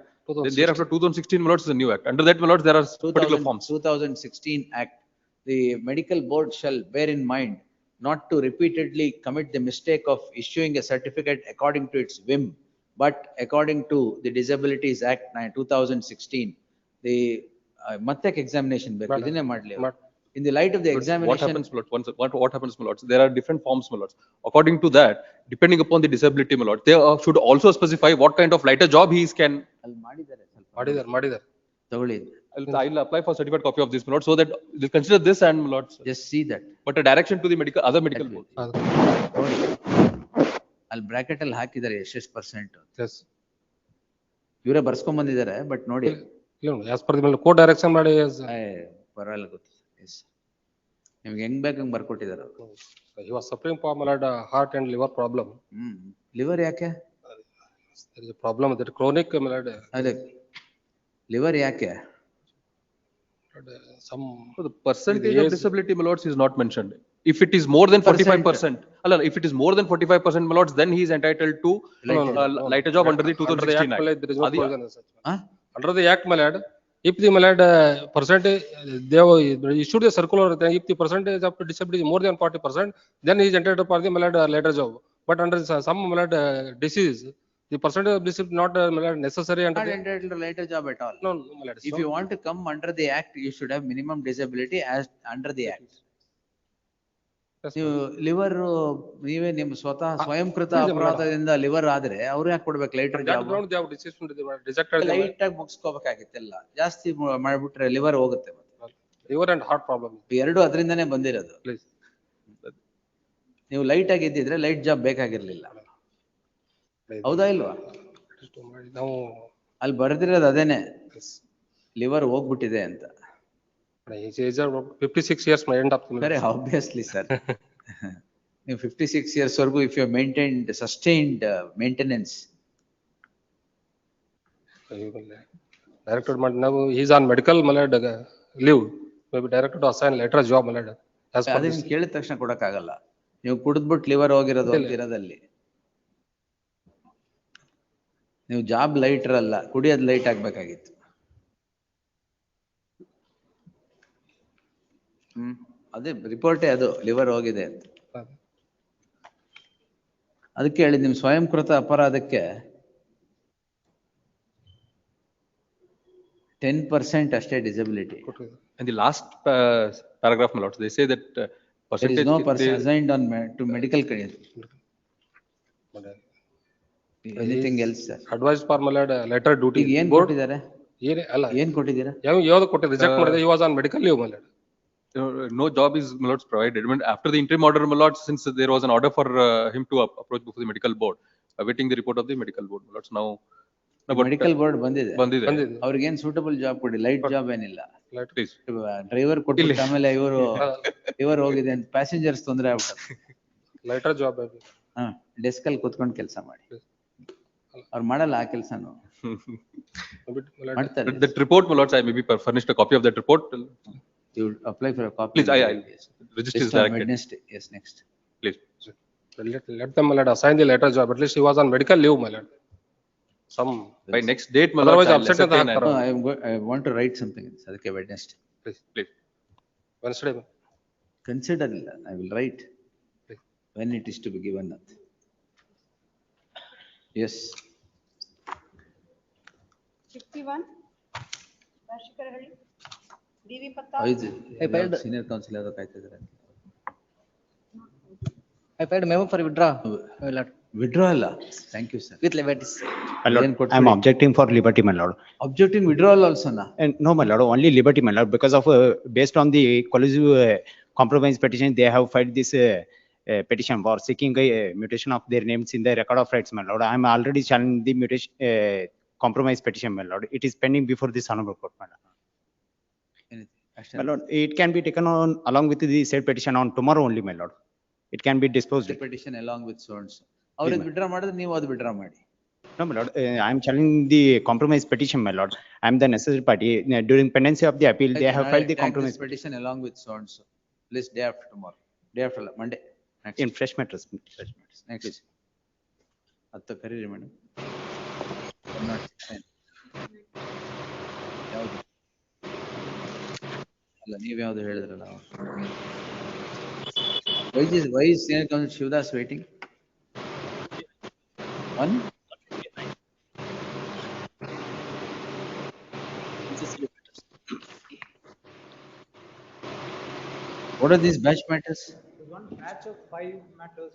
Thereafter 2016, my lords, is a new Act. Under that, my lords, there are particular forms. 2016 Act. The medical board shall bear in mind not to repeatedly commit the mistake of issuing a certificate according to its whim, but according to the Disabilities Act 2016. The Matek examination, in the light of the examination. What happens, my lords? What happens, my lords? There are different forms, my lords. According to that, depending upon the disability, my lord, they should also specify what kind of lighter job he can. Madidar. I will apply for certified copy of this, my lord, so that they'll consider this and, my lords. Just see that. But a direction to the other medical board. ಅಲ್ಲಿ bracket ಅಲ್ಲಿ ಹಾಕಿದ್ದಾರೆ ಎಷ್ಟು%. Yes. ಇವರೇ ಬರ್ಸ್ಕೊಂಡ್ ಬಂದಿದ್ದಾರೆ, but ನೋಡಿ. As per the court direction ಮಾಡಿ. ಪರವಾಗಿಲ್ಲ ಗೊತ್ತು. ನಿಮ್ಗೆ ಹೆಂಗ್ ಬೇಕು ಹಂಗ್ ಬರ್ಕೊಟ್ಟಿದ್ದಾರೆ. He was suffering from heart and liver problem. Liver ಯಾಕೆ? There is a problem with chronic ಅದೇ ಲಿವರ್ ಯಾಕೆ? Some the percentage of disability, my lords, is not mentioned. If it is more than 45%, if it is more than 45%, my lords, then he is entitled to lighter job under the 2016 Act. There is no provision as such. Under the Act, my lord, if the percentage, they issued a circular, if the percentage of disability is more than 40%, then he is entitled for the later job. But under some disease, the percentage of disability not necessary. Not entitled to later job at all. No, if you want to come under the Act, you should have minimum disability as under the Act. ನೀವು liver ನೀವೇ ನಿಮ್ ಸ್ವತಃ ಸ್ವಯಂಕೃತ ಅಪರಾಧದಿಂದ liver ಆದ್ರೆ ಅವ್ರು ಯಾಕೆ ಕೊಡ್ಬೇಕು lighter job? Light ಆಗಿ ಮುಗಿಸ್ಕೋಬೇಕಾಗಿತ್ತೆಲ್ಲ, ಜಾಸ್ತಿ ಮಾಡ್ಬಿಟ್ರೆ ಲಿವರ್ ಹೋಗುತ್ತೆ. liver and heart problem. ಎರಡು ಅದರಿಂದಾನೇ ಬಂದಿರೋದು. Please. ನೀವು ಲೈಟ್ ಆಗಿ ಇದ್ದಿದ್ರೆ ಲೈಟ್ ಜಾಬ್ ಬೇಕಾಗಿರ್ಲಿಲ್ಲ. ಹೌದಾ ಇಲ್ವಾ? ನಾವು ಅಲ್ಲಿ ಬರ್ದಿರೋದು ಅದೇನೆ, ಲಿವರ್ ಹೋಗ್ಬಿಟ್ಟಿದೆ ಅಂತ. 56 years my end of the Very obviously, sir. ನೀವು 56 years ವರೆಗೂ if you have maintained sustained maintenance. Director ನಾವು he is on medical malad leave, maybe director to assign later job malad as per this. ಅದನ್ನ ಕೇಳಿದ ತಕ್ಷಣ ಕೊಡಕ್ಕಾಗಲ್ಲ. ನೀವು ಕುಡಿದ್ಬಿಟ್ಟು liver ಹೋಗಿರೋದು ಅಂತಿರೋದಲ್ಲಿ. ನೀವು job lighter ಅಲ್ಲ, ಕುಡಿಯೋದು ಲೈಟ್ ಆಗ್ಬೇಕಾಗಿತ್ತು. ಅದೇ ರಿಪೋರ್ಟೇ ಅದು, ಲಿವರ್ ಹೋಗಿದೆ ಅಂತ. ಅದಕ್ಕೆ ಹೇಳಿ ನಿಮ್ ಸ್ವಯಂಕೃತ ಅಪರಾಧಕ್ಕೆ 10% ಅಷ್ಟೇ disability. And the last paragraph, my lords, they say that There percentage. is no person assigned on to medical career. Anything else, sir? Advice for malad letter duty. ಈಗ ಏನ್ ಕೊಟ್ಟಿದ್ದಾರೆ? ಏನ್ ಕೊಟ್ಟಿದ್ದೀರಾ? ಯಾವ್ದು ಕೊಟ್ಟು ರಿಜೆಕ್ಟ್ ಮಾಡಿದೆ, he was on medical leave malad. No job is, my lords, provided. When after the interim order, my lords, since there was an order for him to approach before the medical board, awaiting the report of the medical board, my lords. Now, medical board ಬಂದಿದೆ. ಬಂದಿದೆ. ಅವ್ರಿಗೆ ಏನ್ suitable job ಕೊಡಿ, light job ಏನಿಲ್ಲ. Please. Driver ಕೊಟ್ಟು ಆಮೇಲೆ ಇವರು ಹೋಗಿದೆ ಅಂತ ಪ್ಯಾಸೆಂಜರ್ಸ್ ತೊಂದರೆ ಆಗ್ಬಿಡುತ್ತೆ. ಲೈಟರ್ ಜಾಬ್ ಡೆಸ್ಕ್ ಅಲ್ಲಿ ಕುತ್ಕೊಂಡು ಕೆಲಸ ಮಾಡಿ. ಅವ್ರು ಮಾಡಲ್ಲ ಆ ಕೆಲಸನು. ಮಾಡ್ತಾರೆ. That report, my lords, I maybe furnished a copy of that report. You apply for a copy. Please, I register is directed. Wednesday. Yes, next. Please. Let them malad assign the later job. At least he was on medical leave malad. Some by next date, my otherwise lords, upset I'll ascertain. No, I want to write something. ಅದಕ್ಕೆ Wednesday. Please. Wednesday. Consider ಇಲ್ಲ, I will write when it is to be given. Yes. 61 Rashikarahalli DV ಪತ್ತ. Senior counsel ಯಾವ್ದೋ ಕಾಯ್ತಿದ್ದಾರೆ. I filed memo for withdraw. Withdraw ಅಲ್ಲ. Thank you, sir. With liberties. My lord, I am objecting for liberty, my lord. Objecting withdrawal also na? And no, my lord, only liberty, my lord, because of based on the collusive compromise petition, they have filed this petition for seeking a mutation of their names in the record of rights, my lord. I am already challenging the mutation compromise petition, my lord. It is pending before this honorable court, my lord. My lord, it can be taken on along with the said petition on tomorrow only, my lord. It can be disposed. The petition along with so and so. ಅವ್ರಿಗೆ withdraw ಮಾಡಿದ್ರೆ ನೀವು ಅದು withdraw ಮಾಡಿ. No, my lord, I am challenging the compromise petition, my lord. I am the necessary party. During pendency of the appeal, they have filed the compromise petition along with so and so. Please, day after tomorrow. Day after Monday. Next. in fresh matters. Next. ಹತ್ತು ಕರೀರಿ madam. ಯಾವುದು? ಅಲ್ಲ, ನೀವ್ಯಾವ್ದು ಹೇಳಿದ್ರಲ್ಲ. Why is Senior Counsel Shivdas waiting? One? What are these batch matters? One batch of 5 matters.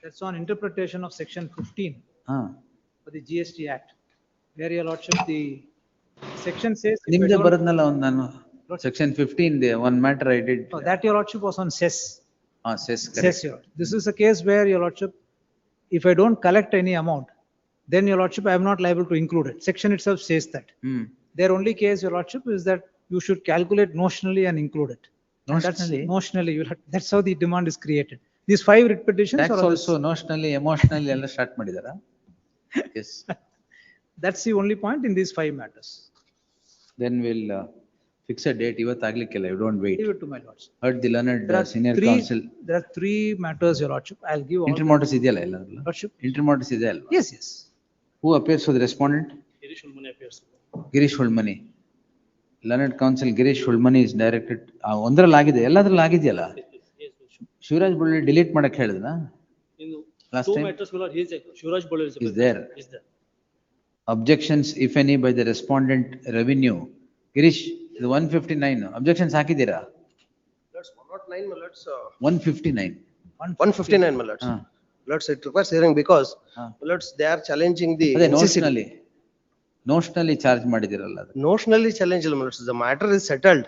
That's on interpretation of section 15 of the GST Act. Where your lordship, the section says. ನಿಮ್ದೆ ಬರದ್ನಲ್ಲ ಒಂದು ನಾನು. Section 15, the one matter I did. Oh, that your lordship was on cess. Cess. Cess, this is a case where your lordship, if I don't collect any amount, then your lordship, I am not liable to include it. Section itself says that. Their only case, your lordship, is that you should calculate notionally and include it. Notionally? Notionally, that's how the demand is created. These 5 writ petitions. Tax also notionally, emotionally, ಎಲ್ಲ start ಮಾಡಿದಾರಾ? Yes. That's the only point in these 5 matters. Then we'll fix a date. ಇವತ್ತು ಆಗ್ಲಿಕ್ಕಿಲ್ಲ. You don't wait. Leave it to my lords. Heard the learned senior counsel. There are 3 matters, your lordship. I'll give all. Intermodus ಇದೆಯಲ್ಲ ಎಲ್ಲ? Lordship. Intermodus ಇದೆ ಅಲ್ವಾ? Yes, yes. Who appears for the respondent? Girish Hulmani appears. Girish Hulmani. Learned counsel Girish Hulmani is directed. ಒಂದರಲ್ಲಿ ಆಗಿದೆ, ಎಲ್ಲದರಲ್ಲಿ ಆಗಿದೆಯಲ್ಲ? Shivraj ಬೊಳ್ಳೆ delete ಮಾಡಕ್ಕೆ ಹೇಳಿದ್ನಾ? Last Two time? matters, my lord, Shivraj Bole Is there? Is there. Objections, if any, by the respondent revenue. Girish, ಇದು 159. Objections ಹಾಕಿದ್ದೀರಾ? Lords, 109, my lords. 159. 159, my lords. Lords, it requires hearing because, my lords, they are challenging the. ಅದೇ notionally charge ಮಾಡಿದಿರಲ್ಲ ಅದು. Notionally challenged, my lords. The matter is settled.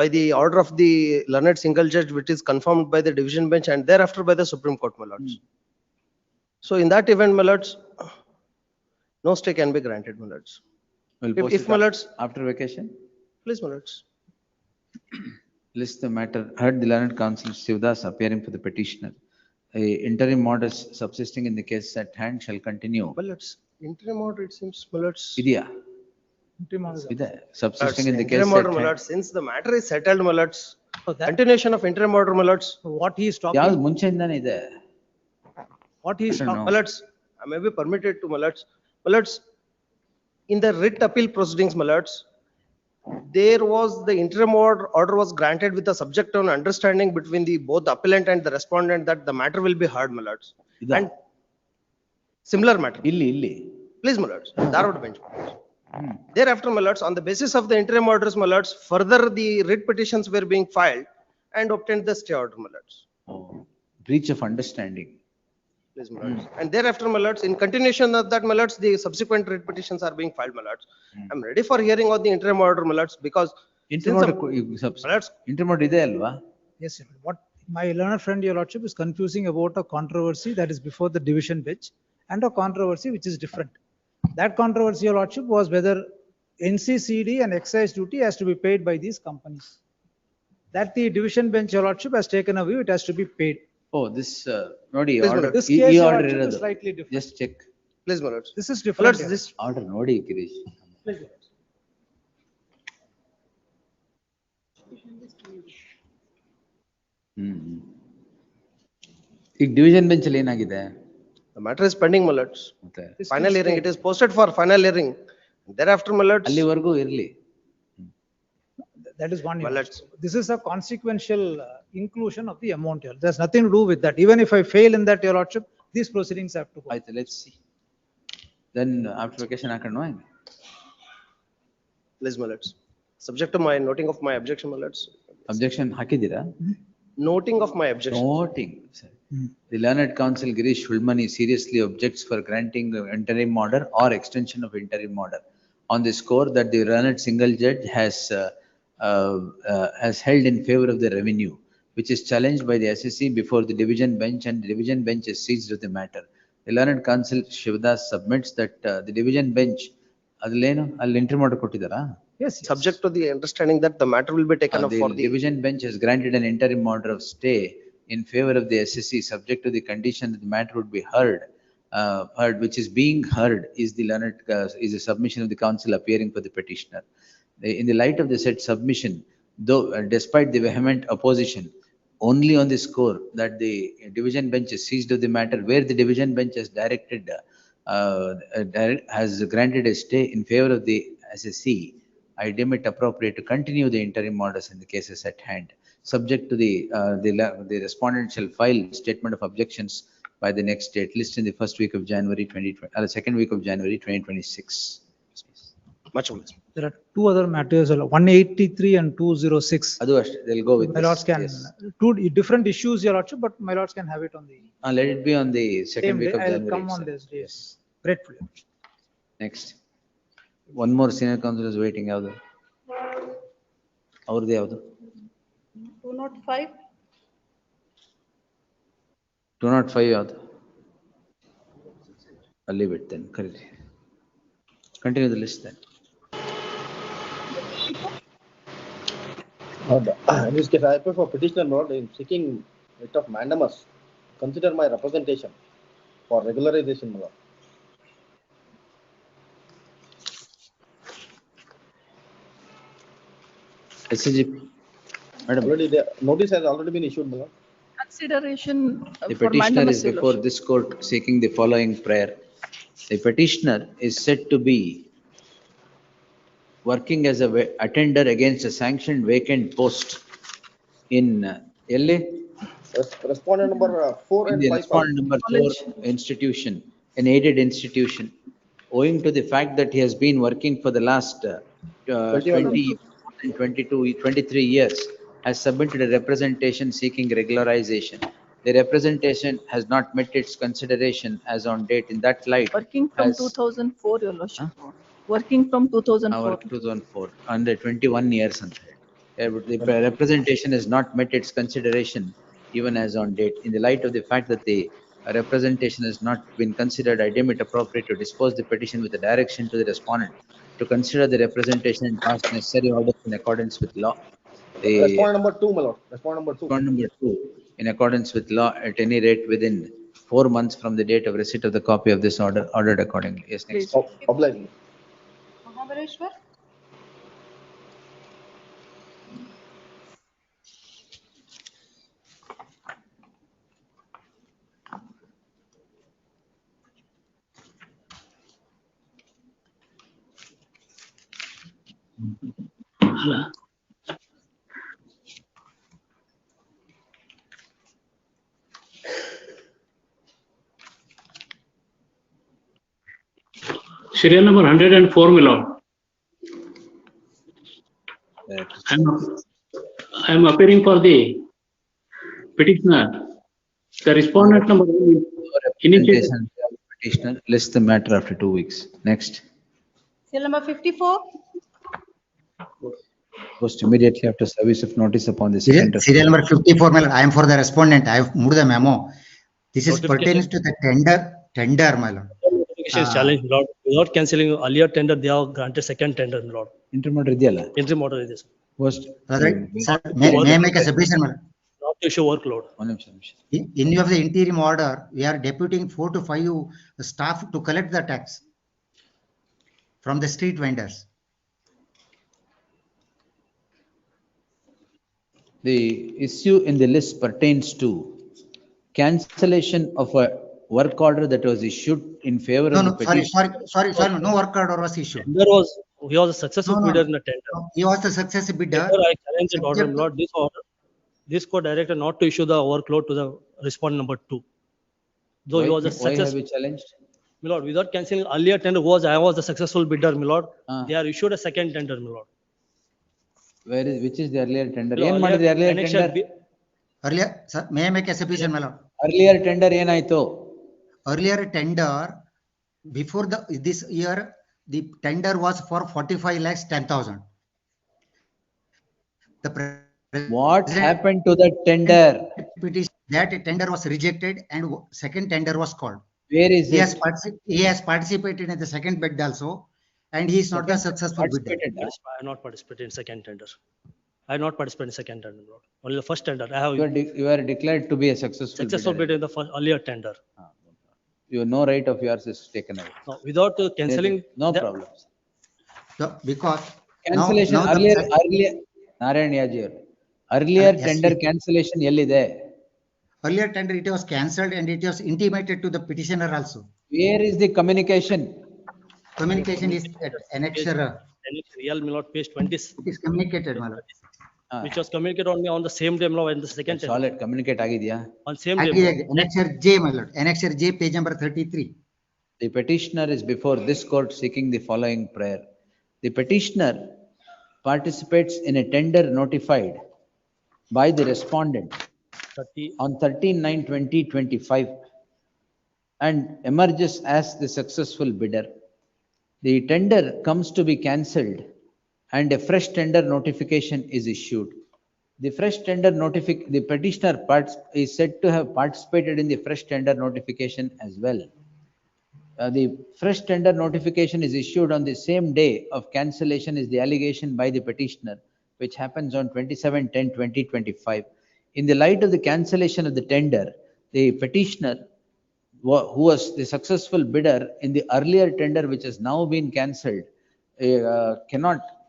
by the order of the learned single judge, which is confirmed by the division bench and thereafter by the Supreme Court, my lords. So in that event, my lords, no stay can be granted, my lords. We'll If- post if it my up lords- after vacation. Please, my lords. List the matter, heard the learned counsel Shivdas appearing for the petitioner. A interim orders subsisting in the case at hand shall continue. My lords, interim order, it seems, my lords. Idea, Interim order. subsisting in the case Interim at order, my hand. lords, since the matter is settled, my lords. So that, Continuation of interim order, my lords. what he is ಯಾವ್ದು talking, ಮುಂಚೆಯಿಂದಾನೇ ಇದೆ? what he is I don't talking. know. My lords, I may be permitted to, my lords. My lords, in the writ appeal proceedings, my lords, there was the interim order was granted with the subject on understanding between the both appellant and the respondent that the matter will be heard, my lords. ಇದಾ? And similar matter. ಇಲ್ಲಿ. Please, my lords, Dharwad bench. Thereafter, my lords, on the basis of the interim orders, my lords, further the writ petitions were being filed and obtained the stay order, my lords. Oh, breach of understanding. Please, my lords. And thereafter, my lords, in continuation of that, my lords, the subsequent writ petitions are being filed, my lords. I'm ready for hearing on the interim order, my lords, because Interim since order, my lords, interim order ಇದೆ ಅಲ್ವಾ? Yes, sir. What my learned friend, your lordship, is confusing about a controversy that is before the division bench and a controversy which is different. That controversy, your lordship, was whether NCCD and excise duty has to be paid by these companies. That the division bench, your lordship, has taken a view, it has to be paid. Oh, this, ನೋಡಿ, Please, order, This ಈ case, your order lordship, is ಇರೋದು. slightly different. Just check. please, my lords. This is My different. lords, here. this, Order ನೋಡಿ, Girish. Please, your lordship. ಈಗ division bench ಅಲ್ಲಿ ಏನಾಗಿದೆ? the matter is pending, my lords. ಮತ್ತೆ This Final will hearing, stay. it is posted for final hearing. Thereafter, my lords. ಅಲ್ಲಿವರೆಗೂ ಇರ್ಲಿ. That is one. Your Well, lordship. This is a consequential inclusion of the amount here. There's nothing to do with that. Even if I fail in that, your lordship, these proceedings have to go. ಆಯ್ತು, let's see. Then after vacation ಹಾಕೋಣ. Please, my lords. Subject to my noting of my objection, my lords. Objection ಹಾಕಿದ್ದೀರಾ? Noting of my objection. Noting. The learned counsel Girish Shulmani seriously objects for granting the interim order or extension of interim order on the score that the learned single judge has held in favor of the revenue, which is challenged by the SSC before the division bench, and the division bench is seized of the matter. The learned counsel Shivdas submits that the division bench, ಅದ್ಲೇನು ಅಲ್ಲಿ interim order ಕೊಟ್ಟಿದ್ದಾರಾ? Yes. Subject to the understanding that the matter will be taken up The for the. division bench has granted an interim order of stay in favor of the SSC, subject to the condition that the matter would be heard, which is being heard is the learned, is a submission of the counsel appearing for the petitioner. In the light of the said submission, though despite the vehement opposition, only on the score that the division bench is seized of the matter, where the division bench has has granted a stay in favor of the SSC, I deem it appropriate to continue the interim orders in the cases at hand. Subject to the respondent shall file statement of objections by the next date, list in the first week of January 2020, second week of January 2026. Much obliged. There are two other matters, 183 and 206. ಅದು ಅಷ್ಟೇ, they'll go with My this. lords can, Yes. two different issues, your lordship, but my lords can have it on the Let it be on the second same week day. of I'll January. come on itself. this day. Yes. Grateful. Next. One more senior counsel is waiting, ಯಾವ್ದು? ಅವ್ರದ್ದು ಯಾವ್ದು? 205. 205 ಯಾವ್ದು? ಅಲ್ಲಿ ಬಿಡ್ತೇನೆ, ಕರೀರಿ. Continue the list then. In this case, I appeal for petitioner note in seeking writ of mandamus. Consider my representation for regularization. My lord. SCGP. Madam. Already the notice has already been issued. My lord. Consideration The for petitioner mandamus is before this court seeking the following prayer. The petitioner is said to be working as a attender against a sanctioned vacant post in LA. Respondent number 4 In and the 5. respondent number 4 institution, an aided institution, owing to the fact that he has been working for the last 23 years, has submitted a representation seeking regularization. The representation has not met its consideration as on date. In that light, Working from 2004, your lordship. Working from 2004. 2004, under 21 years ಅಂತ ಹೇಳಿ. The representation has not met its consideration even as on date. In the light of the fact that the representation has not been considered, I deem it appropriate to dispose the petition with a direction to the respondent to consider the representation and pass necessary orders in accordance with law. The Respondent number 2, my lord. Respondent number 2. respondent number 2, in accordance with law, at any rate within 4 months from the date of receipt of the copy of this order, ordered accordingly. Yes, next. Obliging. Mahabaleshwar, Serial number 104, my lord. I am appearing for the petitioner. The respondent number initiated. Representation of petitioner lists the matter after 2 weeks. Next. serial number 54, Post immediately after service of notice upon the Serial second. serial number 54, my lord. I am for the respondent. I have moved the memo. This is pertains to the tender, my lord. Notification is challenged, my lord. Without cancelling earlier tender, they have granted second tender, my lord. Interim order ideyala? Interim order is this. Post. Right, sir, may I make a submission, my lord? Not to issue workload. In view of the interim order, we are deputing 4 to 5 staff to collect the tax from the street vendors. The issue in the list pertains to cancellation of a work order that was issued in favor No, of the no, petitioner. sorry, no work order was issued. He was a successful bidder in the tender. He was the successive bidder. Therefore, I challenge the order, my lord. This order, this court directed not to issue the workload to the respondent number 2. Though he was a Why have successful. you challenged? My lord, without cancelling earlier tender, I was the successful bidder, my lord. They are issued a second tender, my lord. Which is the earlier tender? No, ಏನು ಮಾಡಿದ್ರಿ earlier annexure tender? Earlier, sir, may I make a submission, my lord? Earlier tender ಏನಾಯ್ತು? Earlier tender, before this year, the tender was for 45 lakhs 10,000. What happened to the tender? That tender was rejected and second tender was called. Where is He it? he has participated in the second bid also, and he is not the successful bidder. I have not participated in second tender. I have not participated in second tender, my lord. Only the first tender. I have You are declared to be a successful bidder. bidder in the first, earlier tender. You no right of yours is taken away. No, without cancelling. No problem. So, because Cancellation earlier, Narayan Yaji ಅವರು, earlier tender cancellation ಎಲ್ಲಿದೆ? Earlier tender, it was cancelled and it was intimated to the petitioner also. Where is the communication? Communication is at annexure. Annexure, real, my lord, page 20. It is communicated, my lord. Which was communicated on me on the same day, my lord, in the second tender. Solid communicate ಆಗಿದೆಯಾ? On same day. my lord. Annexure J, my lord. Annexure J, page number 33. The petitioner is before this court seeking the following prayer. The petitioner participates in a tender notified by the respondent on 13/9/2025 and emerges as the successful bidder. The tender comes to be cancelled and a fresh tender notification is issued. The fresh tender the petitioner is said to have participated in the fresh tender notification as well. The fresh tender notification is issued on the same day of cancellation is the allegation by the petitioner, which happens on 27/10/2025. In the light of the cancellation of the tender, the petitioner who was the successful bidder in the earlier tender, which has now been cancelled,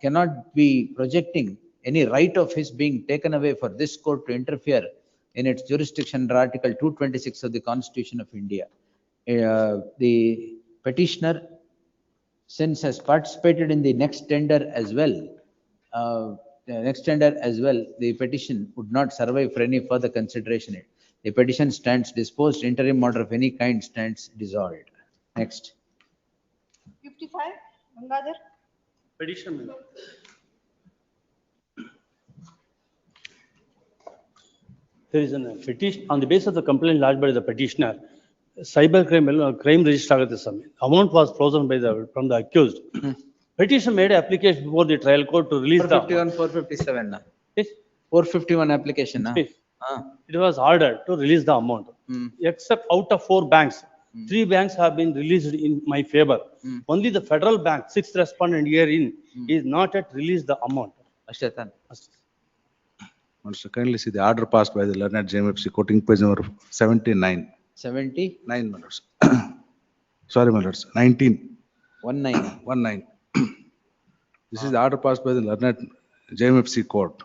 cannot be projecting any right of his being taken away for this court to interfere in its jurisdiction under Article 226 of the Constitution of India. The petitioner, since has participated in the next tender as well, the petition would not survive for any further consideration. The petition stands disposed. Interim order of any kind stands dissolved. Next. 55, Gangadhar. Petition, my lord. There is a petition on the basis of the complaint lodged by the petitioner. Cyber crime register agutte sami. Amount was frozen by from the accused. Petitioner made an application before the trial court to release the. 451, 457 na? Yes. 451 application na? Yes. It was ordered to release the amount. Except out of 4 banks, 3 banks have been released in my favor. Only the federal bank, 6th respondent herein, is not yet released the amount. Ashtatan. Sir, kindly see the order passed by the learned JMFC quoting page number 79. 79, my lords. Sorry, my lords, 19. 19. This is the order passed by the learned JMFC court,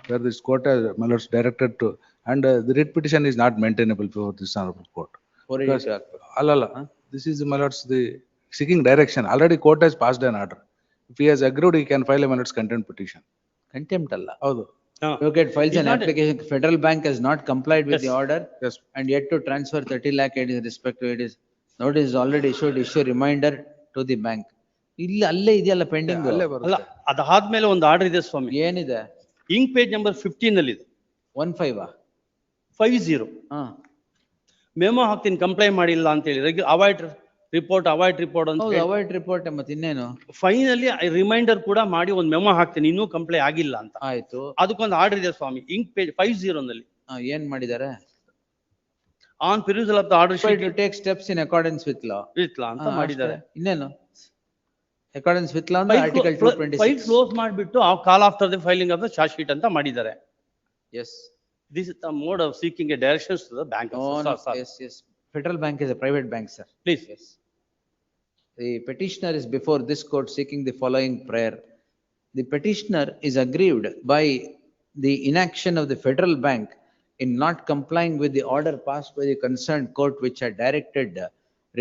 where this court has, my lords, directed to, and the writ petition is not maintainable before this honorable court. Because, this is, my lords, the seeking direction. Already court has passed an order. If he has agreed, he can file a, my lords, contempt petition. Contempt alla. Howdo. Advocate files It's an not a- application, federal bank has not complied with Yes. the order. Yes. And yet to transfer 30 lakh in respect to it is, notice is already issued, issue reminder to the bank. ಇಲ್ಲಿ ಅಲ್ಲೇ ಇದೆಯಲ್ಲ pending. ಅಲ್ಲ, ಅದಾದ್ಮೇಲೆ ಒಂದು order ಇದೆ ಸ್ವಾಮಿ. ಏನಿದೆ? Ink page number 15 ಅಲ್ಲಿ ಇದೆ. 15 50. ಮೆಮೊ ಹಾಕ್ತೀನಿ ಕಂಪ್ಲೈ ಮಾಡಿಲ್ಲ ಅಂತ ಹೇಳಿ ಅವಾಯ್ಡ್ ರಿಪೋರ್ಟ್ ಅಂತ ಹೌದು, ಅವಾಯ್ಡ್ ರಿಪೋರ್ಟ್ ಮತ್ತೆ ಇನ್ನೇನು? ಫೈನಲಿ ರಿಮೈಂಡರ್ ಕೂಡ ಮಾಡಿ ಒಂದು ಮೆಮೊ ಹಾಕ್ತೀನಿ ಇನ್ನೂ ಕಂಪ್ಲೈ ಆಗಿಲ್ಲ ಅಂತ. ಆಯ್ತು. ಅದಕ್ಕೊಂದು ಆರ್ಡರ್ ಇದೆ ಸ್ವಾಮಿ ಇಂಕ್ ಪೇಜ್ 50 ನಲ್ಲಿ. ಏನ್ ಮಾಡಿದ್ದಾರೆ? On perusal of the order sheet To take steps in accordance with law. ಅಂತ ಮಾಡಿದ್ದಾರೆ. ಇನ್ನೇನು? Accordance with law ಅಂದ್ರೆ article ಫೈಲ್ 226. ಕ್ಲೋಸ್ ಮಾಡಿಬಿಟ್ಟು call after the filing of the charge sheet ಅಂತ ಮಾಡಿದ್ದಾರೆ. Yes. This is the mode of seeking a directions to the bank. Yes. Federal bank is a private bank, sir. Please. Yes. The petitioner is before this court seeking the following prayer. The petitioner is aggrieved by the inaction of the federal bank in not complying with the order passed by the concerned court which had directed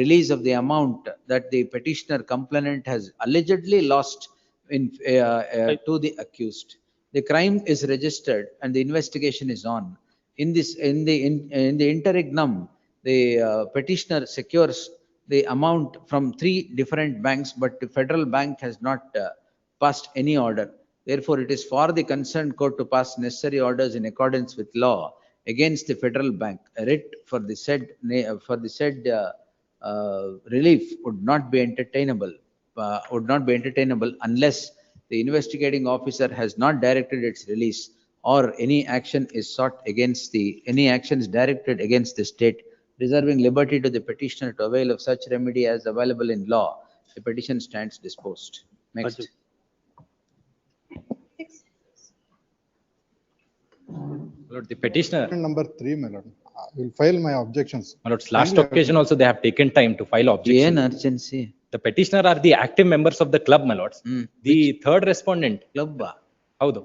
release of the amount that the petitioner complainant has allegedly lost in to the accused. The crime is registered and the investigation is on. In the interregnum, the petitioner secures the amount from 3 different banks, but the federal bank has not passed any order. Therefore, it is for the concerned court to pass necessary orders in accordance with law against the federal bank. A writ for the said relief would not be entertainable unless the investigating officer has not directed its release or any action is directed against the state, reserving liberty to the petitioner to avail of such remedy as available in law. The petition stands disposed. Next. Lord, the petitioner, Number 3, my lord. I will file my objections. my lords, last occasion also they have taken time to file objection. ಏನು urgency? The petitioner are the active members of the club, my lords. The third respondent. Club. ಹೌದು.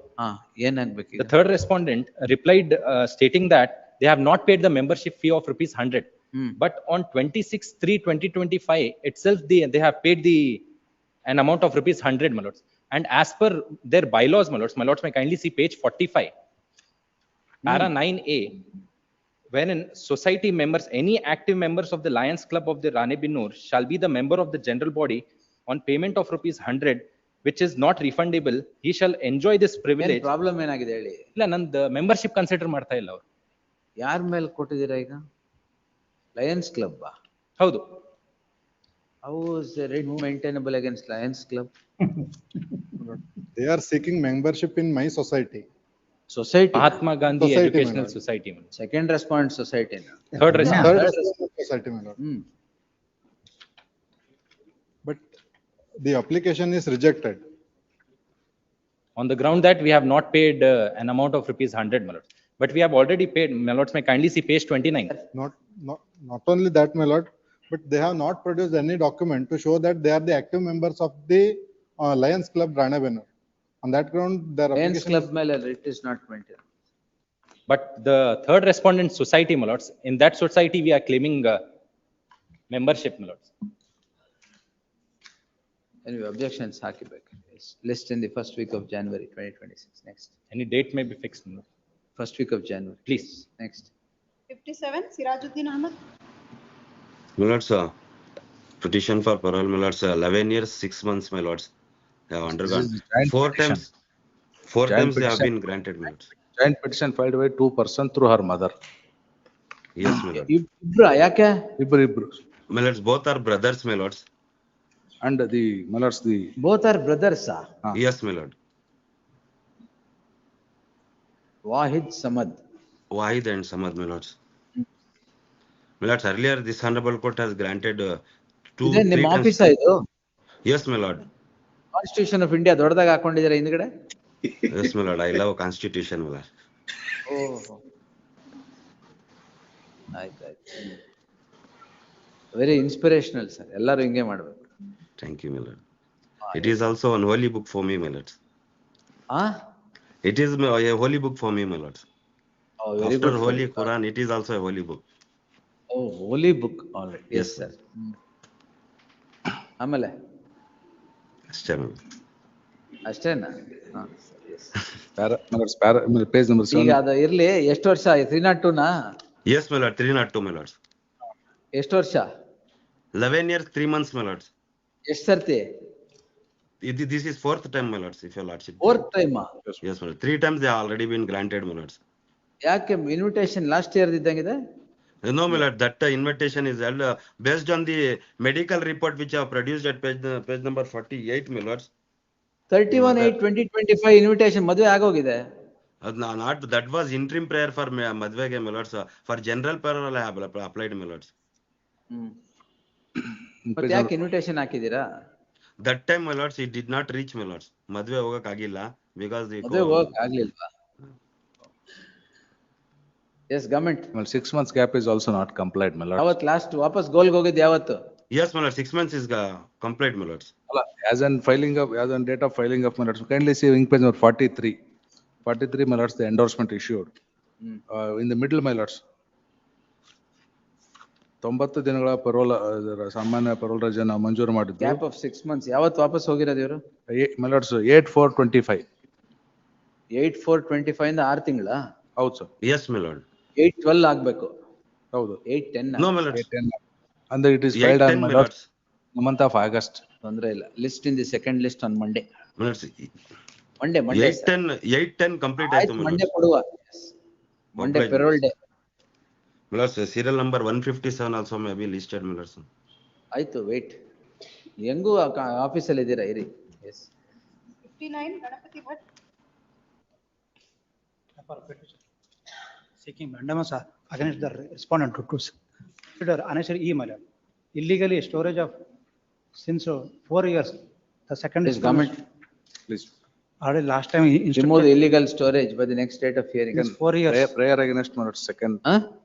ಏನಾಗ್ಬೇಕು? The third respondent replied stating that they have not paid the membership fee of rupees 100. But on 26/3/2025 itself, they have paid an amount of rupees 100, my lords. And as per their bylaws, my lords may kindly see page 45. Para 9A, wherein society members, any active members of the Lions Club of the Ranebinur shall be the member of the general body on payment of rupees 100, which is not refundable, he shall enjoy this privilege. Problem ಏನಾಗಿದೆ ಹೇಳಿ? ಇಲ್ಲ, ನಂದು membership consider ಮಾಡ್ತಾ ಇಲ್ಲ ಅವ್ರು. ಯಾರ ಮೇಲೆ ಕೊಟ್ಟಿದ್ದೀರಾ ಈಗ? Lions club? ಹೌದು. How is the writ maintainable against Lions Club? They are seeking membership in my society. Society? Mahatma Gandhi Society, Educational my lord. Society. Second respondent society. Third respondent. Third respondent society, my lord. But the application is rejected. On the ground that we have not paid an amount of rupees 100, my lords. But we have already paid, my lords may kindly see page 29. Not only that, my lord, but they have not produced any document to show that they are the active members of the Lions Club Ranebinur. On that ground, their Lions application Club ಮೇಲೆ writ is not maintained. But the third respondent society, my lords, in that society we are claiming membership, my lords. Anyway, objections ಹಾಕಿಬೇಕು. List in the first week of January 2026. Next. Any date may be fixed, my lord. First week of January. Please. Next. 57, Sirajuddin Ahmed. My lords, petition for parole, my lords, 11 years, 6 months, my lords. They have undergone. Four times they have been granted, my lords. Joint petition filed by 2 persons through her mother. Yes, my lord. ಇಬ್ರಾ ಯಾಕೆ? Ibru. My lords, both are brothers, my lords. And the, my lords, the. Both are brothers, sir. Yes, my lord. Wahid Samad. Wahid and Samad, my lords. My lords, earlier this honorable court has granted two, Then three ನಿಮ್ಮ times. Office ಇದು Yes, my lord. Constitution of India ದೊಡ್ಡದಾಗಿ ಹಾಕೊಂಡಿದ್ದೀರಾ ಹಿಂದ್ಗಡೆ? Yes, my lord. I love constitution, my lord. ಓಹ್ ಆಯ್ತು. Very inspirational sir, ಎಲ್ಲರೂ ಹಿಂಗೆ ಮಾಡ್ಬೇಕು. Thank you, my lord. It is also a holy book for me, my lords. It is a holy book for me, my lords. Oh, very After good. Holy Quran, it is also a holy book. Oh, holy book. All right. Yes, Yes, sir. ಆಮೇಲೆ ಅಷ್ಟೇ, my lord. ಅಷ್ಟೇನಾ? Page number 7. ಈಗ ಅದು ಇರ್ಲಿ, ಎಷ್ಟು ವರ್ಷ 302ನಾ? Yes, my lord. 302, my lords. ಎಷ್ಟು ವರ್ಷ? 11 years, 3 months, my lords. ಎಷ್ಟು ಸರ್ತಿ? This is fourth time, my lords, if your lordship. Fourth time? Yes, my lord. 3 times they have already been granted, my lords. ಯಾಕೆ invitation last year ಇದ್ದಂಗಿದೆ? No, my lord, that invitation is held based on the medical report which are produced at page number 48, my lords. 31/8/2025 invitation ಮದುವೆ ಆಗೋಗಿದೆ. Not that was interim prayer for Madhvege, my lords. For general prayer I have applied, my lords. ಮತ್ತೆ ಯಾಕೆ invitation ಹಾಕಿದ್ದೀರಾ? That time, my lords, it did not reach, my lords. ಮದುವೆ ಹೋಗಕ್ ಆಗಿಲ್ಲ because the ಮದುವೆ ಹೋಗಕ್ ಆಗ್ಲಿಲ್ವಾ? Yes, government. Well, 6 months gap is also not complied, my lord. ಅವತ್ತು last ವಾಪಸ್ ಗೋಲ್ಗೆ ಹೋಗಿದ್ದು ಯಾವತ್ತು? Yes, my lord, 6 months is complete, my lords. As on date of filing of, my lords, kindly see ink page number 43. 43, my lords, the endorsement issued. In the middle, my lords. 90 ದಿನಗಳ parole ಸಾಮಾನ್ಯ parole ರಜೆನ ಮಂಜೂರು ಮಾಡಿದ್ದು. Gap of 6 months ಯಾವತ್ತು ವಾಪಸ್ ಹೋಗಿರೋದು ಇವರು? My lords, 8/4/25. 8/4/25 ಇಂದ 6 ತಿಂಗಳ? ಹೌದು ಸರ್. Yes, my lord. 8/12 ಆಗ್ಬೇಕು. ಹೌದು. 8/10. No, my lords. 8/10. And it is filed on, my lords, the month of August. ತೊಂದ್ರೆ ಇಲ್ಲ. List in the second list on Monday. My lords, Monday. 8/10 complete ಆಯ್ತು, my Monday lords. ಕೊಡುವ. Monday payroll day. My lords, serial number 157 also may be listed, my lords. ಆಯ್ತು, wait. ಹೆಂಗೂ ಆಫೀಸಲ್ಲಿ ಇದ್ದೀರಾ, ಇರಿ. Yes. 59 Ganapati Bhat. Seeking mandamus against the respondent to consider unnecessary email, illegally storage of since 4 years. The second is government. Please. Already last time Remove the illegal storage by the next date of hearing. 4 years. Prayer against, my lord, second.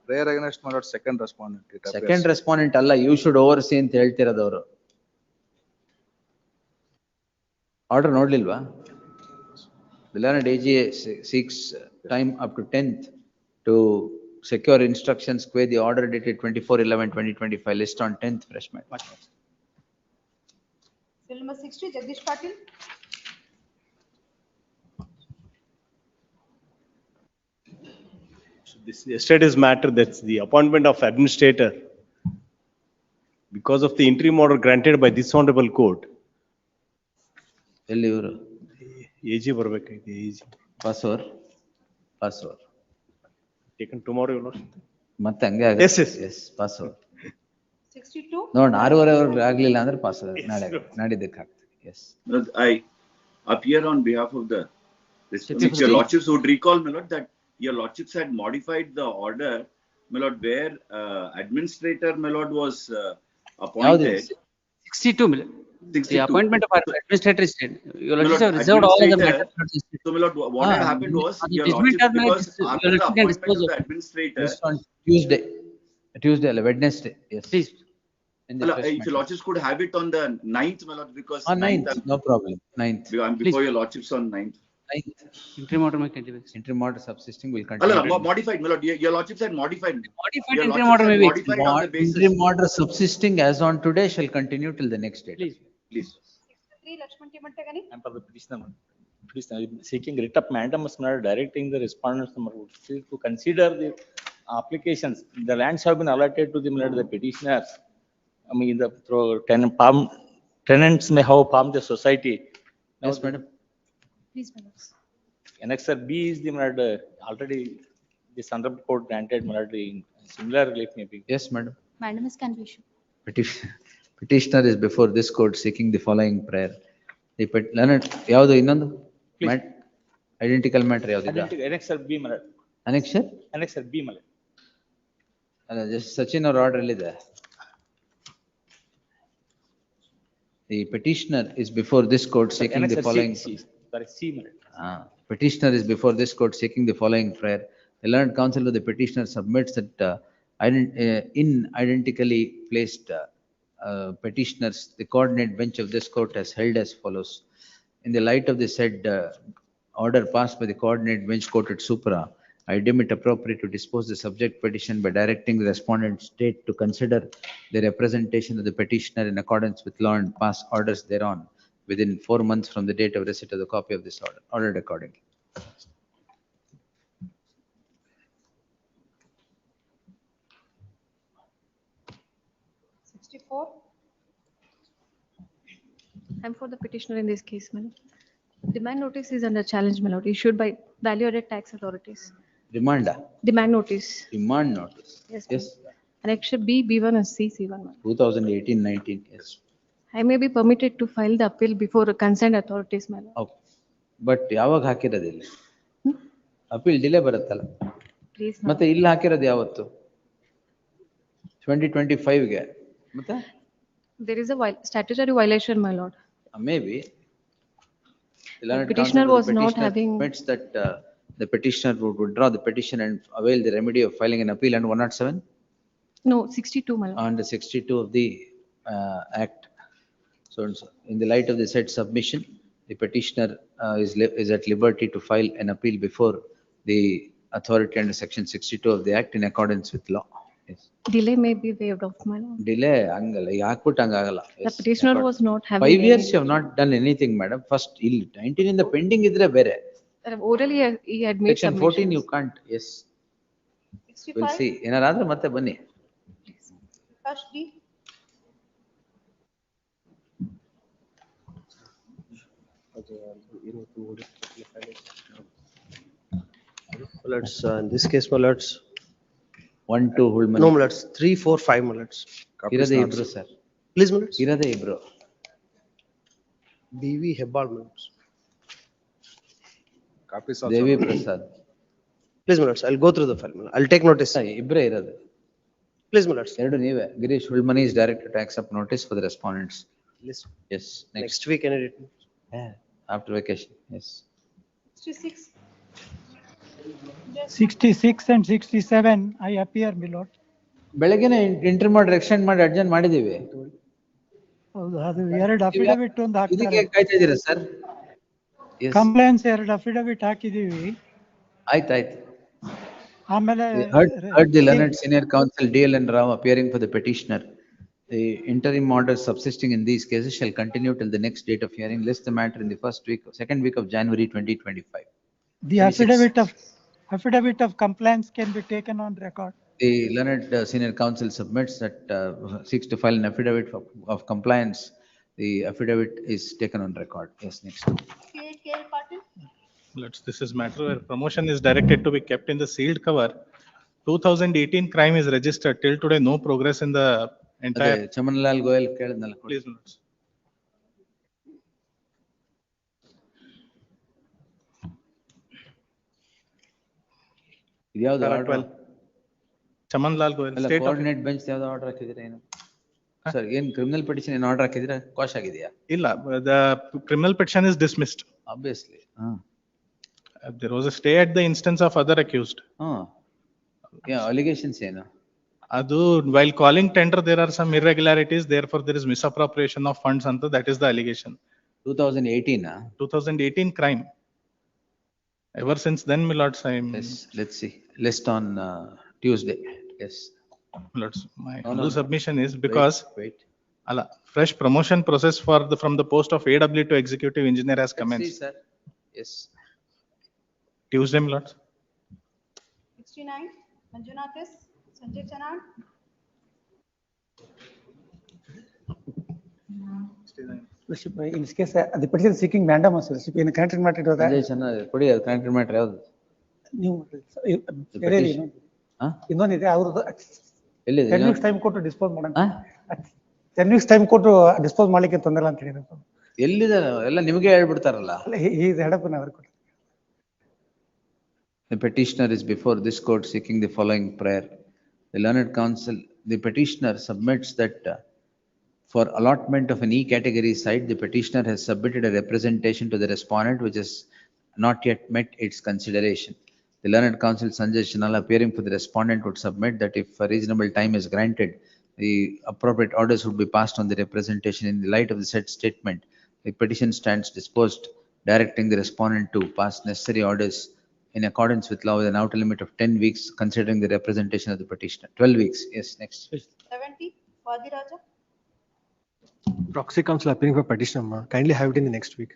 Prayer against, my lord, second respondent. Second respondent ಅಲ್ಲ, you should oversee ಅಂತ ಹೇಳ್ತಿರೋದವರು. Order ನೋಡ್ಲಿಲ್ವಾ? The learned AGA seeks time up to 10th to secure instructions quay the order dated 24/11/2025 list on 10th fresh matter. Bill number 60 Jagdish Patil. This yesterday's matter, that's the appointment of administrator. Because of the interim order granted by this honorable court. ಎಲ್ಲಿ ಇವರು? AG ಬರ್ಬೇಕಾಯ್ತು, AG. ಪಾಸ್ವರ್. Taken tomorrow, your lord. ಮತ್ತೆ ಹಂಗೆ ಆಗುತ್ತೆ. Yes, ಪಾಸ್ವರ್. 62. ನೋಡಿ, 6:30 ಆಗ್ಲಿಲ್ಲ ಅಂದ್ರೆ ಪಾಸ್ವರ್ ನಾಡಿದ್ದಕ್ಕೆ ಹಾಕ್ತೀವಿ. Yes. I appear on behalf of the respondent. Your lordships would recall, my lord, that your lordships had modified the order, my lord, where administrator, my lord, was appointed. 62, my lord. 62. The appointment of administrator is said. Your My lordships lord, have reserved all the administrator- matters. So, my lord, what had happened was, your judgment lordships, are made, because your after the lordship can appointment dispose of of the it. administrator, Just on Tuesday ಅಲ್ಲ, Wednesday. Yes. Please. In the fresh if your matter. lordships could have it on the 9th, my lord, because On 9th, no problem. 9th. I'm before your lordships on 9th. 9th. Interim order may continue. Interim order subsisting will continue. Modified, my lord. Your lordships had modified. Modified Your interim lordships order had may be modified on the basis. Interim order subsisting as on today shall continue till the next date. Please. 63 Lakshman K. Mattagani. And for the petitioner, seeking writ of mandamus, directing the respondents to consider the applications. The lands have been allotted to the petitioners. I mean, tenants may have farmed the society. Yes, madam. Please, madam. Annexure B is the already this honorable court granted similar relief maybe. Yes, madam. Mandamus can be issued. Petitioner is before this court seeking the following prayer. The Leonard, ಯಾವುದು ಇನ್ನೊಂದು? Identical matter ಯಾವ್ದಿದೆ? Annexure B, my lord. Annexure? Annexure B, my lord. ಅಲ್ಲ, just Sachin ಅವ್ರ order ಎಲ್ಲಿದೆ? The petitioner is before this court seeking the following. Sorry, C, my lord. Petitioner is before this court seeking the following prayer. The learned counsel of the petitioner submits that identically placed petitioners, the coordinate bench of this court has held as follows. In the light of the said order passed by the coordinate bench quoted supra, I deem it appropriate to dispose the subject petition by directing the respondent state to consider the representation of the petitioner in accordance with law and pass orders thereon within 4 months from the date of receipt of the copy of this order, ordered accordingly. I'm for the petitioner in this case, my lord. Demand notice is under challenge, my lord, issued by value-added tax authorities. Demand? Demand notice. Demand notice. Yes. Yes. Annexure B, B1 and C, C1. 2018-19, yes. I may be permitted to file the appeal before concerned authorities, my lord. Okay. But ಯಾವಾಗ ಹಾಕಿರೋದಿಲ್ಲ? Appeal delay ಬರುತ್ತಲ್ಲ? Please, ಮತ್ತೆ ಇಲ್ಲಿ ಹಾಕಿರೋದು ಯಾವತ್ತು? 2025ಗೆ. ಮತ್ತೆ? There is a statutory violation, my lord. Maybe. The petitioner was not having. Admits that the petitioner would withdraw the petition and avail the remedy of filing an appeal under 107? No, 62, my lord. Under 62 of the Act. So in the light of the said submission, the petitioner is at liberty to file an appeal before the authority under section 62 of the Act in accordance with law. Yes. Delay may be waived off, my lord. Delay hangala ಯಾಕಬಿಟ್ಟು ಹಂಗಾಗಲ್ಲ. The petitioner was not having. 5 years you have not done anything, madam. First, 19 in the pending idre bere. Orally he admits. Section 14 you can't. Yes. 65. We'll see. ಏನಾರಾದ್ರೆ ಮತ್ತೆ ಬನ್ನಿ. First D. Let's, in this case, my lords. 1, 2, hold No, my lords, 3, 4, 5, my lords. ಇರದೆ ಇಬ್ರು sir. Please, my lords. ಇರದೆ ಇಬ್ರು. DV Hebbal, my lords. Copies Devi Prasad. Please, my lords, I'll go through the file. I'll take notice. ಇಬ್ರೇ ಇರೋದು. Please, my lords. ಎರಡು ನೀವೇ. Girish Hulmani is directed to accept notice for the respondents. List. Yes. Next week, any date? Yeah. After vacation. Yes. 66. 66 and 67, I appear, my lord. ಬೆಳಗ್ಗೆನೆ inter ಮಾಡಿ extend ಮಾಡಿ ಅಡ್ಜೆಂಟ್ ಮಾಡಿದೀವಿ. ಹೌದು, ಅದು ಎರಡು ಅಫಿಡವಿಟ್ ಒಂದು ಇದಕ್ಕೆ ಹಾಕ್ತಾರೆ. ಕಾಯ್ತಾ ಇದ್ದೀರಾ ಸರ್? ಕಂಪ್ಲೇಂಟ್ಸ್ ಎರಡು ಅಫಿಡವಿಟ್ ಹಾಕಿದೀವಿ. ಆಯ್ತಾಯ್ತು. ಆಮೇಲೆ Heard the learned senior counsel DL and Rao appearing for the petitioner. The interim orders subsisting in these cases shall continue till the next date of hearing. List the matter in the second week of January 2025. The affidavit of compliance can be taken on record. The learned senior counsel submits that seeks to file an affidavit of compliance. The affidavit is taken on record. Yes, next. This is matter where promotion is directed to be kept in the sealed cover. 2018 crime is registered. Till today, no progress in the entire. Chamanlal Goyal ಕೇಳಿದ್ನಲ್ಲ. Please, lords. ಇದ್ಯಾವ್ದು order? Chamanlal Goyal state coordinate bench ಯಾವ್ದು order ಹಾಕಿದ್ರೆ ಏನು sir? ಏನ್ criminal petition ಏನು order ಹಾಕಿದ್ರೆ quash ಆಗಿದೆಯಾ? ಇಲ್ಲ, the criminal petition is dismissed. Obviously. There was a stay at the instance of other accused. Allegations ಏನು? ಅದು while calling tender there are some irregularities, therefore there is misappropriation of funds ಅಂತ, that is the allegation. 2018 2018 crime. Ever since then, my lords, Yes, let's see. List on Tuesday. Yes. Lords, my humble submission is because wait. Fresh promotion process for from the post of AW to executive engineer has commenced. Let's see, sir. Yes. Tuesday, my lords. 69, Manjunathis, Sanjay Chanan. In this case, the petition is seeking mandamus, in a connected matter to that. ಕೊಡಿ, ಅದು connected matter ಯಾವ್ದು? ನೀವು ಇನ್ನೊಂದಿದೆ ಅವ್ರದ್ದು. ಎಲ್ಲಿದೆ? 10 minutes time ಕೊಟ್ಟು dispose ಮಾಡೋಣ. 10 weeks time ಕೊಟ್ಟು ಡಿಸ್ಪೋಸ್ ಮಾಡ್ಲಿಕ್ಕೆ ತೊಂದರೆ ಇಲ್ಲ ಅಂತ ಹೇಳಿದ್ರು. ಎಲ್ಲಿದೆ ಎಲ್ಲ ನಿಮಗೆ ಹೇಳ್ಬಿಡ್ತಾರಲ್ಲ. ಈ ಹೆಡಪ್ ಅವರು ಕೊಟ್ಟು. The petitioner is before this court seeking the following prayer. The learned counsel, the petitioner submits that for allotment of an E category site, the petitioner has submitted a representation to the respondent which has not yet met its consideration. The learned counsel Sanjay Chinala, appearing for the respondent, would submit that if a reasonable time is granted, the appropriate orders would be passed on the representation. In the light of the said statement, the petition stands disposed, directing the respondent to pass necessary orders in accordance with law with an outer limit of 10 weeks, considering the representation of the petitioner. 12 weeks. Yes, next. 70, Vadiraja. Proxy counsel appearing for petitioner, kindly have it in the next week.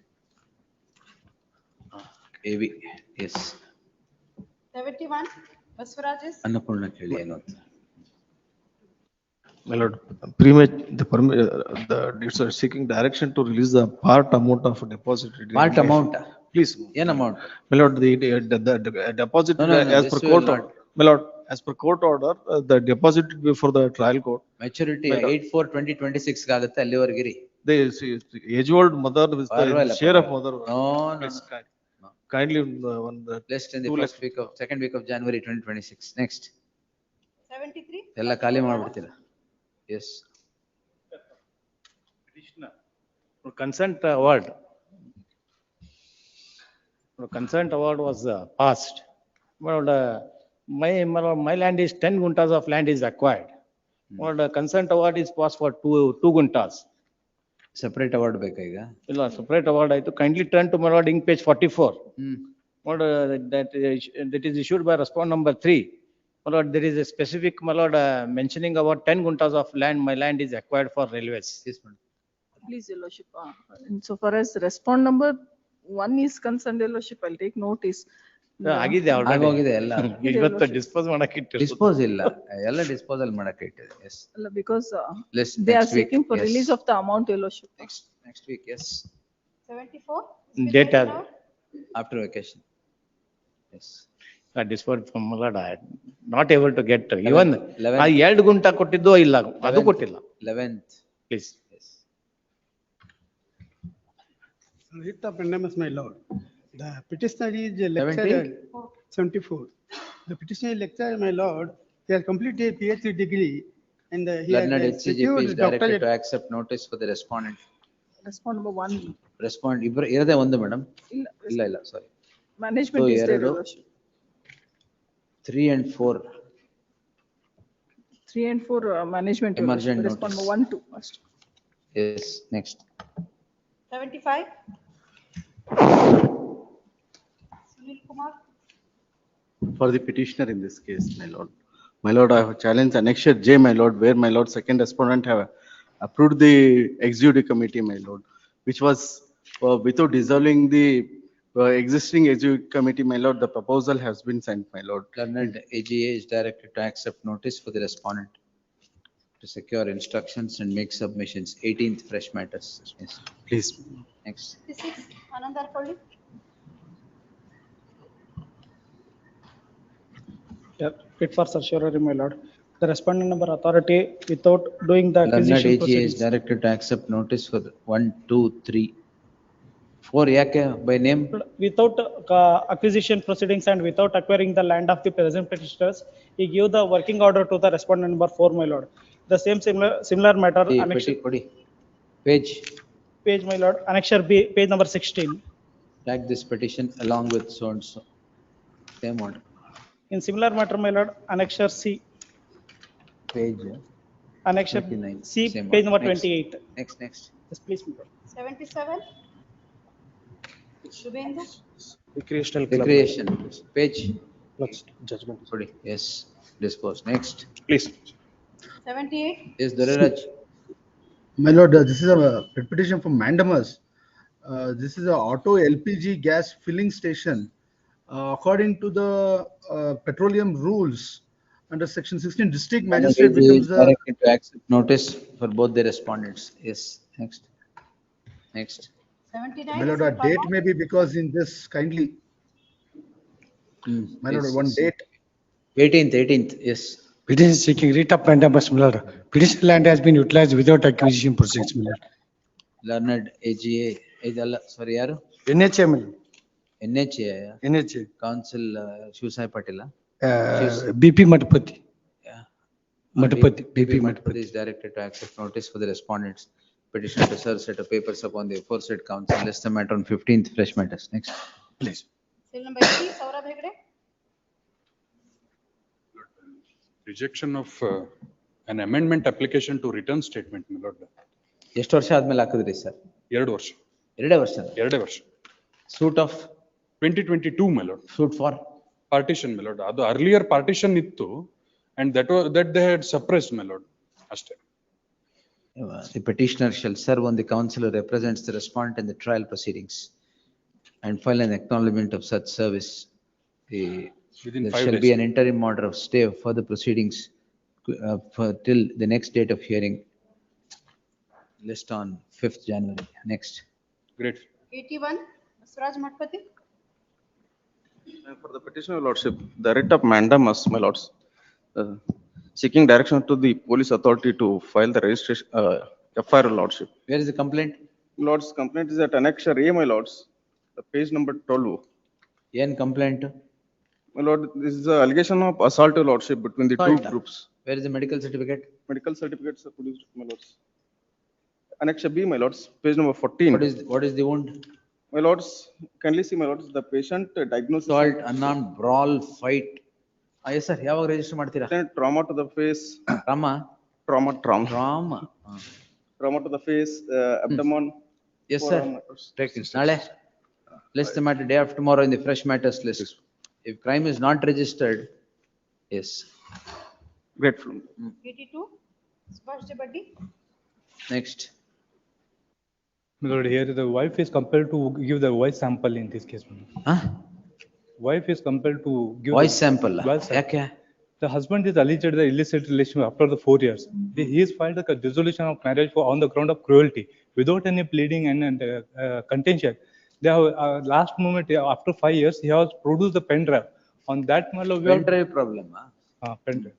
AV, yes. 71, Baswarajas. Annapurna Kelly, I know. My lord, the it's seeking direction to release the part amount of deposit. Part amount. Please. An amount. My lord, the deposit as per court order. My lord, as per court order, the deposit before the trial court. Maturity 8/4/2026 ಆಗುತ್ತೆ ಅಲ್ಲಿವರೆಗಿರಿ. The age old mother with the share of mother. No. Kindly one List in the first week of second week of January 2026. Next. 73. ಎಲ್ಲ ಖಾಲಿ ಮಾಡ್ಬಿಡ್ತೀರಾ. Yes. Petitioner. Consent award. Consent award was passed. Well, my land is 10 guntas of land is acquired. Well, the consent award is passed for 2 guntas. Separate award ಬೇಕಾ ಈಗ? ಇಲ್ಲ, separate award ಆಯ್ತು. Kindly turn to my lord ink page 44. Well, that is issued by respondent number 3. My lord, there is a specific, my lord, mentioning about 10 guntas of land, my land is acquired for railways. Yes, madam. Please, your lordship, so far as respond number 1 is concerned, your lordship, I'll take notice. ಆಗಿದೆ ಆಗೋಗಿದೆ ಎಲ್ಲ. ಇವತ್ತು dispose ಮಾಡಕ್ಕೆ ಇಟ್ಟಿರೋದು. Dispose ಇಲ್ಲ, ಎಲ್ಲ disposal ಮಾಡಕ್ಕೆ ಇಟ್ಟಿದೆ. Yes. ಅಲ್ಲ, because List they are next week, seeking for yes. release of the amount, your lordship. Next week, yes. 74. Date After vacation. Yes. Disposed from Malad, I am not able to get even ಆ 2 ಗುಂಟ ಕೊಟ್ಟಿದ್ದು ಇಲ್ಲ, ಅದು ಕೊಟ್ಟಿಲ್ಲ. 11th. Please. Writ of mandamus, my lord. The petitioner is lecturer. 74. The petitioner is lecturer, my lord. He has completed a PhD degree and he Learned has HCGP secured is directed doctorate. to accept notice for the respondent. Respond number 1. Respondent ಇಬ್ಬರು ಇರದೆ ಒಂದು madam. ಇಲ್ಲ, sorry. Management is there, your lordship. 3 and 4. 3 and 4 management. Emergent Respond notice. number 1, 2 first. Yes, next. 75. Sunil Kumar. For the petitioner in this case, my lord. My lord, I have challenged annexure J, my lord, where my lord second respondent have approved the executive committee, my lord, which was without dissolving the existing executive committee, my lord. The proposal has been sent, my lord. Learned AGA is directed to accept notice for the respondent to secure instructions and make submissions. 18th fresh matters. Yes. Please. Next. 66, Anandarpalli. Yeah, fit for certiorari, my lord. The respondent number authority without doing the Learned acquisition AGA is proceedings. directed to accept notice for 1, 2, 3, 4. ಯಾಕೆ by name? Without acquisition proceedings and without acquiring the land of the present petitioners, he give the working order to the respondent number 4, my lord. The same similar matter. ಕೊಡಿ. Page. Page, my lord. Annexure B, page number 16. Tag this petition along with so and so. Same order. In similar matter, my lord, annexure C. Page. Annexure 29. C, Same page order. number Next. 28. Next. Yes, please, my lord. 77. Shubhendu. Recreational club. Recreation. Page. Judgment. Sorry. Yes. Dispose. Next. Please. 78. Yes, Dharwad. My lord, this is a petition from mandamus. This is a auto LPG gas filling station. According to the petroleum rules, under section 16, district magistrate becomes the. Directed to accept notice for both the respondents. Yes. Next. 79. My lord, a date may be because in this kindly. My lord, one date. 18th. Yes. Petition seeking writ of mandamus, my lord. Petition land has been utilized without acquisition proceedings, my lord. Learned AGA, ಇದಲ್ಲ sorry ಯಾರು? NHA, my lord. NHA, NHA. Council Shivsai Patila. BP Matapati. Yeah. Matapati, BP BP Matapati is directed to accept notice for the respondents. Petitioner to serve set of papers upon the aforesaid council. List the matter on 15th fresh matters. Next. Please. Seal number 80, Saurabh Hegde. Rejection of an amendment application to return statement, my lord. ಎಷ್ಟು ವರ್ಷ ಆದ್ಮೇಲೆ ಹಾಕಿದ್ರಿ sir? 2 ವರ್ಷ. 2 ವರ್ಷ. 2 ವರ್ಷ. Suit of 2022, my lord. Suit for Partition, my lord. ಅದು earlier partition ಇತ್ತು and that they had suppressed, my lord. ಅಷ್ಟೇ. The petitioner shall serve on the council who represents the respondent in the trial proceedings and file an acknowledgement of such service. Within There 5 shall days. be an interim order of stay of further proceedings till the next date of hearing. List on 5th January. Next. Great. 81, Suraj Matpati. For the petitioner, your lordship, the writ of mandamus, my lords, seeking direction to the police authority to file the registration, FIR, lordship. Where is the complaint? Lords, complaint is at annexure A, my lords, the page number 12. Yen complaint? My lord, this is an allegation of assault, your lordship, between the two Assault. groups. Where is the medical certificate? Medical certificates are produced, my lords. Annexure B, my lords, page number 14. What is the wound? My lords, kindly see, my lords, the patient diagnosis. Assault, unarmed brawl, fight. Yes sir, ಯಾವಾಗ register ಮಾಡ್ತೀರಾ? Trauma to the face. Trauma? Trauma. Trauma. Trauma to the face, abdomen. Yes sir. Take ನಾಳೆ list the matter day after tomorrow in the fresh matters list. If crime is not registered, yes. Grateful. 82, Subhash Jabaddi. Next. My lord, here the wife is compelled to give the voice sample in this case. Huh? Wife is compelled to give Voice sample. voice sample. ಯಾಕೆ? The husband is alleged the illicit relation after the 4 years. He has filed a dissolution of marriage on the ground of cruelty without any pleading and contention. They have last moment after 5 years he has produced the pen drive. On that, my lord, Pen drive problem. Pen drive.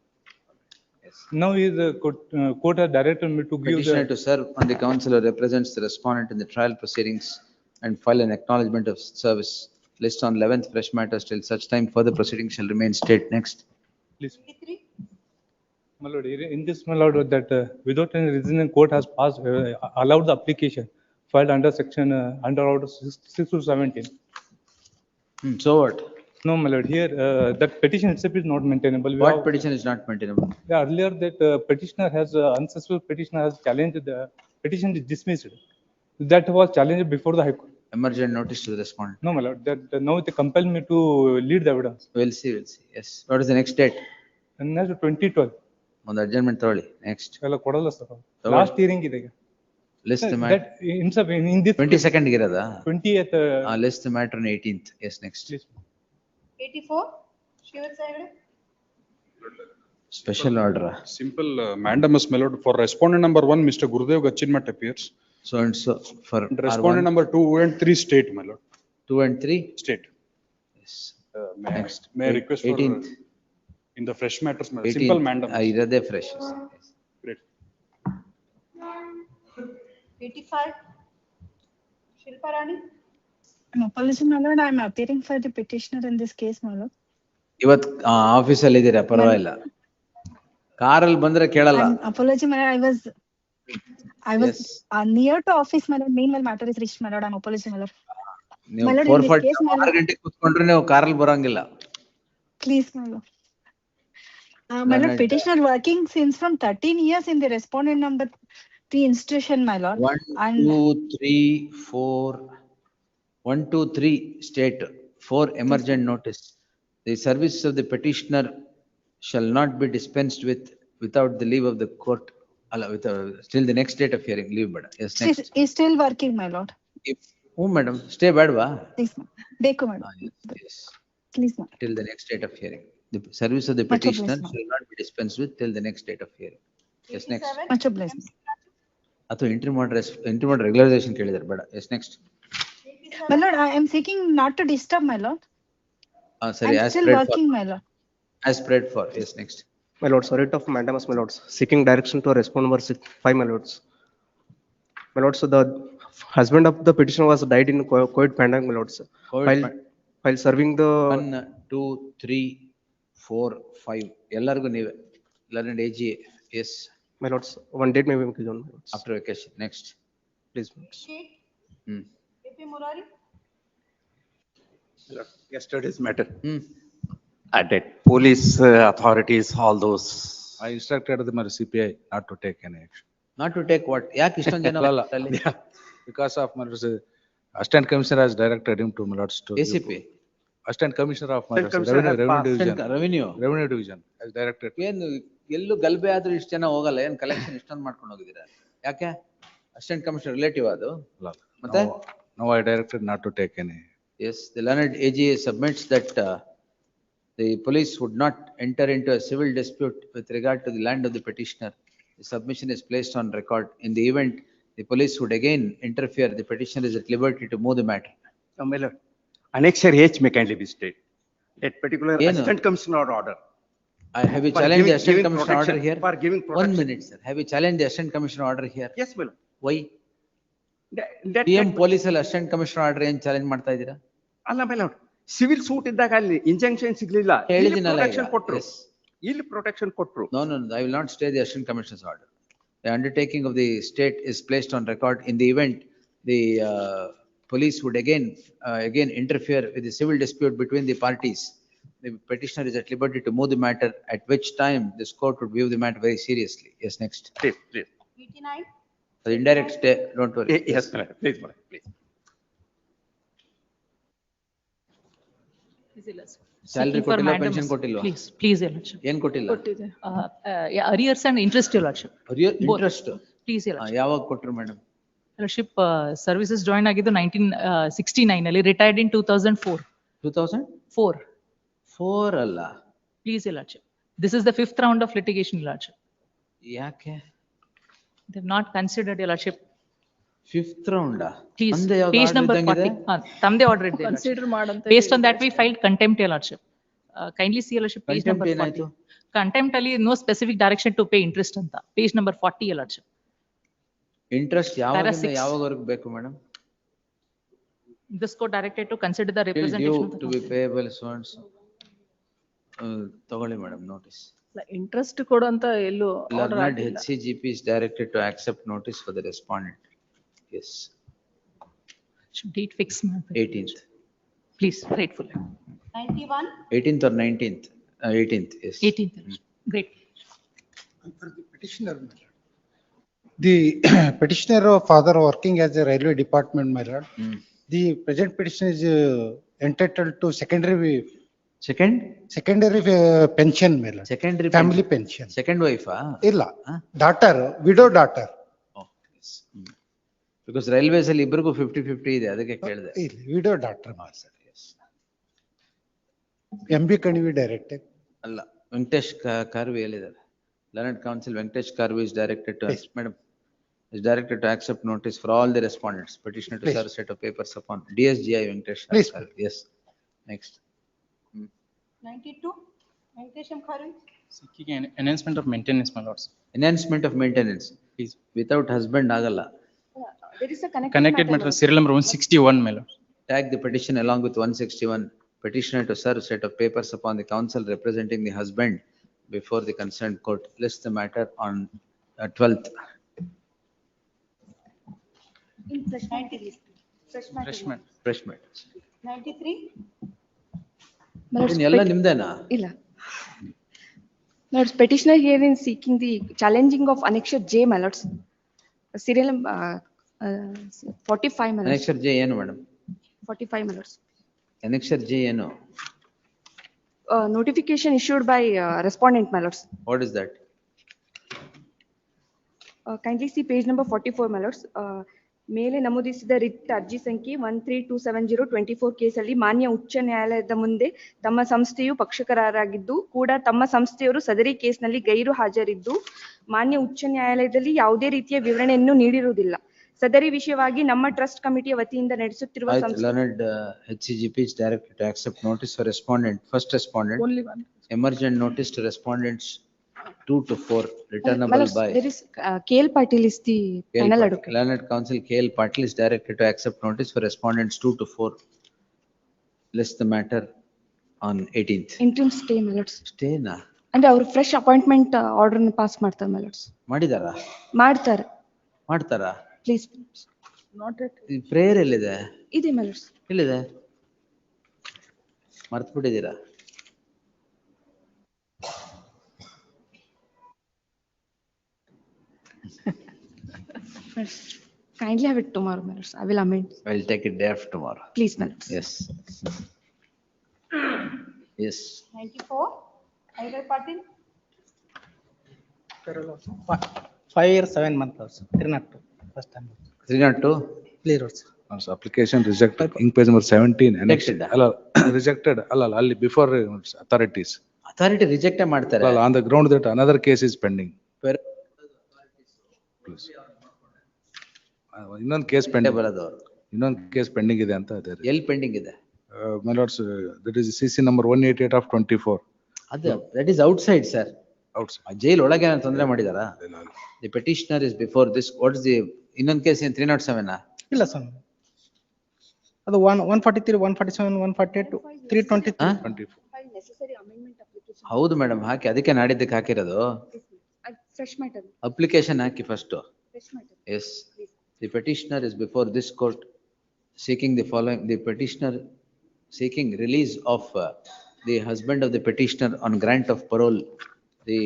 Now the court has directed me to give Petitioner to serve on the council who represents the respondent in the trial proceedings and file an acknowledgement of service. List on 11th fresh matters till such time further proceedings shall remain state. Next. Please. My lord, in this, my lord, that without any reason, court has passed, allowed the application filed under section, under order 6 to 17. So what? No, my lord, here, that petition itself is not maintainable. What petition is not maintainable? Yeah, earlier that petitioner has, unsuccessful petitioner has challenged the petition is dismissed. That was challenged before the High Court. Emergent notice to the respondent. No, my lord, that now they compel me to lead the evidence. We'll see. Yes. What is the next date? And that's 2012. On the adjournment thoroughly. Next. ಎಲ್ಲ ಕೊಡಲ್ಲ sir. Last hearing ಇದೆ. List the matter. In this 22nd ಇರದಾ? 20th. List the matter on 18th. Yes, next. 84, Shivsai Hegde. Special order. Simple mandamus, my lord, for respondent number 1, Mr. Gurudev Gachinmat appears. So and so for And respondent number 2 and 3 state, my lord. 2 and 3? State. Yes. Next. May I request 18th. for in the fresh matters, my lord, simple mandamus. irade fresh. Great. 85, Shilpa Rani. Apology, my lord, I am appearing for the petitioner in this case, my lord. ಇವತ್ತು office ಅಲ್ಲಿ ಇದ್ದೀರಾ? ಪರವಾಗಿಲ್ಲ. ಕಾರಲ್ಲಿ ಬಂದ್ರೆ ಕೇಳಲ್ಲ. Apology, my lord, I was near to office, my lord. Meanwhile, matter is reached, my lord. I'm apology, my lord. ನೀವು My lord, in this case, my 6 lord, ಗಂಟೆಗೆ ಕೂತ್ಕೊಂಡ್ರೆ ನೀವು ಕಾರಲ್ಲಿ ಬರಂಗಿಲ್ಲ. please, my lord. My lord, petitioner working since from 13 years in the respondent number 3 institution, my lord. 1, 2, 3, 4. 1, 2, 3 state, 4 emergent notice. The services of the petitioner shall not be dispensed with without the leave of the court. Till the next date of hearing, leave bada. Yes, next. Is still working, my lord. Madam, stay badwa? Please, Deku, madam. Yes. Please, madam. Till the next date of hearing. The service of the Much petitioner obliged, shall not be dispensed with till the next date of hearing. Yes, next. Much obliged. ಅಥವಾ interim order regularization ಕೇಳಿದ್ದಾರೆ ಬೇಡ. Yes, next. My lord, I am seeking not to disturb, my lord. Sorry, I'm as still prayed working, for. my lord. As prayed for. Yes, next. My lords, writ of mandamus, my lords, seeking direction to respond number 5, my lords. My lords, so the husband of the petitioner was died in COVID pandemic, my lords. While serving the 1, 2, 3, 4, 5. ಎಲ್ಲರಿಗೂ ನೀವೇ. Learned AG, yes. My lords, one date may be given, my lords. After vacation, next. Please, my lords. AP Murari. Yesterday's matter. That police authorities, all those. I instructed the CPI not to take any action. Not to take what? ಯಾಕೆ ಇಷ್ಟೊಂದು ಜನ ಅಲ್ಲಿ? Because of my lords, Assistant Commissioner has directed him to my lords to. ACP. Assistant Commissioner of my lords, Revenue Division has directed. ಏನು ಎಲ್ಲೂ ಗಲ್ಬೆ ಆದ್ರೂ ಇಷ್ಟು ಜನ ಹೋಗಲ್ಲ, ಏನ್ ಕಲೆಕ್ಷನ್ ಇಷ್ಟೊಂದು ಮಾಡ್ಕೊಂಡು ಹೋಗಿದ್ದೀರಾ? ಯಾಕೆ? ಅಸಿಸ್ಟೆಂಟ್ ಕಮಿಷನರ್ ರಿಲೇಟಿವ್ ಅದು? ಮತ್ತೆ? No, I directed not to take any. Yes, the learned AGA submits that the police would not enter into a civil dispute with regard to the land of the petitioner. The submission is placed on record. In the event the police would again interfere, the petitioner is at liberty to move the matter. My lord, Annexure H may kindly be stated. That particular Assistant Commissioner order. Have you challenged the Assistant Commissioner order here? For giving protection. 1 minute, sir. Have you challenged the Assistant Commissioner order here? Yes, my lord. Why? PM police ಅಲ್ಲಿ Assistant Commissioner order ಏನ್ challenge ಮಾಡ್ತಾ ಇದ್ದೀರಾ? ಅಲ್ಲ my lord, civil suit ಇದ್ದಾಗ ಅಲ್ಲಿ injunction ಸಿಗ್ಲಿಲ್ಲ. ಹೇಳಿದಿನಲ್ಲ protection ಕೊಟ್ರು. ಇಲ್ಲಿ ಪ್ರೊಟೆಕ್ಷನ್ ಕೊಟ್ರು. No, I will not stay the Assistant Commissioner's order. The undertaking of the state is placed on record. In the event the police would again interfere with the civil dispute between the parties, the petitioner is at liberty to move the matter, at which time this court would view the matter very seriously. Yes, next. Please. 89. The indirect stay, don't worry. Yes, my lord. Please, my lord, please. Salary ಕೊಟ್ಟಿಲ್ಲ, pension ಕೊಟ್ಟಿಲ್ವಾ? Please, your lordship. ಏನ್ ಕೊಟ್ಟಿಲ್ಲ? Arrears and interest, your lordship. Interest? Please, your lordship. ಯಾವಾಗ ಕೊಟ್ರು madam? Lordship, services join ಆಗಿದ್ದು 1969 ಅಲ್ಲಿ, retired in 2004. 2004? 4 ಅಲ್ಲ. Please, your lordship. This is the 5th round of litigation, your lordship. ಯಾಕೆ? They have not considered, your lordship. 5th round? Please, page number 40. ತಮ್ಮದೇ order ಇದೆ. Consider ಮಾಡಂತ. Based on that, we filed contempt, your lordship. Kindly see, your lordship, page number 40. Contempt ಅಲ್ಲಿ no specific direction to pay interest ಅಂತ. Page number 40, your lordship. Interest ಯಾವಾಗವರೆಗೂ ಬೇಕು madam? This court directed to consider the Till representation of due the to be payable so and so. ತಗೊಳ್ಳಿ madam notice. Interest ಕೊಡು ಅಂತ ಎಲ್ಲೂ order Learned ಆಗಿಲ್ಲ. HCGP is directed to accept notice for the respondent. Yes. Should date fix, ma'am. 18th. Please, grateful. 91. 18th or 19th? 18th, yes. 18th, great. Petitioner, my lord. The petitioner father working as a railway department, my lord. The present petitioner is entitled to secondary pension, my lord. Secondary family pension. Second wife? ಇಲ್ಲ, daughter, widow daughter. Because railways ಅಲ್ಲಿ ಇಬ್ಬರಿಗೂ 50-50 ಇದೆ, ಅದಕ್ಕೆ ಕೇಳಿದೆ. Widow daughter, sir. Yes. MB Kanivi directed. ಅಲ್ಲ, ವೆಂಕಟೇಶ್ ಕಾರ್ವಿ ಹೇಳಿದ್ದಾರೆ. Learned Counsel Venkatesh Karvi is directed to, madam, is directed to accept notice for all the respondents. Petitioner to serve set of papers upon DSGI Venkatesh Karvi. Yes. Next. 92. Venkatesham Karvi. Seeking an enhancement of maintenance, my lords. Enhancement of maintenance. Please. Without husband ಆಗಲ್ಲ. There is a Connected matter, serial number 161, my lord. Tag the petition along with 161. Petitioner to serve set of papers upon the counsel representing the husband before the concerned court. List the matter on 12th. In fresh matter. Fresh matter. 93. ಇದನ್ನೆಲ್ಲ ನಿಮ್ದೇನಾ? ಇಲ್ಲ. Lords, petitioner here in seeking the challenging of annexure J, my lords. Serial 45, my lords. Annexure J ಏನು madam? 45, my lords. Annexure J ಏನು? Notification issued by respondent, my lords. What is that? Kindly see page number 44, my lords. ಮೇಲೆ ನಮೂದಿಸಿದ writ ಅರ್ಜಿ ಸಂಖ್ಯೆ 13270/24 ಕೇಸಲ್ಲಿ ಮಾನ್ಯ ಉಚ್ಚ ನ್ಯಾಯಾಲಯದ ಮುಂದೆ ತಮ್ಮ ಸಂಸ್ಥೆಯು ಪಕ್ಷಕಾರರಾಗಿದ್ದು ಕೂಡ ತಮ್ಮ ಸಂಸ್ಥೆಯವರು ಸದರಿ ಕೇಸ್ನಲ್ಲಿ ಗೈರು ಹಾಜರಿದ್ದು ಮಾನ್ಯ ಉಚ್ಚ ನ್ಯಾಯಾಲಯದಲ್ಲಿ ಯಾವುದೇ ರೀತಿಯ ವಿವರಣೆಯನ್ನು ನೀಡಿರುವುದಿಲ್ಲ. ಸದರಿ ವಿಷಯವಾಗಿ ನಮ್ಮ ಟ್ರಸ್ಟ್ ಕಮಿಟಿಯ ವತಿಯಿಂದ ನಡೆಸುತ್ತಿರುವ Learned HCGP is directed to accept notice for respondent, first respondent. Only one. Emergent notice to respondents 2 to 4, My returnable lords, by. there is, KL Patil is the KL panel Patil. advocate. Learned Counsel KL Patil is directed to accept notice for respondents 2 to 4. List the matter on 18th. Interim stay, my lords. Stay na? ಅಂದ್ರೆ ಅವರು fresh appointment order pass ಮಾಡ್ತಾರೆ my lords. ಮಾಡಿದಾರ? ಮಾಡ್ತಾರೆ. ಮಾಡ್ತಾರಾ? Please. Not yet. ಈ prayer ಎಲ್ಲಿದೆ? ಇದೆ my lords. ಎಲ್ಲಿದೆ? ಮರ್ತು ಬಿಟ್ಟಿದ್ದೀರಾ? Kindly have it tomorrow, my lords. I will amend. I will take it day after tomorrow. Please, my lords. Yes. Yes. 94, Highway Patil. 5 years, 7 months also. 302, first time. 302? Clear also. Application rejected, ink page number 17. Rejected. Rejected, ಅಲ್ಲಿ before authorities. Authority reject ಮಾಡ್ತಾರೆ. On the ground that another case is pending. Please. ಇನ್ನೊಂದು case pending ಬರೋದು. ಇನ್ನೊಂದು case pending ಇದೆ ಅಂತ ಇದೆ. ಎಲ್ಲಿ pending ಇದೆ? My lords, that is CC number 188 of 24. ಅದು that is outside, sir. Outside. Jail ಒಳಗೆ ಏನಾದ್ರು ತೊಂದರೆ ಮಾಡಿದಾರಾ? The petitioner is before this. What is the ಇನ್ನೊಂದು ಕೇಸ್ ಏನು 307? ಇಲ್ಲ ಸ್ವಾಮಿ. ಅದು 143, 147, 148, 323. ಹೌದು ಮೇಡಮ್, ಹಾಕಿ ಅದಕ್ಕೆ ನಾಡಿದ್ದಕ್ಕೆ ಹಾಕಿರೋದು. Fresh matter. Application hockey first. Fresh matter. Yes. The petitioner is before this court seeking the following. The petitioner seeking release of the husband of the petitioner on grant of parole. The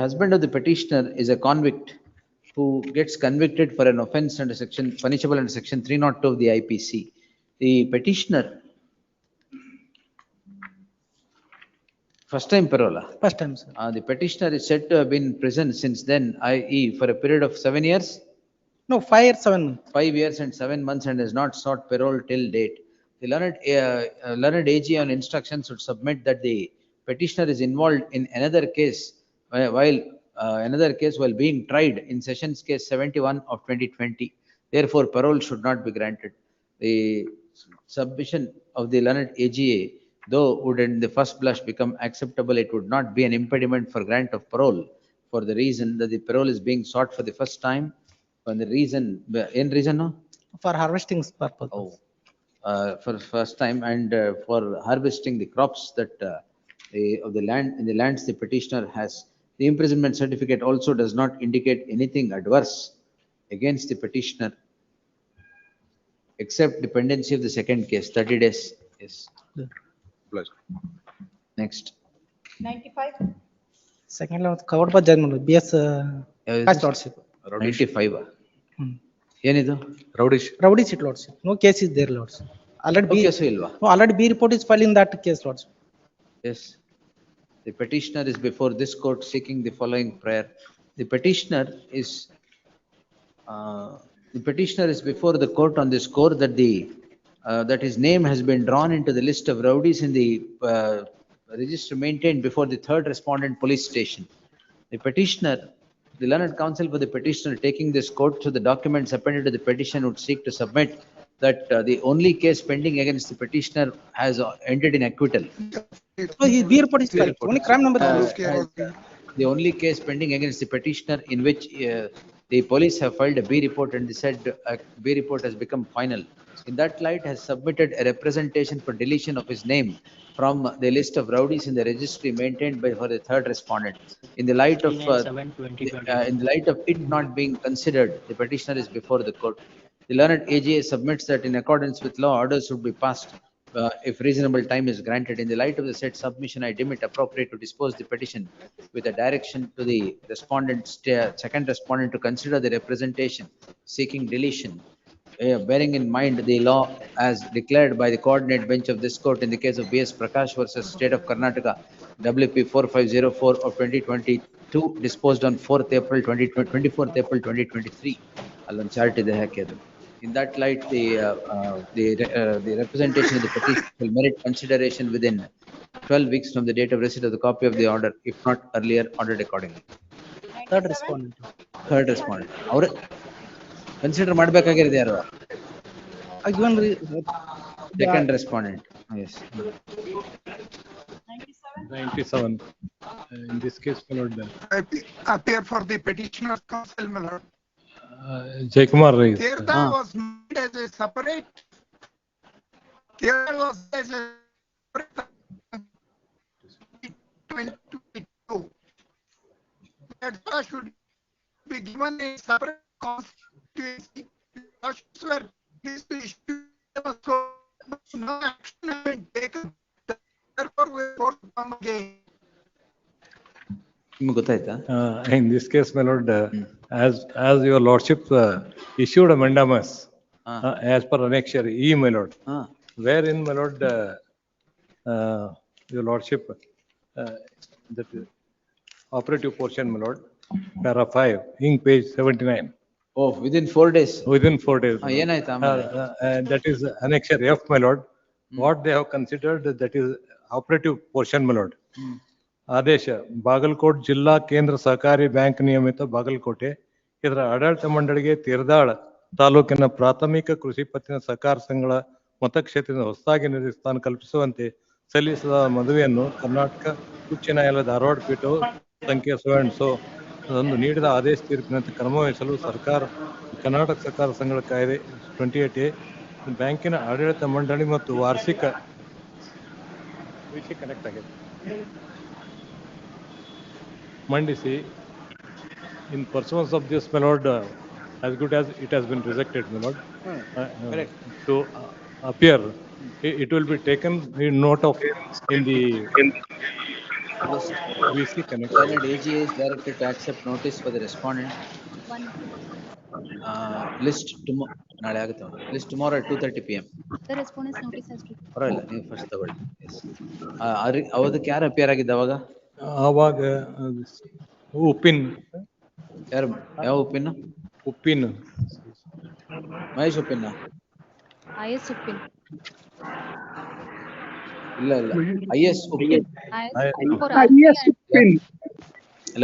husband of the petitioner is a convict who gets convicted for an offense under section, punishable under section 302 of the IPC. The petitioner, first time parole. First time, sir. The petitioner is said to have been in prison since then, i.e. for a period of 7 years? No, 5 years, 7 months. 5 years and 7 months and has not sought parole till date. The learned AG on instructions should submit that the petitioner is involved in another case while being tried in Sessions Case 71 of 2020. Therefore, parole should not be granted. The submission of the learned AGA, though would in the first blush become acceptable, it would not be an impediment for grant of parole for the reason that the parole is being sought for the first time. For the reason, in reason, no? For harvesting purpose. Oh, for first time and for harvesting the crops that of the land in the lands the petitioner has. The imprisonment certificate also does not indicate anything adverse against the petitioner except dependency of the second case, 30 days. Yes. Pleasure. Next. 95, Second level covered by judgment. BS past lordship. 95. ಏನಿದು? Rowdy sheet lordship. No case is there, lords. Already B. Case ಇಲ್ವಾ? No, already B report is filed in that case, lords. Yes. The petitioner is before this court seeking the following prayer. The petitioner is before the court on the score that that his name has been drawn into the list of rowdies in the register maintained before the third respondent police station. The petitioner, the learned counsel for the petitioner taking this court to the documents appended to the petition would seek to submit that the only case pending against the petitioner has ended in acquittal. So his B report is filed. Only crime number. The only case pending against the petitioner in which the police have filed a B report and they said B report has become final. In that light has submitted a representation for deletion of his name from the list of rowdies in the registry maintained by for the third respondent. In the light of it not being considered, the petitioner is before the court. The learned AGA submits that in accordance with law, orders should be passed if reasonable time is granted. In the light of the said submission, I deem it appropriate to dispose the petition with a direction to the second respondent to consider the representation seeking deletion, bearing in mind the law as declared by the coordinate bench of this court in the case of B.S. Prakash versus State of Karnataka, WP 4504 of 2022, disposed on 24th April 2023. Allon chart ide hakiyadu. In that light, the representation of the petition will merit consideration within 12 weeks from the date of receipt of the copy of the order, if not earlier ordered accordingly. Third respondent. Third respondent. Our consider ಮಾಡಬೇಕಾಗಿರೋದು ಯಾರು? Second respondent. Yes. 97. In this case, my lord, Appear for the petitioner's counsel, my lord. Jaikumar raised. Tirtha was made as a separate. Tirtha was as a separate 2022. Tirtha should be given a separate constituency. Lordships were pleased to issue so no action has been taken. Therefore, we report from again. ನಿಮ್ಗೆ ಗೊತ್ತಾಯ್ತಾ? In this case, my lord, as your lordship issued a mandamus as per annexure E, my lord, wherein, my lord, your lordship, that operative portion, my lord, para 5, in page 79. Oh, within 4 days. Within 4 days. ಏನಾಯ್ತು ಆಮೇಲೆ? That is annexure F, my lord. What they have considered, that is operative portion, my lord. ಆದೇಶ ಬಾಗಲಕೋಟ್ ಜಿಲ್ಲಾ ಕೇಂದ್ರ ಸಹಕಾರಿ bank ನಿಯಮಿತ ಬಾಗಲಕೋಟೆ ಇದರ ಆಡಳಿತ ಮಂಡಳಿಗೆ ತೀರ್ದಾಳ ತಾಲೂಕಿನ ಪ್ರಾಥಮಿಕ ಕೃಷಿ ಪತ್ತಿನ ಸಹಕಾರ ಸಂಘಗಳ ಮತಕ್ಷೇತ್ರದ ಹೊಸದಾಗಿ ನಿಗದಿತ ಸ್ಥಾನ ಕಲ್ಪಿಸುವಂತೆ ಸಲ್ಲಿಸಿದ ಮನವಿಯನ್ನು ಕರ್ನಾಟಕ ಉಚ್ಚ ನ್ಯಾಯಾಲಯ ಧಾರವಾಡ ಪೀಠವು ಸಂಖ್ಯೆ 7 ಅದೊಂದು ನೀಡಿದ ಆದೇಶ ತೀರ್ಪಿನಂತೆ ಕ್ರಮವಹಿಸಲು ಸರ್ಕಾರ ಕರ್ನಾಟಕ ಸಹಕಾರ ಸಂಘಗಳ ಕಾಯ್ದೆ 28A ಬ್ಯಾಂಕಿನ ಆಡಳಿತ ಮಂಡಳಿ ಮತ್ತು ವಾರ್ಷಿಕ ಕನೆಕ್ಟ್ ಆಗಿದೆ ಮಂಡಿಸಿ in pursuance of this, my lord, as good as it has been rejected, my lord, to appear, it will be taken in note of in the VC connect. AG is directed to accept notice for the respondent. List tomorrow. ನಾಳೆ ಆಗುತ್ತೆ list tomorrow at 2:30 PM. The respondent's notice has been. ಪರವಾಗಿಲ್ಲ ನೀವು first ತಗೊಳ್ಳಿ. ಅವದಕ್ಕೆ ಯಾರು appear ಆಗಿದ್ದ ಅವಾಗ ಉಪ್ಪಿನ್ ಯಾರು ಯಾವ ಉಪ್ಪಿನ? ಉಪ್ಪಿನ್ ಮಹೇಶ್ ಉಪ್ಪಿನ? IS ಉಪ್ಪಿನ್. ಇಲ್ಲ IS Uppin.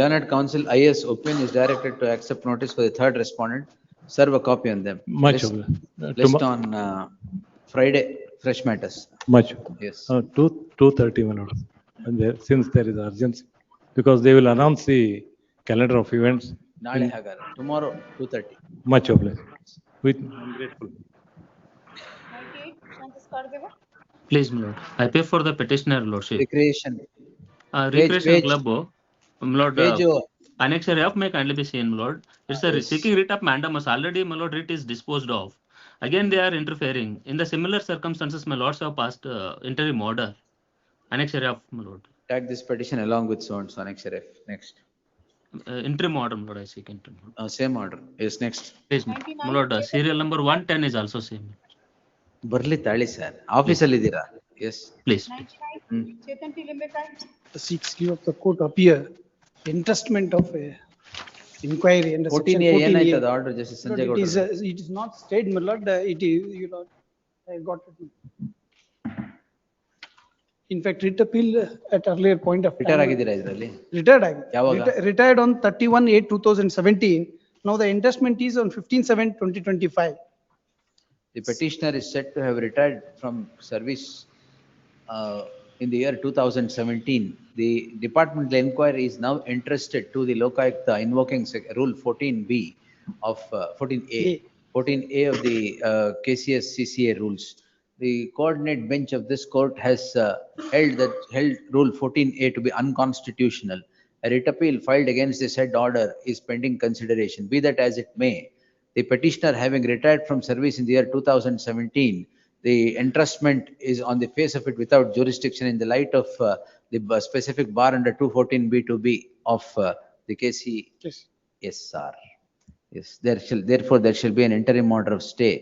Learned Counsel IS Upin is directed to accept notice for the third respondent. Serve a copy on them. List on Friday, fresh matters. Much. Yes. 2:30, my lord. And there, since there is urgency, because they will announce the calendar of events. ನಾಳೆ ಹಾಗಾದ್ರೆ tomorrow 2:30. Much obliged. I'm grateful. Please, my lord. I pay for the petitioner, lordship. Recreation. Recreation club, my lord. Page Annexure F may kindly be seen, my lord. It's a seeking writ of mandamus. Already, my lord, writ is disposed of. Again, they are interfering. In the similar circumstances, my lords have passed interim order. Annexure F, my lord. Tag this petition along with so and so annexure F. Next. Interim order, my lord. I seek interim order. Same order. Yes, next. Please, my lord. Serial number 110 is also same. ಬರ್ಲಿ ತಾಳಿ sir, ಆಫೀಸಲ್ಲಿ ಇದ್ದೀರಾ? Yes. Please. The 60 of the court appear entrustment of a inquiry under section 14A 14A. ಏನಾಯ್ತು ಅದು order justice Sanjay Gowda? It is not stayed, my lord. It is, you know, I got it. In fact, writ appeal at earlier point of time. Retire ಆಗಿದ್ದೀರಾ ಇದರಲ್ಲಿ? Retired ಆಗಿ. ಯಾವಾಗ? Retired on 31/8/2017. Now the entrustment is on 15/7/2025. The petitioner is said to have retired from service in the year 2017. The departmental inquiry is now entrusted to the Lokayukta invoking rule 14B of 14A of the KCS CCA rules. The coordinate bench of this court has held rule 14A to be unconstitutional. A writ appeal filed against the said order is pending consideration. Be that as it may, the petitioner having retired from service in the year 2017, the entrustment is on the face of it without jurisdiction in the light of the specific bar under 214B2B of the KC. Yes, sir. Yes, therefore there shall be an interim order of stay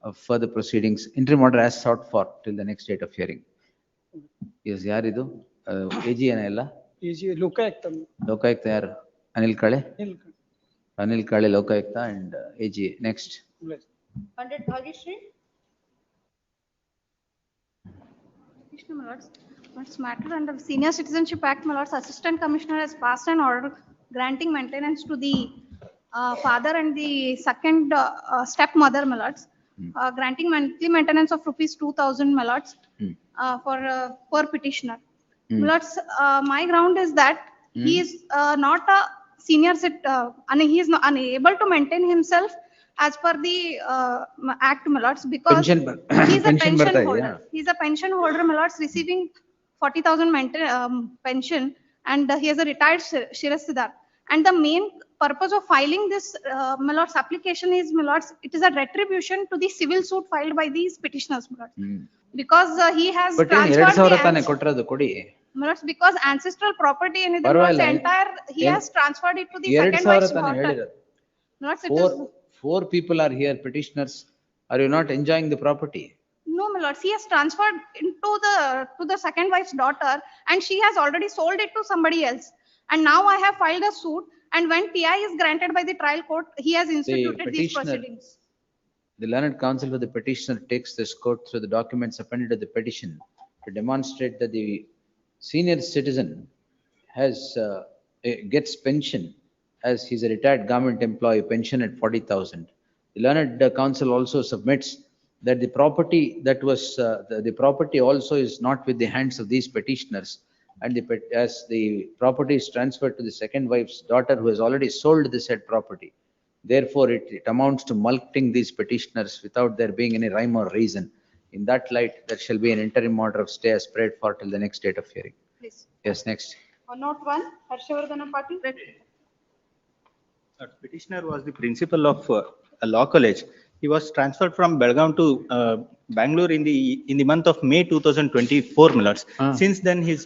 of further proceedings. Interim order as sought for till the next date of hearing. Yes, yaridu? AG ena illa? AG Lokayukta. Lokayukta yaru? Anil Kale? Anil Kale, Lokayukta and AG. Next. Pandit Bhagishri. Krishna, my lords. What's matter under Senior Citizenship Act, my lords, Assistant Commissioner has passed an order granting maintenance to the father and the second stepmother, my lords. Granting monthly maintenance of rupees 2,000, my lords, for per petitioner. My lords, my ground is that he is not a senior and he is not unable to maintain himself as per the act, my lords, because Pension he is a pension pension ಬರ್ತಾ holder. ಇದೆಯಾ? He is a pension holder, my lords, receiving 40,000 pension, and he is a retired Shirastidar. And the main purpose of filing this, my lords, application is, my lords, it is a retribution to the civil suit filed by these petitioners, my lords. Because he has but ಏನು transferred 2,000 ತಾನೇ the ಕೊಟ್ಟಿರೋದು ಕೊಡಿ. my lords, because ancestral property in the ಪರವಾಗಿಲ್ಲ. entire, he ಏನ್- has transferred it to the 2,000 second wife's ತಾನೇ daughter. ಹೇಳಿರೋದು. My lords, it is, Four people are here, petitioners. Are you not enjoying the property? no, my lords, he has transferred into to the second wife's daughter, and she has already sold it to somebody else. And now I have filed a suit, and when PI is granted by the trial court, he has instituted these petitioner- proceedings. The learned counsel for the petitioner takes this court through the documents appended to the petition to demonstrate that the senior citizen has gets pension as he's a retired government employee, pension at 40,000. The learned counsel also submits that the property that was the property also is not with the hands of these petitioners, and as the property is transferred to the second wife's daughter who has already sold the said property. Therefore, it amounts to mulcting these petitioners without there being any rhyme or reason. In that light, there shall be an interim order of stay as prayed for till the next date of hearing. Please. Yes, next. On note 1, Harshavardhana Patil. Petitioner was the principal of a law college. He was transferred from Belgaum to Bangalore in the month of May 2024, my lords. Since then, his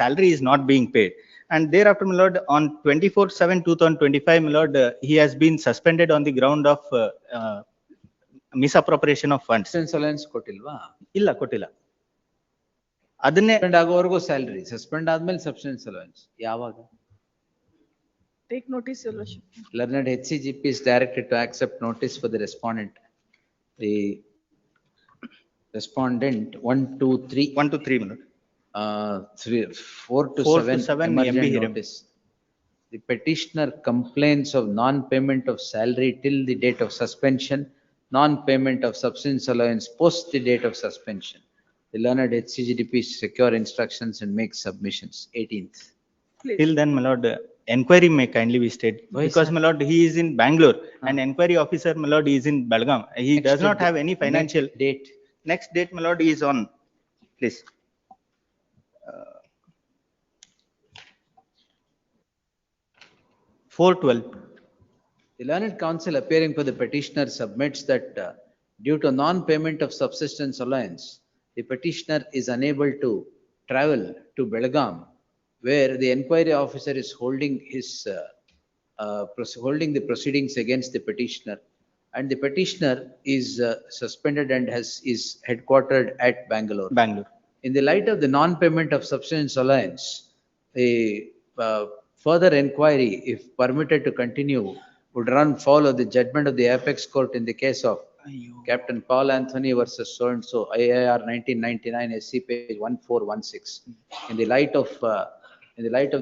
salary is not being paid. And thereafter, my lord, on 24/7/2025, my lord, he has been suspended on the ground of misappropriation of funds. Subsistence allowance ಕೊಟ್ಟಿಲ್ವಾ? ಇಲ್ಲ ಕೊಟ್ಟಿಲ್ಲ. ಅದನ್ನೇ suspend ಆಗೋವರೆಗೂ salary, suspend ಆದ್ಮೇಲೆ subsidence allowance ಯಾವಾಗ? Take notice, your lordship. Learned HCGP is directed to accept notice for the respondent. The respondent 1, 2, 3. 1 to 3, my lord. 4 to 7 emergent notice. The petitioner complains of non-payment of salary till the date of suspension, non-payment of subsistence allowance post the date of suspension. The learned HCGDP secure instructions and make submissions. 18th. Please. Till then, my lord, enquiry may kindly be stayed. Why, Because, sir? my lord, he is in Bangalore and enquiry officer, my lord, is in Belgaum. He Next does not date. have any financial. Next date. Next date, my lord, is on, please. 4/12. The learned counsel appearing for the petitioner submits that due to non-payment of subsistence allowance, the petitioner is unable to travel to Belgaum, where the enquiry officer is holding his holding the proceedings against the petitioner, and the petitioner is suspended and is headquartered at Bangalore. In the light of the non-payment of subsistence allowance, a further inquiry, if permitted to continue, would run foul of the judgment of the apex court in the case of Captain Paul Anthony versus so-and-so, IIR 1999, SC page 1416. In the light of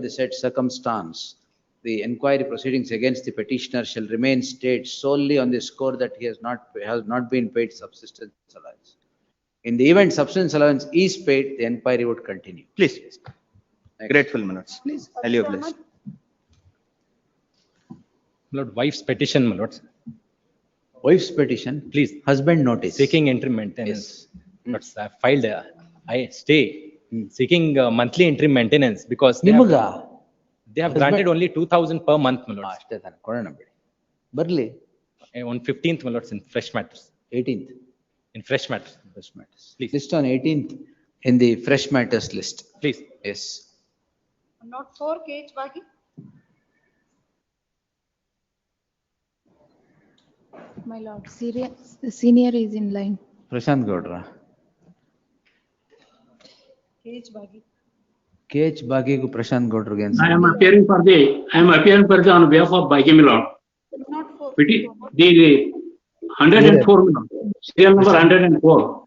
the said circumstance, the inquiry proceedings against the petitioner shall remain stayed solely on the score that he has not been paid subsistence allowance. In the event subsistence allowance is paid, the inquiry would continue. Please. Next. Grateful, my lords. Please. Elio, please. Lord, wife's petition, my lords. Wife's petition, Please. husband notice. Seeking interim maintenance. Yes. Lords, I filed, I stay seeking monthly interim maintenance because they ನಿಮಗ have granted only 2,000 per month, my lords. ಅಷ್ಟೇ ತಾನೆ ಕೊಡೋಣ ಬಿಡಿ ಬರ್ಲಿ. On 15th, my lords, in fresh matters. 18th. In fresh matters. Fresh matters. Please. List on 18th in the fresh matters list. Please. Yes. On note 4, KH Bagi. My lord, senior is in line. Prashant Gaudra. KH Bagi. KH Bagigu Prashant Gaudra. I am appearing on behalf of Bagi, my lord. Not 4. The 104, my lord. Serial number 104.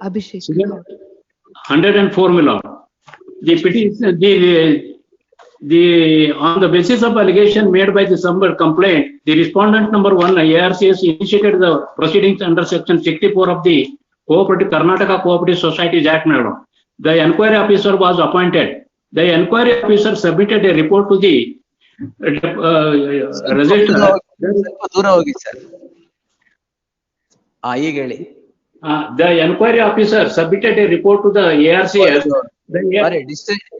Abhishek. 104, my lord. The petition, on the basis of allegation made by the subject complaint, the respondent number 1, ARCS, initiated the proceedings under section 64 of the Karnataka Cooperative Societies Act, my lord. The inquiry officer was appointed. The inquiry officer submitted a report to the registrar. ಸ್ವಲ್ಪ ದೂರ ಹೋಗಿ sir. ಈಗ ಹೇಳಿ. The inquiry officer submitted a report to the ARCS.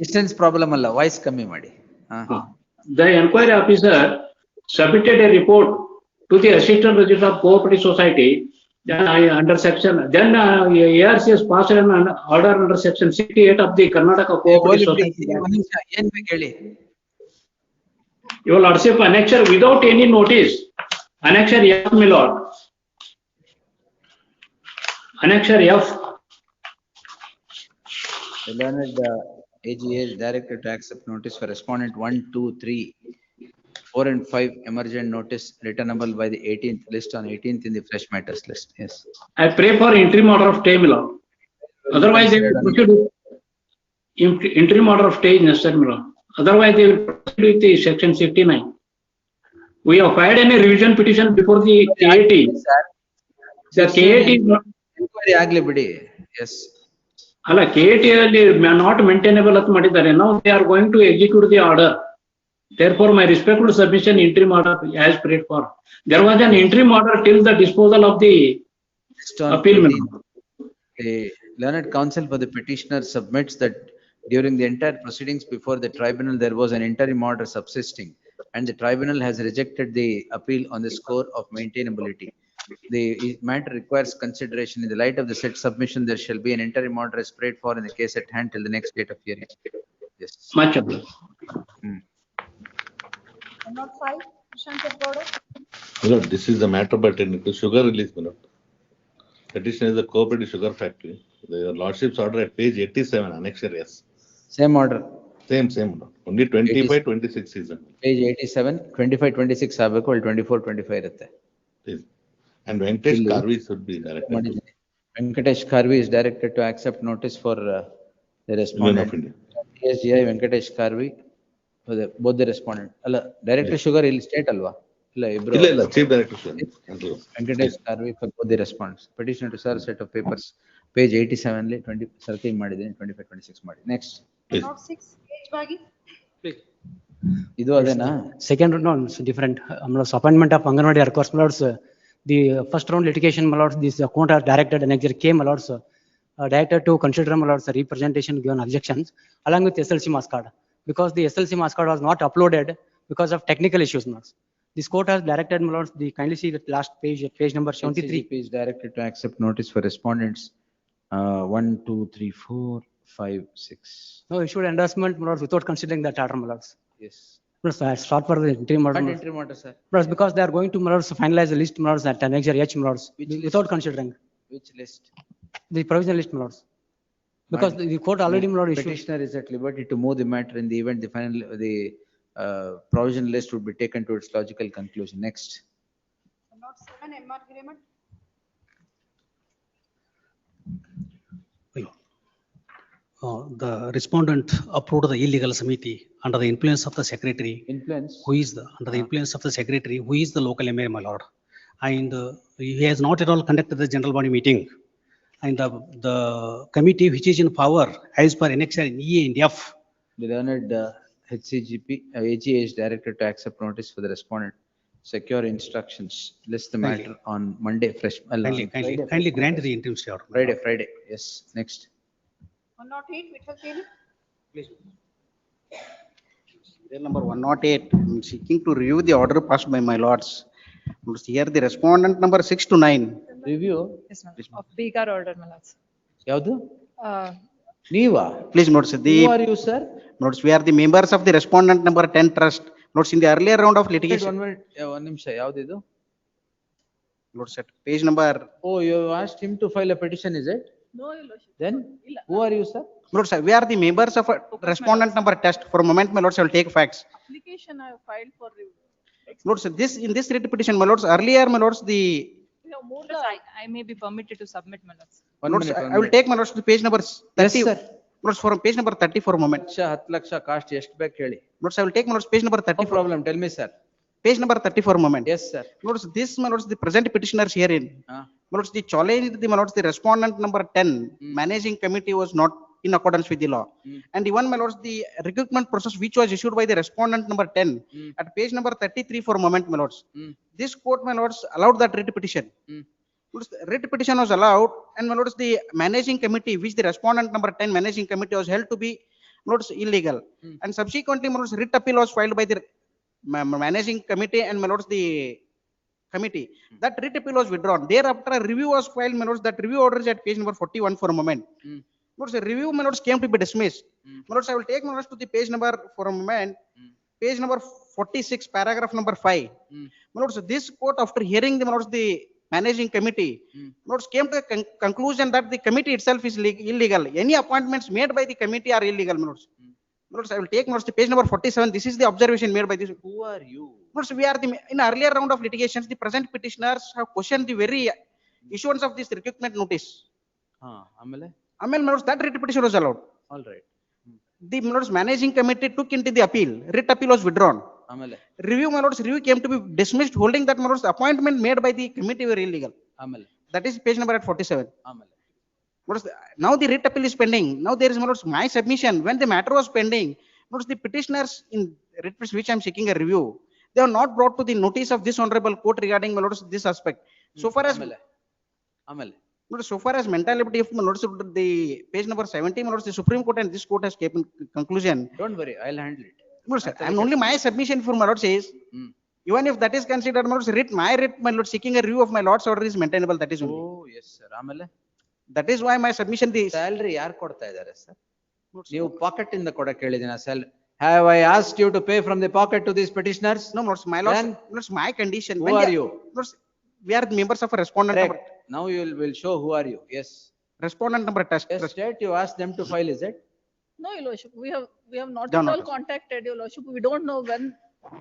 Distance problem ಅಲ್ಲ, voice ಕಮ್ಮಿ ಮಾಡಿ. The inquiry officer submitted a report to the assistant registrar of cooperative society. Then under section, then ARCS passed an order under section 68 of the Karnataka Cooperative Society. ಏನ್ ಬೇಕು ಹೇಳಿ. Your Lordship, annexure without any notice. Annexure F, my lord. Annexure F. The learned AGA is directed to accept notice for respondent 1, 2, 3, 4 and 5 emergent notice returnable by the 18th list on 18th in the fresh matters list. Yes. I pray for interim order of stay, my lord. Otherwise, they will proceed with interim order of stay is necessary, my lord. Otherwise, they will proceed with the section 59. We have filed any revision petition before the KAT. The KAT is not. Inquiry ಆಗ್ಲಿ ಬಿಡಿ. Yes. ಅಲ್ಲ, KAT ಅಲ್ಲಿ not maintainable ಅಂತ ಮಾಡಿದ್ದಾರೆ. Now they are going to execute the order. Therefore, my respectful submission, interim order as prayed for. There was an interim order till the disposal of the appeal. The learned counsel for the petitioner submits that during the entire proceedings before the tribunal, there was an interim order subsisting, and the tribunal has rejected the appeal on the score of maintainability. The matter requires consideration. In the light of the said submission, there shall be an interim order as prayed for in the case at hand till the next date of hearing. Yes. Much obliged. 105, Prashant Gowda. Lord, this is the matter pertaining to sugar release, my lord. Petition is the cooperative sugar factory. The lordship's order at page 87, annexure S. Same order. Same, Lord. Only 25, 26 season. Page 87, 25, 26 ಆಗಬೇಕು, ಅಲ್ಲಿ 24, 25 ಇರುತ್ತೆ. And Venkatesh Karvi should be directed. Venkatesh Karvi is directed to accept notice for the respondent. of India. SGI Venkatesh Karvi for the both the respondent. ಅಲ್ಲ, director sugar ಇಲ್ಲಿ state ಅಲ್ವಾ? ಇಲ್ಲ, ಇಬ್ರು. ಇಲ್ಲ, chief director sugar. Venkatesh Karvi for both the respondents. Petition to serve set of papers. Page 87 ಅಲ್ಲಿ 20 ಸರ್ತಿ ಮಾಡಿದ್ದೀನಿ, 25, 26 ಮಾಡಿ. Next. 106, H Bagi. ಇದು ಅದೇನಾ? Second round is different. Appointment of Anganwadi workers, my lords. The first round litigation, my lords, this court has directed an executive came, my lords, directed to consider, my lords, representation given objections along with SLC mass card, because the SLC mass card was not uploaded because of technical issues, my lords. This court has directed, my lords, the kindly see the last page, page number 73. Page directed to accept notice for respondents 1, 2, 3, 4, 5, 6. No, issued endorsement, my lords, without considering that order, my lords. Yes. Start for the interim order. Interim order, sir. Because they are going to, my lords, finalize the list, my lords, at annexure H, my lords, without considering. Which list? The provisional list, my lords. Because the court already, my lord, issued. Petitioner is at liberty to move the matter in the event the final, the provisional list would be taken to its logical conclusion. Next. 107, MR agreement. The respondent approved the illegal committee under the influence of the secretary. Influence? Who is the, under the influence of the secretary, who is the local MA, my lord. And he has not at all conducted the general body meeting. And the committee which is in power as per annexure E and F. The learned HCGP, AGA is directed to accept notice for the respondent. Secure instructions. List the matter on Monday, fresh. Kindly grant the interim stay order. Friday. Yes. Next. 108, Vittal Teli. Please. Bill number 108, I'm seeking to review the order passed by my lords. Here the respondent number 6 to 9. Review? Yes, ma'am. Of bigger order, my lords. ಯಾವುದು? ನೀವಾ? Please notice the. Who are you, sir? Notice we are the members of the respondent number 10 trust. Notice in the earlier round of litigation. One ನಿಮಿಷ, ಯಾವ್ದಿದು? Notice at page number. Oh, you asked him to file a petition, is it? No, your lordship. Then, who are you, sir? Notice we are the members of a respondent number test. For a moment, my lords, I will take facts. Application I have filed for review. Notice this, in this writ petition, my lords, earlier, my lords, the. I may be permitted to submit, my lords. Notice, I will take my lords to page number 30. Yes, sir. Notice for page number 30 for a moment. 10 lakhs cost ಎಷ್ಟು ಬೇಕು ಹೇಳಿ. Notice I will take my lords page number 30. No problem, tell me, sir. Page number 30 for a moment. Yes, sir. Notice this, my lords, the present petitioners herein. My lords, the challenge, my lords, the respondent number 10, managing committee was not in accordance with the law. And even, my lords, the recruitment process which was issued by the respondent number 10 at page number 33 for a moment, my lords. This court, my lords, allowed that writ petition. Writ petition was allowed, and my lords, the managing committee, which the respondent number 10 managing committee was held to be, my lords, illegal. And subsequently, my lords, writ appeal was filed by the managing committee and, my lords, the committee. That writ appeal was withdrawn. Thereafter, a review was filed, my lords. That review order is at page number 41 for a moment. My lords, the review, my lords, came to be dismissed. My lords, I will take, my lords, to the page number for a moment. Page number 46, paragraph number 5. My lords, this court, after hearing the, my lords, the managing committee, my lords, came to a conclusion that the committee itself is illegal. Any appointments made by the committee are illegal, my lords. My lords, I will take, my lords, the page number 47. This is the observation made by this. Who are you? Lords, we are the, in earlier round of litigations, the present petitioners have questioned the very issuance of this recruitment notice. Amele? Amel, my lords, that writ petition was allowed. All right. The, my lords, managing committee took into the appeal. Writ appeal was withdrawn. Amele? Review, my lords, review came to be dismissed, holding that, my lords, the appointment made by the committee were illegal. Amele? That is page number at 47. Amele? My lords, now the writ appeal is pending. Now there is, my lords, my submission. When the matter was pending, my lords, the petitioners in writ petition which I am seeking a review, they are not brought to the notice of this honorable court regarding, my lords, this aspect. So far as, Amele? so far as mentality of, my lords, the page number 70, my lords, the Supreme Court and this court has taken conclusion. Don't worry, I'll handle it. No, sir, and only my submission for my lord says, even if that is considered, my lord, writ, my lord, seeking a review of my lord's order is maintainable. That is only. Oh, yes, sir. Amele? That is why my submission is. Salary yaar kodta idare, sir? You pocket in the koda kelidina salary. Have I asked you to pay from the pocket to these petitioners? No, lords, my lords, lords, my condition. Who are you? Lords, we are the members of a respondent. Number, now you will show who are you. Yes. Respondent number test. Yes, state, you asked them to file, is it? No, Your Lordship, we have not No, at no, all no. contacted Your Lordship. We don't know when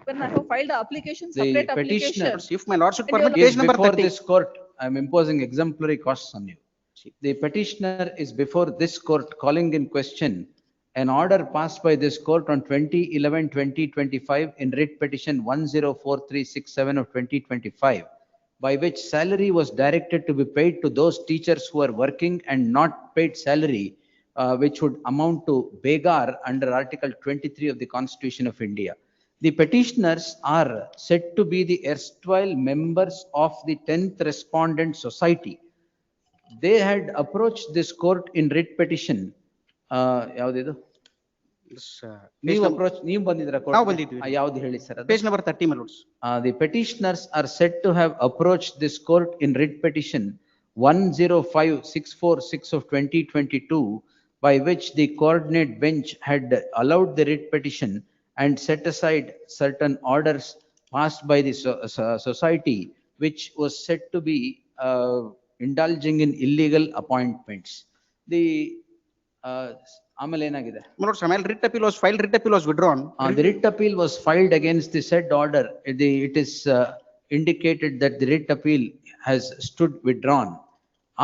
I have filed the application, The separate petitioner, application. if my lord should And your permit, lord- page number before 30. this court, I am imposing exemplary costs on you. The petitioner is before this court calling in question an order passed by this court on 2011-2025 in writ petition 104367 of 2025, by which salary was directed to be paid to those teachers who are working and not paid salary, which would amount to begar under Article 23 of the Constitution of India. The petitioners are said to be the erstwhile members of the 10th Respondent Society. They had approached this court in writ petition. ಯಾವ್ದಿದು? ನೀವು approach, ನೀವು ಬಂದಿದ್ರ court? ನಾವು ಬಂದಿದ್ವಿ. ಯಾವ್ದು ಹೇಳಿ sir? Page number 30, my lords. The petitioners are said to have approached this court in writ petition 105646 of 2022, by which the coordinate bench had allowed the writ petition and set aside certain orders passed by the society, which was said to be indulging in illegal appointments. The ಆಮೇಲೆ ಏನಾಗಿದೆ? My lords, writ appeal was filed, writ appeal was withdrawn. The writ appeal was filed against the said order. It is indicated that the writ appeal has stood withdrawn.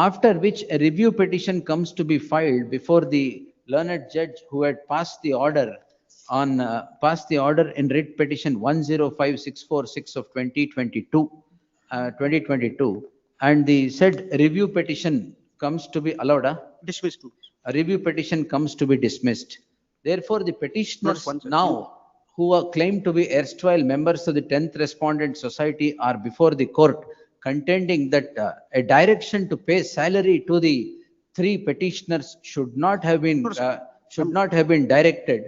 After which a review petition comes to be filed before the learned judge who had passed the order in writ petition 105646 of 2022, and the said review petition comes to be allowed. Dismissed. A review petition comes to be dismissed. Therefore, the petitioners now who are claimed to be erstwhile members of the 10th Respondent Society are before the court, contending that a direction to pay salary to the three petitioners should not have been directed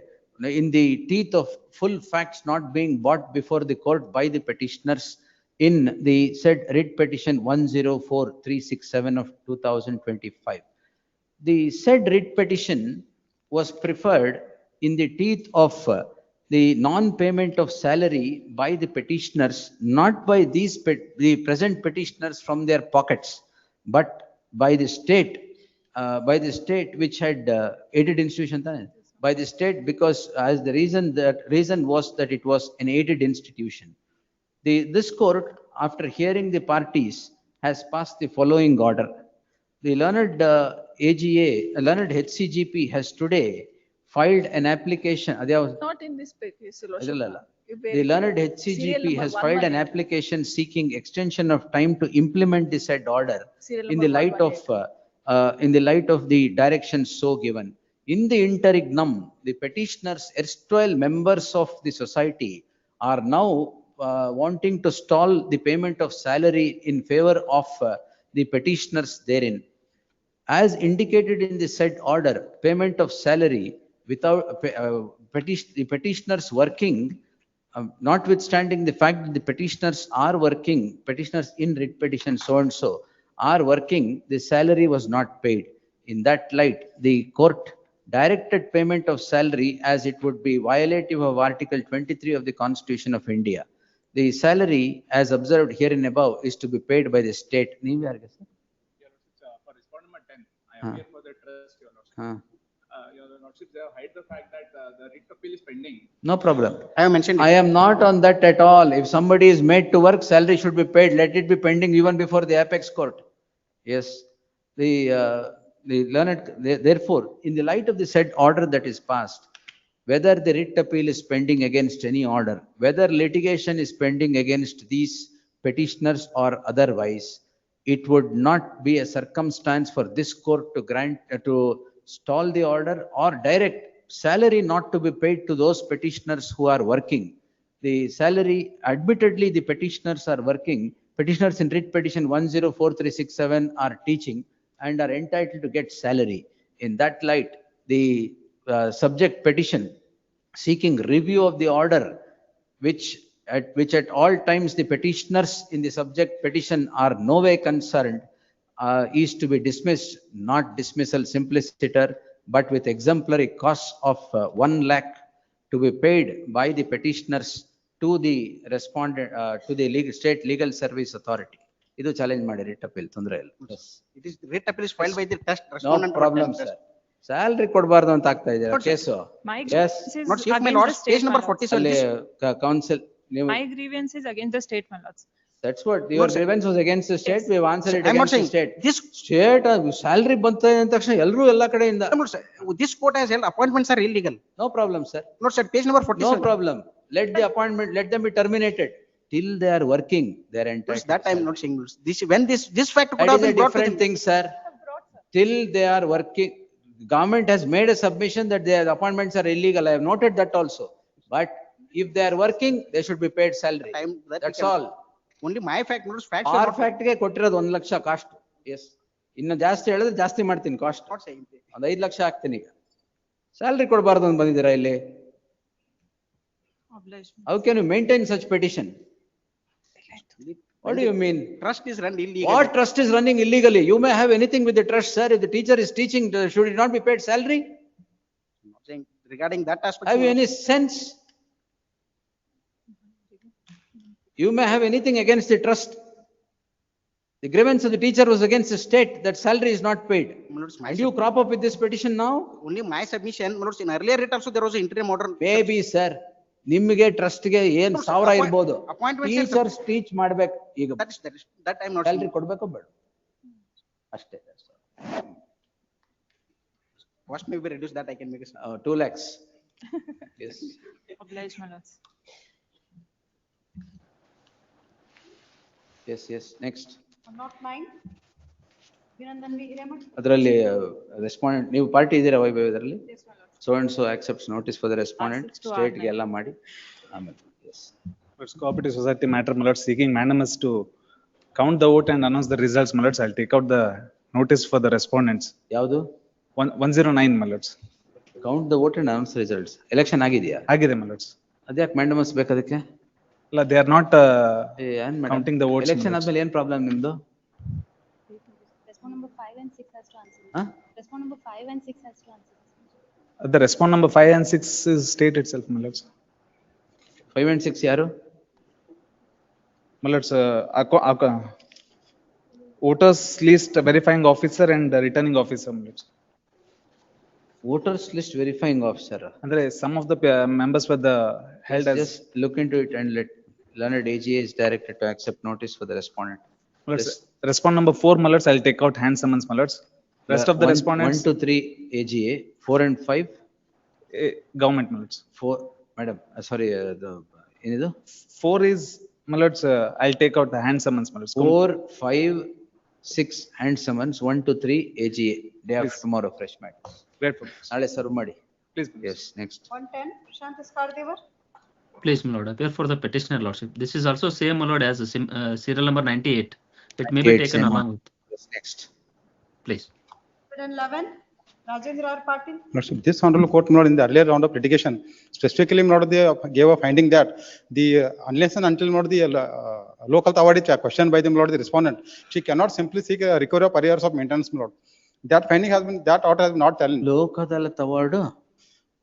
in the teeth of full facts not being brought before the court by the petitioners in the said writ petition 104367 of 2025. The said writ petition was preferred in the teeth of the non-payment of salary by the petitioners, not by the present petitioners from their pockets, but by the state which had aided institution, by the state, because as the reason was that it was an aided institution. This court, after hearing the parties, has passed the following order. The learned learned HCGP has today filed an application. Not in this case, Your Lordship. The learned HCGP has filed an application seeking extension of time to implement the said order in the light of the directions so given. In the interregnum, the petitioners, erstwhile members of the society, are now wanting to stall the payment of salary in favor of the petitioners therein. As indicated in the said order, payment of salary without the petitioners working, notwithstanding the fact that the petitioners are working, petitioners in writ petition so and so are working, the salary was not paid. In that light, the court directed payment of salary as it would be violative of Article 23 of the Constitution of India. The salary, as observed herein above, is to be paid by the state. For respondent 10, I appear for the trust, Your Lordship. Your Lordship, they have hide the fact that the writ appeal is pending. No problem. I have mentioned it. I am not on that at all. If somebody is made to work, salary should be paid. Let it be pending even before the apex court. Yes. The learned, therefore, in the light of the said order that is passed, whether the writ appeal is pending against any order, whether litigation is pending against these petitioners or otherwise, it would not be a circumstance for this court to grant, to stall the order or direct salary not to be paid to those petitioners who are working. The salary, admittedly, the petitioners are working. Petitioners in writ petition 104367 are teaching and are entitled to get salary. In that light, the subject petition seeking review of the order, which at all times the petitioners in the subject petition are no way concerned, is to be dismissed, not dismissal simpliciter, but with exemplary costs of 1 lakh to be paid by the petitioners to the respondent, to the state legal service authority. Idu challenge ಮಾಡಿ writ appeal ತೊಂದರೆ ಇಲ್ಲ. It is writ appeal is filed by the test No respondent. problem, sir. Salary ಕೊಡಬಾರ್ದು ಅಂತ ಆಗ್ತಾ ಇದೆಯಾ case? My Yes. grievance is Not chief, my against lord, the state, page number my lords. 47. ಅಲ್ಲಿ council, ನೀವು, My grievance is against the state, my lords. that's what your grievance was against the state. We have answered it I'm not against the saying state. this. State salary ಬಂತ ಅಂದ ತಕ್ಷಣ ಎಲ್ಲರೂ ಎಲ್ಲ ಕಡೆಯಿಂದ. This court has held appointments are illegal. No problem, sir. Not said page number 47. No problem. Let the appointment, let them be terminated till they are working. They are entitled. That I am not saying. This when this fact could That have is a been brought to different the. thing, sir. Till they are working, government has made a submission that their appointments are illegal. I have noted that also. But if they are working, they should be paid salary. That's all. Only my fact, not facts. Our fact ಗೆ ಕೊಟ್ಟಿರೋದು 1 lakh cost. Yes. ಇನ್ನು ಜಾಸ್ತಿ ಹೇಳಿದ್ರೆ ಜಾಸ್ತಿ ಮಾಡ್ತೀನಿ cost. ಒಂದು 5 ಲಕ್ಷ ಹಾಕ್ತೀನಿ ಈಗ. ಸ್ಯಾಲರಿ ಕೊಡಬಾರ್ದು ಅಂತ ಬಂದಿದ್ದೀರಾ ಇಲ್ಲಿ. How can you maintain such petition? What do you mean? Trust is run illegally. What trust is running illegally? You may have anything with the trust, sir. If the teacher is teaching, should it not be paid salary? Saying regarding that aspect. Have you any sense? You may have anything against the trust. The grievance of the teacher was against the state that salary is not paid. And you crop up with this petition now? Only my submission, in earlier writ also there was an interim order. Maybe, sir. ನಿಮಗೆ trust ಗೆ ಏನ್ ಸಾವಿರ ಇರ್ಬೋದು, teachers teach ಮಾಡ್ಬೇಕು. ಈಗ that I'm not salary ಕೊಡ್ಬೇಕು ಬೇಡ ಅಷ್ಟೇ. Cost may be reduced, that I can make it. 2 lakhs. Yes. Obliged, my lords. Yes, yes. Next. Not 9. Vinandan V. Hiramant. ಅದರಲ್ಲಿ ರೆಸ್ಪಾಂಡೆಂಟ್ ನೀವು ಪಾರ್ಟಿ ಇದ್ದೀರಾ ವೈಭವ್ ಇದರಲ್ಲಿ? So and so accepts notice for the respondent, state ಗೆ ಎಲ್ಲ ಮಾಡಿ ಆಮೇಲೆ. Yes. Cooperative society matter, my lords, seeking mandamus to count the vote and announce the results, my lords. I'll take out the notice for the respondents. ಯಾವುದು? 109, my lords. Count the vote and announce results. Election ಆಗಿದೆಯಾ? ಆಗಿದೆ, my lords. ಅದ್ಯಾಕೆ mandamus ಬೇಕು ಅದಕ್ಕೆ? ಇಲ್ಲ, they are not counting the votes. Election ಆದ್ಮೇಲೆ ಏನ್ problem ನಿಮ್ದು? Respond number 5 and 6 has to answer. Respond number 5 and 6 has to answer. The respond number 5 and 6 is state itself, my lords. 5 and 6 ಯಾರು? My lords, voters list verifying officer and returning officer, my lords. Voters list verifying officer. Andre some of the members were held as. Just look into it and let learned AGA is directed to accept notice for the respondent. Respond number 4, my lords, I'll take out hand summons, my lords. Rest of the respondents. 1 to 3 AGA, 4 and 5 government, my lords. 4, madam, sorry, the enidu 4 is, my lords, I'll take out the hand summons, my lords. 4, 5, 6 hand summons, 1 to 3 AGA, day after tomorrow, fresh matters. Grateful. Nale serve ಮಾಡಿ. Please. Yes, next. 110, Prashant Skardevar. Please, my lord, appear for the petitioner lordship. This is also same, my lord, as serial number 98. It may be 98, taken same along one. with. Yes, next. Please. 111, Rajendra R. Patil. Lordship, this honorable court, my lord, in the earlier round of litigation, specifically, my lord, they gave a finding that the unless and until, my lord, the local award is questioned by the, my lord, the respondent, she cannot simply seek a recovery of arrears of maintenance, my lord. That finding has been, that order has been not telling. Lok Adalat award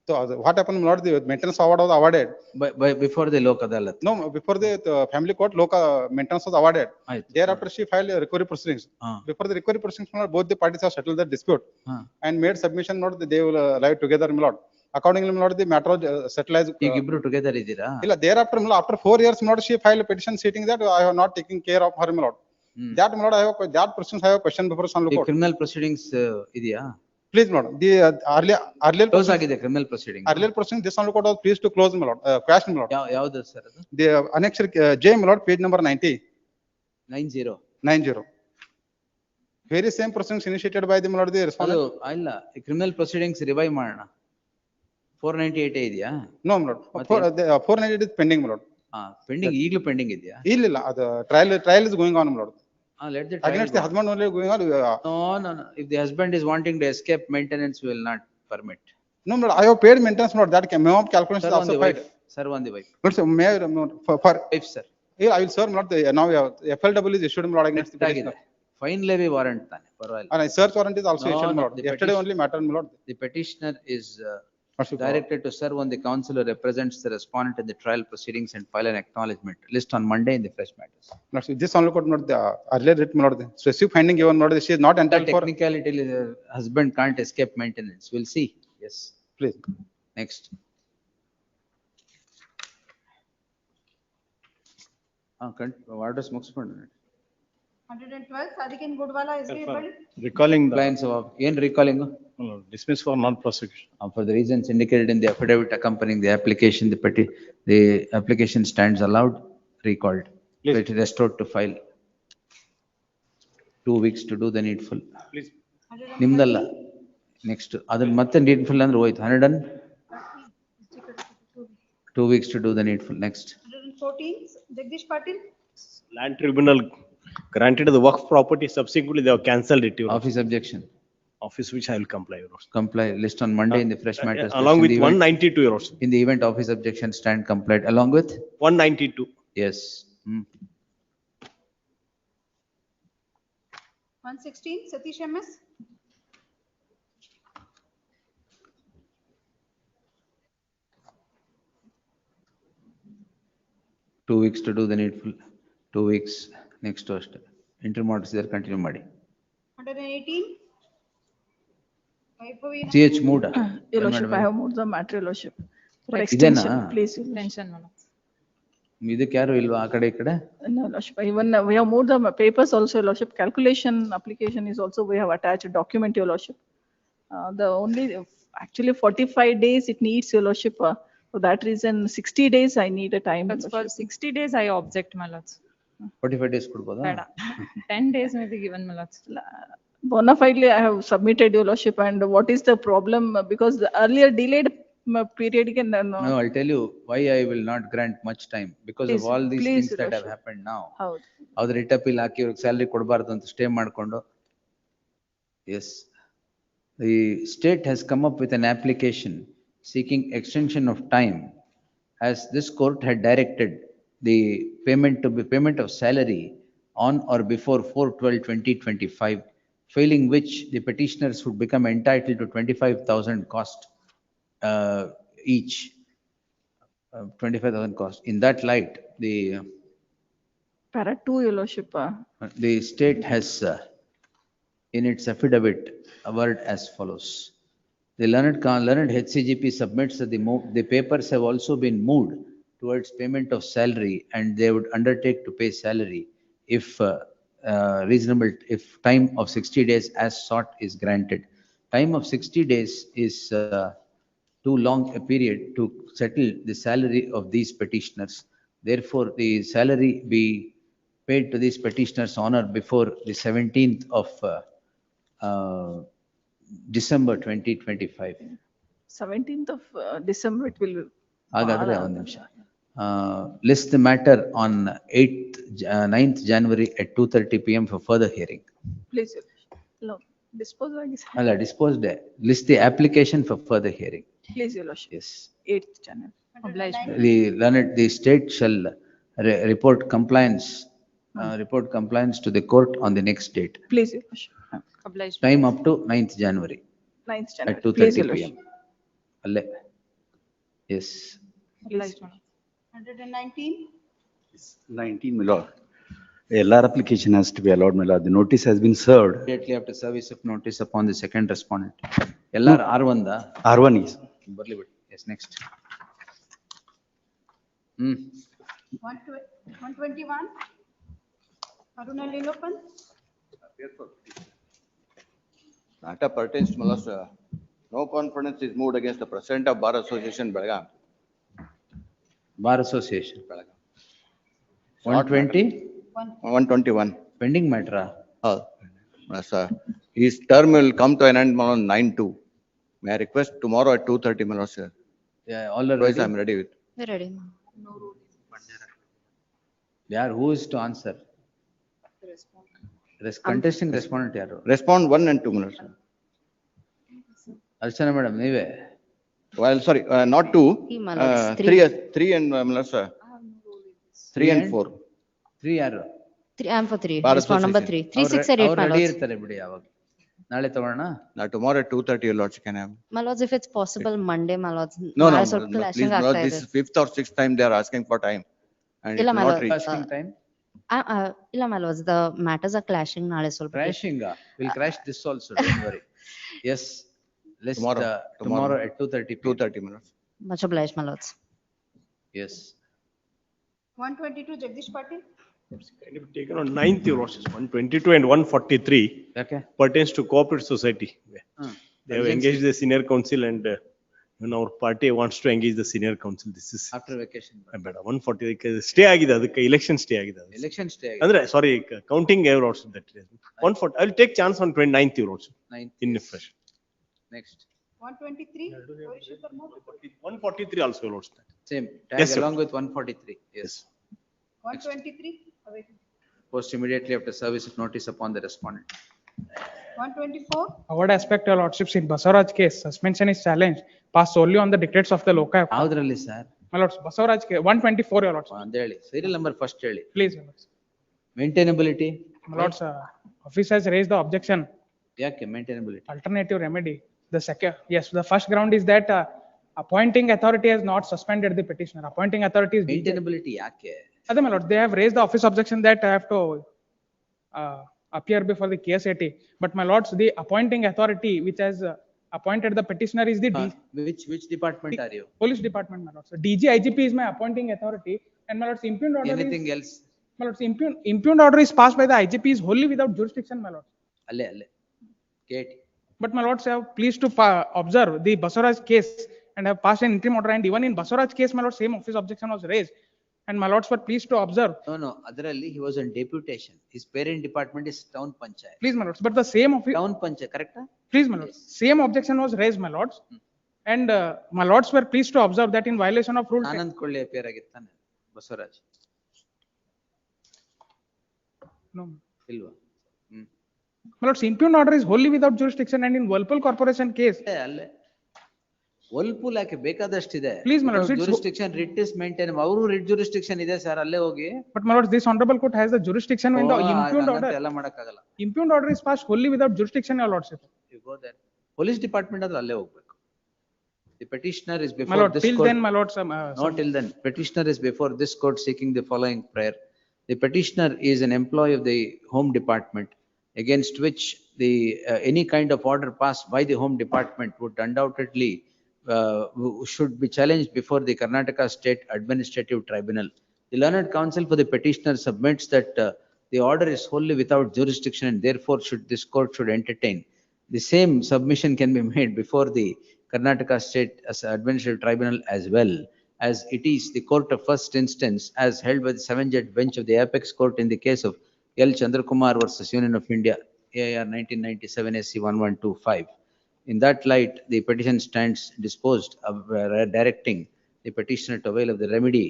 So what happened, my lord, the maintenance award was awarded. by before the Lok Adalat. No, before the family court, local maintenance was awarded. Right. Thereafter, she filed a recovery proceedings. Before the recovery proceedings, my lord, both the parties have settled the dispute and made submission, my lord, that they will live together, my lord. Accordingly, my lord, the matter was settled as. ಈಗ ಇಬ್ರು together ಇದ್ದೀರಾ? Illa, thereafter, my lord, after 4 years, my lord, she filed a petition stating that I have not taken care of her, my lord. That, my lord, that proceedings I have a question before San ಈ court. criminal proceedings ಇದೆಯಾ? Please, my lord, the earlier Close ಆಗಿದೆ criminal proceeding. earlier proceedings, this San court was pleased to close, my lord, quash, my lord. ಯಾವುದು sir ಅದು? The annexure J, my lord, page number 90. 90. 90. Very same proceedings initiated by the, my lord, the ಅದು respondent. ಇಲ್ಲ criminal proceedings revive ಮಾಡೋಣ. 498 ಇದೆಯಾ? No, my lord. 498 is pending, my lord. Pending ಈಗಲೂ pending ಇದೆಯಾ? ಇಲ್ಲ, ಅದು trial is going on, my lord. Let the trial Against the go on. husband only going on. No. If the husband is wanting to escape maintenance, we will not permit. No, my lord, I have paid maintenance, my lord, that minimum calculation is Serve on also the filed. wife. Serve on the wife. But so, may, for, Wife, sir. yeah, I will serve, my lord, now FLW is issued, my lord, against the petitioner. Fine levy warrant ತಾನೆ ಪರವಾಗಿಲ್ಲ. And a search warrant is also No, issued, my no, lord. the Yesterday petition- only matter, my lord. The petitioner is directed to serve on the counsel who represents the respondent in the trial proceedings and file an acknowledgement list on Monday in the fresh matters. Lord, so this only court, my lord, the earlier writ, my lord, the specific finding given, my lord, she is not That entitled for. technicality, the husband can't escape maintenance. We'll see. Yes. Please. Next. Orders ಮುಗಿಸ್ಕೊಂಡು 112, Sadikin Goodwala is able. Recalling the Clients of, ಏನ್ recalling? dismiss for non-prosecution. For the reasons indicated in the affidavit accompanying the application, the application stands allowed, recalled. It is restored to file. 2 weeks to do the needful. Please. ನಿಮ್ದಲ್ಲ. Next, ಅದನ್ನ ಮತ್ತೆ needful ಅಂದ್ರೆ ಹೋಯ್ತು. 2 weeks to do the needful. Next. 114, Jagdish Patil. Land tribunal granted the work property, subsequently they have cancelled it. Your Honor. Office objection. Office which I will comply. Your Honor. Comply, list on Monday in the fresh matters. Along list. with In the event- 192, Your Honor. In the event office objection stand complied along with? 192. Yes. 116, Satish MS. Two weeks to do the needful. 2 weeks. Next host. Interim orders there continue ಮಾಡಿ. 118. Vaibhavina. CH mood. Your Lordship, I have moved the matter, Your Lordship. For ಇದೆನಾ? extension, please. Your Lordship. Tension, my lord. ಇದಕ್ಕೆ ಯಾರು ಇಲ್ವಾ ಆ ಕಡೆ ಈ ಕಡೆ? No, Lordship, even we have moved the papers also, Your Lordship. Calculation application is also, we have attached a document, Your Lordship. The only, actually 45 days it needs, Your Lordship. For that reason, 60 days I need a time. That's for 60 days I object, my lords. 45 days ಕೊಡ್ಬೋದಾ? ಬೇಡ. 10 days may be given, my lords. Bona fidely, I have submitted, Your Lordship, and what is the problem? Because the earlier delayed period can, No, I'll tell you why I will not grant much time, because of Please, all these please, things that Your have happened now. ಹೌದು. ಅವ್ರು writ appeal ಹಾಕಿ ಇವ್ರಿಗೆ salary ಕೊಡಬಾರ್ದು ಅಂತ stay ಮಾಡ್ಕೊಂಡು. Yes. The state has come up with an application seeking extension of time, as this court had directed the payment of salary on or before 4/12/2025, failing which the petitioners would become entitled to 25,000 cost each. 25,000 cost. In that light, Para 2, Your Lordship. the state has in its affidavit averred as follows. The learned HCGP submits that the papers have also been moved towards payment of salary, and they would undertake to pay salary if reasonable, if time of 60 days as sought is granted. Time of 60 days is too long a period to settle the salary of these petitioners. Therefore, the salary be paid to these petitioners on or before the 17th of December 2025. 17th of December it will. ಹಾಗಾದ್ರೆ ಒಂದು ನಿಮಿಷ. List the matter on 9th January at 2:30 PM for further hearing. Please, no, dispose agis. ಅಲ್ಲ, disposed. List the application for further hearing. Please, your lordship. Yes. 8th January. Obliged. The state shall report compliance to the court on the next date. Please, your lordship. Obliged. Time up to 9th January 9th at January. 2:30 PM. ಅಲ್ಲೇ. Yes. Obliged. 119. 19, my lord. A LR application has to be allowed, my lord. The notice has been served. Immediately after service of notice upon the second respondent. LR R1 da? R1 is. Barli biಡಿ. Yes, next. 121. Aruna Lilopan. Matter pertains to Malas. No confidence is moved against the President of Bar Association, Belgaum. Bar Association, Belgaum. 120? 121. Pending matter. His term will come to an end on 9/2. May I request tomorrow at 2:30, Malas, sir? Yeah, all are Otherwise, ready? I'm ready with. We're ready. Yaar, who is to answer? Contesting respondent yaru? Respond 1 and 2, Malas, sir. Archana madam, ನೀವೇ? Well, sorry, not 2. He, my lords, 3 and Malas, sir. 3 and 4. 3 ಯಾರು? I'm for 3. Bar Respond number 3. Association. 3, 6 and 8, ಅವ್ರು my ready lords. ಇರ್ತಾರೆ ಬಿಡಿ ಅವಾಗ. ನಾಳೆ ತಗೊಳ್ಳೋಣ? Now tomorrow at 2:30, your lordship can have. My lords, if it's possible, Monday, my lords. No, ನಾಳೆ ಸ್ವಲ್ಪ please, clashing my lord, ಆಗ್ತಾ this ಇದೆ. is 5th or 6th time they are asking for time. And it ಇಲ್ಲ, will my not lord. reach. Asking time? ಇಲ್ಲ, my lords, the matters are clashing ನಾಳೆ ಸ್ವಲ್ಪ. Crashing? We'll crash this also, don't worry. Yes. Let's tomorrow at 2:30 PM. 2:30, my lord. Much obliged, my lords. Yes. 122 Jagdish Patil. Kind of taken on 9th, your lordship. 122 and 143 Okay. pertains to cooperative society. They have engaged the senior council and our party wants to engage the senior council. This is After vacation. ಬೇಡ 140 stay ಆಗಿದೆ, ಅದಕ್ಕೆ election stay ಆಗಿದೆ. Election stay ಆಗಿದೆ. ಅಂದ್ರೆ sorry, counting your lordship that is 140. I will take chance on 29th, your lordship. 9th. In fresh. Next. 123. 143 also, your lordship. Same. Yes, Tag sir. along with 143. Yes. 123. Awaiting. Post immediately after service of notice upon the respondent. 124. Award aspect, your lordships, in Basavaraj case, suspension is challenged, passed solely on the dictates of the local. ಯಾವ್ದ್ರಲ್ಲಿ sir? My lords, Basavaraj case, 124, your lords. ಅಂತ ಹೇಳಿ. Serial number first ಹೇಳಿ. Please, your lords. Maintainability? My lords, office has raised the objection. ಯಾಕೆ maintainability? Alternative remedy. The second, yes, the first ground is that appointing authority has not suspended the petitioner. Appointing authority is. Maintainability ಯಾಕೆ? Other, my lord, they have raised the office objection that I have to appear before the KSAT. But my lords, the appointing authority which has appointed the petitioner is the Which department are you? police department, my lords. So DG IGP is my appointing authority, and my lords, impugned order Anything is, else? my lords, impugned order is passed by the IGP is wholly without jurisdiction, my lords. ಅಲ್ಲೇ. ಕೇಟಿ. But my lords have pleased to observe the Basavaraj case and have passed an interim order, and even in Basavaraj case, my lord, same office objection was raised, and my lords were pleased to observe. No, ಅದರಲ್ಲಿ he was on deputation. His parent department is town panchayat. Please, my lords, but the same office. Town panchayat, correct? Please, my lords, same objection was raised, my lords, and my lords were pleased to observe that in violation of rule. Anand ಕೊಳ್ಳಿ appear ಆಗಿತ್ತಾನೆ Basavaraj. No. ಇಲ್ವಾ? My lords, impugned order is wholly without jurisdiction, and in Whirlpool Corporation case. ಅಲ್ಲೇ. Whirlpool ಯಾಕೆ ಬೇಕಾದಷ್ಟಿದೆ. Please, my lords, jurisdiction writ is maintained. ಅವರು writ jurisdiction ಇದೆ sir, ಅಲ್ಲೇ ಹೋಗಿ. But my lords, this honorable court has the jurisdiction when the impugned order. ಎಲ್ಲ ಮಾಡಕ್ಕಾಗಲ್ಲ. Impugned order is passed wholly without jurisdiction, your lordship. You go there. Police department ಆದ್ರೆ ಅಲ್ಲೇ ಹೋಗ್ಬೇಕು. The petitioner is My before lord, this till court. then, my lords, Not till then. Petitioner is before this court seeking the following prayer. The petitioner is an employee of the home department against which the any kind of order passed by the home department would undoubtedly should be challenged before the Karnataka State Administrative Tribunal. The learned counsel for the petitioner submits that the order is wholly without jurisdiction and therefore this court should entertain. The same submission can be made before the Karnataka State Administrative Tribunal as well, as it is the court of first instance as held by the 7-judge bench of the Apex Court in the case of L. Chandrakumar versus Union of India, AIR 1997 SC 1125. In that light, the petition stands disposed of directing the petitioner to avail of the remedy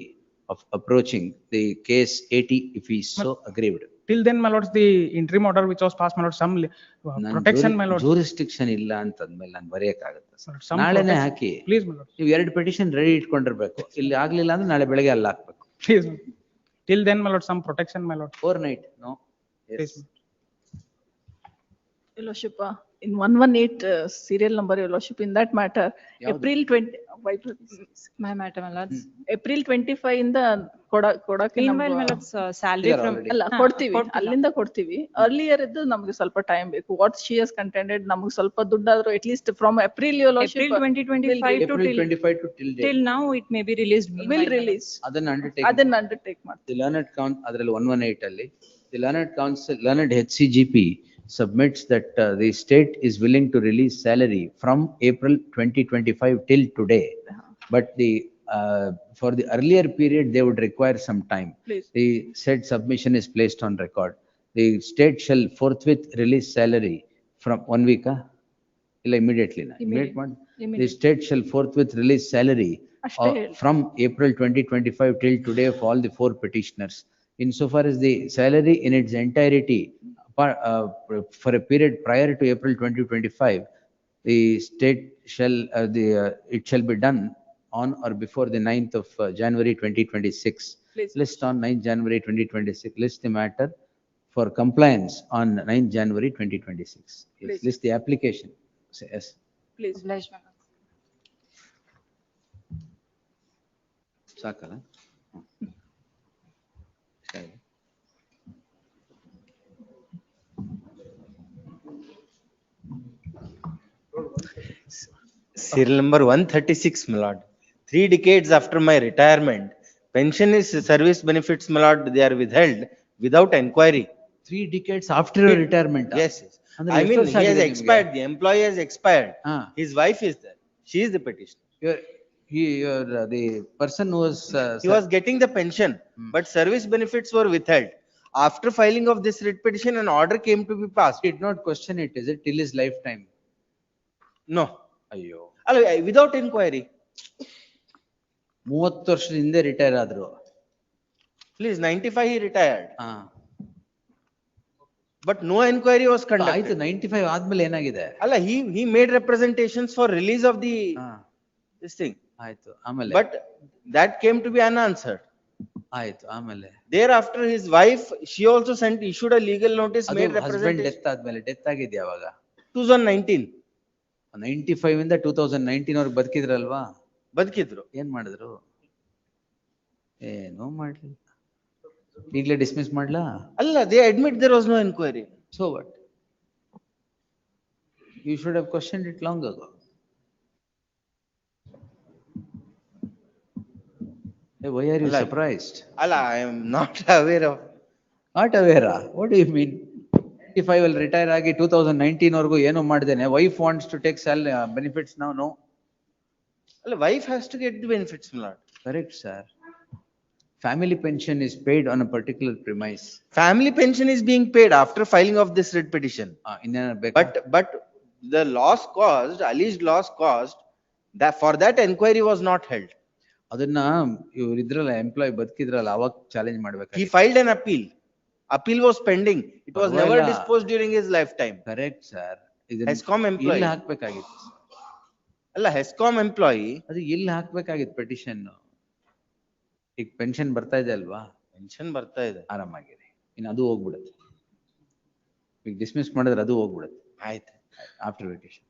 of approaching the case 80 if he is so aggrieved. Till then, my lords, the interim order which was passed, my lords, some protection, my lords. Jurisdiction ಇಲ್ಲ ಅಂತಂದ್ಮೇಲೆ ನಾನು ಬರೆಯಕ್ಕಾಗತ್ತೆ sir. Some ನಾಳೆನೆ protection. ಹಾಕಿ. Please, my lords. ನೀವು 2 petition ready ಇಟ್ಕೊಂಡಿರ್ಬೇಕು. ಇಲ್ಲಿ ಆಗ್ಲಿಲ್ಲ ಅಂದ್ರೆ ನಾಳೆ ಬೆಳಗ್ಗೆ ಅಲ್ಲಿ ಹಾಕ್ಬೇಕು. Please. Till then, my lord, some protection, my lord. Overnight, no? Yes. Please. Your Lordship, in 118 serial number, Your Lordship, in that matter, ಯಾವ್ದು? April 20, My matter, my lords. April 25 ಇಂದ ಕೊಡಕ್ಕೆ Meanwhile, my lords, salary Here from. already. ಅಲ್ಲ ಕೊಡ್ತೀವಿ, ಅಲ್ಲಿಂದ ಕೊಡ್ತೀವಿ. Earlier ಇದ್ದು ನಮ್ಗೆ ಸ್ವಲ್ಪ ಟೈಮ್ ಬೇಕು. What she has contended, ನಮ್ಗೆ ಸ್ವಲ್ಪ ದುಡ್ಡಾದ್ರೂ at least from April, Your Lordship. April 2025 to April till. 25 to till date. Till now, it may be released. Will meanwhile, release. ಅದನ್ನ undertake ಮಾಡ್ತೀವಿ. The learned count, ಅದರಲ್ಲಿ 118 ಅಲ್ಲಿ, the learned council, learned HCGP submits that the state is willing to release salary from April 2025 till today. But for the earlier period, they would require some time. Please. The said submission is placed on record. The state shall forthwith release salary from 1 week. Illa immediately. Immediate one. The state shall forthwith release salary from April 2025 till today of all the 4 petitioners. Insofar as the salary in its entirety for a period prior to April 2025, the state shall, it shall be done on or before the 9th of January 2026. Please. List on 9th January 2026. List the matter for compliance on 9th January 2026. Yes. Please. List the application. Say yes. Please. Obliged, my lords. Sakala. Serial number 136, my lord. 3 decades after my retirement, pension is service benefits, my lord, they are withheld without enquiry. 3 decades after your retirement. Yes, yes. I mean, he has expired, the employee has expired. His wife is there. She is the petitioner. The person who was. He was getting the pension, but service benefits were withheld. After filing of this writ petition, an order came to be passed. Did not question it, is it, till his lifetime? No. Ayyo. Without inquiry. 30 ವರ್ಷದ ಹಿಂದೆ retire ಆದ್ರು. Please, 95 he retired. But no inquiry was conducted. ಆಯ್ತು, 95 ಆದ್ಮೇಲೆ ಏನಾಗಿದೆ? ಅಲ್ಲ, he made representations for release of the this thing. ಆಯ್ತು, ಆಮೇಲೆ. But that came to be unanswered. ಆಯ್ತು, ಆಮೇಲೆ. Thereafter his wife, she also issued a legal notice, made representation. Death ಆದ್ಮೇಲೆ, death ಆಗಿದೆ ಯಾವಾಗ? 2019. 95 ಇಂದ 2019 ಅವ್ರಿಗೆ ಬದುಕಿದ್ರಲ್ವಾ? ಬದುಕಿದ್ರು. ಏನ್ ಮಾಡಿದ್ರು? ಏನೋ ಮಾಡ್ಲಿಲ್ಲ. ಈಗಲೇ ಡಿಸ್ಮಿಸ್ ಮಾಡ್ಲಾ? ಅಲ್ಲ, they admit there was no inquiry. So what? You should have questioned it long ago. Hey, why are you surprised? ಅಲ್ಲ, I am not aware of. Not aware? What do you mean? 95 will retire ಆಗಿ 2019 ವರೆಗೂ ಏನೋ ಮಾಡಿದ್ದೇನೆ. Wife wants to take benefits now, no? ಅಲ್ಲ, wife has to get the benefits, my lord. Correct, sir. Family pension is paid on a particular premise. Family pension is being paid after filing of this writ petition. But the loss caused, alleged loss caused, that for that enquiry was not held. ಅದನ್ನ ಇವ್ರು ಇದ್ರಲ್ಲ, employee ಬದುಕಿದ್ರಲ್ಲ, ಅವಾಗ challenge ಮಾಡ್ಬೇಕು. He filed an appeal. Appeal was pending. It was never disposed during his lifetime. Correct, sir. HESCOM employee. ಇಲ್ಲಿ ಹಾಕ್ಬೇಕಾಗಿತ್ತು. ಅಲ್ಲ, HESCOM employee. ಅದು ಇಲ್ಲಿ ಹಾಕ್ಬೇಕಾಗಿತ್ತು petition. ಈಗ ಪೆನ್ಷನ್ ಬರ್ತಾ ಇದೆ ಅಲ್ವಾ? ಪೆನ್ಷನ್ ಬರ್ತಾ ಇದೆ, ಆರಾಮಾಗಿದೆ. ಇನ್ನು ಅದು ಹೋಗ್ಬಿಡುತ್ತೆ. ಈಗ ಡಿಸ್ಮಿಸ್ ಮಾಡಿದ್ರೆ ಅದು ಹೋಗ್ಬಿಡುತ್ತೆ. ಆಯ್ತು, after vacation.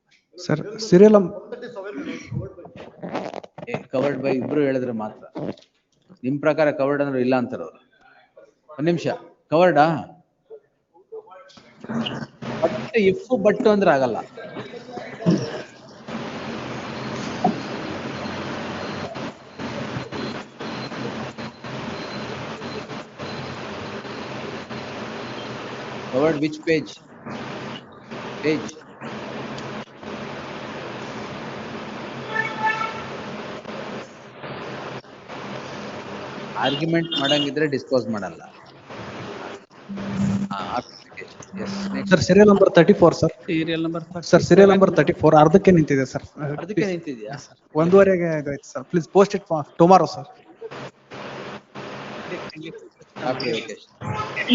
Sir, serial covered by ಇಬ್ರು ಹೇಳಿದ್ರೆ ಮಾತ್ರ. ನಿಮ್ ಪ್ರಕಾರ ಕವರ್ಡ್ ಅಂದ್ರೆ ಇಲ್ಲ ಅಂತಾರ ಅವ್ರು. ಒಂದ್ ನಿಮಿಷ, ಕವರ್ಡಾ? ಬಟ್ ಇಫ್ ಬಟ್ ಅಂದ್ರೆ ಆಗಲ್ಲ. Covered which page? Page. Argument ಮಾಡಂಗಿದ್ರೆ ಡಿಸ್ಪೋಸ್ ಮಾಡಲ್ಲ. Yes, next. Sir, serial number 34, sir. Serial number Sir, serial number 34, ಅರ್ಧಕ್ಕೆ ನಿಂತಿದೆ, sir. ಅರ್ಧಕ್ಕೆ ನಿಂತಿದ್ಯಾ? ಒಂದೂವರೆಗೆ ಇದಾಯ್ತು, sir. Please post it for tomorrow, sir.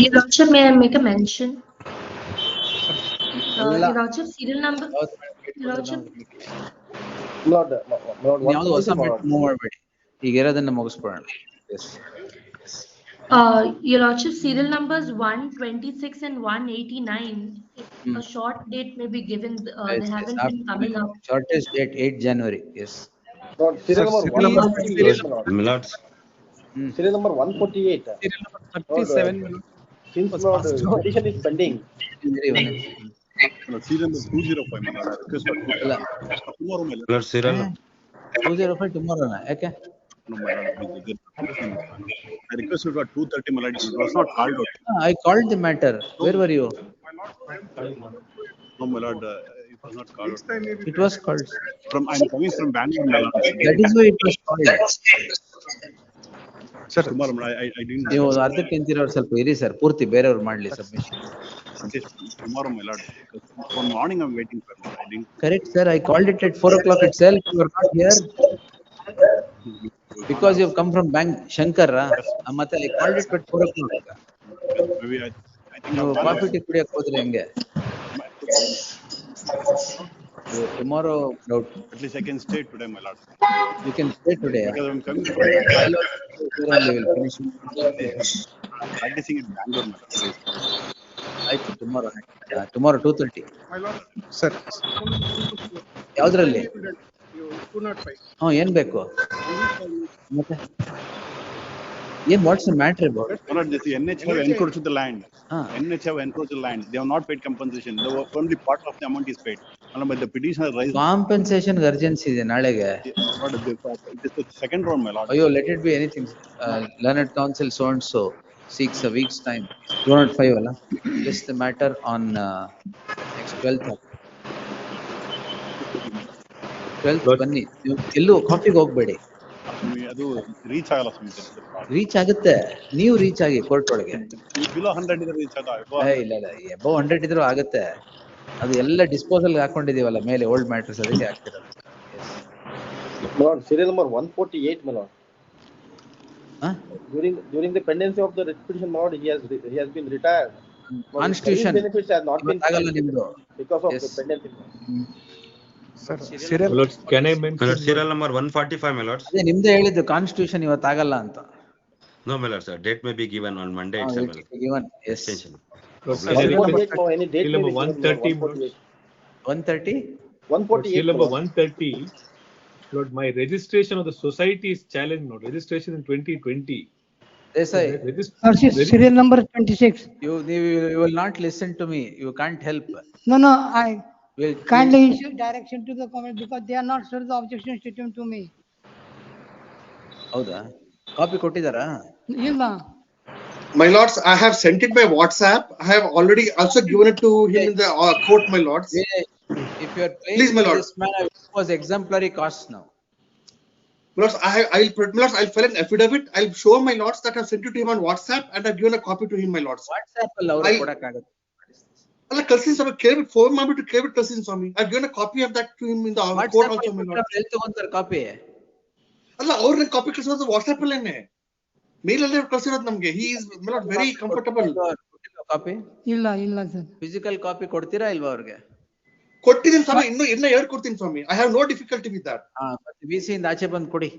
Your Lordship, may I make a mention? Your Lordship, serial number. Your Lordship. ಯಾವ್ದು ಹೊಸ move ಮಾಡಬೇಡಿ, ಈಗ ಇರೋದನ್ನ ಮುಗಿಸ್ಕೊಳ್ಳೋಣ. Yes. Your Lordship, serial numbers 126 and 189. If a short date may be given, they haven't been coming up. Shortest date 8 January. Yes. Serial number 148. Milords. Serial number 148. Serial number 37. Since petition is pending. Serial number 205. Tomorrow, Milord, serial. 205 tomorrow na? Okay. No, my lord. I requested for 230, my lord. It was not called out. I called the matter. Where were you? No, my lord. It was not called out. It was called. I'm coming from Bangalore, my lord. That is why it was called. Sir, tomorrow, I didn't. ನೀವು ಅರ್ಧಕ್ಕೆ ನಿಂತಿರೋರು ಸ್ವಲ್ಪ ಇರಿ sir, ಪೂರ್ತಿ ಬೇರೆಯವ್ರು ಮಾಡ್ಲಿ submission. Tomorrow, my lord. One morning I'm waiting for. I didn't. Correct, sir. I called it at 4 o'clock itself. You are not here. Because you have come from Bank Shankar, ಮತ್ತೆ I called it at 4 o'clock. Maybe I think ನೀವು coffee tea ಕುಡಿಯಕ್ಕೆ ಹೋದ್ರೆ ಹೆಂಗೆ? Tomorrow, doubt. At least I can stay today, my lord. You can stay today. Because I'm coming from. We will finish. Practicing in Bangalore, my lord. ಆಯ್ತು, tomorrow. Tomorrow 2:30. My lord. Sir. ಯಾವ್ದ್ರಲ್ಲಿ? 205. ಏನ್ ಬೇಕು? ಮತ್ತೆ ಏನ್ what's the matter about? My lord, this NH have encroached the land. NH have encroached the land. They have not paid compensation. Only part of the amount is paid. But the petitioner raised. Compensation urgency ಇದೆ ನಾಳೆಗೆ. It is the second round, my lord. ಅಯ್ಯೋ, let it be anything. Learned counsel so and so seeks a week's time. 205 ಅಲ್ಲ? List the matter on next 12th. 12th ಬನ್ನಿ. ನೀವು ಎಲ್ಲೂ ಕಾಫಿಗೆ ಹೋಗ್ಬೇಡಿ. ಅದು ರೀಚ್ ಆಗಲ್ಲ. ರೀಚ್ ಆಗುತ್ತೆ, ನೀವು ರೀಚ್ ಆಗಿ ಕೋರ್ಟ್ ಒಳಗೆ. ಬಿಲೋ 100 ಇದ್ರೆ ರೀಚ್ ಆಗ. ಇಲ್ಲ ಎಬೋ 100 ಇದ್ರೂ ಆಗುತ್ತೆ. ಅದು ಎಲ್ಲ ಡಿಸ್ಪೋಸಲ್ ಹಾಕೊಂಡಿದೀವಲ್ಲ ಮೇಲೆ ಓಲ್ಡ್ ಮ್ಯಾಟರ್ಸ್, ಅದಕ್ಕೆ ಆಗ್ತಿರೋದು. Lord, serial number 148, my lord. During the pendency of the petition, my lord, he has been retired. Constitution benefits have not been ಆಗಲ್ಲ ನಿಮ್ದು because of the pendency. Sir, serial. Can I mention? Serial number 145, my lords. ಅದೇ ನಿಮ್ದೇ ಹೇಳಿದ್ದು constitution ಇವತ್ತಾಗಲ್ಲ ಅಂತ. No, my lord, sir. Date may be given on Monday itself. Given, yes. Extension. Any date Number 130. 130. 148. Serial number 130. Lord, my registration of the society is challenged. Not registration in 2020. Desai. Serial number 26. You will not listen to me. You can't help. No, I kindly issue direction to the comment because they are not sure the objection statement to me. ಹೌದಾ? Copy ಕೊಟ್ಟಿದ್ದಾರಾ? ಇಲ್ಲ. My lords, I have sent it by WhatsApp. I have already also given it to him in the court, my lords. If you are playing Please, my lord. this man, it was exemplary cost now. My lords, I'll file an affidavit. I'll show my lords that I've sent it to him on WhatsApp and I've given a copy to him, my lords. WhatsApp ಅಲ್ಲಿ ಅವರು ಕೊಡಕ್ಕಾಗುತ್ತೆ. ಅಲ್ಲ ಕಳ್ಸಿನಿ ಸ್ವಾಮಿ, ಕೇಳ್ಬಿಟ್ಟು phone ಮಾಡ್ಬಿಟ್ಟು ಕೇಳ್ಬಿಟ್ಟು ಕಳ್ಸಿನಿ ಸ್ವಾಮಿ. I've given a copy of that to him in the court also, my lords. ಎಲ್ಲಿ ತಗೊಂತಾರೆ ಕಾಪಿ? ಅಲ್ಲ ಅವ್ರನ್ನ ಕಾಪಿ ಕಳ್ಸೋದು ವಾಟ್ಸ್ಆಪ್ ಅಲ್ಲೇನೆ, ಮೇಲ್ ಅಲ್ಲೇ ಕಳ್ಸಿರೋದು ನಮ್ಗೆ. He is not very comfortable. Copy ಇಲ್ಲ ಸರ್. ಫಿಸಿಕಲ್ ಕಾಪಿ ಕೊಡ್ತೀರಾ ಇಲ್ವಾ ಅವ್ರಿಗೆ? ಕೊಟ್ಟಿದ್ದೀನಿ ಸ್ವಾಮಿ, ಇನ್ನು 2 ಕೊಡ್ತೀನಿ ಸ್ವಾಮಿ. I have no difficulty with that. ಮತ್ತೆ ವಿಸಿ ಇಂದ ಆಚೆ ಬಂದು ಕೊಡಿ.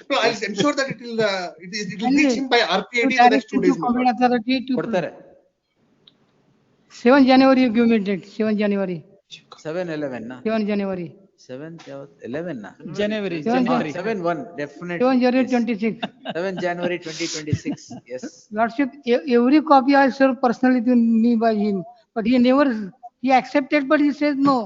No, I'll ensure that it will reach him by RPAD in the next 2 days. ಕೊಡ್ತಾರೆ. 7 January you give me date. 7 January. 7/11 ನಾ? 7 January. 7th 11 ನಾ? January. 7/1 definitely. 7 January 26. 7 January 2026. Yes. Lordship, every copy I served personally to me by him, but he accepted, but he says no.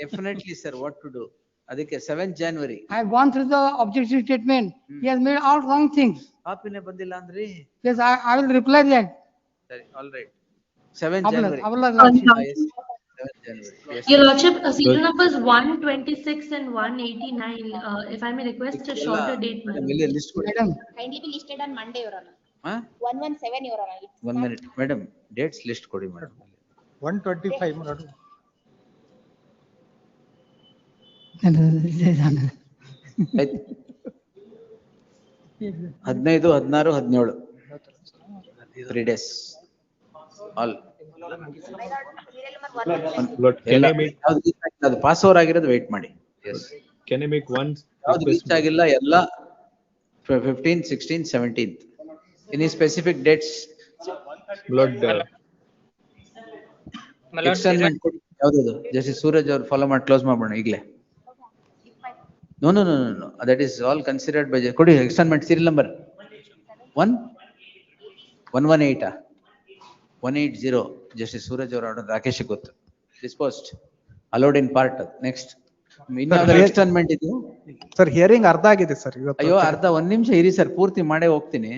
Definitely, sir. What to do? ಅದಕ್ಕೆ 7th January. I have gone through the objection statement. He has made all wrong things. ಕಾಪಿನೇ ಬಂದಿಲ್ಲ ಅಂದ್ರಿ? Yes, I will reply that. ಸರಿ, all right. 7th January. Yes, 7th January. Yes. Your Lordship, serial numbers 126 and 189. If I may request a shorter date, madam. List ಕೊಡಿ. Madam. Kindly be listed on Monday, Your Honor. 117 your honor. It's 1 not- minute, madam, dates list ಕೊಡಿ madam. 125 my lord. ಆಯ್ತು. 15, 16, 17 3 days all. Lord, can I make, ಅದು pass over ಆಗಿರೋದು wait ಮಾಡಿ. Yes. can I make one ಯಾವ್ದು request? Reach ಆಗಿಲ್ಲ ಎಲ್ಲ 15, 16, 17th. Any specific dates? Lord, Externment ಕೊಡಿ. ಯಾವ್ದು ಜಸ್ಟಿಸ್ ಸೂರಜ್ ಅವ್ರು ಫಾಲೋ ಮಾಡಿ ಕ್ಲೋಸ್ ಮಾಡೋಣ ಈಗಲೇ. No, no, no, no, no. That is all considered by, ಕೊಡಿ externment serial number 1 118 180 justice Suraj ಅವರ ಆರ್ಡರ್ ರಾಕೇಶ್ ಗೊತ್ತು. Disposed, allowed in part. Next. ಇನ್ನಾದ್ರೂ externment ಇದು ಸರ್ ಹಿಯರಿಂಗ್ ಅರ್ಧ ಆಗಿದೆ ಸರ್ ಇವತ್ತು. ಅಯ್ಯೋ ಅರ್ಧ 1 ನಿಮಿಷ ಇರಿ ಸರ್, ಪೂರ್ತಿ ಮಾಡೇ ಹೋಗ್ತೀನಿ.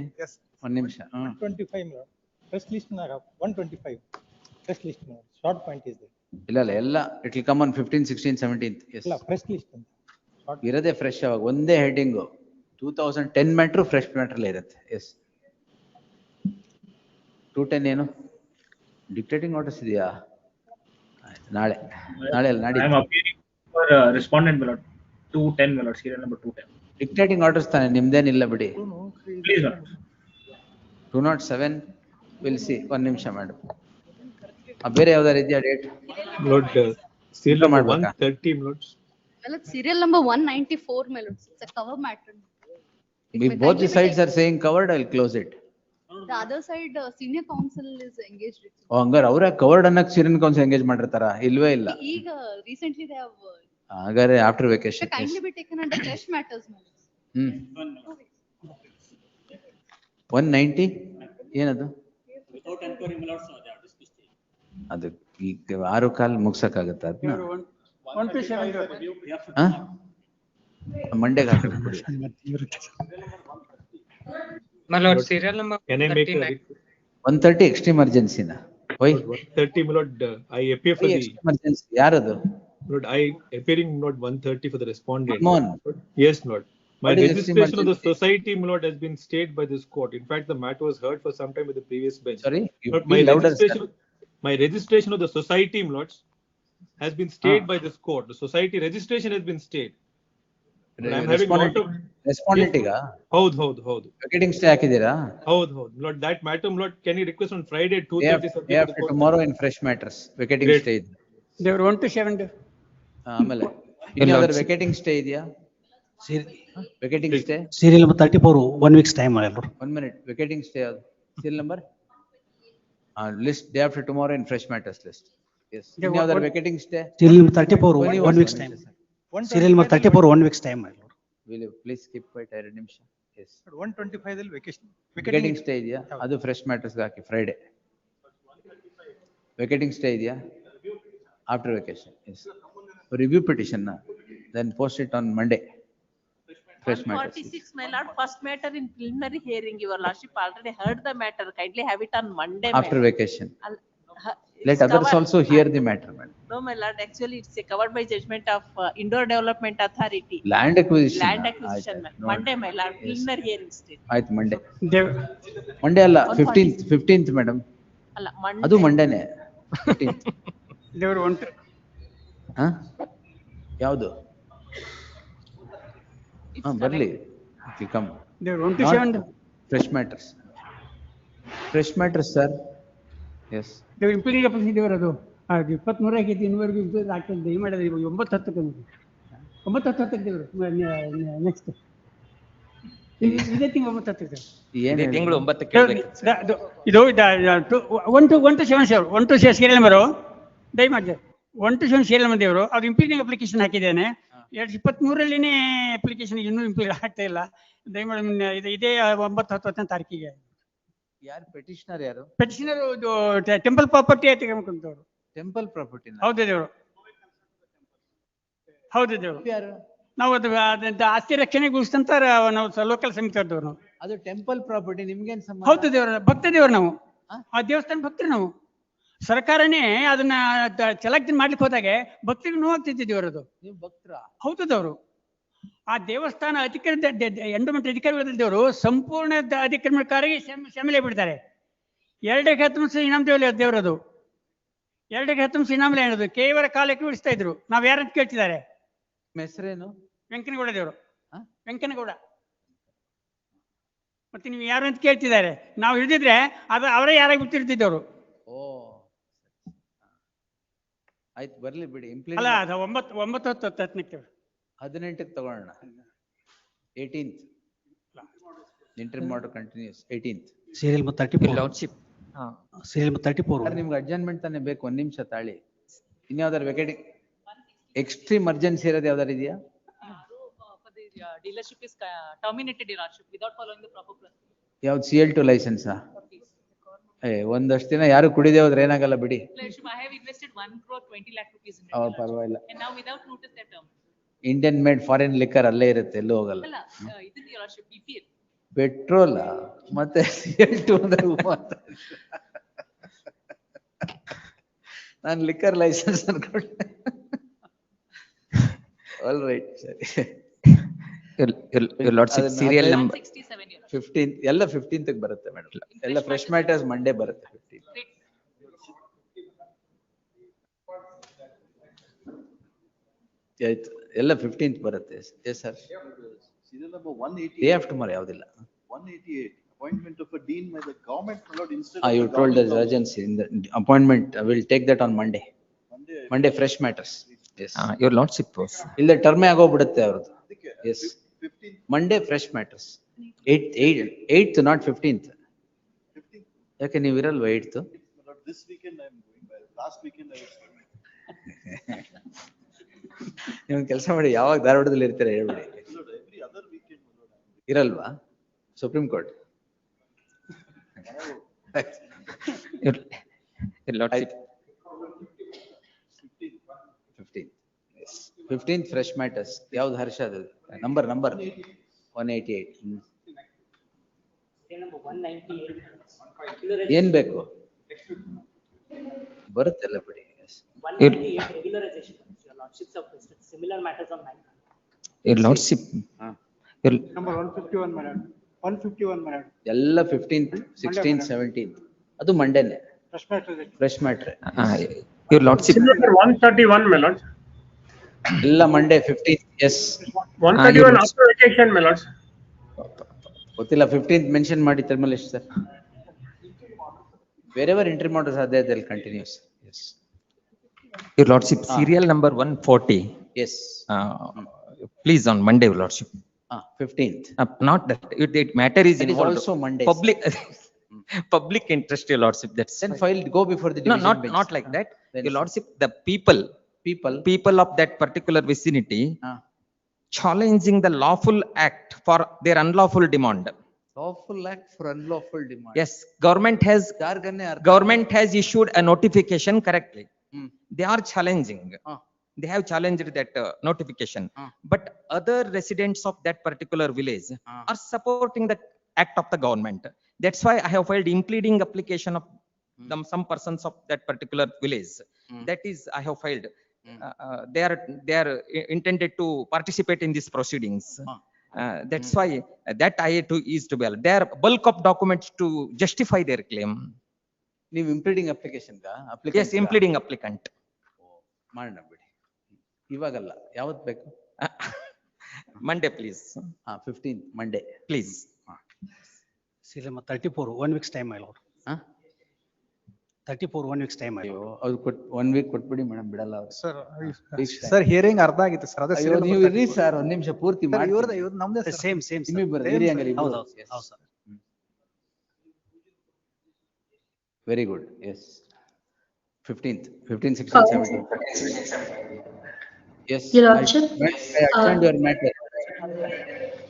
1 ನಿಮಿಷ. 125 press list na 125 press list na short point is there. ಇಲ್ಲ ಎಲ್ಲ it will come on 15, 16, 17th. Yes. ಇಲ್ಲ press list ಅಂತ ಇರೋದೇ ಫ್ರೆಶ್ ಅವಾಗ ಒಂದೇ ಹೆಡಿಂಗ್ 2010 ಮ್ಯಾಟ್ರು ಫ್ರೆಶ್ ಮ್ಯಾಟ್ರಲ್ ಇರುತ್ತೆ. ಎಸ್ 210 ಏನು ಡಿಕ್ಟೇಟಿಂಗ್ ನೋಟಿಸ್ ಇದೆಯಾ? ನಾಳೆ ನಾಳೆ ಅಲ್ಲ ನಾಡಿ. I am appearing for respondent ballot 210 ballot serial number 210. Dictating orders ತಾನೆ, ನಿಮ್ದೇನಿಲ್ಲ ಬಿಡಿ. Please sir. 207 will see. 1 ನಿಮಿಷ ಮೇಡಮ್. ಬೇರೆ ಯಾವ್ದಾರು ಇದೆಯಾ date? Lord, serial number 130 Lord. Well, serial number 194 my lords. It's a cover matter. If both the sides are saying covered, I'll close it. The other side, senior counsel is engaged. ಹಂಗಾರೆ ಅವ್ರ covered ಅನ್ನಕ್ Syrian counsel engage ಮಾಡಿರ್ತಾರ? ಇಲ್ವೇ ಇಲ್ಲ. ಈಗ recently they have ಹಾಗಾದ್ರೆ after vacation. kindly be taken under fresh matters my lords. 190 ಏನದು? ಅದು ಈಗ 6 ಮುಗ್ಸಕ್ಕಾಗತ್ತ ಅದನ್ನ? ಮಂಡೆಗೆ ಹಾಕಿ. My lord, serial number. Can I make a 130 extreme emergency na? Why? 130 my lord, I appear for the emergency. ಯಾರದು? Lord, I appearing not 130 for the respondent. Come on. Yes Lord. My What is registration of the emergency? society my lord has been stayed by this court. In fact, the matter was heard for some time with the previous bench. Sorry? Lord, Be louder, sir. my registration of the society my lords has been stayed by this court. The society registration has been stayed. And I'm having lot of respondent ಈಗ ಹೌದು ವೆಕೇಟಿಂಗ್ stay ಹಾಕಿದ್ದೀರಾ? ಹೌದು Lord, that matter my lord, can you request on Friday 2:30 Day after tomorrow in fresh matters ವೆಕೇಟಿಂಗ್ stay ಇದೆ. They were 127. ಆಮೇಲೆ ಇನ್ನಾದ್ರೂ vacating stay ಇದೆಯಾ? ವೆಕೇಟಿಂಗ್ stay Serial number 34 1 week's time my lord. 1 minute. Vacating stay ಅದು serial number list day after tomorrow in fresh matters list. Yes ಇನ್ನಾದ್ರೂ vacating stay Serial number 34 1 week's time. Serial number 34 1 week's time my lord. Will you please keep quiet 2 ನಿಮಿಷ? S 125 ದಲ್ಲಿ ವೆಕೇಟಿಂಗ್ stay ಇದೆಯಾ? ಅದು fresh matters ಹಾಕಿ Friday. Vacating stay ಇದೆಯಾ? After vacation. Yes review petition then post it on Monday. Fresh matters. 146 my lord, first matter in preliminary hearing, your lordship already heard the matter, kindly have it on Monday. After vacation. Let It's others covered. also hear the matter, madam. No my lord, actually it's covered by judgment of Indoor Development Authority. Land acquisition. Land acquisition, Monday my lord, preliminary hearing state. ಆಯ್ತು Monday. Monday ಅಲ್ಲ 15th madam. ಅಲ್ಲ Monday. ಅದು ಮಂಡೇನೆ 15th. They were 1 ಹಾ ಯಾವುದು? ಬರ್ಲಿ. Come. They were 127. Fresh matters. Fresh matters sir. Yes. They were impeding application they were ಅದು 23 ಆಗೈತಿ ಇನ್ನೂವರೆಗೂ ಆಗ್ತದೆ ಏನು ಮಾಡಿದ್ರೆ 9-10 9-10 ದೇವರು ನೆಕ್ಸ್ಟ್ ಇದೇ ತಿಂಗಳು 9-10 ಏನೇ ತಿಂಗಳು 9 ಇದು 1 to 7 ಸೀರಿಯಲ್ ನಂಬರು ದಯಮಾಡಿ 1 to 7 ಸೀರಿಯಲ್ ನಂಬರ್ ದೇವರು ಅದು ಇಂಪೀಡಿಂಗ್ ಅಪ್ಲಿಕೇಶನ್ ಹಾಕಿದ್ದೇನೆ 2023 ಅಪ್ಲಿಕೇಶನ್ ಇನ್ನೂ ಇಂಪ್ಲೀಟ್ ಆಗ್ತಾ ಇಲ್ಲ. ದಯಮಾಡಿ ಇದೇ 9-10 ತಾರೀಕಿಗೆ. ಯಾರು ಪೆಟಿಷನರ್ ಯಾರು? ಪೆಟಿಷನರ್ ಟೆಂಪಲ್ ಪ್ರಾಪರ್ಟಿ ಆಯ್ತು ಕಮ್ಕೊಂಡವರು. ಟೆಂಪಲ್ ಪ್ರಾಪರ್ಟಿ ಹೌದು ದೇವರು ಹೌದು ದೇವರು ನಾವು ಅದು ಆಸ್ತಿ ರಕ್ಷಣೆಗೊಳಿಸ್ತಂತ ನಾವು ಲೋಕಲ್ ಸಮಿತಿಯವ್ರು ನಾವು. ಅದು ಟೆಂಪಲ್ ಪ್ರಾಪರ್ಟಿ ನಿಮ್ಗೇನ್ ಸಂಬಂಧ? ಹೌದು ದೇವ್ರ ಭಕ್ತ ದೇವ್ರು ನಾವು, ಆ ದೇವಸ್ಥಾನ ಭಕ್ತರು ನಾವು. ಸರ್ಕಾರನೇ ಅದನ್ನ ಚಲಾಗ್ತೀನಿ ಮಾಡ್ಲಿಕ್ಕೆ ಹೋದಾಗೆ ಭಕ್ತರಿಗೆ ನೋವಾಗ್ತಿದ್ದೆ ದೇವ್ರದು. ನೀವು ಭಕ್ತರ? ಹೌದು ದೇವ್ರು ಆ ದೇವಸ್ಥಾನ ಎಂಡೋಮೆಂಟ್ ಅಧಿಕಾರಿಗಳಿದ್ದವರು ಸಂಪೂರ್ಣ ಅತಿಕ್ರಮಣಕಾರರಿಗೆ ಶಮಲೆ ಬಿಡ್ತಾರೆ. 2 ಇನಾಮ್ ದೇವರದು 2 ಇನಾಮಲೆ ಏನದು ಕೇವಲ ಕಾಲಕ್ಕೆ ಬಿಡಿಸ್ತಾ ಇದ್ರು. ನಾವ್ ಯಾರಂತ ಕೇಳ್ತಿದ್ದಾರೆ? ಹೆಸರೇನು? ವೆಂಕನಗೌಡ ದೇವರು. ವೆಂಕನಗೌಡ. ಮತ್ತೆ ನೀವು ಯಾರು ಅಂತ ಕೇಳ್ತಿದ್ದಾರೆ? ನಾವು ಹಿಡಿದಿದ್ರೆ ಅವರೇ ಯಾರಾಗಿ ಬಿಟ್ಟಿರ್ತಿದ್ದವರು. ಓ ಆಯ್ತು, ಬರ್ಲಿ ಬಿಡಿ. ಅಲ್ಲ, 9 18ಕ್ಕೆ ತಗೊಳ್ಳೋಣ. 18th interim order continues 18th. Serial 34 lordship. Serial 34. ನಿಮ್ಗೆ ಅಡ್ಜಸ್ಟ್ಮೆಂಟ್ ತಾನೇ ಬೇಕು? 1 ನಿಮಿಷ ತಾಳಿ. ಇನ್ಯಾವ್ದಾರು ವೆಕೇಟಿಂಗ್ ಎಕ್ಸ್ಟ್ರೀಮ್ ಅರ್ಜೆನ್ಸಿ ಇರೋದು ಯಾವ್ದಾರು ಇದೆಯಾ? Dealership is terminated dealership without following the proper procedure. ಯಾವ್ದು CL2 ಲೈಸೆನ್ಸಾ? ಒಂದಷ್ಟು ದಿನ ಯಾರು ಕುಡಿದೇ ಹೋದ್ರೆ ಏನಾಗಲ್ಲ ಬಿಡಿ. Dealership, I have invested 1 crore 20 lakh rupees in it. ಪರವಾಗಿಲ್ಲ. And now without notice they term. Indian made foreign liquor ಅಲ್ಲೇ ಇರುತ್ತೆ, ಎಲ್ಲೂ ಹೋಗಲ್ಲ. ಅಲ್ಲ, ಇದು dealership PPL. ಪೆಟ್ರೋಲ್ ಮತ್ತೆ CL2 ಅಂದ್ರೆ ನಾನು ಲಿಕ್ಕರ್ ಲೈಸೆನ್ಸ್ ಅನ್ಕೊಂಡೆ. ಆಲ್ ರೈಟ್, ಸರಿ. Your Lordship, serial number 15 ಎಲ್ಲ 15th ಬರುತ್ತೆ ಮೇಡಮ್. ಎಲ್ಲ ಫ್ರೆಶ್ ಮ್ಯಾಟರ್ಸ್ ಮಂಡೇ ಬರುತ್ತೆ 15. ಆಯ್ತು, ಎಲ್ಲ 15th ಬರುತ್ತೆ. Yes sir. Serial number 188. Day after tomorrow ಯಾವ್ದಿಲ್ಲ. 188, appointment of a dean by the government, my lord, instead You told us urgency in the appointment. We'll take that on Monday. Monday fresh matters. Yes. Your Lordship. ಇಲ್ಲ ಟರ್ಮೇ ಆಗೋಗ್ಬಿಡುತ್ತೆ ಅವ್ರದ್ದು. Yes. Monday fresh matters. 8th not 15th. ಯಾಕೆ ನೀವು ಇರಲ್ವಾ 8th? This weekend I am going. Last weekend I was. ನೀವು ಕೆಲಸ ಮಾಡಿ, ಯಾವಾಗ ಧಾರವಾಡದಲ್ಲಿ ಇರ್ತೀರಾ ಹೇಳ್ಬಿಡಿ. Every other weekend ಇರಲ್ವಾ? Supreme court. Your Lordship. 15th. Yes. 15th fresh matters. ಯಾವ್ದು ಹರ್ಷ ಅದು? ನಂಬರ್ 188. ಏನ್ ಬೇಕು? ಬರುತ್ತೆಲ್ಲ ಬಿಡಿ. Regularization. Your Lordships of similar matters on 9. Your Lordship. Number 151, my lord. 151, my lord. ಎಲ್ಲ 15th, 16th, 17th. ಅದು ಮಂಡೇನೆ. Fresh matter. Your Lordship. Number 131, my lord. ಎಲ್ಲ Monday 15th. Yes. 131 after vacation, my lord. ಗೊತ್ತಿಲ್ಲ, 15th mention ಮಾಡಿ Tirumalesh sir. Wherever entry orders are there, they'll continues. Yes. Your Lordship, serial number 140. Yes. Please on Monday, Your Lordship. 15th. Not that. It matter is That involved. is also Monday. Public interest, Your Lordship. That's then file go before the division bench. Not like that. Your Lordship, the people of that particular vicinity challenging the lawful act for their unlawful demand. Lawful act for unlawful demand. Yes, government has issued a notification correctly. They are challenging. They have challenged that notification. But other residents of that particular village are supporting the act of the government. That's why I have filed impleading application of some persons of that particular village. That is, I have filed. They are intended to participate in these proceedings. That's why that is to be their bulk of documents to justify their claim. ನೀವು impleading application Yes, impleading applicant. ಮಾಡೋಣ ಬಿಡಿ. ಇವಾಗಲ್ಲ, ಯಾವತ್ತು ಬೇಕು? Monday, please. 15th Monday. Please. Serial number 34, 1 week's time, my lord. 34, 1 week's time, my lord. ಅದು 1 week ಕೊಟ್ಬಿಡಿ madam, ಬಿಡಲ್ಲ ಅವರು. Sir hearing ಅರ್ಧ ಆಗಿತ್ತು ಸರ್. ಅದೇ ನೀವು ಇರ್ರಿ ಸರ್, 1 ನಿಮಿಷ ಪೂರ್ತಿ ಮಾಡಿ. ನಮ್ದೇ ಸೇಮ್ ಹೌದು sir. Very good. Yes. 15th, 16th, 17th. Yes. Your Lordship, I attend your matter.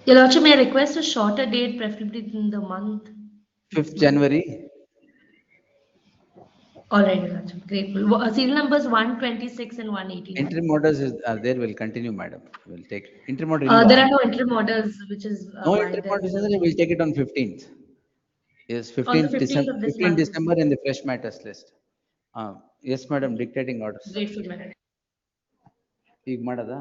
Your Lordship, may I request a shorter date, preferably in the month? 5th January. All right, Your Lordship, grateful. Serial numbers 126 and 189. Interim orders are there, will continue, madam. We'll take interim order. There are no interim orders, which is. No interim orders, we'll take it on 15th. Yes, 15th December in the fresh matters list. Yes, madam, dictating orders. Grateful, madam. ಈಗ ಮಾಡದ?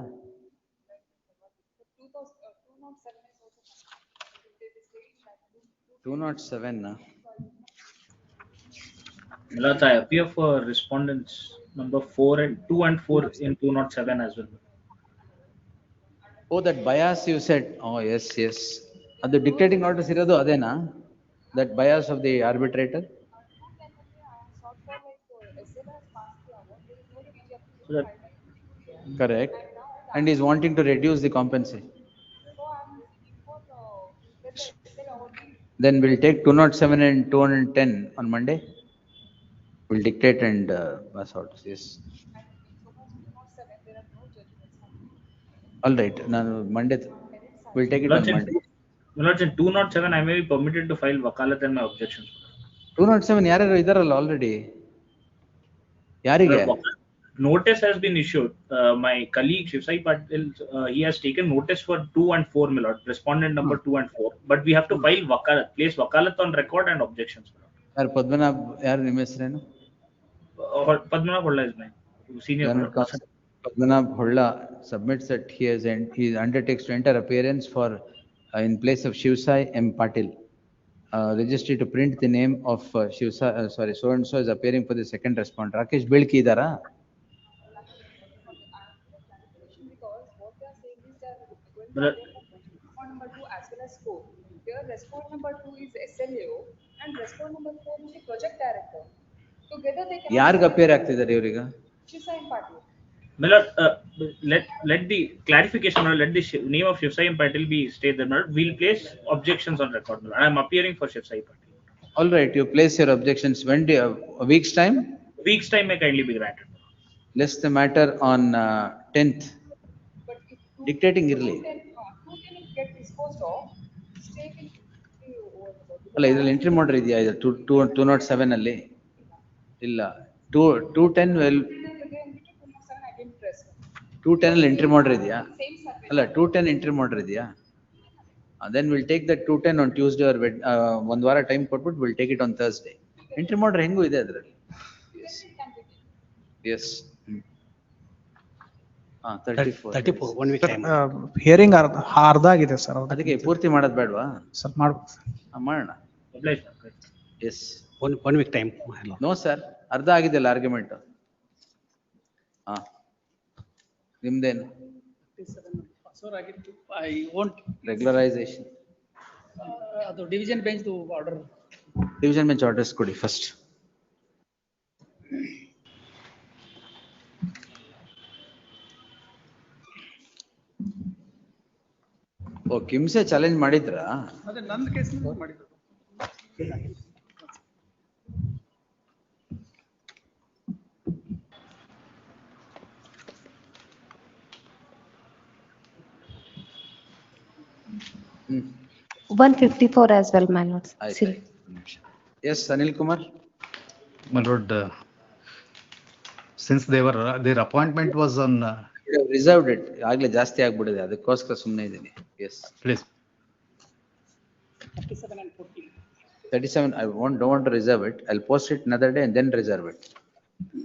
207. Milords, I appear for respondents number 4 and 2 and 4 in 207 as well. Oh, that bias you said. Oh, yes, yes. The dictating orders irado adena? That bias of the arbitrator? Correct. And he's wanting to reduce the compensation. Then we'll take 207 and 210 on Monday. We'll dictate and pass out. Yes. All right. Now Monday. We'll take it on Monday. Milords, in 207, I may be permitted to file wakalat and my objections. 207 ಯಾರ್ಯಾರು ಇದಾರಲ್ಲ already. ಯಾರಿಗೆ? Notice has been issued. My colleague Shivsai Patil, he has taken notice for 2 and 4, Milord. Respondent number 2 and 4. But we have to file wakalat, place wakalat on record and objections. ಯಾರು ಪದ್ಮನಾಭ್ ಯಾರು ನಿಮ್ಮ ಹೆಸರೇನು? Padmanabh Holla is my senior. Padmanabh Holla submits that he undertakes to enter appearance for in place of Shivsai M. Patil. Registry to print the name of Shivsai, sorry, so and so is appearing for the second respondent. Rakesh Bilki idara? Respond number 2 as well as 4. Here respond number 2 is SLAO and respond number 4 is the project director. Together they can. ಯಾರಿಗೆ appear ಆಗ್ತಿದ್ದಾರೆ ಇವರೀಗ? Shivsai Patil. Milord, let the clarification or let the name of Shivsai Patil be stated. Milord, we'll place objections on record. Milord. I am appearing for Shivsai Patil. All right, you place your objections. When do you, a week's time? Week's time may kindly be granted. List the matter on 10th. Dictating irli. 210 get disposed of. Stay will. ಅಲ್ಲ ಇದರಲ್ಲಿ entry ಮಾಡ್ರಿ ಇದೆಯಾ ಇದು 207 ಅಲ್ಲಿ ಇಲ್ಲ 210 well 210 ಅಲ್ಲಿ entry ಮಾಡ್ರಿ ಇದೆಯಾ ಅಲ್ಲ 210 ಎಂಟ್ರಿ ಮಾಡ್ರಿ ಇದೆಯಾ then we'll take that 210 on Tuesday or ಒಂದು ವಾರ ಟೈಮ್ ಕೊಟ್ಬಿಟ್ಟು we'll take it on Thursday entry ಮಾಡ್ರಿ ಹೆಂಗೂ ಇದೆ ಅದರಲ್ಲಿ yes 34 1 week time ಹಿಯರಿಂಗ್ ಅರ್ಧ ಆಗಿದೆ ಸರ್ ಅದಕ್ಕೆ ಪೂರ್ತಿ ಮಾಡೋದು ಬೇಡವಾ ಸರ್ ಮಾಡ್ಬೋದು ಮಾಡೋಣ yes 1 week time no sir ಅರ್ಧ ಆಗಿದೆಯಲ್ಲ ಆರ್ಗ್ಯುಮೆಂಟ್ ನಿಮ್ದೇನು I want regularization ಅದು division bench order division bench orders ಕೊಡಿ ಫಸ್ಟ್ ಓ ಕಿಮ್ಸೆ ಚಾಲೆಂಜ್ ಮಾಡಿದ್ರಾ ಅದೇ ನನ್ನ ಕೇಸ್ ಮಾಡಿದ್ರು Hmm. 154 as well, my lords. Yes, Anil Kumar. My lord, since their appointment was on. Reserved it. ಆಗ್ಲೇ ಜಾಸ್ತಿ ಆಗ್ಬಿಟ್ಟಿದೆ ಅದಕ್ಕೋಸ್ಕರ ಸುಮ್ಮನೆ ಇದ್ದೀನಿ. Yes. Please. 37 and 40. 37. Don't want to reserve it. I'll post it another day and then reserve it.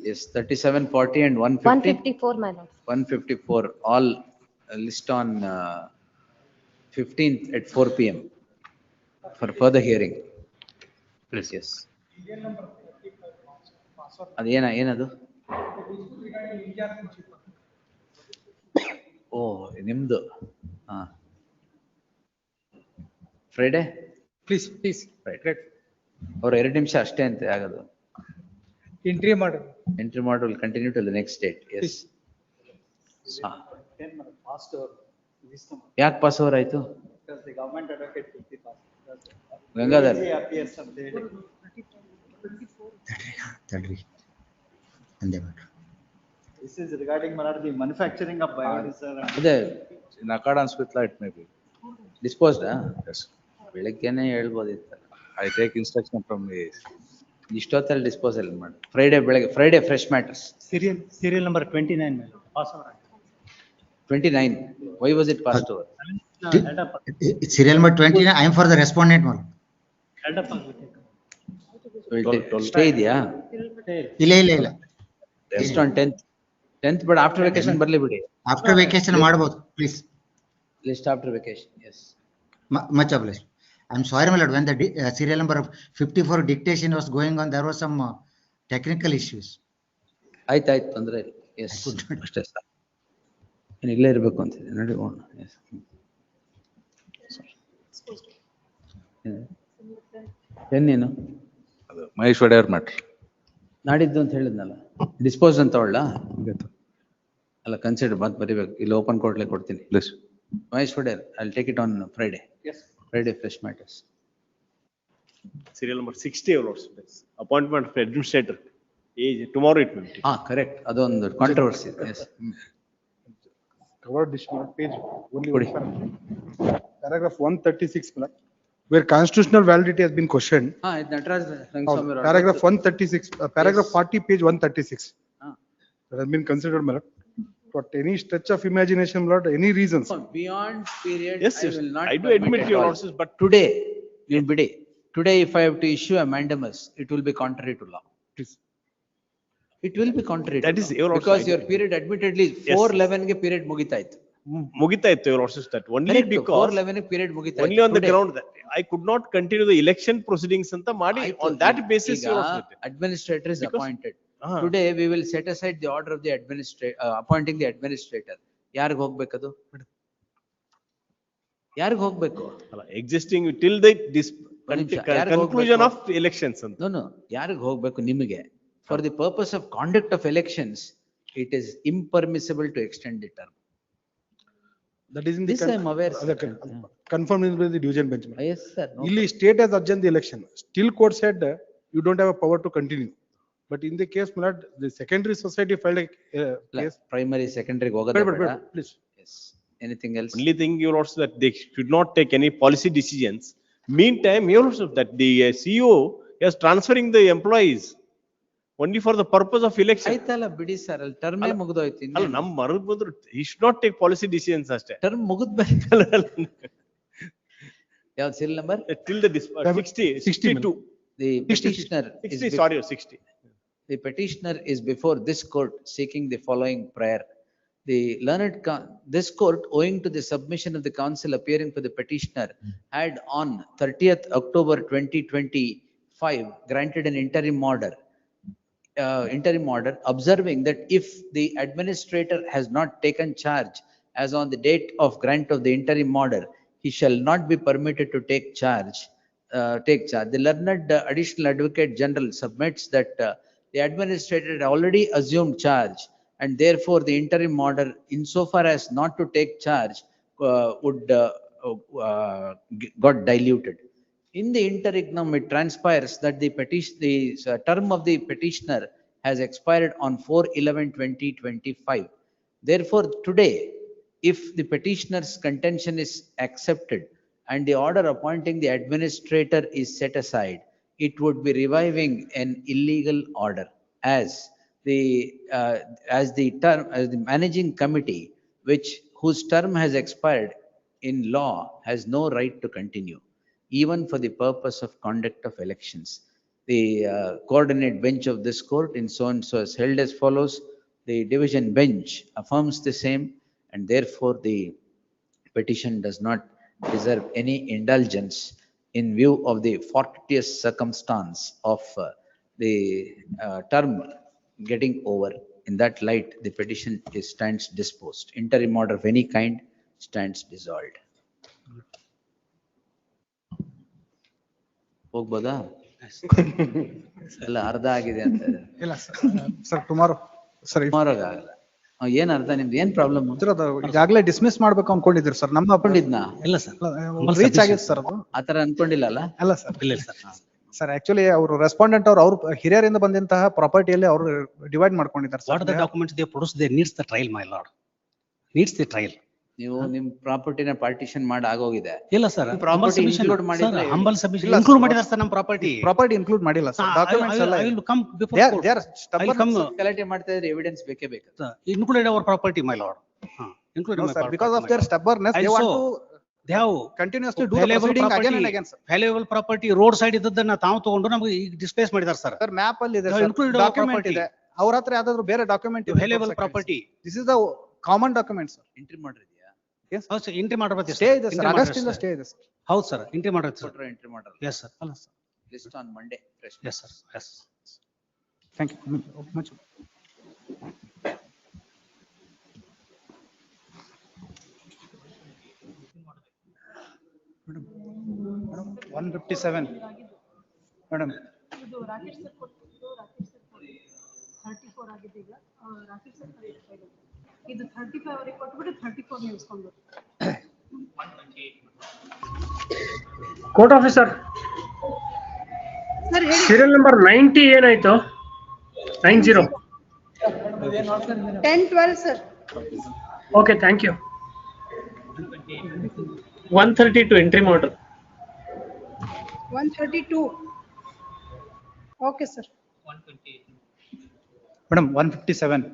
Yes, 37, 40 and 150. 154, my lord. 154. All list on 15th at 4 p.m. for further hearing. Please. Yes. ಏನದು ಓ ನಿಮ್ದು Friday please right ಅವ್ರು 2 ನಿಮಿಷ ಅಷ್ಟೇ ಅಂತ ಆಗೋದು entry ಮಾಡಿ will continue to the next date yes ಯಾಕೆ pass over ಆಯ್ತು Gangadhar This is regarding the manufacturing of biodiesel. ಅದೇ in accordance with law it may be disposed. Yes. ಬೆಳಗ್ಗೆನೆ ಹೇಳ್ಬೋದಿತ್ತು. I take instruction from the ಇಷ್ಟೊತ್ತಲ್ಲಿ disposal ಮಾಡಿ Friday fresh matters serial number 29 pass over 29 why was it passed over It's serial number 29. I am for the respondent one. stay ಇದೆಯಾ ಇಲ್ಲ just on 10th but after vacation ಬರ್ಲಿ ಬಿಡಿ after vacation ಮಾಡಬಹುದು please list after vacation yes Much obliged. I'm sorry, my lord, when the serial number of 54 dictation was going on, there was some technical issues. ಆಯ್ತು ತೊಂದರೆ ಇಲ್ಲ. S ಅಷ್ಟೇ sir. ಏನು ಇಲ್ಲೇ ಇರಬೇಕು ಅಂತಿದೆ ನೋಡಿ. ಎಸ್ ಏನೇನು ಅದು ಮಹೇಶ್ ಒಡೆಯರ್ ಮ್ಯಾಟ್ರ್ ನಾಡಿದ್ದು ಅಂತ ಹೇಳಿದ್ನಲ್ಲ, ಡಿಸ್ಪೋಸ್ ಅಂತ ಒಳ್ಳ ಅಲ್ಲ ಕನ್ಸಿಡರ್ ಮತ್ತೆ ಬರಿಬೇಕು. ಇಲ್ಲಿ ಓಪನ್ ಕೋರ್ಟ್ಲೆ ಕೊಡ್ತೀನಿ. Mahesh Odeyar, I will take it on Friday. Friday fresh matters. Serial number 60, your lords. Appointment of administrator. Tomorrow it will be. Correct. Adondu controversy. Yes. Covered this page only paragraph 136, where constitutional validity has been questioned. Paragraph 136, paragraph 40, page 136. That has been considered, my lord. But any stretch of imagination, my lord, any reasons? Beyond period, yes, I will not. I do admit your lords, but today, if I have to issue a mandamus, it will be contrary to law. It will be contrary. That is your lords, because your period admittedly 411 ge period mugitaittu. Mugitaittu your lords, that only Correct, because 411 period mugitaittu. only on the ground that I could not continue the election proceedings anta ಮಾಡಿ on that basis your lords. Administrator is appointed. Today we will set aside the order of the appointing the administrator. ಯಾರಿಗೆ ಹೋಗ್ಬೇಕದು? ಯಾರಿಗೆ ಹೋಗ್ಬೇಕು? ಅಲ್ಲ, existing till the conclusion of elections ಅಂತ. No, ಯಾರಿಗೆ ಹೋಗ್ಬೇಕು? ನಿಮಗೆ. For the purpose of conduct of elections, it is impermissible to extend the term. That is in the this I am aware. Confirmed in the division bench. Yes sir. Illi state has adjourned the election. Still court said you don't have a power to continue. But in the case, my lord, the secondary society filed a case. Primary, secondary, ಹೋಗೋದೇ please. Yes. Anything else? Only thing your lords, that they should not take any policy decisions. Meantime, your lords, that the CEO is transferring the employees only for the purpose of election. ಆಯ್ತಲ್ಲ ಬಿಡಿ sir, ಅಲ್ಲಿ term ಮುಗಿದೋಯ್ತು. ಅಲ್ಲ, ನಮ್ಮ ಮರದ್ ಬಂದ್ರು he should not take policy decisions ಅಷ್ಟೇ. Term ಮುಗಿದ್ಬೇಕಲ್ಲ. ಯಾವ್ದು serial number? Till the 62. The petitioner 60, sorry, 60. The petitioner is before this court seeking the following prayer. The learned this court, owing to the submission of the counsel appearing for the petitioner, had on 30th October 2025 granted an interim order observing that if the administrator has not taken charge as on the date of grant of the interim order, he shall not be permitted to take charge. The learned additional advocate general submits that the administrator had already assumed charge, and therefore the interim order, insofar as not to take charge, got diluted. In the interregnum, it transpires that the term of the petitioner has expired on 4/11/2025. Therefore, today, if the petitioner's contention is accepted and the order appointing the administrator is set aside, it would be reviving an illegal order, as the managing committee, whose term has expired in law, has no right to continue, even for the purpose of conduct of elections. The coordinate bench of this court in so and so is held as follows. The division bench affirms the same, and therefore the petition does not deserve any indulgence in view of the fortuitous circumstance of the term getting over. In that light, the petition stands disposed. Interim order of any kind stands dissolved. ಹೋಗ್ಬೋದಾ? ಎಲ್ಲ ಅರ್ಧ ಆಗಿದೆ ಅಂತ. ಇಲ್ಲ sir, tomorrow sir, ಆಗಲ್ಲ. ಏನ್ ಅರ್ಧ ನಿಮ್ದು? ಏನ್ ಪ್ರಾಬ್ಲಮ್? ಈಗಾಗಲೇ ಡಿಸ್ಮಿಸ್ ಮಾಡ್ಬೇಕು ಅನ್ಕೊಂಡಿದ್ದೀರಿ ಸರ್. ನಮ್ಮ ಅನ್ಕೊಂಡಿದ್ನ? ಇಲ್ಲ ಸರ್, ರೀಚ್ ಆಗಿದೆ ಸರ್. ಅದು ಆತರ ಅನ್ಕೊಂಡಿಲ್ಲ ಅಲ್ಲ? ಅಲ್ಲ ಸರ್, ಇಲ್ಲ ಸರ್. ಆಕ್ಚುಲಿ ಅವರು ರೆಸ್ಪಾಂಡೆಂಟ್ ಅವ್ರು ಹಿರಿಯರಿಂದ ಬಂದಂತಹ ಪ್ರಾಪರ್ಟಿಯಲ್ಲಿ ಅವರು ಡಿವೈಡ್ ಮಾಡ್ಕೊಂಡಿದ್ದಾರೆ. What are the documents they produce? They needs the trial, my lord. Needs the trial. ನೀವು ನಿಮ್ ಪ್ರಾಪರ್ಟಿನ ಪಾರ್ಟಿಷನ್ ಮಾಡಿ ಆಗೋಗಿದೆ. ಇಲ್ಲ ಸರ್, ಪ್ರಾಪರ್ಟಿ ಇನ್ಕ್ಲೂಡ್ ಮಾಡಿದ್ರೆ ಹಂಬಲ್ ಸಬ್ಮಿಷನ್ ಇನ್ಕ್ಲೂಡ್ ಮಾಡಿದ್ದಾರೆ ಸರ್. ನಮ್ಮ ಪ್ರಾಪರ್ಟಿ ಇನ್ಕ್ಲೂಡ್ ಮಾಡಿಲ್ಲ ಸರ್. ಡಾಕ್ಯುಮೆಂಟ್ಸ್ ಎಲ್ಲ I will come before court. I will come. ಗಲಾಟೆ ಮಾಡ್ತಾ ಇದ್ರೆ ಎವಿಡೆನ್ಸ್ ಬೇಕೇ ಬೇಕು. Included our property, my lord. Included my property. Because of their stubbornness, they want to they have continuously do the proceeding again and again, sir. Valuable property road side ಇದ್ದದನ್ನ ತಾವು ತಗೊಂಡು ನಮಗೆ displays ಮಾಡಿದ್ದಾರೆ sir. Sir, map ಅಲ್ಲಿ ಇದೆ, document ಇದೆ. ಅವ್ರ ಹತ್ರ ಯಾವ್ದಾದ್ರು ಬೇರೆ ಡಾಕ್ಯುಮೆಂಟ್ ಇದೆ? Valuable property. This is the common document, sir. Entry ಮಾಡಿದ್ಯಾ? Yes. ಎಂಟ್ರಿ ಮಾಡಬೇಕು. ಸ್ಟೇ ಇದೆ ಸರ್, ಆಗಸ್ಟ್ ಇಂದ ಸ್ಟೇ ಇದೆ ಸರ್. ಹೌದು ಸರ್, ಎಂಟ್ರಿ ಮಾಡೋದು ಸರ್. entry ಮಾಡಲ್ಲ. ಎಸ್ ಸರ್, ಅಲ್ಲ sir. List on Monday. fresh. Yes sir, yes. Thank you much. Madam 157 madam. ಇದು ರಾಕೇಶ್ ಸರ್ ಕೊಟ್ಟಿದ್ದು, ರಾಕೇಶ್ ಸರ್ 34 ಆಗಿದೆ ಈಗ. ರಾಕೇಶ್ ಸರ್ ಇದು 35 ಅವರಿಗೆ ಕೊಟ್ಬಿಟ್ಟು 34 ನಿಲ್ಸ್ಕೊಂಡು. ಕೋರ್ಟ್ ಆಫೀಸರ್ ಸೀರಿಯಲ್ ನಂಬರ್ 90 ಏನಾಯ್ತು? 90 1012 ಸರ್. Okay, thank you. 132 ಎಂಟ್ರಿ ಮಾಡ್ರಿ. 132 ಓಕೆ ಸರ್. ಮೇಡಮ್ 157